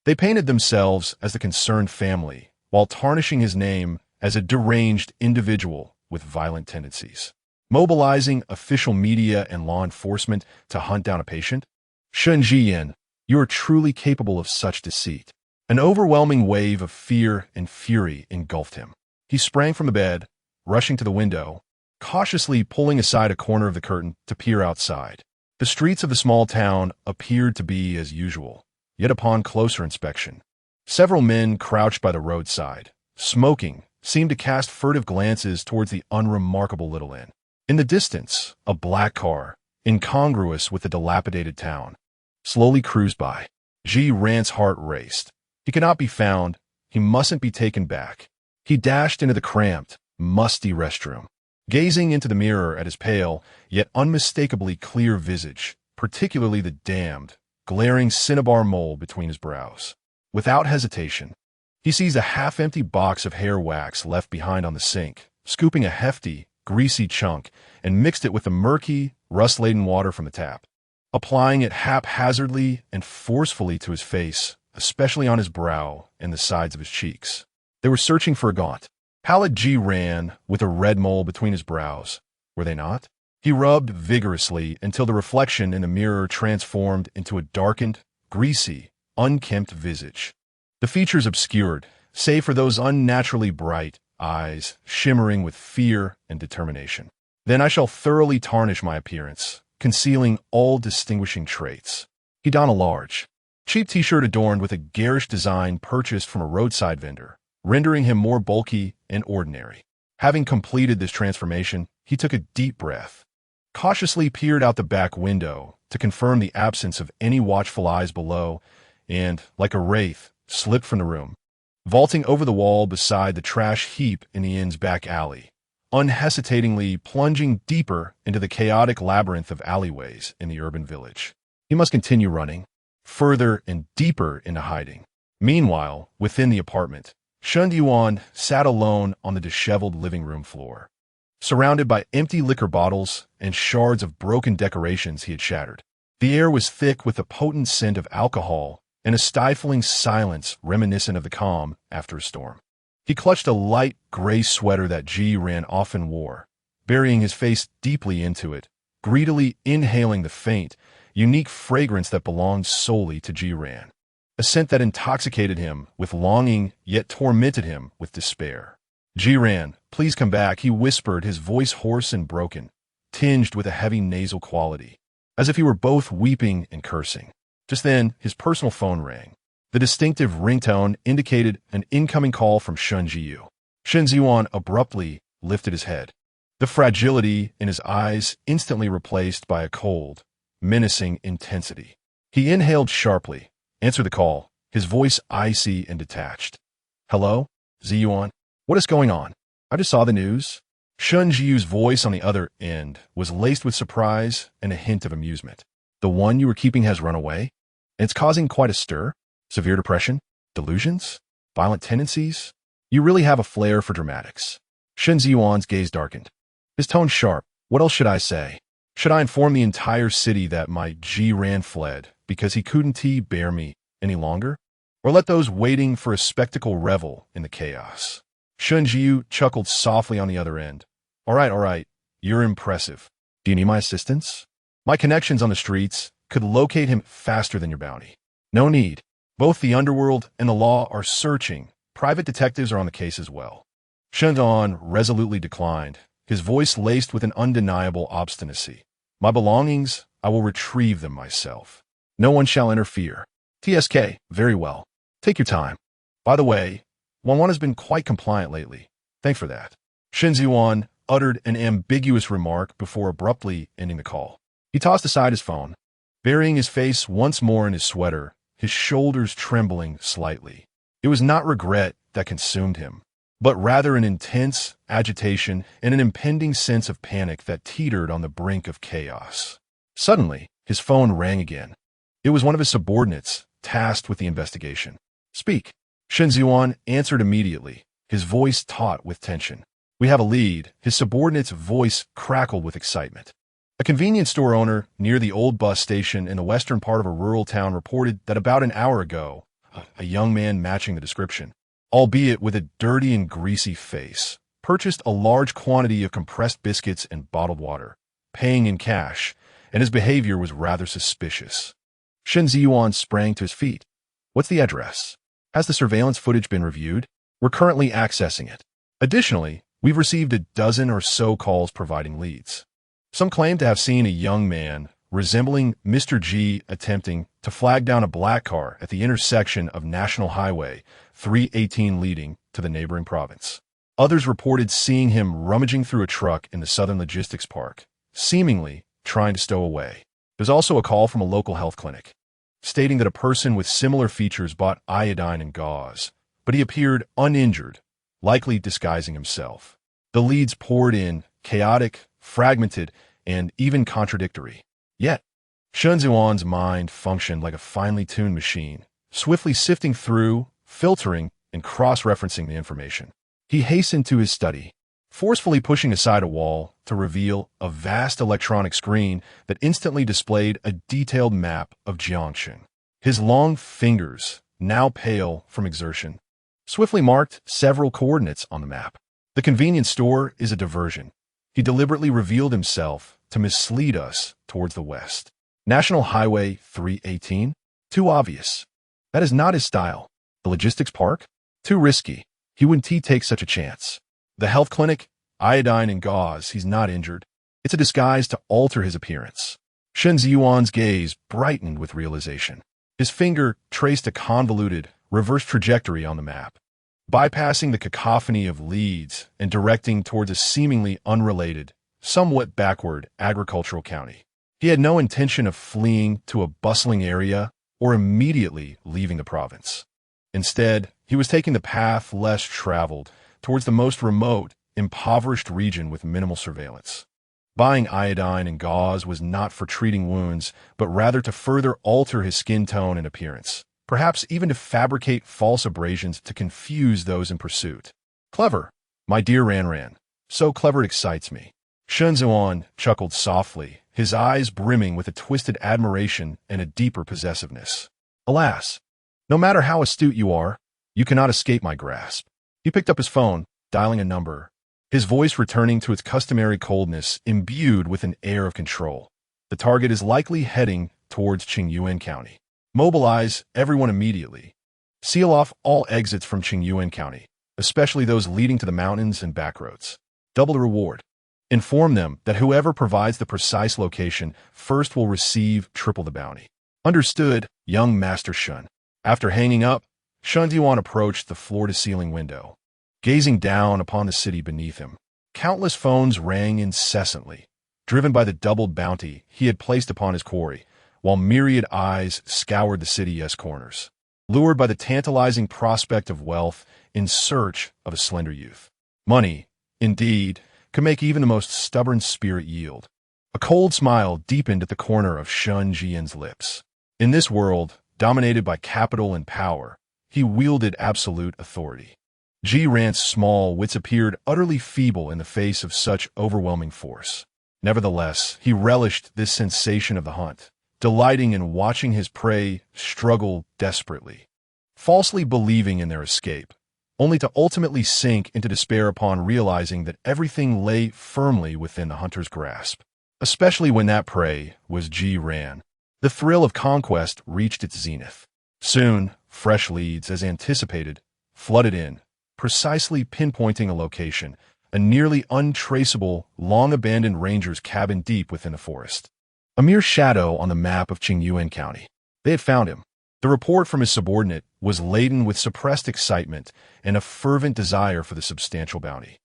they painted themselves as the concerned family, while tarnishing his name as a deranged individual with violent tendencies. Mobilizing official media and law enforcement to hunt down a patient? Shen Zhiyan, you are truly capable of such deceit. An overwhelming wave of fear and fury engulfed him. He sprang from the bed, rushing to the window, cautiously pulling aside a corner of the curtain to peer outside. The streets of the small town appeared to be as usual, yet upon closer inspection, several men crouched by the roadside, smoking, seemed to cast furtive glances towards the unremarkable little inn. In the distance, a black car, incongruous with the dilapidated town, slowly cruised by. Zhiyan's heart raced. He could not be found. He mustn't be taken back. He dashed into the cramped, musty restroom, gazing into the mirror at his pale, yet unmistakably clear visage, particularly the damned, glaring cinnabar mole between his brows. Without hesitation, he seized a half-empty box of hair wax left behind on the sink, scooping a hefty, greasy chunk, and mixed it with the murky, rust-laden water from the tap. Applying it haphazardly and forcefully to his face, especially on his brow and the sides of his cheeks. They were searching for a gaunt, pallid Zhiyan with a red mole between his brows, were they not? He rubbed vigorously until the reflection in the mirror transformed into a darkened, greasy, unkempt visage. The features obscured, save for those unnaturally bright eyes shimmering with fear and determination. Then I shall thoroughly tarnish my appearance, concealing all distinguishing traits. He donned a large, cheap t-shirt adorned with a garish design purchased from a roadside vendor, rendering him more bulky and ordinary. Having completed this transformation, he took a deep breath, cautiously peered out the back window to confirm the absence of any watchful eyes below, and, like a wraith, slipped from the room, vaulting over the wall beside the trash heap in the inn's back alley, unhesitatingly plunging deeper into the chaotic labyrinth of alleyways in the urban village. He must continue running, further and deeper into hiding. Meanwhile, within the apartment, Shen Zhiyan sat alone on the disheveled living room floor, surrounded by empty liquor bottles and shards of broken decorations he had shattered. The air was thick with the potent scent of alcohol and a stifling silence reminiscent of the calm after a storm. He clutched a light gray sweater that Zhiyan often wore, burying his face deeply into it, greedily inhaling the faint, unique fragrance that belonged solely to Zhiyan, a scent that intoxicated him with longing yet tormented him with despair. Zhiyan, please come back, he whispered, his voice hoarse and broken, tinged with a heavy nasal quality, as if he were both weeping and cursing. Just then, his personal phone rang. The distinctive ringtone indicated an incoming call from Shen Zhiyan. Shen Zhiyan abruptly lifted his head, the fragility in his eyes instantly replaced by a cold, menacing intensity. He inhaled sharply, answered the call, his voice icy and detached. Hello, Zhiyan? What is going on? I just saw the news. Shen Zhiyu's voice on the other end was laced with surprise and a hint of amusement. The one you were keeping has run away? And it's causing quite a stir? Severe depression? Delusions? Violent tendencies? You really have a flair for dramatics. Shen Ziyuan's gaze darkened. His tone sharp. What else should I say? Should I inform the entire city that my Jiran fled because he couldn't bear me any longer? Or let those waiting for a spectacle revel in the chaos? Shen Zhiyu chuckled softly on the other end. All right. You're impressive. Do you need my assistance? My connections on the streets could locate him faster than your bounty. No need. Both the underworld and the law are searching. Private detectives are on the case as well. Shen Zhiyan resolutely declined, his voice laced with an undeniable obstinacy. My belongings, I will retrieve them myself. No one shall interfere. TSK, very well. Take your time. By the way, Wan has been quite compliant lately. Thanks for that. Shen Zhiyan uttered an ambiguous remark before abruptly ending the call. He tossed aside his phone, burying his face once more in his sweater, his shoulders trembling slightly. It was not regret that consumed him, but rather an intense agitation and an impending sense of panic that teetered on the brink of chaos. Suddenly, his phone rang again. It was one of his subordinates, tasked with the investigation. Speak. Shen Zhiyan answered immediately, his voice taut with tension. We have a lead. His subordinate's voice crackled with excitement. A convenience store owner near the old bus station in the western part of a rural town reported that about an hour ago, a young man matching the description, albeit with a dirty and greasy face, purchased a large quantity of compressed biscuits and bottled water, paying in cash, and his behavior was rather suspicious. Shen Ziyuan sprang to his feet. What's the address? Has the surveillance footage been reviewed? We're currently accessing it. Additionally, we've received a dozen or so calls providing leads. Some claim to have seen a young man resembling Mr. G attempting to flag down a black car at the intersection of National Highway 318 leading to the neighboring province. Others reported seeing him rummaging through a truck in the Southern Logistics Park, seemingly trying to stow away. There's also a call from a local health clinic, stating that a person with similar features bought iodine and gauze, but he appeared uninjured, likely disguising himself. The leads poured in, chaotic, fragmented, and even contradictory. Yet, Shen Zhiyan's mind functioned like a finely tuned machine, swiftly sifting through, filtering, and cross-referencing the information. He hastened to his study, forcefully pushing aside a wall to reveal a vast electronic screen that instantly displayed a detailed map of Jiangxing. His long fingers, now pale from exertion, swiftly marked several coordinates on the map. The convenience store is a diversion. He deliberately revealed himself to mislead us towards the west. National Highway 318? Too obvious. That is not his style. The logistics park? Too risky. He wouldn't take such a chance. The health clinic? Iodine and gauze. He's not injured. It's a disguise to alter his appearance. Shen Ziyuan's gaze brightened with realization. His finger traced a convoluted, reverse trajectory on the map, bypassing the cacophony of leads and directing towards a seemingly unrelated, somewhat backward agricultural county. He had no intention of fleeing to a bustling area or immediately leaving the province. Instead, he was taking the path less traveled towards the most remote, impoverished region with minimal surveillance. Buying iodine and gauze was not for treating wounds, but rather to further alter his skin tone and appearance, perhaps even to fabricate false abrasions to confuse those in pursuit. Clever, my dear Ran. So clever it excites me. Shen Zhiyan chuckled softly, his eyes brimming with a twisted admiration and a deeper possessiveness. Alas, no matter how astute you are, you cannot escape my grasp. He picked up his phone, dialing a number, his voice returning to its customary coldness, imbued with an air of control. The target is likely heading towards Qingyuan County. Mobilize everyone immediately. Seal off all exits from Qingyuan County, especially those leading to the mountains and backroads. Double the reward. Inform them that whoever provides the precise location first will receive triple the bounty. Understood, young Master Shen. After hanging up, Shen Zhiyan approached the floor-to-ceiling window, gazing down upon the city beneath him. Countless phones rang incessantly, driven by the doubled bounty he had placed upon his quarry, while myriad eyes scoured the city's corners, lured by the tantalizing prospect of wealth in search of a slender youth. Money, indeed, could make even the most stubborn spirit yield. A cold smile deepened at the corner of Shen Zhiyan's lips. In this world, dominated by capital and power, he wielded absolute authority. Ji Ran's small wits appeared utterly feeble in the face of such overwhelming force. Nevertheless, he relished this sensation of the hunt, delighting in watching his prey struggle desperately, falsely believing in their escape, only to ultimately sink into despair upon realizing that everything lay firmly within the hunter's grasp. Especially when that prey was Ji Ran. The thrill of conquest reached its zenith. Soon, fresh leads, as anticipated, flooded in, precisely pinpointing a location, a nearly untraceable, long-abandoned ranger's cabin deep within the forest. A mere shadow on the map of Qingyuan County. They had found him. The report from his subordinate was laden with suppressed excitement and a fervent desire for the substantial bounty.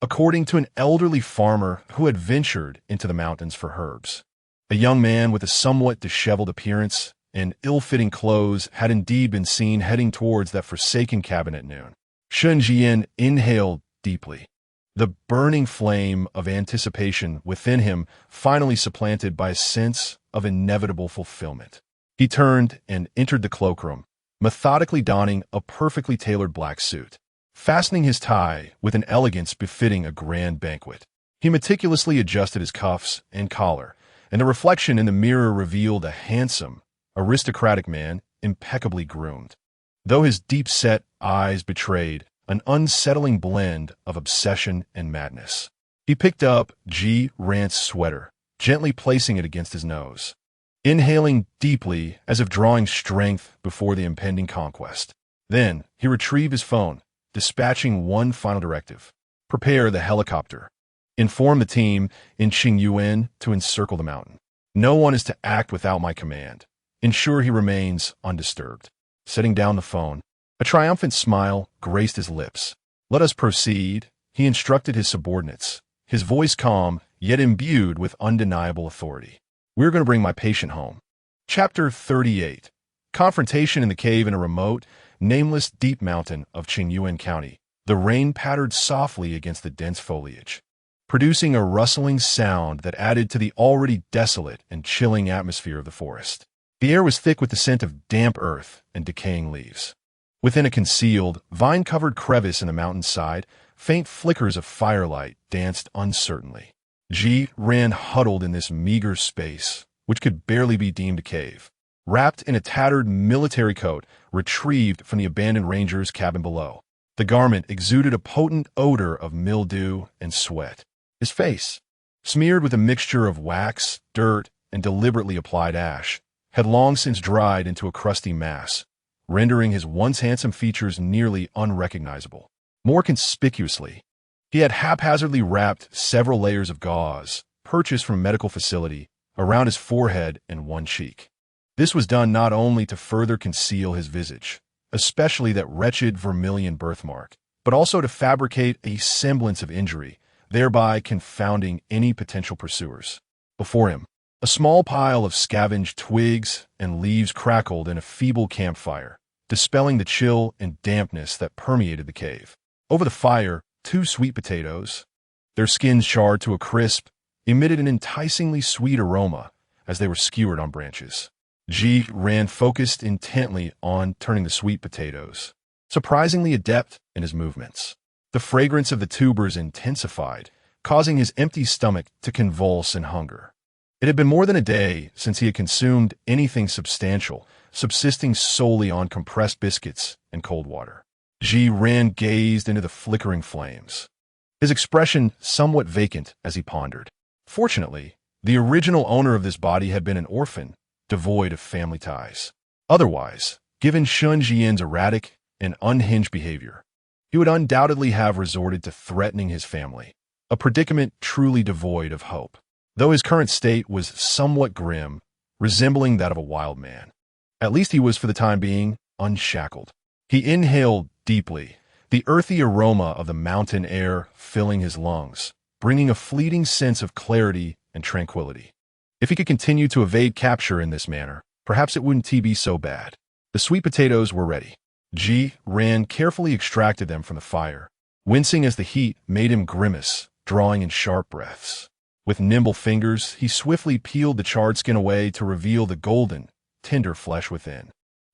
According to an elderly farmer who had ventured into the mountains for herbs, a young man with a somewhat disheveled appearance and ill-fitting clothes had indeed been seen heading towards that forsaken cabin at noon. Shen Zhiyan inhaled deeply, the burning flame of anticipation within him finally supplanted by a sense of inevitable fulfillment. He turned and entered the cloakroom, methodically donning a perfectly tailored black suit, fastening his tie with an elegance befitting a grand banquet. He meticulously adjusted his cuffs and collar, and the reflection in the mirror revealed a handsome, aristocratic man, impeccably groomed, though his deep-set eyes betrayed an unsettling blend of obsession and madness. He picked up Ji Ran's sweater, gently placing it against his nose, inhaling deeply as if drawing strength before the impending conquest. Then he retrieved his phone, dispatching one final directive: prepare the helicopter. Inform the team in Qingyuan to encircle the mountain. No one is to act without my command. Ensure he remains undisturbed. Setting down the phone, a triumphant smile graced his lips. Let us proceed, he instructed his subordinates, his voice calm, yet imbued with undeniable authority. We're going to bring my patient home. Chapter 38. Confrontation in the cave in a remote, nameless deep mountain of Qingyuan County. The rain pattered softly against the dense foliage, producing a rustling sound that added to the already desolate and chilling atmosphere of the forest. The air was thick with the scent of damp earth and decaying leaves. Within a concealed, vine-covered crevice in the mountainside, faint flickers of firelight danced uncertainly. Ji Ran huddled in this meager space, which could barely be deemed a cave, wrapped in a tattered military coat retrieved from the abandoned ranger's cabin below. The garment exuded a potent odor of mildew and sweat. His face, smeared with a mixture of wax, dirt, and deliberately applied ash, had long since dried into a crusty mass, rendering his once handsome features nearly unrecognizable. More conspicuously, he had haphazardly wrapped several layers of gauze, purchased from a medical facility, around his forehead and one cheek. This was done not only to further conceal his visage, especially that wretched vermilion birthmark, but also to fabricate a semblance of injury, thereby confounding any potential pursuers. Before him, a small pile of scavenged twigs and leaves crackled in a feeble campfire, dispelling the chill and dampness that permeated the cave. Over the fire, 2 sweet potatoes, their skins charred to a crisp, emitted an enticingly sweet aroma as they were skewered on branches. Ji Ran focused intently on turning the sweet potatoes, surprisingly adept in his movements. The fragrance of the tubers intensified, causing his empty stomach to convulse in hunger. It had been more than a day since he had consumed anything substantial, subsisting solely on compressed biscuits and cold water. Ji Ran gazed into the flickering flames, his expression somewhat vacant as he pondered. Fortunately, the original owner of this body had been an orphan, devoid of family ties. Otherwise, given Shen Zhiyan's erratic and unhinged behavior, he would undoubtedly have resorted to threatening his family, a predicament truly devoid of hope, though his current state was somewhat grim, resembling that of a wild man. At least he was, for the time being, unshackled. He inhaled deeply, the earthy aroma of the mountain air filling his lungs, bringing a fleeting sense of clarity and tranquility. If he could continue to evade capture in this manner, perhaps it wouldn't be so bad. The sweet potatoes were ready. Ji Ran carefully extracted them from the fire, wincing as the heat made him grimace drawing in sharp breaths. With nimble fingers, he swiftly peeled the charred skin away to reveal the golden, tender flesh within.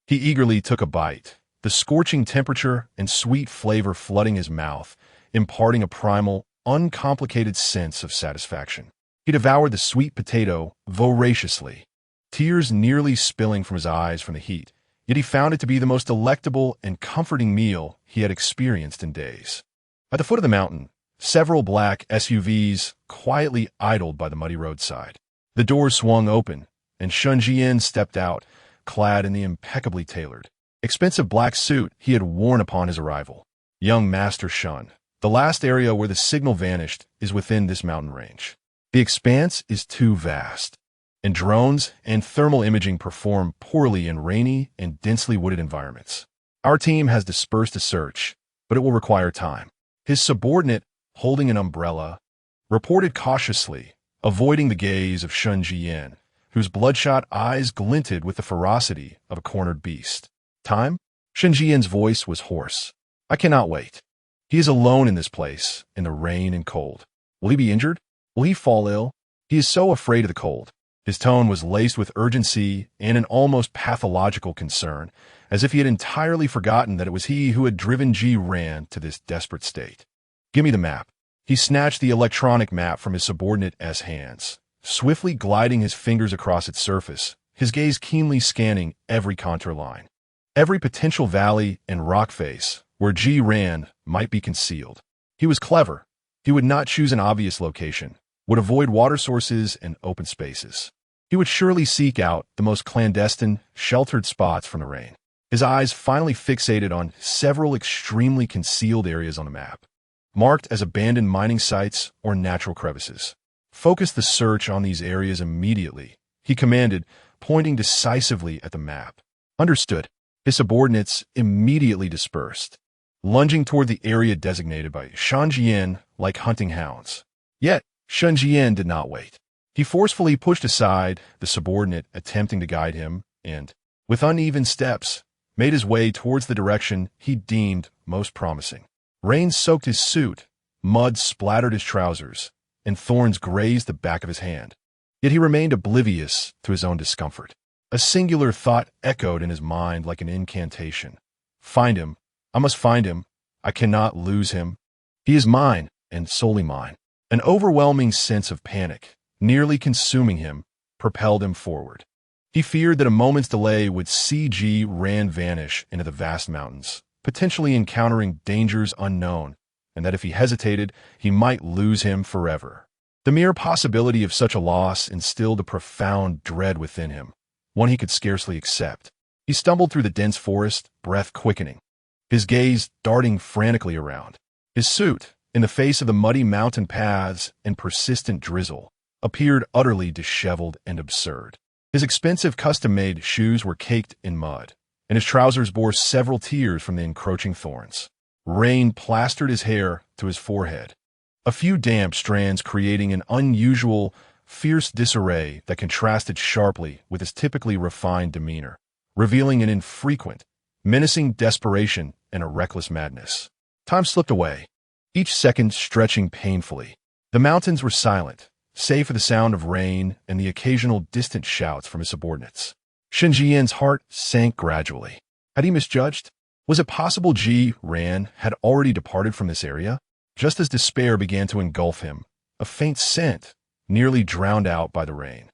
He eagerly took a bite, the scorching temperature and sweet flavor flooding his mouth, imparting a primal, uncomplicated sense of satisfaction. He devoured the sweet potato voraciously, tears nearly spilling from his eyes from the heat, yet he found it to be the most delectable and comforting meal he had experienced in days. At the foot of the mountain, several black SUVs quietly idled by the muddy roadside. The doors swung open, and Shen Zhiyan stepped out, clad in the impeccably tailored, expensive black suit he had worn upon his arrival. Young Master Shen, the last area where the signal vanished is within this mountain range. The expanse is too vast, and drones and thermal imaging perform poorly in rainy and densely wooded environments. Our team has dispersed a search, but it will require time. His subordinate, holding an umbrella, reported cautiously, avoiding the gaze of Shen Zhiyan, whose bloodshot eyes glinted with the ferocity of a cornered beast. Time? Shen Zhiyan's voice was hoarse. I cannot wait. He is alone in this place, in the rain and cold. Will he be injured? Will he fall ill? He is so afraid of the cold. His tone was laced with urgency and an almost pathological concern, as if he had entirely forgotten that it was he who had driven Ji Ran to this desperate state. Give me the map. He snatched the electronic map from his subordinate's hands, swiftly gliding his fingers across its surface, his gaze keenly scanning every contour line, every potential valley and rock face where Ji Ran might be concealed. He was clever. He would not choose an obvious location, would avoid water sources and open spaces. He would surely seek out the most clandestine, sheltered spots from the rain. His eyes finally fixated on several extremely concealed areas on the map, marked as abandoned mining sites or natural crevices. Focus the search on these areas immediately, he commanded, pointing decisively at the map. Understood. His subordinates immediately dispersed, lunging toward the area designated by Shen Zhiyan like hunting hounds. Yet, Shen Zhiyan did not wait. He forcefully pushed aside the subordinate attempting to guide him and, with uneven steps, made his way towards the direction he deemed most promising. Rain soaked his suit, mud splattered his trousers, and thorns grazed the back of his hand. Yet he remained oblivious to his own discomfort. A singular thought echoed in his mind like an incantation. Find him. I must find him. I cannot lose him. He is mine, and solely mine. An overwhelming sense of panic, nearly consuming him, propelled him forward. He feared that a moment's delay would see Ji Ran vanish into the vast mountains, potentially encountering dangers unknown, and that if he hesitated, he might lose him forever. The mere possibility of such a loss instilled a profound dread within him, one he could scarcely accept. He stumbled through the dense forest, breath quickening, his gaze darting frantically around. His suit, in the face of the muddy mountain paths and persistent drizzle, appeared utterly disheveled and absurd. His expensive custom-made shoes were caked in mud, and his trousers bore several tears from the encroaching thorns. Rain plastered his hair to his forehead, a few damp strands creating an unusual, fierce disarray that contrasted sharply with his typically refined demeanor, revealing an infrequent, menacing desperation and a reckless madness. Time slipped away, each second stretching painfully. The mountains were silent, save for the sound of rain and the occasional distant shouts from his subordinates. Shen Zhiyan's heart sank gradually. Had he misjudged? Was it possible Ji Ran had already departed from this area? Just as despair began to engulf him, a faint scent, nearly drowned out by the rain,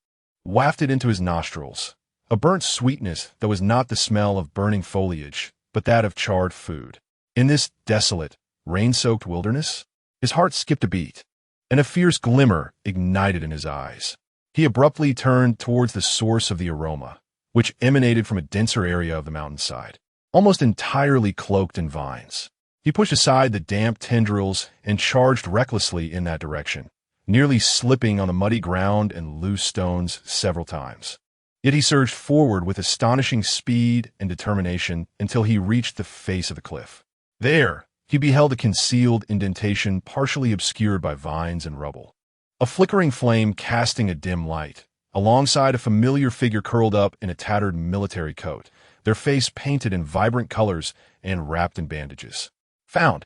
wafted into his nostrils, a burnt sweetness that was not the smell of burning foliage, but that of charred food. In this desolate, rain-soaked wilderness, his heart skipped a beat, and a fierce glimmer ignited in his eyes. He abruptly turned towards the source of the aroma, which emanated from a denser area of the mountainside, almost entirely cloaked in vines. He pushed aside the damp tendrils and charged recklessly in that direction, nearly slipping on the muddy ground and loose stones several times. Yet he surged forward with astonishing speed and determination until he reached the face of the cliff. There, he beheld a concealed indentation partially obscured by vines and rubble. A flickering flame casting a dim light, alongside a familiar figure curled up in a tattered military coat, their face painted in vibrant colors and wrapped in bandages. Found.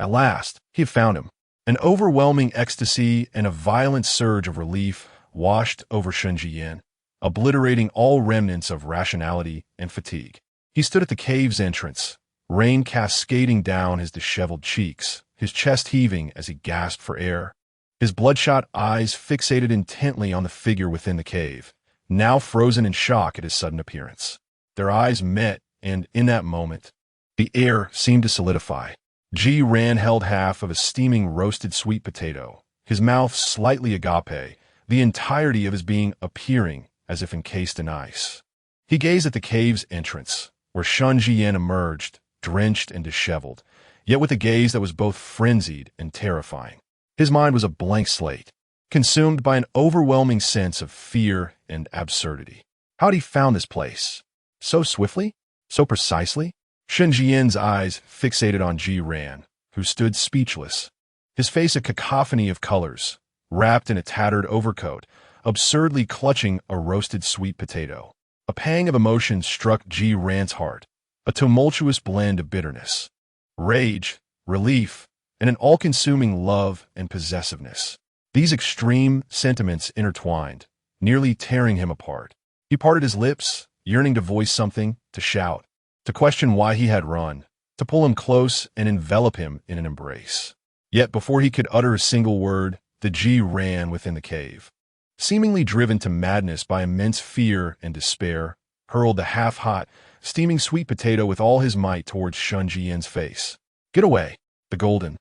At last, he had found him. An overwhelming ecstasy and a violent surge of relief washed over Shen Zhiyan, obliterating all remnants of rationality and fatigue. He stood at the cave's entrance, rain cascading down his disheveled cheeks, his chest heaving as he gasped for air. His bloodshot eyes fixated intently on the figure within the cave, now frozen in shock at his sudden appearance. Their eyes met, and in that moment, the air seemed to solidify. Zhiyan held half of a steaming roasted sweet potato, his mouth slightly agape, the entirety of his being appearing as if encased in ice. He gazed at the cave's entrance, where Shen Zhiyan emerged, drenched and disheveled, yet with a gaze that was both frenzied and terrifying. His mind was a blank slate, consumed by an overwhelming sense of fear and absurdity. How had he found this place? So swiftly? So precisely? Shen Zhiyan's eyes fixated on Zhiyan, who stood speechless, his face a cacophony of colors, wrapped in a tattered overcoat, absurdly clutching a roasted sweet potato. A pang of emotion struck Zhiyan's heart, a tumultuous blend of bitterness, rage, relief, and an all-consuming love and possessiveness. These extreme sentiments intertwined, nearly tearing him apart. He parted his lips, yearning to voice something, to shout, to question why he had run, to pull him close and envelop him in an embrace. Yet before he could utter a single word, the Zhiyan within the cave, seemingly driven to madness by immense fear and despair, hurled the half-hot, steaming sweet potato with all his might towards Shen Zhiyan's face. "Get away!" The golden,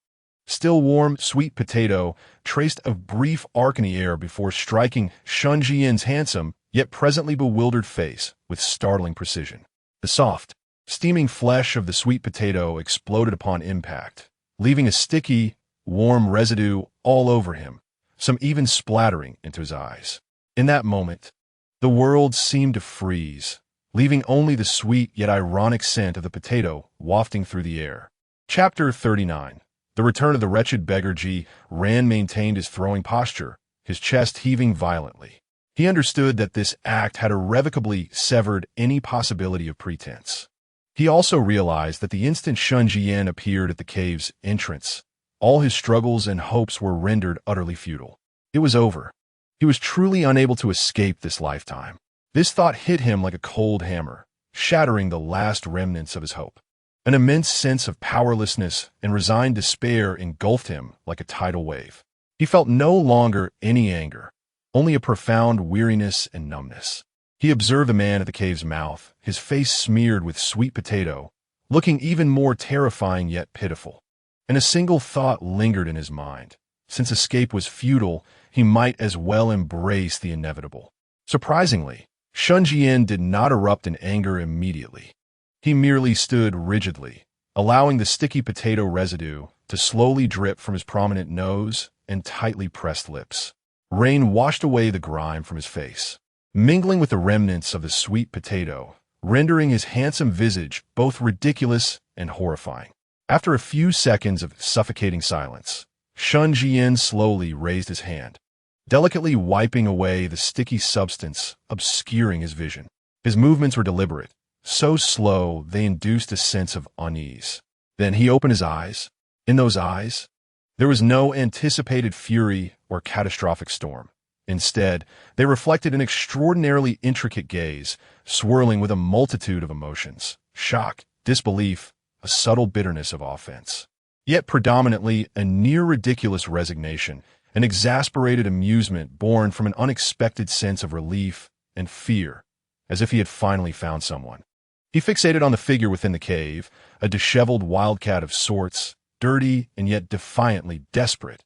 still warm, sweet potato traced a brief arc in the air before striking Shen Zhiyan's handsome, yet presently bewildered face with startling precision. The soft, steaming flesh of the sweet potato exploded upon impact, leaving a sticky, warm residue all over him, some even splattering into his eyes. In that moment, the world seemed to freeze, leaving only the sweet yet ironic scent of the potato wafting through the air. Chapter 39. The return of the wretched beggar. Zhiyan maintained his throwing posture, his chest heaving violently. He understood that this act had irrevocably severed any possibility of pretense. He also realized that the instant Shen Zhiyan appeared at the cave's entrance, all his struggles and hopes were rendered utterly futile. It was over. He was truly unable to escape this lifetime. This thought hit him like a cold hammer, shattering the last remnants of his hope. An immense sense of powerlessness and resigned despair engulfed him like a tidal wave. He felt no longer any anger, only a profound weariness and numbness. He observed the man at the cave's mouth, his face smeared with sweet potato, looking even more terrifying yet pitiful. And a single thought lingered in his mind. Since escape was futile, he might as well embrace the inevitable. Surprisingly, Shen Zhiyan did not erupt in anger immediately. He merely stood rigidly, allowing the sticky potato residue to slowly drip from his prominent nose and tightly pressed lips. Rain washed away the grime from his face, mingling with the remnants of the sweet potato, rendering his handsome visage both ridiculous and horrifying. After a few seconds of suffocating silence, Shen Zhiyan slowly raised his hand, delicately wiping away the sticky substance obscuring his vision. His movements were deliberate, so slow they induced a sense of unease. Then he opened his eyes. In those eyes, there was no anticipated fury or catastrophic storm. Instead, they reflected an extraordinarily intricate gaze, swirling with a multitude of emotions: shock, disbelief, a subtle bitterness of offense, yet predominantly a near-ridiculous resignation, an exasperated amusement born from an unexpected sense of relief and fear, as if he had finally found someone. He fixated on the figure within the cave, a disheveled wildcat of sorts, dirty and yet defiantly desperate.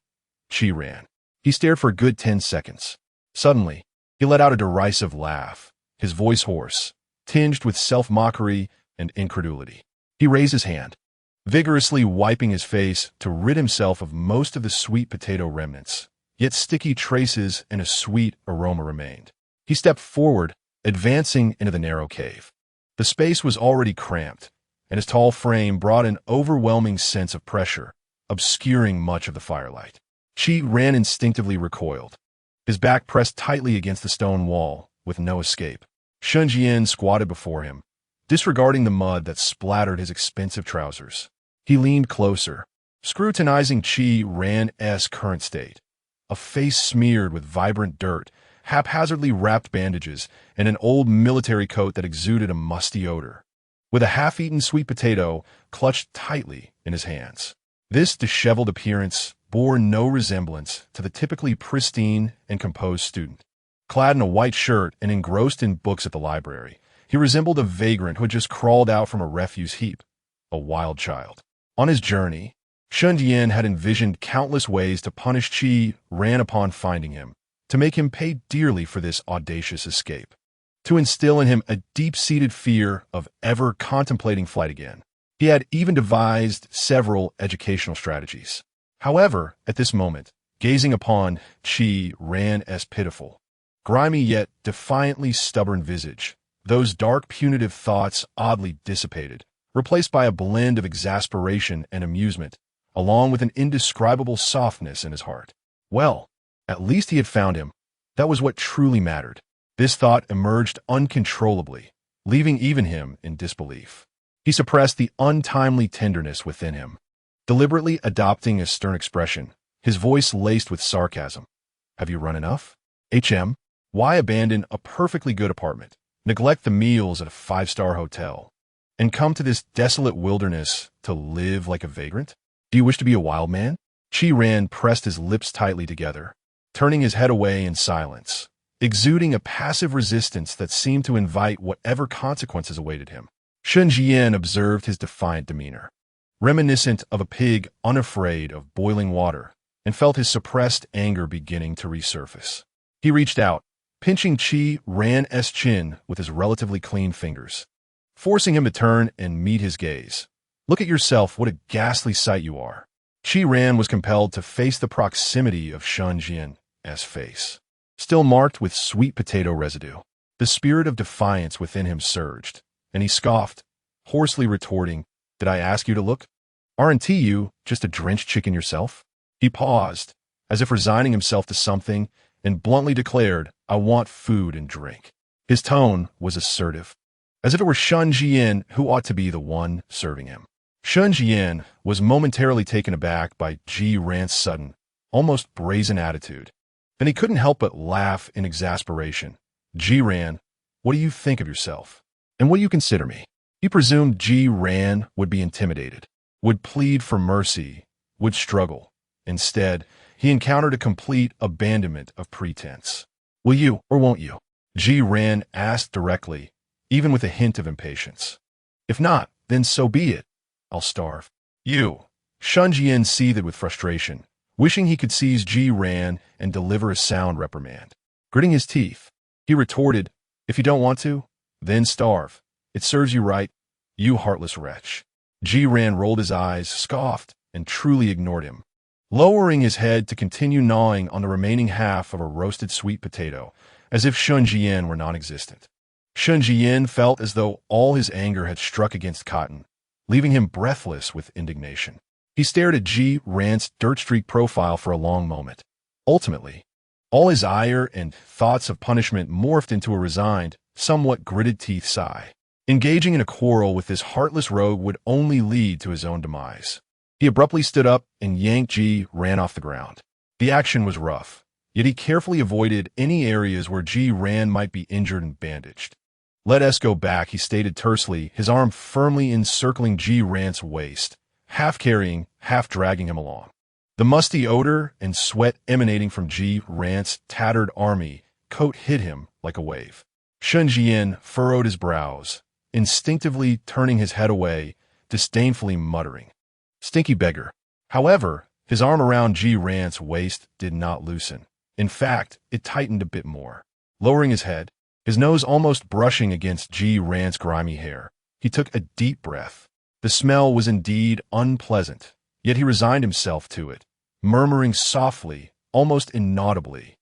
Zhiyan. He stared for a good 10 seconds. Suddenly, he let out a derisive laugh, his voice hoarse, tinged with self-mockery and incredulity. He raised his hand, vigorously wiping his face to rid himself of most of the sweet potato remnants, yet sticky traces and a sweet aroma remained. He stepped forward, advancing into the narrow cave. The space was already cramped, and his tall frame brought an overwhelming sense of pressure, obscuring much of the firelight. Zhiyan instinctively recoiled, his back pressed tightly against the stone wall, with no escape. Shen Zhiyan squatted before him, disregarding the mud that splattered his expensive trousers. He leaned closer, scrutinizing Zhiyan's current state. A face smeared with vibrant dirt, haphazardly wrapped bandages, and an old military coat that exuded a musty odor. With a half-eaten sweet potato clutched tightly in his hands. This disheveled appearance bore no resemblance to the typically pristine and composed student. Clad in a white shirt and engrossed in books at the library, he resembled a vagrant who had just crawled out from a refuse heap, a wild child. On his journey, Shen Zhiyan had envisioned countless ways to punish Zhiyan upon finding him, to make him pay dearly for this audacious escape, to instill in him a deep-seated fear of ever contemplating flight again. He had even devised several educational strategies. However, at this moment, gazing upon Zhiyan's pitiful, grimy yet defiantly stubborn visage, those dark punitive thoughts oddly dissipated, replaced by a blend of exasperation and amusement, along with an indescribable softness in his heart. Well, at least he had found him. That was what truly mattered. This thought emerged uncontrollably, leaving even him in disbelief. He suppressed the untimely tenderness within him, deliberately adopting a stern expression, his voice laced with sarcasm. Have you run enough? Why abandon a perfectly good apartment, neglect the meals at a five-star hotel, and come to this desolate wilderness to live like a vagrant? Do you wish to be a wild man? Zhiyan pressed his lips tightly together, turning his head away in silence, exuding a passive resistance that seemed to invite whatever consequences awaited him. Shen Zhiyan observed his defiant demeanor, reminiscent of a pig unafraid of boiling water, and felt his suppressed anger beginning to resurface. He reached out, pinching Zhiyan's chin with his relatively clean fingers, forcing him to turn and meet his gaze. Look at yourself, what a ghastly sight you are. Zhiyan was compelled to face the proximity of Shen Zhiyan's face, still marked with sweet potato residue. The spirit of defiance within him surged, and he scoffed, hoarsely retorting, Did I ask you to look? Aren't you just a drenched chicken yourself? He paused, as if resigning himself to something, and bluntly declared, I want food and drink. His tone was assertive, as if it were Shen Zhiyan who ought to be the one serving him. Shen Zhiyan was momentarily taken aback by Zhiyan's sudden, almost brazen attitude. Then he couldn't help but laugh in exasperation. Zhiyan, what do you think of yourself? And what do you consider me? He presumed Zhiyan would be intimidated, would plead for mercy, would struggle. Instead, he encountered a complete abandonment of pretense. Will you or won't you? Zhiyan asked directly, even with a hint of impatience. If not, then so be it. I'll starve. You. Shen Zhiyan seethed with frustration, wishing he could seize Zhiyan and deliver a sound reprimand. Gritting his teeth, he retorted, If you don't want to, then starve. It serves you right, you heartless wretch. Zhiyan rolled his eyes, scoffed, and truly ignored him, lowering his head to continue gnawing on the remaining half of a roasted sweet potato, as if Shen Zhiyan were non-existent. Shen Zhiyan felt as though all his anger had struck against cotton, leaving him breathless with indignation. He stared at Zhiyan's dirt-streaked profile for a long moment. Ultimately, all his ire and thoughts of punishment morphed into a resigned, somewhat gritted teeth sigh. Engaging in a quarrel with this heartless rogue would only lead to his own demise. He abruptly stood up and yanked Zhiyan off the ground. The action was rough, yet he carefully avoided any areas where Zhiyan might be injured and bandaged. Let us go back, he stated tersely, his arm firmly encircling Zhiyan's waist, half carrying, half dragging him along. The musty odor and sweat emanating from Zhiyan's tattered army coat hid him like a wave. Shen Zhiyan furrowed his brows, instinctively turning his head away, disdainfully muttering, Stinky beggar. However, his arm around Zhiyan's waist did not loosen. In fact, it tightened a bit more. Lowering his head, his nose almost brushing against Zhiyan's grimy hair, he took a deep breath. The smell was indeed unpleasant, yet he resigned himself to it, murmuring softly, almost inaudibly,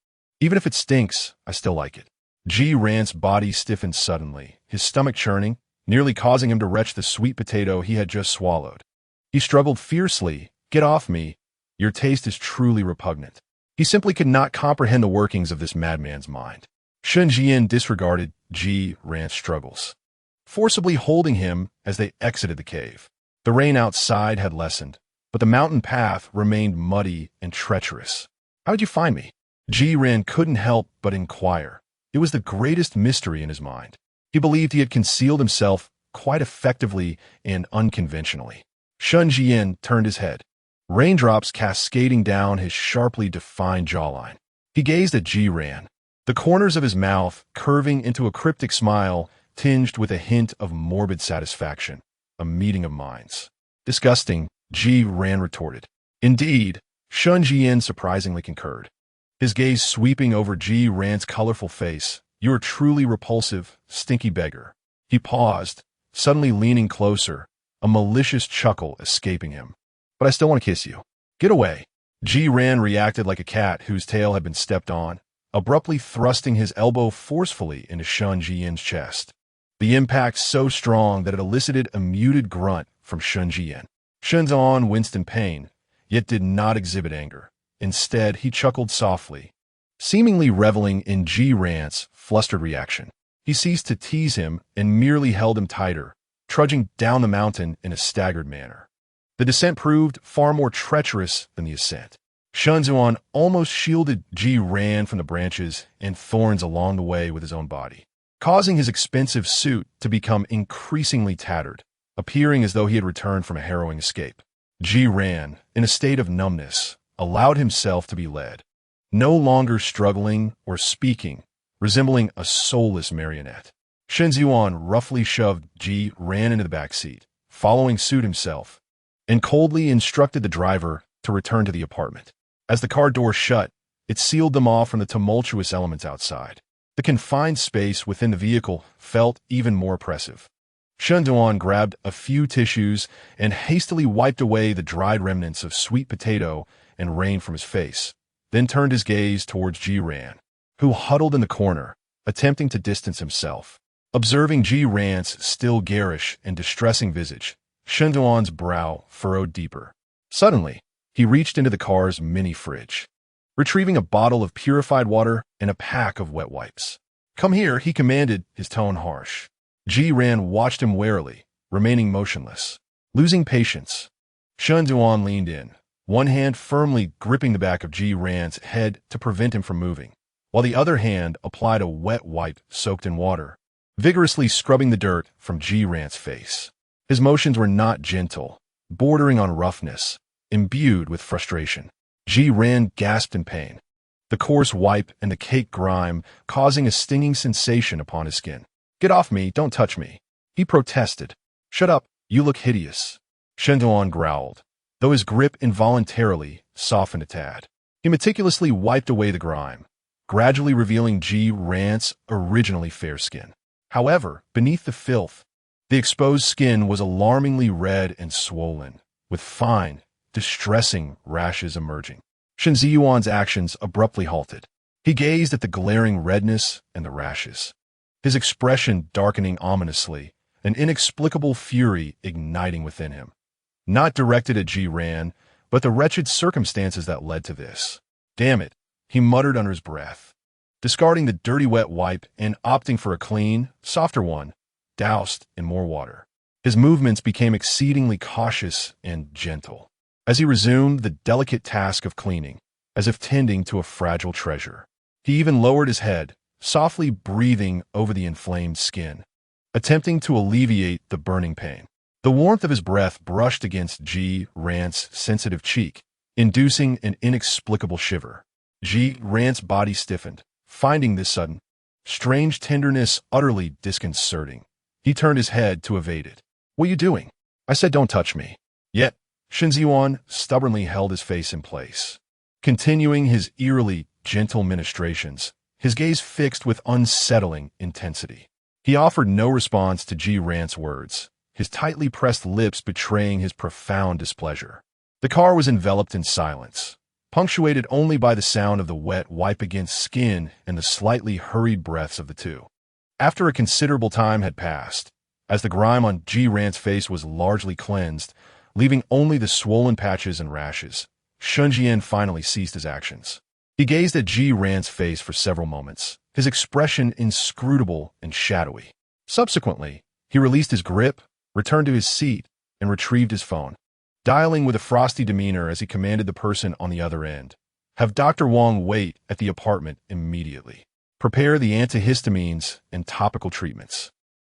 Even if it stinks, I still like it. Zhiyan's body stiffened suddenly, his stomach churning, nearly causing him to retch the sweet potato he had just swallowed. He struggled fiercely. Get off me. Your taste is truly repugnant. He simply could not comprehend the workings of this madman's mind. Shen Zhiyan disregarded Zhiyan's struggles, forcibly holding him as they exited the cave. The rain outside had lessened, but the mountain path remained muddy and treacherous. "How did you find me?" Ji-ran couldn't help but inquire. It was the greatest mystery in his mind. He believed he had concealed himself quite effectively and unconventionally. Shen Zhiyan turned his head, raindrops cascading down his sharply defined jawline. He gazed at Ji-ran, the corners of his mouth curving into a cryptic smile tinged with a hint of morbid satisfaction. A meeting of minds. "Disgusting," Ji-ran retorted. "Indeed," Shen Zhiyan surprisingly concurred, his gaze sweeping over Ji-ran's colorful face. "You're a truly repulsive, stinky beggar." He paused, suddenly leaning closer, a malicious chuckle escaping him. "But I still want to kiss you." "Get away." Ji-ran reacted like a cat whose tail had been stepped on, abruptly thrusting his elbow forcefully into Shen Zhiyan's chest. The impact so strong that it elicited a muted grunt from Shen Zhiyan. Shen Zhiyan winced in pain, yet did not exhibit anger. Instead, he chuckled softly, seemingly reveling in Ji-ran's flustered reaction. He ceased to tease him and merely held him tighter, trudging down the mountain in a staggered manner. The descent proved far more treacherous than the ascent. Shen Zhiyan almost shielded Ji-ran from the branches and thorns along the way with his own body, causing his expensive suit to become increasingly tattered, appearing as though he had returned from a harrowing escape. Ji-ran, in a state of numbness, allowed himself to be led, no longer struggling or speaking, resembling a soulless marionette. Shen Zhiyan roughly shoved Ji-ran into the back seat, following suit himself, and coldly instructed the driver to return to the apartment. As the car door shut, it sealed them off from the tumultuous elements outside. The confined space within the vehicle felt even more oppressive. Shen Zhiyan grabbed a few tissues and hastily wiped away the dried remnants of sweet potato and rain from his face, then turned his gaze towards Ji-ran, who huddled in the corner, attempting to distance himself. Observing Ji-ran's still garish and distressing visage, Shen Zhiyan's brow furrowed deeper. Suddenly, he reached into the car's mini-fridge, retrieving a bottle of purified water and a pack of wet wipes. "Come here," he commanded, his tone harsh. Ji-ran watched him warily, remaining motionless. Losing patience, Shen Zhiyan leaned in, one hand firmly gripping the back of Ji-ran's head to prevent him from moving, while the other hand applied a wet wipe soaked in water, vigorously scrubbing the dirt from Ji-ran's face. His motions were not gentle, bordering on roughness, imbued with frustration. Ji-ran gasped in pain, the coarse wipe and the caked grime causing a stinging sensation upon his skin. "Get off me, don't touch me," he protested. "Shut up, you look hideous," Shen Zhiyan growled, though his grip involuntarily softened a tad. He meticulously wiped away the grime, gradually revealing Ji-ran's originally fair skin. However, beneath the filth, the exposed skin was alarmingly red and swollen, with fine, distressing rashes emerging. Shen Zhiyan's actions abruptly halted. He gazed at the glaring redness and the rashes, his expression darkening ominously, an inexplicable fury igniting within him. Not directed at Ji-ran, but the wretched circumstances that led to this. "Damn it," he muttered under his breath, discarding the dirty wet wipe and opting for a clean, softer one, doused in more water. His movements became exceedingly cautious and gentle as he resumed the delicate task of cleaning, as if tending to a fragile treasure. He even lowered his head, softly breathing over the inflamed skin, attempting to alleviate the burning pain. The warmth of his breath brushed against Ji-ran's sensitive cheek, inducing an inexplicable shiver. Ji-ran's body stiffened, finding this sudden, strange tenderness utterly disconcerting. He turned his head to evade it. "What are you doing? I said don't touch me." Yet, Shen Zhiyan stubbornly held his face in place, continuing his eerily gentle ministrations, his gaze fixed with unsettling intensity. He offered no response to Ji-ran's words, his tightly pressed lips betraying his profound displeasure. The car was enveloped in silence, punctuated only by the sound of the wet wipe against skin and the slightly hurried breaths of the two. After a considerable time had passed, as the grime on Ji-ran's face was largely cleansed, leaving only the swollen patches and rashes, Shen Zhiyan finally ceased his actions. He gazed at Ji-ran's face for several moments, his expression inscrutable and shadowy. Subsequently, he released his grip, returned to his seat, and retrieved his phone. dialing with a frosty demeanor as he commanded the person on the other end. Have Dr. Wong wait at the apartment immediately. Prepare the antihistamines and topical treatments.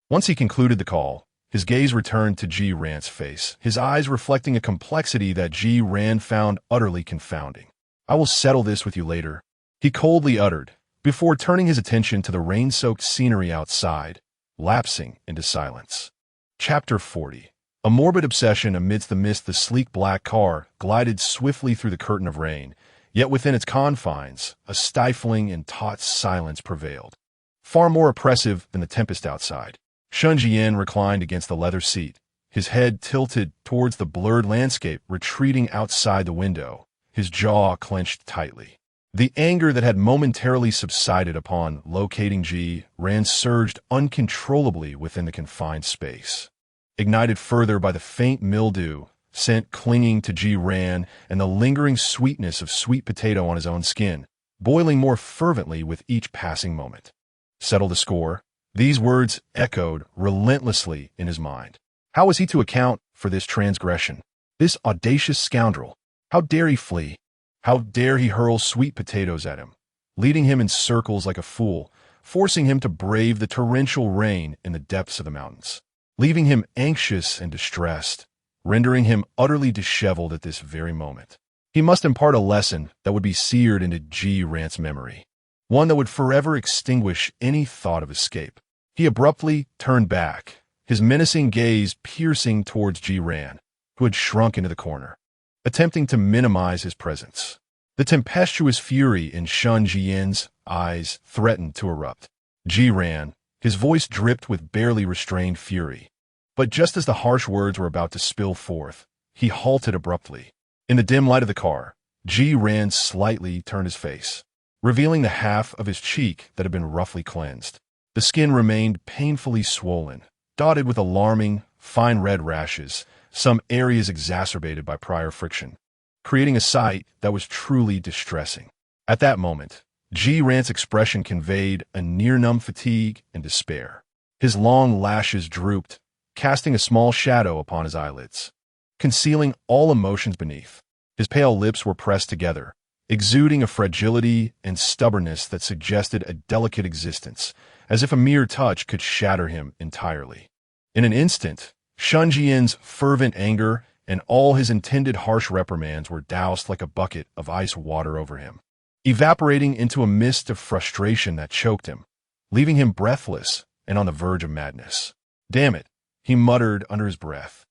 Once he concluded the call, his gaze returned to Ji Ran's face, his eyes reflecting a complexity that Ji Ran found utterly confounding. I will settle this with you later, he coldly uttered, before turning his attention to the rain-soaked scenery outside, lapsing into silence. Chapter 40. A morbid obsession amidst the mist. The sleek black car glided swiftly through the curtain of rain, yet within its confines, a stifling and taut silence prevailed, far more oppressive than the tempest outside. Shen Zhiyan reclined against the leather seat, his head tilted towards the blurred landscape retreating outside the window, his jaw clenched tightly. The anger that had momentarily subsided upon locating Ji Ran surged uncontrollably within the confined space, ignited further by the faint mildew scent clinging to Ji Ran and the lingering sweetness of sweet potato on his own skin, boiling more fervently with each passing moment. Settle the score. These words echoed relentlessly in his mind. How was he to account for this transgression? This audacious scoundrel. How dare he flee? How dare he hurl sweet potatoes at him, leading him in circles like a fool, forcing him to brave the torrential rain in the depths of the mountains, leaving him anxious and distressed, rendering him utterly disheveled at this very moment. He must impart a lesson that would be seared into Ji Ran's memory, one that would forever extinguish any thought of escape. He abruptly turned back, his menacing gaze piercing towards Ji Ran, who had shrunk into the corner, attempting to minimize his presence. The tempestuous fury in Shen Zhiyan's eyes threatened to erupt. Ji Ran, his voice dripped with barely restrained fury. But just as the harsh words were about to spill forth, he halted abruptly. In the dim light of the car, Ji Ran slightly turned his face, revealing the half of his cheek that had been roughly cleansed. The skin remained painfully swollen, dotted with alarming, fine red rashes, some areas exacerbated by prior friction, creating a sight that was truly distressing. At that moment, Ji Ran's expression conveyed a near-numb fatigue and despair. His long lashes drooped, casting a small shadow upon his eyelids, concealing all emotions beneath. His pale lips were pressed together, exuding a fragility and stubbornness that suggested a delicate existence, as if a mere touch could shatter him entirely. In an instant, Shen Zhiyan's fervent anger and all his intended harsh reprimands were doused like a bucket of ice water over him, evaporating into a mist of frustration that choked him, leaving him breathless and on the verge of madness. Damn it, he muttered under his breath.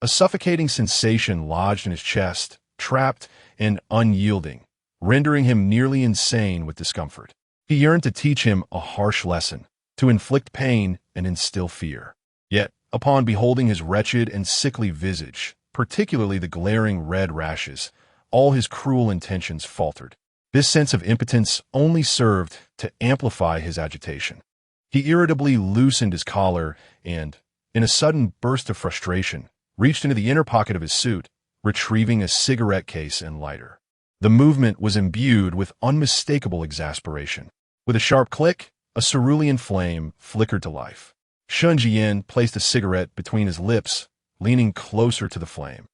A suffocating sensation lodged in his chest, trapped and unyielding, rendering him nearly insane with discomfort. He yearned to teach him a harsh lesson, to inflict pain and instill fear. Yet, upon beholding his wretched and sickly visage, particularly the glaring red rashes, all his cruel intentions faltered. This sense of impotence only served to amplify his agitation. He irritably loosened his collar and, in a sudden burst of frustration, reached into the inner pocket of his suit, retrieving a cigarette case and lighter. The movement was imbued with unmistakable exasperation. With a sharp click, a cerulean flame flickered to life. Shen Zhiyan placed a cigarette between his lips, leaning closer to the flame,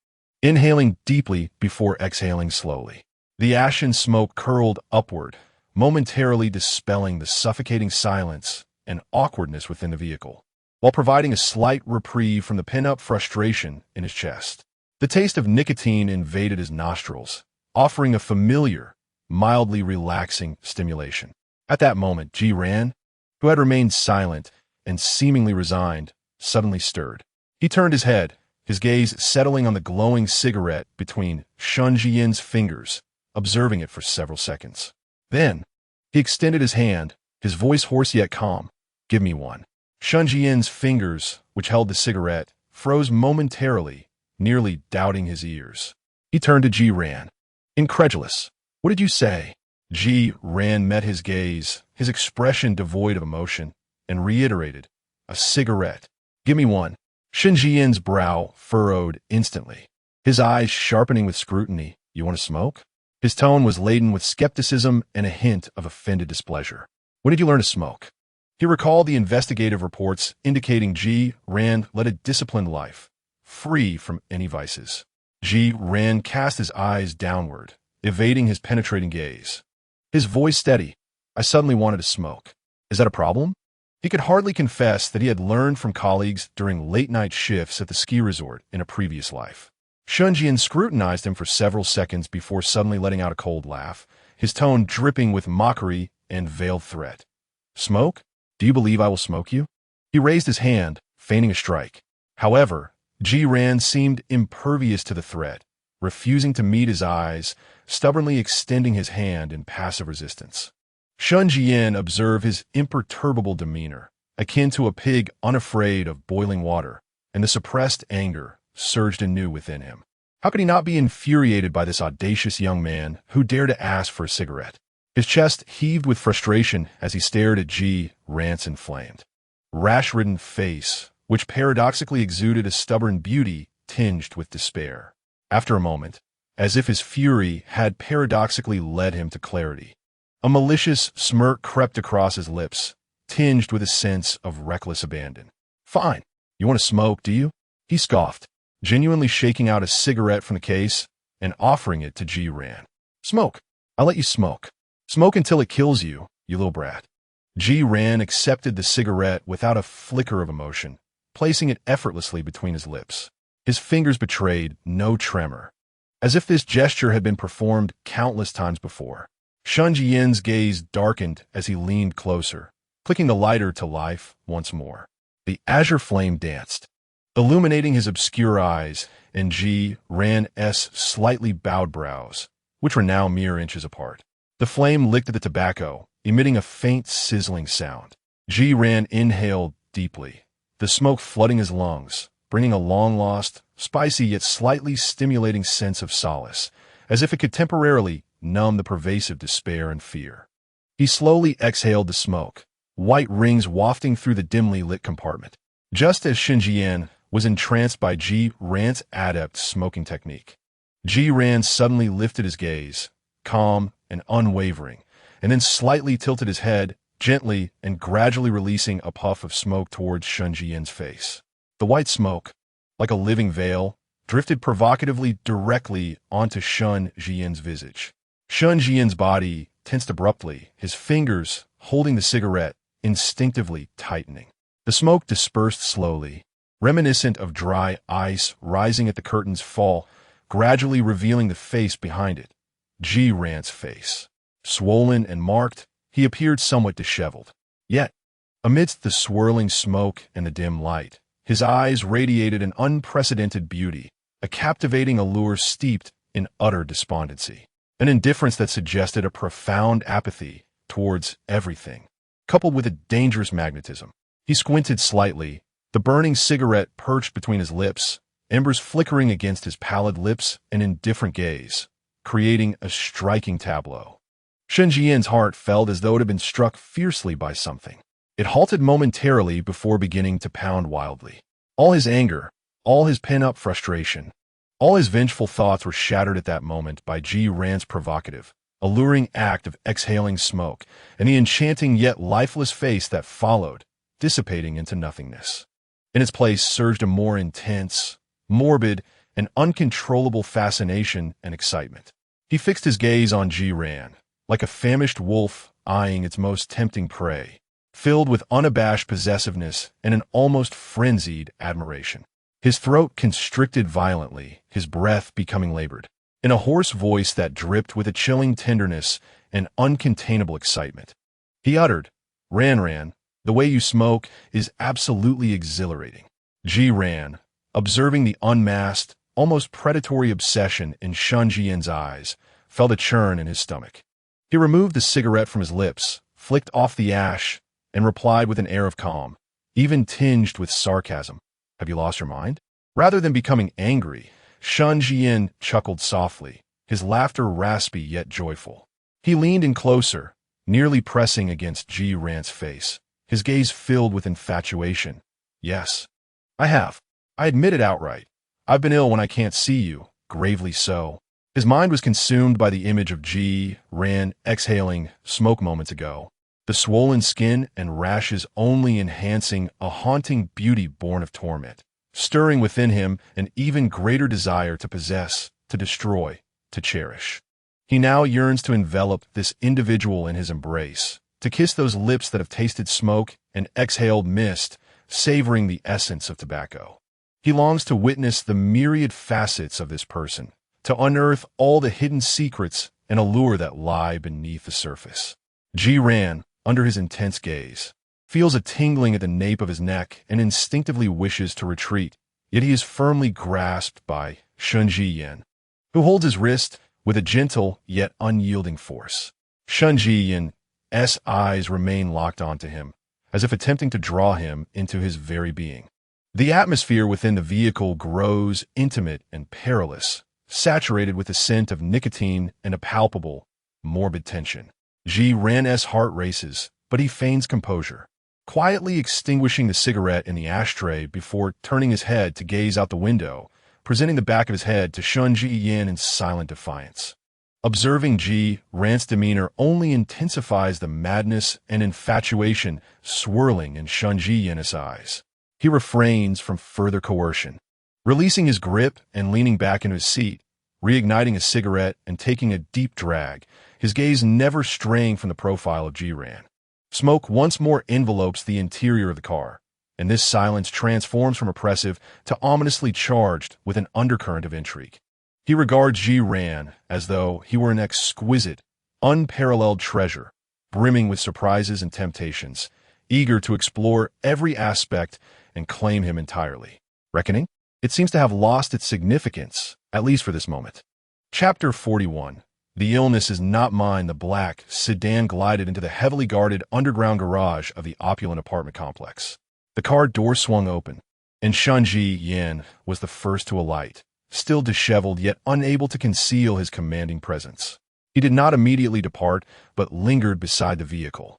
inhaling deeply before exhaling slowly. The ashen smoke curled upward, momentarily dispelling the suffocating silence and awkwardness within the vehicle, while providing a slight reprieve from the pent-up frustration in his chest. The taste of nicotine invaded his nostrils, offering a familiar, mildly relaxing stimulation. At that moment, Ji Ran, who had remained silent and seemingly resigned, suddenly stirred. He turned his head, his gaze settling on the glowing cigarette between Shen Zhiyan's fingers, observing it for several seconds. Then, he extended his hand, his voice hoarse yet calm. Give me one. Shen Zhiyan's fingers, which held the cigarette, froze momentarily, nearly doubting his ears. He turned to Ji Ran, incredulous. What did you say? Ji Ran met his gaze, his expression devoid of emotion, and reiterated, a cigarette. Give me one. Shen Zhiyan's brow furrowed instantly, his eyes sharpening with scrutiny. You want to smoke? His tone was laden with skepticism and a hint of offended displeasure. When did you learn to smoke? He recalled the investigative reports indicating Ji Ran led a disciplined life, free from any vices. Ji Ran cast his eyes downward, evading his penetrating gaze. His voice steady. I suddenly wanted to smoke. Is that a problem? He could hardly confess that he had learned from colleagues during late-night shifts at the ski resort in a previous life. Shen Zhiyan scrutinized him for several seconds before suddenly letting out a cold laugh, his tone dripping with mockery and veiled threat. Smoke? Do you believe I will smoke you? He raised his hand, feigning a strike. However, Ji Ran seemed impervious to the threat, refusing to meet his eyes, stubbornly extending his hand in passive resistance. Shen Zhiyan observed his imperturbable demeanor, akin to a pig unafraid of boiling water, and the suppressed anger surged anew within him. How could he not be infuriated by this audacious young man who dared to ask for a cigarette? His chest heaved with frustration as he stared at Ji Ran's inflamed, rash-ridden face, which paradoxically exuded a stubborn beauty tinged with despair. After a moment, as if his fury had paradoxically led him to clarity, a malicious smirk crept across his lips, tinged with a sense of reckless abandon. Fine. You want to smoke, do you? He scoffed, genuinely shaking out a cigarette from the case and offering it to Ji Ran. Smoke. I'll let you smoke. Smoke until it kills you, you little brat. Ji Ran accepted the cigarette without a flicker of emotion, placing it effortlessly between his lips. His fingers betrayed no tremor, as if this gesture had been performed countless times before. Shen Zhiyan's gaze darkened as he leaned closer, clicking the lighter to life once more. The azure flame danced, illuminating his obscure eyes and Ji Ran's slightly bowed brows, which were now mere inches apart. The flame licked at the tobacco, emitting a faint sizzling sound. Ji Ran inhaled deeply, the smoke flooding his lungs, bringing a long-lost, spicy yet slightly stimulating sense of solace, as if it could temporarily numb the pervasive despair and fear. He slowly exhaled the smoke, white rings wafting through the dimly lit compartment. Just as Shen Zhiyan was entranced by Ji Ran's adept smoking technique, Ji Ran suddenly lifted his gaze, calm and unwavering, and then slightly tilted his head, gently and gradually releasing a puff of smoke towards Shen Zhiyan's face. The white smoke, like a living veil, drifted provocatively directly onto Shen Zhiyan's visage. Shen Zhiyan's body tensed abruptly, his fingers, holding the cigarette, instinctively tightening. The smoke dispersed slowly, reminiscent of dry ice rising at the curtain's fall, gradually revealing the face behind it. Ji Ran's face. Swollen and marked, he appeared somewhat disheveled. Yet, amidst the swirling smoke and the dim light, his eyes radiated an unprecedented beauty, a captivating allure steeped in utter despondency, an indifference that suggested a profound apathy towards everything, coupled with a dangerous magnetism. He squinted slightly, the burning cigarette perched between his lips, embers flickering against his pallid lips and indifferent gaze, creating a striking tableau. Shen Zhiyan's heart felt as though it had been struck fiercely by something. It halted momentarily before beginning to pound wildly. All his anger, all his pent-up frustration, all his vengeful thoughts were shattered at that moment by Ji Ran's provocative, alluring act of exhaling smoke and the enchanting yet lifeless face that followed, dissipating into nothingness. In its place surged a more intense, morbid, and uncontrollable fascination and excitement. He fixed his gaze on Ji Ran, like a famished wolf eyeing its most tempting prey, filled with unabashed possessiveness and an almost frenzied admiration. His throat constricted violently, his breath becoming labored. In a hoarse voice that dripped with a chilling tenderness and uncontainable excitement, he uttered, Ran, the way you smoke is absolutely exhilarating. Ji Ran, observing the unmasked, almost predatory obsession in Shen Zhiyan's eyes, felt a churn in his stomach. He removed the cigarette from his lips, flicked off the ash, and replied with an air of calm, even tinged with sarcasm. Have you lost your mind? Rather than becoming angry, Shen Zhiyan chuckled softly, his laughter raspy yet joyful. He leaned in closer, nearly pressing against Ji Ran's face, his gaze filled with infatuation. Yes, I have. I admit it outright. I've been ill when I can't see you, gravely so. His mind was consumed by the image of Ji Ran exhaling smoke moments ago, the swollen skin and rashes only enhancing a haunting beauty born of torment, stirring within him an even greater desire to possess, to destroy, to cherish. He now yearns to envelop this individual in his embrace, to kiss those lips that have tasted smoke and exhaled mist, savoring the essence of tobacco. He longs to witness the myriad facets of this person, to unearth all the hidden secrets and allure that lie beneath the surface. Zhiyan, under his intense gaze, feels a tingling at the nape of his neck and instinctively wishes to retreat, yet he is firmly grasped by Shen Zhiyan, who holds his wrist with a gentle yet unyielding force. Shen Zhiyan's eyes remain locked onto him, as if attempting to draw him into his very being. The atmosphere within the vehicle grows intimate and perilous, saturated with the scent of nicotine and a palpable, morbid tension. Zhiyan's heart races, but he feigns composure, quietly extinguishing the cigarette in the ashtray before turning his head to gaze out the window, presenting the back of his head to Shen Zhiyan in silent defiance. Observing Zhiyan's demeanor only intensifies the madness and infatuation swirling in Shen Zhiyan's eyes. He refrains from further coercion, releasing his grip and leaning back into his seat, reigniting a cigarette and taking a deep drag, his gaze never straying from the profile of Zhiyan. Smoke once more envelopes the interior of the car, and this silence transforms from oppressive to ominously charged with an undercurrent of intrigue. He regards Zhiyan as though he were an exquisite, unparalleled treasure, brimming with surprises and temptations, eager to explore every aspect and claim him entirely. Reckoning? It seems to have lost its significance, at least for this moment. Chapter 41. The illness is not mine. The black sedan glided into the heavily guarded underground garage of the opulent apartment complex. The car door swung open, and Shen Zhiyan was the first to alight, still disheveled yet unable to conceal his commanding presence. He did not immediately depart, but lingered beside the vehicle,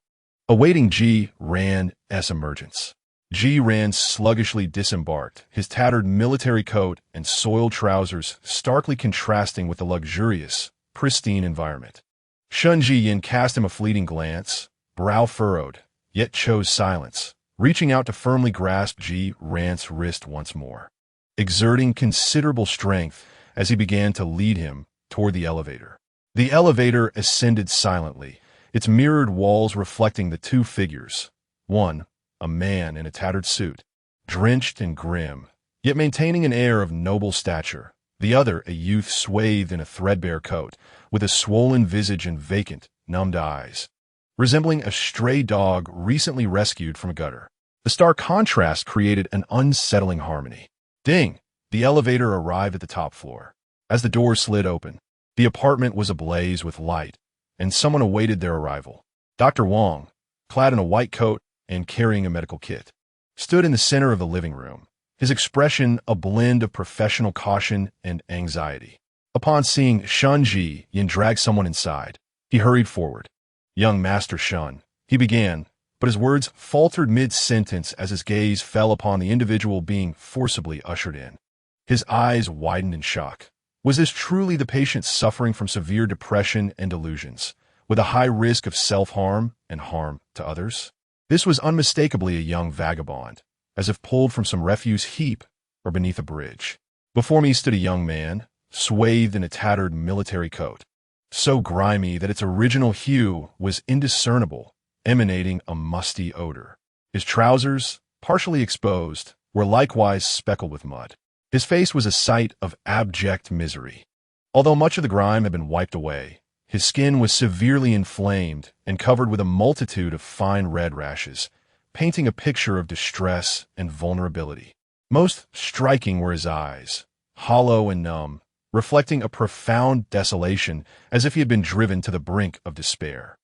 awaiting Zhiyan's emergence. Zhiyan sluggishly disembarked, his tattered military coat and soiled trousers starkly contrasting with the luxurious, pristine environment. Shen Zhiyan cast him a fleeting glance, brow furrowed, yet chose silence, reaching out to firmly grasp Zhiyan's wrist once more, exerting considerable strength as he began to lead him toward the elevator. The elevator ascended silently, its mirrored walls reflecting the two figures. One, a man in a tattered suit, drenched and grim, yet maintaining an air of noble stature. The other, a youth swathed in a threadbare coat, with a swollen visage and vacant, numbed eyes, resembling a stray dog recently rescued from a gutter. The stark contrast created an unsettling harmony. Ding! The elevator arrived at the top floor. As the doors slid open, the apartment was ablaze with light, and someone awaited their arrival. Dr. Wong, clad in a white coat and carrying a medical kit, stood in the center of the living room, his expression a blend of professional caution and anxiety. Upon seeing Shen Zhiyan drag someone inside, he hurried forward. "Young Master Shen," he began, but his words faltered mid-sentence as his gaze fell upon the individual being forcibly ushered in. His eyes widened in shock. Was this truly the patient suffering from severe depression and delusions, with a high risk of self-harm and harm to others? This was unmistakably a young vagabond, as if pulled from some refuse heap or beneath a bridge. Before me stood a young man, swathed in a tattered military coat, so grimy that its original hue was indiscernible, emanating a musty odor. His trousers, partially exposed, were likewise speckled with mud. His face was a sight of abject misery. Although much of the grime had been wiped away, his skin was severely inflamed and covered with a multitude of fine red rashes, painting a picture of distress and vulnerability. Most striking were his eyes, hollow and numb, reflecting a profound desolation as if he had been driven to the brink of despair.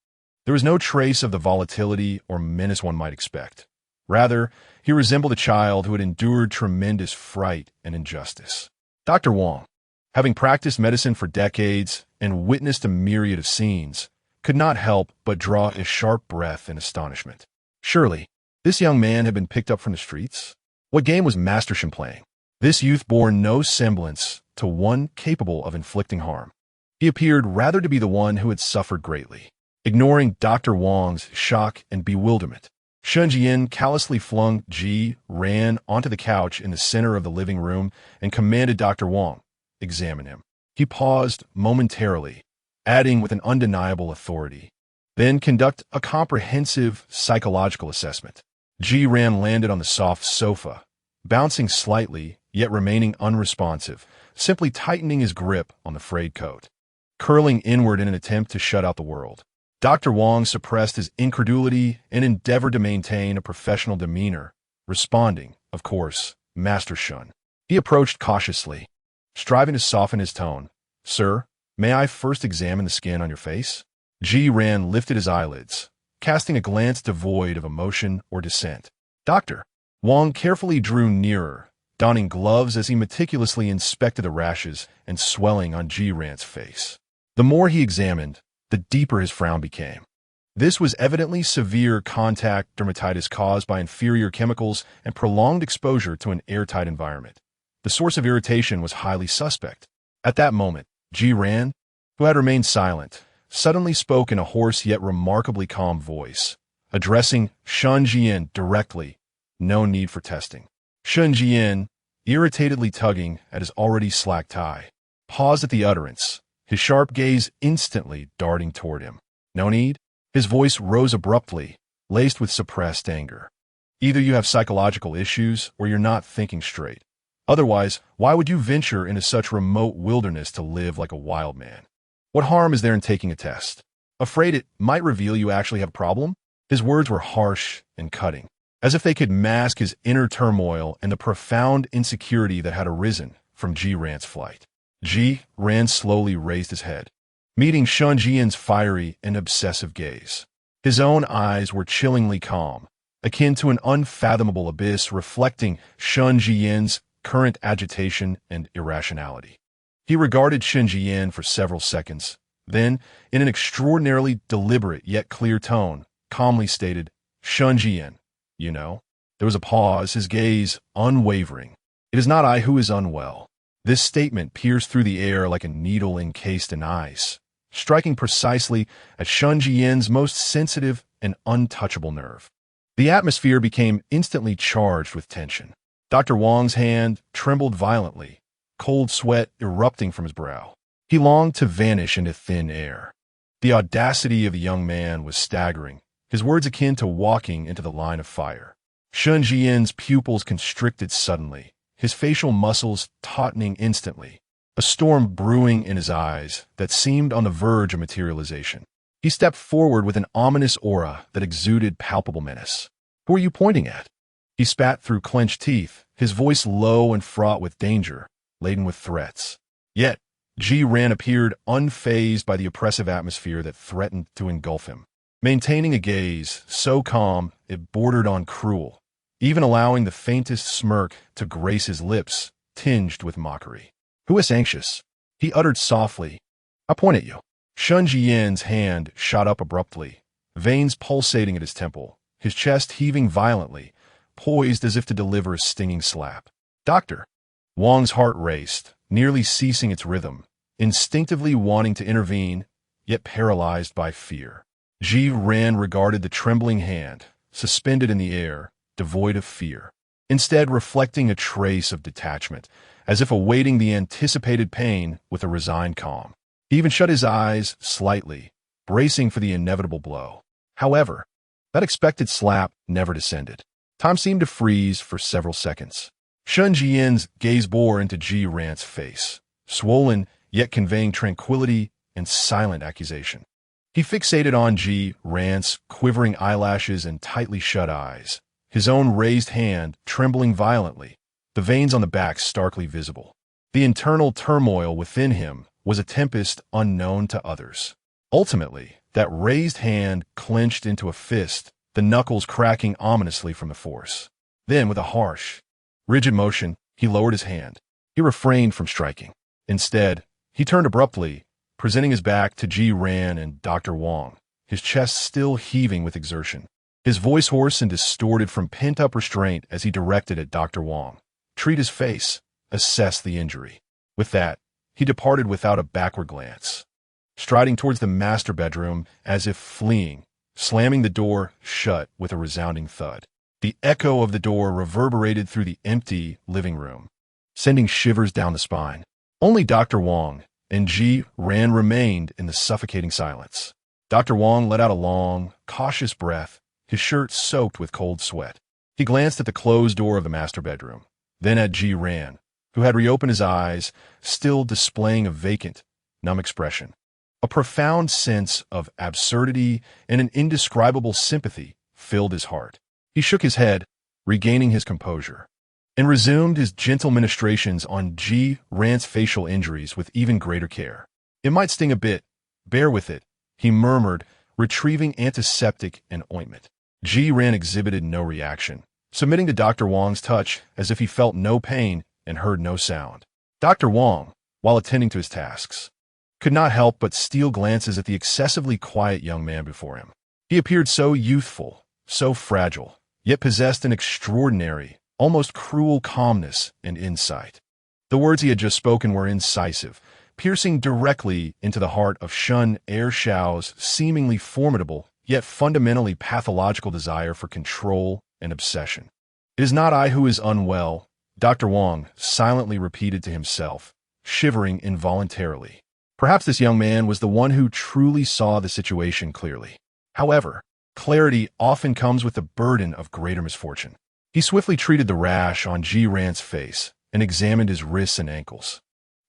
There was no trace of the volatility or menace one might expect. Rather, he resembled a child who had endured tremendous fright and injustice. Dr. Wong, having practiced medicine for decades and witnessed a myriad of scenes, could not help but draw a sharp breath in astonishment. Surely, this young man had been picked up from the streets? What game was Master Shen playing? This youth bore no semblance to one capable of inflicting harm. He appeared rather to be the one who had suffered greatly. Ignoring Dr. Wong's shock and bewilderment, Shen Zhiyan callously flung Ji Ran onto the couch in the center of the living room and commanded Dr. Wang, "Examine him." He paused momentarily, adding with an undeniable authority, "Then conduct a comprehensive psychological assessment." Ji Ran landed on the soft sofa, bouncing slightly, yet remaining unresponsive, simply tightening his grip on the frayed coat, curling inward in an attempt to shut out the world. Dr. Wang suppressed his incredulity and endeavored to maintain a professional demeanor, responding, "Of course, Master Shun." He approached cautiously, striving to soften his tone. "Sir, may I first examine the skin on your face?" Ji Ran lifted his eyelids, casting a glance devoid of emotion or dissent. Dr. Wang carefully drew nearer, donning gloves as he meticulously inspected the rashes and swelling on Ji Ran's face. The more he examined, the deeper his frown became. This was evidently severe contact dermatitis caused by inferior chemicals and prolonged exposure to an airtight environment. The source of irritation was highly suspect. At that moment, Ji Ran, who had remained silent, suddenly spoke in a hoarse yet remarkably calm voice, addressing Shen Zhiyan directly. No need for testing. Shen Zhiyan, irritatedly tugging at his already slack tie, paused at the utterance, his sharp gaze instantly darting toward him. "No need?" His voice rose abruptly, laced with suppressed anger. "Either you have psychological issues or you're not thinking straight. Otherwise, why would you venture into such remote wilderness to live like a wild man? What harm is there in taking a test? Afraid it might reveal you actually have a problem?" His words were harsh and cutting, as if they could mask his inner turmoil and the profound insecurity that had arisen from Ji Ran's flight. Ji Ran slowly raised his head, meeting Shen Zhiyan's fiery and obsessive gaze. His own eyes were chillingly calm, akin to an unfathomable abyss reflecting Shen Zhiyan's current agitation and irrationality. He regarded Shen Zhiyan for several seconds, then, in an extraordinarily deliberate yet clear tone, calmly stated, "Shen Zhiyan, you know." There was a pause, his gaze unwavering. "It is not I who is unwell." This statement pierced through the air like a needle encased in ice, striking precisely at Shen Zhiyan's most sensitive and untouchable nerve. The atmosphere became instantly charged with tension. Dr. Wang's hand trembled violently, cold sweat erupting from his brow. He longed to vanish into thin air. The audacity of the young man was staggering, his words akin to walking into the line of fire. Shen Zhiyan's pupils constricted suddenly, his facial muscles tautening instantly, a storm brewing in his eyes that seemed on the verge of materialization. He stepped forward with an ominous aura that exuded palpable menace. "Who are you pointing at?" He spat through clenched teeth, his voice low and fraught with danger, laden with threats. Yet, Ji Ran appeared unfazed by the oppressive atmosphere that threatened to engulf him, maintaining a gaze so calm it bordered on cruel, even allowing the faintest smirk to grace his lips, tinged with mockery. "Who is anxious?" he uttered softly. "I point at you." Shen Zhiyan's hand shot up abruptly, veins pulsating at his temple, his chest heaving violently, poised as if to deliver a stinging slap. "Doctor!" Wang's heart raced, nearly ceasing its rhythm, instinctively wanting to intervene, yet paralyzed by fear. Ji Ran regarded the trembling hand, suspended in the air, devoid of fear, instead reflecting a trace of detachment, as if awaiting the anticipated pain with a resigned calm. He even shut his eyes slightly, bracing for the inevitable blow. However, that expected slap never descended. Time seemed to freeze for several seconds. Shen Zhiyan's gaze bore into Ji Ran's face, swollen yet conveying tranquility and silent accusation. He fixated on Ji Ran's quivering eyelashes and tightly shut eyes, his own raised hand trembling violently, the veins on the back starkly visible. The internal turmoil within him was a tempest unknown to others. Ultimately, that raised hand clenched into a fist, the knuckles cracking ominously from the force. Then, with a harsh, rigid motion, he lowered his hand. He refrained from striking. Instead, he turned abruptly, presenting his back to Ji Ran and Dr. Wang, his chest still heaving with exertion. His voice hoarse and distorted from pent-up restraint as he directed at Dr. Wang. "Treat his face. Assess the injury." With that, he departed without a backward glance, striding towards the master bedroom as if fleeing, slamming the door shut with a resounding thud. The echo of the door reverberated through the empty living room, sending shivers down the spine. Only Dr. Wong and Ji Ran remained in the suffocating silence. Dr. Wong let out a long, cautious breath, his shirt soaked with cold sweat. He glanced at the closed door of the master bedroom, then at Ji Ran, who had reopened his eyes, still displaying a vacant, numb expression. A profound sense of absurdity and an indescribable sympathy filled his heart. He shook his head, regaining his composure, and resumed his gentle ministrations on Ji Ran's facial injuries with even greater care. "It might sting a bit. Bear with it," he murmured, retrieving antiseptic and ointment. Ji Ran exhibited no reaction, submitting to Dr. Wong's touch as if he felt no pain and heard no sound. Dr. Wong, while attending to his tasks, could not help but steal glances at the excessively quiet young man before him. He appeared so youthful, so fragile, yet possessed an extraordinary, almost cruel calmness and insight. The words he had just spoken were incisive, piercing directly into the heart of Shen Zhiyan's seemingly formidable, yet fundamentally pathological desire for control and obsession. "It is not I who is unwell," Dr. Wong silently repeated to himself, shivering involuntarily. Perhaps this young man was the one who truly saw the situation clearly. However, clarity often comes with the burden of greater misfortune. He swiftly treated the rash on Ji Ran's face and examined his wrists and ankles.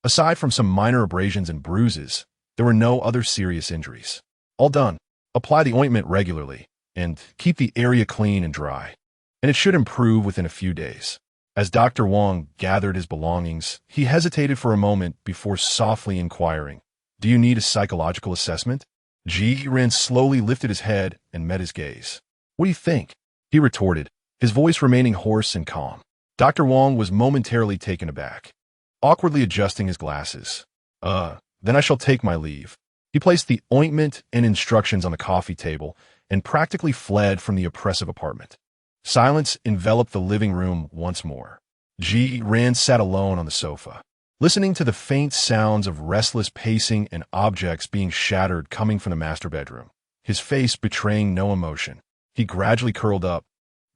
Aside from some minor abrasions and bruises, there were no other serious injuries. "All done. Apply the ointment regularly, and keep the area clean and dry, and it should improve within a few days." As Dr. Wong gathered his belongings, he hesitated for a moment before softly inquiring, "Do you need a psychological assessment?" Ji Ran slowly lifted his head and met his gaze. "What do you think?" he retorted, his voice remaining hoarse and calm. Dr. Wong was momentarily taken aback, awkwardly adjusting his glasses. Then I shall take my leave." He placed the ointment and instructions on the coffee table and practically fled from the oppressive apartment. Silence enveloped the living room once more. Ji Ran sat alone on the sofa, listening to the faint sounds of restless pacing and objects being shattered coming from the master bedroom, his face betraying no emotion. He gradually curled up,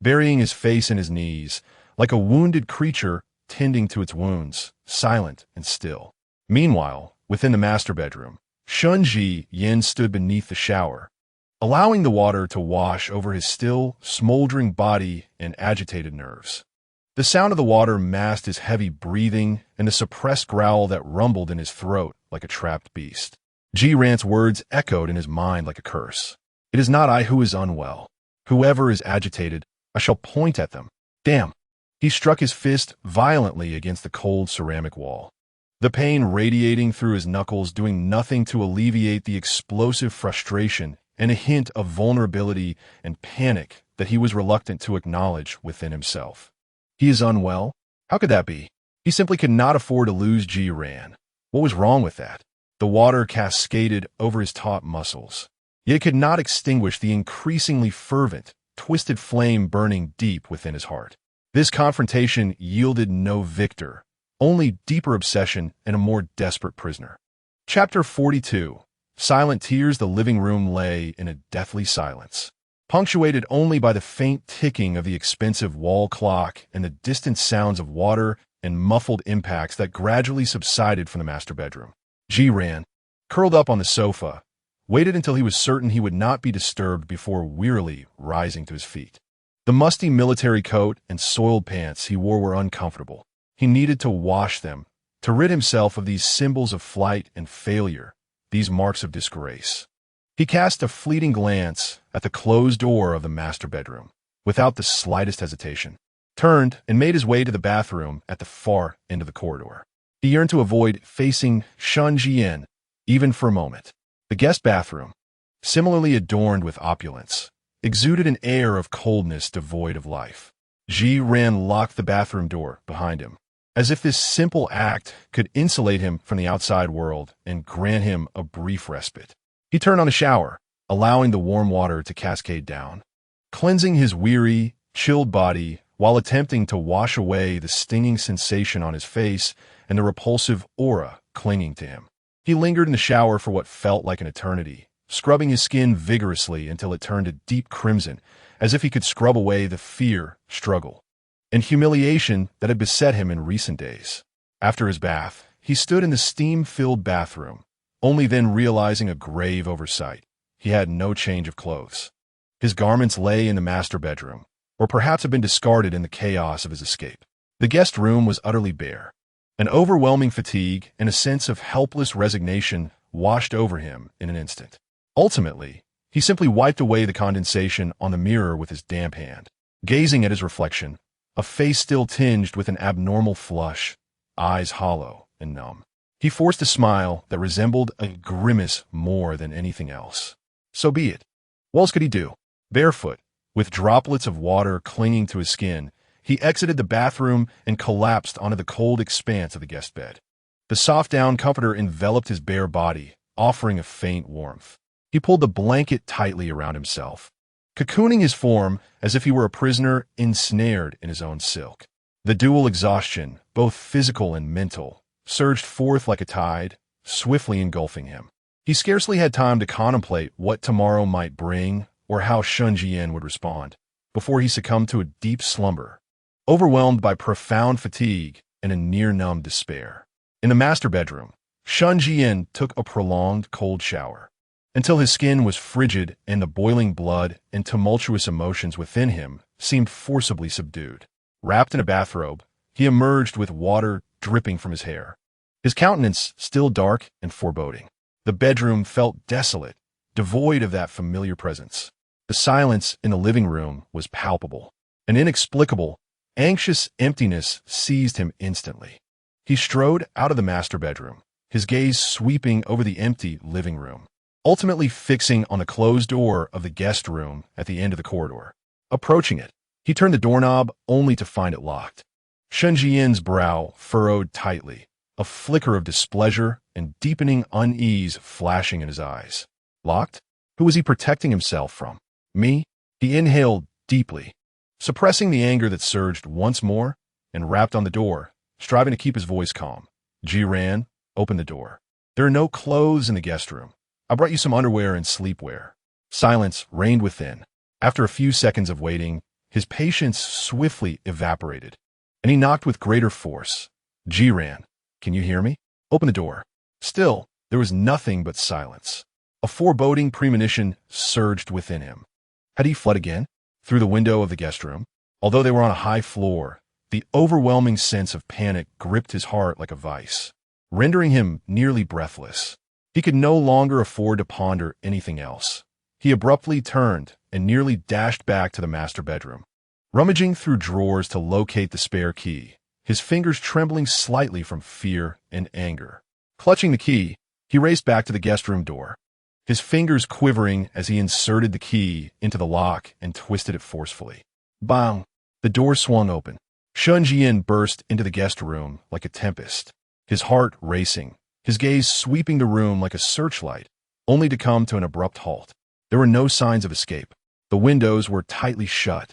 burying his face in his knees, like a wounded creature tending to its wounds, silent and still. Meanwhile, within the master bedroom, Shen Zhiyan stood beneath the shower, allowing the water to wash over his still, smoldering body and agitated nerves. The sound of the water masked his heavy breathing and the suppressed growl that rumbled in his throat like a trapped beast. Ji Ran's words echoed in his mind like a curse. "It is not I who is unwell. Whoever is agitated, I shall point at them. Damn!" He struck his fist violently against the cold ceramic wall, the pain radiating through his knuckles, doing nothing to alleviate the explosive frustration and a hint of vulnerability and panic that he was reluctant to acknowledge within himself. He is unwell? How could that be? He simply could not afford to lose Ji Ran. What was wrong with that? The water cascaded over his taut muscles, yet it could not extinguish the increasingly fervent, twisted flame burning deep within his heart. This confrontation yielded no victor, only deeper obsession and a more desperate prisoner. Chapter 42. Silent tears. The living room lay in a deathly silence, punctuated only by the faint ticking of the expensive wall clock and the distant sounds of water and muffled impacts that gradually subsided from the master bedroom. Ji Ran, curled up on the sofa, waited until he was certain he would not be disturbed before wearily rising to his feet. The musty military coat and soiled pants he wore were uncomfortable. He needed to wash them, to rid himself of these symbols of flight and failure, these marks of disgrace. He cast a fleeting glance at the closed door of the master bedroom, without the slightest hesitation, turned and made his way to the bathroom at the far end of the corridor. He yearned to avoid facing Shen Zhiyan, even for a moment. The guest bathroom, similarly adorned with opulence, exuded an air of coldness devoid of life. Ji Ran locked the bathroom door behind him, as if this simple act could insulate him from the outside world and grant him a brief respite. He turned on the shower, allowing the warm water to cascade down, cleansing his weary, chilled body while attempting to wash away the stinging sensation on his face and the repulsive aura clinging to him. He lingered in the shower for what felt like an eternity, scrubbing his skin vigorously until it turned a deep crimson, as if he could scrub away the fear, struggle, and humiliation that had beset him in recent days. After his bath, he stood in the steam-filled bathroom, only then realizing a grave oversight. He had no change of clothes. His garments lay in the master bedroom, or perhaps had been discarded in the chaos of his escape. The guest room was utterly bare. An overwhelming fatigue and a sense of helpless resignation washed over him in an instant. Ultimately, he simply wiped away the condensation on the mirror with his damp hand. Gazing at his reflection, a face still tinged with an abnormal flush, eyes hollow and numb, he forced a smile that resembled a grimace more than anything else. So be it. What else could he do? Barefoot, with droplets of water clinging to his skin, he exited the bathroom and collapsed onto the cold expanse of the guest bed. The soft down comforter enveloped his bare body, offering a faint warmth. He pulled the blanket tightly around himself, cocooning his form as if he were a prisoner ensnared in his own silk. The dual exhaustion, both physical and mental, surged forth like a tide, swiftly engulfing him. He scarcely had time to contemplate what tomorrow might bring or how Shen Zhiyan would respond, before he succumbed to a deep slumber, overwhelmed by profound fatigue and a near-numb despair. In the master bedroom, Shen Zhiyan took a prolonged cold shower, until his skin was frigid and the boiling blood and tumultuous emotions within him seemed forcibly subdued. Wrapped in a bathrobe, he emerged with water dripping from his hair, his countenance still dark and foreboding. The bedroom felt desolate, devoid of that familiar presence. The silence in the living room was palpable. An inexplicable, anxious emptiness seized him instantly. He strode out of the master bedroom, his gaze sweeping over the empty living room, ultimately fixing on the closed door of the guest room at the end of the corridor. Approaching it, he turned the doorknob only to find it locked. Shen Zhiyan's brow furrowed tightly, a flicker of displeasure and deepening unease flashing in his eyes. Locked? Who was he protecting himself from? Me? He inhaled deeply, suppressing the anger that surged once more, and rapped on the door, striving to keep his voice calm. Zhiyan, open the door. There are no clothes in the guest room. I brought you some underwear and sleepwear. Silence reigned within. After a few seconds of waiting, his patience swiftly evaporated, and he knocked with greater force. Zhiyan, can you hear me? Open the door. Still, there was nothing but silence. A foreboding premonition surged within him. Had he fled again? Through the window of the guest room? Although they were on a high floor, the overwhelming sense of panic gripped his heart like a vice, rendering him nearly breathless. He could no longer afford to ponder anything else. He abruptly turned and nearly dashed back to the master bedroom, rummaging through drawers to locate the spare key, his fingers trembling slightly from fear and anger. Clutching the key, he raced back to the guest room door, his fingers quivering as he inserted the key into the lock and twisted it forcefully. Bang! The door swung open. Shen Zhiyan burst into the guest room like a tempest, his heart racing, his gaze sweeping the room like a searchlight, only to come to an abrupt halt. There were no signs of escape. The windows were tightly shut.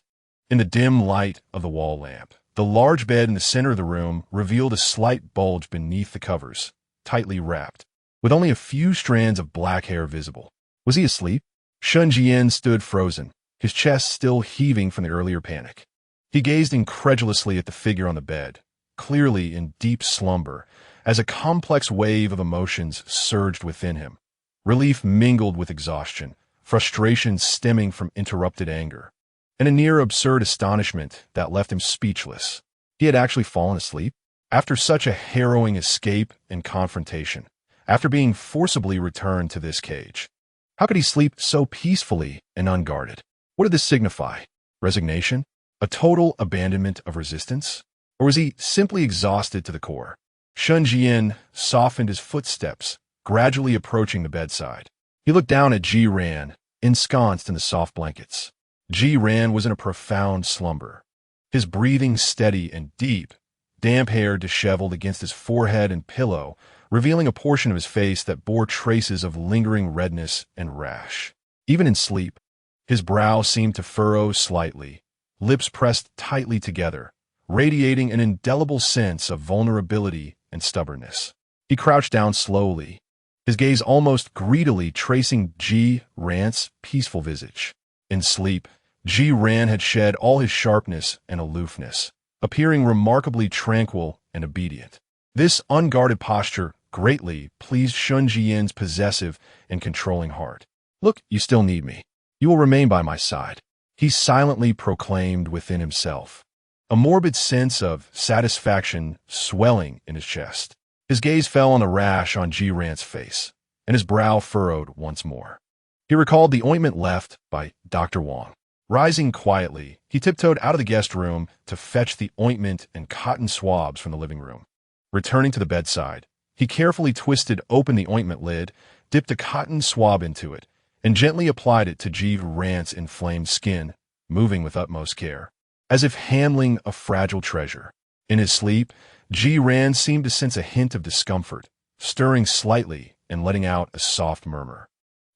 In the dim light of the wall lamp, the large bed in the center of the room revealed a slight bulge beneath the covers, tightly wrapped, with only a few strands of black hair visible. Was he asleep? Shen Zhiyan stood frozen, his chest still heaving from the earlier panic. He gazed incredulously at the figure on the bed, clearly in deep slumber, as a complex wave of emotions surged within him. Relief mingled with exhaustion, frustration stemming from interrupted anger, and a near absurd astonishment that left him speechless. He had actually fallen asleep? After such a harrowing escape and confrontation, after being forcibly returned to this cage, how could he sleep so peacefully and unguarded? What did this signify? Resignation? A total abandonment of resistance? Or was he simply exhausted to the core? Shen Zhiyan softened his footsteps, gradually approaching the bedside. He looked down at Zhiyan, ensconced in the soft blankets. Zhiyan was in a profound slumber, his breathing steady and deep, damp hair disheveled against his forehead and pillow, revealing a portion of his face that bore traces of lingering redness and rash. Even in sleep, his brow seemed to furrow slightly, lips pressed tightly together, radiating an indelible sense of vulnerability and stubbornness. He crouched down slowly, his gaze almost greedily tracing Ji Ran's peaceful visage. In sleep, Ji Ran had shed all his sharpness and aloofness, appearing remarkably tranquil and obedient. This unguarded posture greatly pleased Shen Zhiyan's possessive and controlling heart. "Look, you still need me. You will remain by my side," he silently proclaimed within himself, a morbid sense of satisfaction swelling in his chest. His gaze fell on the rash on Ji Ran's face, and his brow furrowed once more. He recalled the ointment left by Dr. Wang. Rising quietly, he tiptoed out of the guest room to fetch the ointment and cotton swabs from the living room. Returning to the bedside, he carefully twisted open the ointment lid, dipped a cotton swab into it, and gently applied it to Ji Ran's inflamed skin, moving with utmost care, as if handling a fragile treasure. In his sleep, Ji Ran seemed to sense a hint of discomfort, stirring slightly and letting out a soft murmur.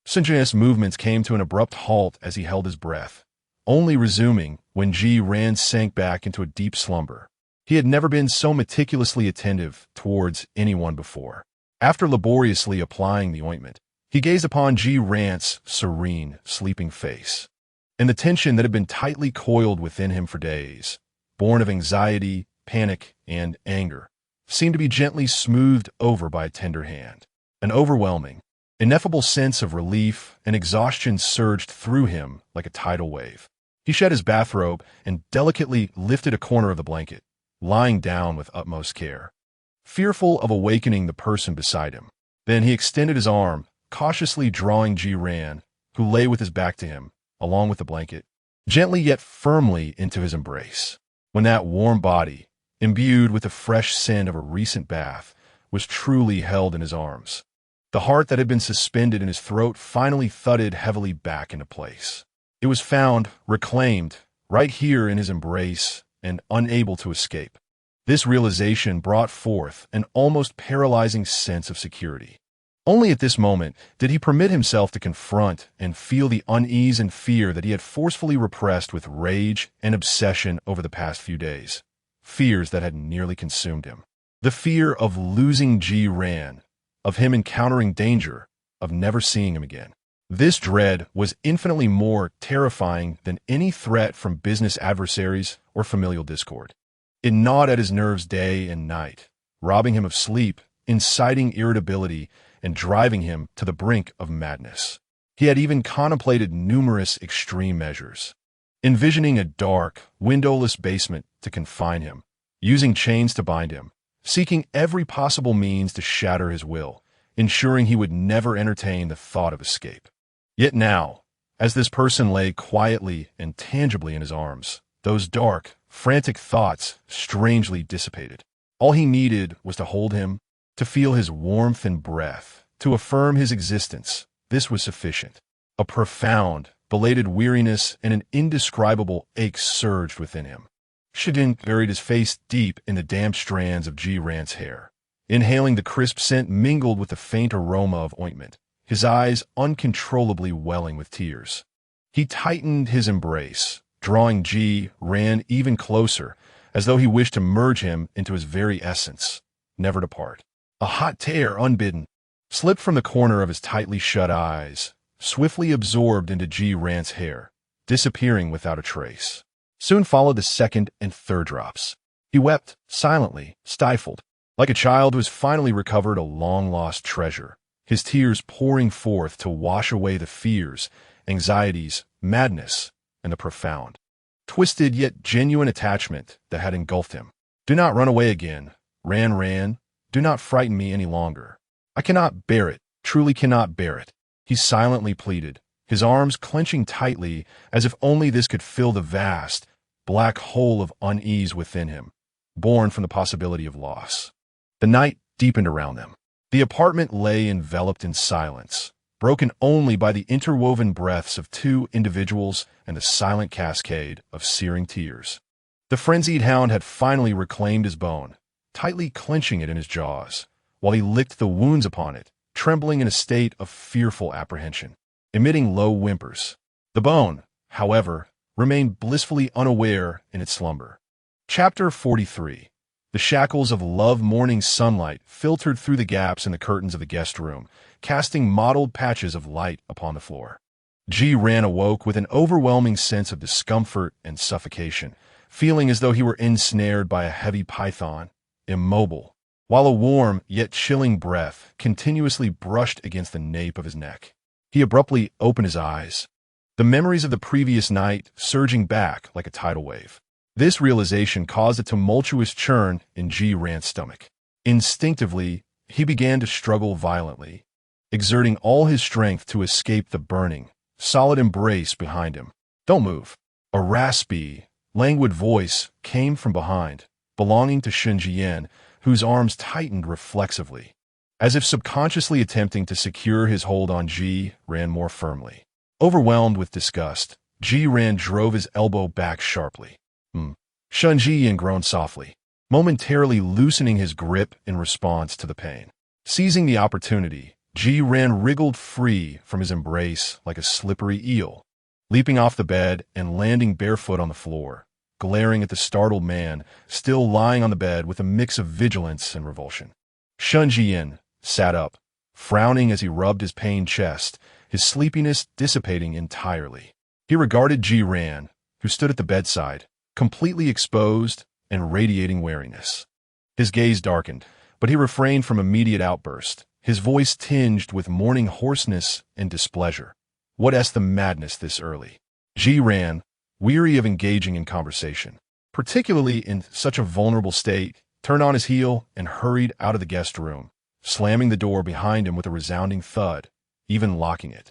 Shen Zhiyan's movements came to an abrupt halt as he held his breath, only resuming when Ji Ran sank back into a deep slumber. He had never been so meticulously attentive towards anyone before. After laboriously applying the ointment, he gazed upon Ji Ran's serene, sleeping face, and the tension that had been tightly coiled within him for days, born of anxiety, panic, and anger, seemed to be gently smoothed over by a tender hand. An overwhelming, ineffable sense of relief and exhaustion surged through him like a tidal wave. He shed his bathrobe and delicately lifted a corner of the blanket, lying down with utmost care, fearful of awakening the person beside him. Then he extended his arm, cautiously drawing Ji Ran, who lay with his back to him, along with the blanket, gently yet firmly into his embrace. When that warm body, imbued with the fresh scent of a recent bath, was truly held in his arms, the heart that had been suspended in his throat finally thudded heavily back into place. It was found, reclaimed, right here in his embrace, and unable to escape. This realization brought forth an almost paralyzing sense of security. Only at this moment did he permit himself to confront and feel the unease and fear that he had forcefully repressed with rage and obsession over the past few days, fears that had nearly consumed him. The fear of losing Ji Ran, of him encountering danger, of never seeing him again. This dread was infinitely more terrifying than any threat from business adversaries or familial discord. It gnawed at his nerves day and night, robbing him of sleep, inciting irritability, and driving him to the brink of madness. He had even contemplated numerous extreme measures, envisioning a dark, windowless basement to confine him, using chains to bind him, seeking every possible means to shatter his will, ensuring he would never entertain the thought of escape. Yet now, as this person lay quietly and tangibly in his arms, those dark, frantic thoughts strangely dissipated. All he needed was to hold him, to feel his warmth and breath, to affirm his existence. This was sufficient. A profound, belated weariness and an indescribable ache surged within him. Shen Zhiyan buried his face deep in the damp strands of Ji Ran's hair, inhaling the crisp scent mingled with the faint aroma of ointment, his eyes uncontrollably welling with tears. He tightened his embrace, drawing Ji Ran even closer, as though he wished to merge him into his very essence, never to part. A hot tear, unbidden, slipped from the corner of his tightly shut eyes, swiftly absorbed into Ji Ran's hair, disappearing without a trace. Soon followed the second and third drops. He wept, silently, stifled, like a child who has finally recovered a long-lost treasure, his tears pouring forth to wash away the fears, anxieties, madness, and the profound, twisted yet genuine attachment that had engulfed him. "Do not run away again, Ran. Do not frighten me any longer. I cannot bear it, truly cannot bear it," he silently pleaded, his arms clenching tightly as if only this could fill the vast, black hole of unease within him, born from the possibility of loss. The night deepened around them. The apartment lay enveloped in silence, broken only by the interwoven breaths of two individuals and the silent cascade of searing tears. The frenzied hound had finally reclaimed his bone, tightly clenching it in his jaws, while he licked the wounds upon it, trembling in a state of fearful apprehension, emitting low whimpers. The bone, however, remained blissfully unaware in its slumber. Chapter 43. The shackles of love morning sunlight filtered through the gaps in the curtains of the guest room, casting mottled patches of light upon the floor. Ji-ran awoke with an overwhelming sense of discomfort and suffocation, feeling as though he were ensnared by a heavy python, immobile, while a warm yet chilling breath continuously brushed against the nape of his neck. He abruptly opened his eyes, the memories of the previous night surging back like a tidal wave. This realization caused a tumultuous churn in Ji-ran's stomach. Instinctively, he began to struggle violently, exerting all his strength to escape the burning, solid embrace behind him. "Don't move." A raspy, languid voice came from behind, belonging to Shen Zhiyan, whose arms tightened reflexively, as if subconsciously attempting to secure his hold on Ji-ran more firmly. Overwhelmed with disgust, Ji-ran drove his elbow back sharply. Shen Zhiyan groaned softly, momentarily loosening his grip in response to the pain. Seizing the opportunity, Ji-ran wriggled free from his embrace like a slippery eel, leaping off the bed and landing barefoot on the floor, glaring at the startled man still lying on the bed with a mix of vigilance and revulsion. Shen Zhiyan sat up, frowning as he rubbed his pained chest, his sleepiness dissipating entirely. He regarded Ji-ran, who stood at the bedside, completely exposed and radiating wariness. His gaze darkened, but he refrained from immediate outburst, his voice tinged with morning hoarseness and displeasure. "What's the madness this early?" Ji-ran, weary of engaging in conversation, particularly in such a vulnerable state, turned on his heel and hurried out of the guest room, slamming the door behind him with a resounding thud, even locking it.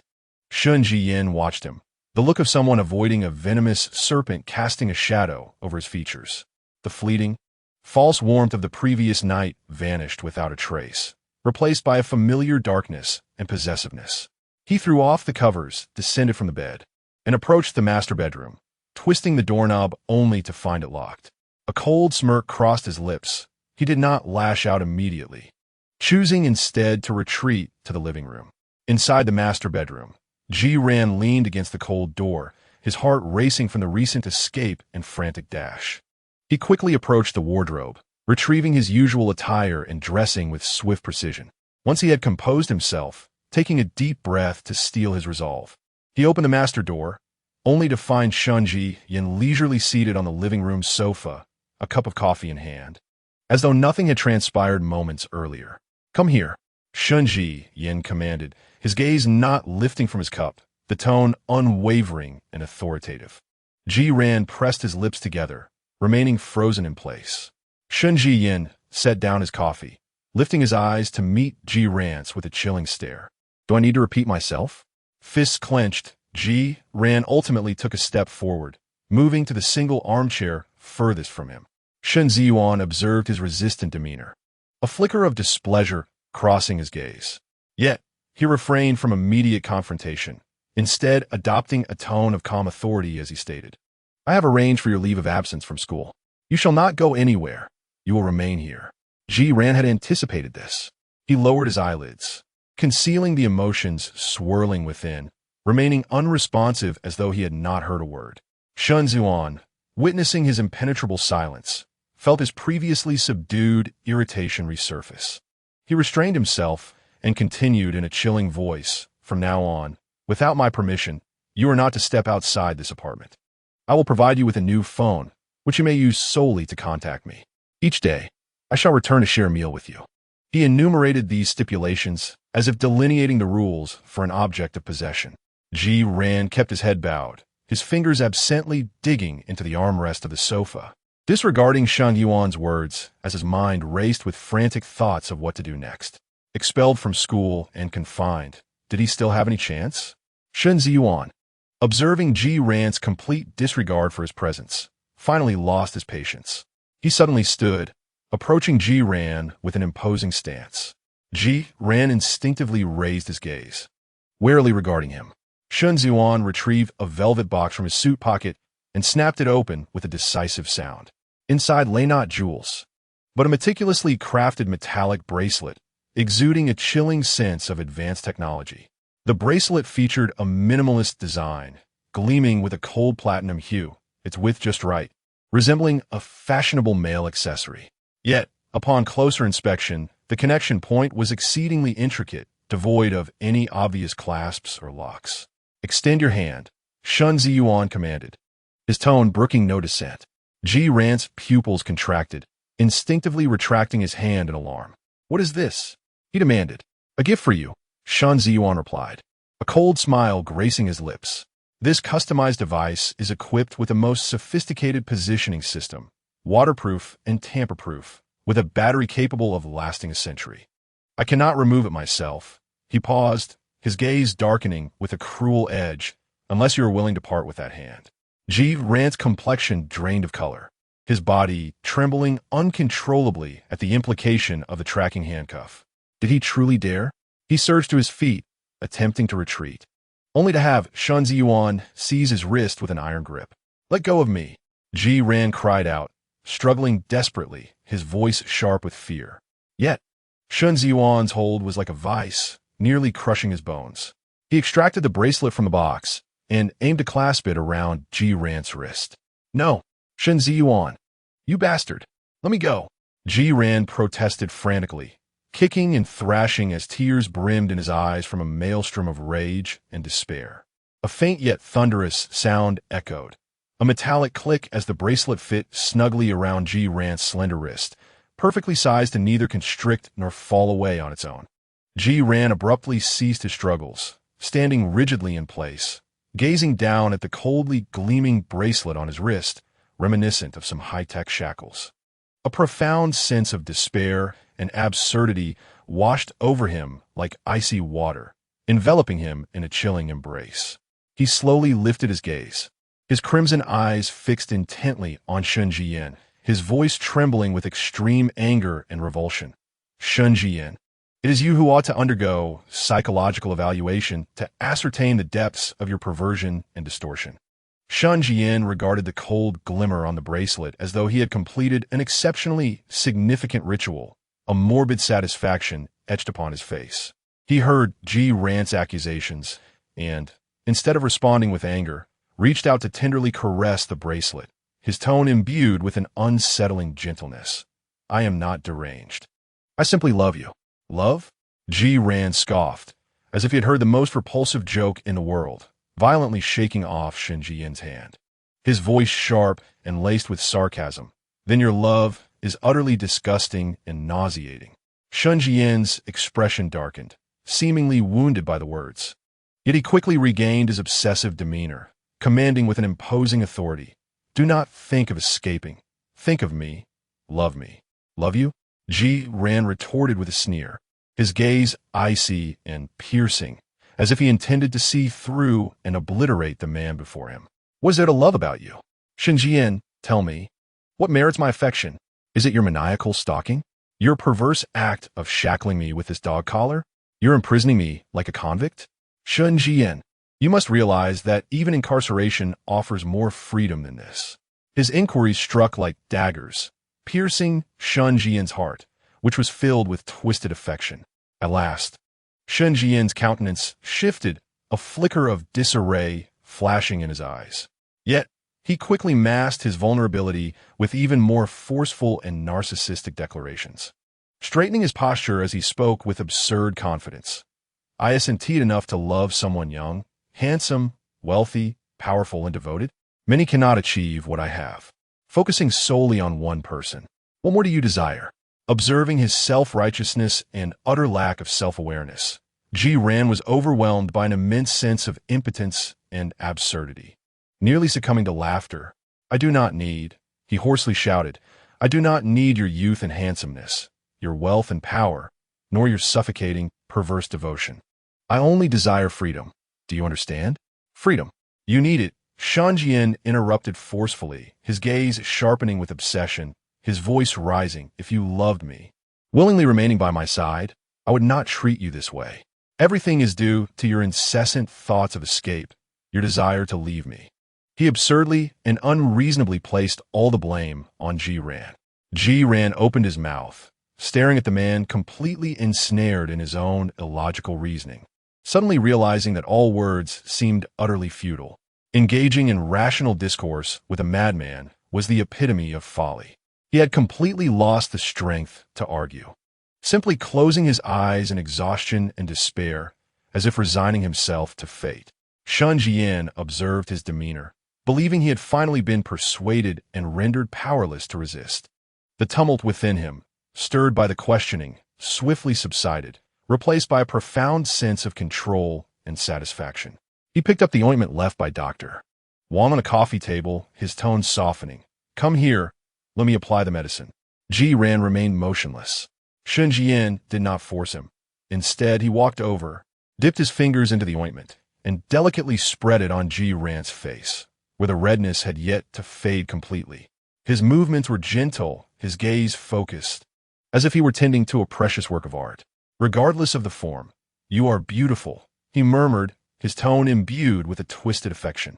Shen Zhiyan watched him, the look of someone avoiding a venomous serpent casting a shadow over his features. The fleeting, false warmth of the previous night vanished without a trace, replaced by a familiar darkness and possessiveness. He threw off the covers, descended from the bed, and approached the master bedroom, twisting the doorknob only to find it locked. A cold smirk crossed his lips. He did not lash out immediately, choosing instead to retreat to the living room. Inside the master bedroom, Ji-ran leaned against the cold door, his heart racing from the recent escape and frantic dash. He quickly approached the wardrobe, retrieving his usual attire and dressing with swift precision. Once he had composed himself, taking a deep breath to steel his resolve, he opened the master door, only to find Shen Zhiyan leisurely seated on the living room sofa, a cup of coffee in hand, as though nothing had transpired moments earlier. "Come here," Shen Zhiyan commanded, his gaze not lifting from his cup, the tone unwavering and authoritative. Ji-ran pressed his lips together, remaining frozen in place. Shen Zhiyan set down his coffee, lifting his eyes to meet Ji-ran's with a chilling stare. "Do I need to repeat myself?" Fists clenched, Ji-ran ultimately took a step forward, moving to the single armchair furthest from him. Shen Zhiyan observed his resistant demeanor, a flicker of displeasure crossing his gaze. Yet, he refrained from immediate confrontation, instead adopting a tone of calm authority as he stated, "I have arranged for your leave of absence from school. You shall not go anywhere. You will remain here." Ji-ran had anticipated this. He lowered his eyelids, concealing the emotions swirling within, remaining unresponsive as though he had not heard a word. Shen Zhiyan, witnessing his impenetrable silence, felt his previously subdued irritation resurface. He restrained himself and continued in a chilling voice, "From now on, without my permission, you are not to step outside this apartment. I will provide you with a new phone, which you may use solely to contact me. Each day, I shall return to share a meal with you." He enumerated these stipulations as if delineating the rules for an object of possession. Ji-ran kept his head bowed, his fingers absently digging into the armrest of the sofa, disregarding Shen Zhiyan's words as his mind raced with frantic thoughts of what to do next. Expelled from school and confined, did he still have any chance? Shen Zhiyan, observing Ji-ran's complete disregard for his presence, finally lost his patience. He suddenly stood, approaching Ji-ran with an imposing stance. Ji-ran instinctively raised his gaze, warily regarding him. Shen Zhiyan retrieved a velvet box from his suit pocket and snapped it open with a decisive sound. Inside lay not jewels, but a meticulously crafted metallic bracelet, exuding a chilling sense of advanced technology. The bracelet featured a minimalist design, gleaming with a cold platinum hue, its width just right, resembling a fashionable male accessory. Yet, upon closer inspection, the connection point was exceedingly intricate, devoid of any obvious clasps or locks. "Extend your hand," Shen Zhiyan commanded, his tone brooking no dissent. Ji Ran's pupils contracted, instinctively retracting his hand in alarm. "What is this?" he demanded. "A gift for you," Shen Zhiyan replied, a cold smile gracing his lips. "This customized device is equipped with the most sophisticated positioning system, waterproof and tamper-proof, with a battery capable of lasting a century. I cannot remove it myself." He paused, his gaze darkening with a cruel edge, "unless you are willing to part with that hand." Ji Ran's complexion drained of color, his body trembling uncontrollably at the implication of the tracking handcuff. Did he truly dare? He surged to his feet, attempting to retreat, only to have Shen Zhiyan seize his wrist with an iron grip. "Let go of me," Ji Ran cried out, struggling desperately, his voice sharp with fear. Yet, Shen Zhiyan's hold was like a vice, nearly crushing his bones. He extracted the bracelet from the box and aimed to clasp it around Ji Ran's wrist. "No, Shen Zhiyan, you bastard! Let me go!" Ji Ran protested frantically, kicking and thrashing as tears brimmed in his eyes from a maelstrom of rage and despair. A faint yet thunderous sound echoed, a metallic click as the bracelet fit snugly around Ji Ran's slender wrist, perfectly sized to neither constrict nor fall away on its own. Ji Ran abruptly ceased his struggles, standing rigidly in place, gazing down at the coldly gleaming bracelet on his wrist, reminiscent of some high-tech shackles. A profound sense of despair and absurdity washed over him like icy water, enveloping him in a chilling embrace. He slowly lifted his gaze, his crimson eyes fixed intently on Shen Zhiyan, his voice trembling with extreme anger and revulsion. "Shen Zhiyan, it is you who ought to undergo psychological evaluation to ascertain the depths of your perversion and distortion." Shen Zhiyan regarded the cold glimmer on the bracelet as though he had completed an exceptionally significant ritual, a morbid satisfaction etched upon his face. He heard Ji Ran's accusations and, instead of responding with anger, reached out to tenderly caress the bracelet, his tone imbued with an unsettling gentleness. "I am not deranged. I simply love you." "Love?" Ji Ran scoffed, as if he had heard the most repulsive joke in the world, violently shaking off Shen Zhiyan's hand, his voice sharp and laced with sarcasm. "Then your love is utterly disgusting and nauseating." Shen Zhiyan's expression darkened, seemingly wounded by the words. Yet he quickly regained his obsessive demeanor, commanding with an imposing authority, "Do not think of escaping. Think of me. Love me." "Love you?" Ji Ran retorted with a sneer, his gaze icy and piercing, as if he intended to see through and obliterate the man before him. "What is there to love about you? Shen Zhiyan, tell me, what merits my affection? Is it your maniacal stalking? Your perverse act of shackling me with this dog collar? Your imprisoning me like a convict? Shen Zhiyan, you must realize that even incarceration offers more freedom than this." His inquiries struck like daggers, piercing Shen Zhiyan's heart, which was filled with twisted affection. At last, Shen Zhiyan's countenance shifted, a flicker of disarray flashing in his eyes. Yet, he quickly masked his vulnerability with even more forceful and narcissistic declarations, straightening his posture as he spoke with absurd confidence. "I isn't enough to love someone young, handsome, wealthy, powerful, and devoted. Many cannot achieve what I have. Focusing solely on one person. What more do you desire?" Observing his self-righteousness and utter lack of self-awareness, Ji Ran was overwhelmed by an immense sense of impotence and absurdity. Nearly succumbing to laughter, "I do not need," he hoarsely shouted, "I do not need your youth and handsomeness, your wealth and power, nor your suffocating, perverse devotion. I only desire freedom. Do you understand? Freedom. You need it." Shen Zhiyan interrupted forcefully, his gaze sharpening with obsession, his voice rising. "If you loved me, willingly remaining by my side, I would not treat you this way. Everything is due to your incessant thoughts of escape, your desire to leave me." He absurdly and unreasonably placed all the blame on Ji Ran. Ji Ran opened his mouth, staring at the man completely ensnared in his own illogical reasoning, suddenly realizing that all words seemed utterly futile. Engaging in rational discourse with a madman was the epitome of folly. He had completely lost the strength to argue. Simply closing his eyes in exhaustion and despair, as if resigning himself to fate. Shen Zhiyan observed his demeanor, believing he had finally been persuaded and rendered powerless to resist. The tumult within him, stirred by the questioning, swiftly subsided, replaced by a profound sense of control and satisfaction. He picked up the ointment left by Dr. Wang on a coffee table, his tone softening. "Come here, let me apply the medicine." Ji Ran remained motionless. Shen Zhiyan did not force him. Instead, he walked over, dipped his fingers into the ointment, and delicately spread it on Ji Ran's face, where the redness had yet to fade completely. His movements were gentle, his gaze focused, as if he were tending to a precious work of art. "Regardless of the form, you are beautiful," he murmured, his tone imbued with a twisted affection.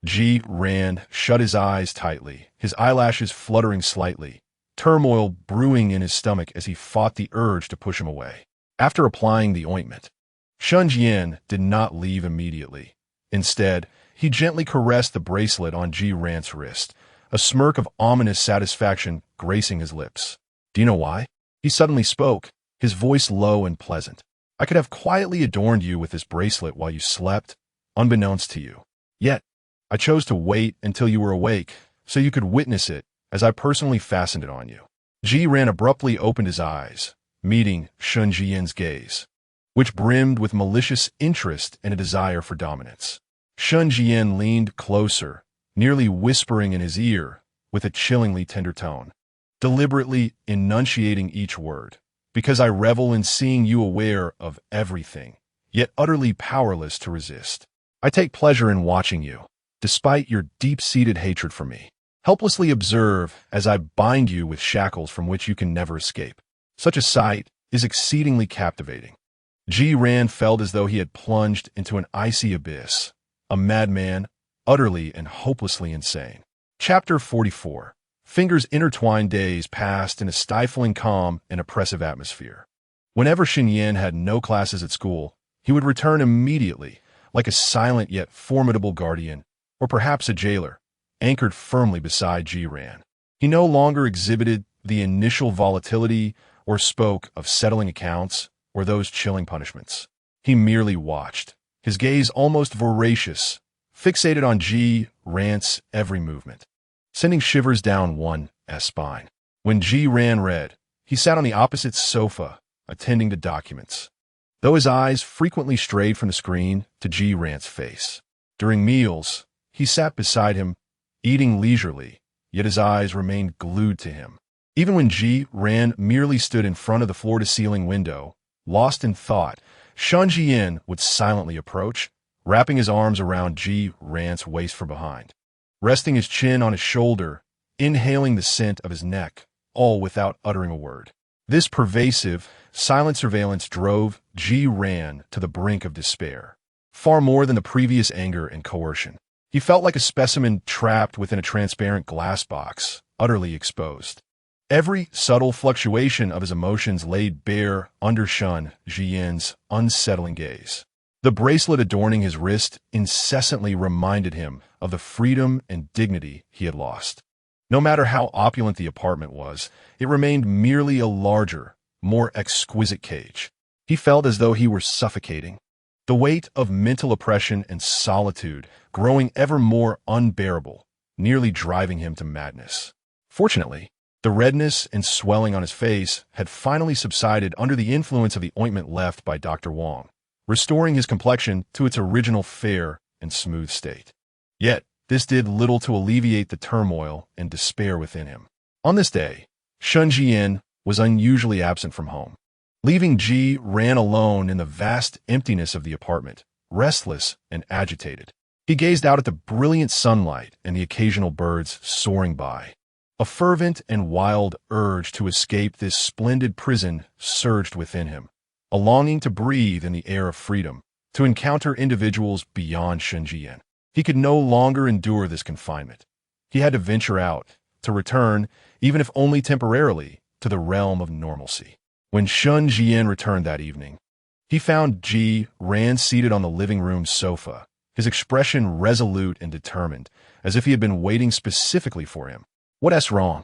Ji Ran shut his eyes tightly, his eyelashes fluttering slightly, turmoil brewing in his stomach as he fought the urge to push him away. After applying the ointment, Shen Zhiyan did not leave immediately. Instead, he gently caressed the bracelet on Ji Ran's wrist, a smirk of ominous satisfaction gracing his lips. "Do you know why?" He suddenly spoke, his voice low and pleasant. "I could have quietly adorned you with this bracelet while you slept, unbeknownst to you. Yet, I chose to wait until you were awake, so you could witness it as I personally fastened it on you." Ji Ran abruptly opened his eyes, meeting Shen Zhiyan's gaze, which brimmed with malicious interest and a desire for dominance. Shen Zhiyan leaned closer, nearly whispering in his ear, with a chillingly tender tone, deliberately enunciating each word. "Because I revel in seeing you aware of everything, yet utterly powerless to resist. I take pleasure in watching you, despite your deep-seated hatred for me. Helplessly observe as I bind you with shackles from which you can never escape. Such a sight is exceedingly captivating." Ji Ran felt as though he had plunged into an icy abyss, a madman, utterly and hopelessly insane. Chapter 44. Fingers intertwined days passed in a stifling calm and oppressive atmosphere. Whenever Shen Zhiyan had no classes at school, he would return immediately, like a silent yet formidable guardian, or perhaps a jailer, anchored firmly beside Ji Ran. He no longer exhibited the initial volatility or spoke of settling accounts or those chilling punishments. He merely watched, his gaze almost voracious, fixated on Ji Ran's every movement, sending shivers down one's spine. When Ji Ran read, he sat on the opposite sofa, attending to documents, though his eyes frequently strayed from the screen to Ji Ran's face. During meals, he sat beside him, eating leisurely, yet his eyes remained glued to him. Even when Ji Ran merely stood in front of the floor-to-ceiling window, lost in thought, Shen Zhiyan would silently approach, wrapping his arms around Ji Ran's waist from behind, resting his chin on his shoulder, inhaling the scent of his neck, all without uttering a word. This pervasive, silent surveillance drove Ji Ran to the brink of despair, far more than the previous anger and coercion. He felt like a specimen trapped within a transparent glass box, utterly exposed. Every subtle fluctuation of his emotions laid bare under Shen Zhiyan's unsettling gaze. The bracelet adorning his wrist incessantly reminded him of the freedom and dignity he had lost. No matter how opulent the apartment was, it remained merely a larger, more exquisite cage. He felt as though he were suffocating, the weight of mental oppression and solitude growing ever more unbearable, nearly driving him to madness. Fortunately, the redness and swelling on his face had finally subsided under the influence of the ointment left by Dr. Wang, restoring his complexion to its original fair and smooth state. Yet, this did little to alleviate the turmoil and despair within him. On this day, Shen Zhiyan was unusually absent from home, leaving Ji Ran alone in the vast emptiness of the apartment, restless and agitated. He gazed out at the brilliant sunlight and the occasional birds soaring by. A fervent and wild urge to escape this splendid prison surged within him, a longing to breathe in the air of freedom, to encounter individuals beyond Shen Zhiyan. He could no longer endure this confinement. He had to venture out, to return, even if only temporarily, to the realm of normalcy. When Shen Zhiyan returned that evening, he found Ji Ran seated on the living room sofa, his expression resolute and determined, as if he had been waiting specifically for him. "What's wrong?"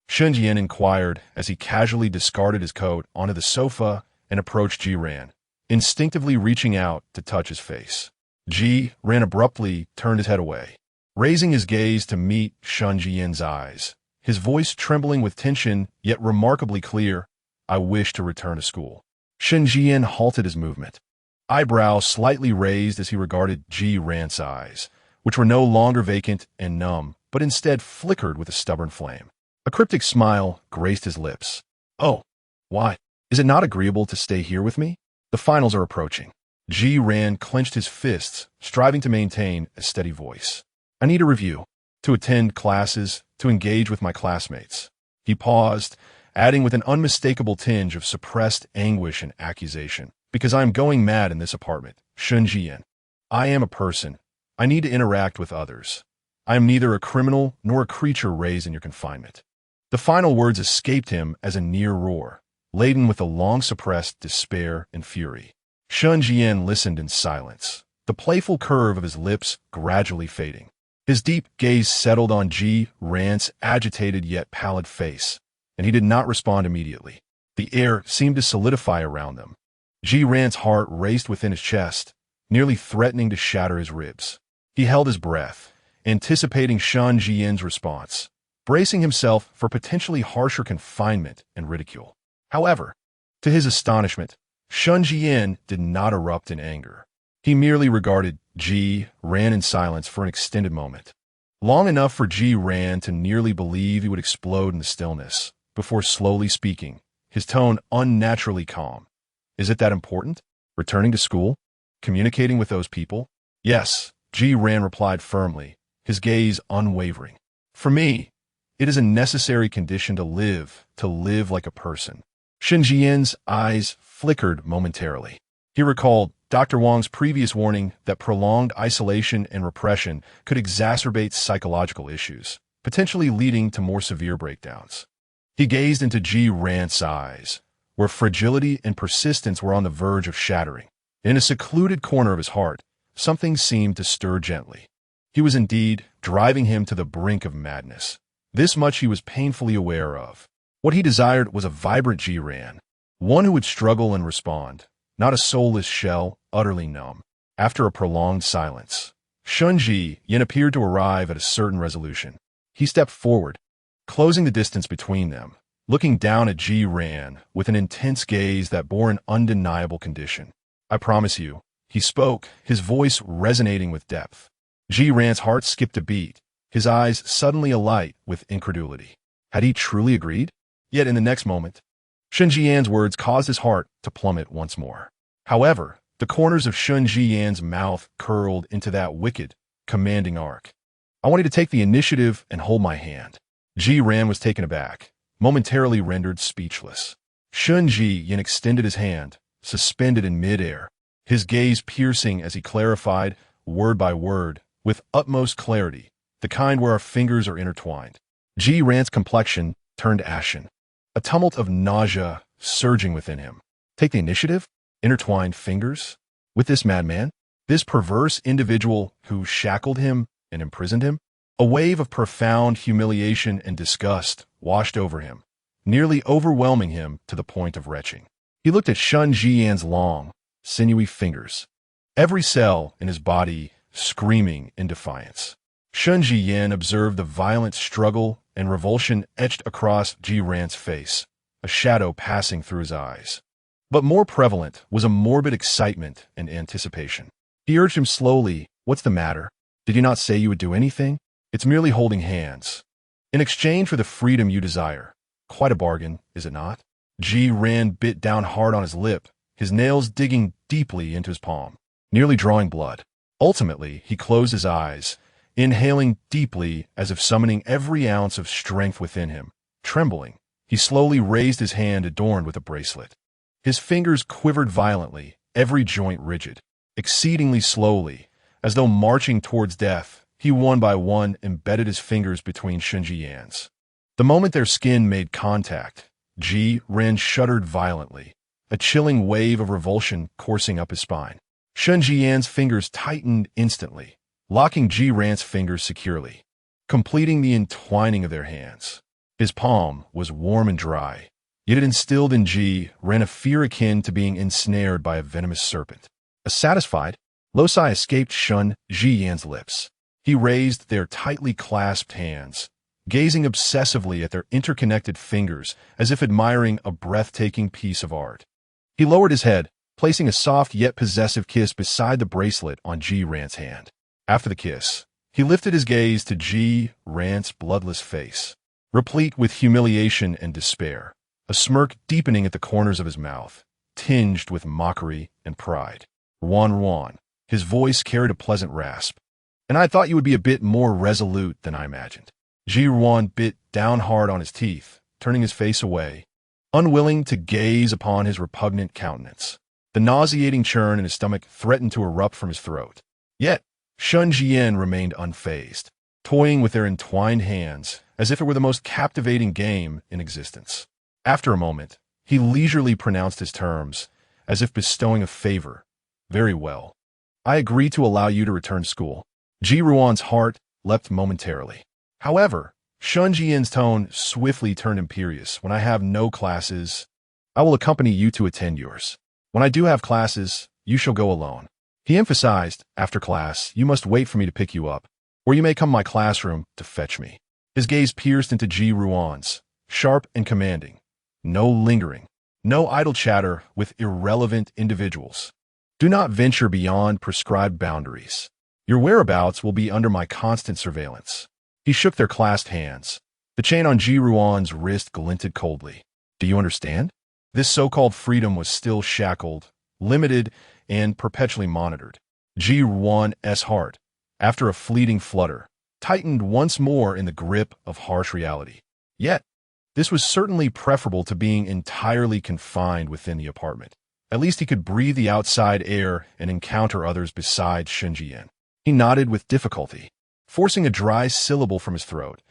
Shen Zhiyan inquired as he casually discarded his coat onto the sofa and approached Ji Ran, instinctively reaching out to touch his face. Ji Ran abruptly turned his head away, raising his gaze to meet Shen Zhiyan's eyes, his voice trembling with tension yet remarkably clear. "I wish to return to school." Shen Zhiyan halted his movement, eyebrows slightly raised as he regarded Ji Ran's eyes, which were no longer vacant and numb, but instead flickered with a stubborn flame. A cryptic smile graced his lips. "Oh, why? Is it not agreeable to stay here with me? The finals are approaching." Ji Ran clenched his fists, striving to maintain a steady voice. "I need a review, to attend classes, to engage with my classmates." He paused, adding with an unmistakable tinge of suppressed anguish and accusation, "Because I am going mad in this apartment, Shen Zhiyan. I am a person. I need to interact with others. I am neither a criminal nor a creature raised in your confinement." The final words escaped him as a near roar, laden with a long-suppressed despair and fury. Shen Zhiyan listened in silence, the playful curve of his lips gradually fading. His deep gaze settled on Ji Ran's agitated yet pallid face, and he did not respond immediately. The air seemed to solidify around them. Ji Ran's heart raced within his chest, nearly threatening to shatter his ribs. He held his breath, anticipating Shen Zhiyan's response, bracing himself for potentially harsher confinement and ridicule. However, to his astonishment, Shen Zhiyan did not erupt in anger. He merely regarded Ji Ran in silence for an extended moment, long enough for Ji Ran to nearly believe he would explode in the stillness, before slowly speaking, his tone unnaturally calm. "Is it that important? Returning to school? Communicating with those people?" "Yes," Ji Ran replied firmly, his gaze unwavering. "For me, it is a necessary condition to live like a person." Shen Zhiyan's eyes flickered momentarily. He recalled Dr. Wang's previous warning that prolonged isolation and repression could exacerbate psychological issues, potentially leading to more severe breakdowns. He gazed into Ji Ran's eyes, where fragility and persistence were on the verge of shattering. In a secluded corner of his heart, something seemed to stir gently. He was indeed driving him to the brink of madness. This much he was painfully aware of. What he desired was a vibrant Ji Ran, one who would struggle and respond, not a soulless shell, utterly numb. After a prolonged silence, Shen Zhiyan appeared to arrive at a certain resolution. He stepped forward, closing the distance between them, looking down at Ji Ran with an intense gaze that bore an undeniable condition. "I promise you," he spoke, his voice resonating with depth. Ji Ran's heart skipped a beat, his eyes suddenly alight with incredulity. Had he truly agreed? Yet in the next moment, Shen Zhiyan's words caused his heart to plummet once more. However, the corners of Shen Zhiyan's mouth curled into that wicked, commanding arc. "I want you to take the initiative and hold my hand." Ji Ran was taken aback, momentarily rendered speechless. Shen Zhiyan extended his hand, suspended in midair, his gaze piercing as he clarified, word by word, with utmost clarity, the kind where our fingers are intertwined. Ji Ran's complexion turned ashen, a tumult of nausea surging within him. Take the initiative? Intertwined fingers? With this madman? This perverse individual who shackled him and imprisoned him? A wave of profound humiliation and disgust washed over him, nearly overwhelming him to the point of retching. He looked at Shen Zhiyan's long, sinewy fingers, every cell in his body screaming in defiance. Shen Zhiyan observed the violent struggle and revulsion etched across Ji Ran's face, a shadow passing through his eyes. But more prevalent was a morbid excitement and anticipation. He urged him slowly, "What's the matter? Did you not say you would do anything? It's merely holding hands. In exchange for the freedom you desire. Quite a bargain, is it not?" Ji Ran bit down hard on his lip, his nails digging deeply into his palm, nearly drawing blood. Ultimately, he closed his eyes, inhaling deeply as if summoning every ounce of strength within him. Trembling, he slowly raised his hand adorned with a bracelet. His fingers quivered violently, every joint rigid. Exceedingly slowly, as though marching towards death, he one by one embedded his fingers between Shen Zhiyan's. The moment their skin made contact, Ji Ran shuddered violently, a chilling wave of revulsion coursing up his spine. Shen Zhiyan's fingers tightened instantly, locking Ji Ran's fingers securely, completing the entwining of their hands. His palm was warm and dry, yet it instilled in Ji ran a fear akin to being ensnared by a venomous serpent. A satisfied, low sigh escaped Shen Zhiyan's lips. He raised their tightly clasped hands, gazing obsessively at their interconnected fingers as if admiring a breathtaking piece of art. He lowered his head, placing a soft yet possessive kiss beside the bracelet on Ji Ran's hand. After the kiss, he lifted his gaze to Ji Ran's bloodless face, replete with humiliation and despair, a smirk deepening at the corners of his mouth, tinged with mockery and pride. Ruan, his voice carried a pleasant rasp. And I thought you would be a bit more resolute than I imagined. Ji Ruan bit down hard on his teeth, turning his face away, unwilling to gaze upon his repugnant countenance. The nauseating churn in his stomach threatened to erupt from his throat. Yet, Shen Zhiyan remained unfazed, toying with their entwined hands as if it were the most captivating game in existence. After a moment, he leisurely pronounced his terms, as if bestowing a favor. Very well. I agree to allow you to return to school. Ji Ruan's heart leapt momentarily. However, Shen Zhiyan's tone swiftly turned imperious. When I have no classes, I will accompany you to attend yours. When I do have classes, you shall go alone. He emphasized, after class, you must wait for me to pick you up, or you may come to my classroom to fetch me. His gaze pierced into Ji Ruan's, sharp and commanding. No lingering, no idle chatter with irrelevant individuals. Do not venture beyond prescribed boundaries. Your whereabouts will be under my constant surveillance. He shook their clasped hands. The chain on Ji Ruan's wrist glinted coldly. Do you understand? This so-called freedom was still shackled, limited, and perpetually monitored. Ji Ruan's heart, after a fleeting flutter, tightened once more in the grip of harsh reality. Yet, this was certainly preferable to being entirely confined within the apartment. At least he could breathe the outside air and encounter others besides Shen Zhiyan. He nodded with difficulty, forcing a dry syllable from his throat.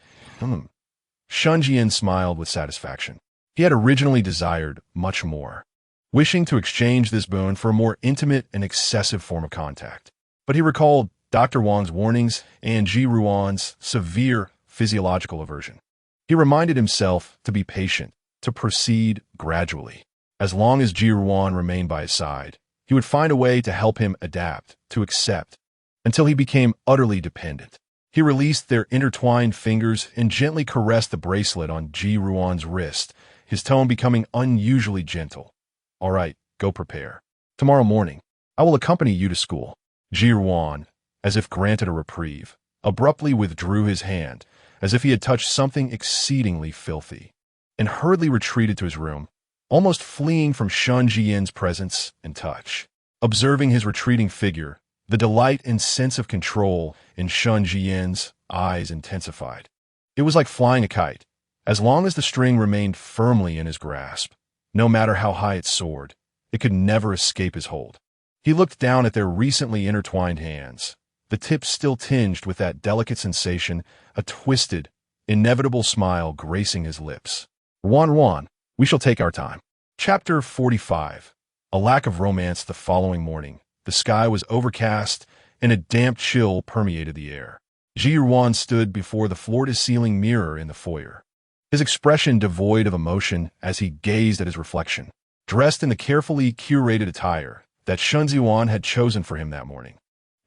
Shen Zhiyan smiled with satisfaction. He had originally desired much more, wishing to exchange this boon for a more intimate and excessive form of contact. But he recalled Dr. Wang's warnings and Ji Ruan's severe physiological aversion. He reminded himself to be patient, to proceed gradually. As long as Ji Ruan remained by his side, he would find a way to help him adapt, to accept, until he became utterly dependent. He released their intertwined fingers and gently caressed the bracelet on Ji Ruan's wrist, his tone becoming unusually gentle. All right, go prepare. Tomorrow morning, I will accompany you to school. Ji Ruan, as if granted a reprieve, abruptly withdrew his hand, as if he had touched something exceedingly filthy, and hurriedly retreated to his room, almost fleeing from Shen Zhiyan's presence and touch. Observing his retreating figure, the delight and sense of control in Shen Zhiyan's eyes intensified. It was like flying a kite. As long as the string remained firmly in his grasp, no matter how high it soared, it could never escape his hold. He looked down at their recently intertwined hands, the tips still tinged with that delicate sensation, a twisted, inevitable smile gracing his lips. Ruan, we shall take our time. Chapter 45. A lack of romance the following morning. The sky was overcast, and a damp chill permeated the air. Ji Ruan stood before the floor-to-ceiling mirror in the foyer, his expression devoid of emotion as he gazed at his reflection, dressed in the carefully curated attire that Shen Zhiyan had chosen for him that morning.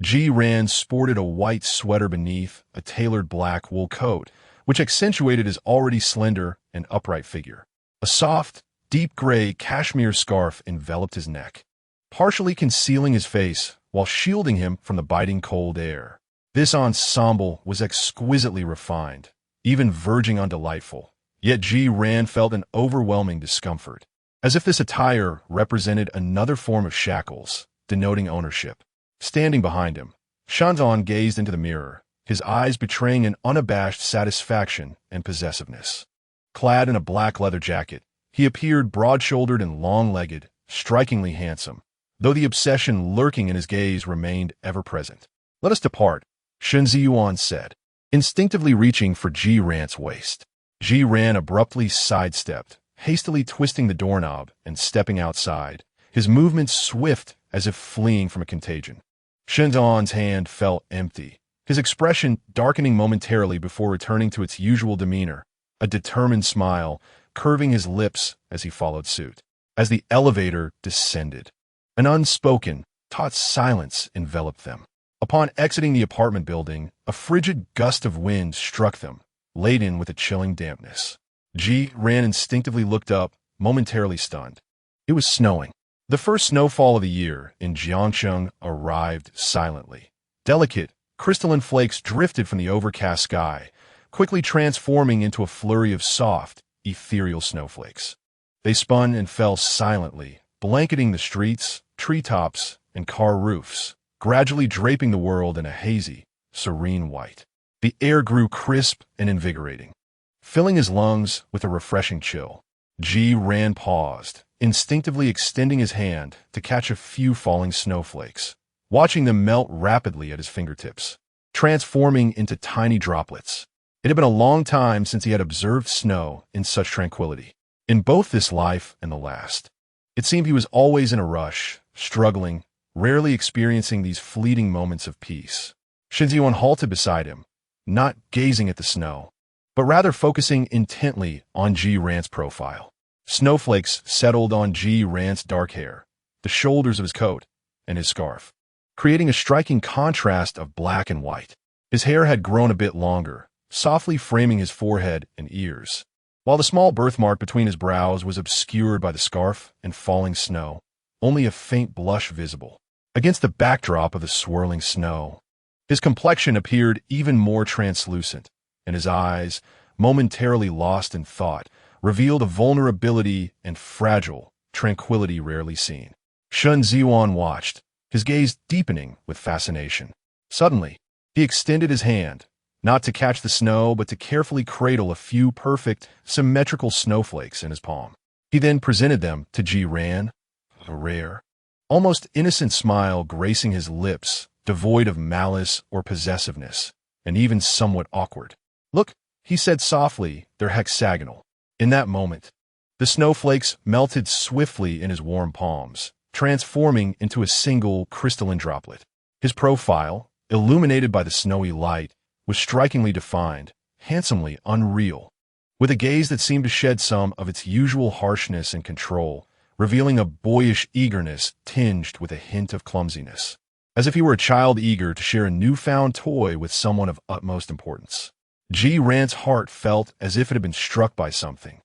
Ji Ran sported a white sweater beneath a tailored black wool coat, which accentuated his already slender and upright figure. A soft, deep gray cashmere scarf enveloped his neck, partially concealing his face while shielding him from the biting cold air. This ensemble was exquisitely refined, even verging on delightful. Yet Ji Ran felt an overwhelming discomfort, as if this attire represented another form of shackles, denoting ownership. Standing behind him, Shen Zhiyan gazed into the mirror, his eyes betraying an unabashed satisfaction and possessiveness. Clad in a black leather jacket, he appeared broad-shouldered and long-legged, strikingly handsome, though the obsession lurking in his gaze remained ever-present. Let us depart, Shen Zhiyan said, instinctively reaching for Ji Ran's waist. Ji Ran abruptly sidestepped, hastily twisting the doorknob and stepping outside, his movements swift as if fleeing from a contagion. Shen Zhiyan's hand felt empty, his expression darkening momentarily before returning to its usual demeanor, a determined smile curving his lips as he followed suit. As the elevator descended, an unspoken, taut silence enveloped them. Upon exiting the apartment building, a frigid gust of wind struck them, laden with a chilling dampness. Ran instinctively looked up, momentarily stunned. It was snowing. The first snowfall of the year in Jiangsheng arrived silently. Delicate, crystalline flakes drifted from the overcast sky, quickly transforming into a flurry of soft, ethereal snowflakes. They spun and fell silently, blanketing the streets, treetops, and car roofs, gradually draping the world in a hazy, serene white. The air grew crisp and invigorating, filling his lungs with a refreshing chill. Ran paused, instinctively extending his hand to catch a few falling snowflakes, watching them melt rapidly at his fingertips, transforming into tiny droplets. It had been a long time since he had observed snow in such tranquility. In both this life and the last, it seemed he was always in a rush, struggling, rarely experiencing these fleeting moments of peace. Shen Zhiyan halted beside him, not gazing at the snow, but rather focusing intently on Ran's profile. Snowflakes settled on Ran's dark hair, the shoulders of his coat, and his scarf, creating a striking contrast of black and white. His hair had grown a bit longer, softly framing his forehead and ears, while the small birthmark between his brows was obscured by the scarf and falling snow, only a faint blush visible. Against the backdrop of the swirling snow, his complexion appeared even more translucent, and his eyes, momentarily lost in thought, revealed a vulnerability and fragile tranquility rarely seen. Shen Zhiyan watched, his gaze deepening with fascination. Suddenly, he extended his hand, not to catch the snow, but to carefully cradle a few perfect, symmetrical snowflakes in his palm. He then presented them to Ran, a rare, almost innocent smile gracing his lips, devoid of malice or possessiveness, and even somewhat awkward. "Look," he said softly, "they're hexagonal." In that moment, the snowflakes melted swiftly in his warm palms, transforming into a single crystalline droplet. His profile, illuminated by the snowy light, was strikingly defined, handsomely unreal, with a gaze that seemed to shed some of its usual harshness and control, revealing a boyish eagerness tinged with a hint of clumsiness, as if he were a child eager to share a newfound toy with someone of utmost importance. Ran's heart felt as if it had been struck by something,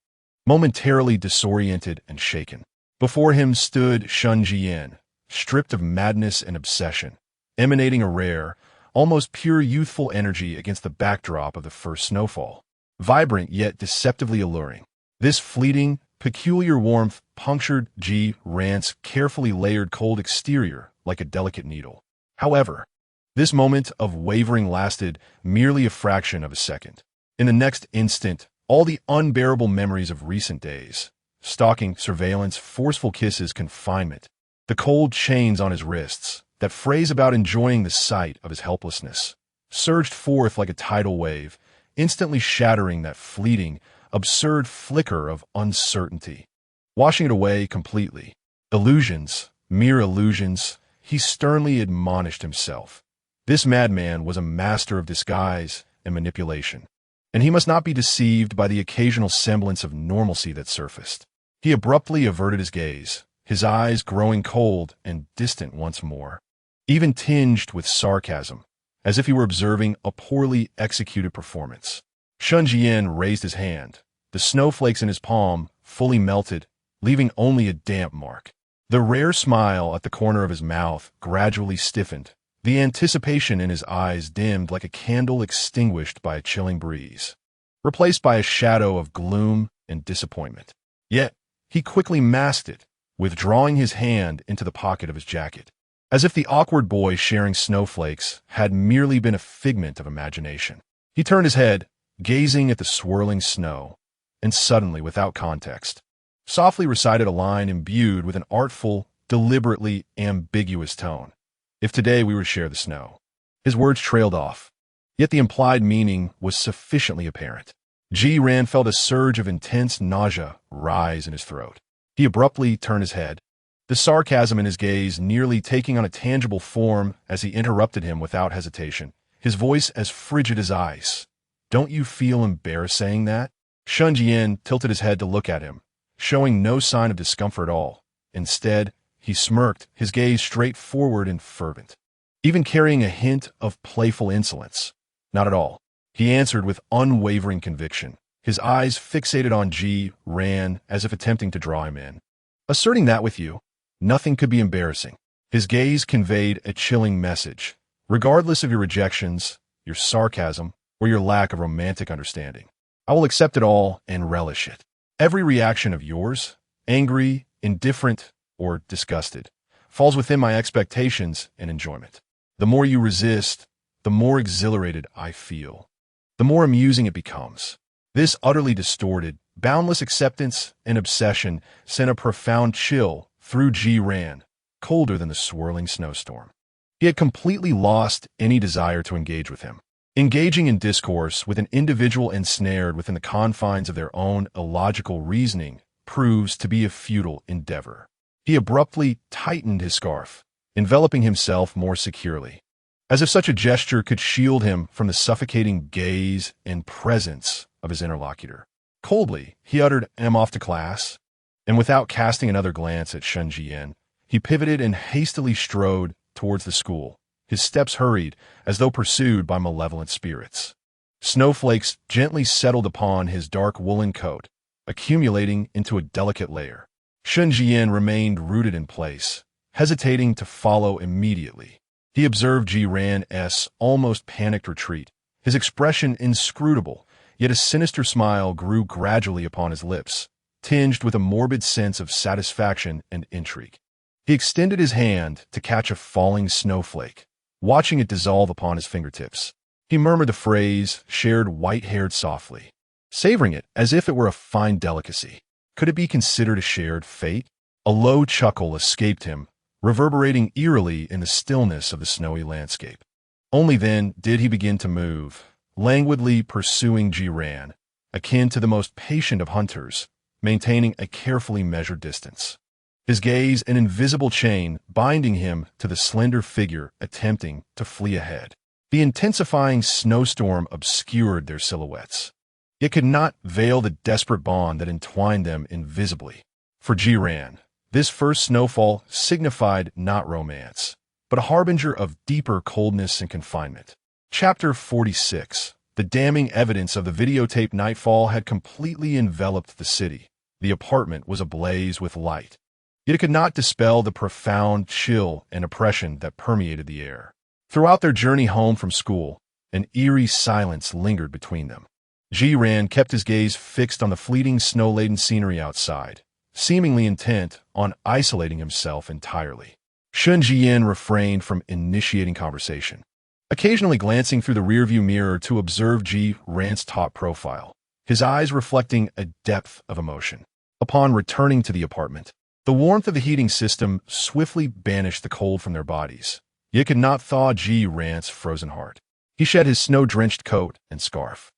momentarily disoriented and shaken. Before him stood Shen Zhiyan, stripped of madness and obsession, emanating a rare, almost pure youthful energy against the backdrop of the first snowfall, vibrant yet deceptively alluring. This fleeting, peculiar warmth punctured Ran's carefully layered cold exterior like a delicate needle. However, this moment of wavering lasted merely a fraction of a second. In the next instant, all the unbearable memories of recent days, stalking, surveillance, forceful kisses, confinement, the cold chains on his wrists, that phrase about enjoying the sight of his helplessness, surged forth like a tidal wave, instantly shattering that fleeting, absurd flicker of uncertainty, washing it away completely. Illusions, mere illusions, he sternly admonished himself. This madman was a master of disguise and manipulation, and he must not be deceived by the occasional semblance of normalcy that surfaced. He abruptly averted his gaze, his eyes growing cold and distant once more, even tinged with sarcasm, as if he were observing a poorly executed performance. Shen Zhiyan raised his hand, the snowflakes in his palm fully melted, leaving only a damp mark. The rare smile at the corner of his mouth gradually stiffened, the anticipation in his eyes dimmed like a candle extinguished by a chilling breeze, replaced by a shadow of gloom and disappointment. Yet, he quickly masked it, withdrawing his hand into the pocket of his jacket, as if the awkward boy sharing snowflakes had merely been a figment of imagination. He turned his head, gazing at the swirling snow, and suddenly, without context, softly recited a line imbued with an artful, deliberately ambiguous tone. "If today we were to share the snow." His words trailed off, yet the implied meaning was sufficiently apparent. Ran felt a surge of intense nausea rise in his throat. He abruptly turned his head, the sarcasm in his gaze nearly taking on a tangible form as he interrupted him without hesitation, his voice as frigid as ice. "Don't you feel embarrassed saying that?" Shen Zhiyan tilted his head to look at him, showing no sign of discomfort at all. Instead, he smirked, his gaze straight forward and fervent, even carrying a hint of playful insolence. Not at all. He answered with unwavering conviction, his eyes fixated on Ji Ran as if attempting to draw him in. Asserting that with you, nothing could be embarrassing. His gaze conveyed a chilling message. Regardless of your rejections, your sarcasm, or your lack of romantic understanding, I will accept it all and relish it. Every reaction of yours, angry, indifferent, or disgusted, falls within my expectations and enjoyment. The more you resist, the more exhilarated I feel. The more amusing it becomes. This utterly distorted, boundless acceptance and obsession sent a profound chill through Ji Ran, colder than the swirling snowstorm. He had completely lost any desire to engage with him. Engaging in discourse with an individual ensnared within the confines of their own illogical reasoning proves to be a futile endeavor. He abruptly tightened his scarf, enveloping himself more securely, as if such a gesture could shield him from the suffocating gaze and presence of his interlocutor. Coldly, he uttered, "I'm off to class," and without casting another glance at Shen Zhiyan, he pivoted and hastily strode towards the school. His steps hurried, as though pursued by malevolent spirits. Snowflakes gently settled upon his dark woolen coat, accumulating into a delicate layer. Shen Zhiyan remained rooted in place, hesitating to follow immediately. He observed Ji Ran's almost panicked retreat, his expression inscrutable, yet a sinister smile grew gradually upon his lips, tinged with a morbid sense of satisfaction and intrigue. He extended his hand to catch a falling snowflake, watching it dissolve upon his fingertips. He murmured the phrase, shared white-haired softly, savoring it as if it were a fine delicacy. Could it be considered a shared fate? A low chuckle escaped him, reverberating eerily in the stillness of the snowy landscape. Only then did he begin to move, languidly pursuing Ji Ran, akin to the most patient of hunters, maintaining a carefully measured distance. His gaze an invisible chain binding him to the slender figure attempting to flee ahead. The intensifying snowstorm obscured their silhouettes. It could not veil the desperate bond that entwined them invisibly. For Ji Ran, this first snowfall signified not romance, but a harbinger of deeper coldness and confinement. Chapter 46. The damning evidence of the videotape nightfall had completely enveloped the city. The apartment was ablaze with light. Yet it could not dispel the profound chill and oppression that permeated the air. Throughout their journey home from school, an eerie silence lingered between them. Ji Ran kept his gaze fixed on the fleeting snow-laden scenery outside, seemingly intent on isolating himself entirely. Shen Zhiyan refrained from initiating conversation, occasionally glancing through the rearview mirror to observe Ji Ran's top profile, his eyes reflecting a depth of emotion. Upon returning to the apartment, the warmth of the heating system swiftly banished the cold from their bodies, yet could not thaw Ji Ran's frozen heart. He shed his snow-drenched coat and scarf,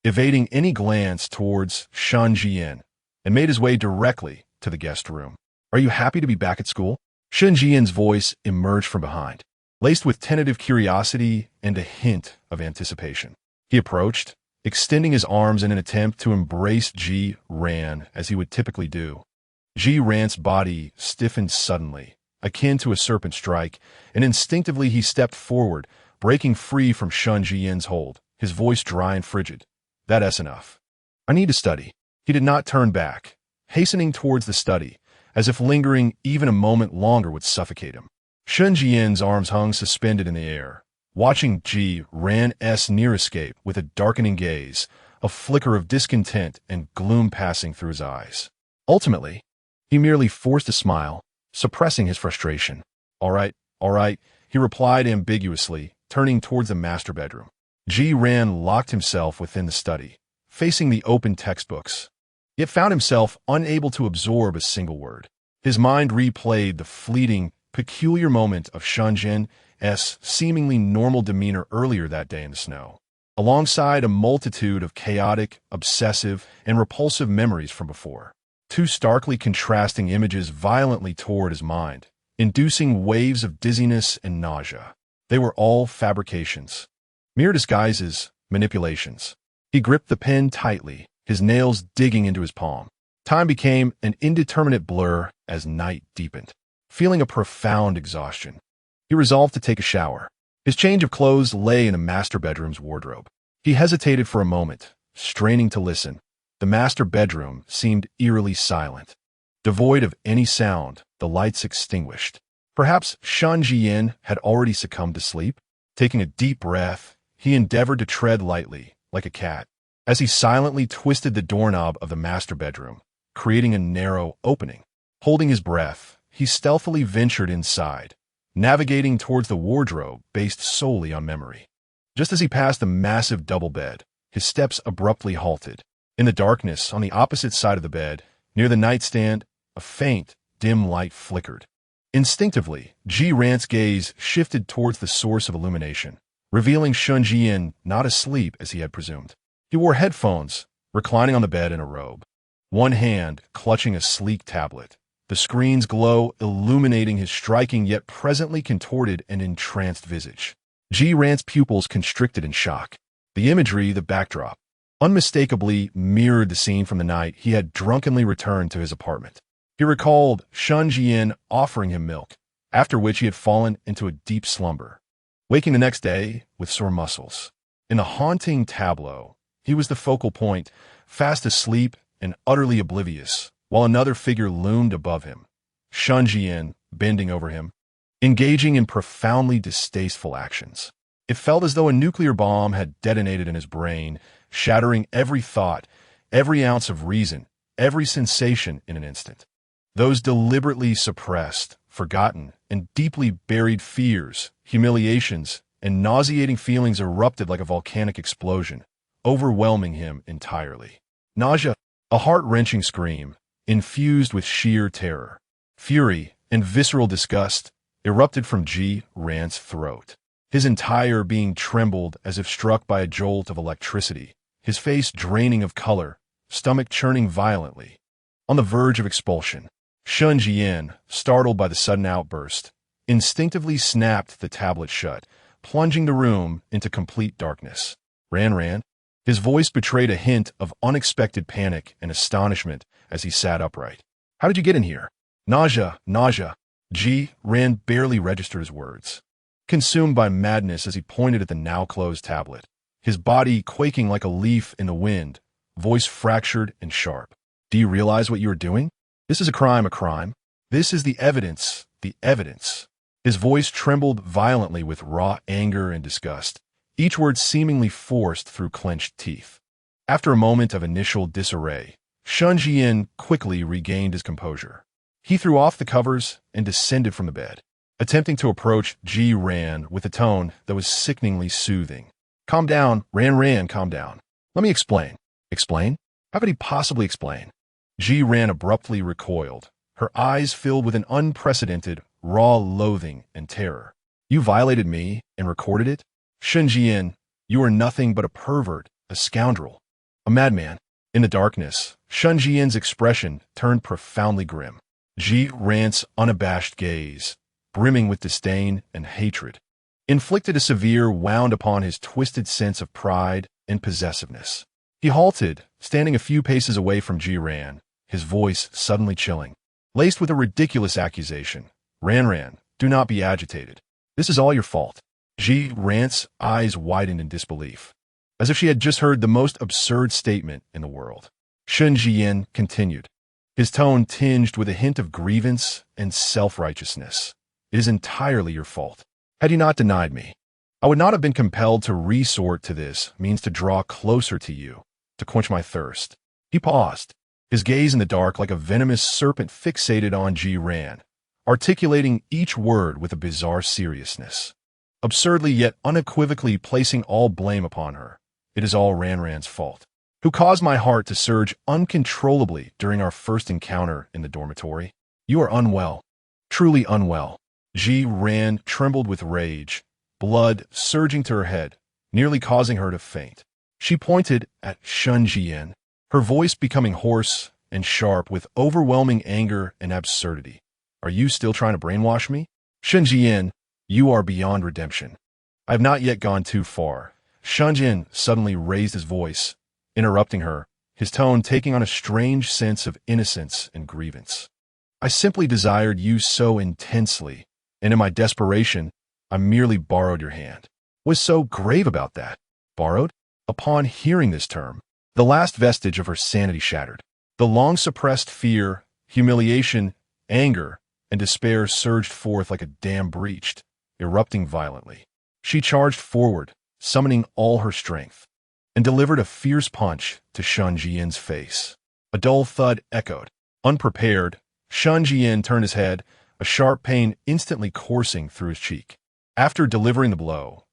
evading any glance towards Shen Zhiyan, and made his way directly to the guest room. "Are you happy to be back at school?" Shen Zhiyan's voice emerged from behind, laced with tentative curiosity and a hint of anticipation. He approached, extending his arms in an attempt to embrace Ji Ran as he would typically do. Ji Ran's body stiffened suddenly, akin to a serpent strike, and instinctively he stepped forward, breaking free from Shen Zhiyan's hold, his voice dry and frigid. "That's enough. I need to study." He did not turn back, hastening towards the study, as if lingering even a moment longer would suffocate him. Shen Zhiyan's arms hung suspended in the air, watching Ji Ran's near escape with a darkening gaze, a flicker of discontent and gloom passing through his eyes. Ultimately, he merely forced a smile, suppressing his frustration. All right, he replied ambiguously, turning towards the master bedroom. Ji Ran locked himself within the study, facing the open textbooks, yet found himself unable to absorb a single word. His mind replayed the fleeting, peculiar moment of Shen Zhiyan's seemingly normal demeanor earlier that day in the snow, alongside a multitude of chaotic, obsessive, and repulsive memories from before. Two starkly contrasting images violently tore at his mind, inducing waves of dizziness and nausea. They were all fabrications, mere disguises, manipulations. He gripped the pen tightly, his nails digging into his palm. Time became an indeterminate blur as night deepened. Feeling a profound exhaustion, he resolved to take a shower. His change of clothes lay in the master bedroom's wardrobe. He hesitated for a moment, straining to listen. The master bedroom seemed eerily silent. Devoid of any sound, the lights extinguished. Perhaps Shen Zhiyan had already succumbed to sleep? Taking a deep breath, he endeavored to tread lightly, like a cat, as he silently twisted the doorknob of the master bedroom, creating a narrow opening. Holding his breath, he stealthily ventured inside, navigating towards the wardrobe based solely on memory. Just as he passed the massive double bed, his steps abruptly halted. In the darkness on the opposite side of the bed, near the nightstand, a faint, dim light flickered. Instinctively, Rand's gaze shifted towards the source of illumination, revealing Shen Zhiyan not asleep as he had presumed. He wore headphones, reclining on the bed in a robe, one hand clutching a sleek tablet, the screen's glow illuminating his striking yet presently contorted and entranced visage. Rand's pupils constricted in shock. The imagery, the backdrop, unmistakably mirrored the scene from the night he had drunkenly returned to his apartment. He recalled Shen Zhiyan offering him milk, after which he had fallen into a deep slumber, waking the next day with sore muscles. In the haunting tableau, he was the focal point, fast asleep and utterly oblivious, while another figure loomed above him, Shen Zhiyan bending over him, engaging in profoundly distasteful actions. It felt as though a nuclear bomb had detonated in his brain, shattering every thought, every ounce of reason, every sensation in an instant. Those deliberately suppressed, forgotten, and deeply buried fears, humiliations, and nauseating feelings erupted like a volcanic explosion, overwhelming him entirely. Nausea, a heart-wrenching scream, infused with sheer terror, fury, and visceral disgust, erupted from Rand's throat. His entire being trembled as if struck by a jolt of electricity, his face draining of color, stomach churning violently. On the verge of expulsion, Shen Zhiyan, startled by the sudden outburst, instinctively snapped the tablet shut, plunging the room into complete darkness. Rand. His voice betrayed a hint of unexpected panic and astonishment as he sat upright. How did you get in here? Nausea. Rand barely registered his words, consumed by madness as he pointed at the now-closed tablet, his body quaking like a leaf in the wind, voice fractured and sharp. Do you realize what you are doing? This is a crime. This is the evidence. His voice trembled violently with raw anger and disgust, each word seemingly forced through clenched teeth. After a moment of initial disarray, Shen Zhiyan quickly regained his composure. He threw off the covers and descended from the bed, attempting to approach Rand with a tone that was sickeningly soothing. Calm down, Rand, calm down. Let me explain. Explain? How could he possibly explain? Rand abruptly recoiled, her eyes filled with an unprecedented, raw loathing and terror. You violated me and recorded it? Shen Zhiyan, you are nothing but a pervert, a scoundrel, a madman. In the darkness, Shen Zhiyan's expression turned profoundly grim. Rand's unabashed gaze, brimming with disdain and hatred, inflicted a severe wound upon his twisted sense of pride and possessiveness. He halted, standing a few paces away from Rand, his voice suddenly chilling, laced with a ridiculous accusation. Rand, do not be agitated. This is all your fault. Rand's eyes widened in disbelief, as if she had just heard the most absurd statement in the world. Shen Zhiyan continued, his tone tinged with a hint of grievance and self-righteousness. It is entirely your fault. Had you not denied me, I would not have been compelled to resort to this means to draw closer to you, to quench my thirst. He paused, his gaze in the dark like a venomous serpent fixated on Rand, articulating each word with a bizarre seriousness, absurdly yet unequivocally placing all blame upon her. It is all Rand's fault, who caused my heart to surge uncontrollably during our first encounter in the dormitory. You are unwell, truly unwell. Rand trembled with rage, blood surging to her head, nearly causing her to faint. She pointed at Shen Zhiyan, her voice becoming hoarse and sharp with overwhelming anger and absurdity. Are you still trying to brainwash me? Shen Zhiyan, you are beyond redemption. I have not yet gone too far. Shen Zhiyan suddenly raised his voice, interrupting her, his tone taking on a strange sense of innocence and grievance. "I simply desired you so intensely, and in my desperation, I merely borrowed your hand." Was so grave about that? Borrowed? Upon hearing this term, the last vestige of her sanity shattered. The long-suppressed fear, humiliation, anger, and despair surged forth like a dam breached, erupting violently. She charged forward, summoning all her strength, and delivered a fierce punch to Shen Zhiyan's face. A dull thud echoed. Unprepared, Shen Zhiyan turned his head, a sharp pain instantly coursing through his cheek. After delivering the blow,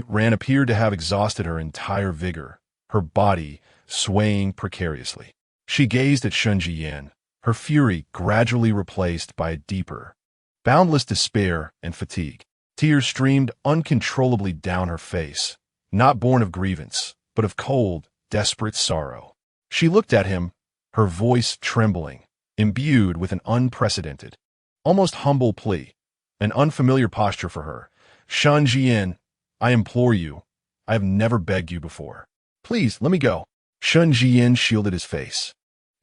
Ran appeared to have exhausted her entire vigor, her body swaying precariously. She gazed at Shen Zhiyan, her fury gradually replaced by a deeper, boundless despair and fatigue. Tears streamed uncontrollably down her face, not born of grievance, but of cold, desperate sorrow. She looked at him, her voice trembling, imbued with an unprecedented, almost humble plea, an unfamiliar posture for her. "Shen Zhiyan, I implore you, I have never begged you before. Please, let me go." Shen Zhiyan shielded his face,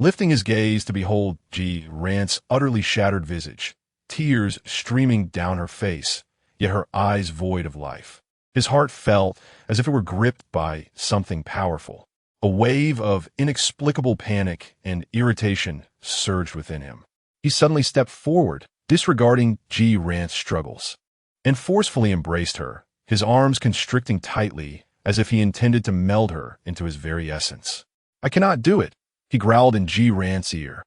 lifting his gaze to behold Ran's utterly shattered visage, tears streaming down her face, yet her eyes void of life. His heart felt as if it were gripped by something powerful. A wave of inexplicable panic and irritation surged within him. He suddenly stepped forward, disregarding Ran's struggles, and forcefully embraced her, his arms constricting tightly as if he intended to meld her into his very essence. "I cannot do it," he growled in Ran's ear,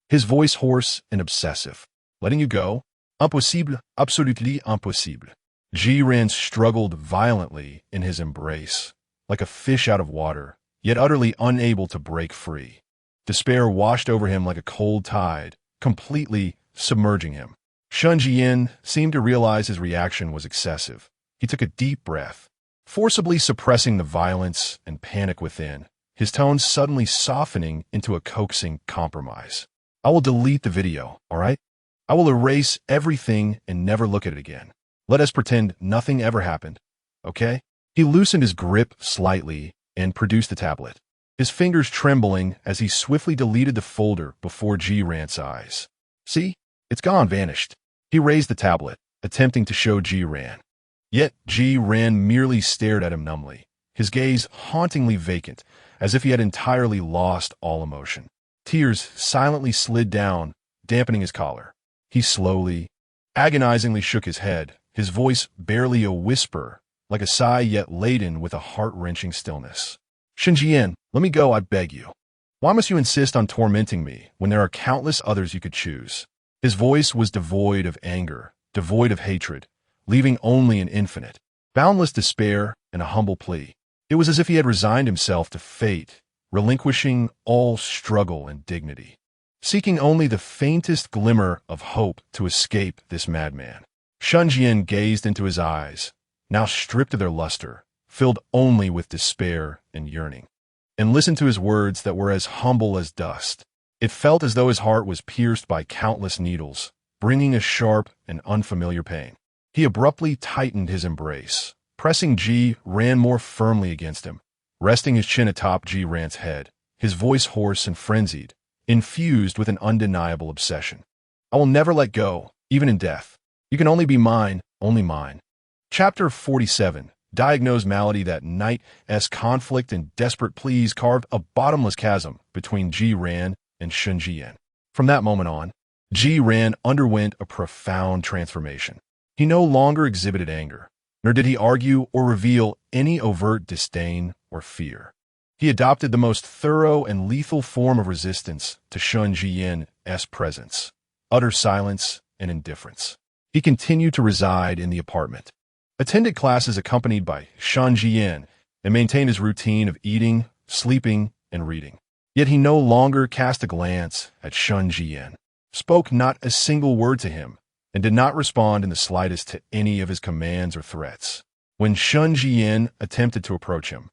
his voice hoarse and obsessive. "Letting you go? Impossible, absolutely impossible." Ran struggled violently in his embrace, like a fish out of water, yet utterly unable to break free. Despair washed over him like a cold tide, completely submerging him. Shen Zhiyan seemed to realize his reaction was excessive. He took a deep breath, forcibly suppressing the violence and panic within, his tone suddenly softening into a coaxing compromise. "I will delete the video, all right? I will erase everything and never look at it again. Let us pretend nothing ever happened, okay?" He loosened his grip slightly and produced the tablet, his fingers trembling as he swiftly deleted the folder before Ran's eyes. "See? It's gone, vanished." He raised the tablet, attempting to show Ran. Yet Ran merely stared at him numbly, his gaze hauntingly vacant, as if he had entirely lost all emotion. Tears silently slid down, dampening his collar. He slowly, agonizingly shook his head, his voice barely a whisper, like a sigh yet laden with a heart-wrenching stillness. "Shen Zhiyan, let me go, I beg you. Why must you insist on tormenting me when there are countless others you could choose?" His voice was devoid of anger, devoid of hatred, leaving only an infinite, boundless despair and a humble plea. It was as if he had resigned himself to fate, relinquishing all struggle and dignity, seeking only the faintest glimmer of hope to escape this madman. Shen Zhiyan gazed into his eyes, now stripped of their luster, filled only with despair and yearning, and listened to his words that were as humble as dust. It felt as though his heart was pierced by countless needles, bringing a sharp and unfamiliar pain. He abruptly tightened his embrace, pressing Ran more firmly against him, resting his chin atop Ran's head, his voice hoarse and frenzied, infused with an undeniable obsession. "I will never let go, even in death. You can only be mine, only mine." Chapter 47. Diagnosed malady. That night's conflict and desperate pleas carved a bottomless chasm between Ran and Shen Zhiyan. From that moment on, Ran underwent a profound transformation. He no longer exhibited anger, nor did he argue or reveal any overt disdain or fear. He adopted the most thorough and lethal form of resistance to Shen Zhiyan's presence: utter silence and indifference. He continued to reside in the apartment, attended classes accompanied by Shen Zhiyan, and maintained his routine of eating, sleeping, and reading. Yet he no longer cast a glance at Shen Zhiyan, spoke not a single word to him, and did not respond in the slightest to any of his commands or threats. When Shen Zhiyan attempted to approach him,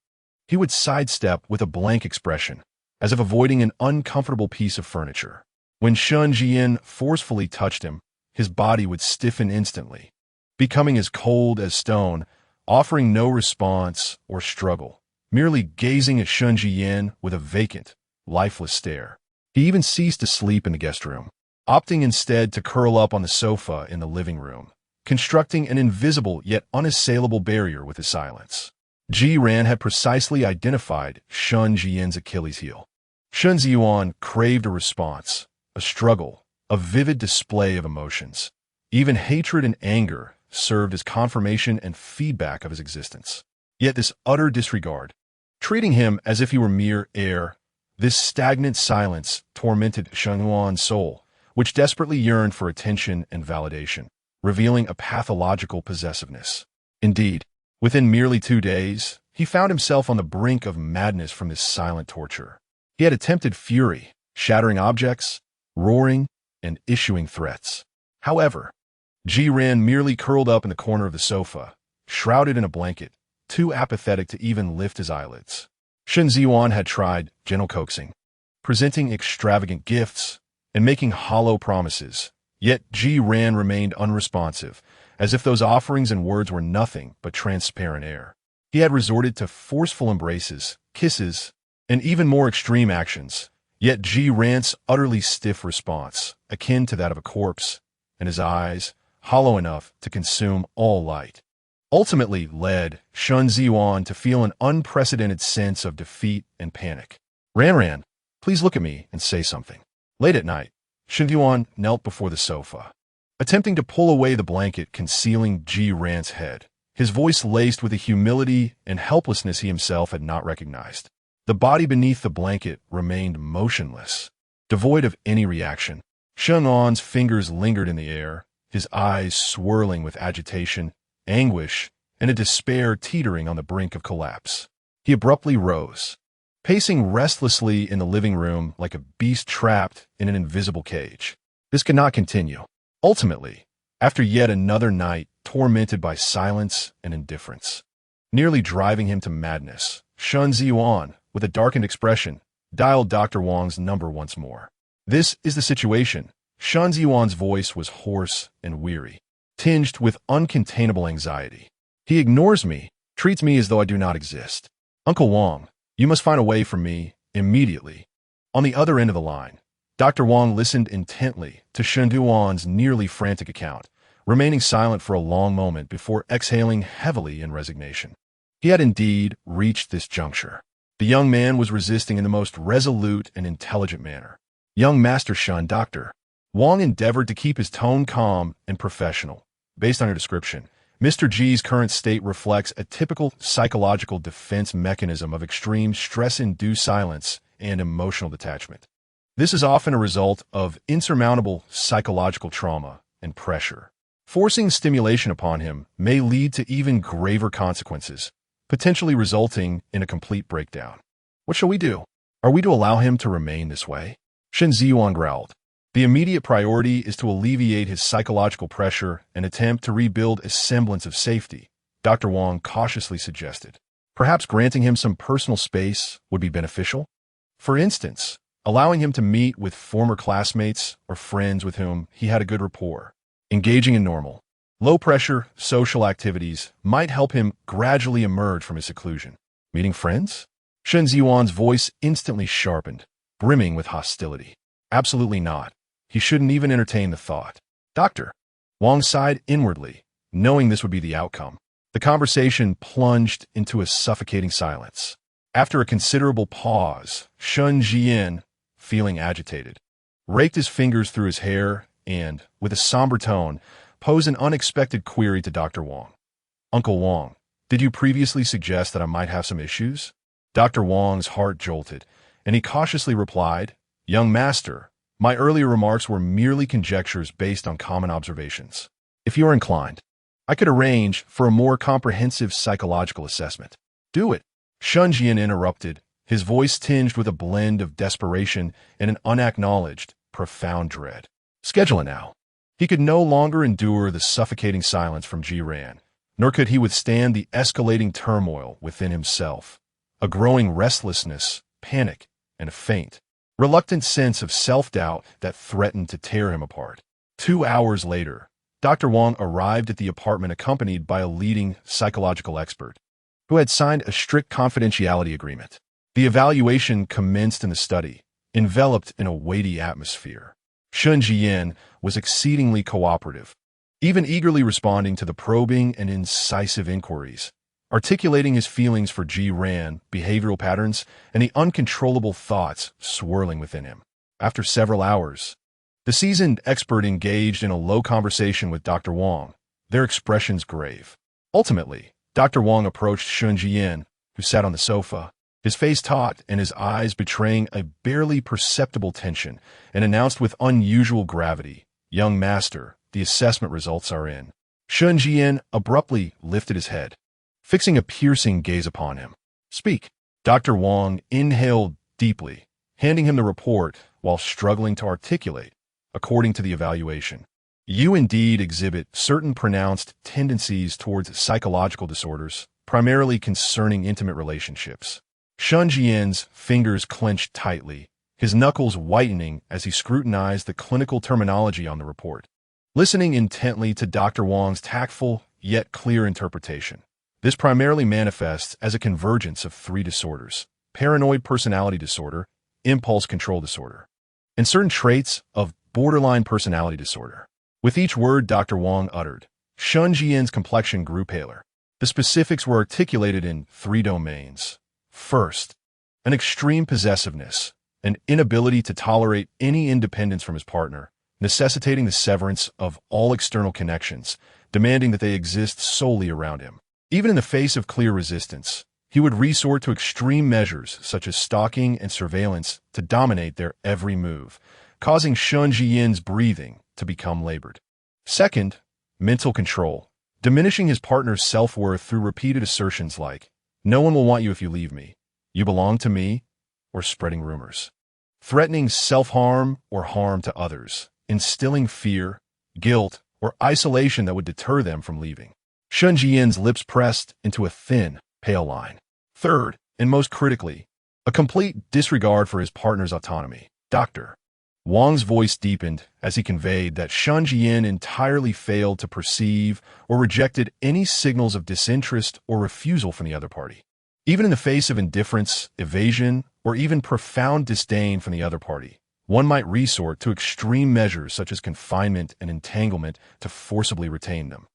he would sidestep with a blank expression, as if avoiding an uncomfortable piece of furniture. When Shen Zhiyan forcefully touched him, his body would stiffen instantly, becoming as cold as stone, offering no response or struggle, merely gazing at Shen Zhiyan with a vacant, lifeless stare. He even ceased to sleep in the guest room, opting instead to curl up on the sofa in the living room, constructing an invisible yet unassailable barrier with his silence. Zhiyan had precisely identified Shen Zhiyan's Achilles heel. Shen Zhiyan craved a response, a struggle, a vivid display of emotions. Even hatred and anger served as confirmation and feedback of his existence. Yet this utter disregard, treating him as if he were mere air, this stagnant silence tormented Shen Zhiyan's soul, which desperately yearned for attention and validation, revealing a pathological possessiveness. Indeed, within merely 2 days, he found himself on the brink of madness from this silent torture. He had attempted fury, shattering objects, roaring, and issuing threats. However, Zhiyan merely curled up in the corner of the sofa, shrouded in a blanket, too apathetic to even lift his eyelids. Shen Zhiyan had tried gentle coaxing, presenting extravagant gifts, and making hollow promises, yet Zhiyan remained unresponsive, as if those offerings and words were nothing but transparent air. He had resorted to forceful embraces, kisses, and even more extreme actions, yet Zhiyan's utterly stiff response, akin to that of a corpse, and his eyes, hollow enough to consume all light, ultimately led Shen Zhiyan to feel an unprecedented sense of defeat and panic. Ran, please look at me and say something. Late at night, Shen Zhiyan knelt before the sofa, attempting to pull away the blanket concealing Zhiyan's head, his voice laced with a humility and helplessness he himself had not recognized. The body beneath the blanket remained motionless, devoid of any reaction. Shen Zhiyan's fingers lingered in the air, his eyes swirling with agitation, anguish, and a despair teetering on the brink of collapse. He abruptly rose, pacing restlessly in the living room like a beast trapped in an invisible cage. This could not continue. Ultimately, after yet another night tormented by silence and indifference, nearly driving him to madness, Shen Zhiyan, with a darkened expression, dialed Dr. Wang's number once more. This is the situation. Shen Zhiyan's voice was hoarse and weary, tinged with uncontainable anxiety. He ignores me, treats me as though I do not exist. Uncle Wang, you must find a way for me, immediately. On the other end of the line, Dr. Wang listened intently to Shen Zhiyan's nearly frantic account, remaining silent for a long moment before exhaling heavily in resignation. He had indeed reached this juncture. The young man was resisting in the most resolute and intelligent manner. Young Master Shen, Doctor. Wang endeavored to keep his tone calm and professional. Based on your description, Mr. G's current state reflects a typical psychological defense mechanism of extreme stress-induced silence and emotional detachment. This is often a result of insurmountable psychological trauma and pressure. Forcing stimulation upon him may lead to even graver consequences, potentially resulting in a complete breakdown. What shall we do? Are we to allow him to remain this way? Shen Zhiyan growled. The immediate priority is to alleviate his psychological pressure and attempt to rebuild a semblance of safety, Dr. Wang cautiously suggested. Perhaps granting him some personal space would be beneficial? For instance, allowing him to meet with former classmates or friends with whom he had a good rapport. Engaging in normal, low-pressure social activities might help him gradually emerge from his seclusion. Meeting friends? Shen Zhiyan's voice instantly sharpened, brimming with hostility. Absolutely not. He shouldn't even entertain the thought. Doctor. Wang sighed inwardly, knowing this would be the outcome. The conversation plunged into a suffocating silence. After a considerable pause, Shen Zhiyan, feeling agitated, raked his fingers through his hair and, with a somber tone, posed an unexpected query to Dr. Wang. Uncle Wang, did you previously suggest that I might have some issues? Dr. Wang's heart jolted, and he cautiously replied, Young master, my earlier remarks were merely conjectures based on common observations. If you are inclined, I could arrange for a more comprehensive psychological assessment. Do it. Shen Zhiyan interrupted, his voice tinged with a blend of desperation and an unacknowledged, profound dread. Schedule it now. He could no longer endure the suffocating silence from Zhiyan, nor could he withstand the escalating turmoil within himself, a growing restlessness, panic, and a faint, reluctant sense of self-doubt that threatened to tear him apart. 2 hours later, Dr. Wang arrived at the apartment accompanied by a leading psychological expert, who had signed a strict confidentiality agreement. The evaluation commenced in the study, enveloped in a weighty atmosphere. Shen Zhiyan was exceedingly cooperative, even eagerly responding to the probing and incisive inquiries, articulating his feelings for Ji Ran, behavioral patterns, and the uncontrollable thoughts swirling within him. After several hours, the seasoned expert engaged in a low conversation with Dr. Wang, their expressions grave. Ultimately, Dr. Wang approached Shen Zhiyan, who sat on the sofa, his face taut and his eyes betraying a barely perceptible tension, and announced with unusual gravity, "Young master, the assessment results are in." Shen Zhiyan abruptly lifted his head, fixing a piercing gaze upon him. "Speak." Dr. Wang inhaled deeply, handing him the report while struggling to articulate. "According to the evaluation, you indeed exhibit certain pronounced tendencies towards psychological disorders, primarily concerning intimate relationships." Shen Zhiyan's fingers clenched tightly, his knuckles whitening as he scrutinized the clinical terminology on the report, listening intently to Dr. Wang's tactful yet clear interpretation. This primarily manifests as a convergence of three disorders: paranoid personality disorder, impulse control disorder, and certain traits of borderline personality disorder. With each word Dr. Wang uttered, Shen Zhiyan's complexion grew paler. The specifics were articulated in three domains. First, an extreme possessiveness, an inability to tolerate any independence from his partner, necessitating the severance of all external connections, demanding that they exist solely around him. Even in the face of clear resistance, he would resort to extreme measures such as stalking and surveillance to dominate their every move, causing Shen Zhiyan's breathing to become labored. Second, mental control, diminishing his partner's self-worth through repeated assertions like, "No one will want you if you leave me," "You belong to me," or spreading rumors. Threatening self-harm or harm to others, instilling fear, guilt, or isolation that would deter them from leaving. Shen Zhiyan's lips pressed into a thin, pale line. Third, and most critically, a complete disregard for his partner's autonomy. Dr. Wang's voice deepened as he conveyed that Shen Zhiyan entirely failed to perceive or rejected any signals of disinterest or refusal from the other party. Even in the face of indifference, evasion, or even profound disdain from the other party, one might resort to extreme measures such as confinement and entanglement to forcibly retain them.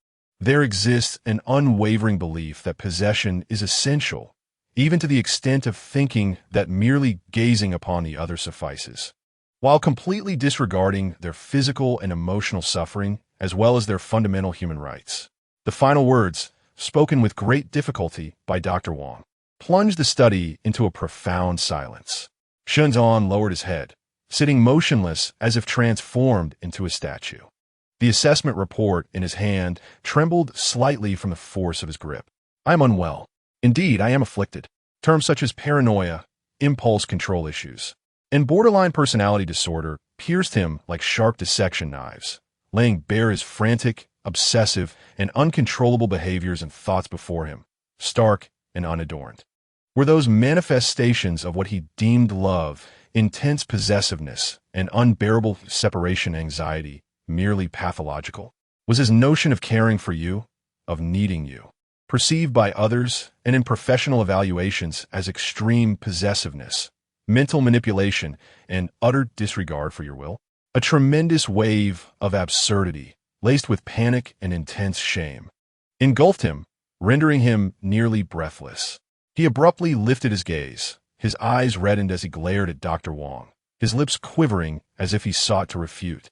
There exists an unwavering belief that possession is essential, even to the extent of thinking that merely gazing upon the other suffices. While completely disregarding their physical and emotional suffering, as well as their fundamental human rights. The final words, spoken with great difficulty by Dr. Wang, plunged the study into a profound silence. Shen Zhiyan lowered his head, sitting motionless as if transformed into a statue. The assessment report in his hand trembled slightly from the force of his grip. "I am unwell. Indeed, I am afflicted." Terms such as paranoia, impulse control issues, and borderline personality disorder pierced him like sharp dissection knives, laying bare his frantic, obsessive, and uncontrollable behaviors and thoughts before him, stark and unadorned. Were those manifestations of what he deemed love, intense possessiveness, and unbearable separation anxiety merely pathological? Was his notion of caring for you, of needing you, perceived by others and in professional evaluations as extreme possessiveness, mental manipulation, and utter disregard for your will? A tremendous wave of absurdity, laced with panic and intense shame, engulfed him, rendering him nearly breathless. He abruptly lifted his gaze, his eyes reddened as he glared at Dr. Wang, his lips quivering as if he sought to refute,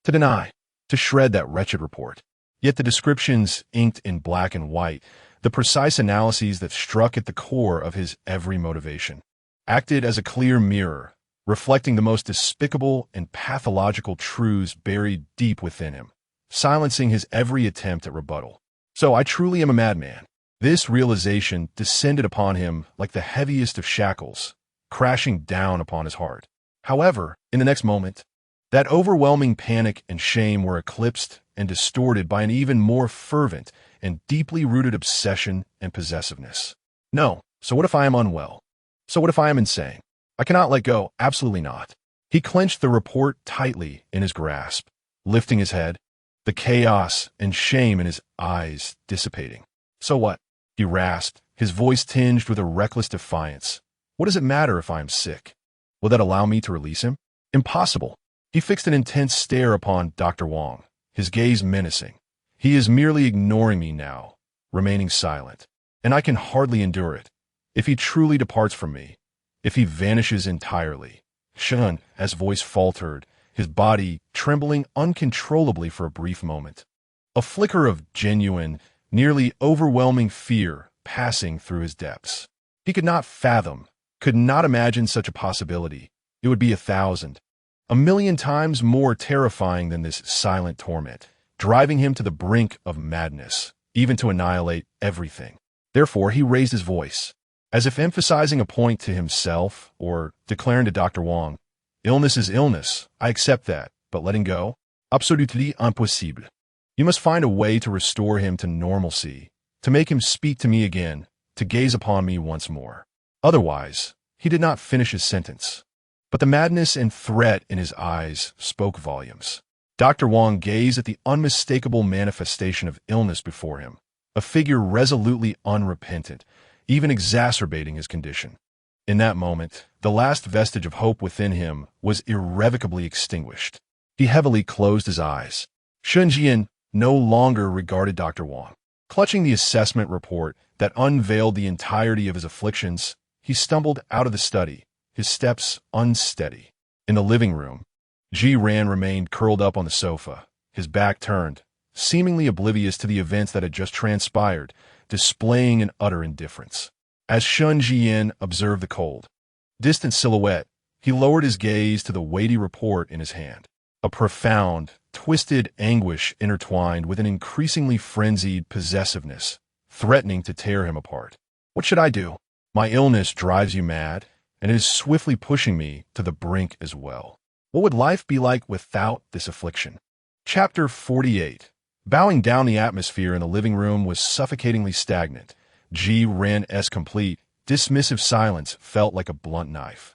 to deny, to shred that wretched report. Yet the descriptions inked in black and white, the precise analyses that struck at the core of his every motivation, acted as a clear mirror, reflecting the most despicable and pathological truths buried deep within him, silencing his every attempt at rebuttal. So I truly am a madman. This realization descended upon him like the heaviest of shackles, crashing down upon his heart. However, in the next moment, that overwhelming panic and shame were eclipsed and distorted by an even more fervent and deeply rooted obsession and possessiveness. No, so what if I am unwell? So what if I am insane? I cannot let go, absolutely not. He clenched the report tightly in his grasp, lifting his head, the chaos and shame in his eyes dissipating. So what? He rasped, his voice tinged with a reckless defiance. What does it matter if I am sick? Will that allow me to release him? Impossible. He fixed an intense stare upon Dr. Wang, his gaze menacing. He is merely ignoring me now, remaining silent. And I can hardly endure it. If he truly departs from me, if he vanishes entirely. Shen, as voice faltered, his body trembling uncontrollably for a brief moment. A flicker of genuine, nearly overwhelming fear passing through his depths. He could not fathom, could not imagine such a possibility. It would be 1,000, 1,000,000 times more terrifying than this silent torment, driving him to the brink of madness, even to annihilate everything. Therefore, he raised his voice, as if emphasizing a point to himself or declaring to Dr. Wang, "Illness is illness, I accept that, but letting go? Absolument impossible. You must find a way to restore him to normalcy, to make him speak to me again, to gaze upon me once more. Otherwise," he did not finish his sentence. But the madness and threat in his eyes spoke volumes. Dr. Wang gazed at the unmistakable manifestation of illness before him, a figure resolutely unrepentant, even exacerbating his condition. In that moment, the last vestige of hope within him was irrevocably extinguished. He heavily closed his eyes. Shen Zhiyan no longer regarded Dr. Wang. Clutching the assessment report that unveiled the entirety of his afflictions, he stumbled out of the study, his steps unsteady. In the living room, Jiran remained curled up on the sofa, his back turned, seemingly oblivious to the events that had just transpired, displaying an utter indifference. As Shen Zhiyan observed the cold, distant silhouette, he lowered his gaze to the weighty report in his hand. A profound, twisted anguish intertwined with an increasingly frenzied possessiveness, threatening to tear him apart. What should I do? My illness drives you mad, and it is swiftly pushing me to the brink as well. What would life be like without this affliction? Chapter 48. Bowing down, the atmosphere in the living room was suffocatingly stagnant. Jiran's complete, dismissive silence felt like a blunt knife,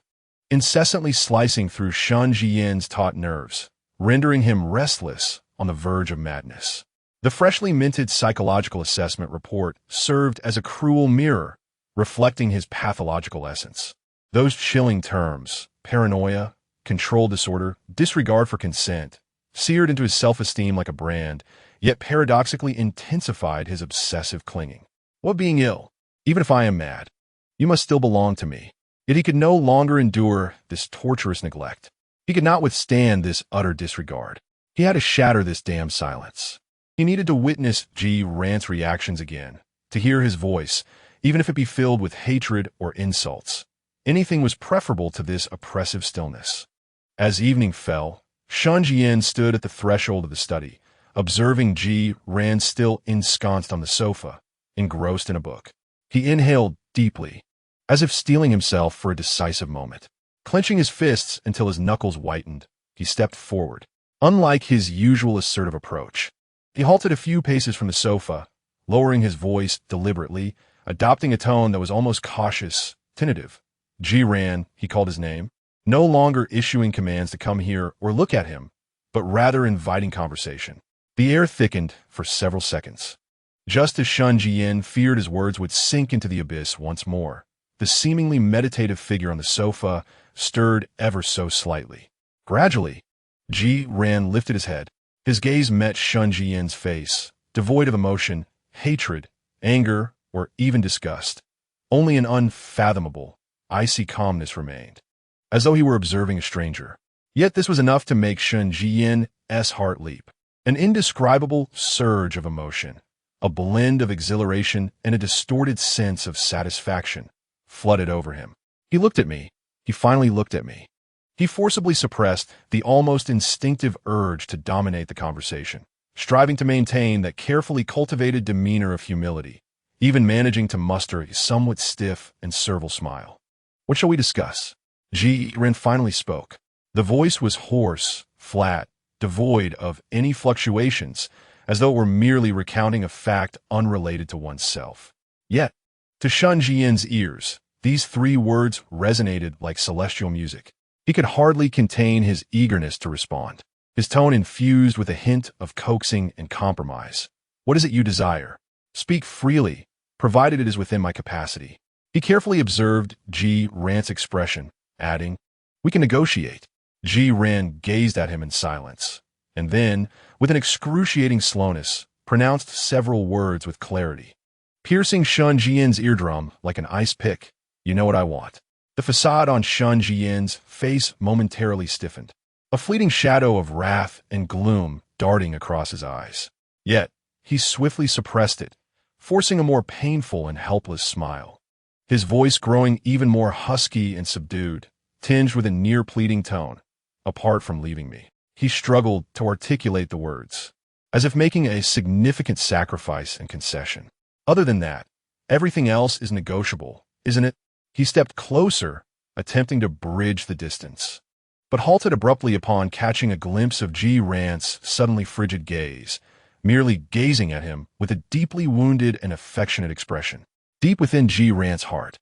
incessantly slicing through Shen Zhiyan's taut nerves, rendering him restless on the verge of madness. The freshly minted psychological assessment report served as a cruel mirror, reflecting his pathological essence. Those chilling terms, paranoia, control disorder, disregard for consent, seared into his self-esteem like a brand, yet paradoxically intensified his obsessive clinging. What being ill? Even if I am mad, you must still belong to me. Yet he could no longer endure this torturous neglect. He could not withstand this utter disregard. He had to shatter this damned silence. He needed to witness Jiran's reactions again, to hear his voice, even if it be filled with hatred or insults. Anything was preferable to this oppressive stillness. As evening fell, Shen Zhiyan stood at the threshold of the study, observing Jiran still ensconced on the sofa, engrossed in a book. He inhaled deeply, as if steeling himself for a decisive moment. Clenching his fists until his knuckles whitened, he stepped forward. Unlike his usual assertive approach, he halted a few paces from the sofa, lowering his voice deliberately, adopting a tone that was almost cautious, tentative. Jiran, he called his name, no longer issuing commands to come here or look at him, but rather inviting conversation. The air thickened for several seconds. Just as Shen Zhiyan feared his words would sink into the abyss once more, the seemingly meditative figure on the sofa stirred ever so slightly. Gradually, Jiran lifted his head. His gaze met Shen Zhiyan's face, devoid of emotion, hatred, anger, or even disgust. Only an unfathomable, icy calmness remained, as though he were observing a stranger. Yet this was enough to make Shen Zhiyan's heart leap. An indescribable surge of emotion, a blend of exhilaration and a distorted sense of satisfaction, flooded over him. He looked at me. He finally looked at me. He forcibly suppressed the almost instinctive urge to dominate the conversation, striving to maintain that carefully cultivated demeanor of humility, even managing to muster a somewhat stiff and servile smile. What shall we discuss? Jiran finally spoke. The voice was hoarse, flat, devoid of any fluctuations, as though it were merely recounting a fact unrelated to oneself. Yet, to Shen Zhiyan's ears, these three words resonated like celestial music. He could hardly contain his eagerness to respond, his tone infused with a hint of coaxing and compromise. What is it you desire? Speak freely, provided it is within my capacity. He carefully observed Jiran's expression, adding, We can negotiate. Ji Ran gazed at him in silence, and then, with an excruciating slowness, pronounced several words with clarity, piercing Shen Zhiyan's eardrum like an ice pick. You know what I want. The facade on Shen Zhiyan's face momentarily stiffened, a fleeting shadow of wrath and gloom darting across his eyes. Yet, he swiftly suppressed it, forcing a more painful and helpless smile. His voice growing even more husky and subdued, tinged with a near-pleading tone. Apart from leaving me, he struggled to articulate the words, as if making a significant sacrifice and concession. Other than that, everything else is negotiable, isn't it? He stepped closer, attempting to bridge the distance, but halted abruptly upon catching a glimpse of Ji Ran's suddenly frigid gaze, merely gazing at him with a deeply wounded and affectionate expression. Deep within Ji Ran's heart,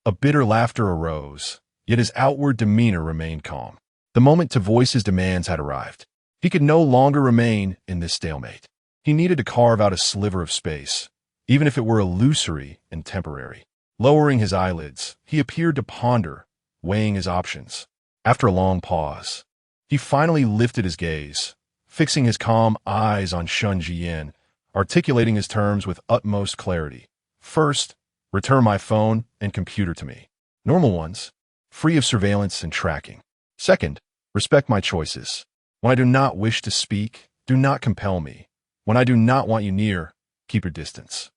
a bitter laughter arose, yet his outward demeanor remained calm. The moment to voice his demands had arrived. He could no longer remain in this stalemate. He needed to carve out a sliver of space, even if it were illusory and temporary. Lowering his eyelids, he appeared to ponder, weighing his options. After a long pause, he finally lifted his gaze, fixing his calm eyes on Shen Zhiyan, articulating his terms with utmost clarity. First, return my phone and computer to me. Normal ones, free of surveillance and tracking. Second, respect my choices. When I do not wish to speak, do not compel me. When I do not want you near, keep your distance.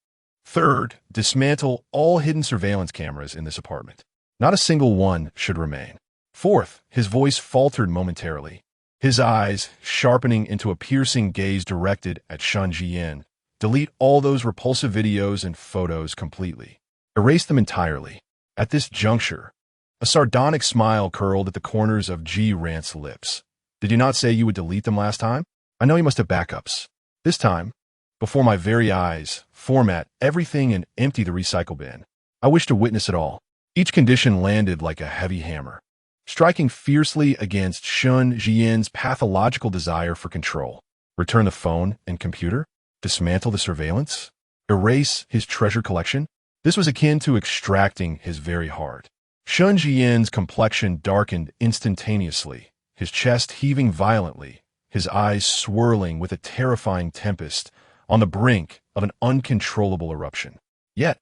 Third, dismantle all hidden surveillance cameras in this apartment. Not a single one should remain. Fourth, his voice faltered momentarily, his eyes sharpening into a piercing gaze directed at Shen Zhiyan. Delete all those repulsive videos and photos completely. Erase them entirely. At this juncture, a sardonic smile curled at the corners of Ji Ran's lips. Did you not say you would delete them last time? I know you must have backups. This time, before my very eyes, format everything and empty the recycle bin. I wish to witness it all. Each condition landed like a heavy hammer, striking fiercely against Shen Zhiyan's pathological desire for control. Return the phone and computer? Dismantle the surveillance? Erase his treasure collection? This was akin to extracting his very heart. Shen Zhiyan's complexion darkened instantaneously, his chest heaving violently, his eyes swirling with a terrifying tempest on the brink of an uncontrollable eruption. Yet,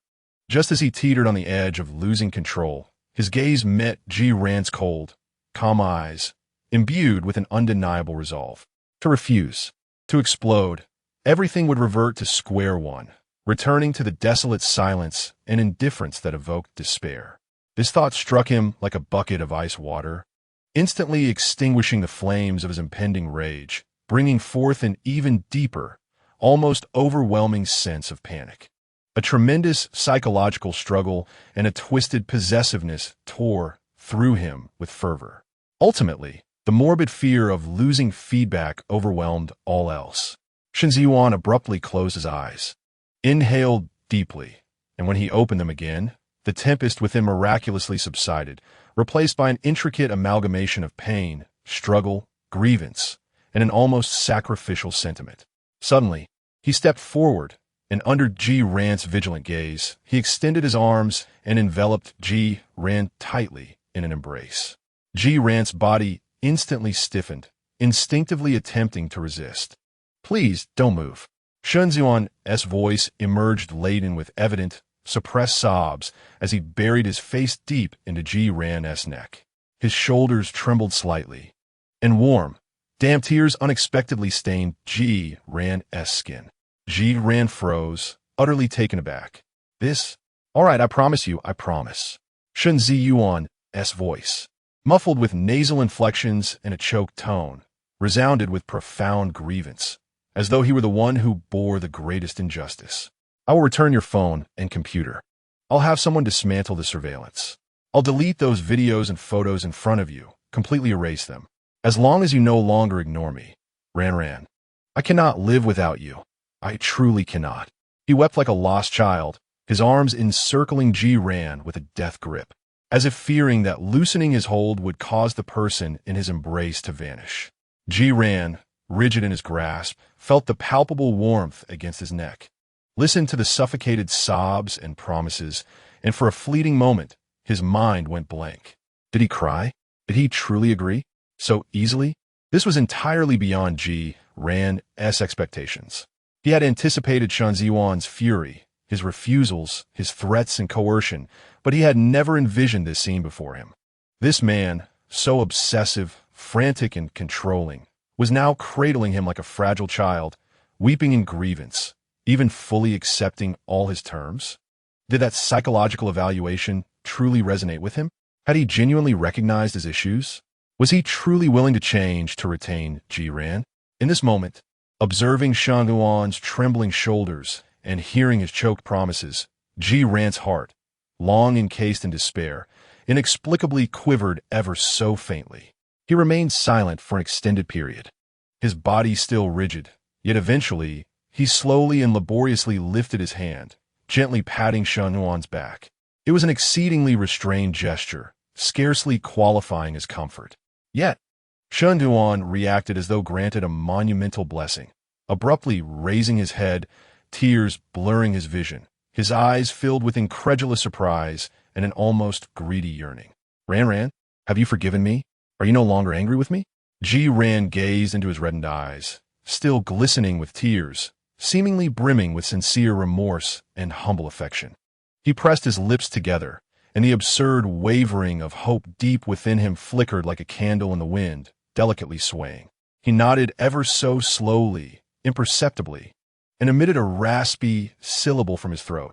just as he teetered on the edge of losing control, his gaze met Ji Ran's cold, calm eyes, imbued with an undeniable resolve. To refuse, to explode, everything would revert to square one, returning to the desolate silence and indifference that evoked despair. This thought struck him like a bucket of ice water, instantly extinguishing the flames of his impending rage, bringing forth an even deeper, almost overwhelming sense of panic. A tremendous psychological struggle and a twisted possessiveness tore through him with fervor. Ultimately, the morbid fear of losing feedback overwhelmed all else. Shen Zhiyan abruptly closed his eyes, inhaled deeply, and when he opened them again, the tempest within miraculously subsided, replaced by an intricate amalgamation of pain, struggle, grievance, and an almost sacrificial sentiment. Suddenly, he stepped forward, and under Ji Ran's vigilant gaze, he extended his arms and enveloped Ji Ran tightly in an embrace. Ji Ran's body instantly stiffened, instinctively attempting to resist. Please, don't move. Shen Zhiyan's voice emerged laden with evident, suppressed sobs as he buried his face deep into Ji Ran's neck. His shoulders trembled slightly, and warm, damp tears unexpectedly stained Ji Ran's skin. Ji Ran froze, utterly taken aback. All right, I promise you, I promise. Shen Zhiyan's voice, muffled with nasal inflections and a choked tone, resounded with profound grievance, as though he were the one who bore the greatest injustice. I will return your phone and computer. I'll have someone dismantle the surveillance. I'll delete those videos and photos in front of you, completely erase them. As long as you no longer ignore me. Ran. I cannot live without you. I truly cannot. He wept like a lost child, his arms encircling Ji Ran with a death grip, as if fearing that loosening his hold would cause the person in his embrace to vanish. Ji Ran, rigid in his grasp, felt the palpable warmth against his neck, listened to the suffocated sobs and promises, and for a fleeting moment, his mind went blank. Did he cry? Did he truly agree? So easily? This was entirely beyond Ji Ran's expectations. He had anticipated Shen Zhiyan's fury, his refusals, his threats and coercion, but he had never envisioned this scene before him. This man, so obsessive, frantic, and controlling, was now cradling him like a fragile child, weeping in grievance, even fully accepting all his terms. Did that psychological evaluation truly resonate with him? Had he genuinely recognized his issues? Was he truly willing to change to retain Ji Ran? In this moment, observing Shen Zhiyan's trembling shoulders and hearing his choked promises, Ji Ran's heart, long encased in despair, inexplicably quivered ever so faintly. He remained silent for an extended period, his body still rigid, yet eventually, he slowly and laboriously lifted his hand, gently patting Shen Zhiyan's back. It was an exceedingly restrained gesture, scarcely qualifying as comfort. Yet, Shen Zhiyan reacted as though granted a monumental blessing, abruptly raising his head, tears blurring his vision, his eyes filled with incredulous surprise and an almost greedy yearning. Ran, have you forgiven me? Are you no longer angry with me? Ji Ran gazed into his reddened eyes, still glistening with tears, seemingly brimming with sincere remorse and humble affection. He pressed his lips together, and the absurd wavering of hope deep within him flickered like a candle in the wind, delicately swaying. He nodded ever so slowly, imperceptibly, and emitted a raspy syllable from his throat.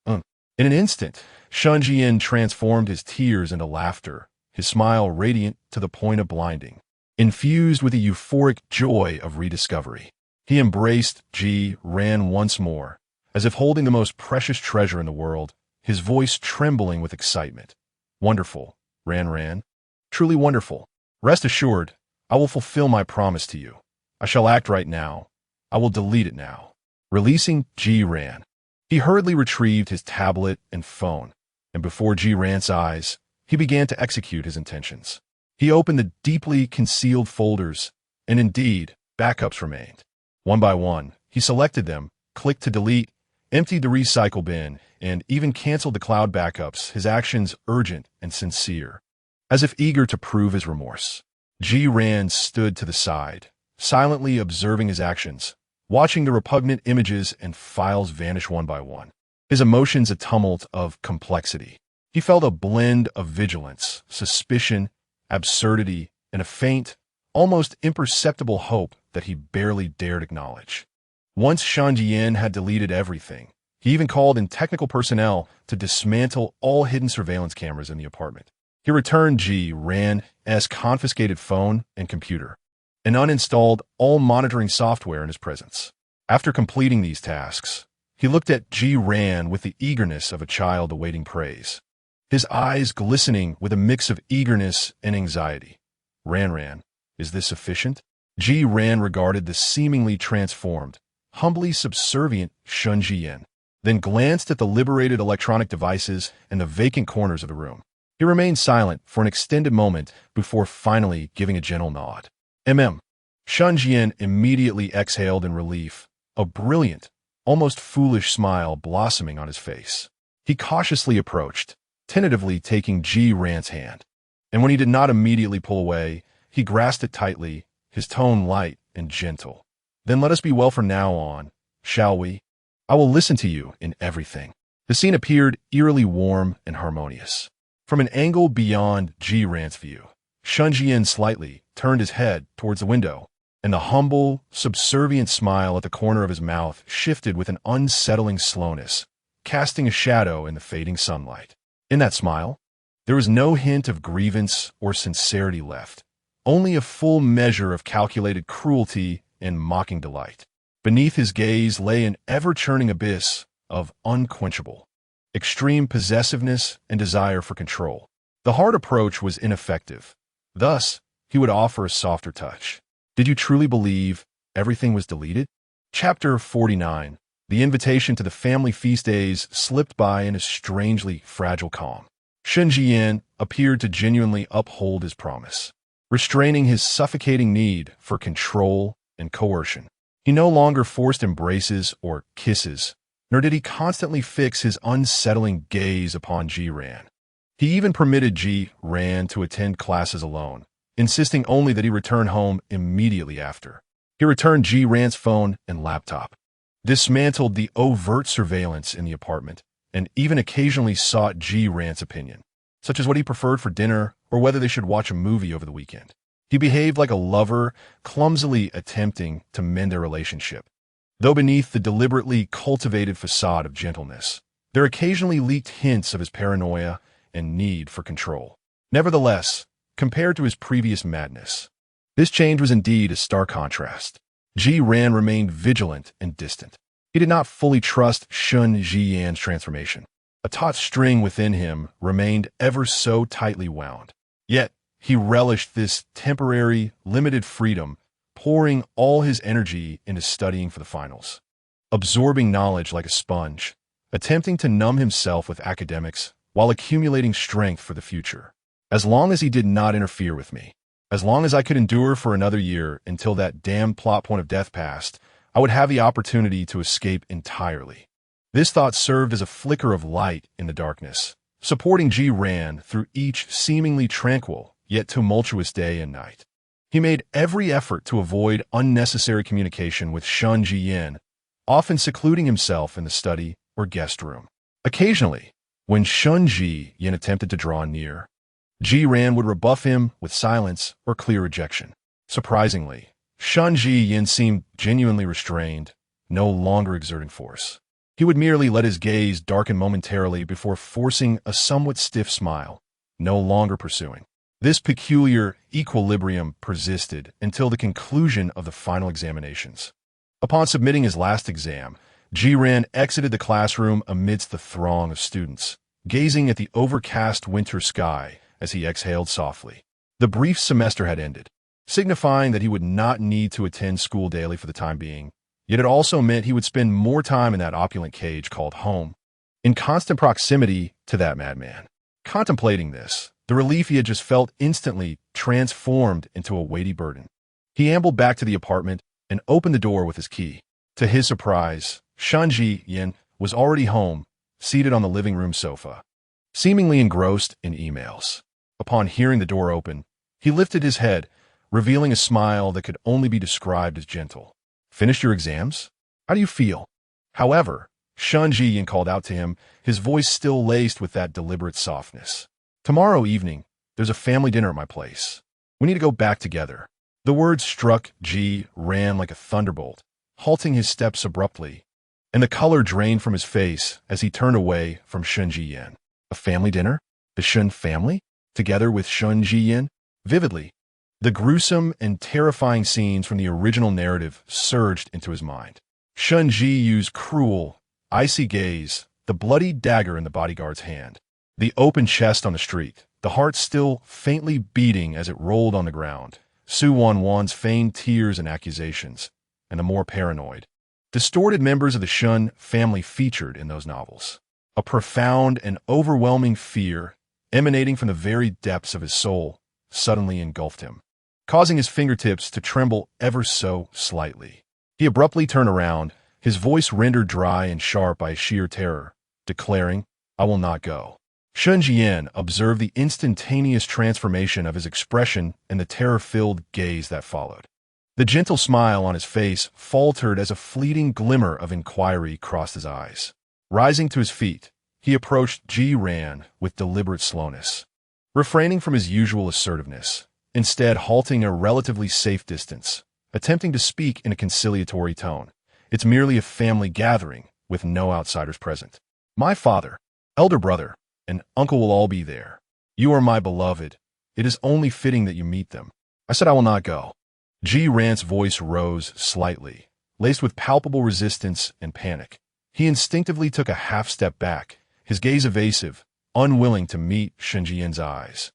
In an instant, Shen Zhiyan transformed his tears into laughter, his smile radiant to the point of blinding, infused with the euphoric joy of rediscovery. He embraced Ji Ran once more, as if holding the most precious treasure in the world, his voice trembling with excitement. Wonderful, Ran. Truly wonderful. Rest assured, I will fulfill my promise to you. I shall act right now. I will delete it now. Releasing Ji Ran, he hurriedly retrieved his tablet and phone, and before Ji Ran's eyes, he began to execute his intentions. He opened the deeply concealed folders, and indeed, backups remained. One by one, he selected them, clicked to delete, emptied the recycle bin, and even canceled the cloud backups, his actions urgent and sincere. As if eager to prove his remorse, Ji Ran stood to the side, silently observing his actions, watching the repugnant images and files vanish one by one. His emotions a tumult of complexity. He felt a blend of vigilance, suspicion, absurdity, and a faint, almost imperceptible hope that he barely dared acknowledge. Once Shen Zhiyan had deleted everything, he even called in technical personnel to dismantle all hidden surveillance cameras in the apartment. He returned Ji Ran's confiscated phone and computer, and uninstalled all monitoring software in his presence. After completing these tasks, he looked at Ji Ran with the eagerness of a child awaiting praise, his eyes glistening with a mix of eagerness and anxiety. Ran, is this sufficient? Ji Ran regarded the seemingly transformed, humbly subservient Shen Zhiyan, then glanced at the liberated electronic devices and the vacant corners of the room. He remained silent for an extended moment before finally giving a gentle nod. Shen Zhiyan immediately exhaled in relief, a brilliant, almost foolish smile blossoming on his face. He cautiously approached, tentatively taking Ji Ran's hand, and when he did not immediately pull away, he grasped it tightly, his tone light and gentle. Then let us be well from now on, shall we? I will listen to you in everything. The scene appeared eerily warm and harmonious. From an angle beyond Ji Ran's view, Shen Zhiyan slightly turned his head towards the window, and the humble, subservient smile at the corner of his mouth shifted with an unsettling slowness, casting a shadow in the fading sunlight. In that smile, there was no hint of grievance or sincerity left, only a full measure of calculated cruelty and mocking delight. Beneath his gaze lay an ever-churning abyss of unquenchable, extreme possessiveness and desire for control. The hard approach was ineffective. Thus, he would offer a softer touch. Did you truly believe everything was deleted? Chapter 49. The invitation to the family feast days slipped by in a strangely fragile calm. Shen Zhiyan appeared to genuinely uphold his promise, restraining his suffocating need for control and coercion. He no longer forced embraces or kisses, nor did he constantly fix his unsettling gaze upon Ji Ran. He even permitted Ji Ran to attend classes alone, insisting only that he return home immediately after. He returned Ji Ran's phone and laptop, dismantled the overt surveillance in the apartment, and even occasionally sought Ji Ran's opinion, such as what he preferred for dinner or whether they should watch a movie over the weekend. He behaved like a lover, clumsily attempting to mend their relationship. Though beneath the deliberately cultivated facade of gentleness, there occasionally leaked hints of his paranoia and need for control. Nevertheless, compared to his previous madness, this change was indeed a stark contrast. Ji Ran remained vigilant and distant. He did not fully trust Shen Zhiyan's transformation. A taut string within him remained ever so tightly wound. Yet, he relished this temporary, limited freedom, pouring all his energy into studying for the finals, absorbing knowledge like a sponge, attempting to numb himself with academics while accumulating strength for the future. As long as he did not interfere with me, as long as I could endure for another year until that damn plot point of death passed, I would have the opportunity to escape entirely. This thought served as a flicker of light in the darkness, supporting Ji Ran through each seemingly tranquil yet tumultuous day and night. He made every effort to avoid unnecessary communication with Shen Zhiyan, often secluding himself in the study or guest room. Occasionally, when Shen Zhiyan attempted to draw near, Ji Ran would rebuff him with silence or clear rejection. Surprisingly, Shen Zhiyan seemed genuinely restrained, no longer exerting force. He would merely let his gaze darken momentarily before forcing a somewhat stiff smile, no longer pursuing. This peculiar equilibrium persisted until the conclusion of the final examinations. Upon submitting his last exam, Ji Ran exited the classroom amidst the throng of students, gazing at the overcast winter sky as he exhaled softly. The brief semester had ended, signifying that he would not need to attend school daily for the time being, yet it also meant he would spend more time in that opulent cage called home, in constant proximity to that madman. Contemplating this, the relief he had just felt instantly transformed into a weighty burden. He ambled back to the apartment and opened the door with his key. To his surprise, Shen Zhiyan was already home, seated on the living room sofa, seemingly engrossed in emails. Upon hearing the door open, he lifted his head, revealing a smile that could only be described as gentle. "Finished your exams? How do you feel?" However, Shen Zhiyan called out to him, his voice still laced with that deliberate softness. "Tomorrow evening, there's a family dinner at my place. We need to go back together." The words struck Ji Ran like a thunderbolt, halting his steps abruptly, and the color drained from his face as he turned away from Shen Zhiyan. A family dinner? The Shen family? Together with Shen Zhiyan? Vividly, the gruesome and terrifying scenes from the original narrative surged into his mind. Shen Zhiyu's cruel, icy gaze, the bloody dagger in the bodyguard's hand, the open chest on the street, the heart still faintly beating as it rolled on the ground, Su Wanwan's feigned tears and accusations, and the more paranoid, distorted members of the Shen family featured in those novels. A profound and overwhelming fear, emanating from the very depths of his soul, suddenly engulfed him, causing his fingertips to tremble ever so slightly. He abruptly turned around, his voice rendered dry and sharp by sheer terror, declaring, "I will not go." Shen Zhiyan observed the instantaneous transformation of his expression and the terror-filled gaze that followed. The gentle smile on his face faltered as a fleeting glimmer of inquiry crossed his eyes. Rising to his feet, he approached Ji Ran with deliberate slowness, refraining from his usual assertiveness, instead halting a relatively safe distance, attempting to speak in a conciliatory tone. "It's merely a family gathering, with no outsiders present. My father, elder brother, and uncle will all be there. You are my beloved. It is only fitting that you meet them." I said I will not go. Ji Ran's voice rose slightly, laced with palpable resistance and panic. He instinctively took a half-step back, his gaze evasive, unwilling to meet Shen Zhiyan's eyes,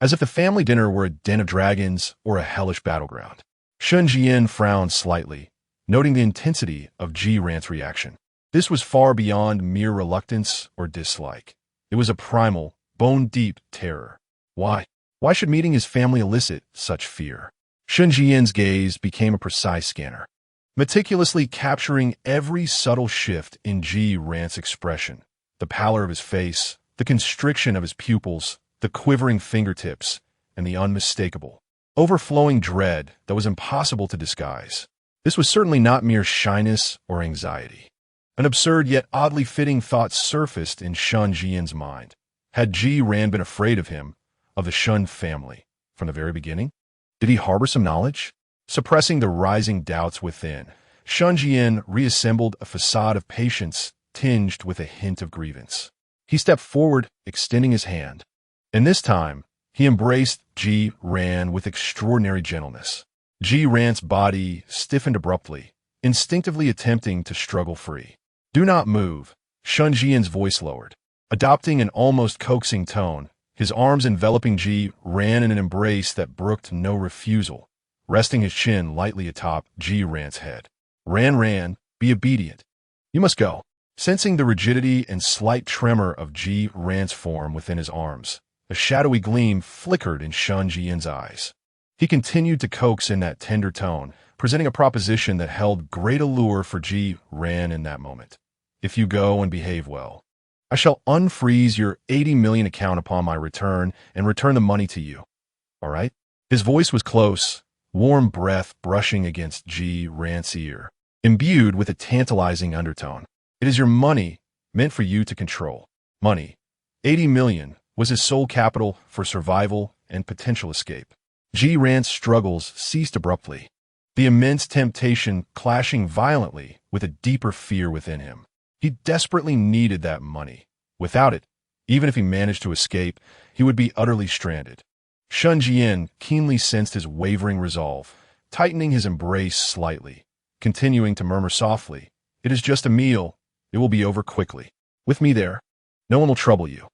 as if the family dinner were a den of dragons or a hellish battleground. Shen Zhiyan frowned slightly, noting the intensity of Ji Ran's reaction. This was far beyond mere reluctance or dislike. It was a primal, bone-deep terror. Why? Why should meeting his family elicit such fear? Shen Zhiyan's gaze became a precise scanner, meticulously capturing every subtle shift in Ji Ran's expression, the pallor of his face, the constriction of his pupils, the quivering fingertips, and the unmistakable, overflowing dread that was impossible to disguise. This was certainly not mere shyness or anxiety. An absurd yet oddly fitting thought surfaced in Shen Zhiyan's mind. Had Ji Ran been afraid of him, of the Shen family, from the very beginning? Did he harbor some knowledge? Suppressing the rising doubts within, Shen Zhiyan reassembled a facade of patience tinged with a hint of grievance. He stepped forward, extending his hand, and this time he embraced Ji Ran with extraordinary gentleness. Ji Ran's body stiffened abruptly, instinctively attempting to struggle free. "Do not move," Shen Zhiyan's voice lowered. Adopting an almost coaxing tone, his arms enveloping Ji Ran in an embrace that brooked no refusal, resting his chin lightly atop Ji Ran's head. Ran, be obedient. You must go." Sensing the rigidity and slight tremor of Ji Ran's form within his arms, a shadowy gleam flickered in Shen Zhiyan's eyes. He continued to coax in that tender tone, presenting a proposition that held great allure for Ji Ran in that moment. "If you go and behave well, I shall unfreeze your 80 million account upon my return and return the money to you. All right?" His voice was close, warm breath brushing against Ji Ran's ear, imbued with a tantalizing undertone. "It is your money, meant for you to control." Money. 80 million was his sole capital for survival and potential escape. Ji Ran's struggles ceased abruptly, the immense temptation clashing violently with a deeper fear within him. He desperately needed that money. Without it, even if he managed to escape, he would be utterly stranded. Shen Zhiyan keenly sensed his wavering resolve, tightening his embrace slightly, continuing to murmur softly, "It is just a meal. It will be over quickly. With me there, no one will trouble you.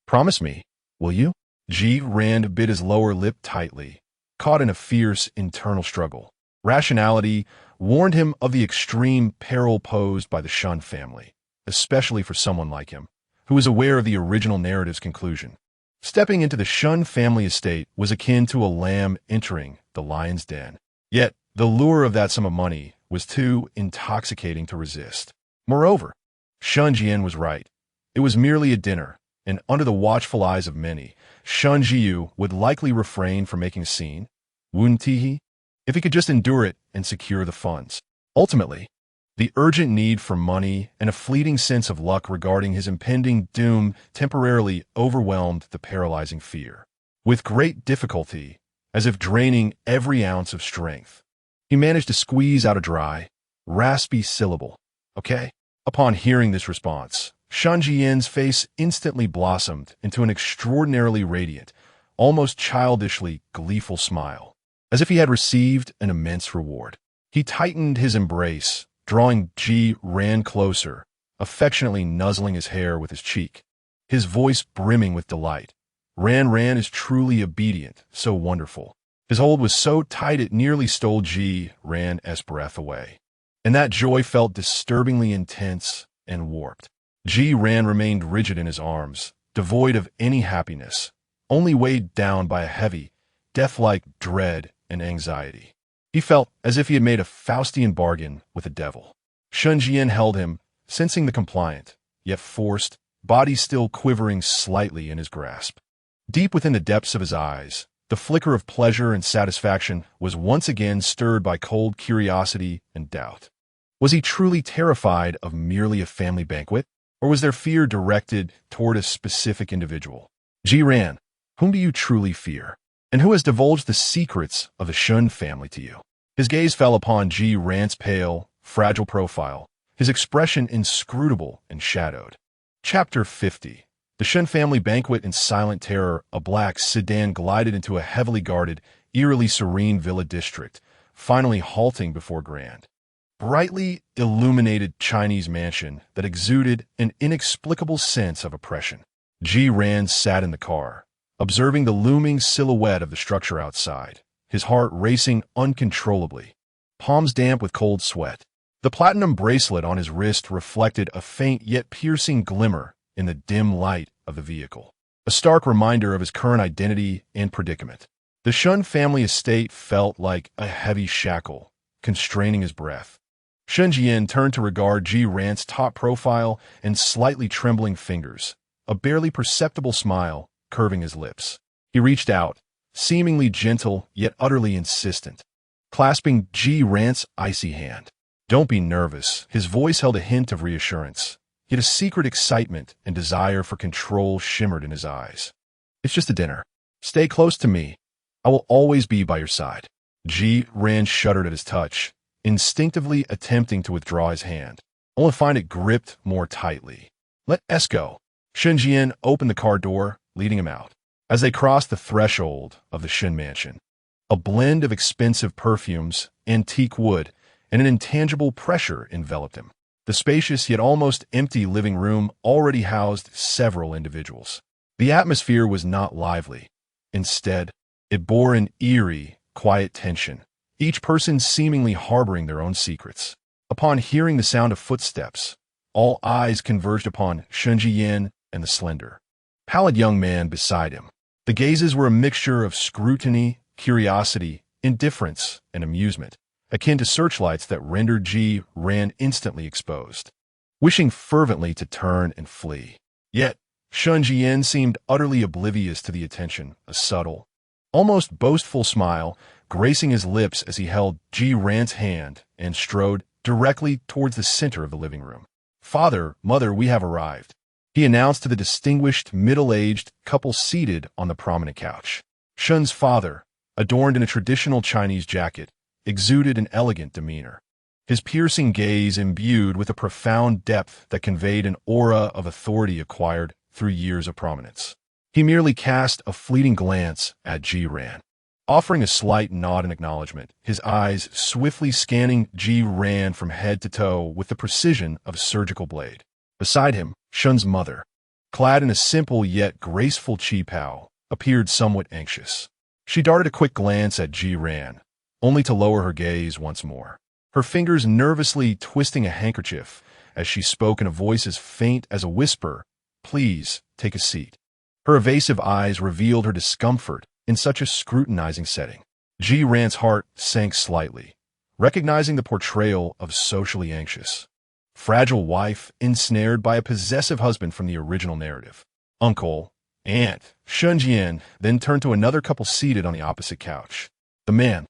Promise me, will you?" Ji Ran bit his lower lip tightly, caught in a fierce internal struggle. Rationality warned him of the extreme peril posed by the Shen family, especially for someone like him, who was aware of the original narrative's conclusion. Stepping into the Shen family estate was akin to a lamb entering the lion's den. Yet, the lure of that sum of money was too intoxicating to resist. Moreover, Shen Zhiyan was right. It was merely a dinner, and under the watchful eyes of many, Shen Zhiyu would likely refrain from making a scene, wouldn't he? If he could just endure it and secure the funds. Ultimately, the urgent need for money and a fleeting sense of luck regarding his impending doom temporarily overwhelmed the paralyzing fear. With great difficulty, as if draining every ounce of strength, he managed to squeeze out a dry, raspy syllable. "Okay?" Upon hearing this response, Shen Zhiyan's face instantly blossomed into an extraordinarily radiant, almost childishly gleeful smile, as if he had received an immense reward. He tightened his embrace, drawing Ji Ran closer, affectionately nuzzling his hair with his cheek, his voice brimming with delight. Ran is truly obedient, so wonderful. His hold was so tight it nearly stole Ji Ran's breath away, and that joy felt disturbingly intense and warped. Ji Ran remained rigid in his arms, devoid of any happiness, only weighed down by a heavy, death-like dread and anxiety. He felt as if he had made a Faustian bargain with the devil. Shen Zhiyan held him, sensing the compliant, yet forced, body still quivering slightly in his grasp. Deep within the depths of his eyes, the flicker of pleasure and satisfaction was once again stirred by cold curiosity and doubt. Was he truly terrified of merely a family banquet, or was their fear directed toward a specific individual? Ji Ran, whom do you truly fear? And who has divulged the secrets of the Shen family to you? His gaze fell upon Ji Ran's pale, fragile profile, his expression inscrutable and shadowed. Chapter 50. The Shen family banquet in silent terror. A black sedan glided into a heavily guarded, eerily serene villa district, finally halting before grand, brightly illuminated Chinese mansion that exuded an inexplicable sense of oppression. Ji Ran sat in the car, observing the looming silhouette of the structure outside, his heart racing uncontrollably, palms damp with cold sweat. The platinum bracelet on his wrist reflected a faint yet piercing glimmer in the dim light of the vehicle, a stark reminder of his current identity and predicament. The Shen family estate felt like a heavy shackle, constraining his breath. Shen Zhiyan turned to regard Ji Ran's top profile and slightly trembling fingers, a barely perceptible smile curving his lips. He reached out, seemingly gentle yet utterly insistent, clasping Ji-Ran's icy hand. "Don't be nervous." His voice held a hint of reassurance, yet a secret excitement and desire for control shimmered in his eyes. "It's just a dinner. Stay close to me. I will always be by your side." Ji-Ran shuddered at his touch, instinctively attempting to withdraw his hand, only to find it gripped more tightly. "Let us go." Shen Zhiyan opened the car door, leading him out. As they crossed the threshold of the Shen mansion, a blend of expensive perfumes, antique wood, and an intangible pressure enveloped him. The spacious yet almost empty living room already housed several individuals. The atmosphere was not lively. Instead, it bore an eerie, quiet tension, each person seemingly harboring their own secrets. Upon hearing the sound of footsteps, all eyes converged upon Shen Zhiyan and the slender, pallid young man beside him. The gazes were a mixture of scrutiny, curiosity, indifference, and amusement, akin to searchlights that rendered Ji-Ran instantly exposed, wishing fervently to turn and flee. Yet, Shen Zhiyan seemed utterly oblivious to the attention, a subtle, almost boastful smile gracing his lips as he held Ji-Ran's hand and strode directly towards the center of the living room. "Father, mother, we have arrived," he announced to the distinguished, middle-aged couple seated on the prominent couch. Shen's father, adorned in a traditional Chinese jacket, exuded an elegant demeanor, his piercing gaze imbued with a profound depth that conveyed an aura of authority acquired through years of prominence. He merely cast a fleeting glance at Ji-Ran, offering a slight nod in acknowledgement, his eyes swiftly scanning Ji-Ran from head to toe with the precision of a surgical blade. Beside him, Shen's mother, clad in a simple yet graceful qipao, appeared somewhat anxious. She darted a quick glance at Ji-Ran, only to lower her gaze once more, her fingers nervously twisting a handkerchief as she spoke in a voice as faint as a whisper, "Please, take a seat." Her evasive eyes revealed her discomfort in such a scrutinizing setting. Ji-Ran's heart sank slightly, recognizing the portrayal of socially anxious, fragile wife ensnared by a possessive husband from the original narrative. "Uncle, aunt," Shen Zhiyan then turned to another couple seated on the opposite couch. The man,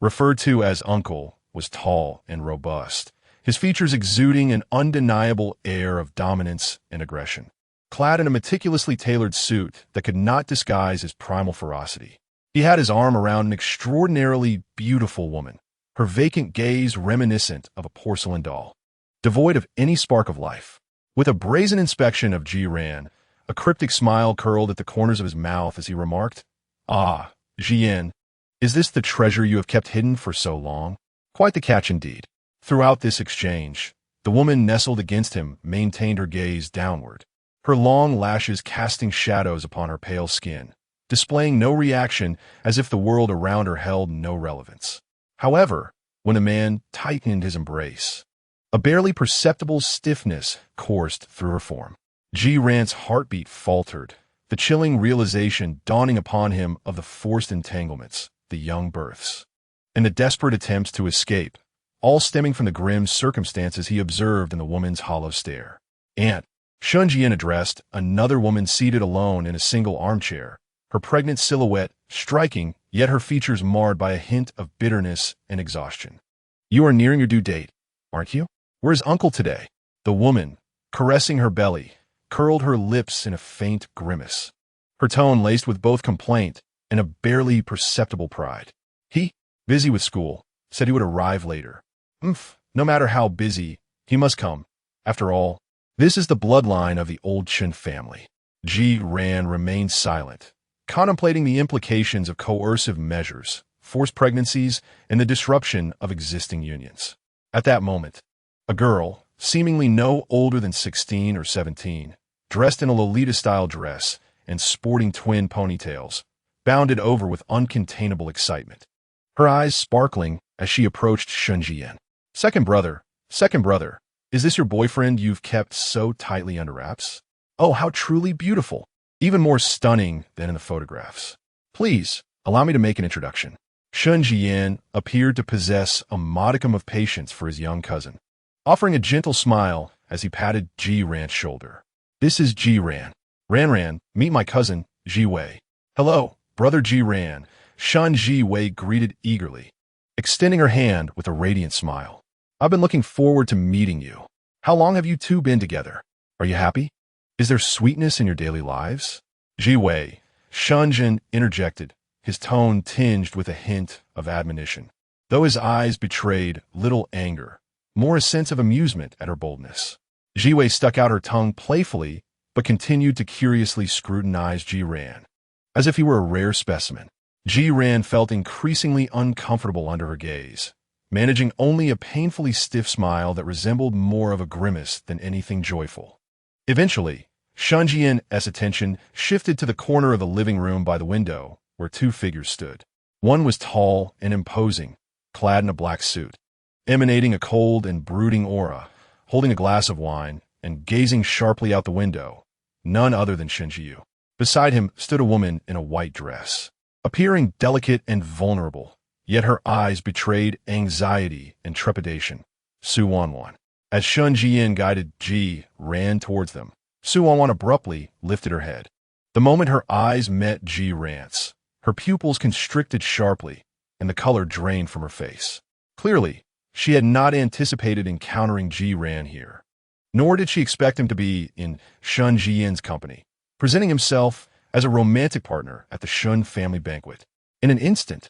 referred to as uncle, was tall and robust, his features exuding an undeniable air of dominance and aggression. Clad in a meticulously tailored suit that could not disguise his primal ferocity, he had his arm around an extraordinarily beautiful woman, her vacant gaze reminiscent of a porcelain doll, devoid of any spark of life. With a brazen inspection of Ji-Ran, a cryptic smile curled at the corners of his mouth as he remarked, "Ah, Zhiyan, is this the treasure you have kept hidden for so long?" Quite the catch indeed. Throughout this exchange, the woman nestled against him maintained her gaze downward, her long lashes casting shadows upon her pale skin, displaying no reaction as if the world around her held no relevance. However, when the man tightened his embrace, a barely perceptible stiffness coursed through her form. Ji-Ran's heartbeat faltered, the chilling realization dawning upon him of the forced entanglements, the young births, and the desperate attempts to escape, all stemming from the grim circumstances he observed in the woman's hollow stare. "Aunt," Shen Zhiyan addressed another woman seated alone in a single armchair, her pregnant silhouette striking, yet her features marred by a hint of bitterness and exhaustion. "You are nearing your due date, aren't you? Where's Uncle today?" The woman, caressing her belly, curled her lips in a faint grimace, her tone laced with both complaint and a barely perceptible pride. "He, busy with school, said he would arrive later." No matter how busy, he must come. After all, this is the bloodline of the old Chen family." Ji-Ran remained silent, contemplating the implications of coercive measures, forced pregnancies, and the disruption of existing unions. At that moment, a girl, seemingly no older than 16 or 17, dressed in a Lolita-style dress and sporting twin ponytails, bounded over with uncontainable excitement, her eyes sparkling as she approached Shen Zhiyan. Second brother, is this your boyfriend you've kept so tightly under wraps? Oh, how truly beautiful, even more stunning than in the photographs. Please, allow me to make an introduction." Shen Zhiyan appeared to possess a modicum of patience for his young cousin, offering a gentle smile as he patted Ji-Ran's shoulder. "This is Ji-Ran, Ran, meet my cousin, Ji Wei. Hello, brother Ji Ran, Shen Zhiyan greeted eagerly, extending her hand with a radiant smile. I've been looking forward to meeting you. How long have you two been together? Are you happy? Is there sweetness in your daily lives? Ji Wei, Shen Zhiyan interjected, his tone tinged with a hint of admonition, though his eyes betrayed little anger, more a sense of amusement at her boldness. Ji Wei stuck out her tongue playfully, but continued to curiously scrutinize Ji Ran, as if he were a rare specimen. Ji Ran felt increasingly uncomfortable under her gaze, managing only a painfully stiff smile that resembled more of a grimace than anything joyful. Eventually, Shen Zhiyan's attention shifted to the corner of the living room by the window, where two figures stood. One was tall and imposing, clad in a black suit, emanating a cold and brooding aura, holding a glass of wine and gazing sharply out the window, none other than Shen Zhiyan. Beside him stood a woman in a white dress, appearing delicate and vulnerable, yet her eyes betrayed anxiety and trepidation. Su Wanwan. As Shen Zhiyan guided Ji Ran towards them, Su Wanwan abruptly lifted her head. The moment her eyes met Ji Ran's, her pupils constricted sharply, and the color drained from her face. Clearly, she had not anticipated encountering Ji Ran here, nor did she expect him to be in Shen Zhiyan's company, presenting himself as a romantic partner at the Shen family banquet. In an instant,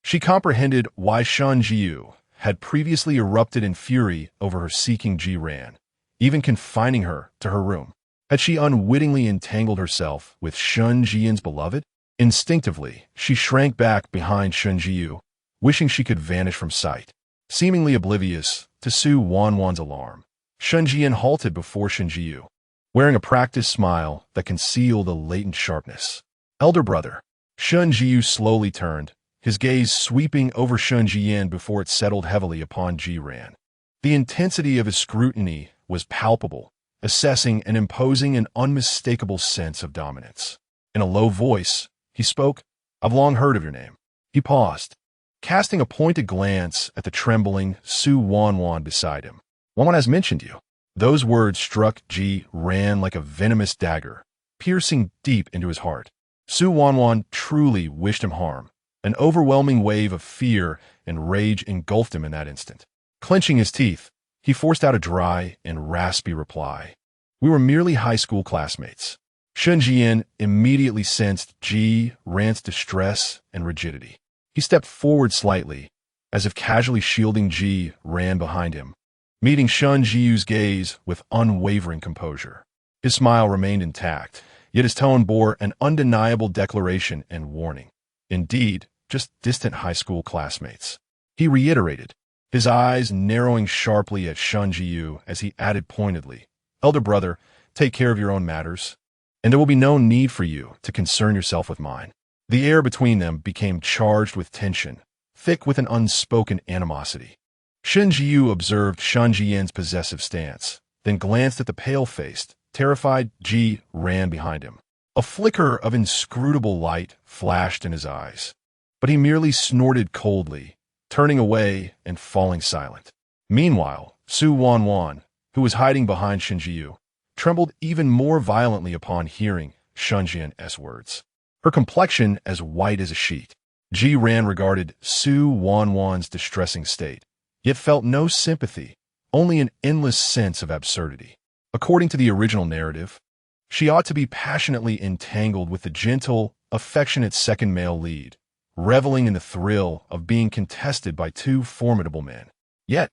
she comprehended why Shen Zhiyan had previously erupted in fury over her seeking Ji Ran, even confining her to her room. Had she unwittingly entangled herself with Shen Zhiyan's beloved? Instinctively, she shrank back behind Shen Zhiyan, wishing she could vanish from sight. Seemingly oblivious to Su Wanwan's alarm, Shen Zhiyan halted before Shen Zhiyan, wearing a practiced smile that concealed a latent sharpness. Elder brother. Shen Zhiyan slowly turned, his gaze sweeping over Shen Zhiyan before it settled heavily upon Ji Ran. The intensity of his scrutiny was palpable, assessing and imposing an unmistakable sense of dominance. In a low voice, he spoke, I've long heard of your name. He paused, casting a pointed glance at the trembling Su Wanwan beside him. Wanwan has mentioned you. Those words struck Ji Ran like a venomous dagger, piercing deep into his heart. Su Wanwan truly wished him harm. An overwhelming wave of fear and rage engulfed him in that instant. Clenching his teeth, he forced out a dry and raspy reply. We were merely high school classmates. Shen Zhiyan immediately sensed Ji Ran's distress and rigidity. He stepped forward slightly, as if casually shielding Ji Ran behind him, meeting Shen Zhiyan's gaze with unwavering composure. His smile remained intact, yet his tone bore an undeniable declaration and warning. Indeed, just distant high school classmates. He reiterated, his eyes narrowing sharply at Shen Zhiyan as he added pointedly, Elder brother, take care of your own matters, and there will be no need for you to concern yourself with mine. The air between them became charged with tension, thick with an unspoken animosity. Shen Zhiyan observed Shen Zhiyan's possessive stance, then glanced at the pale-faced, terrified Ji Ran behind him. A flicker of inscrutable light flashed in his eyes, but he merely snorted coldly, turning away and falling silent. Meanwhile, Su Wanwan, who was hiding behind Shen Zhiyan, trembled even more violently upon hearing Shen Zhiyan's words, her complexion as white as a sheet. Ji Ran regarded Su Wanwan's distressing state, yet felt no sympathy, only an endless sense of absurdity. According to the original narrative, she ought to be passionately entangled with the gentle, affectionate second male lead, reveling in the thrill of being contested by two formidable men. Yet,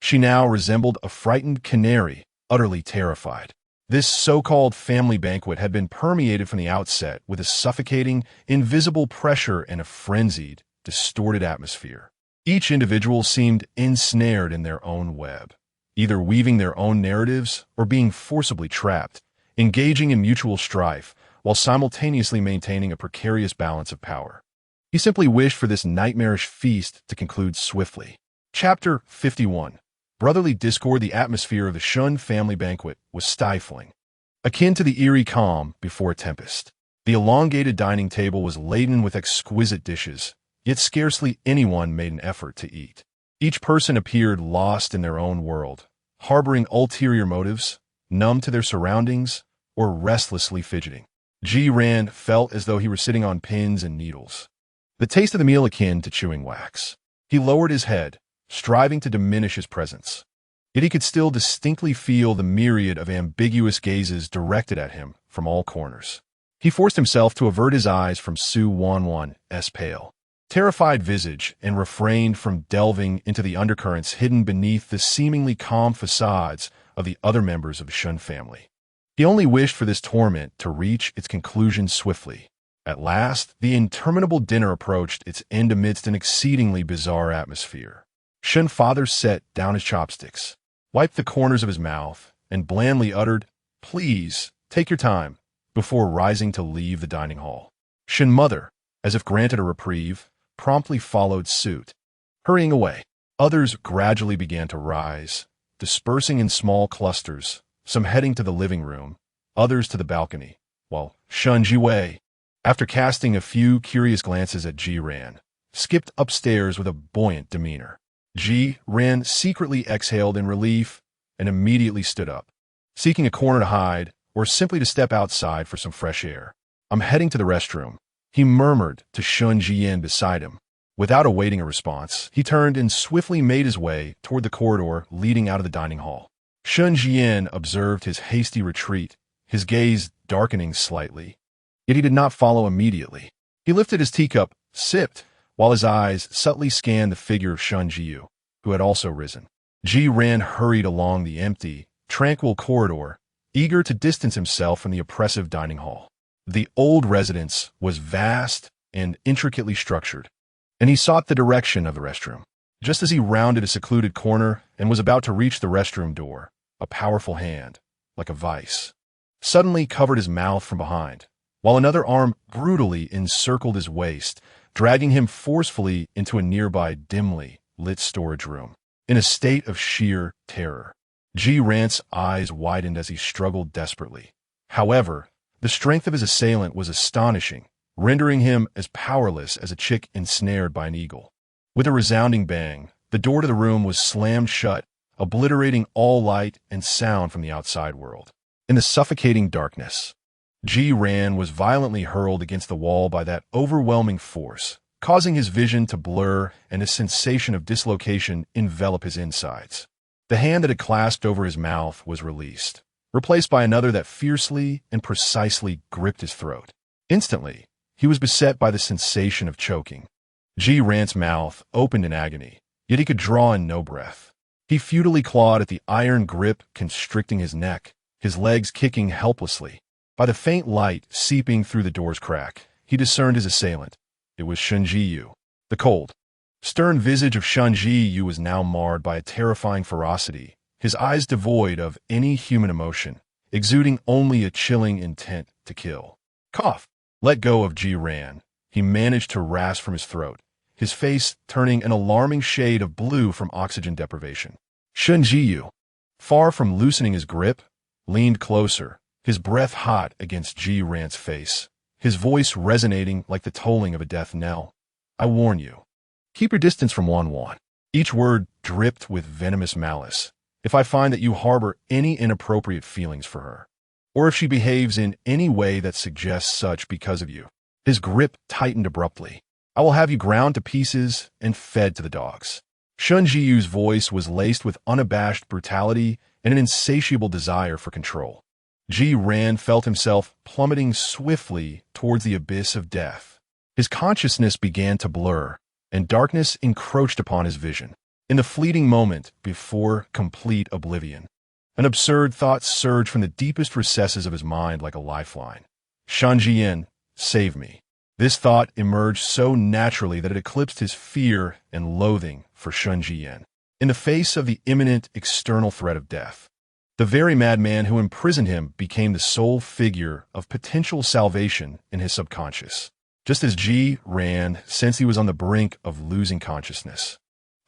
she now resembled a frightened canary, utterly terrified. This so-called family banquet had been permeated from the outset with a suffocating, invisible pressure and a frenzied, distorted atmosphere. Each individual seemed ensnared in their own web, either weaving their own narratives or being forcibly trapped, engaging in mutual strife while simultaneously maintaining a precarious balance of power. He simply wished for this nightmarish feast to conclude swiftly. Chapter 51. Brotherly discord. The atmosphere of the Shen family banquet was stifling, akin to the eerie calm before a tempest. The elongated dining table was laden with exquisite dishes, yet scarcely anyone made an effort to eat. Each person appeared lost in their own world, harboring ulterior motives, numb to their surroundings, or restlessly fidgeting. Zhiyan felt as though he were sitting on pins and needles. The taste of the meal akin to chewing wax. He lowered his head, striving to diminish his presence. Yet he could still distinctly feel the myriad of ambiguous gazes directed at him from all corners. He forced himself to avert his eyes from Su Wanwan's pale, terrified visage and refrained from delving into the undercurrents hidden beneath the seemingly calm facades of the other members of the Shen family. He only wished for this torment to reach its conclusion swiftly. At last, the interminable dinner approached its end amidst an exceedingly bizarre atmosphere. Shen father set down his chopsticks, wiped the corners of his mouth, and blandly uttered, "Please, take your time," before rising to leave the dining hall. Shen mother, as if granted a reprieve, promptly followed suit. Hurrying away, others gradually began to rise, dispersing in small clusters, some heading to the living room, others to the balcony, while Shen Zhiyan, after casting a few curious glances at Zhiyan, skipped upstairs with a buoyant demeanor. Zhiyan secretly exhaled in relief and immediately stood up, seeking a corner to hide or simply to step outside for some fresh air. "I'm heading to the restroom," he murmured to Shen Zhiyan beside him. Without awaiting a response, he turned and swiftly made his way toward the corridor leading out of the dining hall. Shen Zhiyan observed his hasty retreat, his gaze darkening slightly. Yet he did not follow immediately. He lifted his teacup, sipped, while his eyes subtly scanned the figure of Shen Zhiyan, who had also risen. Zhiyan hurried along the empty, tranquil corridor, eager to distance himself from the oppressive dining hall. The old residence was vast and intricately structured, and he sought the direction of the restroom. Just as he rounded a secluded corner and was about to reach the restroom door, a powerful hand, like a vice, suddenly covered his mouth from behind, while another arm brutally encircled his waist, dragging him forcefully into a nearby dimly lit storage room. In a state of sheer terror, Zhiyan's eyes widened as he struggled desperately. However, the strength of his assailant was astonishing, rendering him as powerless as a chick ensnared by an eagle. With a resounding bang, the door to the room was slammed shut, obliterating all light and sound from the outside world. In the suffocating darkness, Zhiyan was violently hurled against the wall by that overwhelming force, causing his vision to blur and a sensation of dislocation envelop his insides. The hand that had clasped over his mouth was released, replaced by another that fiercely and precisely gripped his throat. Instantly, he was beset by the sensation of choking. Zhiyan's mouth opened in agony, yet he could draw in no breath. He futilely clawed at the iron grip constricting his neck, his legs kicking helplessly. By the faint light seeping through the door's crack, he discerned his assailant. It was Shen Zhiyan. The cold, stern visage of Shen Zhiyan was now marred by a terrifying ferocity, his eyes devoid of any human emotion, exuding only a chilling intent to kill. Cough! Let go of Zhiyan. He managed to rasp from his throat, his face turning an alarming shade of blue from oxygen deprivation. Shen Zhiyan, far from loosening his grip, leaned closer, his breath hot against Zhiyan's face, his voice resonating like the tolling of a death knell. "I warn you. Keep your distance from Wanwan." Each word dripped with venomous malice. "If I find that you harbor any inappropriate feelings for her, or if she behaves in any way that suggests such because of you," his grip tightened abruptly, "I will have you ground to pieces and fed to the dogs." Shen Zhiyan's voice was laced with unabashed brutality and an insatiable desire for control. Zhiyan felt himself plummeting swiftly towards the abyss of death. His consciousness began to blur, and darkness encroached upon his vision. In the fleeting moment before complete oblivion, an absurd thought surged from the deepest recesses of his mind like a lifeline. "Shen Zhiyan, save me." This thought emerged so naturally that it eclipsed his fear and loathing for Shen Zhiyan. In the face of the imminent external threat of death, the very madman who imprisoned him became the sole figure of potential salvation in his subconscious. Just as Zhiyan sensed he was on the brink of losing consciousness,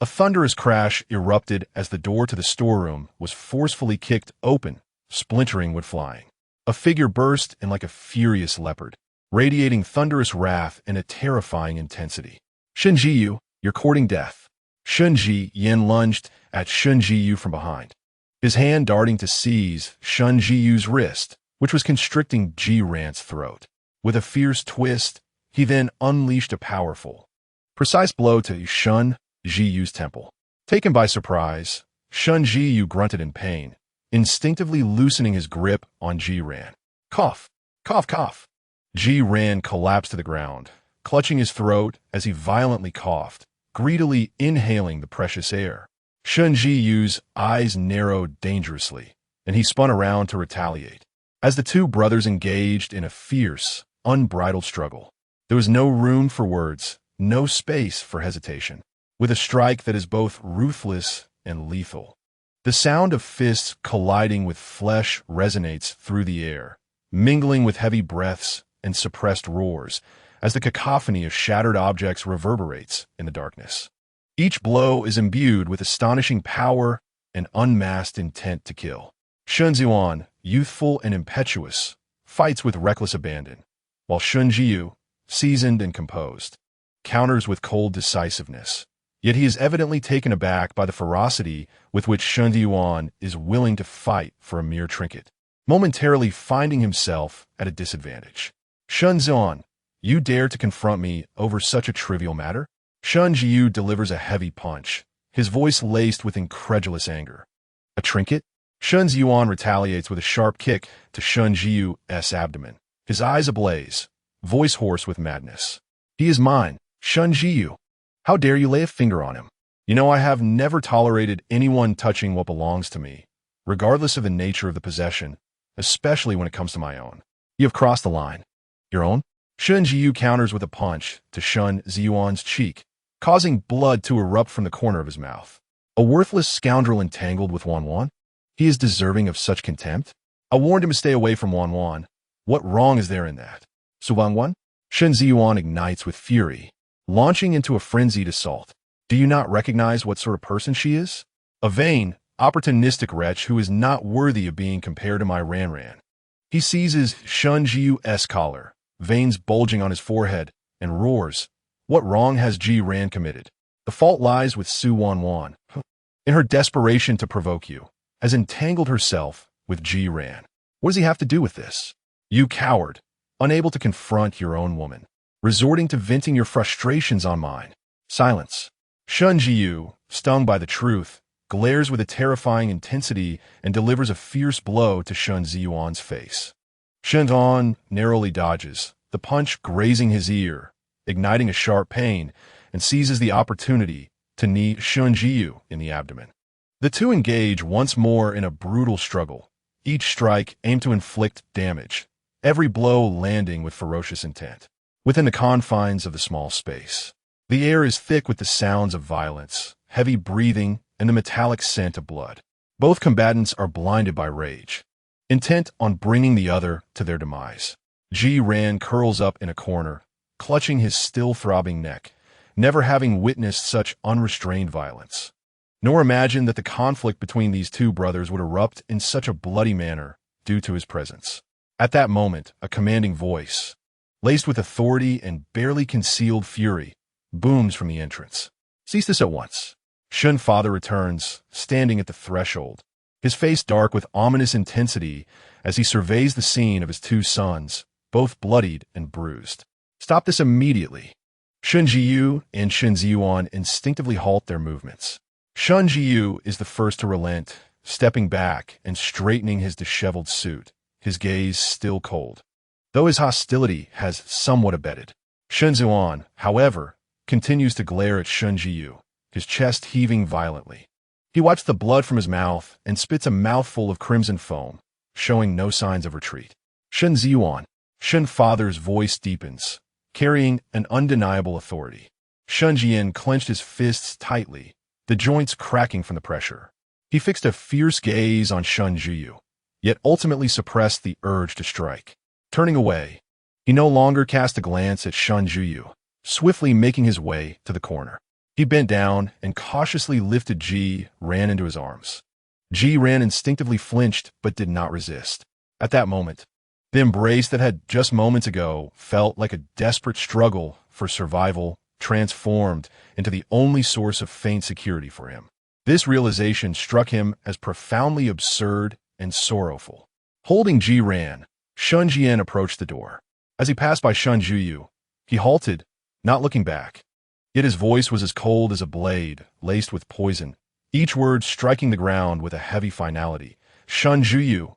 a thunderous crash erupted as the door to the storeroom was forcefully kicked open, splintering wood flying. A figure burst in like a furious leopard, radiating thunderous wrath and a terrifying intensity. "Shen Zhiyan, you're courting death." Shen Zhiyan lunged at Shen Zhiyan from behind, his hand darting to seize Shen Zhiyan's wrist, which was constricting Ji Ran's throat. With a fierce twist, he then unleashed a powerful, precise blow to Shen Zhiyu's temple. Taken by surprise, Shen Zhiyu grunted in pain, instinctively loosening his grip on Ji Ran. Cough, cough, cough. Ji Ran collapsed to the ground, clutching his throat as he violently coughed, greedily inhaling the precious air. Shen Zhiyu's eyes narrowed dangerously, and he spun around to retaliate. As the two brothers engaged in a fierce, unbridled struggle, there was no room for words, no space for hesitation. With a strike that is both ruthless and lethal, the sound of fists colliding with flesh resonates through the air, mingling with heavy breaths and suppressed roars as the cacophony of shattered objects reverberates in the darkness. Each blow is imbued with astonishing power and unmasked intent to kill. Shen Zhiyan, youthful and impetuous, fights with reckless abandon, while Shen Zhiyu, seasoned and composed, counters with cold decisiveness. Yet he is evidently taken aback by the ferocity with which Shen Zhiyan is willing to fight for a mere trinket, momentarily finding himself at a disadvantage. Shen Zhiyan, you dare to confront me over such a trivial matter? Shen Zhiyu delivers a heavy punch, his voice laced with incredulous anger. A trinket? Shen Zhiyan retaliates with a sharp kick to Shen Zhiyu's abdomen, his eyes ablaze, voice hoarse with madness. He is mine, Shen Zhiyu. How dare you lay a finger on him? You know I have never tolerated anyone touching what belongs to me, regardless of the nature of the possession, especially when it comes to my own. You have crossed the line. Your own? Shen Zhiyu counters with a punch to Shen Zhiyan's cheek, causing blood to erupt from the corner of his mouth. A worthless scoundrel entangled with Wanwan? He is deserving of such contempt? I warned him to stay away from Wanwan. What wrong is there in that? So Wanwan? Shen Zhiyan ignites with fury, launching into a frenzied assault. Do you not recognize what sort of person she is? A vain, opportunistic wretch who is not worthy of being compared to my Ran. He seizes Shen Zhiyu's collar, veins bulging on his forehead, and roars, "What wrong has Ji Ran committed? The fault lies with Su Wanwan. In her desperation to provoke you, has entangled herself with Ji Ran. What does he have to do with this? You coward, unable to confront your own woman, resorting to venting your frustrations on mine." Silence. Shen Zhiyu, stung by the truth, glares with a terrifying intensity and delivers a fierce blow to Shen Zhiyan's face. Shen Zhiyan narrowly dodges, the punch grazing his ear, igniting a sharp pain, and seizes the opportunity to knee Shen Zhiyu in the abdomen. The two engage once more in a brutal struggle, each strike aimed to inflict damage, every blow landing with ferocious intent. Within the confines of the small space, the air is thick with the sounds of violence, heavy breathing, and the metallic scent of blood. Both combatants are blinded by rage, intent on bringing the other to their demise. Ji Ran curls up in a corner, clutching his still-throbbing neck, never having witnessed such unrestrained violence, nor imagined that the conflict between these two brothers would erupt in such a bloody manner due to his presence. At that moment, a commanding voice, laced with authority and barely concealed fury, booms from the entrance. "Cease this at once." Shen father returns, standing at the threshold, his face dark with ominous intensity as he surveys the scene of his two sons, both bloodied and bruised. "Stop this immediately." Shen Zhiyu and Shen Zhiyan instinctively halt their movements. Shen Zhiyu is the first to relent, stepping back and straightening his disheveled suit, his gaze still cold, though his hostility has somewhat abated. Shen Zhiyan, however, continues to glare at Shen Zhiyu, his chest heaving violently. He wipes the blood from his mouth and spits a mouthful of crimson foam, showing no signs of retreat. Shen Zhiyan, Shen father's voice deepens, carrying an undeniable authority. Shen Zhiyan clenched his fists tightly, the joints cracking from the pressure. He fixed a fierce gaze on Shen Zhiyu, yet ultimately suppressed the urge to strike. Turning away, he no longer cast a glance at Shen Zhiyu, swiftly making his way to the corner. He bent down and cautiously lifted Ji Ran into his arms. Ji Ran instinctively flinched but did not resist. At that moment, the embrace that had just moments ago felt like a desperate struggle for survival transformed into the only source of faint security for him. This realization struck him as profoundly absurd and sorrowful. Holding Ji Ran, Shen Zhiyan approached the door. As he passed by Shen Zhiyu, he halted, not looking back. Yet his voice was as cold as a blade, laced with poison, each word striking the ground with a heavy finality. Shen Zhiyu,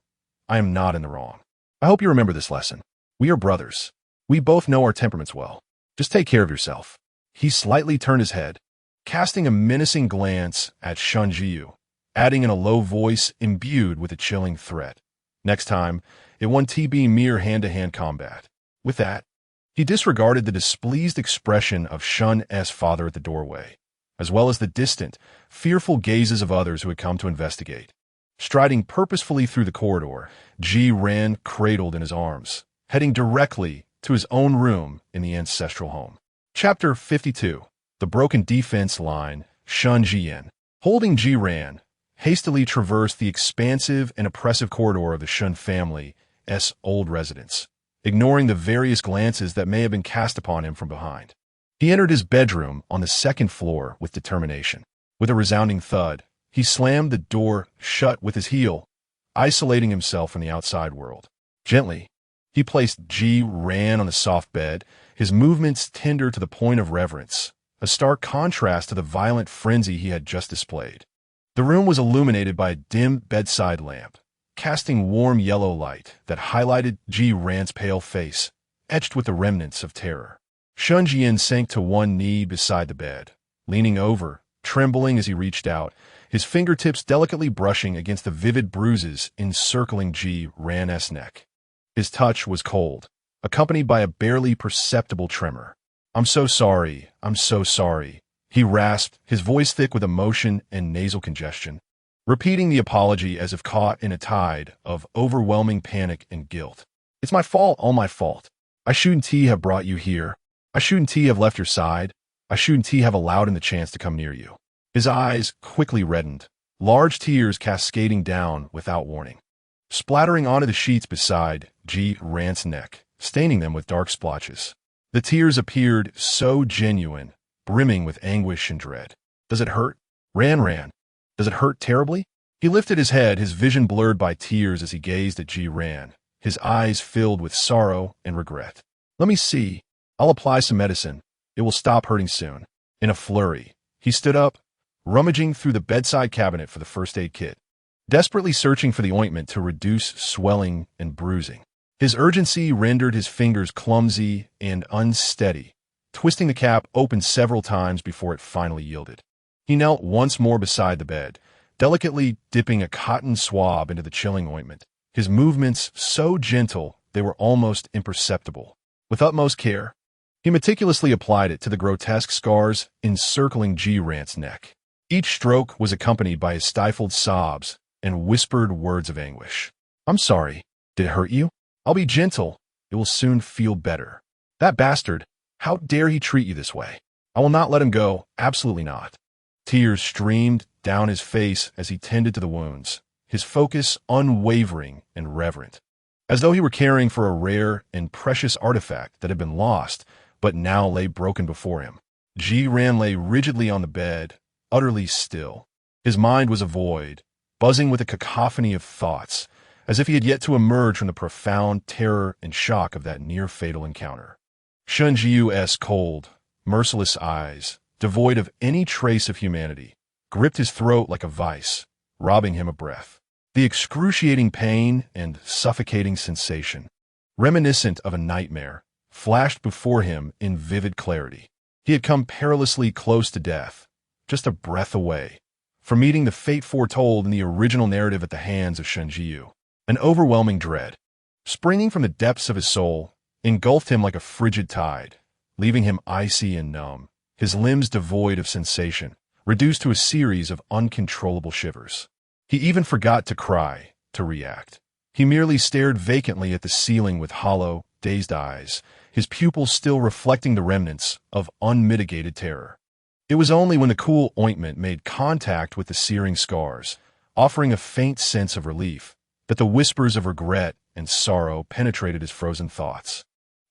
I am not in the wrong. I hope you remember this lesson. We are brothers. We both know our temperaments well. Just take care of yourself. He slightly turned his head, casting a menacing glance at Shen Zhiyu, adding in a low voice imbued with a chilling threat. Next time, it won't be mere hand-to-hand combat. With that, he disregarded the displeased expression of Shen's father at the doorway, as well as the distant, fearful gazes of others who had come to investigate. Striding purposefully through the corridor, Ji ran cradled in his arms, heading directly to his own room in the ancestral home. Chapter 52. The Broken Defense Line. Shen Zhiyan, holding Ji Ran, hastily traversed the expansive and oppressive corridor of the Shen family's old residence, ignoring the various glances that may have been cast upon him from behind. He entered his bedroom on the second floor with determination. With a resounding thud, he slammed the door shut with his heel, isolating himself from the outside world. Gently, he placed Ji Ran on the soft bed, his movements tender to the point of reverence, a stark contrast to the violent frenzy he had just displayed. The room was illuminated by a dim bedside lamp, casting warm yellow light that highlighted Ji Ran's pale face, etched with the remnants of terror. Shen Zhiyan sank to one knee beside the bed, leaning over, trembling as he reached out, his fingertips delicately brushing against the vivid bruises encircling Ji Ran's neck. His touch was cold, accompanied by a barely perceptible tremor. I'm so sorry, he rasped, his voice thick with emotion and nasal congestion, repeating the apology as if caught in a tide of overwhelming panic and guilt. It's my fault, all my fault. I shouldn't have brought you here. I shouldn't have left your side. I shouldn't have allowed him the chance to come near you. His eyes quickly reddened, large tears cascading down without warning, splattering onto the sheets beside Ji Ran's neck, staining them with dark splotches. The tears appeared so genuine, brimming with anguish and dread. Does it hurt? Ran. Does it hurt terribly? He lifted his head, his vision blurred by tears as he gazed at Ji Ran, his eyes filled with sorrow and regret. Let me see. I'll apply some medicine. It will stop hurting soon. In a flurry, he stood up, rummaging through the bedside cabinet for the first aid kit, desperately searching for the ointment to reduce swelling and bruising. His urgency rendered his fingers clumsy and unsteady, twisting the cap open several times before it finally yielded. He knelt once more beside the bed, delicately dipping a cotton swab into the chilling ointment, his movements so gentle they were almost imperceptible. With utmost care, he meticulously applied it to the grotesque scars encircling Ji Ran's neck. Each stroke was accompanied by his stifled sobs and whispered words of anguish. I'm sorry. Did it hurt you? I'll be gentle. It will soon feel better. That bastard, how dare he treat you this way? I will not let him go, absolutely not. Tears streamed down his face as he tended to the wounds, his focus unwavering and reverent, as though he were caring for a rare and precious artifact that had been lost, but now lay broken before him. Ji Ran lay rigidly on the bed, utterly still. His mind was a void, buzzing with a cacophony of thoughts, as if he had yet to emerge from the profound terror and shock of that near-fatal encounter. Shen Zhiyu's cold, merciless eyes, devoid of any trace of humanity, gripped his throat like a vice, robbing him of breath. The excruciating pain and suffocating sensation, reminiscent of a nightmare, flashed before him in vivid clarity. He had come perilously close to death, just a breath away, from meeting the fate foretold in the original narrative at the hands of Shen Zhiyu. An overwhelming dread, springing from the depths of his soul, engulfed him like a frigid tide, leaving him icy and numb, his limbs devoid of sensation, reduced to a series of uncontrollable shivers. He even forgot to cry, to react. He merely stared vacantly at the ceiling with hollow, dazed eyes, his pupils still reflecting the remnants of unmitigated terror. It was only when the cool ointment made contact with the searing scars, offering a faint sense of relief, that the whispers of regret and sorrow penetrated his frozen thoughts,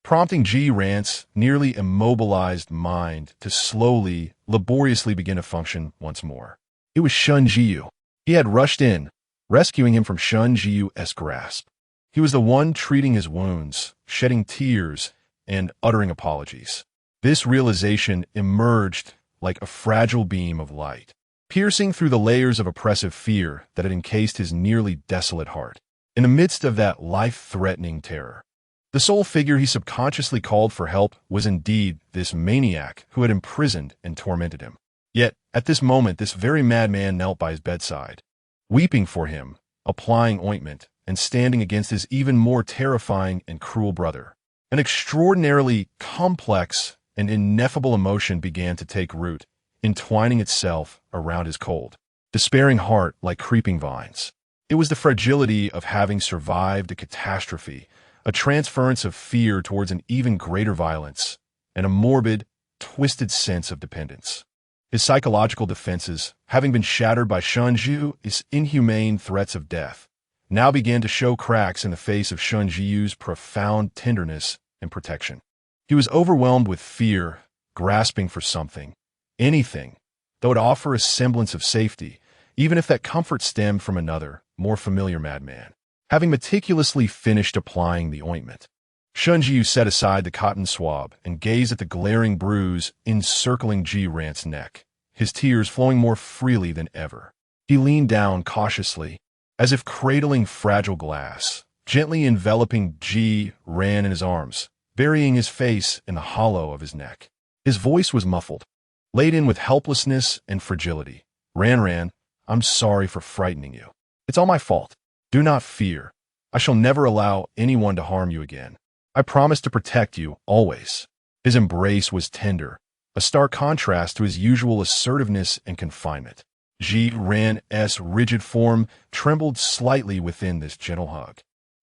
prompting Ji Ran's nearly immobilized mind to slowly, laboriously begin to function once more. It was Shen Zhiyu. He had rushed in, rescuing him from Shen Zhiyu's grasp. He was the one treating his wounds, shedding tears, and uttering apologies. This realization emerged like a fragile beam of light, piercing through the layers of oppressive fear that had encased his nearly desolate heart. In the midst of that life-threatening terror, the sole figure he subconsciously called for help was indeed this maniac who had imprisoned and tormented him. Yet, at this moment, this very madman knelt by his bedside, weeping for him, applying ointment, and standing against his even more terrifying and cruel brother. An extraordinarily complex and ineffable emotion began to take root, entwining itself around his cold, despairing heart like creeping vines. It was the fragility of having survived a catastrophe, a transference of fear towards an even greater violence, and a morbid, twisted sense of dependence. His psychological defenses, having been shattered by Shen Zhiyan's inhumane threats of death, now began to show cracks in the face of Shen Zhiyan's profound tenderness and protection. He was overwhelmed with fear, grasping for something, anything, that would offer a semblance of safety, even if that comfort stemmed from another, more familiar madman. Having meticulously finished applying the ointment, Shen Zhiyan set aside the cotton swab and gazed at the glaring bruise encircling Ji Ran's neck, his tears flowing more freely than ever. He leaned down cautiously, as if cradling fragile glass, gently enveloping Ji Ran in his arms, burying his face in the hollow of his neck. His voice was muffled, laden with helplessness and fragility. Ran, I'm sorry for frightening you. It's all my fault. Do not fear. I shall never allow anyone to harm you again. I promise to protect you, always. His embrace was tender, a stark contrast to his usual assertiveness and confinement. Ji Ran's rigid form trembled slightly within this gentle hug,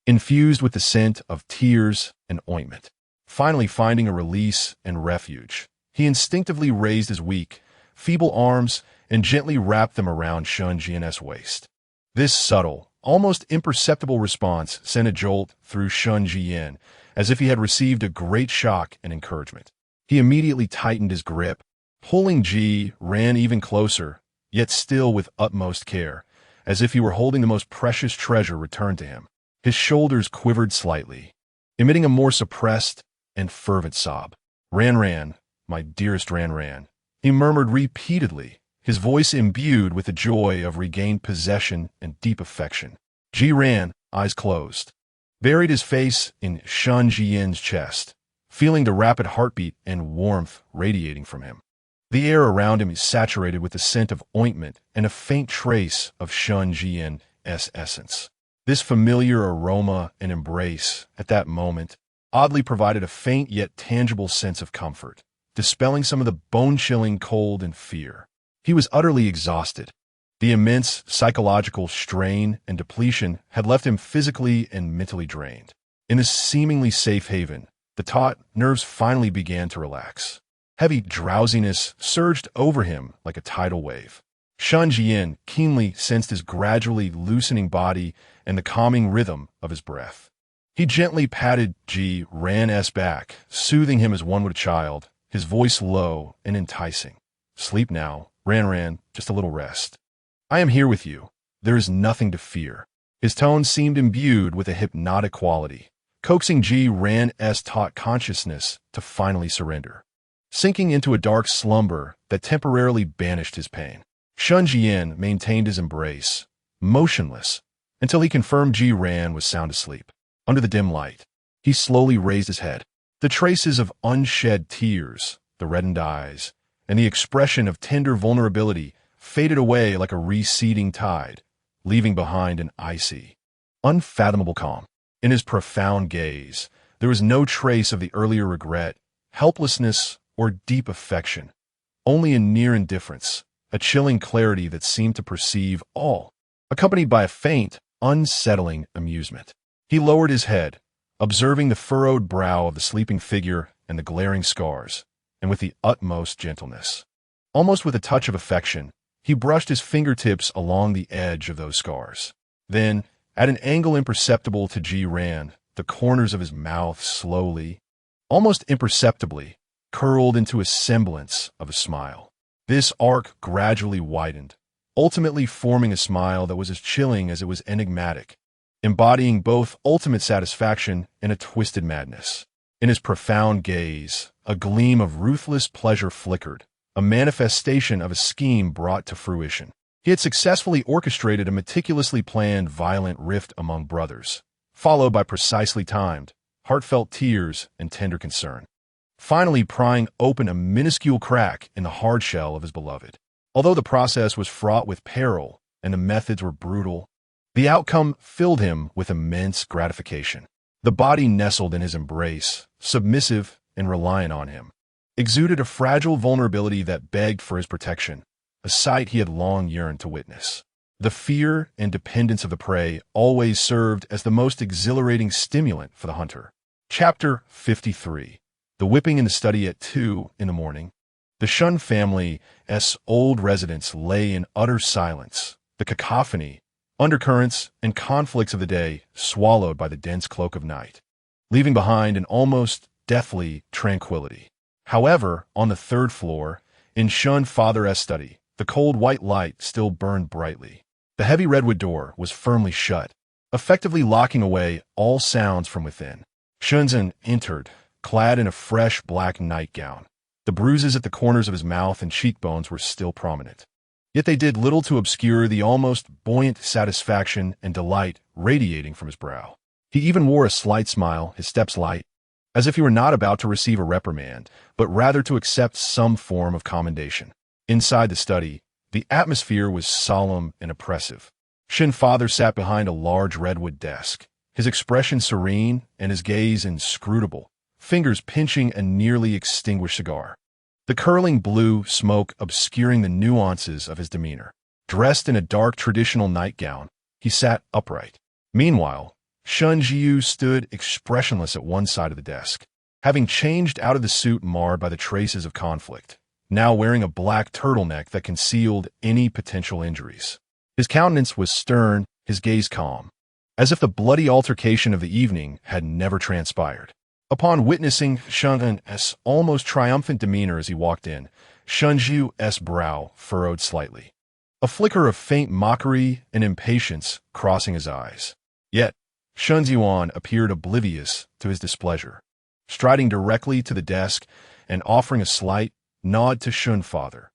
infused with the scent of tears and ointment. Finally finding a release and refuge, he instinctively raised his weak, feeble arms and gently wrapped them around Shen Zhiyan's waist. This subtle, almost imperceptible response sent a jolt through Shen Zhiyan, as if he had received a great shock and encouragement. He immediately tightened his grip, pulling Ji Ran even closer, yet still with utmost care, as if he were holding the most precious treasure returned to him. His shoulders quivered slightly, emitting a more suppressed and fervent sob. Ran, my dearest Ran, he murmured repeatedly, his voice imbued with the joy of regained possession and deep affection. Ji Ran, eyes closed, buried his face in Shen Zhiyan's chest, feeling the rapid heartbeat and warmth radiating from him. The air around him is saturated with the scent of ointment and a faint trace of Shen Zhiyan's essence. This familiar aroma and embrace, at that moment, oddly provided a faint yet tangible sense of comfort, dispelling some of the bone-chilling cold and fear. He was utterly exhausted. The immense psychological strain and depletion had left him physically and mentally drained. In this seemingly safe haven, the taut nerves finally began to relax. Heavy drowsiness surged over him like a tidal wave. Shen Zhiyan keenly sensed his gradually loosening body and the calming rhythm of his breath. He gently patted Ji Ran's back, soothing him as one would a child, his voice low and enticing. Sleep now, Ran, just a little rest. I am here with you. There is nothing to fear. His tone seemed imbued with a hypnotic quality, coaxing Ji Ran's taut consciousness to finally surrender, sinking into a dark slumber that temporarily banished his pain. Shen Zhiyan maintained his embrace, motionless, until he confirmed Ji Ran was sound asleep. Under the dim light, he slowly raised his head. The traces of unshed tears, the reddened eyes, and the expression of tender vulnerability faded away like a receding tide, leaving behind an icy, unfathomable calm. In his profound gaze, there was no trace of the earlier regret, helplessness, or deep affection, only a near indifference, a chilling clarity that seemed to perceive all, accompanied by a faint, unsettling amusement. He lowered his head, observing the furrowed brow of the sleeping figure and the glaring scars, and with the utmost gentleness, almost with a touch of affection, he brushed his fingertips along the edge of those scars. Then, at an angle imperceptible to Ji Ran, the corners of his mouth slowly, almost imperceptibly, curled into a semblance of a smile. This arc gradually widened, ultimately forming a smile that was as chilling as it was enigmatic, embodying both ultimate satisfaction and a twisted madness. In his profound gaze, a gleam of ruthless pleasure flickered, a manifestation of a scheme brought to fruition. He had successfully orchestrated a meticulously planned violent rift among brothers, followed by precisely timed, heartfelt tears and tender concern, finally prying open a minuscule crack in the hard shell of his beloved. Although the process was fraught with peril and the methods were brutal, the outcome filled him with immense gratification. The body nestled in his embrace, submissive and reliant on him, exuded a fragile vulnerability that begged for his protection, a sight he had long yearned to witness. The fear and dependence of the prey always served as the most exhilarating stimulant for the hunter. Chapter 53. The whipping in the study at 2 in the morning. The Shen family's old residence lay in utter silence, the cacophony, undercurrents, and conflicts of the day swallowed by the dense cloak of night, leaving behind an almost deathly tranquility. However, on the third floor, in Shen father's study, the cold white light still burned brightly. The heavy redwood door was firmly shut, effectively locking away all sounds from within. Shen Zhiyan entered, clad in a fresh black nightgown. The bruises at the corners of his mouth and cheekbones were still prominent, yet they did little to obscure the almost buoyant satisfaction and delight radiating from his brow. He even wore a slight smile, his steps light, as if he were not about to receive a reprimand, but rather to accept some form of commendation. Inside the study, the atmosphere was solemn and oppressive. Shen father sat behind a large redwood desk, his expression serene and his gaze inscrutable, fingers pinching a nearly extinguished cigar, the curling blue smoke obscuring the nuances of his demeanor. Dressed in a dark traditional nightgown, he sat upright. Meanwhile, Shen Zhiyan stood expressionless at one side of the desk, having changed out of the suit marred by the traces of conflict, now wearing a black turtleneck that concealed any potential injuries. His countenance was stern, his gaze calm, as if the bloody altercation of the evening had never transpired. Upon witnessing Shen Zhiyan's almost triumphant demeanor as he walked in, Shen Zhiyan's brow furrowed slightly, a flicker of faint mockery and impatience crossing his eyes. Yet, Shen Zhiyan appeared oblivious to his displeasure, striding directly to the desk and offering a slight nod to Shen father.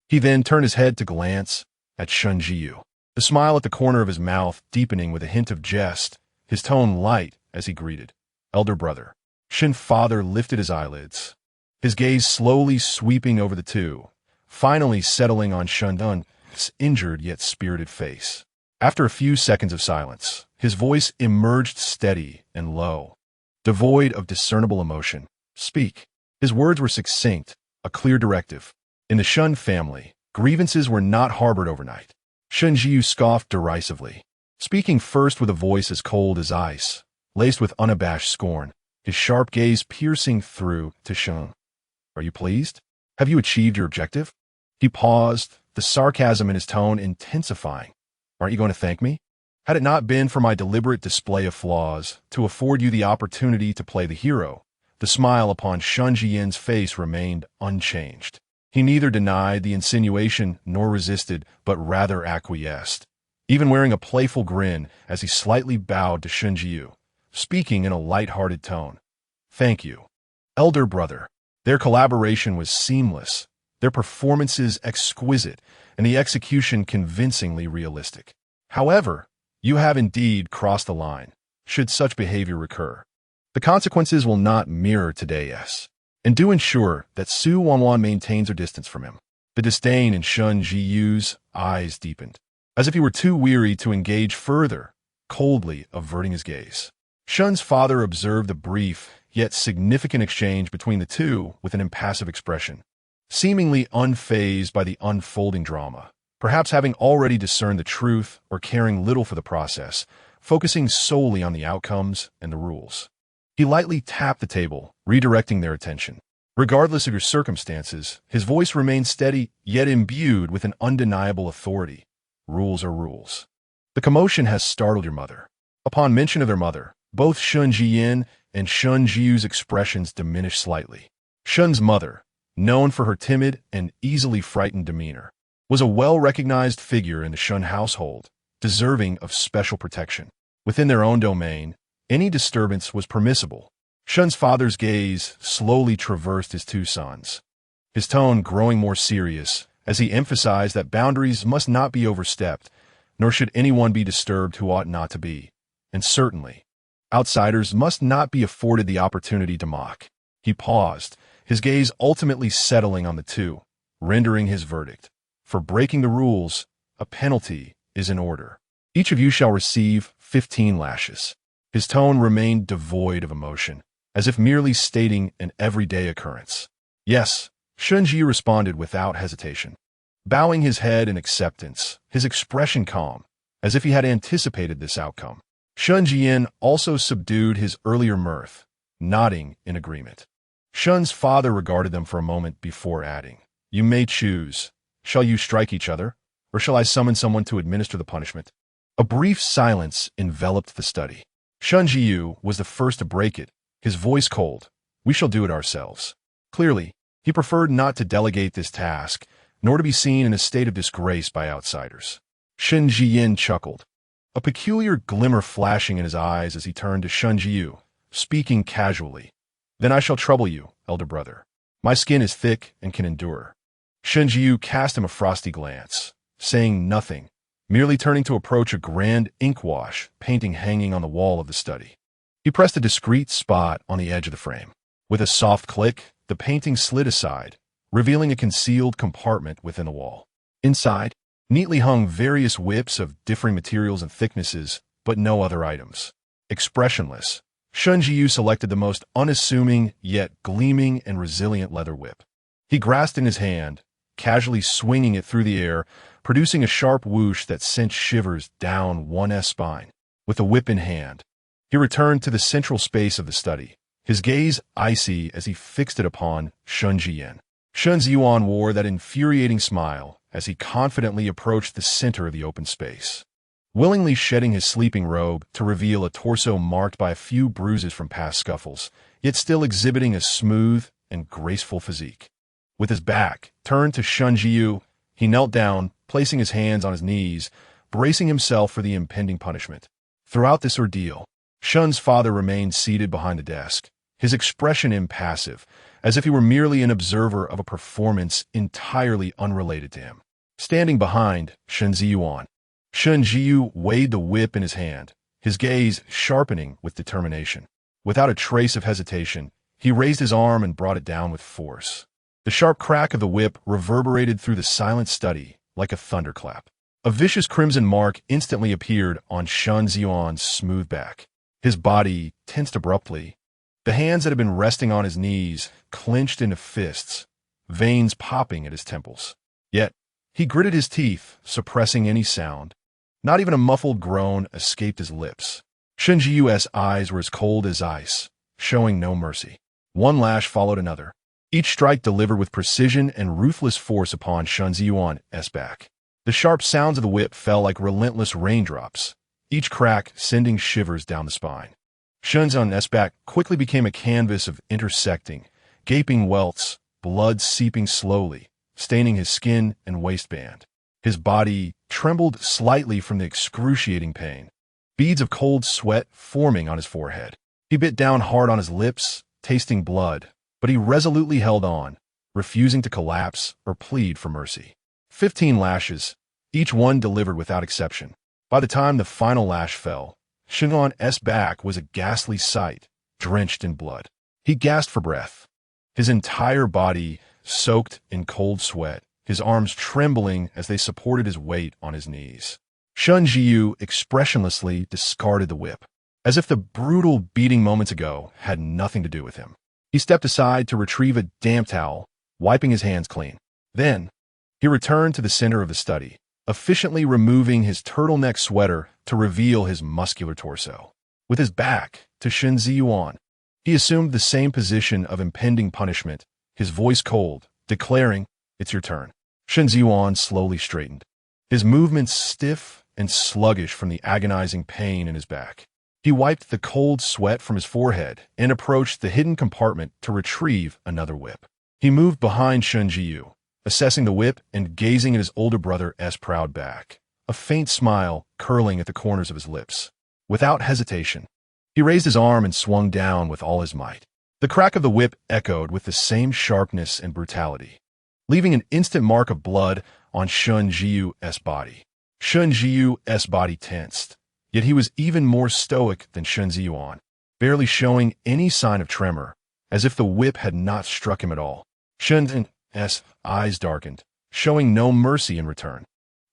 He then turned his head to glance at Shen Zhiyan, the smile at the corner of his mouth deepening with a hint of jest, his tone light as he greeted, "Elder brother." Shen father lifted his eyelids, his gaze slowly sweeping over the two, finally settling on Shen Zhiyan's injured yet spirited face. After a few seconds of silence, his voice emerged steady and low, devoid of discernible emotion. "Speak." His words were succinct, a clear directive. In the Shen family, grievances were not harbored overnight. Shen Zhiyan scoffed derisively, speaking first with a voice as cold as ice, laced with unabashed scorn, his sharp gaze piercing through to Shen. "Are you pleased? Have you achieved your objective?" He paused, the sarcasm in his tone intensifying. "Aren't you going to thank me? Had it not been for my deliberate display of flaws to afford you the opportunity to play the hero," the smile upon Shen Zhiyan's face remained unchanged. He neither denied the insinuation nor resisted, but rather acquiesced, even wearing a playful grin as he slightly bowed to Shen Zhiyan, speaking in a light-hearted tone. "Thank you, elder brother." Their collaboration was seamless, their performances exquisite, and the execution convincingly realistic. However, you have indeed crossed the line, should such behavior recur. The consequences will not mirror today's, and do ensure that Su Wanwan maintains her distance from him. The disdain in Shen Zhiyan's eyes deepened, as if he were too weary to engage further, coldly averting his gaze. Shen's father observed the brief, yet significant exchange between the two with an impassive expression, seemingly unfazed by the unfolding drama, perhaps having already discerned the truth or caring little for the process, focusing solely on the outcomes and the rules. He lightly tapped the table, redirecting their attention. Regardless of your circumstances, his voice remained steady, yet imbued with an undeniable authority. Rules are rules. The commotion has startled your mother. Upon mention of their mother, both Shen Zhiyan and Shen Zhiyan's expressions diminished slightly. Shen's mother, known for her timid and easily frightened demeanor, was a well-recognized figure in the Shen household, deserving of special protection. Within their own domain, any disturbance was permissible. Shen's father's gaze slowly traversed his two sons, his tone growing more serious as he emphasized that boundaries must not be overstepped, nor should anyone be disturbed who ought not to be. And certainly, outsiders must not be afforded the opportunity to mock. He paused, his gaze ultimately settling on the two, rendering his verdict. For breaking the rules, a penalty is in order. Each of you shall receive 15 lashes. His tone remained devoid of emotion, as if merely stating an everyday occurrence. Yes, Shen Zhiyan responded without hesitation, bowing his head in acceptance, his expression calm, as if he had anticipated this outcome. Shen Zhiyan also subdued his earlier mirth, nodding in agreement. Shen's father regarded them for a moment before adding, "You may choose. Shall you strike each other, or shall I summon someone to administer the punishment?" A brief silence enveloped the study. Shen Zhiyan was the first to break it, his voice cold. "We shall do it ourselves." Clearly, he preferred not to delegate this task, nor to be seen in a state of disgrace by outsiders. Shen Zhiyan chuckled, a peculiar glimmer flashing in his eyes as he turned to Shen Zhiyan, speaking casually. "Then I shall trouble you, elder brother. My skin is thick and can endure." Shen Zhiyan cast him a frosty glance, saying nothing, merely turning to approach a grand ink wash painting hanging on the wall of the study. He pressed a discreet spot on the edge of the frame. With a soft click, the painting slid aside, revealing a concealed compartment within the wall. Inside, neatly hung various whips of differing materials and thicknesses, but no other items. Expressionless, Shen Zhiyan selected the most unassuming yet gleaming and resilient leather whip. He grasped in his hand, casually swinging it through the air, producing a sharp whoosh that sent shivers down one's spine. With the whip in hand, he returned to the central space of the study, his gaze icy as he fixed it upon Shen Zhiyan. Shen Zhiyan wore that infuriating smile as he confidently approached the center of the open space, willingly shedding his sleeping robe to reveal a torso marked by a few bruises from past scuffles, yet still exhibiting a smooth and graceful physique. With his back turned to Shen Zhiyan, he knelt down, placing his hands on his knees, bracing himself for the impending punishment. Throughout this ordeal, Shen's father remained seated behind the desk, his expression impassive, as if he were merely an observer of a performance entirely unrelated to him. Standing behind Shen Zhiyan, Shen Zhiyan weighed the whip in his hand, his gaze sharpening with determination. Without a trace of hesitation, he raised his arm and brought it down with force. The sharp crack of the whip reverberated through the silent study like a thunderclap. A vicious crimson mark instantly appeared on Shen Zhiyan's smooth back. His body tensed abruptly. The hands that had been resting on his knees clenched into fists, veins popping at his temples. Yet, he gritted his teeth, suppressing any sound. Not even a muffled groan escaped his lips. Shen Zhiyan's eyes were as cold as ice, showing no mercy. One lash followed another, each strike delivered with precision and ruthless force upon Shen Zhiyan's back. The sharp sounds of the whip fell like relentless raindrops, each crack sending shivers down the spine. Shen Zhiyan's back quickly became a canvas of intersecting, gaping welts, blood seeping slowly, staining his skin and waistband. His body trembled slightly from the excruciating pain, beads of cold sweat forming on his forehead. He bit down hard on his lips, tasting blood, but he resolutely held on, refusing to collapse or plead for mercy. 15 lashes, each one delivered without exception. By the time the final lash fell, Shen Zhiyan's back was a ghastly sight, drenched in blood. He gasped for breath, his entire body soaked in cold sweat, his arms trembling as they supported his weight on his knees. Shen Zhiyan expressionlessly discarded the whip, as if the brutal beating moments ago had nothing to do with him. He stepped aside to retrieve a damp towel, wiping his hands clean. Then, he returned to the center of the study, efficiently removing his turtleneck sweater to reveal his muscular torso. With his back to Shen Zhiyan, he assumed the same position of impending punishment, his voice cold, declaring, "It's your turn." Shen Zhiyan slowly straightened, his movements stiff and sluggish from the agonizing pain in his back. He wiped the cold sweat from his forehead and approached the hidden compartment to retrieve another whip. He moved behind Shen Zhiyan, assessing the whip and gazing at his older brother's proud back, a faint smile curling at the corners of his lips. Without hesitation, he raised his arm and swung down with all his might. The crack of the whip echoed with the same sharpness and brutality, leaving an instant mark of blood on Shen Zhiyu's body. Shen Zhiyu's body tensed, yet he was even more stoic than Shen Zhiyan, barely showing any sign of tremor, as if the whip had not struck him at all. Shen Zhiyan's eyes darkened, showing no mercy in return.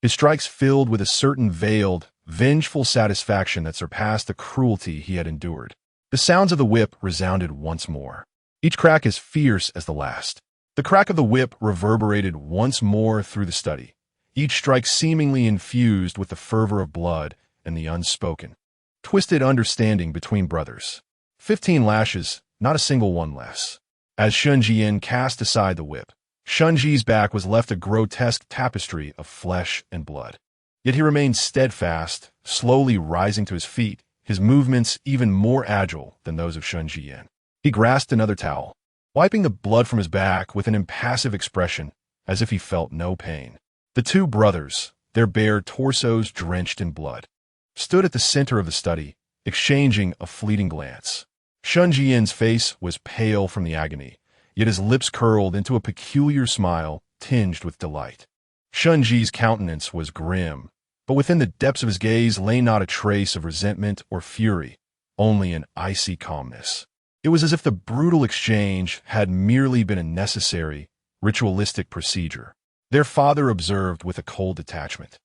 His strikes filled with a certain veiled, vengeful satisfaction that surpassed the cruelty he had endured. The sounds of the whip resounded once more, each crack as fierce as the last. The crack of the whip reverberated once more through the study, each strike seemingly infused with the fervor of blood and the unspoken, twisted understanding between brothers. 15 lashes, not a single one less. As Shen Zhiyan cast aside the whip, Shen Zhi's back was left a grotesque tapestry of flesh and blood. Yet he remained steadfast, slowly rising to his feet, his movements even more agile than those of Shen Zhiyan. He grasped another towel, wiping the blood from his back with an impassive expression, as if he felt no pain. The two brothers, their bare torsos drenched in blood, stood at the center of the study, exchanging a fleeting glance. Shen Zhiyan's face was pale from the agony, yet his lips curled into a peculiar smile tinged with delight. Shen Zhi's countenance was grim, but within the depths of his gaze lay not a trace of resentment or fury, only an icy calmness. It was as if the brutal exchange had merely been a necessary, ritualistic procedure. Their father observed with a cold detachment,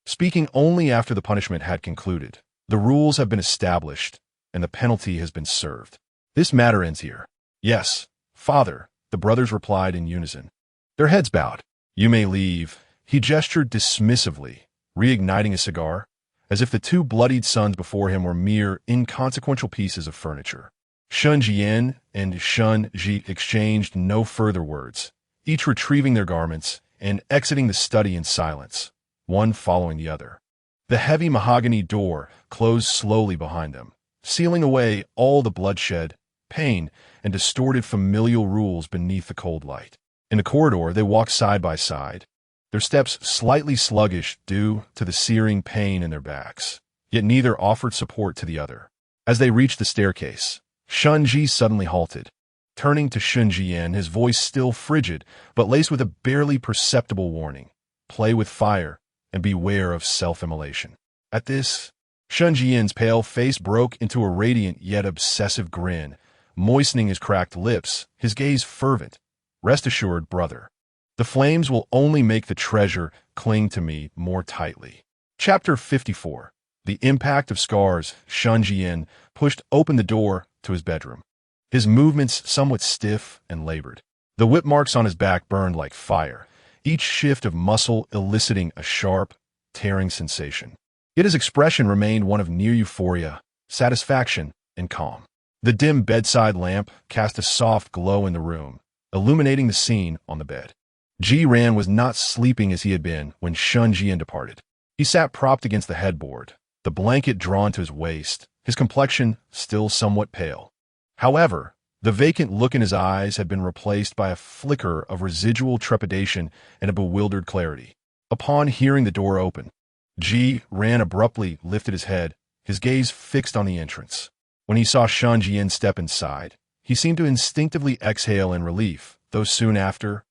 speaking only after the punishment had concluded. The rules have been established, and the penalty has been served. This matter ends here. Yes, father, the brothers replied in unison. Their heads bowed. You may leave. He gestured dismissively, reigniting a cigar, as if the two bloodied sons before him were mere inconsequential pieces of furniture. Shen Zhiyan and Shen Zhi exchanged no further words, each retrieving their garments and exiting the study in silence, one following the other. The heavy mahogany door closed slowly behind them, sealing away all the bloodshed, pain, and distorted familial rules beneath the cold light. In the corridor, they walked side by side, their steps slightly sluggish due to the searing pain in their backs, yet neither offered support to the other. As they reached the staircase, Shen Zhi suddenly halted, turning to Shen Zhiyan, his voice still frigid, but laced with a barely perceptible warning. Play with fire, and beware of self-immolation. At this, Shen Zhiyan's pale face broke into a radiant yet obsessive grin, moistening his cracked lips, his gaze fervent. Rest assured, brother. The flames will only make the treasure cling to me more tightly. Chapter 54. The Impact of Scars. Shen Zhiyan pushed open the door to his bedroom, his movements somewhat stiff and labored. The whip marks on his back burned like fire, each shift of muscle eliciting a sharp, tearing sensation. Yet his expression remained one of near euphoria, satisfaction, and calm. The dim bedside lamp cast a soft glow in the room, illuminating the scene on the bed. Ji-Ran was not sleeping as he had been when Shen Zhiyan departed. He sat propped against the headboard, the blanket drawn to his waist, his complexion still somewhat pale. However, the vacant look in his eyes had been replaced by a flicker of residual trepidation and a bewildered clarity. Upon hearing the door open, Ji-Ran abruptly lifted his head, his gaze fixed on the entrance. When he saw Shen Zhiyan step inside, he seemed to instinctively exhale in relief, though soon after,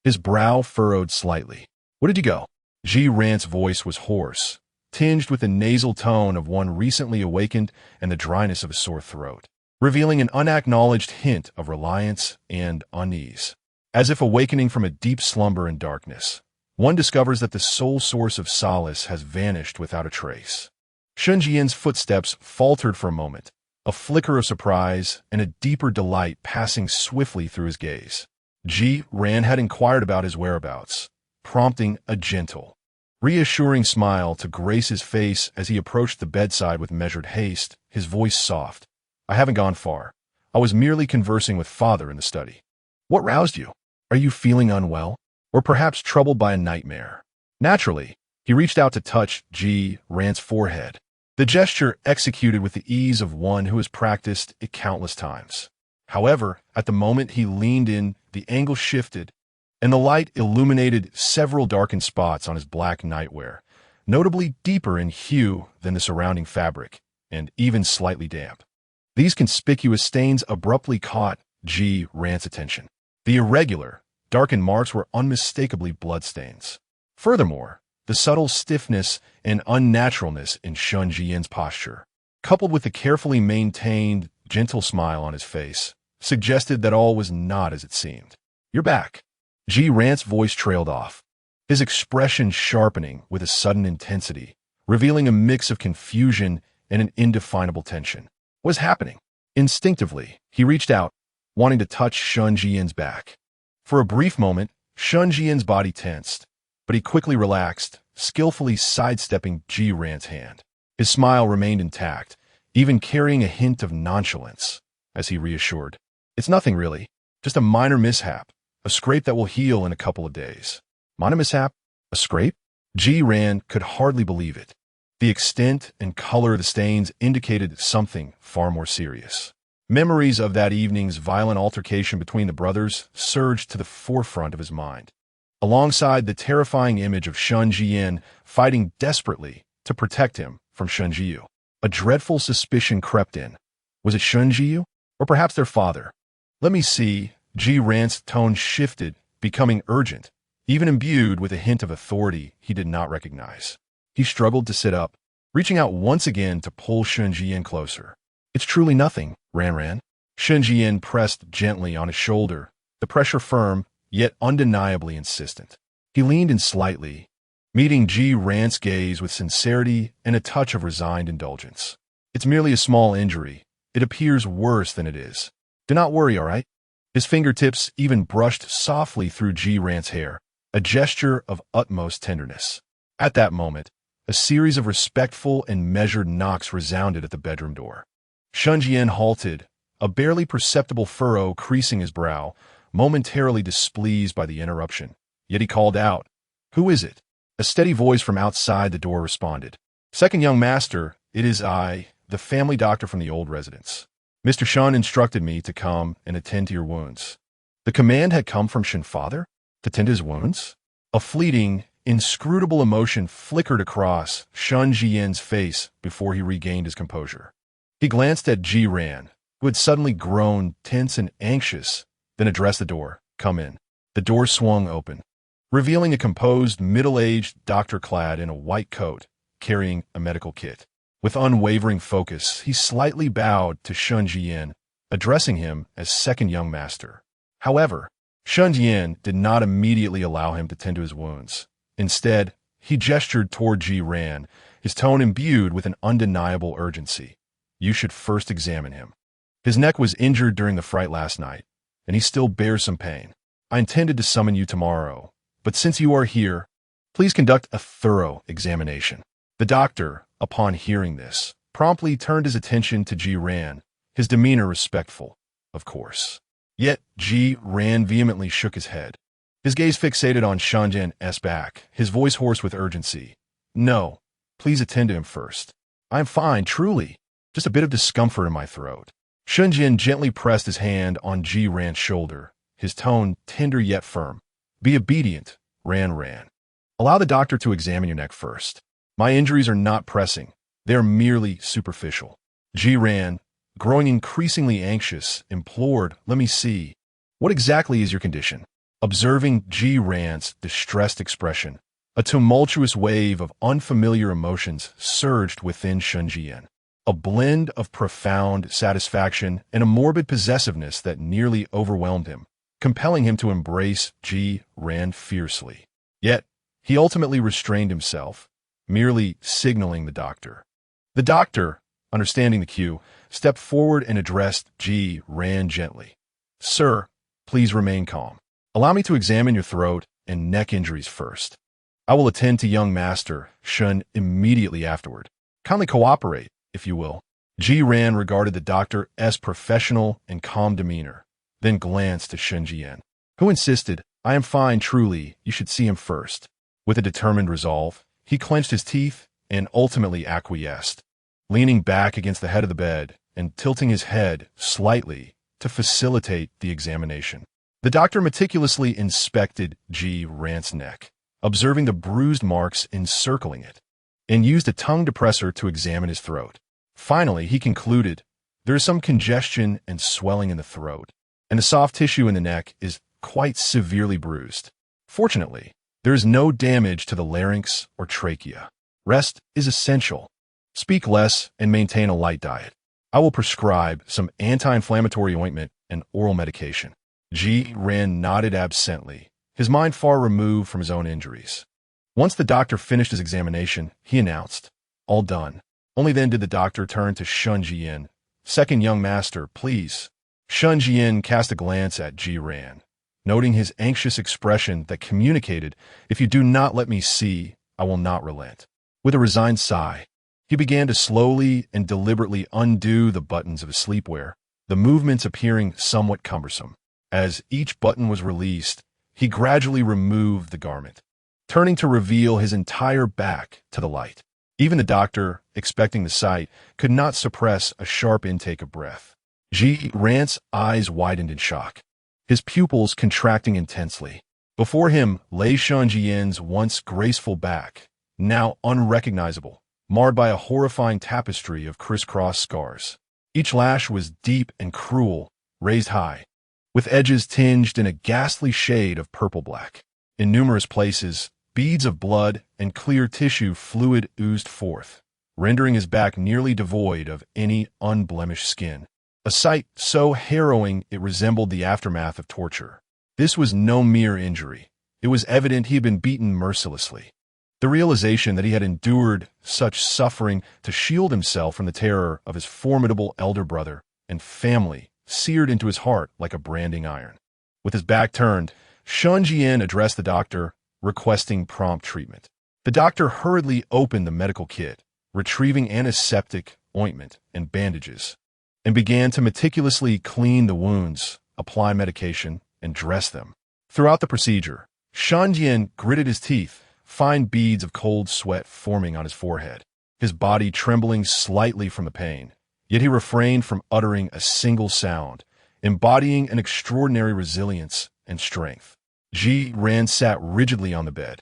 his brow furrowed slightly. Where did you go? Ji-Ran's voice was hoarse, tinged with the nasal tone of one recently awakened and the dryness of a sore throat, revealing an unacknowledged hint of reliance and unease. As if awakening from a deep slumber and darkness, one discovers that the sole source of solace has vanished without a trace. Shen Zhiyan's footsteps faltered for a moment, a flicker of surprise and a deeper delight passing swiftly through his gaze. Ji-Ran had inquired about his whereabouts, prompting a gentle, reassuring smile to grace his face as he approached the bedside with measured haste, his voice soft. I haven't gone far. I was merely conversing with father in the study. What roused you? Are you feeling unwell? Or perhaps troubled by a nightmare? Naturally, he reached out to touch Ji-Ran's forehead, the gesture executed with the ease of one who has practiced it countless times. However, at the moment he leaned in, the angle shifted, and the light illuminated several darkened spots on his black nightwear, notably deeper in hue than the surrounding fabric, and even slightly damp. These conspicuous stains abruptly caught Ji Ran's attention. The irregular, darkened marks were unmistakably bloodstains. Furthermore, the subtle stiffness and unnaturalness in Shen Zhiyan's posture, coupled with the carefully maintained, gentle smile on his face, suggested that all was not as it seemed. "You're back." Ji Ran's voice trailed off, his expression sharpening with a sudden intensity, revealing a mix of confusion and an indefinable tension. What was happening? Instinctively, he reached out, wanting to touch Shen Zhiyan's back. For a brief moment, Shen Zhiyan's body tensed, but he quickly relaxed, skillfully sidestepping Ji Ran's hand. His smile remained intact, even carrying a hint of nonchalance, as he reassured. "It's nothing really, just a minor mishap, a scrape that will heal in a couple of days." Minor mishap? A scrape? Ji Ran could hardly believe it. The extent and color of the stains indicated something far more serious. Memories of that evening's violent altercation between the brothers surged to the forefront of his mind, alongside the terrifying image of Shen Zhiyan fighting desperately to protect him from Shen Zhiyu. A dreadful suspicion crept in. Was it Shen Zhiyu? Or perhaps their father? "Let me see." Ji Ran's tone shifted, becoming urgent, even imbued with a hint of authority he did not recognize. He struggled to sit up, reaching out once again to pull Shen Zhiyan closer. "It's truly nothing, Ran. Shen Zhiyan pressed gently on his shoulder, the pressure firm, yet undeniably insistent. He leaned in slightly, meeting Ji Ran's gaze with sincerity and a touch of resigned indulgence. "It's merely a small injury. It appears worse than it is. Do not worry, all right?" His fingertips even brushed softly through Ji Ran's hair, a gesture of utmost tenderness. At that moment, a series of respectful and measured knocks resounded at the bedroom door. Shen Zhiyan halted, a barely perceptible furrow creasing his brow, momentarily displeased by the interruption. Yet he called out, "Who is it?" A steady voice from outside the door responded. "Second young master, it is I, the family doctor from the old residence. Mr. Shen instructed me to come and attend to your wounds." The command had come from Shen father? To tend his wounds? A fleeting, inscrutable emotion flickered across Shen Zhiyan's face before he regained his composure. He glanced at Ji Ran, who had suddenly grown tense and anxious, then addressed the door. "Come in." The door swung open, revealing a composed, middle-aged doctor clad in a white coat, carrying a medical kit. With unwavering focus, he slightly bowed to Shen Zhiyan, addressing him as second young master. However, Shen Zhiyan did not immediately allow him to tend to his wounds. Instead, he gestured toward Ji Ran, his tone imbued with an undeniable urgency. "You should first examine him. His neck was injured during the fright last night, and he still bears some pain. I intended to summon you tomorrow, but since you are here, please conduct a thorough examination." The doctor, upon hearing this, promptly turned his attention to Ji Ran, his demeanor respectful, of course. Yet Ji Ran vehemently shook his head, his gaze fixated on Shen Zhiyan's back, his voice hoarse with urgency. "No, please attend to him first. I am fine, truly. Just a bit of discomfort in my throat." Shen Zhiyan gently pressed his hand on Ji Ran's shoulder, his tone tender yet firm. "Be obedient, Ran. Allow the doctor to examine your neck first. My injuries are not pressing. They are merely superficial." Ji Ran, growing increasingly anxious, implored, "Let me see. What exactly is your condition?" Observing Ji Ran's distressed expression, a tumultuous wave of unfamiliar emotions surged within Shen Zhiyan. A blend of profound satisfaction and a morbid possessiveness that nearly overwhelmed him, compelling him to embrace Ji Ran fiercely. Yet, he ultimately restrained himself, merely signaling the doctor. The doctor, understanding the cue, stepped forward and addressed Ji Ran gently. "Sir, please remain calm. Allow me to examine your throat and neck injuries first. I will attend to young master Shen immediately afterward. Kindly cooperate, if you will." Ji Ran regarded the doctor's professional and calm demeanor, then glanced to Shen Zhiyan, who insisted, "I am fine, truly. You should see him first." With a determined resolve, he clenched his teeth and ultimately acquiesced, leaning back against the head of the bed and tilting his head slightly to facilitate the examination. The doctor meticulously inspected Ji Ran's neck, observing the bruised marks encircling it. and used a tongue depressor to examine his throat. Finally, he concluded, there is some congestion and swelling in the throat, and the soft tissue in the neck is quite severely bruised. Fortunately, there is no damage to the larynx or trachea. Rest is essential. Speak less and maintain a light diet. I will prescribe some anti-inflammatory ointment and oral medication. Zhiyan nodded absently, his mind far removed from his own injuries. Once the doctor finished his examination, he announced, all done. Only then did the doctor turn to Shen Zhiyan. Second young master, please. Shen Zhiyan cast a glance at Zhiyan, noting his anxious expression that communicated, if you do not let me see, I will not relent. With a resigned sigh, he began to slowly and deliberately undo the buttons of his sleepwear, the movements appearing somewhat cumbersome. As each button was released, he gradually removed the garment, turning to reveal his entire back to the light. Even the doctor, expecting the sight, could not suppress a sharp intake of breath. Zhiyan's eyes widened in shock, his pupils contracting intensely. Before him lay Shen Zhiyan's once graceful back, now unrecognizable, marred by a horrifying tapestry of crisscross scars. Each lash was deep and cruel, raised high, with edges tinged in a ghastly shade of purple-black. In numerous places, beads of blood and clear tissue fluid oozed forth, rendering his back nearly devoid of any unblemished skin. A sight so harrowing it resembled the aftermath of torture. This was no mere injury. It was evident he had been beaten mercilessly. The realization that he had endured such suffering to shield himself from the terror of his formidable elder brother and family seared into his heart like a branding iron. With his back turned, Shen Zhiyan addressed the doctor, requesting prompt treatment. The doctor hurriedly opened the medical kit, retrieving antiseptic, ointment, and bandages, and began to meticulously clean the wounds, apply medication, and dress them. Throughout the procedure, Shen Zhiyan gritted his teeth, fine beads of cold sweat forming on his forehead, his body trembling slightly from the pain. Yet he refrained from uttering a single sound, embodying an extraordinary resilience and strength. Zhiyan sat rigidly on the bed,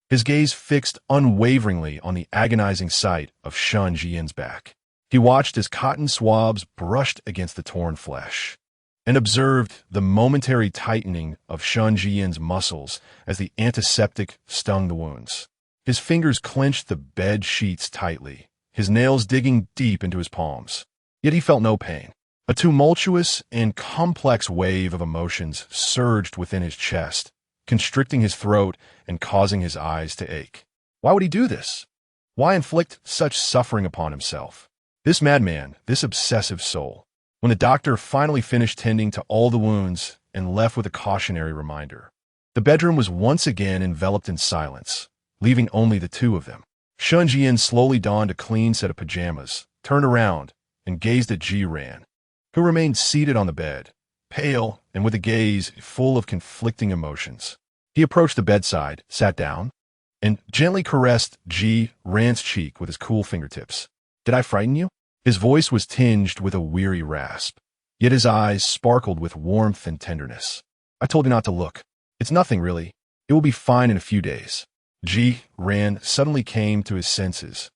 his gaze fixed unwaveringly on the agonizing sight of Shen Zhiyan's back. He watched as cotton swabs brushed against the torn flesh, and observed the momentary tightening of Shen Zhiyan's muscles as the antiseptic stung the wounds. His fingers clenched the bed sheets tightly, his nails digging deep into his palms. Yet he felt no pain. A tumultuous and complex wave of emotions surged within his chest, constricting his throat and causing his eyes to ache. Why would he do this? Why inflict such suffering upon himself? This madman, this obsessive soul. When the doctor finally finished tending to all the wounds and left with a cautionary reminder, the bedroom was once again enveloped in silence, leaving only the two of them. Shen Zhiyan slowly donned a clean set of pajamas, turned around, and gazed at Zhiyan, who remained seated on the bed, pale and with a gaze full of conflicting emotions. He approached the bedside, sat down, and gently caressed Zhiyan's cheek with his cool fingertips. "Did I frighten you?" His voice was tinged with a weary rasp, yet his eyes sparkled with warmth and tenderness. "I told you not to look. It's nothing, really. It will be fine in a few days." Zhiyan suddenly came to his senses,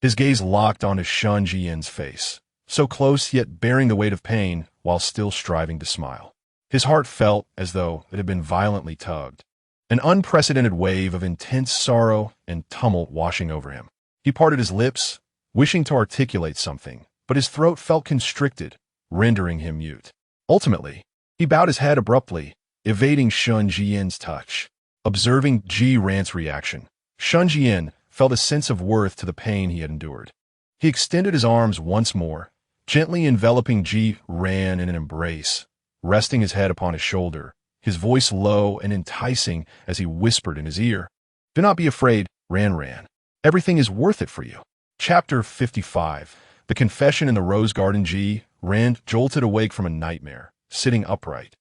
his gaze locked on Shen Zhiyan's face, so close yet bearing the weight of pain while still striving to smile. His heart felt as though it had been violently tugged, an unprecedented wave of intense sorrow and tumult washing over him. He parted his lips, wishing to articulate something, but his throat felt constricted, rendering him mute. Ultimately, he bowed his head abruptly, evading Shen Zhiyan's touch. Observing Zhiyan's reaction, Shen Zhiyan felt a sense of worth to the pain he had endured. He extended his arms once more, gently enveloping Zhiyan in an embrace, resting his head upon his shoulder, his voice low and enticing as he whispered in his ear, "Do not be afraid, Ran. Everything is worth it for you." Chapter 55. The Confession in the Rose Garden. Zhiyan jolted awake from a nightmare, sitting upright,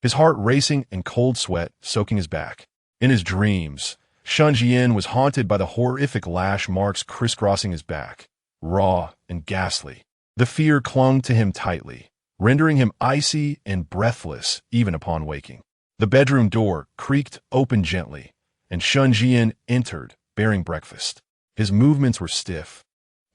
his heart racing and cold sweat soaking his back. In his dreams, Shen Zhiyan was haunted by the horrific lash marks crisscrossing his back, raw and ghastly. The fear clung to him tightly, rendering him icy and breathless even upon waking. The bedroom door creaked open gently, and Shen Zhiyan entered, bearing breakfast. His movements were stiff,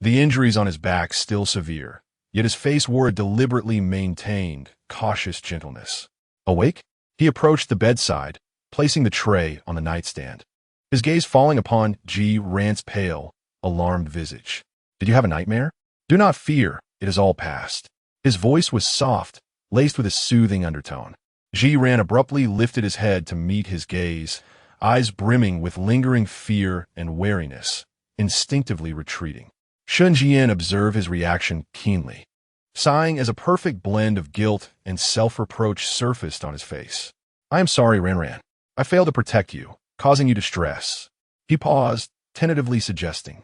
the injuries on his back still severe, yet his face wore a deliberately maintained, cautious gentleness. Awake? He approached the bedside, placing the tray on the nightstand, his gaze falling upon Ji Ran's pale, alarmed visage. Did you have a nightmare? Do not fear, it is all past. His voice was soft, laced with a soothing undertone. Ji Ran abruptly lifted his head to meet his gaze, eyes brimming with lingering fear and wariness, instinctively retreating. Shen Zhiyan observed his reaction keenly, sighing as a perfect blend of guilt and self-reproach surfaced on his face. I am sorry, Ran. I failed to protect you, causing you distress. He paused, tentatively suggesting.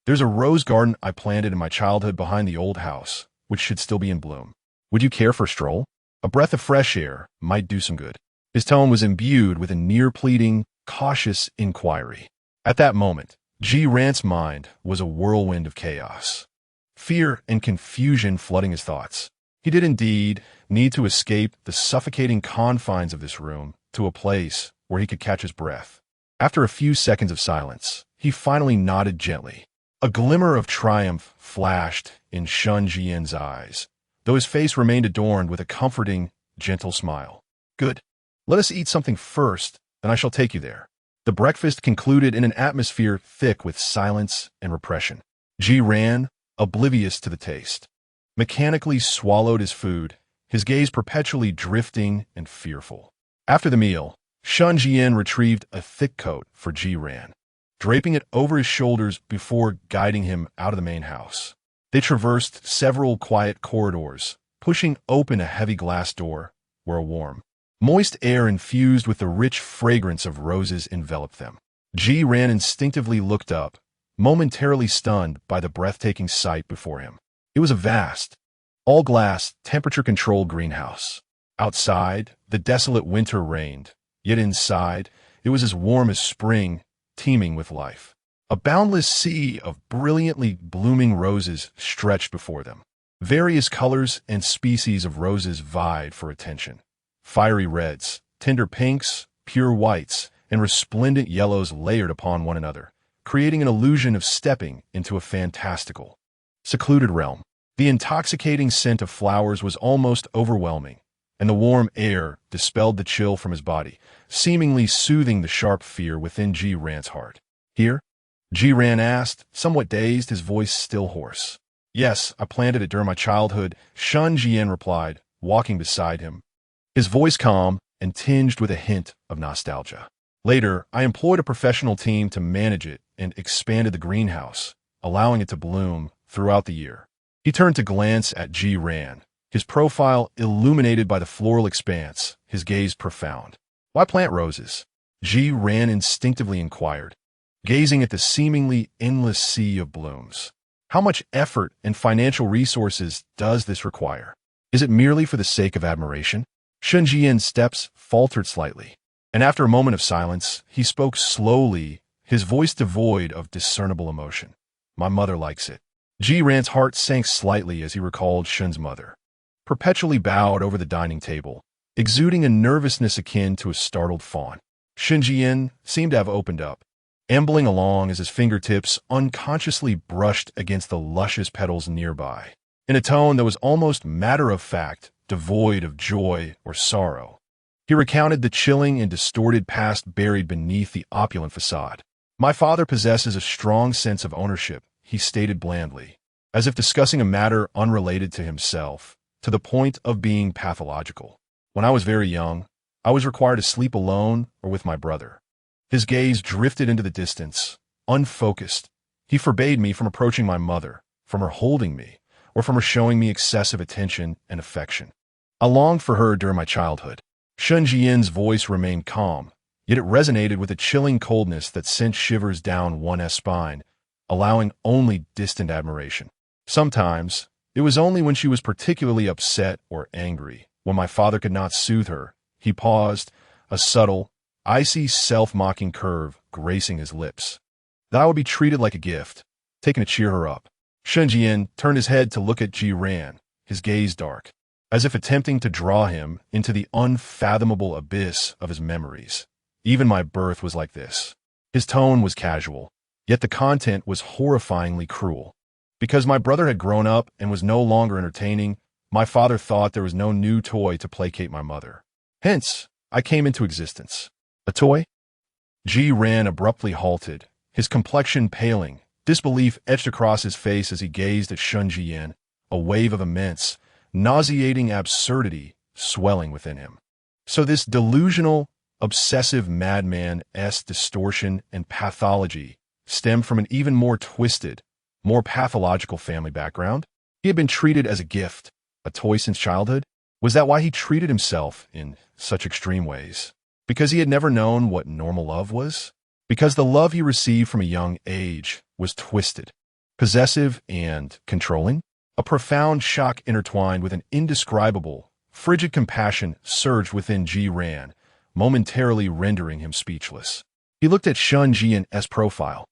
There's a rose garden I planted in my childhood behind the old house, which should still be in bloom. Would you care for a stroll? A breath of fresh air might do some good. His tone was imbued with a near-pleading, cautious inquiry. At that moment, Ji Ran's mind was a whirlwind of chaos. Fear and confusion flooding his thoughts. He did indeed need to escape the suffocating confines of this room to a place where he could catch his breath. After a few seconds of silence, he finally nodded gently. A glimmer of triumph flashed in Shen Zhiyan's eyes, though his face remained adorned with a comforting, gentle smile. Good. Let us eat something first, then I shall take you there. The breakfast concluded in an atmosphere thick with silence and repression. Ji Ran, oblivious to the taste, mechanically swallowed his food, his gaze perpetually drifting and fearful. After the meal, Shen Zhiyan retrieved a thick coat for Ji Ran, draping it over his shoulders before guiding him out of the main house. They traversed several quiet corridors, pushing open a heavy glass door where a warm, moist air infused with the rich fragrance of roses enveloped them. Ji Ran instinctively looked up, momentarily stunned by the breathtaking sight before him. It was a vast, all-glass, temperature-controlled greenhouse. Outside, the desolate winter reigned, yet inside, it was as warm as spring, teeming with life. A boundless sea of brilliantly blooming roses stretched before them. Various colors and species of roses vied for attention. Fiery reds, tender pinks, pure whites, and resplendent yellows layered upon one another, creating an illusion of stepping into a fantastical, secluded realm. The intoxicating scent of flowers was almost overwhelming, and the warm air dispelled the chill from his body, seemingly soothing the sharp fear within Ji Ran's heart. Here? Ji Ran asked, somewhat dazed, his voice still hoarse. Yes, I planted it during my childhood, Shen Zhiyan replied, walking beside him, his voice calm and tinged with a hint of nostalgia. Later, I employed a professional team to manage it and expanded the greenhouse, allowing it to bloom throughout the year. He turned to glance at Ji Ran, his profile illuminated by the floral expanse, his gaze profound. Why plant roses? Ji Ran instinctively inquired, gazing at the seemingly endless sea of blooms. How much effort and financial resources does this require? Is it merely for the sake of admiration? Shen Zhiyan's steps faltered slightly, and after a moment of silence, he spoke slowly, his voice devoid of discernible emotion. My mother likes it. Ji Ran's heart sank slightly as he recalled Shen's mother, perpetually bowed over the dining table, exuding a nervousness akin to a startled fawn. Shen Zhiyan seemed to have opened up, ambling along as his fingertips unconsciously brushed against the luscious petals nearby. In a tone that was almost matter-of-fact, devoid of joy or sorrow, he recounted the chilling and distorted past buried beneath the opulent facade. My father possesses a strong sense of ownership, he stated blandly, as if discussing a matter unrelated to himself, to the point of being pathological. When I was very young, I was required to sleep alone or with my brother. His gaze drifted into the distance, unfocused. He forbade me from approaching my mother, from her holding me, or from her showing me excessive attention and affection. I longed for her during my childhood. Shen Zhiyan's voice remained calm, yet it resonated with a chilling coldness that sent shivers down one's spine, allowing only distant admiration. Sometimes, it was only when she was particularly upset or angry, when my father could not soothe her. He paused, a subtle, icy self-mocking curve gracing his lips, that I would be treated like a gift, taken to cheer her up. Shen Zhiyan turned his head to look at Ji Ran, his gaze dark, as if attempting to draw him into the unfathomable abyss of his memories. Even my birth was like this. His tone was casual, Yet the content was horrifyingly cruel. Because my brother had grown up and was no longer entertaining, my father thought there was no new toy to placate my mother. Hence, I came into existence. A toy? Zhiyan abruptly halted, his complexion paling, disbelief etched across his face as he gazed at Shen Zhiyan, a wave of immense, nauseating absurdity swelling within him. So this delusional, obsessive madman-esque distortion and pathology stemmed from an even more twisted, more pathological family background? He had been treated as a gift, a toy since childhood? Was that why he treated himself in such extreme ways? Because he had never known what normal love was? Because the love he received from a young age was twisted, possessive, and controlling? A profound shock intertwined with an indescribable, frigid compassion surged within Zhiyan, momentarily rendering him speechless. He looked at Shen Zhiyan's profile,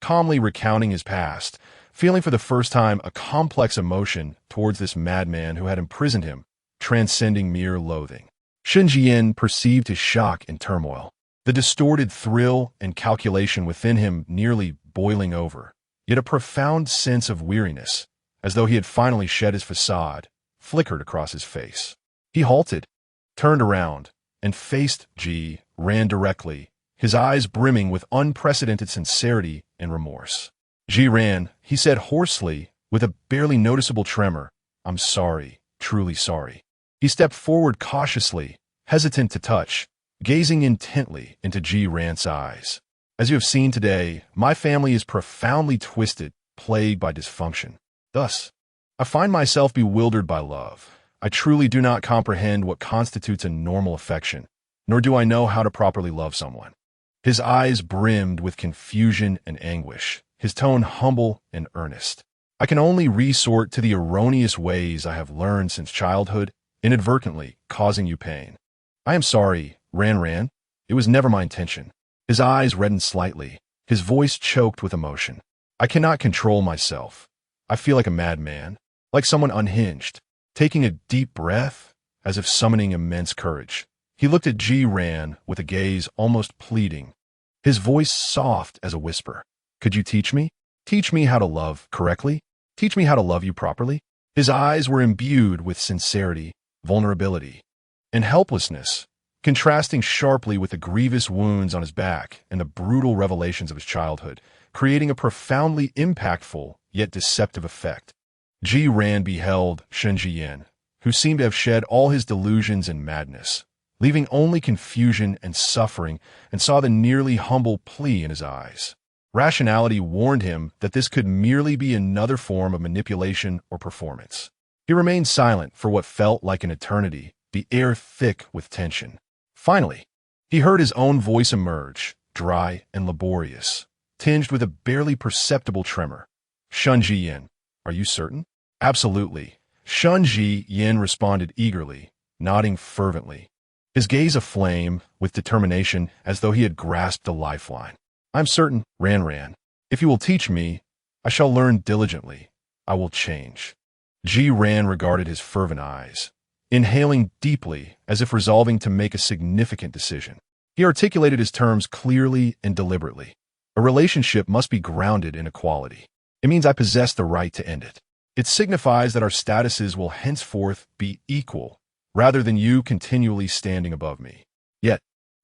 calmly recounting his past, feeling for the first time a complex emotion towards this madman who had imprisoned him, transcending mere loathing. Shen Zhiyan perceived his shock and turmoil, the distorted thrill and calculation within him nearly boiling over, yet a profound sense of weariness, as though he had finally shed his facade, flickered across his face. He halted, turned around, and faced Zhiyan directly, his eyes brimming with unprecedented sincerity and remorse. Zhiyan, he said hoarsely, with a barely noticeable tremor, "I'm sorry, truly sorry." He stepped forward cautiously, hesitant to touch, gazing intently into Zhiyan's eyes. "As you have seen today, my family is profoundly twisted, plagued by dysfunction. Thus, I find myself bewildered by love. I truly do not comprehend what constitutes a normal affection, nor do I know how to properly love someone." His eyes brimmed with confusion and anguish, his tone humble and earnest. "I can only resort to the erroneous ways I have learned since childhood, inadvertently causing you pain. I am sorry, Ran. It was never my intention." His eyes reddened slightly, his voice choked with emotion. "I cannot control myself. I feel like a madman, like someone unhinged." Taking a deep breath, as if summoning immense courage, he looked at Zhiyan with a gaze almost pleading, his voice soft as a whisper. "Could you teach me? Teach me how to love correctly? Teach me how to love you properly?" His eyes were imbued with sincerity, vulnerability, and helplessness, contrasting sharply with the grievous wounds on his back and the brutal revelations of his childhood, creating a profoundly impactful yet deceptive effect. Zhiyan beheld Shen Zhiyan, who seemed to have shed all his delusions and madness, leaving only confusion and suffering, and saw the nearly humble plea in his eyes. Rationality warned him that this could merely be another form of manipulation or performance. He remained silent for what felt like an eternity, the air thick with tension. Finally, he heard his own voice emerge, dry and laborious, tinged with a barely perceptible tremor. "Shen Zhiyan, are you certain?" "Absolutely." Shen Zhiyan responded eagerly, nodding fervently, his gaze aflame with determination as though he had grasped a lifeline. "I'm certain, Ran. If you will teach me, I shall learn diligently. I will change." Zhiyan regarded his fervent eyes, inhaling deeply as if resolving to make a significant decision. He articulated his terms clearly and deliberately. "A relationship must be grounded in equality. It means I possess the right to end it. It signifies that our statuses will henceforth be equal, rather than you continually standing above me." Yet,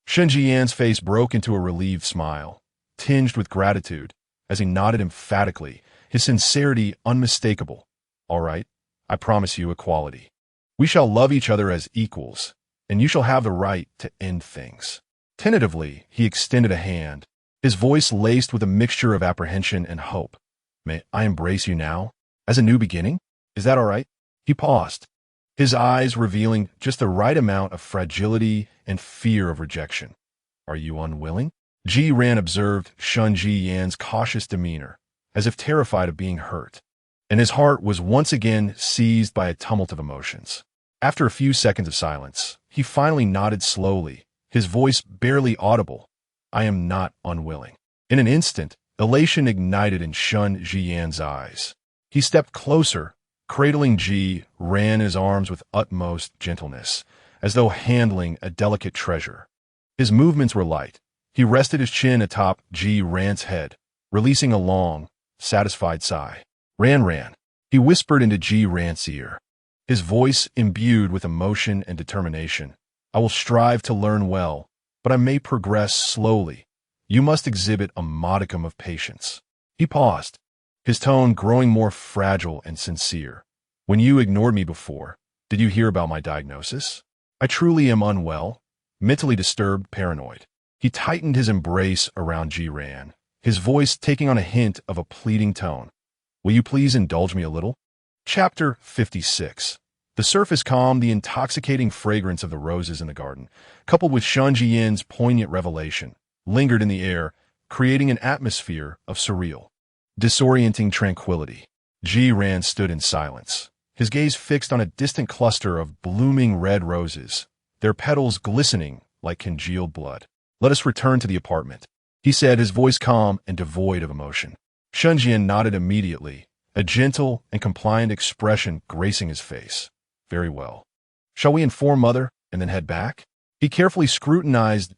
Shen Zhiyan's face broke into a relieved smile, tinged with gratitude, as he nodded emphatically, his sincerity unmistakable. "All right, I promise you equality. We shall love each other as equals, and you shall have the right to end things." Tentatively, he extended a hand, his voice laced with a mixture of apprehension and hope. "May I embrace you now? As a new beginning? Is that all right?" He paused, his eyes revealing just the right amount of fragility and fear of rejection. "Are you unwilling?" Zhiyan observed Shen Zhiyan's cautious demeanor, as if terrified of being hurt, and his heart was once again seized by a tumult of emotions. After a few seconds of silence, he finally nodded slowly, his voice barely audible. "I am not unwilling." In an instant, elation ignited in Shen Zhiyan's eyes. He stepped closer, cradling Zhiyan in his arms with utmost gentleness, as though handling a delicate treasure. His movements were light. He rested his chin atop Zhiyan's head, releasing a long, satisfied sigh. Ran. He whispered into Ran's ear, his voice imbued with emotion and determination. I will strive to learn well, but I may progress slowly. You must exhibit a modicum of patience. He paused, his tone growing more fragile and sincere. When you ignored me before, did you hear about my diagnosis? I truly am unwell, mentally disturbed, paranoid. He tightened his embrace around Ran, his voice taking on a hint of a pleading tone. Will you please indulge me a little? Chapter 56. The surface calm, the intoxicating fragrance of the roses in the garden, coupled with Shen Zhiyan's poignant revelation, lingered in the air, creating an atmosphere of surreal, disorienting tranquility. Ran stood in silence, his gaze fixed on a distant cluster of blooming red roses, their petals glistening like congealed blood. Let us return to the apartment, he said, his voice calm and devoid of emotion. Shen Zhiyan nodded immediately, a gentle and compliant expression gracing his face. Very well. Shall we inform Mother and then head back? He carefully scrutinized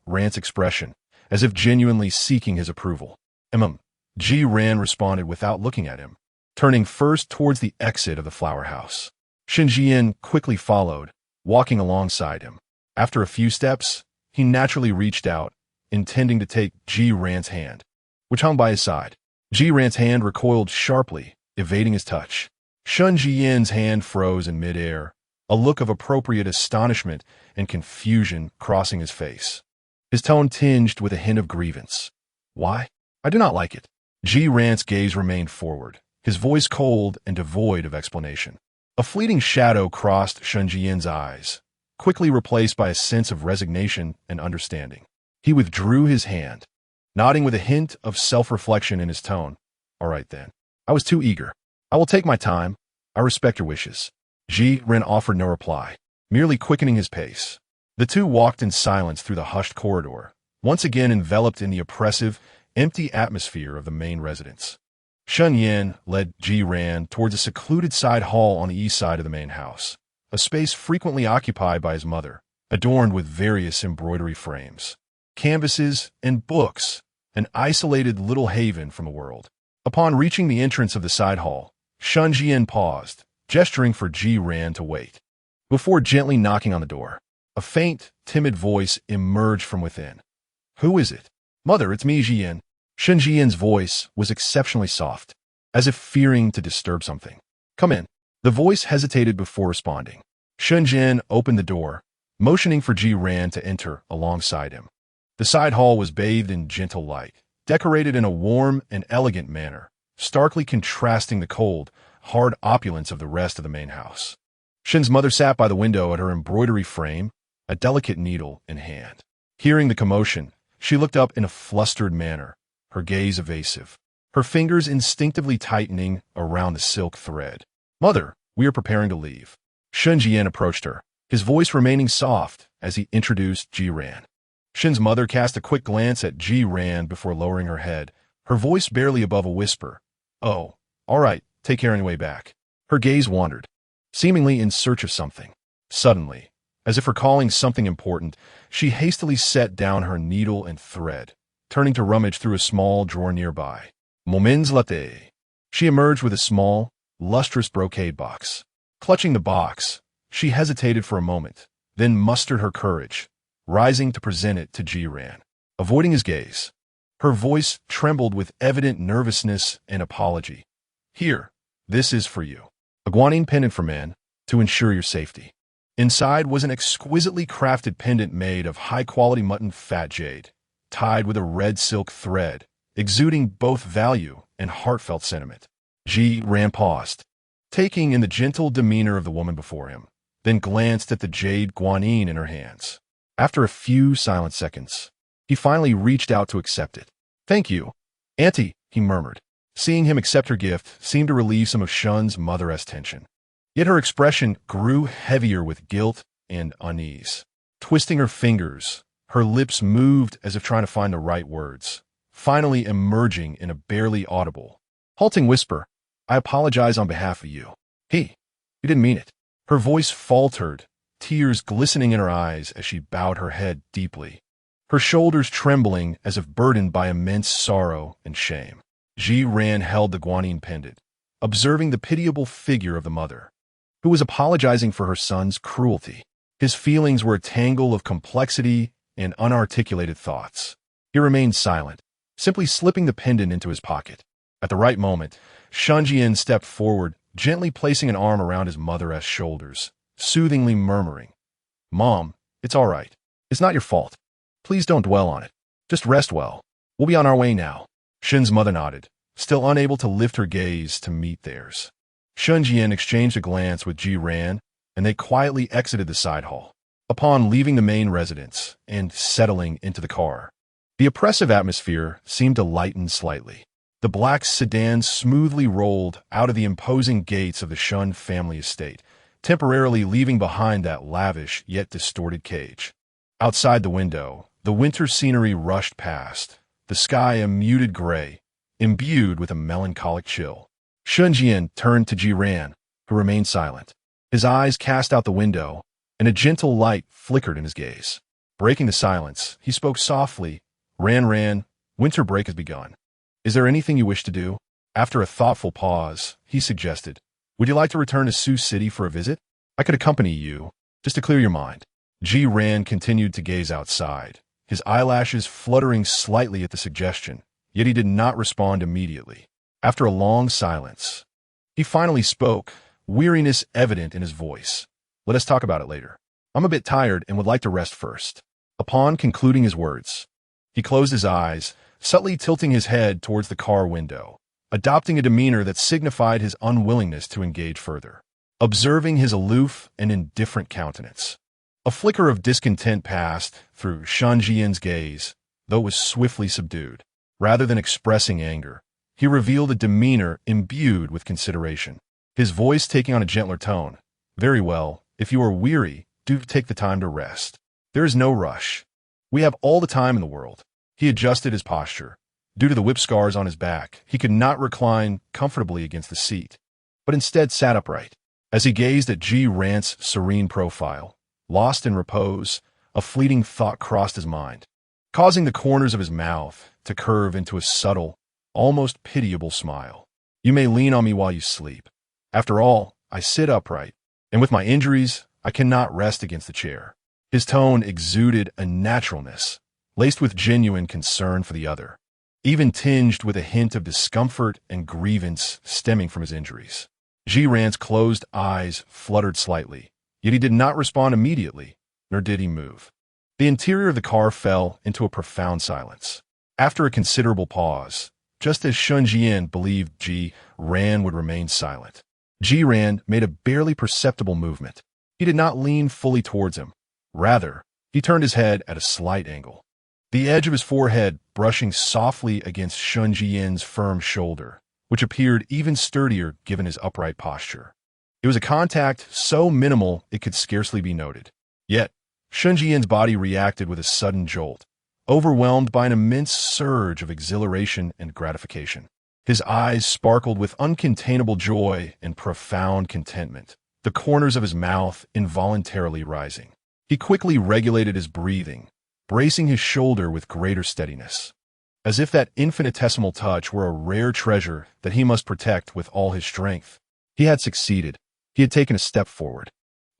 Ran's expression, as if genuinely seeking his approval. Ran responded without looking at him, turning first towards the exit of the flower house. Shen Zhiyan quickly followed, walking alongside him. After a few steps, he naturally reached out, intending to take Ran's hand, which hung by his side. Ran's hand recoiled sharply, evading his touch. Shen Zhiyan's hand froze in midair, a look of appropriate astonishment and confusion crossing his face. His tone tinged with a hint of grievance. Why? I do not like it. Ran's gaze remained forward, his voice cold and devoid of explanation. A fleeting shadow crossed Shen Zhiyan's eyes, quickly replaced by a sense of resignation and understanding. He withdrew his hand, nodding with a hint of self-reflection in his tone. All right then. I was too eager. I will take my time. I respect your wishes. Ran offered no reply, merely quickening his pace. The two walked in silence through the hushed corridor, once again enveloped in the oppressive, empty atmosphere of the main residence. Shen Zhiyan led Ran towards a secluded side hall on the east side of the main house, a space frequently occupied by his mother, adorned with various embroidery frames, canvases, and books, an isolated little haven from the world. Upon reaching the entrance of the side hall, Shen Zhiyan paused, gesturing for Ran to wait. Before gently knocking on the door, a faint, timid voice emerged from within. Who is it? Mother, it's me, Zhiyan. Shen Zhiyan's voice was exceptionally soft, as if fearing to disturb something. Come in. The voice hesitated before responding. Shen Zhiyan opened the door, motioning for Ran to enter alongside him. The side hall was bathed in gentle light, decorated in a warm and elegant manner, starkly contrasting the cold, hard opulence of the rest of the main house. Shen's mother sat by the window at her embroidery frame, a delicate needle in hand. Hearing the commotion, she looked up in a flustered manner, her gaze evasive, her fingers instinctively tightening around the silk thread. Mother, we are preparing to leave. Shen Zhiyan approached her, his voice remaining soft as he introduced Ran. Shen's mother cast a quick glance at Ran before lowering her head, her voice barely above a whisper. Oh, all right, take care on your way back. Her gaze wandered, seemingly in search of something. Suddenly, as if recalling something important, she hastily set down her needle and thread, turning to rummage through a small drawer nearby. Moments later, she emerged with a small, lustrous brocade box. Clutching the box, she hesitated for a moment, then mustered her courage, rising to present it to Ran. Avoiding his gaze, her voice trembled with evident nervousness and apology. Here, this is for you. A guanine pendant for men, to ensure your safety. Inside was an exquisitely crafted pendant made of high-quality mutton fat jade, tied with a red silk thread, exuding both value and heartfelt sentiment. Ran paused, taking in the gentle demeanor of the woman before him, then glanced at the jade guanine in her hands. After a few silent seconds, he finally reached out to accept it. Thank you, Auntie, he murmured. Seeing him accept her gift seemed to relieve some of Shen's mother's tension. Yet her expression grew heavier with guilt and unease. Twisting her fingers, her lips moved as if trying to find the right words, finally emerging in a barely audible, halting whisper. I apologize on behalf of you. You didn't mean it. Her voice faltered, tears glistening in her eyes as she bowed her head deeply. her shoulders trembling as if burdened by immense sorrow and shame. Zhiyan held the guanyin pendant, observing the pitiable figure of the mother, who was apologizing for her son's cruelty. His feelings were a tangle of complexity and unarticulated thoughts. He remained silent, simply slipping the pendant into his pocket. At the right moment, Shen Zhiyan stepped forward, gently placing an arm around his mother's shoulders, soothingly murmuring, "Mom, it's all right. It's not your fault. Please don't dwell on it. Just rest well. We'll be on our way now." Shen's mother nodded, still unable to lift her gaze to meet theirs. Shen Zhiyan exchanged a glance with Zhiyan, and they quietly exited the side hall. Upon leaving the main residence and settling into the car, the oppressive atmosphere seemed to lighten slightly. The black sedan smoothly rolled out of the imposing gates of the Shen family estate, temporarily leaving behind that lavish yet distorted cage. Outside the window, the winter scenery rushed past, the sky a muted gray, imbued with a melancholic chill. Shen Zhiyan turned to Zhiyan, who remained silent. His eyes cast out the window, and a gentle light flickered in his gaze. Breaking the silence, he spoke softly, Ran, winter break has begun. Is there anything you wish to do?" After a thoughtful pause, he suggested, "Would you like to return to Sioux City for a visit? I could accompany you, just to clear your mind." Zhiyan continued to gaze outside, his eyelashes fluttering slightly at the suggestion, yet he did not respond immediately. After a long silence, he finally spoke, weariness evident in his voice. "Let us talk about it later. I'm a bit tired and would like to rest first." Upon concluding his words, he closed his eyes, subtly tilting his head towards the car window, adopting a demeanor that signified his unwillingness to engage further. Observing his aloof and indifferent countenance, a flicker of discontent passed through Shen Zhiyan's gaze, though it was swiftly subdued. Rather than expressing anger, he revealed a demeanor imbued with consideration, his voice taking on a gentler tone. "Very well, if you are weary, do take the time to rest. There is no rush. We have all the time in the world." He adjusted his posture. Due to the whip scars on his back, he could not recline comfortably against the seat, but instead sat upright. As he gazed at Zhiyan's serene profile, lost in repose, a fleeting thought crossed his mind, causing the corners of his mouth to curve into a subtle, almost pitiable smile. "You may lean on me while you sleep. After all, I sit upright, and with my injuries, I cannot rest against the chair." His tone exuded a naturalness, laced with genuine concern for the other, even tinged with a hint of discomfort and grievance stemming from his injuries. Zhiyan's closed eyes fluttered slightly, yet he did not respond immediately, nor did he move. The interior of the car fell into a profound silence. After a considerable pause, just as Shen Zhiyan believed Zhiyan would remain silent, Zhiyan made a barely perceptible movement. He did not lean fully towards him. Rather, he turned his head at a slight angle, the edge of his forehead brushing softly against Shen Zhiyan's firm shoulder, which appeared even sturdier given his upright posture. It was a contact so minimal it could scarcely be noted. Yet, Shen Zhiyan's body reacted with a sudden jolt, overwhelmed by an immense surge of exhilaration and gratification. His eyes sparkled with uncontainable joy and profound contentment, the corners of his mouth involuntarily rising. He quickly regulated his breathing, bracing his shoulder with greater steadiness, as if that infinitesimal touch were a rare treasure that he must protect with all his strength. He had succeeded. He had taken a step forward.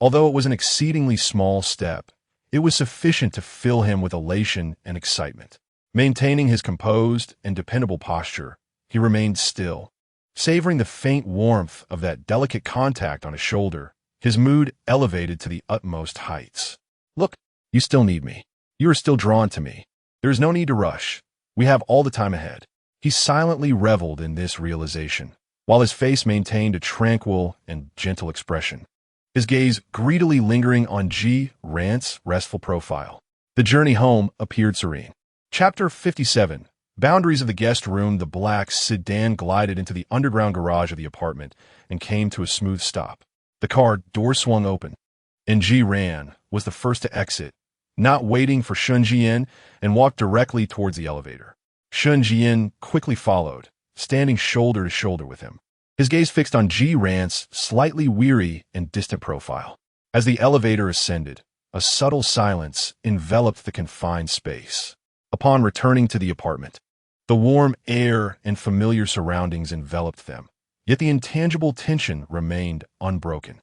Although it was an exceedingly small step, it was sufficient to fill him with elation and excitement. Maintaining his composed and dependable posture, he remained still, savoring the faint warmth of that delicate contact on his shoulder, his mood elevated to the utmost heights. "Look, you still need me. You are still drawn to me. There is no need to rush. We have all the time ahead." He silently reveled in this realization, while his face maintained a tranquil and gentle expression, his gaze greedily lingering on Zhiyan's restful profile. The journey home appeared serene. Chapter 57. Boundaries of the guest room. The black sedan glided into the underground garage of the apartment and came to a smooth stop. The car door swung open, and Zhiyan was the first to exit, not waiting for Shen Zhiyan, and walked directly towards the elevator. Shen Zhiyan quickly followed, standing shoulder to shoulder with him, his gaze fixed on Zhiyan's slightly weary and distant profile. As the elevator ascended, A subtle silence enveloped the confined space. Upon returning to the apartment, the warm air and familiar surroundings enveloped them, yet the intangible tension remained unbroken.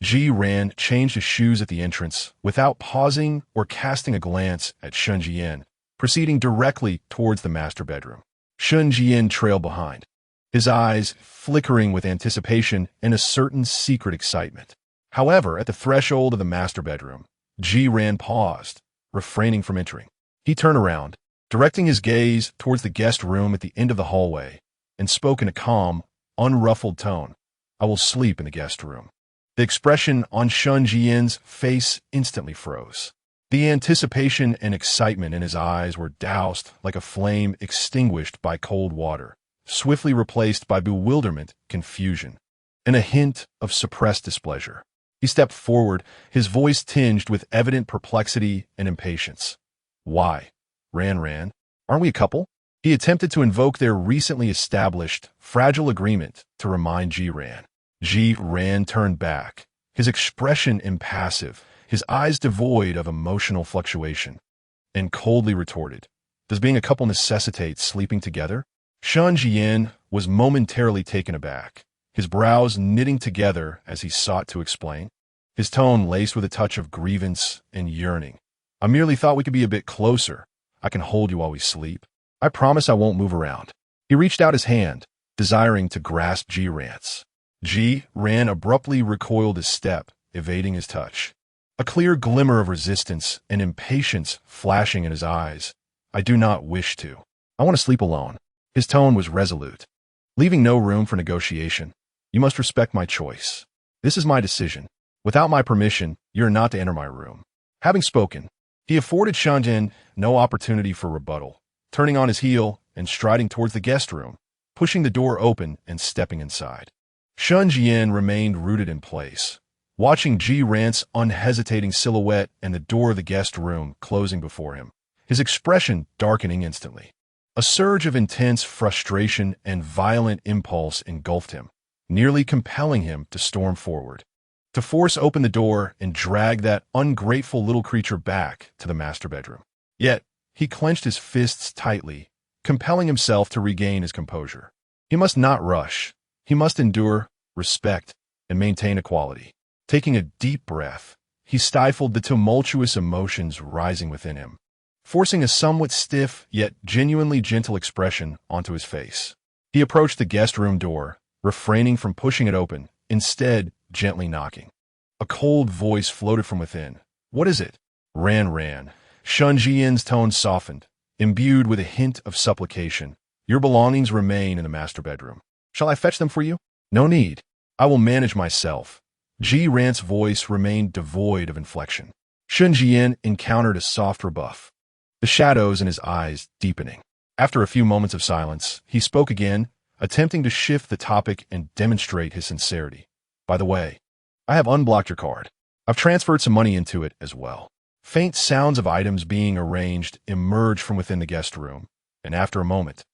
Zhiyan changed his shoes at the entrance without pausing or casting a glance at Shen Zhiyan, proceeding directly towards the master bedroom. Shen Zhiyan trailed behind, his eyes flickering with anticipation and a certain secret excitement. However, at the threshold of the master bedroom, Zhiyan paused, refraining from entering. He turned around, directing his gaze towards the guest room at the end of the hallway, and spoke in a calm, unruffled tone. "I will sleep in the guest room." The expression on Shen Zhiyan's face instantly froze. The anticipation and excitement in his eyes were doused like a flame extinguished by cold water, swiftly replaced by bewilderment, confusion, and a hint of suppressed displeasure. He stepped forward, his voice tinged with evident perplexity and impatience. "Why, Ran, aren't we a couple?" He attempted to invoke their recently established, fragile agreement to remind Zhiyan. Zhiyan turned back, his expression impassive, his eyes devoid of emotional fluctuation, and coldly retorted, "Does being a couple necessitate sleeping together?" Shen Zhiyan was momentarily taken aback, his brows knitting together as he sought to explain, his tone laced with a touch of grievance and yearning. "I merely thought we could be a bit closer. I can hold you while we sleep. I promise I won't move around." He reached out his hand, desiring to grasp Zhiyan's. Zhiyan abruptly recoiled a step, evading his touch, a clear glimmer of resistance and impatience flashing in his eyes. "I do not wish to. I want to sleep alone." His tone was resolute, leaving no room for negotiation. "You must respect my choice. This is my decision. Without my permission, you are not to enter my room." Having spoken, he afforded Shen Zhiyan no opportunity for rebuttal, turning on his heel and striding towards the guest room, pushing the door open and stepping inside. Shen Zhiyan remained rooted in place, watching Zhiyan's unhesitating silhouette and the door of the guest room closing before him, his expression darkening instantly. A surge of intense frustration and violent impulse engulfed him, nearly compelling him to storm forward, to force open the door and drag that ungrateful little creature back to the master bedroom. Yet, he clenched his fists tightly, compelling himself to regain his composure. He must not rush. He must endure, respect, and maintain equality. Taking a deep breath, he stifled the tumultuous emotions rising within him, forcing a somewhat stiff yet genuinely gentle expression onto his face. He approached the guest room door, refraining from pushing it open, instead gently knocking. A cold voice floated from within. "What is it?" Ran. Shen Zhiyan's tone softened, imbued with a hint of supplication. "Your belongings remain in the master bedroom. Shall I fetch them for you?" "No need. I will manage myself." Zhiyan's voice remained devoid of inflection. Shen Zhiyan encountered a soft rebuff, the shadows in his eyes deepening. After a few moments of silence, he spoke again, attempting to shift the topic and demonstrate his sincerity. "By the way, I have unblocked your card. I've transferred some money into it as well." Faint sounds of items being arranged emerged from within the guest room, and after a moment,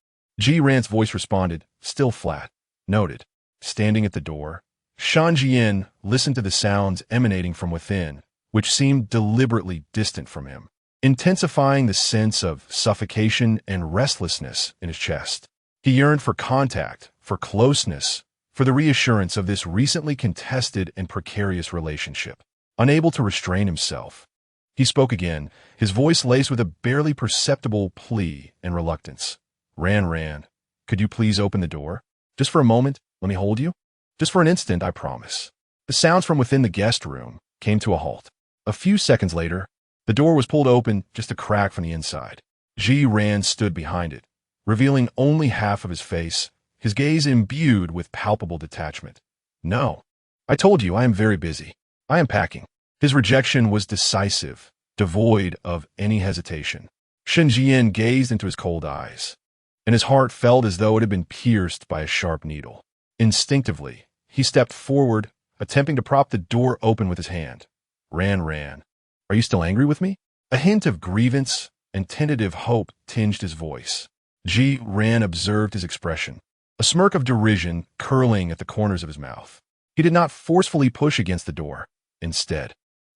Zhiyan's voice responded, still flat. "Noted." Standing at the door, Shen Zhiyan listened to the sounds emanating from within, which seemed deliberately distant from him, intensifying the sense of suffocation and restlessness in his chest. He yearned for contact, for closeness, for the reassurance of this recently contested and precarious relationship. Unable to restrain himself, he spoke again, his voice laced with a barely perceptible plea and reluctance. Ran, could you please open the door? Just for a moment, let me hold you? Just for an instant, I promise." The sounds from within the guest room came to a halt. A few seconds later, the door was pulled open just a crack from the inside. Zhiyan stood behind it, revealing only half of his face, his gaze imbued with palpable detachment. "No. I told you I am very busy. I am packing." His rejection was decisive, devoid of any hesitation. Shen Zhiyan gazed into his cold eyes, and his heart felt as though it had been pierced by a sharp needle. Instinctively, he stepped forward, attempting to prop the door open with his hand. Ran, are you still angry with me?" A hint of grievance and tentative hope tinged his voice. Zhiyan observed his expression, a smirk of derision curling at the corners of his mouth. He did not forcefully push against the door. Instead,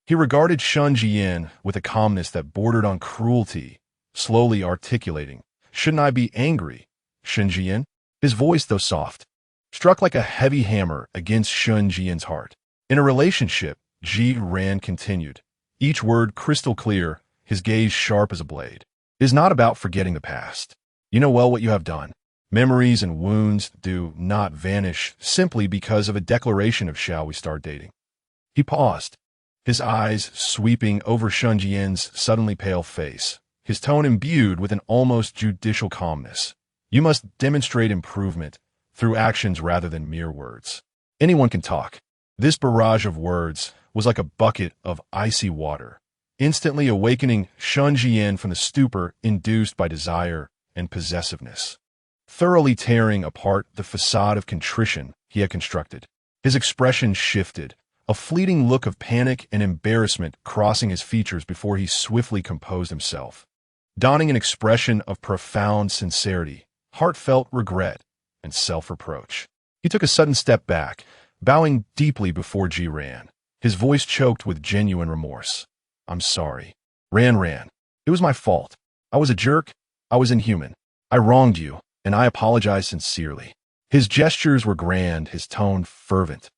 He regarded Shen Zhiyan with a calmness that bordered on cruelty, slowly articulating, "Shouldn't I be angry, Shen Zhiyan?" His voice, though soft, struck like a heavy hammer against Shen Zhiyan's heart. In a relationship, Ji Ran continued, each word crystal clear, his gaze sharp as a blade, "is not about forgetting the past. You know well what you have done. Memories and wounds do not vanish simply because of a declaration of shall we start dating." He paused, his eyes sweeping over Shen Zhiyan's suddenly pale face, his tone imbued with an almost judicial calmness. "You must demonstrate improvement through actions rather than mere words. Anyone can talk." This barrage of words was like a bucket of icy water, instantly awakening Shen Zhiyan from the stupor induced by desire and possessiveness, thoroughly tearing apart the facade of contrition he had constructed. His expression shifted, a fleeting look of panic and embarrassment crossing his features before he swiftly composed himself, donning an expression of profound sincerity, heartfelt regret, and self-reproach. He took a sudden step back, bowing deeply before Ji Ran, his voice choked with genuine remorse. "I'm sorry. Ran. It was my fault. I was a jerk. I was inhuman. I wronged you, and I apologize sincerely." His gestures were grand, his tone fervent,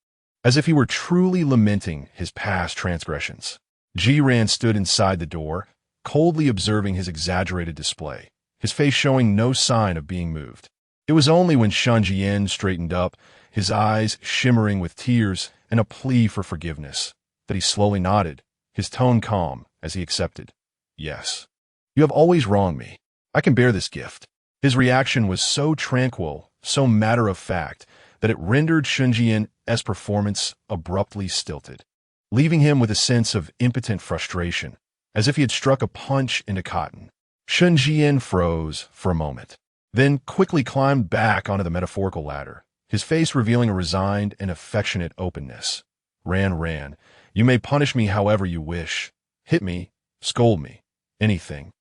as if he were truly lamenting his past transgressions. Ji Ran stood inside the door, coldly observing his exaggerated display, his face showing no sign of being moved. It was only when Shen Zhiyan straightened up, his eyes shimmering with tears and a plea for forgiveness, that he slowly nodded, his tone calm as he accepted. "Yes. You have always wronged me. I can bear this gift." His reaction was so tranquil, so matter-of-fact, that it rendered Shen Zhiyan's performance abruptly stilted, leaving him with a sense of impotent frustration, as if he had struck a punch into cotton. Shen Zhiyan froze for a moment, then quickly climbed back onto the metaphorical ladder, his face revealing a resigned and affectionate openness. Ran, you may punish me however you wish. Hit me, scold me, anything.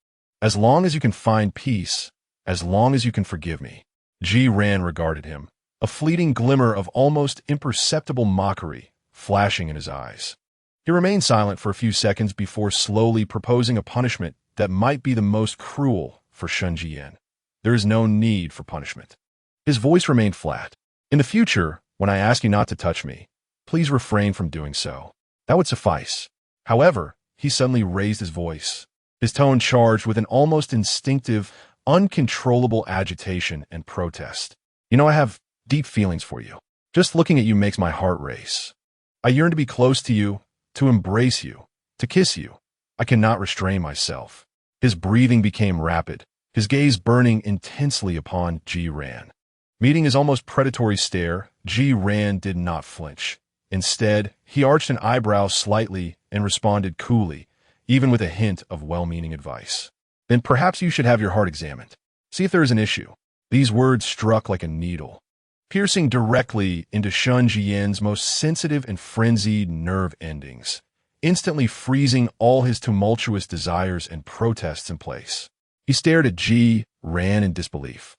As long as you can find peace, as long as you can forgive me." Ji Ran regarded him, a fleeting glimmer of almost imperceptible mockery flashing in his eyes. He remained silent for a few seconds before slowly proposing a punishment that might be the most cruel for Shen Zhiyan. "There is no need for punishment." His voice remained flat. "In the future, when I ask you not to touch me, please refrain from doing so. That would suffice." However, he suddenly raised his voice, his tone charged with an almost instinctive, uncontrollable agitation and protest. "You know, I have deep feelings for you. Just looking at you makes my heart race. I yearn to be close to you, to embrace you, to kiss you. I cannot restrain myself." His breathing became rapid, his gaze burning intensely upon Ji Ran. Meeting his almost predatory stare, Ji Ran did not flinch. Instead, he arched an eyebrow slightly and responded coolly, even with a hint of well-meaning advice. "Then perhaps you should have your heart examined. See if there is an issue." These words struck like a needle, piercing directly into Shen Zhiyan's most sensitive and frenzied nerve endings, instantly freezing all his tumultuous desires and protests in place. He stared at Ji Ran in disbelief,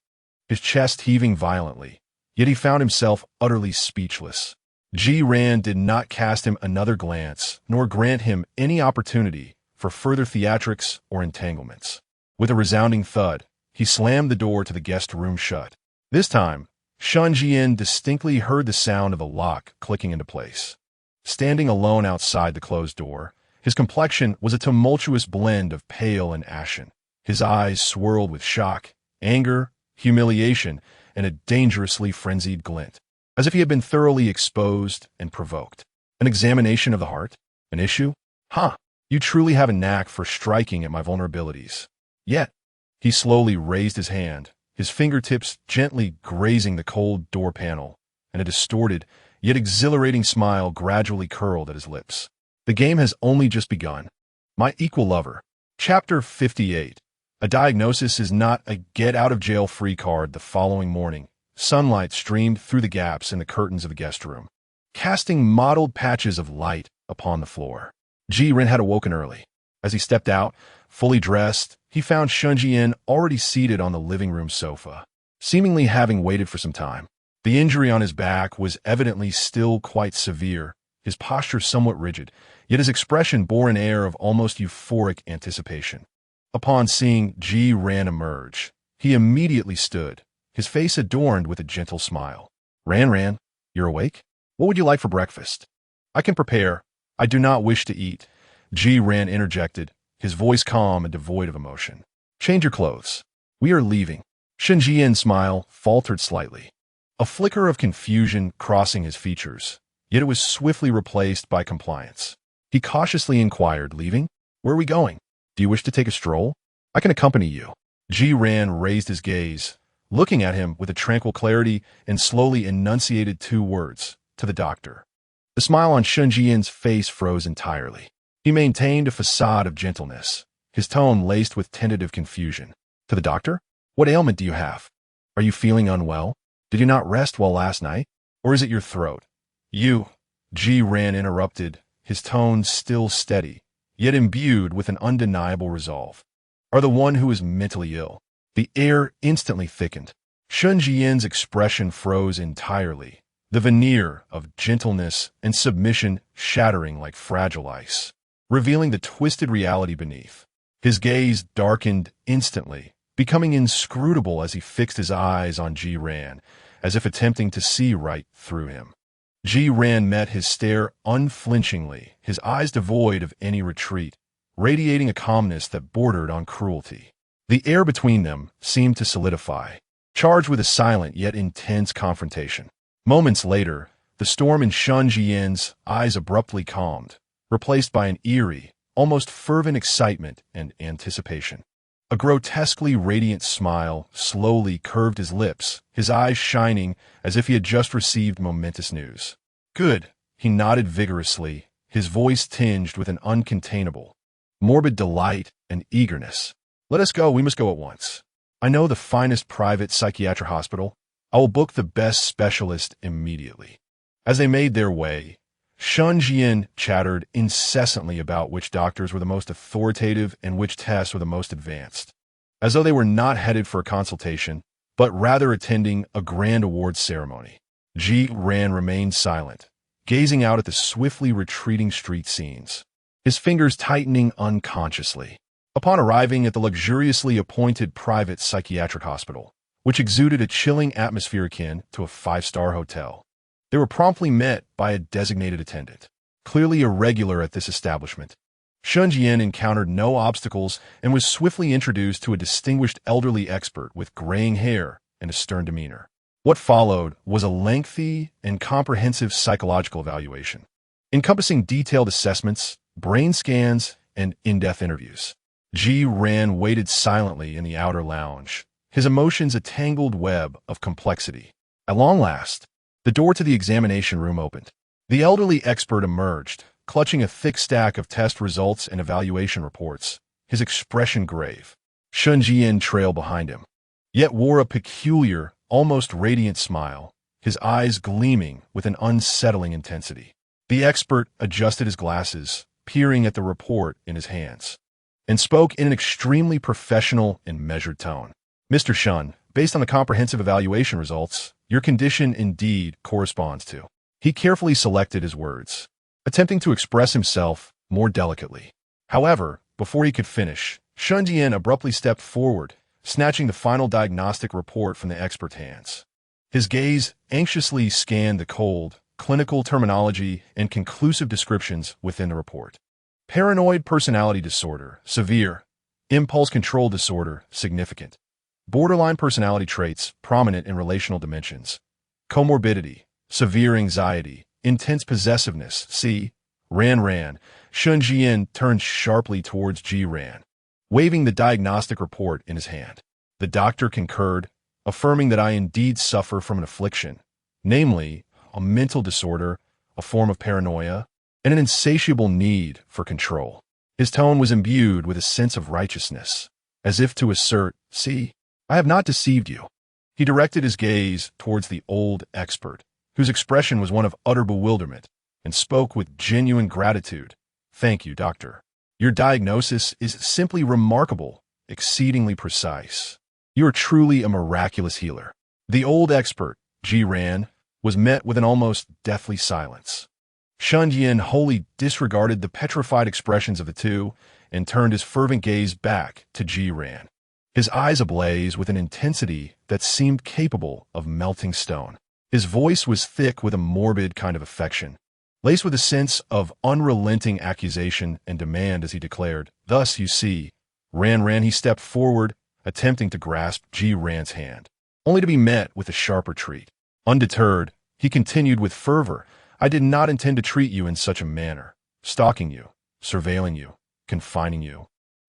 his chest heaving violently, yet he found himself utterly speechless. Ji Ran did not cast him another glance, nor grant him any opportunity for further theatrics or entanglements. With a resounding thud, he slammed the door to the guest room shut. This time, Shen Zhiyan distinctly heard the sound of a lock clicking into place. Standing alone outside the closed door, his complexion was a tumultuous blend of pale and ashen. His eyes swirled with shock, anger, humiliation, and a dangerously frenzied glint, as if he had been thoroughly exposed and provoked. "An examination of the heart? An issue? Huh, you truly have a knack for striking at my vulnerabilities. Yet," he slowly raised his hand, his fingertips gently grazing the cold door panel, and a distorted, yet exhilarating smile gradually curled at his lips. "The game has only just begun. My equal lover." Chapter 58. A diagnosis is not a get-out-of-jail-free card. The following morning, sunlight streamed through the gaps in the curtains of the guest room, casting mottled patches of light upon the floor. Ji Ran had awoken early. As he stepped out, fully dressed, he found Shen Zhiyan already seated on the living room sofa, seemingly having waited for some time. The injury on his back was evidently still quite severe, his posture somewhat rigid, yet his expression bore an air of almost euphoric anticipation. Upon seeing Ji Ran emerge, he immediately stood, his face adorned with a gentle smile. Ran, you're awake? What would you like for breakfast? I can prepare. I do not wish to eat. Ji Ran interjected, his voice calm and devoid of emotion. Change your clothes. We are leaving. Shen Zhiyan's smile faltered slightly, a flicker of confusion crossing his features, yet it was swiftly replaced by compliance. He cautiously inquired, leaving? Where are we going? Do you wish to take a stroll? I can accompany you. Ji Ran raised his gaze, looking at him with a tranquil clarity, and slowly enunciated 2 words, to the doctor. The smile on Shen Zhiyan's face froze entirely. He maintained a facade of gentleness, his tone laced with tentative confusion. To the doctor? What ailment do you have? Are you feeling unwell? Did you not rest well last night? Or is it your throat? You, Ji Ran interrupted, his tone still steady, yet imbued with an undeniable resolve, are the one who is mentally ill. The air instantly thickened. Shen Zhiyan's expression froze entirely, the veneer of gentleness and submission shattering like fragile ice, revealing the twisted reality beneath. His gaze darkened instantly, becoming inscrutable as he fixed his eyes on Ji Ran, as if attempting to see right through him. Ji Ran met his stare unflinchingly, his eyes devoid of any retreat, radiating a calmness that bordered on cruelty. The air between them seemed to solidify, charged with a silent yet intense confrontation. Moments later, the storm in Shen Zhiyan's eyes abruptly calmed, replaced by an eerie, almost fervent excitement and anticipation. A grotesquely radiant smile slowly curved his lips, his eyes shining as if he had just received momentous news. Good, he nodded vigorously, his voice tinged with an uncontainable, morbid delight and eagerness. Let us go, we must go at once. I know the finest private psychiatric hospital. I will book the best specialist immediately. As they made their way, Shen Zhiyan chattered incessantly about which doctors were the most authoritative and which tests were the most advanced, as though they were not headed for a consultation, but rather attending a grand awards ceremony. Ji Ran remained silent, gazing out at the swiftly retreating street scenes, his fingers tightening unconsciously. Upon arriving at the luxuriously appointed private psychiatric hospital, which exuded a chilling atmosphere akin to a 5-star hotel, they were promptly met by a designated attendant, clearly irregular at this establishment. Shen Zhiyan encountered no obstacles and was swiftly introduced to a distinguished elderly expert with graying hair and a stern demeanor. What followed was a lengthy and comprehensive psychological evaluation, encompassing detailed assessments, brain scans, and in-depth interviews. Ji Ran waited silently in the outer lounge, his emotions a tangled web of complexity. At long last, the door to the examination room opened. The elderly expert emerged, clutching a thick stack of test results and evaluation reports, his expression grave. Shen Zhiyan trailed behind him, yet wore a peculiar, almost radiant smile, his eyes gleaming with an unsettling intensity. The expert adjusted his glasses, peering at the report in his hands, and spoke in an extremely professional and measured tone. Mr. Shen, based on the comprehensive evaluation results, your condition indeed corresponds to. He carefully selected his words, attempting to express himself more delicately. However, before he could finish, Shen Zhiyan abruptly stepped forward, snatching the final diagnostic report from the expert's hands. His gaze anxiously scanned the cold, clinical terminology and conclusive descriptions within the report. Paranoid personality disorder, severe. Impulse control disorder, significant. Borderline personality traits, prominent in relational dimensions. Comorbidity, severe anxiety, intense possessiveness, c. Ran. Shen Zhiyan turned sharply towards Ji Ran, waving the diagnostic report in his hand. The doctor concurred, affirming that I indeed suffer from an affliction, namely, a mental disorder, a form of paranoia, and an insatiable need for control. His tone was imbued with a sense of righteousness, as if to assert, see, I have not deceived you. He directed his gaze towards the old expert, whose expression was one of utter bewilderment, and spoke with genuine gratitude. Thank you, doctor. Your diagnosis is simply remarkable, exceedingly precise. You are truly a miraculous healer. The old expert, Ji Ran, was met with an almost deathly silence. Shen Zhiyan wholly disregarded the petrified expressions of the two and turned his fervent gaze back to Ji-ran. His eyes ablaze with an intensity that seemed capable of melting stone. His voice was thick with a morbid kind of affection, laced with a sense of unrelenting accusation and demand as he declared, "Thus, you see, Ran." He stepped forward, attempting to grasp Ji-ran's hand, only to be met with a sharp retreat. Undeterred, he continued with fervor, "I did not intend to treat you in such a manner, stalking you, surveilling you, confining you,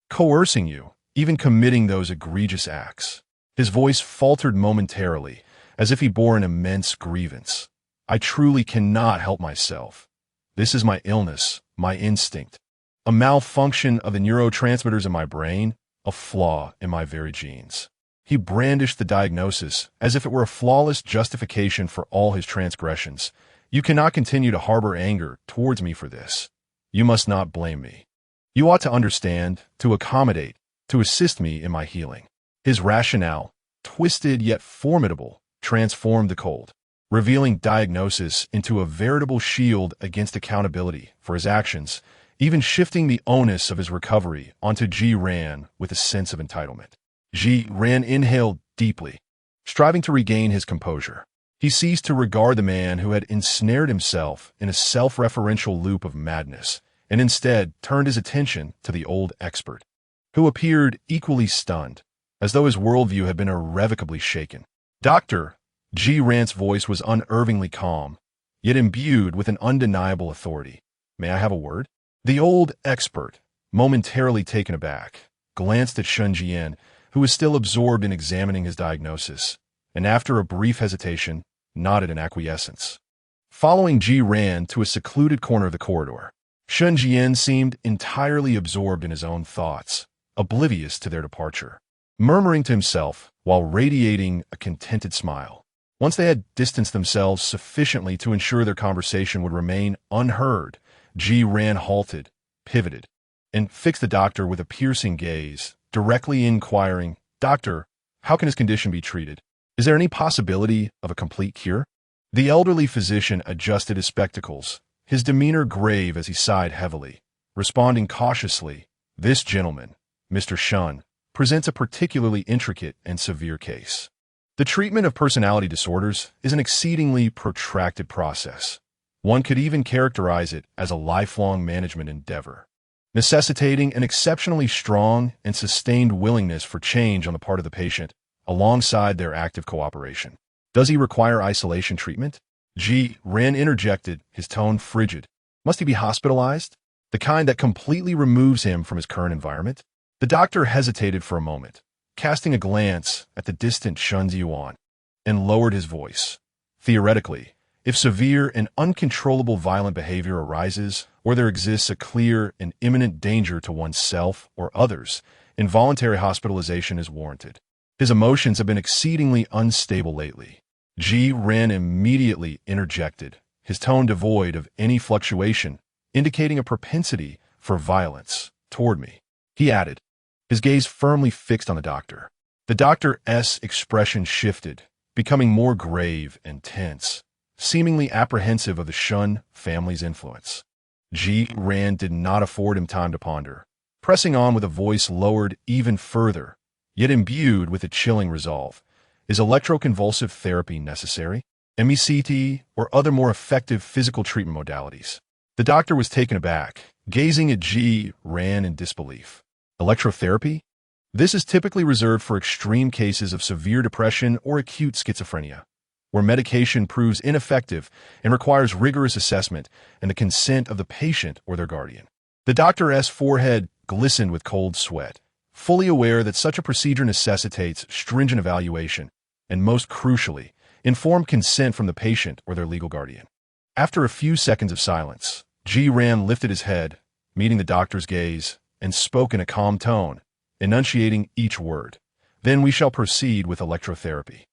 coercing you, even committing those egregious acts." His voice faltered momentarily, as if he bore an immense grievance. "I truly cannot help myself. This is my illness, my instinct, a malfunction of the neurotransmitters in my brain, a flaw in my very genes." He brandished the diagnosis as if it were a flawless justification for all his transgressions. "You cannot continue to harbor anger towards me for this. You must not blame me. You ought to understand, to accommodate, to assist me in my healing." His rationale, twisted yet formidable, transformed the cold, revealing diagnosis into a veritable shield against accountability for his actions, even shifting the onus of his recovery onto Ji-ran with a sense of entitlement. Ji-ran inhaled deeply, striving to regain his composure. He ceased to regard the man who had ensnared himself in a self-referential loop of madness, and instead turned his attention to the old expert, who appeared equally stunned, as though his worldview had been irrevocably shaken. "Doctor," Ji-ran's voice was unervingly calm, yet imbued with an undeniable authority. "May I have a word?" The old expert, momentarily taken aback, glanced at Shen Zhiyan, who was still absorbed in examining his diagnosis, and after a brief hesitation, nodded in acquiescence. Following Ji-ran to a secluded corner of the corridor, Shen Zhiyan seemed entirely absorbed in his own thoughts, oblivious to their departure, murmuring to himself while radiating a contented smile. Once they had distanced themselves sufficiently to ensure their conversation would remain unheard, Ji-ran halted, pivoted, and fixed the doctor with a piercing gaze, directly inquiring, "Doctor, how can his condition be treated? Is there any possibility of a complete cure?" The elderly physician adjusted his spectacles, his demeanor grave as he sighed heavily, responding cautiously, "This gentleman, Mr. Shen, presents a particularly intricate and severe case. The treatment of personality disorders is an exceedingly protracted process. One could even characterize it as a lifelong management endeavor, necessitating an exceptionally strong and sustained willingness for change on the part of the patient, alongside their active cooperation." "Does he require isolation treatment?" Ji-ran interjected, his tone frigid. "Must he be hospitalized? The kind that completely removes him from his current environment?" The doctor hesitated for a moment, casting a glance at the distant Shen Zhiyan, and lowered his voice. "Theoretically, if severe and uncontrollable violent behavior arises, or there exists a clear and imminent danger to oneself or others, involuntary hospitalization is warranted. His emotions have been exceedingly unstable lately." Ji-ran immediately interjected, his tone devoid of any fluctuation, indicating a propensity for violence toward me. He added, his gaze firmly fixed on the doctor. The doctor's expression shifted, becoming more grave and tense, seemingly apprehensive of the Shen family's influence. Ji-ran did not afford him time to ponder, pressing on with a voice lowered even further, yet imbued with a chilling resolve. "Is electroconvulsive therapy necessary? MECT or other more effective physical treatment modalities?" The doctor was taken aback, gazing at Ji-ran in disbelief. "Electrotherapy? This is typically reserved for extreme cases of severe depression or acute schizophrenia, where medication proves ineffective and requires rigorous assessment and the consent of the patient or their guardian." The doctor's forehead glistened with cold sweat, fully aware that such a procedure necessitates stringent evaluation and, most crucially, informed consent from the patient or their legal guardian. After a few seconds of silence, Ji-ran lifted his head, meeting the doctor's gaze, and spoke in a calm tone, enunciating each word. "Then we shall proceed with electrotherapy.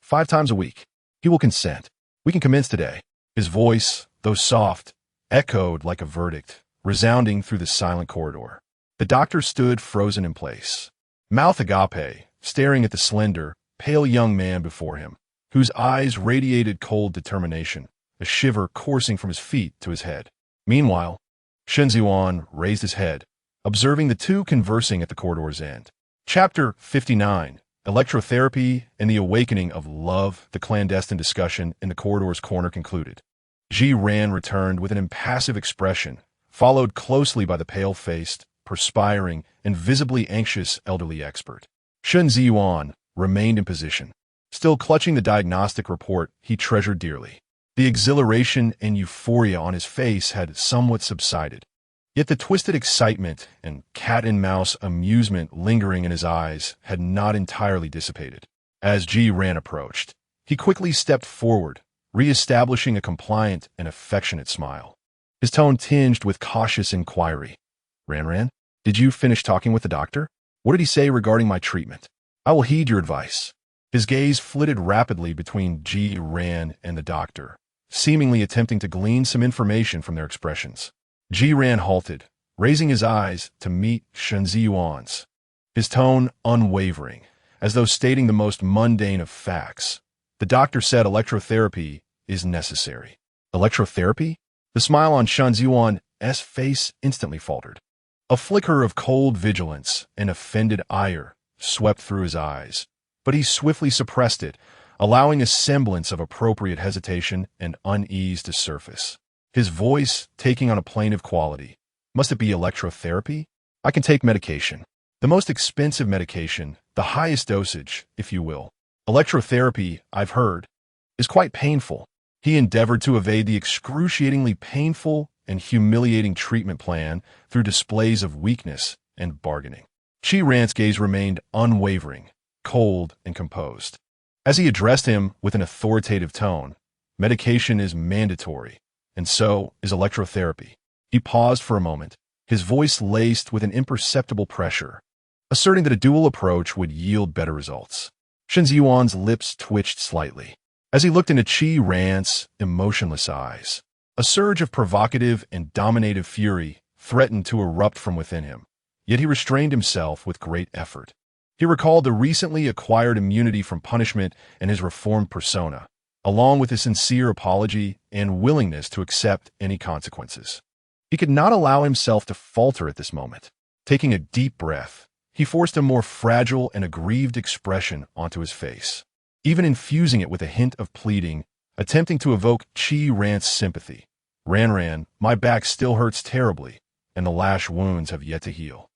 5 times a week. He will consent. We can commence today." His voice, though soft, echoed like a verdict, resounding through the silent corridor. The doctor stood frozen in place, mouth agape, staring at the slender, pale young man before him, whose eyes radiated cold determination, a shiver coursing from his feet to his head. Meanwhile, Shen Zhiyan raised his head, observing the two conversing at the corridor's end. Chapter 59, Electrotherapy and the Awakening of Love. The clandestine discussion in the corridor's corner concluded. Ji Ran returned with an impassive expression, followed closely by the pale-faced, perspiring, and visibly anxious elderly expert. Shen Zhiyan remained in position, still clutching the diagnostic report he treasured dearly. The exhilaration and euphoria on his face had somewhat subsided, yet the twisted excitement and cat-and-mouse amusement lingering in his eyes had not entirely dissipated. As Ji Ran approached, he quickly stepped forward, re-establishing a compliant and affectionate smile. His tone tinged with cautious inquiry. Ran, did you finish talking with the doctor? What did he say regarding my treatment? I will heed your advice. His gaze flitted rapidly between Ji Ran and the doctor, seemingly attempting to glean some information from their expressions. Ji Ran halted, raising his eyes to meet Shen Zhiyan's, his tone unwavering, as though stating the most mundane of facts. The doctor said electrotherapy is necessary. Electrotherapy? The smile on Shen Zhiyan's face instantly faltered. A flicker of cold vigilance and offended ire swept through his eyes, but he swiftly suppressed it, allowing a semblance of appropriate hesitation and unease to surface. His voice taking on a plaintive quality. Must it be electrotherapy? I can take medication. The most expensive medication, the highest dosage, if you will. Electrotherapy, I've heard, is quite painful. He endeavored to evade the excruciatingly painful and humiliating treatment plan through displays of weakness and bargaining. Ji Ran's gaze remained unwavering, cold and composed. As he addressed him with an authoritative tone, medication is mandatory, and so is electrotherapy. He paused for a moment, his voice laced with an imperceptible pressure, asserting that a dual approach would yield better results. Shen Zhiyan's lips twitched slightly as he looked into Ji Ran's emotionless eyes. A surge of provocative and dominative fury threatened to erupt from within him, yet he restrained himself with great effort. He recalled the recently acquired immunity from punishment and his reformed persona, along with his sincere apology and willingness to accept any consequences. He could not allow himself to falter at this moment. Taking a deep breath, he forced a more fragile and aggrieved expression onto his face, even infusing it with a hint of pleading, attempting to evoke Ji Ran's sympathy. Ran, my back still hurts terribly, and the lash wounds have yet to heal.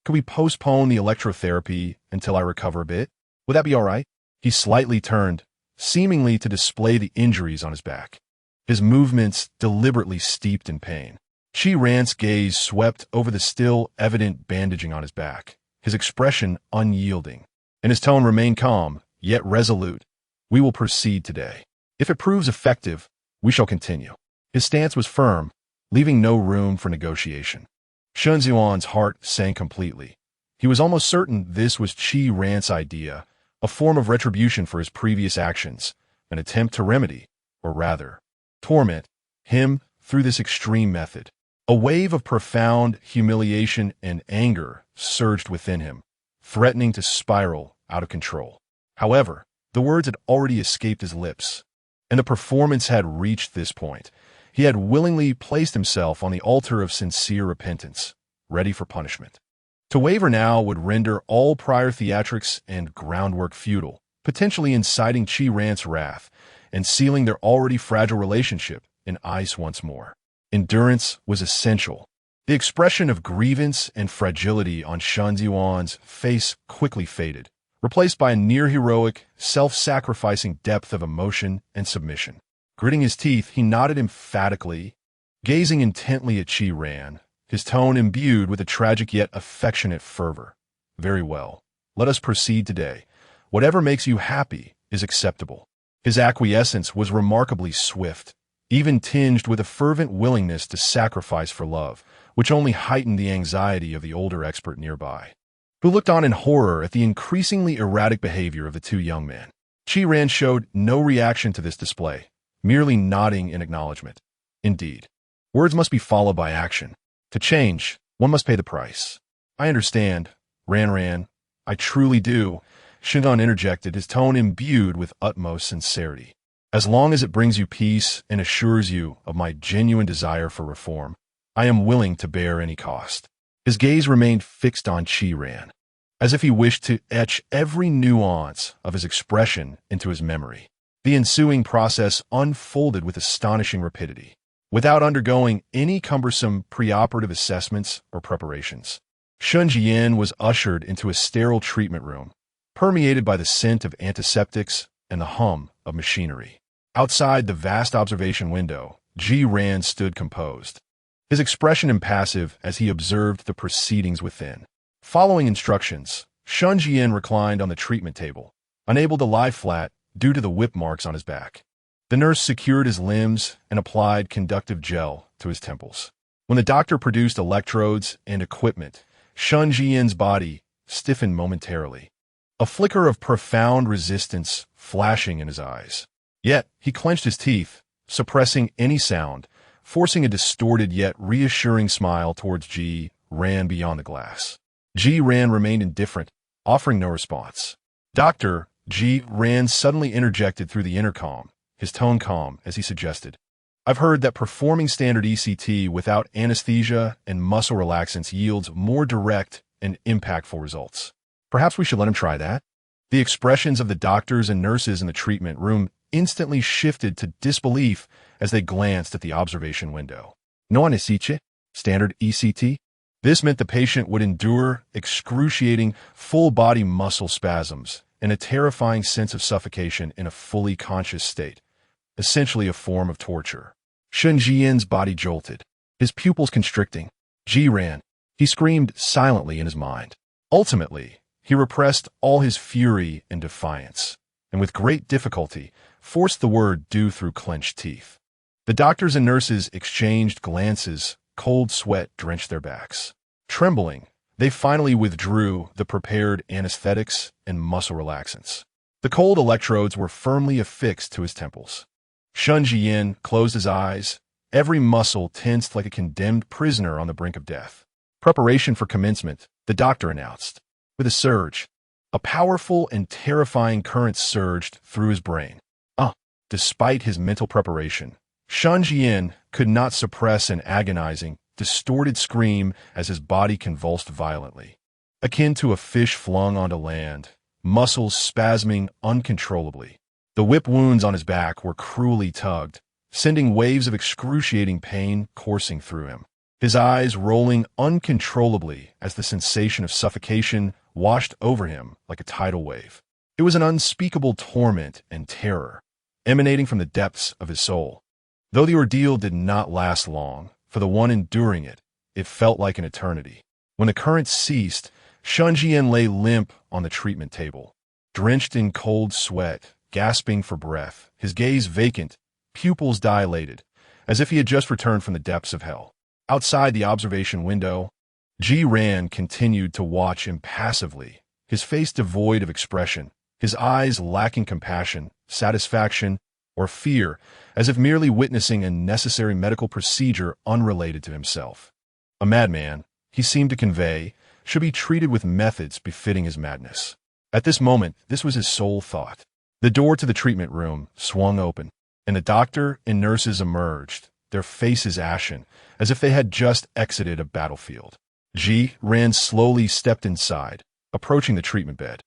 Could we postpone the electrotherapy until I recover a bit? Would that be all right? He slightly turned, seemingly to display the injuries on his back, his movements deliberately steeped in pain. Ji Ran's gaze swept over the still evident bandaging on his back, his expression unyielding, and his tone remained calm, yet resolute. We will proceed today. If it proves effective, we shall continue. His stance was firm, leaving no room for negotiation. Shen Zhiyan's heart sank completely. He was almost certain this was Ji Ran's idea, a form of retribution for his previous actions, an attempt to remedy, or rather, torment, him through this extreme method. A wave of profound humiliation and anger surged within him, threatening to spiral out of control. However, the words had already escaped his lips, and the performance had reached this point. He had willingly placed himself on the altar of sincere repentance, ready for punishment. To waver now would render all prior theatrics and groundwork futile, potentially inciting Ji Ran's wrath and sealing their already fragile relationship in ice once more. Endurance was essential. The expression of grievance and fragility on Shen Zhiyan's face quickly faded, replaced by a near-heroic, self-sacrificing depth of emotion and submission. Gritting his teeth, he nodded emphatically, gazing intently at Ji Ran, his tone imbued with a tragic yet affectionate fervor. Very well. Let us proceed today. Whatever makes you happy is acceptable. His acquiescence was remarkably swift, even tinged with a fervent willingness to sacrifice for love, which only heightened the anxiety of the older expert nearby, who looked on in horror at the increasingly erratic behavior of the two young men. Ji Ran showed no reaction to this display, merely nodding in acknowledgement. Indeed, words must be followed by action. To change, one must pay the price. I understand, Ran. I truly do, Shen Zhiyan interjected, his tone imbued with utmost sincerity. As long as it brings you peace and assures you of my genuine desire for reform, I am willing to bear any cost." His gaze remained fixed on Zhiyan, as if he wished to etch every nuance of his expression into his memory. The ensuing process unfolded with astonishing rapidity, without undergoing any cumbersome preoperative assessments or preparations. Shen Zhiyan was ushered into a sterile treatment room, permeated by the scent of antiseptics and the hum of machinery. Outside the vast observation window, Zhiyan stood composed, his expression impassive as he observed the proceedings within. Following instructions, Shen Zhiyan reclined on the treatment table, unable to lie flat due to the whip marks on his back. The nurse secured his limbs and applied conductive gel to his temples. When the doctor produced electrodes and equipment, Shen Zhiyan's body stiffened momentarily, a flicker of profound resistance flashing in his eyes. Yet, he clenched his teeth, suppressing any sound, forcing a distorted yet reassuring smile towards Zhiyan beyond the glass. Zhiyan remained indifferent, offering no response. "Doctor," Zhiyan suddenly interjected through the intercom, his tone calm as he suggested, "I've heard that performing standard ECT without anesthesia and muscle relaxants yields more direct and impactful results. Perhaps we should let him try that?" The expressions of the doctors and nurses in the treatment room instantly shifted to disbelief as they glanced at the observation window. No anesthesia? Standard ECT? This meant the patient would endure excruciating full-body muscle spasms and a terrifying sense of suffocation in a fully conscious state, essentially a form of torture. Shen Zhiyan's body jolted, his pupils constricting. Zhiyan, he screamed silently in his mind. Ultimately, he repressed all his fury and defiance, and with great difficulty, forced the word due through clenched teeth. The doctors and nurses exchanged glances, cold sweat drenched their backs. Trembling, they finally withdrew the prepared anesthetics and muscle relaxants. The cold electrodes were firmly affixed to his temples. Shen Zhiyan closed his eyes, every muscle tensed like a condemned prisoner on the brink of death. "Preparation for commencement," the doctor announced. With a surge, a powerful and terrifying current surged through his brain. Despite his mental preparation, Shen Zhiyan could not suppress an agonizing, distorted scream as his body convulsed violently. Akin to a fish flung onto land, muscles spasming uncontrollably. The whip wounds on his back were cruelly tugged, sending waves of excruciating pain coursing through him. His eyes rolling uncontrollably as the sensation of suffocation washed over him like a tidal wave. It was an unspeakable torment and terror, emanating from the depths of his soul. Though the ordeal did not last long, for the one enduring it, it felt like an eternity. When the current ceased, Shen Zhiyan lay limp on the treatment table, drenched in cold sweat, gasping for breath, his gaze vacant, pupils dilated, as if he had just returned from the depths of hell. Outside the observation window, Zhiyan continued to watch impassively, his face devoid of expression, his eyes lacking compassion, satisfaction, or fear, as if merely witnessing a necessary medical procedure unrelated to himself. A madman, he seemed to convey, should be treated with methods befitting his madness. At this moment, this was his sole thought. The door to the treatment room swung open, and the doctor and nurses emerged, their faces ashen, as if they had just exited a battlefield. Zhiyan slowly stepped inside, approaching the treatment bed.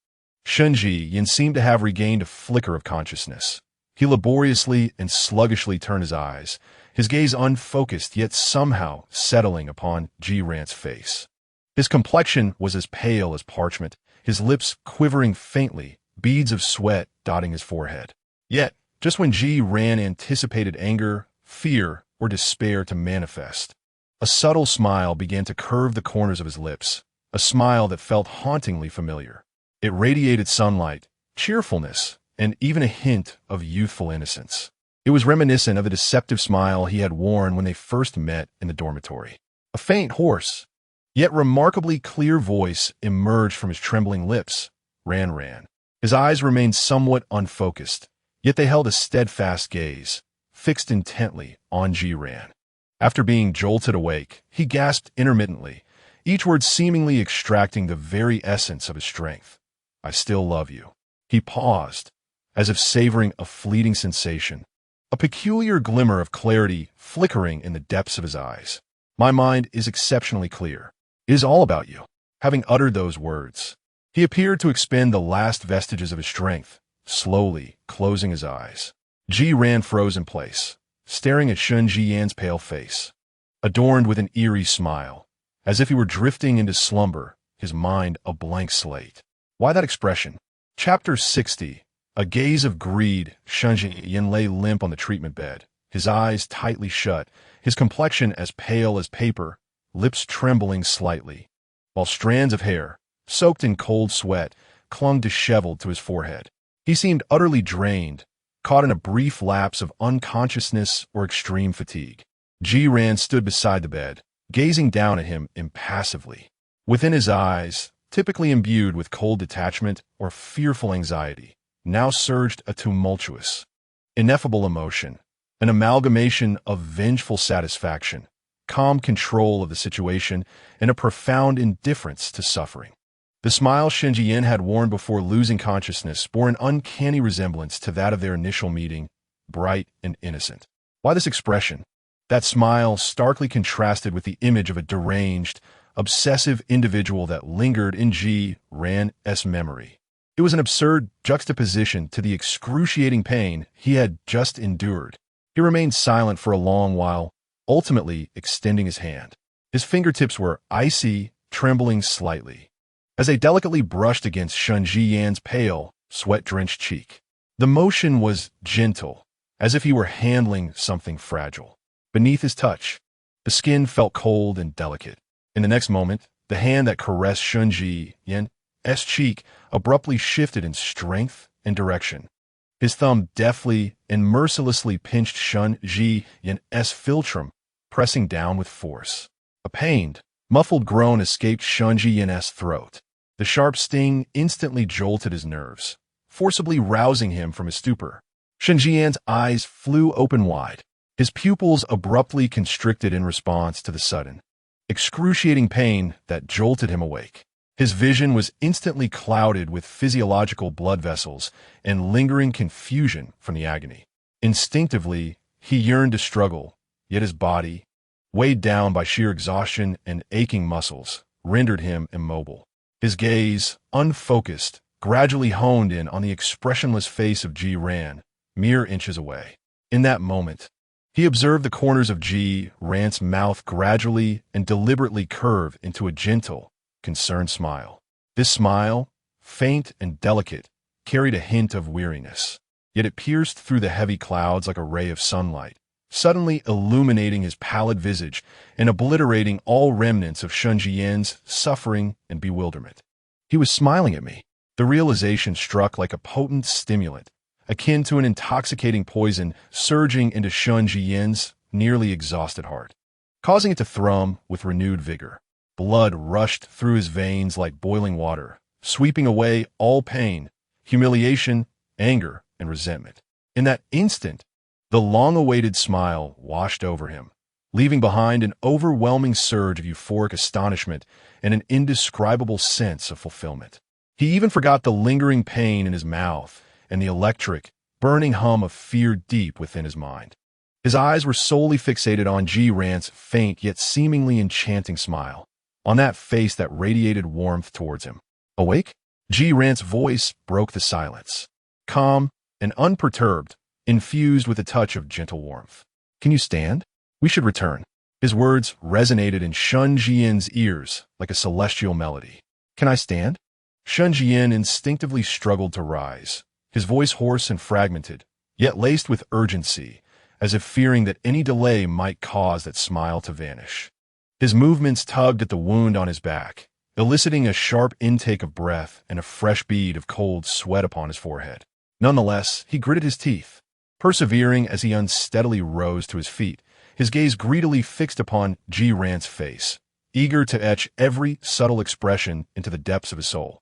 Shen Zhiyan seemed to have regained a flicker of consciousness. He laboriously and sluggishly turned his eyes, his gaze unfocused yet somehow settling upon Zhiyan's face. His complexion was as pale as parchment, his lips quivering faintly, beads of sweat dotting his forehead. Yet, just when Zhiyan anticipated anger, fear, or despair to manifest, a subtle smile began to curve the corners of his lips, a smile that felt hauntingly familiar. It radiated sunlight, cheerfulness, and even a hint of youthful innocence. It was reminiscent of the deceptive smile he had worn when they first met in the dormitory. A faint, hoarse, yet remarkably clear voice emerged from his trembling lips. Ran. His eyes remained somewhat unfocused, yet they held a steadfast gaze, fixed intently on Zhiyan. After being jolted awake, he gasped intermittently, each word seemingly extracting the very essence of his strength. "I still love you." He paused, as if savoring a fleeting sensation, a peculiar glimmer of clarity flickering in the depths of his eyes. My mind is exceptionally clear. It is all about you. Having uttered those words, he appeared to expend the last vestiges of his strength, slowly closing his eyes. Ji Ran froze in place, staring at Shen Zhiyan's pale face, adorned with an eerie smile, as if he were drifting into slumber, his mind a blank slate. Why that expression? Chapter 60. A gaze of greed. Shen Zhiyan lay limp on the treatment bed, his eyes tightly shut, his complexion as pale as paper, lips trembling slightly, while strands of hair, soaked in cold sweat, clung disheveled to his forehead. He seemed utterly drained, caught in a brief lapse of unconsciousness or extreme fatigue. Ji Ran stood beside the bed, gazing down at him impassively. Within his eyes, typically imbued with cold detachment or fearful anxiety, now surged a tumultuous, ineffable emotion, an amalgamation of vengeful satisfaction, calm control of the situation, and a profound indifference to suffering. The smile Shen Zhiyan had worn before losing consciousness bore an uncanny resemblance to that of their initial meeting, bright and innocent. Why this expression? That smile starkly contrasted with the image of a deranged, obsessive individual that lingered in Ji Ran's memory. It was an absurd juxtaposition to the excruciating pain he had just endured. He remained silent for a long while, ultimately extending his hand. His fingertips were icy, trembling slightly, as they delicately brushed against Shen Zhiyan's pale, sweat-drenched cheek. The motion was gentle, as if he were handling something fragile. Beneath his touch, the skin felt cold and delicate. In the next moment, the hand that caressed Shen Zhiyan's cheek abruptly shifted in strength and direction. His thumb deftly and mercilessly pinched Shen Zhiyan's philtrum, pressing down with force. A pained, muffled groan escaped Shen Zhiyan's throat. The sharp sting instantly jolted his nerves, forcibly rousing him from his stupor. Shen Zhiyan's eyes flew open wide, his pupils abruptly constricted in response to the sudden, excruciating pain that jolted him awake. His vision was instantly clouded with physiological blood vessels and lingering confusion from the agony. Instinctively, he yearned to struggle, yet his body, weighed down by sheer exhaustion and aching muscles, rendered him immobile. His gaze, unfocused, gradually honed in on the expressionless face of Ji Ran, mere inches away. In that moment, he observed the corners of Ji Ran's mouth gradually and deliberately curve into a gentle, concerned smile. This smile, faint and delicate, carried a hint of weariness, yet it pierced through the heavy clouds like a ray of sunlight, suddenly illuminating his pallid visage and obliterating all remnants of Shen Zhiyan's suffering and bewilderment. He was smiling at me. The realization struck like a potent stimulant, akin to an intoxicating poison surging into Shen Zhiyan's nearly exhausted heart, causing it to thrum with renewed vigor. Blood rushed through his veins like boiling water, sweeping away all pain, humiliation, anger, and resentment. In that instant, the long-awaited smile washed over him, leaving behind an overwhelming surge of euphoric astonishment and an indescribable sense of fulfillment. He even forgot the lingering pain in his mouth and the electric, burning hum of fear deep within his mind. His eyes were solely fixated on Ji Ran's faint yet seemingly enchanting smile, on that face that radiated warmth towards him. Awake? Ji Ran's voice broke the silence, calm and unperturbed, infused with a touch of gentle warmth. Can you stand? We should return. His words resonated in Shen Zhiyan's ears like a celestial melody. Can I stand? Shen Zhiyan instinctively struggled to rise, his voice hoarse and fragmented, yet laced with urgency, as if fearing that any delay might cause that smile to vanish. His movements tugged at the wound on his back, eliciting a sharp intake of breath and a fresh bead of cold sweat upon his forehead. Nonetheless, he gritted his teeth, persevering as he unsteadily rose to his feet, his gaze greedily fixed upon Ji Ran's face, eager to etch every subtle expression into the depths of his soul.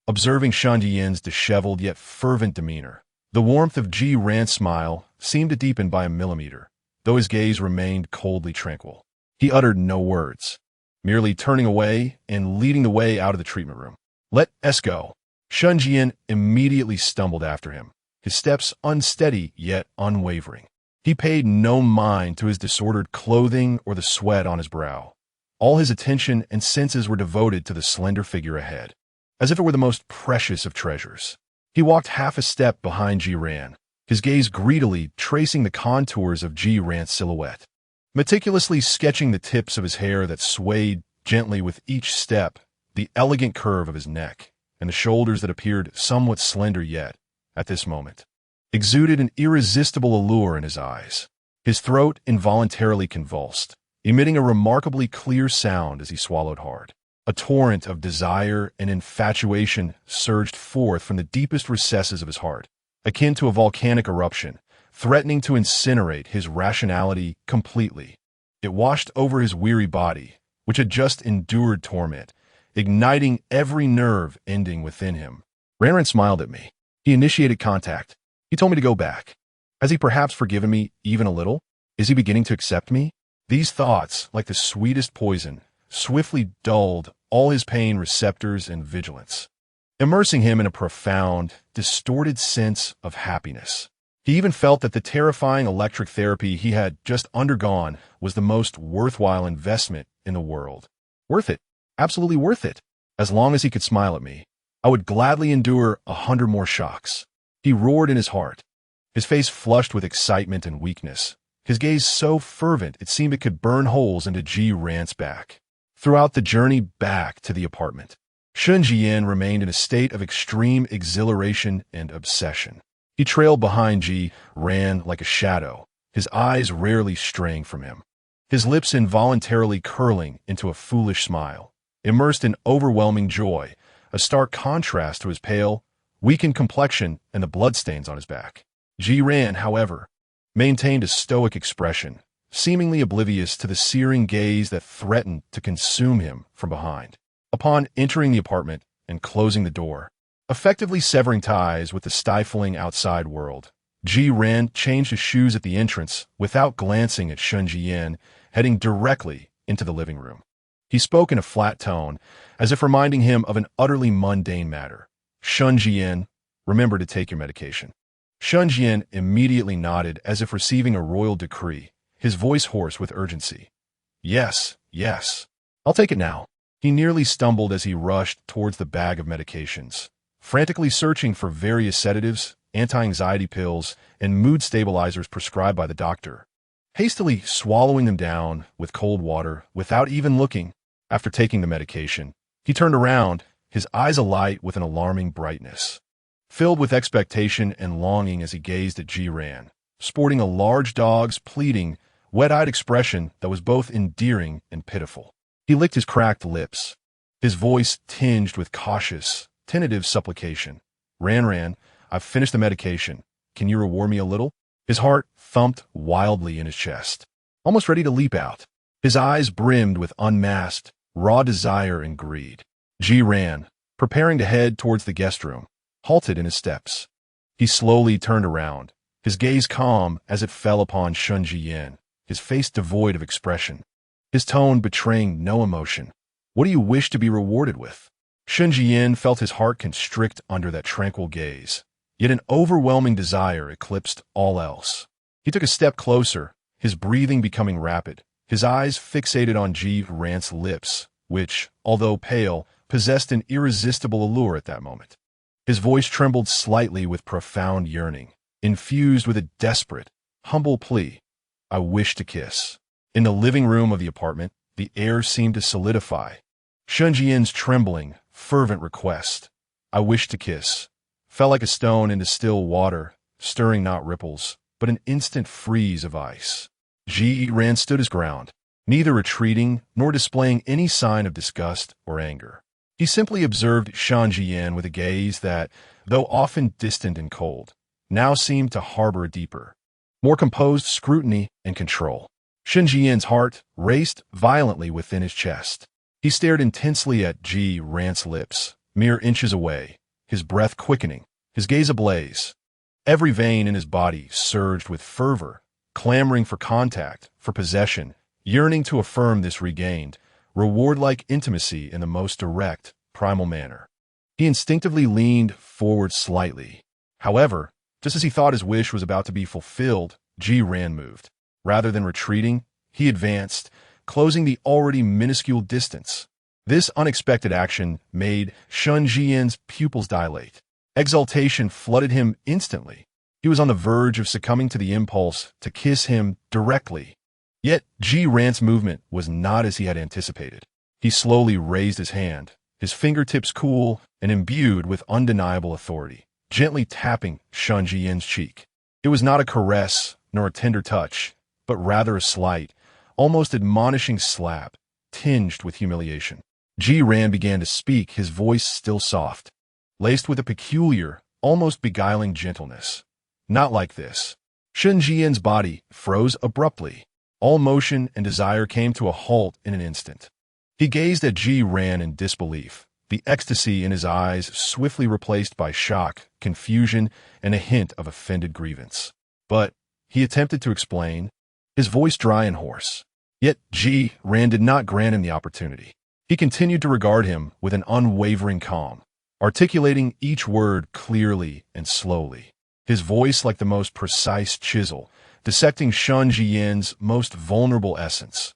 Observing Shen Zhiyan's disheveled yet fervent demeanor, the warmth of Ji Ran's smile seemed to deepen by a millimeter, though his gaze remained coldly tranquil. He uttered no words, merely turning away and leading the way out of the treatment room. Let us go. Shen Zhiyan immediately stumbled after him, his steps unsteady yet unwavering. He paid no mind to his disordered clothing or the sweat on his brow. All his attention and senses were devoted to the slender figure ahead, as if it were the most precious of treasures. He walked half a step behind Zhiyan, his gaze greedily tracing the contours of Zhiyan's silhouette, meticulously sketching the tips of his hair that swayed gently with each step, the elegant curve of his neck, and the shoulders that appeared somewhat slender yet, at this moment, exuded an irresistible allure in his eyes. His throat involuntarily convulsed, emitting a remarkably clear sound as he swallowed hard. A torrent of desire and infatuation surged forth from the deepest recesses of his heart, akin to a volcanic eruption, threatening to incinerate his rationality completely. It washed over his weary body, which had just endured torment, igniting every nerve ending within him. Ranran smiled at me. He initiated contact. He told me to go back. Has he perhaps forgiven me even a little? Is he beginning to accept me? These thoughts, like the sweetest poison, swiftly dulled all his pain receptors and vigilance, immersing him in a profound, distorted sense of happiness. He even felt that the terrifying electric therapy he had just undergone was the most worthwhile investment in the world. Worth it. Absolutely worth it. As long as he could smile at me, I would gladly endure 100 more shocks. He roared in his heart, his face flushed with excitement and weakness, his gaze so fervent it seemed it could burn holes into Zhiyan's back. Throughout the journey back to the apartment, Shen Zhiyan remained in a state of extreme exhilaration and obsession. He trailed behind Zhiyan like a shadow, his eyes rarely straying from him, his lips involuntarily curling into a foolish smile, immersed in overwhelming joy, a stark contrast to his pale, weakened complexion and the bloodstains on his back. Zhiyan, however, maintained a stoic expression, seemingly oblivious to the searing gaze that threatened to consume him from behind. Upon entering the apartment and closing the door, effectively severing ties with the stifling outside world, Zhiyan changed his shoes at the entrance without glancing at Shen Zhiyan, heading directly into the living room. He spoke in a flat tone, as if reminding him of an utterly mundane matter. Shen Zhiyan, remember to take your medication. Shen Zhiyan immediately nodded as if receiving a royal decree, his voice hoarse with urgency. Yes, yes. I'll take it now. He nearly stumbled as he rushed towards the bag of medications, frantically searching for various sedatives, anti-anxiety pills, and mood stabilizers prescribed by the doctor, hastily swallowing them down with cold water without even looking. After taking the medication, he turned around, his eyes alight with an alarming brightness, filled with expectation and longing as he gazed at Zhiyan, sporting a large dog's pleading, wet-eyed expression that was both endearing and pitiful. He licked his cracked lips, his voice tinged with cautious, tentative supplication. Ranran, I've finished the medication. Can you reward me a little? His heart thumped wildly in his chest, almost ready to leap out. His eyes brimmed with unmasked, raw desire and greed. Zhiyan, preparing to head towards the guest room, halted in his steps. He slowly turned around, his gaze calm as it fell upon Shen Zhiyan, his face devoid of expression, his tone betraying no emotion. What do you wish to be rewarded with? Shen Zhiyan felt his heart constrict under that tranquil gaze, yet an overwhelming desire eclipsed all else. He took a step closer, his breathing becoming rapid, his eyes fixated on Zhiyan's lips, which, although pale, possessed an irresistible allure at that moment. His voice trembled slightly with profound yearning, infused with a desperate, humble plea. I wish to kiss. In the living room of the apartment, the air seemed to solidify. Shen Zhiyan's trembling, fervent request, I wish to kiss, fell like a stone into still water, stirring not ripples, but an instant freeze of ice. Zhiyan stood his ground, neither retreating nor displaying any sign of disgust or anger. He simply observed Shen Zhiyan with a gaze that, though often distant and cold, now seemed to harbor a deeper, more composed scrutiny and control. Shen Zhiyan's heart raced violently within his chest. He stared intensely at Zhiyan's lips, mere inches away, his breath quickening, his gaze ablaze. Every vein in his body surged with fervor, clamoring for contact, for possession, yearning to affirm this regained, reward-like intimacy in the most direct, primal manner. He instinctively leaned forward slightly. However, Just as he thought his wish was about to be fulfilled, Ran moved. Rather than retreating, he advanced, closing the already minuscule distance. This unexpected action made Shen Zhiyan's pupils dilate. Exultation flooded him instantly. He was on the verge of succumbing to the impulse to kiss him directly. Yet Ran's movement was not as he had anticipated. He slowly raised his hand, his fingertips cool and imbued with undeniable authority, gently tapping Shen Zhiyan's cheek. It was not a caress nor a tender touch, but rather a slight, almost admonishing slap, tinged with humiliation. Ran began to speak, his voice still soft, laced with a peculiar, almost beguiling gentleness. Not like this. Shen Zhiyan's body froze abruptly. All motion and desire came to a halt in an instant. He gazed at Ran in disbelief, the ecstasy in his eyes swiftly replaced by shock, confusion, and a hint of offended grievance. But he attempted to explain, his voice dry and hoarse. Yet Ran did not grant him the opportunity. He continued to regard him with an unwavering calm, articulating each word clearly and slowly, his voice like the most precise chisel, dissecting Shen Zhiyan's most vulnerable essence.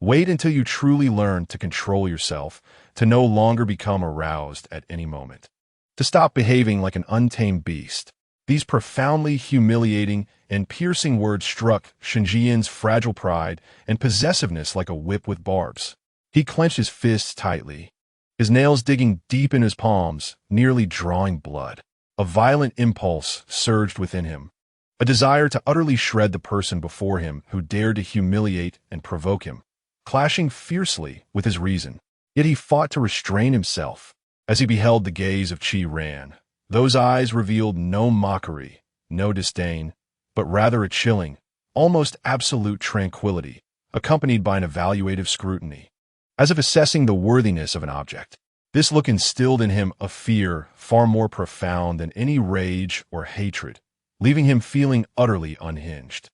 Wait until you truly learn to control yourself, to no longer become aroused at any moment, to stop behaving like an untamed beast. These profoundly humiliating and piercing words struck Shen Zhiyan's fragile pride and possessiveness like a whip with barbs. He clenched his fists tightly, his nails digging deep in his palms, nearly drawing blood. A violent impulse surged within him, a desire to utterly shred the person before him who dared to humiliate and provoke him, clashing fiercely with his reason. Yet he fought to restrain himself. As he beheld the gaze of Ran, those eyes revealed no mockery, no disdain, but rather a chilling, almost absolute tranquility, accompanied by an evaluative scrutiny, as if assessing the worthiness of an object. This look instilled in him a fear far more profound than any rage or hatred, leaving him feeling utterly unhinged.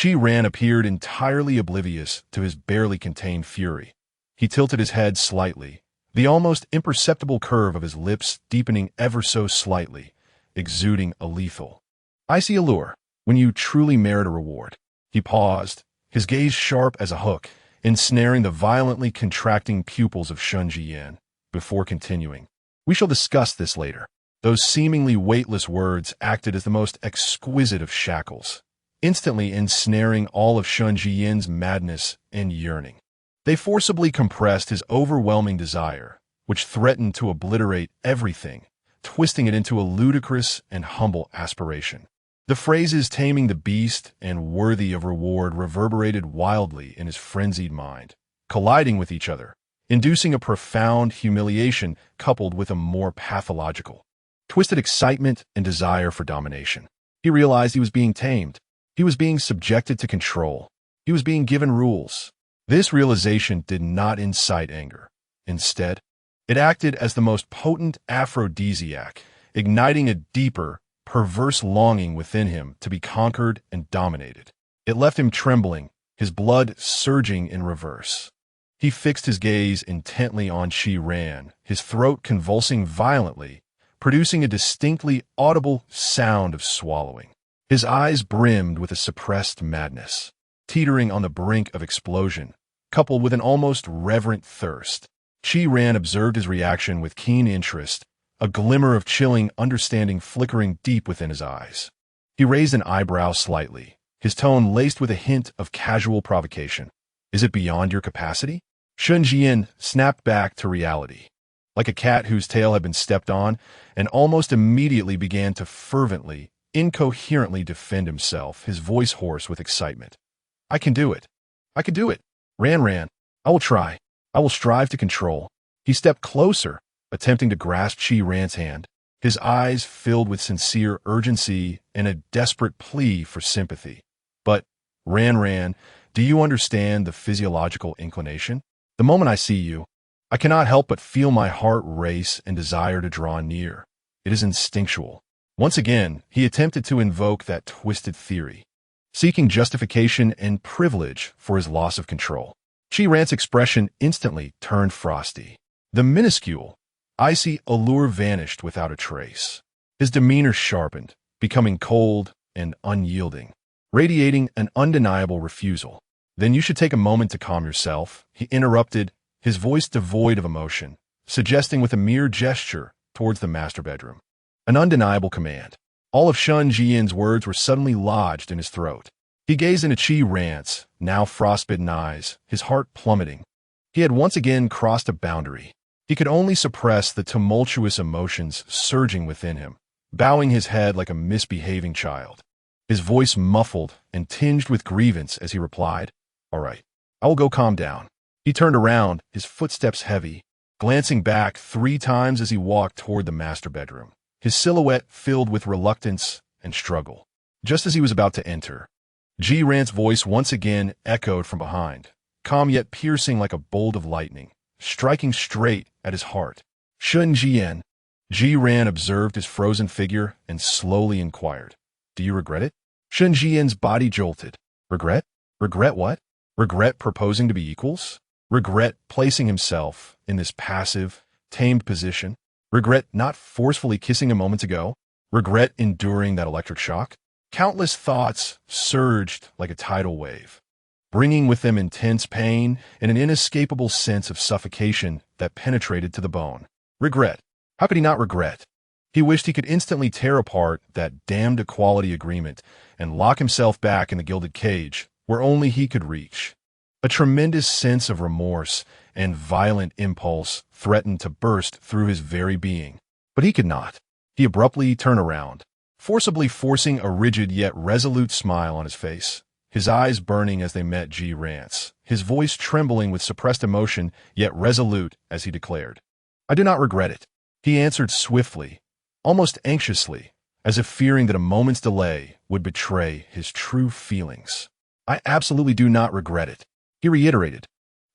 Ran appeared entirely oblivious to his barely contained fury. He tilted his head slightly, the almost imperceptible curve of his lips deepening ever so slightly, exuding a lethal, icy allure when you truly merit a reward. He paused, his gaze sharp as a hook, ensnaring the violently contracting pupils of Shen Zhiyan, before continuing. We shall discuss this later. Those seemingly weightless words acted as the most exquisite of shackles, instantly ensnaring all of Shen Zhiyan's madness and yearning. They forcibly compressed his overwhelming desire, which threatened to obliterate everything, twisting it into a ludicrous and humble aspiration. The phrases taming the beast and worthy of reward reverberated wildly in his frenzied mind, colliding with each other, inducing a profound humiliation coupled with a more pathological, twisted excitement and desire for domination. He realized he was being tamed. He was being subjected to control. He was being given rules. This realization did not incite anger. Instead, it acted as the most potent aphrodisiac, igniting a deeper, perverse longing within him to be conquered and dominated. It left him trembling, his blood surging in reverse. He fixed his gaze intently on Ran, his throat convulsing violently, producing a distinctly audible sound of swallowing. His eyes brimmed with a suppressed madness, teetering on the brink of explosion, coupled with an almost reverent thirst. Ran observed his reaction with keen interest, a glimmer of chilling understanding flickering deep within his eyes. He raised an eyebrow slightly, his tone laced with a hint of casual provocation. Is it beyond your capacity? Shen Zhiyan snapped back to reality, like a cat whose tail had been stepped on, and almost immediately began to fervently, incoherently defend himself, his voice hoarse with excitement. I can do it. I can do it. Ran. I will try. I will strive to control. He stepped closer, attempting to grasp Ran's hand, his eyes filled with sincere urgency and a desperate plea for sympathy. But, Ran, do you understand the physiological inclination? The moment I see you, I cannot help but feel my heart race and desire to draw near. It is instinctual. Once again, he attempted to invoke that twisted theory, seeking justification and privilege for his loss of control. Ran's expression instantly turned frosty. The minuscule, icy allure vanished without a trace. His demeanor sharpened, becoming cold and unyielding, radiating an undeniable refusal. "Then you should take a moment to calm yourself," he interrupted, his voice devoid of emotion, suggesting with a mere gesture towards the master bedroom. An undeniable command. All of Shen Zhiyan's words were suddenly lodged in his throat. He gazed into Qi Ran's now frostbitten eyes, his heart plummeting. He had once again crossed a boundary. He could only suppress the tumultuous emotions surging within him, bowing his head like a misbehaving child. His voice muffled and tinged with grievance as he replied, "All right, I will go calm down." He turned around, his footsteps heavy, glancing back 3 times as he walked toward the master bedroom, his silhouette filled with reluctance and struggle. Just as he was about to enter, Ji Ran's voice once again echoed from behind, calm yet piercing like a bolt of lightning, striking straight at his heart. "Shen Zhiyan." Ji Ran observed his frozen figure and slowly inquired, "Do you regret it?" Shen Zhiyan's body jolted. "Regret? Regret what? Regret proposing to be equals? Regret placing himself in this passive, tamed position? Regret not forcefully kissing a moment ago? Regret enduring that electric shock?" Countless thoughts surged like a tidal wave, bringing with them intense pain and an inescapable sense of suffocation that penetrated to the bone. Regret. How could he not regret? He wished he could instantly tear apart that damned equality agreement and lock himself back in the gilded cage where only he could reach. A tremendous sense of remorse and violent impulse threatened to burst through his very being. But he could not. He abruptly turned around, forcibly forcing a rigid yet resolute smile on his face, his eyes burning as they met Ji Ran's, his voice trembling with suppressed emotion yet resolute as he declared, "I do not regret it." He answered swiftly, almost anxiously, as if fearing that a moment's delay would betray his true feelings. "I absolutely do not regret it," he reiterated,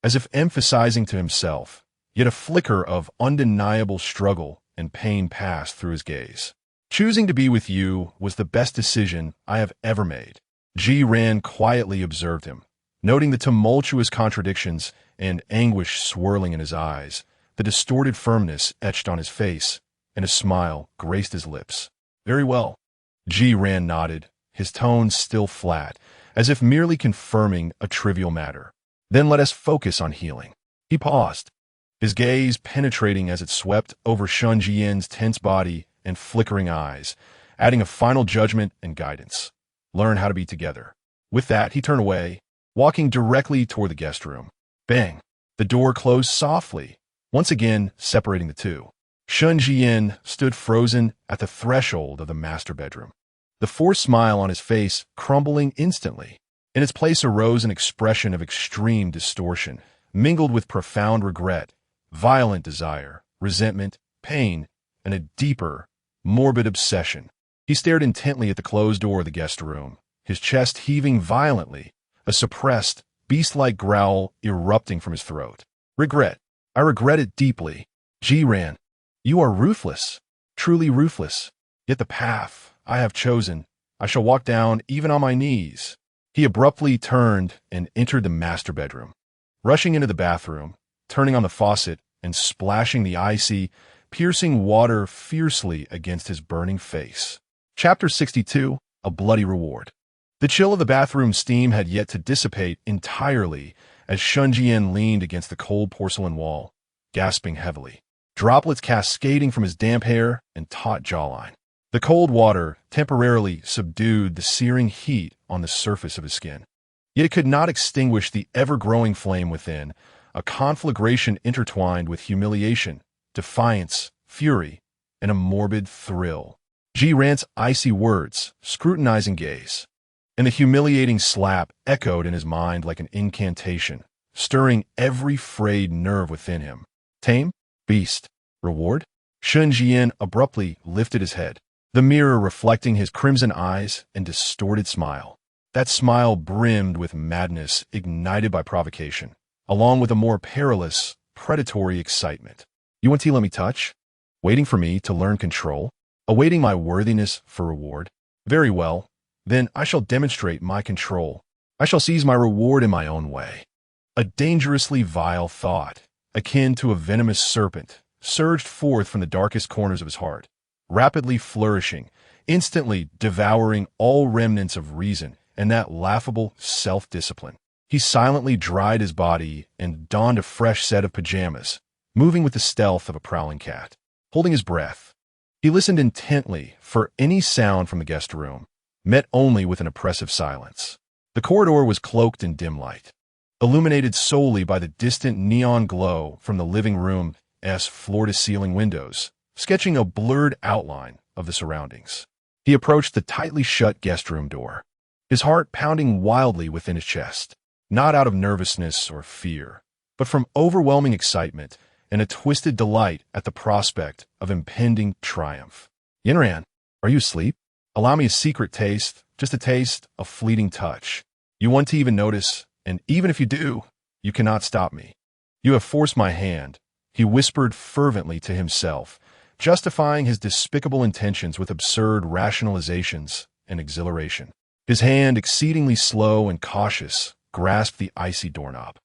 as if emphasizing to himself, yet a flicker of undeniable struggle and pain passed through his gaze. "Choosing to be with you was the best decision I have ever made." Ji Ran quietly observed him, noting the tumultuous contradictions and anguish swirling in his eyes, the distorted firmness etched on his face, and a smile graced his lips. "Very well." Ji Ran nodded, his tone still flat, as if merely confirming a trivial matter. "Then let us focus on healing." He paused, his gaze penetrating as it swept over Shen Zhiyan's tense body and flickering eyes, adding a final judgment and guidance. "Learn how to be together." With that, he turned away, walking directly toward the guest room. Bang! The door closed softly, once again separating the two. Shen Zhiyan stood frozen at the threshold of the master bedroom, the forced smile on his face crumbling instantly. In its place arose an expression of extreme distortion, mingled with profound regret, violent desire, resentment, pain, and a deeper, morbid obsession. He stared intently at the closed door of the guest room, his chest heaving violently, a suppressed, beast-like growl erupting from his throat. "Regret. I regret it deeply. Ji Ran, you are ruthless, truly ruthless. Yet the path I have chosen, I shall walk down even on my knees." He abruptly turned and entered the master bedroom, rushing into the bathroom, turning on the faucet, and splashing the icy, piercing water fiercely against his burning face. Chapter 62, A Bloody Reward. The chill of the bathroom steam had yet to dissipate entirely as Shen Zhiyan leaned against the cold porcelain wall, gasping heavily, droplets cascading from his damp hair and taut jawline. The cold water temporarily subdued the searing heat on the surface of his skin. Yet it could not extinguish the ever-growing flame within, a conflagration intertwined with humiliation, defiance, fury, and a morbid thrill. Ji Ran's icy words, scrutinizing gaze, and the humiliating slap echoed in his mind like an incantation, stirring every frayed nerve within him. Tame? Beast? Reward? Shen Zhiyan abruptly lifted his head, the mirror reflecting his crimson eyes and distorted smile. That smile brimmed with madness ignited by provocation, along with a more perilous, predatory excitement. "You want to let me touch? Waiting for me to learn control? Awaiting my worthiness for reward? Very well, then I shall demonstrate my control. I shall seize my reward in my own way." A dangerously vile thought, akin to a venomous serpent, surged forth from the darkest corners of his heart, rapidly flourishing, instantly devouring all remnants of reason and that laughable self-discipline. He silently dried his body and donned a fresh set of pajamas, moving with the stealth of a prowling cat. Holding his breath, he listened intently for any sound from the guest room, met only with an oppressive silence. The corridor was cloaked in dim light, illuminated solely by the distant neon glow from the living room's floor-to-ceiling windows, sketching a blurred outline of the surroundings. He approached the tightly shut guest room door, his heart pounding wildly within his chest, not out of nervousness or fear, but from overwhelming excitement and a twisted delight at the prospect of impending triumph. Yinran, are you asleep? Allow me a secret taste, just a taste, a fleeting touch. You want to even notice, and even if you do, you cannot stop me. You have forced my hand, he whispered fervently to himself, justifying his despicable intentions with absurd rationalizations and exhilaration. His hand, exceedingly slow and cautious, grasped the icy doorknob.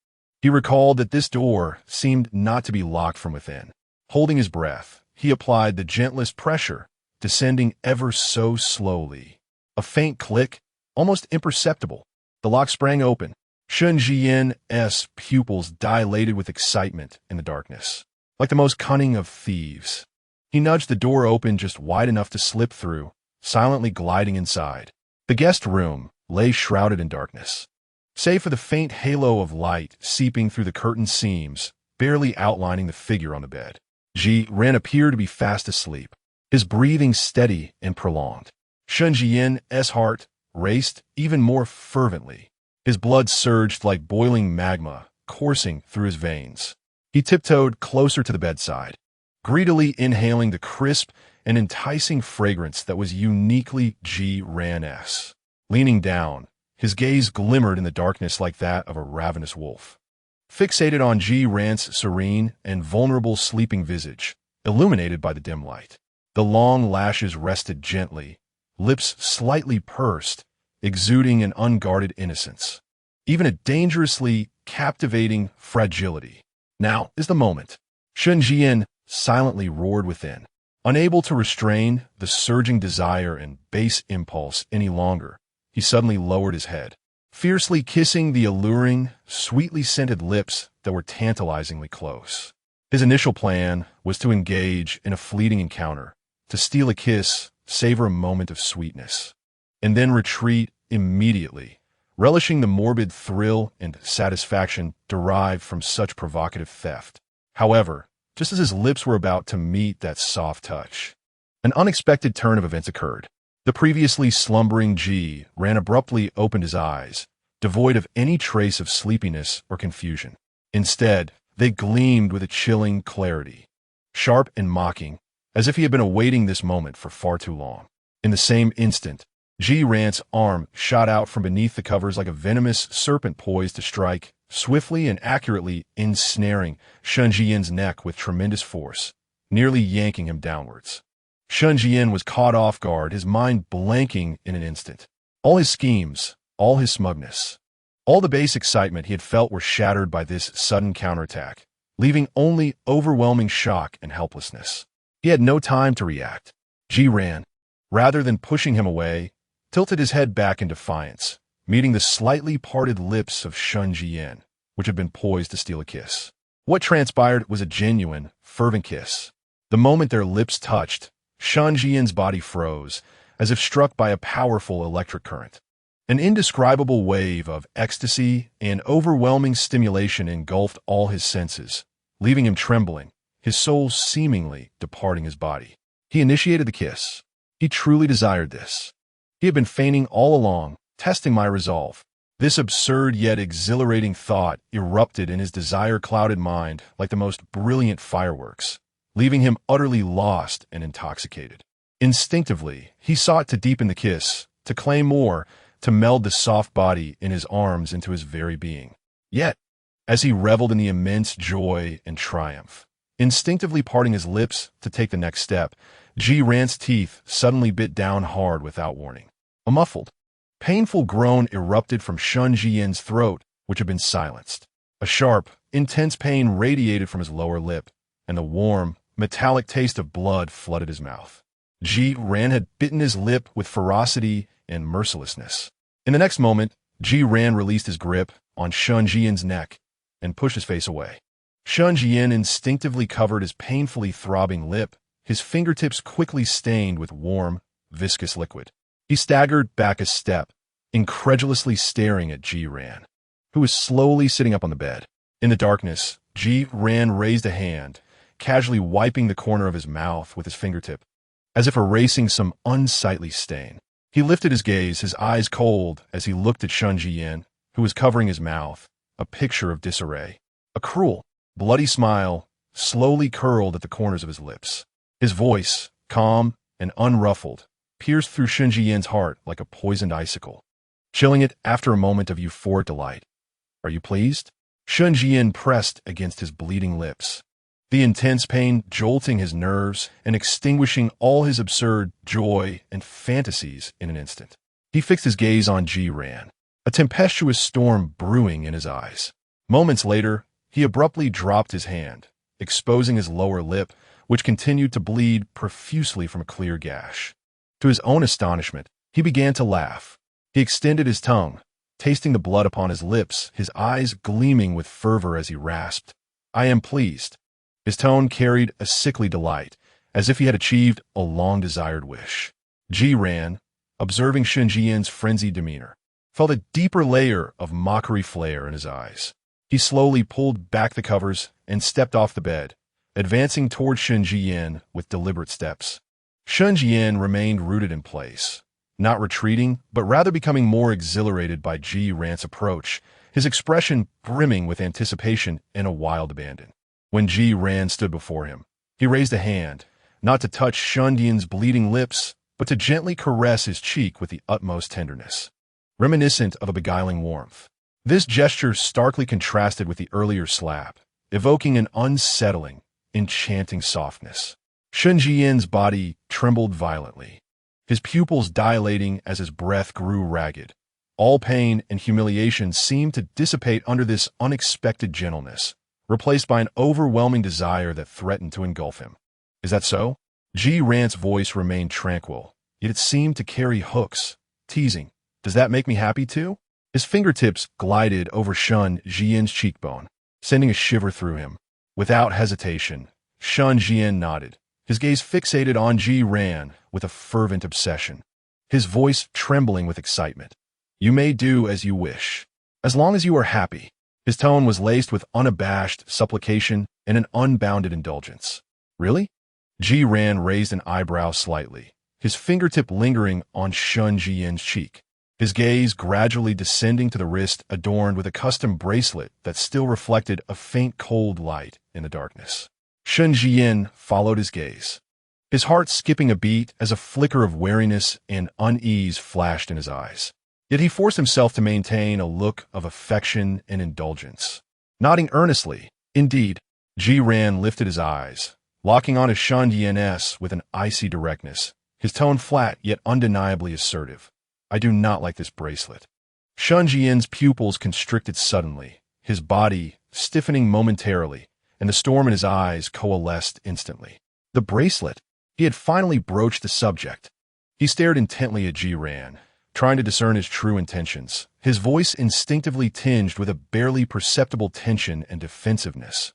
He recalled that this door seemed not to be locked from within. Holding his breath, he applied the gentlest pressure, descending ever so slowly. A faint click, almost imperceptible. The lock sprang open. Shen Zhiyan's pupils dilated with excitement in the darkness, like the most cunning of thieves. He nudged the door open just wide enough to slip through, silently gliding inside. The guest room lay shrouded in darkness, save for the faint halo of light seeping through the curtain seams, barely outlining the figure on the bed. Zhiyan appeared to be fast asleep, his breathing steady and prolonged. Shen Zhiyan's heart raced even more fervently. His blood surged like boiling magma, coursing through his veins. He tiptoed closer to the bedside, greedily inhaling the crisp and enticing fragrance that was uniquely Zhiyan's. Leaning down, his gaze glimmered in the darkness like that of a ravenous wolf. Fixated on Zhiyan's serene and vulnerable sleeping visage, illuminated by the dim light. The long lashes rested gently, lips slightly pursed, exuding an unguarded innocence, even a dangerously captivating fragility. Now is the moment. Shen Zhiyan silently roared within. Unable to restrain the surging desire and base impulse any longer, he suddenly lowered his head, fiercely kissing the alluring, sweetly scented lips that were tantalizingly close. His initial plan was to engage in a fleeting encounter, to steal a kiss, savor a moment of sweetness, and then retreat immediately, relishing the morbid thrill and satisfaction derived from such provocative theft. However, just as his lips were about to meet that soft touch, an unexpected turn of events occurred. The previously slumbering Zhiyan abruptly opened his eyes, devoid of any trace of sleepiness or confusion. Instead, they gleamed with a chilling clarity, sharp and mocking, as if he had been awaiting this moment for far too long. In the same instant, Zhiyan's arm shot out from beneath the covers like a venomous serpent poised to strike, swiftly and accurately ensnaring Shen Zhiyan's neck with tremendous force, nearly yanking him downwards. Shen Zhiyan was caught off guard, his mind blanking in an instant. All his schemes, all his smugness, all the base excitement he had felt were shattered by this sudden counterattack, leaving only overwhelming shock and helplessness. He had no time to react. Zhiyan, rather than pushing him away, tilted his head back in defiance, meeting the slightly parted lips of Shen Zhiyan, which had been poised to steal a kiss. What transpired was a genuine, fervent kiss. The moment their lips touched, Shen Zhiyan's body froze, as if struck by a powerful electric current. An indescribable wave of ecstasy and overwhelming stimulation engulfed all his senses, leaving him trembling, his soul seemingly departing his body. He initiated the kiss. He truly desired this. He had been feigning all along, testing my resolve. This absurd yet exhilarating thought erupted in his desire-clouded mind like the most brilliant fireworks, leaving him utterly lost and intoxicated. Instinctively, he sought to deepen the kiss, to claim more, to meld the soft body in his arms into his very being. Yet, as he reveled in the immense joy and triumph, instinctively parting his lips to take the next step, Zhiyan's teeth suddenly bit down hard without warning. A muffled, painful groan erupted from Shen Zhiyan's throat, which had been silenced. A sharp, intense pain radiated from his lower lip, and the warm, metallic taste of blood flooded his mouth. Ji Ran had bitten his lip with ferocity and mercilessness. In the next moment, Ji Ran released his grip on Shen Zhiyan's neck and pushed his face away. Shen Zhiyan instinctively covered his painfully throbbing lip, his fingertips quickly stained with warm, viscous liquid. He staggered back a step, incredulously staring at Ji Ran, who was slowly sitting up on the bed. In the darkness, Ji Ran raised a hand, casually wiping the corner of his mouth with his fingertip, as if erasing some unsightly stain. He lifted his gaze, his eyes cold, as he looked at Shen Zhiyan, who was covering his mouth, a picture of disarray. A cruel, bloody smile slowly curled at the corners of his lips. His voice, calm and unruffled, pierced through Shen Zhiyan's heart like a poisoned icicle, chilling it after a moment of euphoric delight. "Are you pleased?" Shen Zhiyan pressed against his bleeding lips, the intense pain jolting his nerves and extinguishing all his absurd joy and fantasies in an instant. He fixed his gaze on Ji Ran, a tempestuous storm brewing in his eyes. Moments later, he abruptly dropped his hand, exposing his lower lip, which continued to bleed profusely from a clear gash. To his own astonishment, he began to laugh. He extended his tongue, tasting the blood upon his lips, his eyes gleaming with fervor as he rasped, "I am pleased." His tone carried a sickly delight, as if he had achieved a long-desired wish. Ji Ran, observing Shen Zhiyan's frenzied demeanor, felt a deeper layer of mockery flare in his eyes. He slowly pulled back the covers and stepped off the bed, advancing toward Shen Zhiyan with deliberate steps. Shen Zhiyan remained rooted in place, not retreating, but rather becoming more exhilarated by Ji Ran's approach, his expression brimming with anticipation and a wild abandon. When Ji Ran stood before him, he raised a hand, not to touch Shen Zhiyan's bleeding lips, but to gently caress his cheek with the utmost tenderness, reminiscent of a beguiling warmth. This gesture starkly contrasted with the earlier slap, evoking an unsettling, enchanting softness. Shen Zhiyan's body trembled violently, his pupils dilating as his breath grew ragged. All pain and humiliation seemed to dissipate under this unexpected gentleness, replaced by an overwhelming desire that threatened to engulf him. "Is that so?" Ji Ran's voice remained tranquil, yet it seemed to carry hooks, teasing. "Does that make me happy too?" His fingertips glided over Shen Zhiyan's cheekbone, sending a shiver through him. Without hesitation, Shen Zhiyan nodded, his gaze fixated on Ji Ran with a fervent obsession, his voice trembling with excitement. "You may do as you wish, as long as you are happy." His tone was laced with unabashed supplication and an unbounded indulgence. "Really?" Ji Ran raised an eyebrow slightly, his fingertip lingering on Shen Zhiyan's cheek, his gaze gradually descending to the wrist adorned with a custom bracelet that still reflected a faint cold light in the darkness. Shen Zhiyan followed his gaze, his heart skipping a beat as a flicker of wariness and unease flashed in his eyes. Yet he forced himself to maintain a look of affection and indulgence. Nodding earnestly, indeed, Ji Ran lifted his eyes, locking on his Shen Zhiyan with an icy directness, his tone flat yet undeniably assertive. "I do not like this bracelet." Shen Zhiyan's pupils constricted suddenly, his body stiffening momentarily, and the storm in his eyes coalesced instantly. The bracelet! He had finally broached the subject. He stared intently at Ji Ran, trying to discern his true intentions, his voice instinctively tinged with a barely perceptible tension and defensiveness.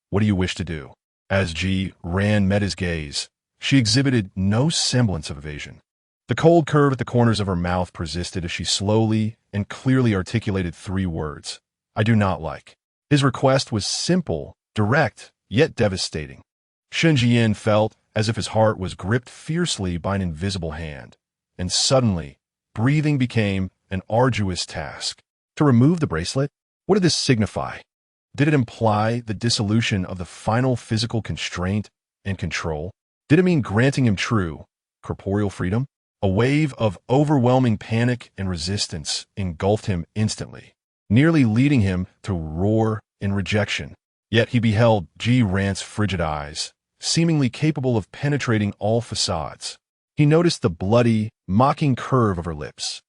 "What do you wish to do?" As Ji Ran met his gaze, she exhibited no semblance of evasion. The cold curve at the corners of her mouth persisted as she slowly and clearly articulated 3 words, "I do not like." His request was simple, direct, yet devastating. Shen Zhiyan felt as if his heart was gripped fiercely by an invisible hand, and suddenly, breathing became an arduous task. To remove the bracelet? What did this signify? Did it imply the dissolution of the final physical constraint and control? Did it mean granting him true, corporeal freedom? A wave of overwhelming panic and resistance engulfed him instantly, nearly leading him to roar in rejection. Yet he beheld Ji Ran's frigid eyes, seemingly capable of penetrating all facades. He noticed the bloody, mocking curve of her lips.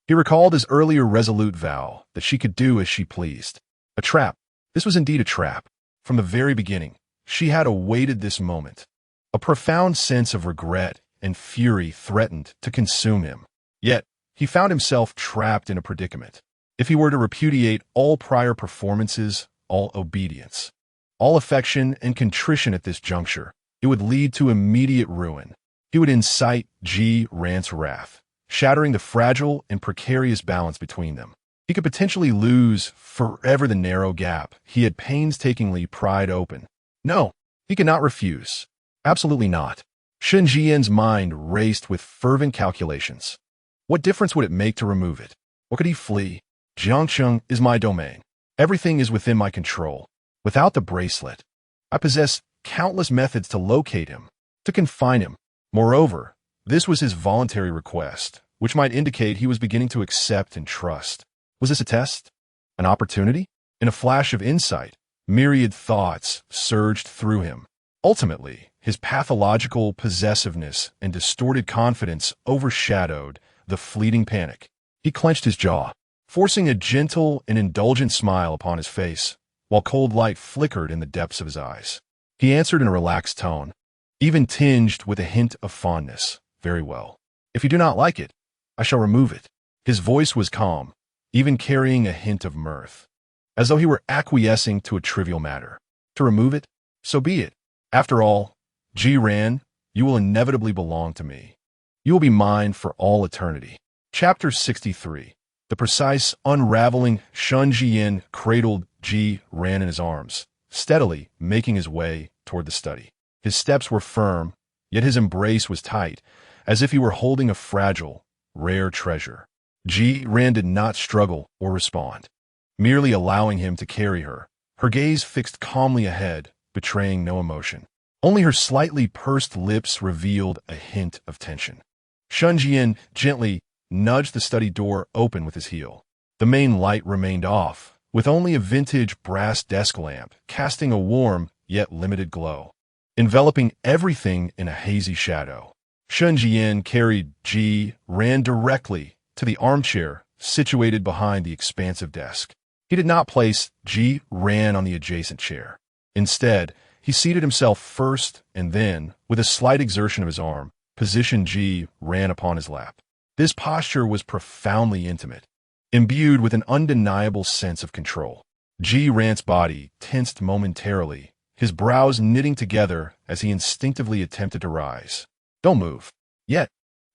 He recalled his earlier resolute vow that she could do as she pleased. A trap. This was indeed a trap. From the very beginning, she had awaited this moment. A profound sense of regret and fury threatened to consume him. Yet, he found himself trapped in a predicament. If he were to repudiate all prior performances, all obedience, all affection and contrition at this juncture, it would lead to immediate ruin. He would incite Ji Ran's wrath, shattering the fragile and precarious balance between them. He could potentially lose forever the narrow gap he had painstakingly pried open. No, he could not refuse. Absolutely not. Shen Zhiyan's mind raced with fervent calculations. What difference would it make to remove it? Or could he flee? Jiangsheng is my domain. Everything is within my control. Without the bracelet, I possess countless methods to locate him, to confine him. Moreover, this was his voluntary request, which might indicate he was beginning to accept and trust. Was this a test? An opportunity? In a flash of insight, myriad thoughts surged through him. Ultimately, his pathological possessiveness and distorted confidence overshadowed the fleeting panic. He clenched his jaw, forcing a gentle and indulgent smile upon his face, while cold light flickered in the depths of his eyes. He answered in a relaxed tone, even tinged with a hint of fondness. Very well. If you do not like it, I shall remove it. His voice was calm, even carrying a hint of mirth, as though he were acquiescing to a trivial matter. To remove it? So be it. After all, Ji Ran, you will inevitably belong to me. You will be mine for all eternity. Chapter 63. The precise unraveling. Shen Zhiyan cradled Ji Ran in his arms, steadily making his way toward the study. His steps were firm, yet his embrace was tight, as if he were holding a fragile, rare treasure. Ji Ran did not struggle or respond, merely allowing him to carry her, her gaze fixed calmly ahead, betraying no emotion. Only her slightly pursed lips revealed a hint of tension. Shen Zhiyan gently nudged the study door open with his heel. The main light remained off, with only a vintage brass desk lamp casting a warm yet limited glow, enveloping everything in a hazy shadow. Shen Zhiyan carried Ji Ran directly to the armchair situated behind the expansive desk. He did not place Ji Ran on the adjacent chair. Instead, he seated himself first and then, with a slight exertion of his arm, positioned Ji Ran upon his lap. This posture was profoundly intimate, imbued with an undeniable sense of control. Ji Ran's body tensed momentarily, his brows knitting together as he instinctively attempted to rise. Don't move. Yet,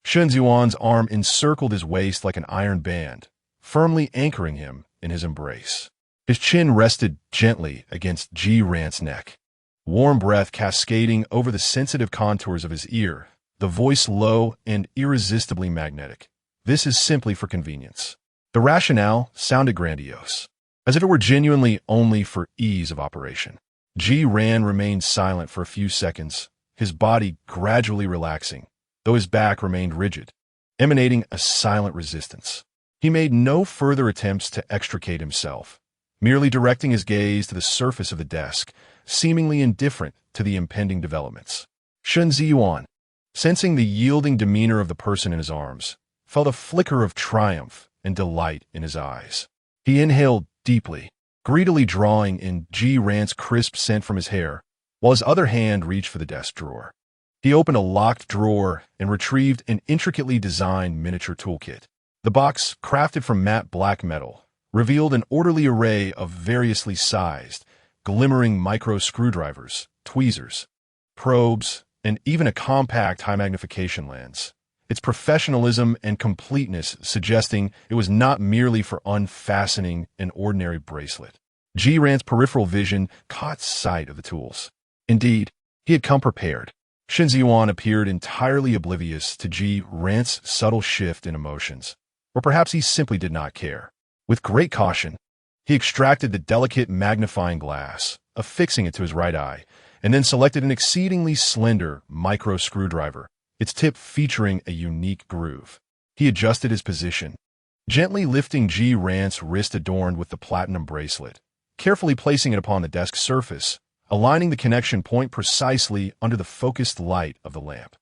Shen Zhiyan's arm encircled his waist like an iron band, firmly anchoring him in his embrace. His chin rested gently against Ji Ran's neck, warm breath cascading over the sensitive contours of his ear, the voice low and irresistibly magnetic. This is simply for convenience. The rationale sounded grandiose, as if it were genuinely only for ease of operation. Ji Ran remained silent for a few seconds, his body gradually relaxing, though his back remained rigid, emanating a silent resistance. He made no further attempts to extricate himself, merely directing his gaze to the surface of the desk, seemingly indifferent to the impending developments. Shen Zhiyan, sensing the yielding demeanor of the person in his arms, felt a flicker of triumph and delight in his eyes. He inhaled deeply, greedily drawing in Ji Ran's crisp scent from his hair, while his other hand reached for the desk drawer. He opened a locked drawer and retrieved an intricately designed miniature toolkit. The box, crafted from matte black metal, revealed an orderly array of variously sized, glimmering micro screwdrivers, tweezers, probes, and even a compact high-magnification lens, its professionalism and completeness suggesting it was not merely for unfastening an ordinary bracelet. Ji Ran's peripheral vision caught sight of the tools. Indeed, he had come prepared. Shen Zhiyan appeared entirely oblivious to Ji Ran's subtle shift in emotions, or perhaps he simply did not care. With great caution, he extracted the delicate magnifying glass, affixing it to his right eye, and then selected an exceedingly slender micro screwdriver, its tip featuring a unique groove. He adjusted his position, gently lifting Ji Ran's wrist adorned with the platinum bracelet, carefully placing it upon the desk surface, aligning the connection point precisely under the focused light of the lamp.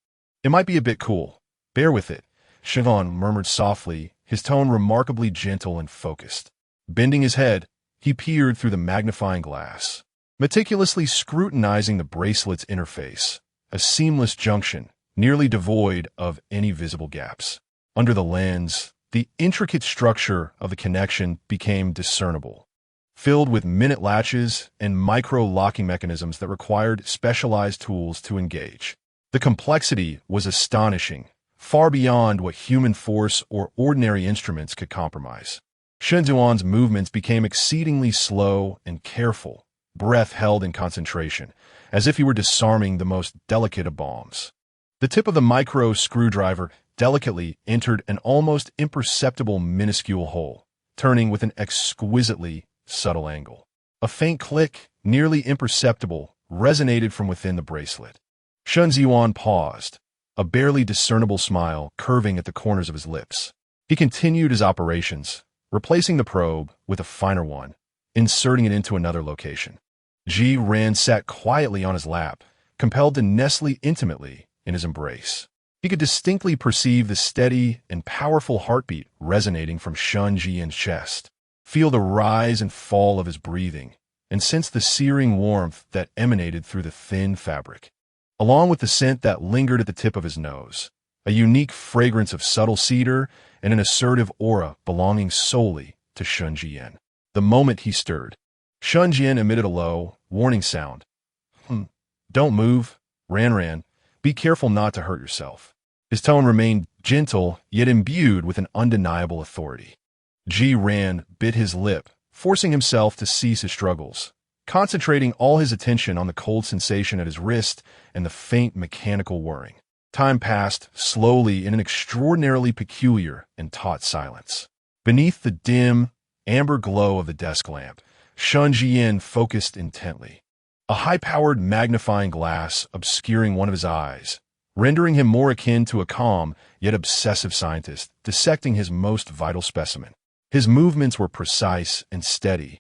It might be a bit cool. Bear with it, Zhiyan murmured softly, his tone remarkably gentle and focused. Bending his head, he peered through the magnifying glass, meticulously scrutinizing the bracelet's interface, a seamless junction nearly devoid of any visible gaps. Under the lens, the intricate structure of the connection became discernible, filled with minute latches and micro-locking mechanisms that required specialized tools to engage. The complexity was astonishing, far beyond what human force or ordinary instruments could compromise. Shen Zhiyan's movements became exceedingly slow and careful, breath held in concentration, as if he were disarming the most delicate of bombs. The tip of the micro screwdriver delicately entered an almost imperceptible minuscule hole, turning with an exquisitely subtle angle. A faint click, nearly imperceptible, resonated from within the bracelet. Shen Zhiyan paused, a barely discernible smile curving at the corners of his lips. He continued his operations, replacing the probe with a finer one, inserting it into another location. Ji-Ran sat quietly on his lap, compelled to nestle intimately in his embrace. He could distinctly perceive the steady and powerful heartbeat resonating from Shen Zhiyan's chest, feel the rise and fall of his breathing, and sense the searing warmth that emanated through the thin fabric. Along with the scent that lingered at the tip of his nose, a unique fragrance of subtle cedar and an assertive aura belonging solely to Shen Zhiyan. The moment he stirred, Shen Zhiyan emitted a low, warning sound. Don't move, Ran. Be careful not to hurt yourself. His tone remained gentle, yet imbued with an undeniable authority. Ji-Ran bit his lip, forcing himself to cease his struggles, concentrating all his attention on the cold sensation at his wrist and the faint mechanical whirring. Time passed slowly in an extraordinarily peculiar and taut silence. Beneath the dim, amber glow of the desk lamp, Shen Zhiyan focused intently, a high-powered magnifying glass obscuring one of his eyes, rendering him more akin to a calm yet obsessive scientist dissecting his most vital specimen. His movements were precise and steady,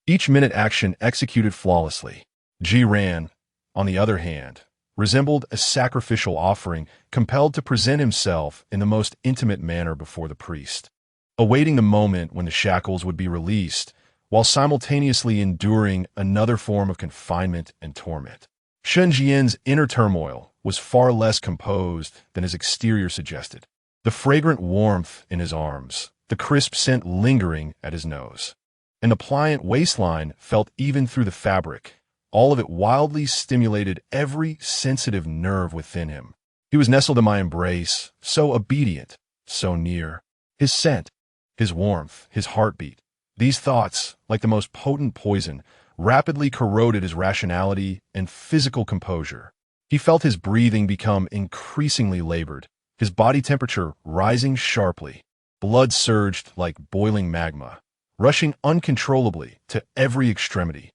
each minute action executed flawlessly. Ji-Ran, on the other hand, resembled a sacrificial offering compelled to present himself in the most intimate manner before the priest, awaiting the moment when the shackles would be released, while simultaneously enduring another form of confinement and torment. Shen Zhiyan's inner turmoil was far less composed than his exterior suggested. The fragrant warmth in his arms, the crisp scent lingering at his nose, and the pliant waistline felt even through the fabric. All of it wildly stimulated every sensitive nerve within him. He was nestled in my embrace, so obedient, so near. His scent, his warmth, his heartbeat, these thoughts, like the most potent poison, rapidly corroded his rationality and physical composure. He felt his breathing become increasingly labored, his body temperature rising sharply. Blood surged like boiling magma, rushing uncontrollably to every extremity.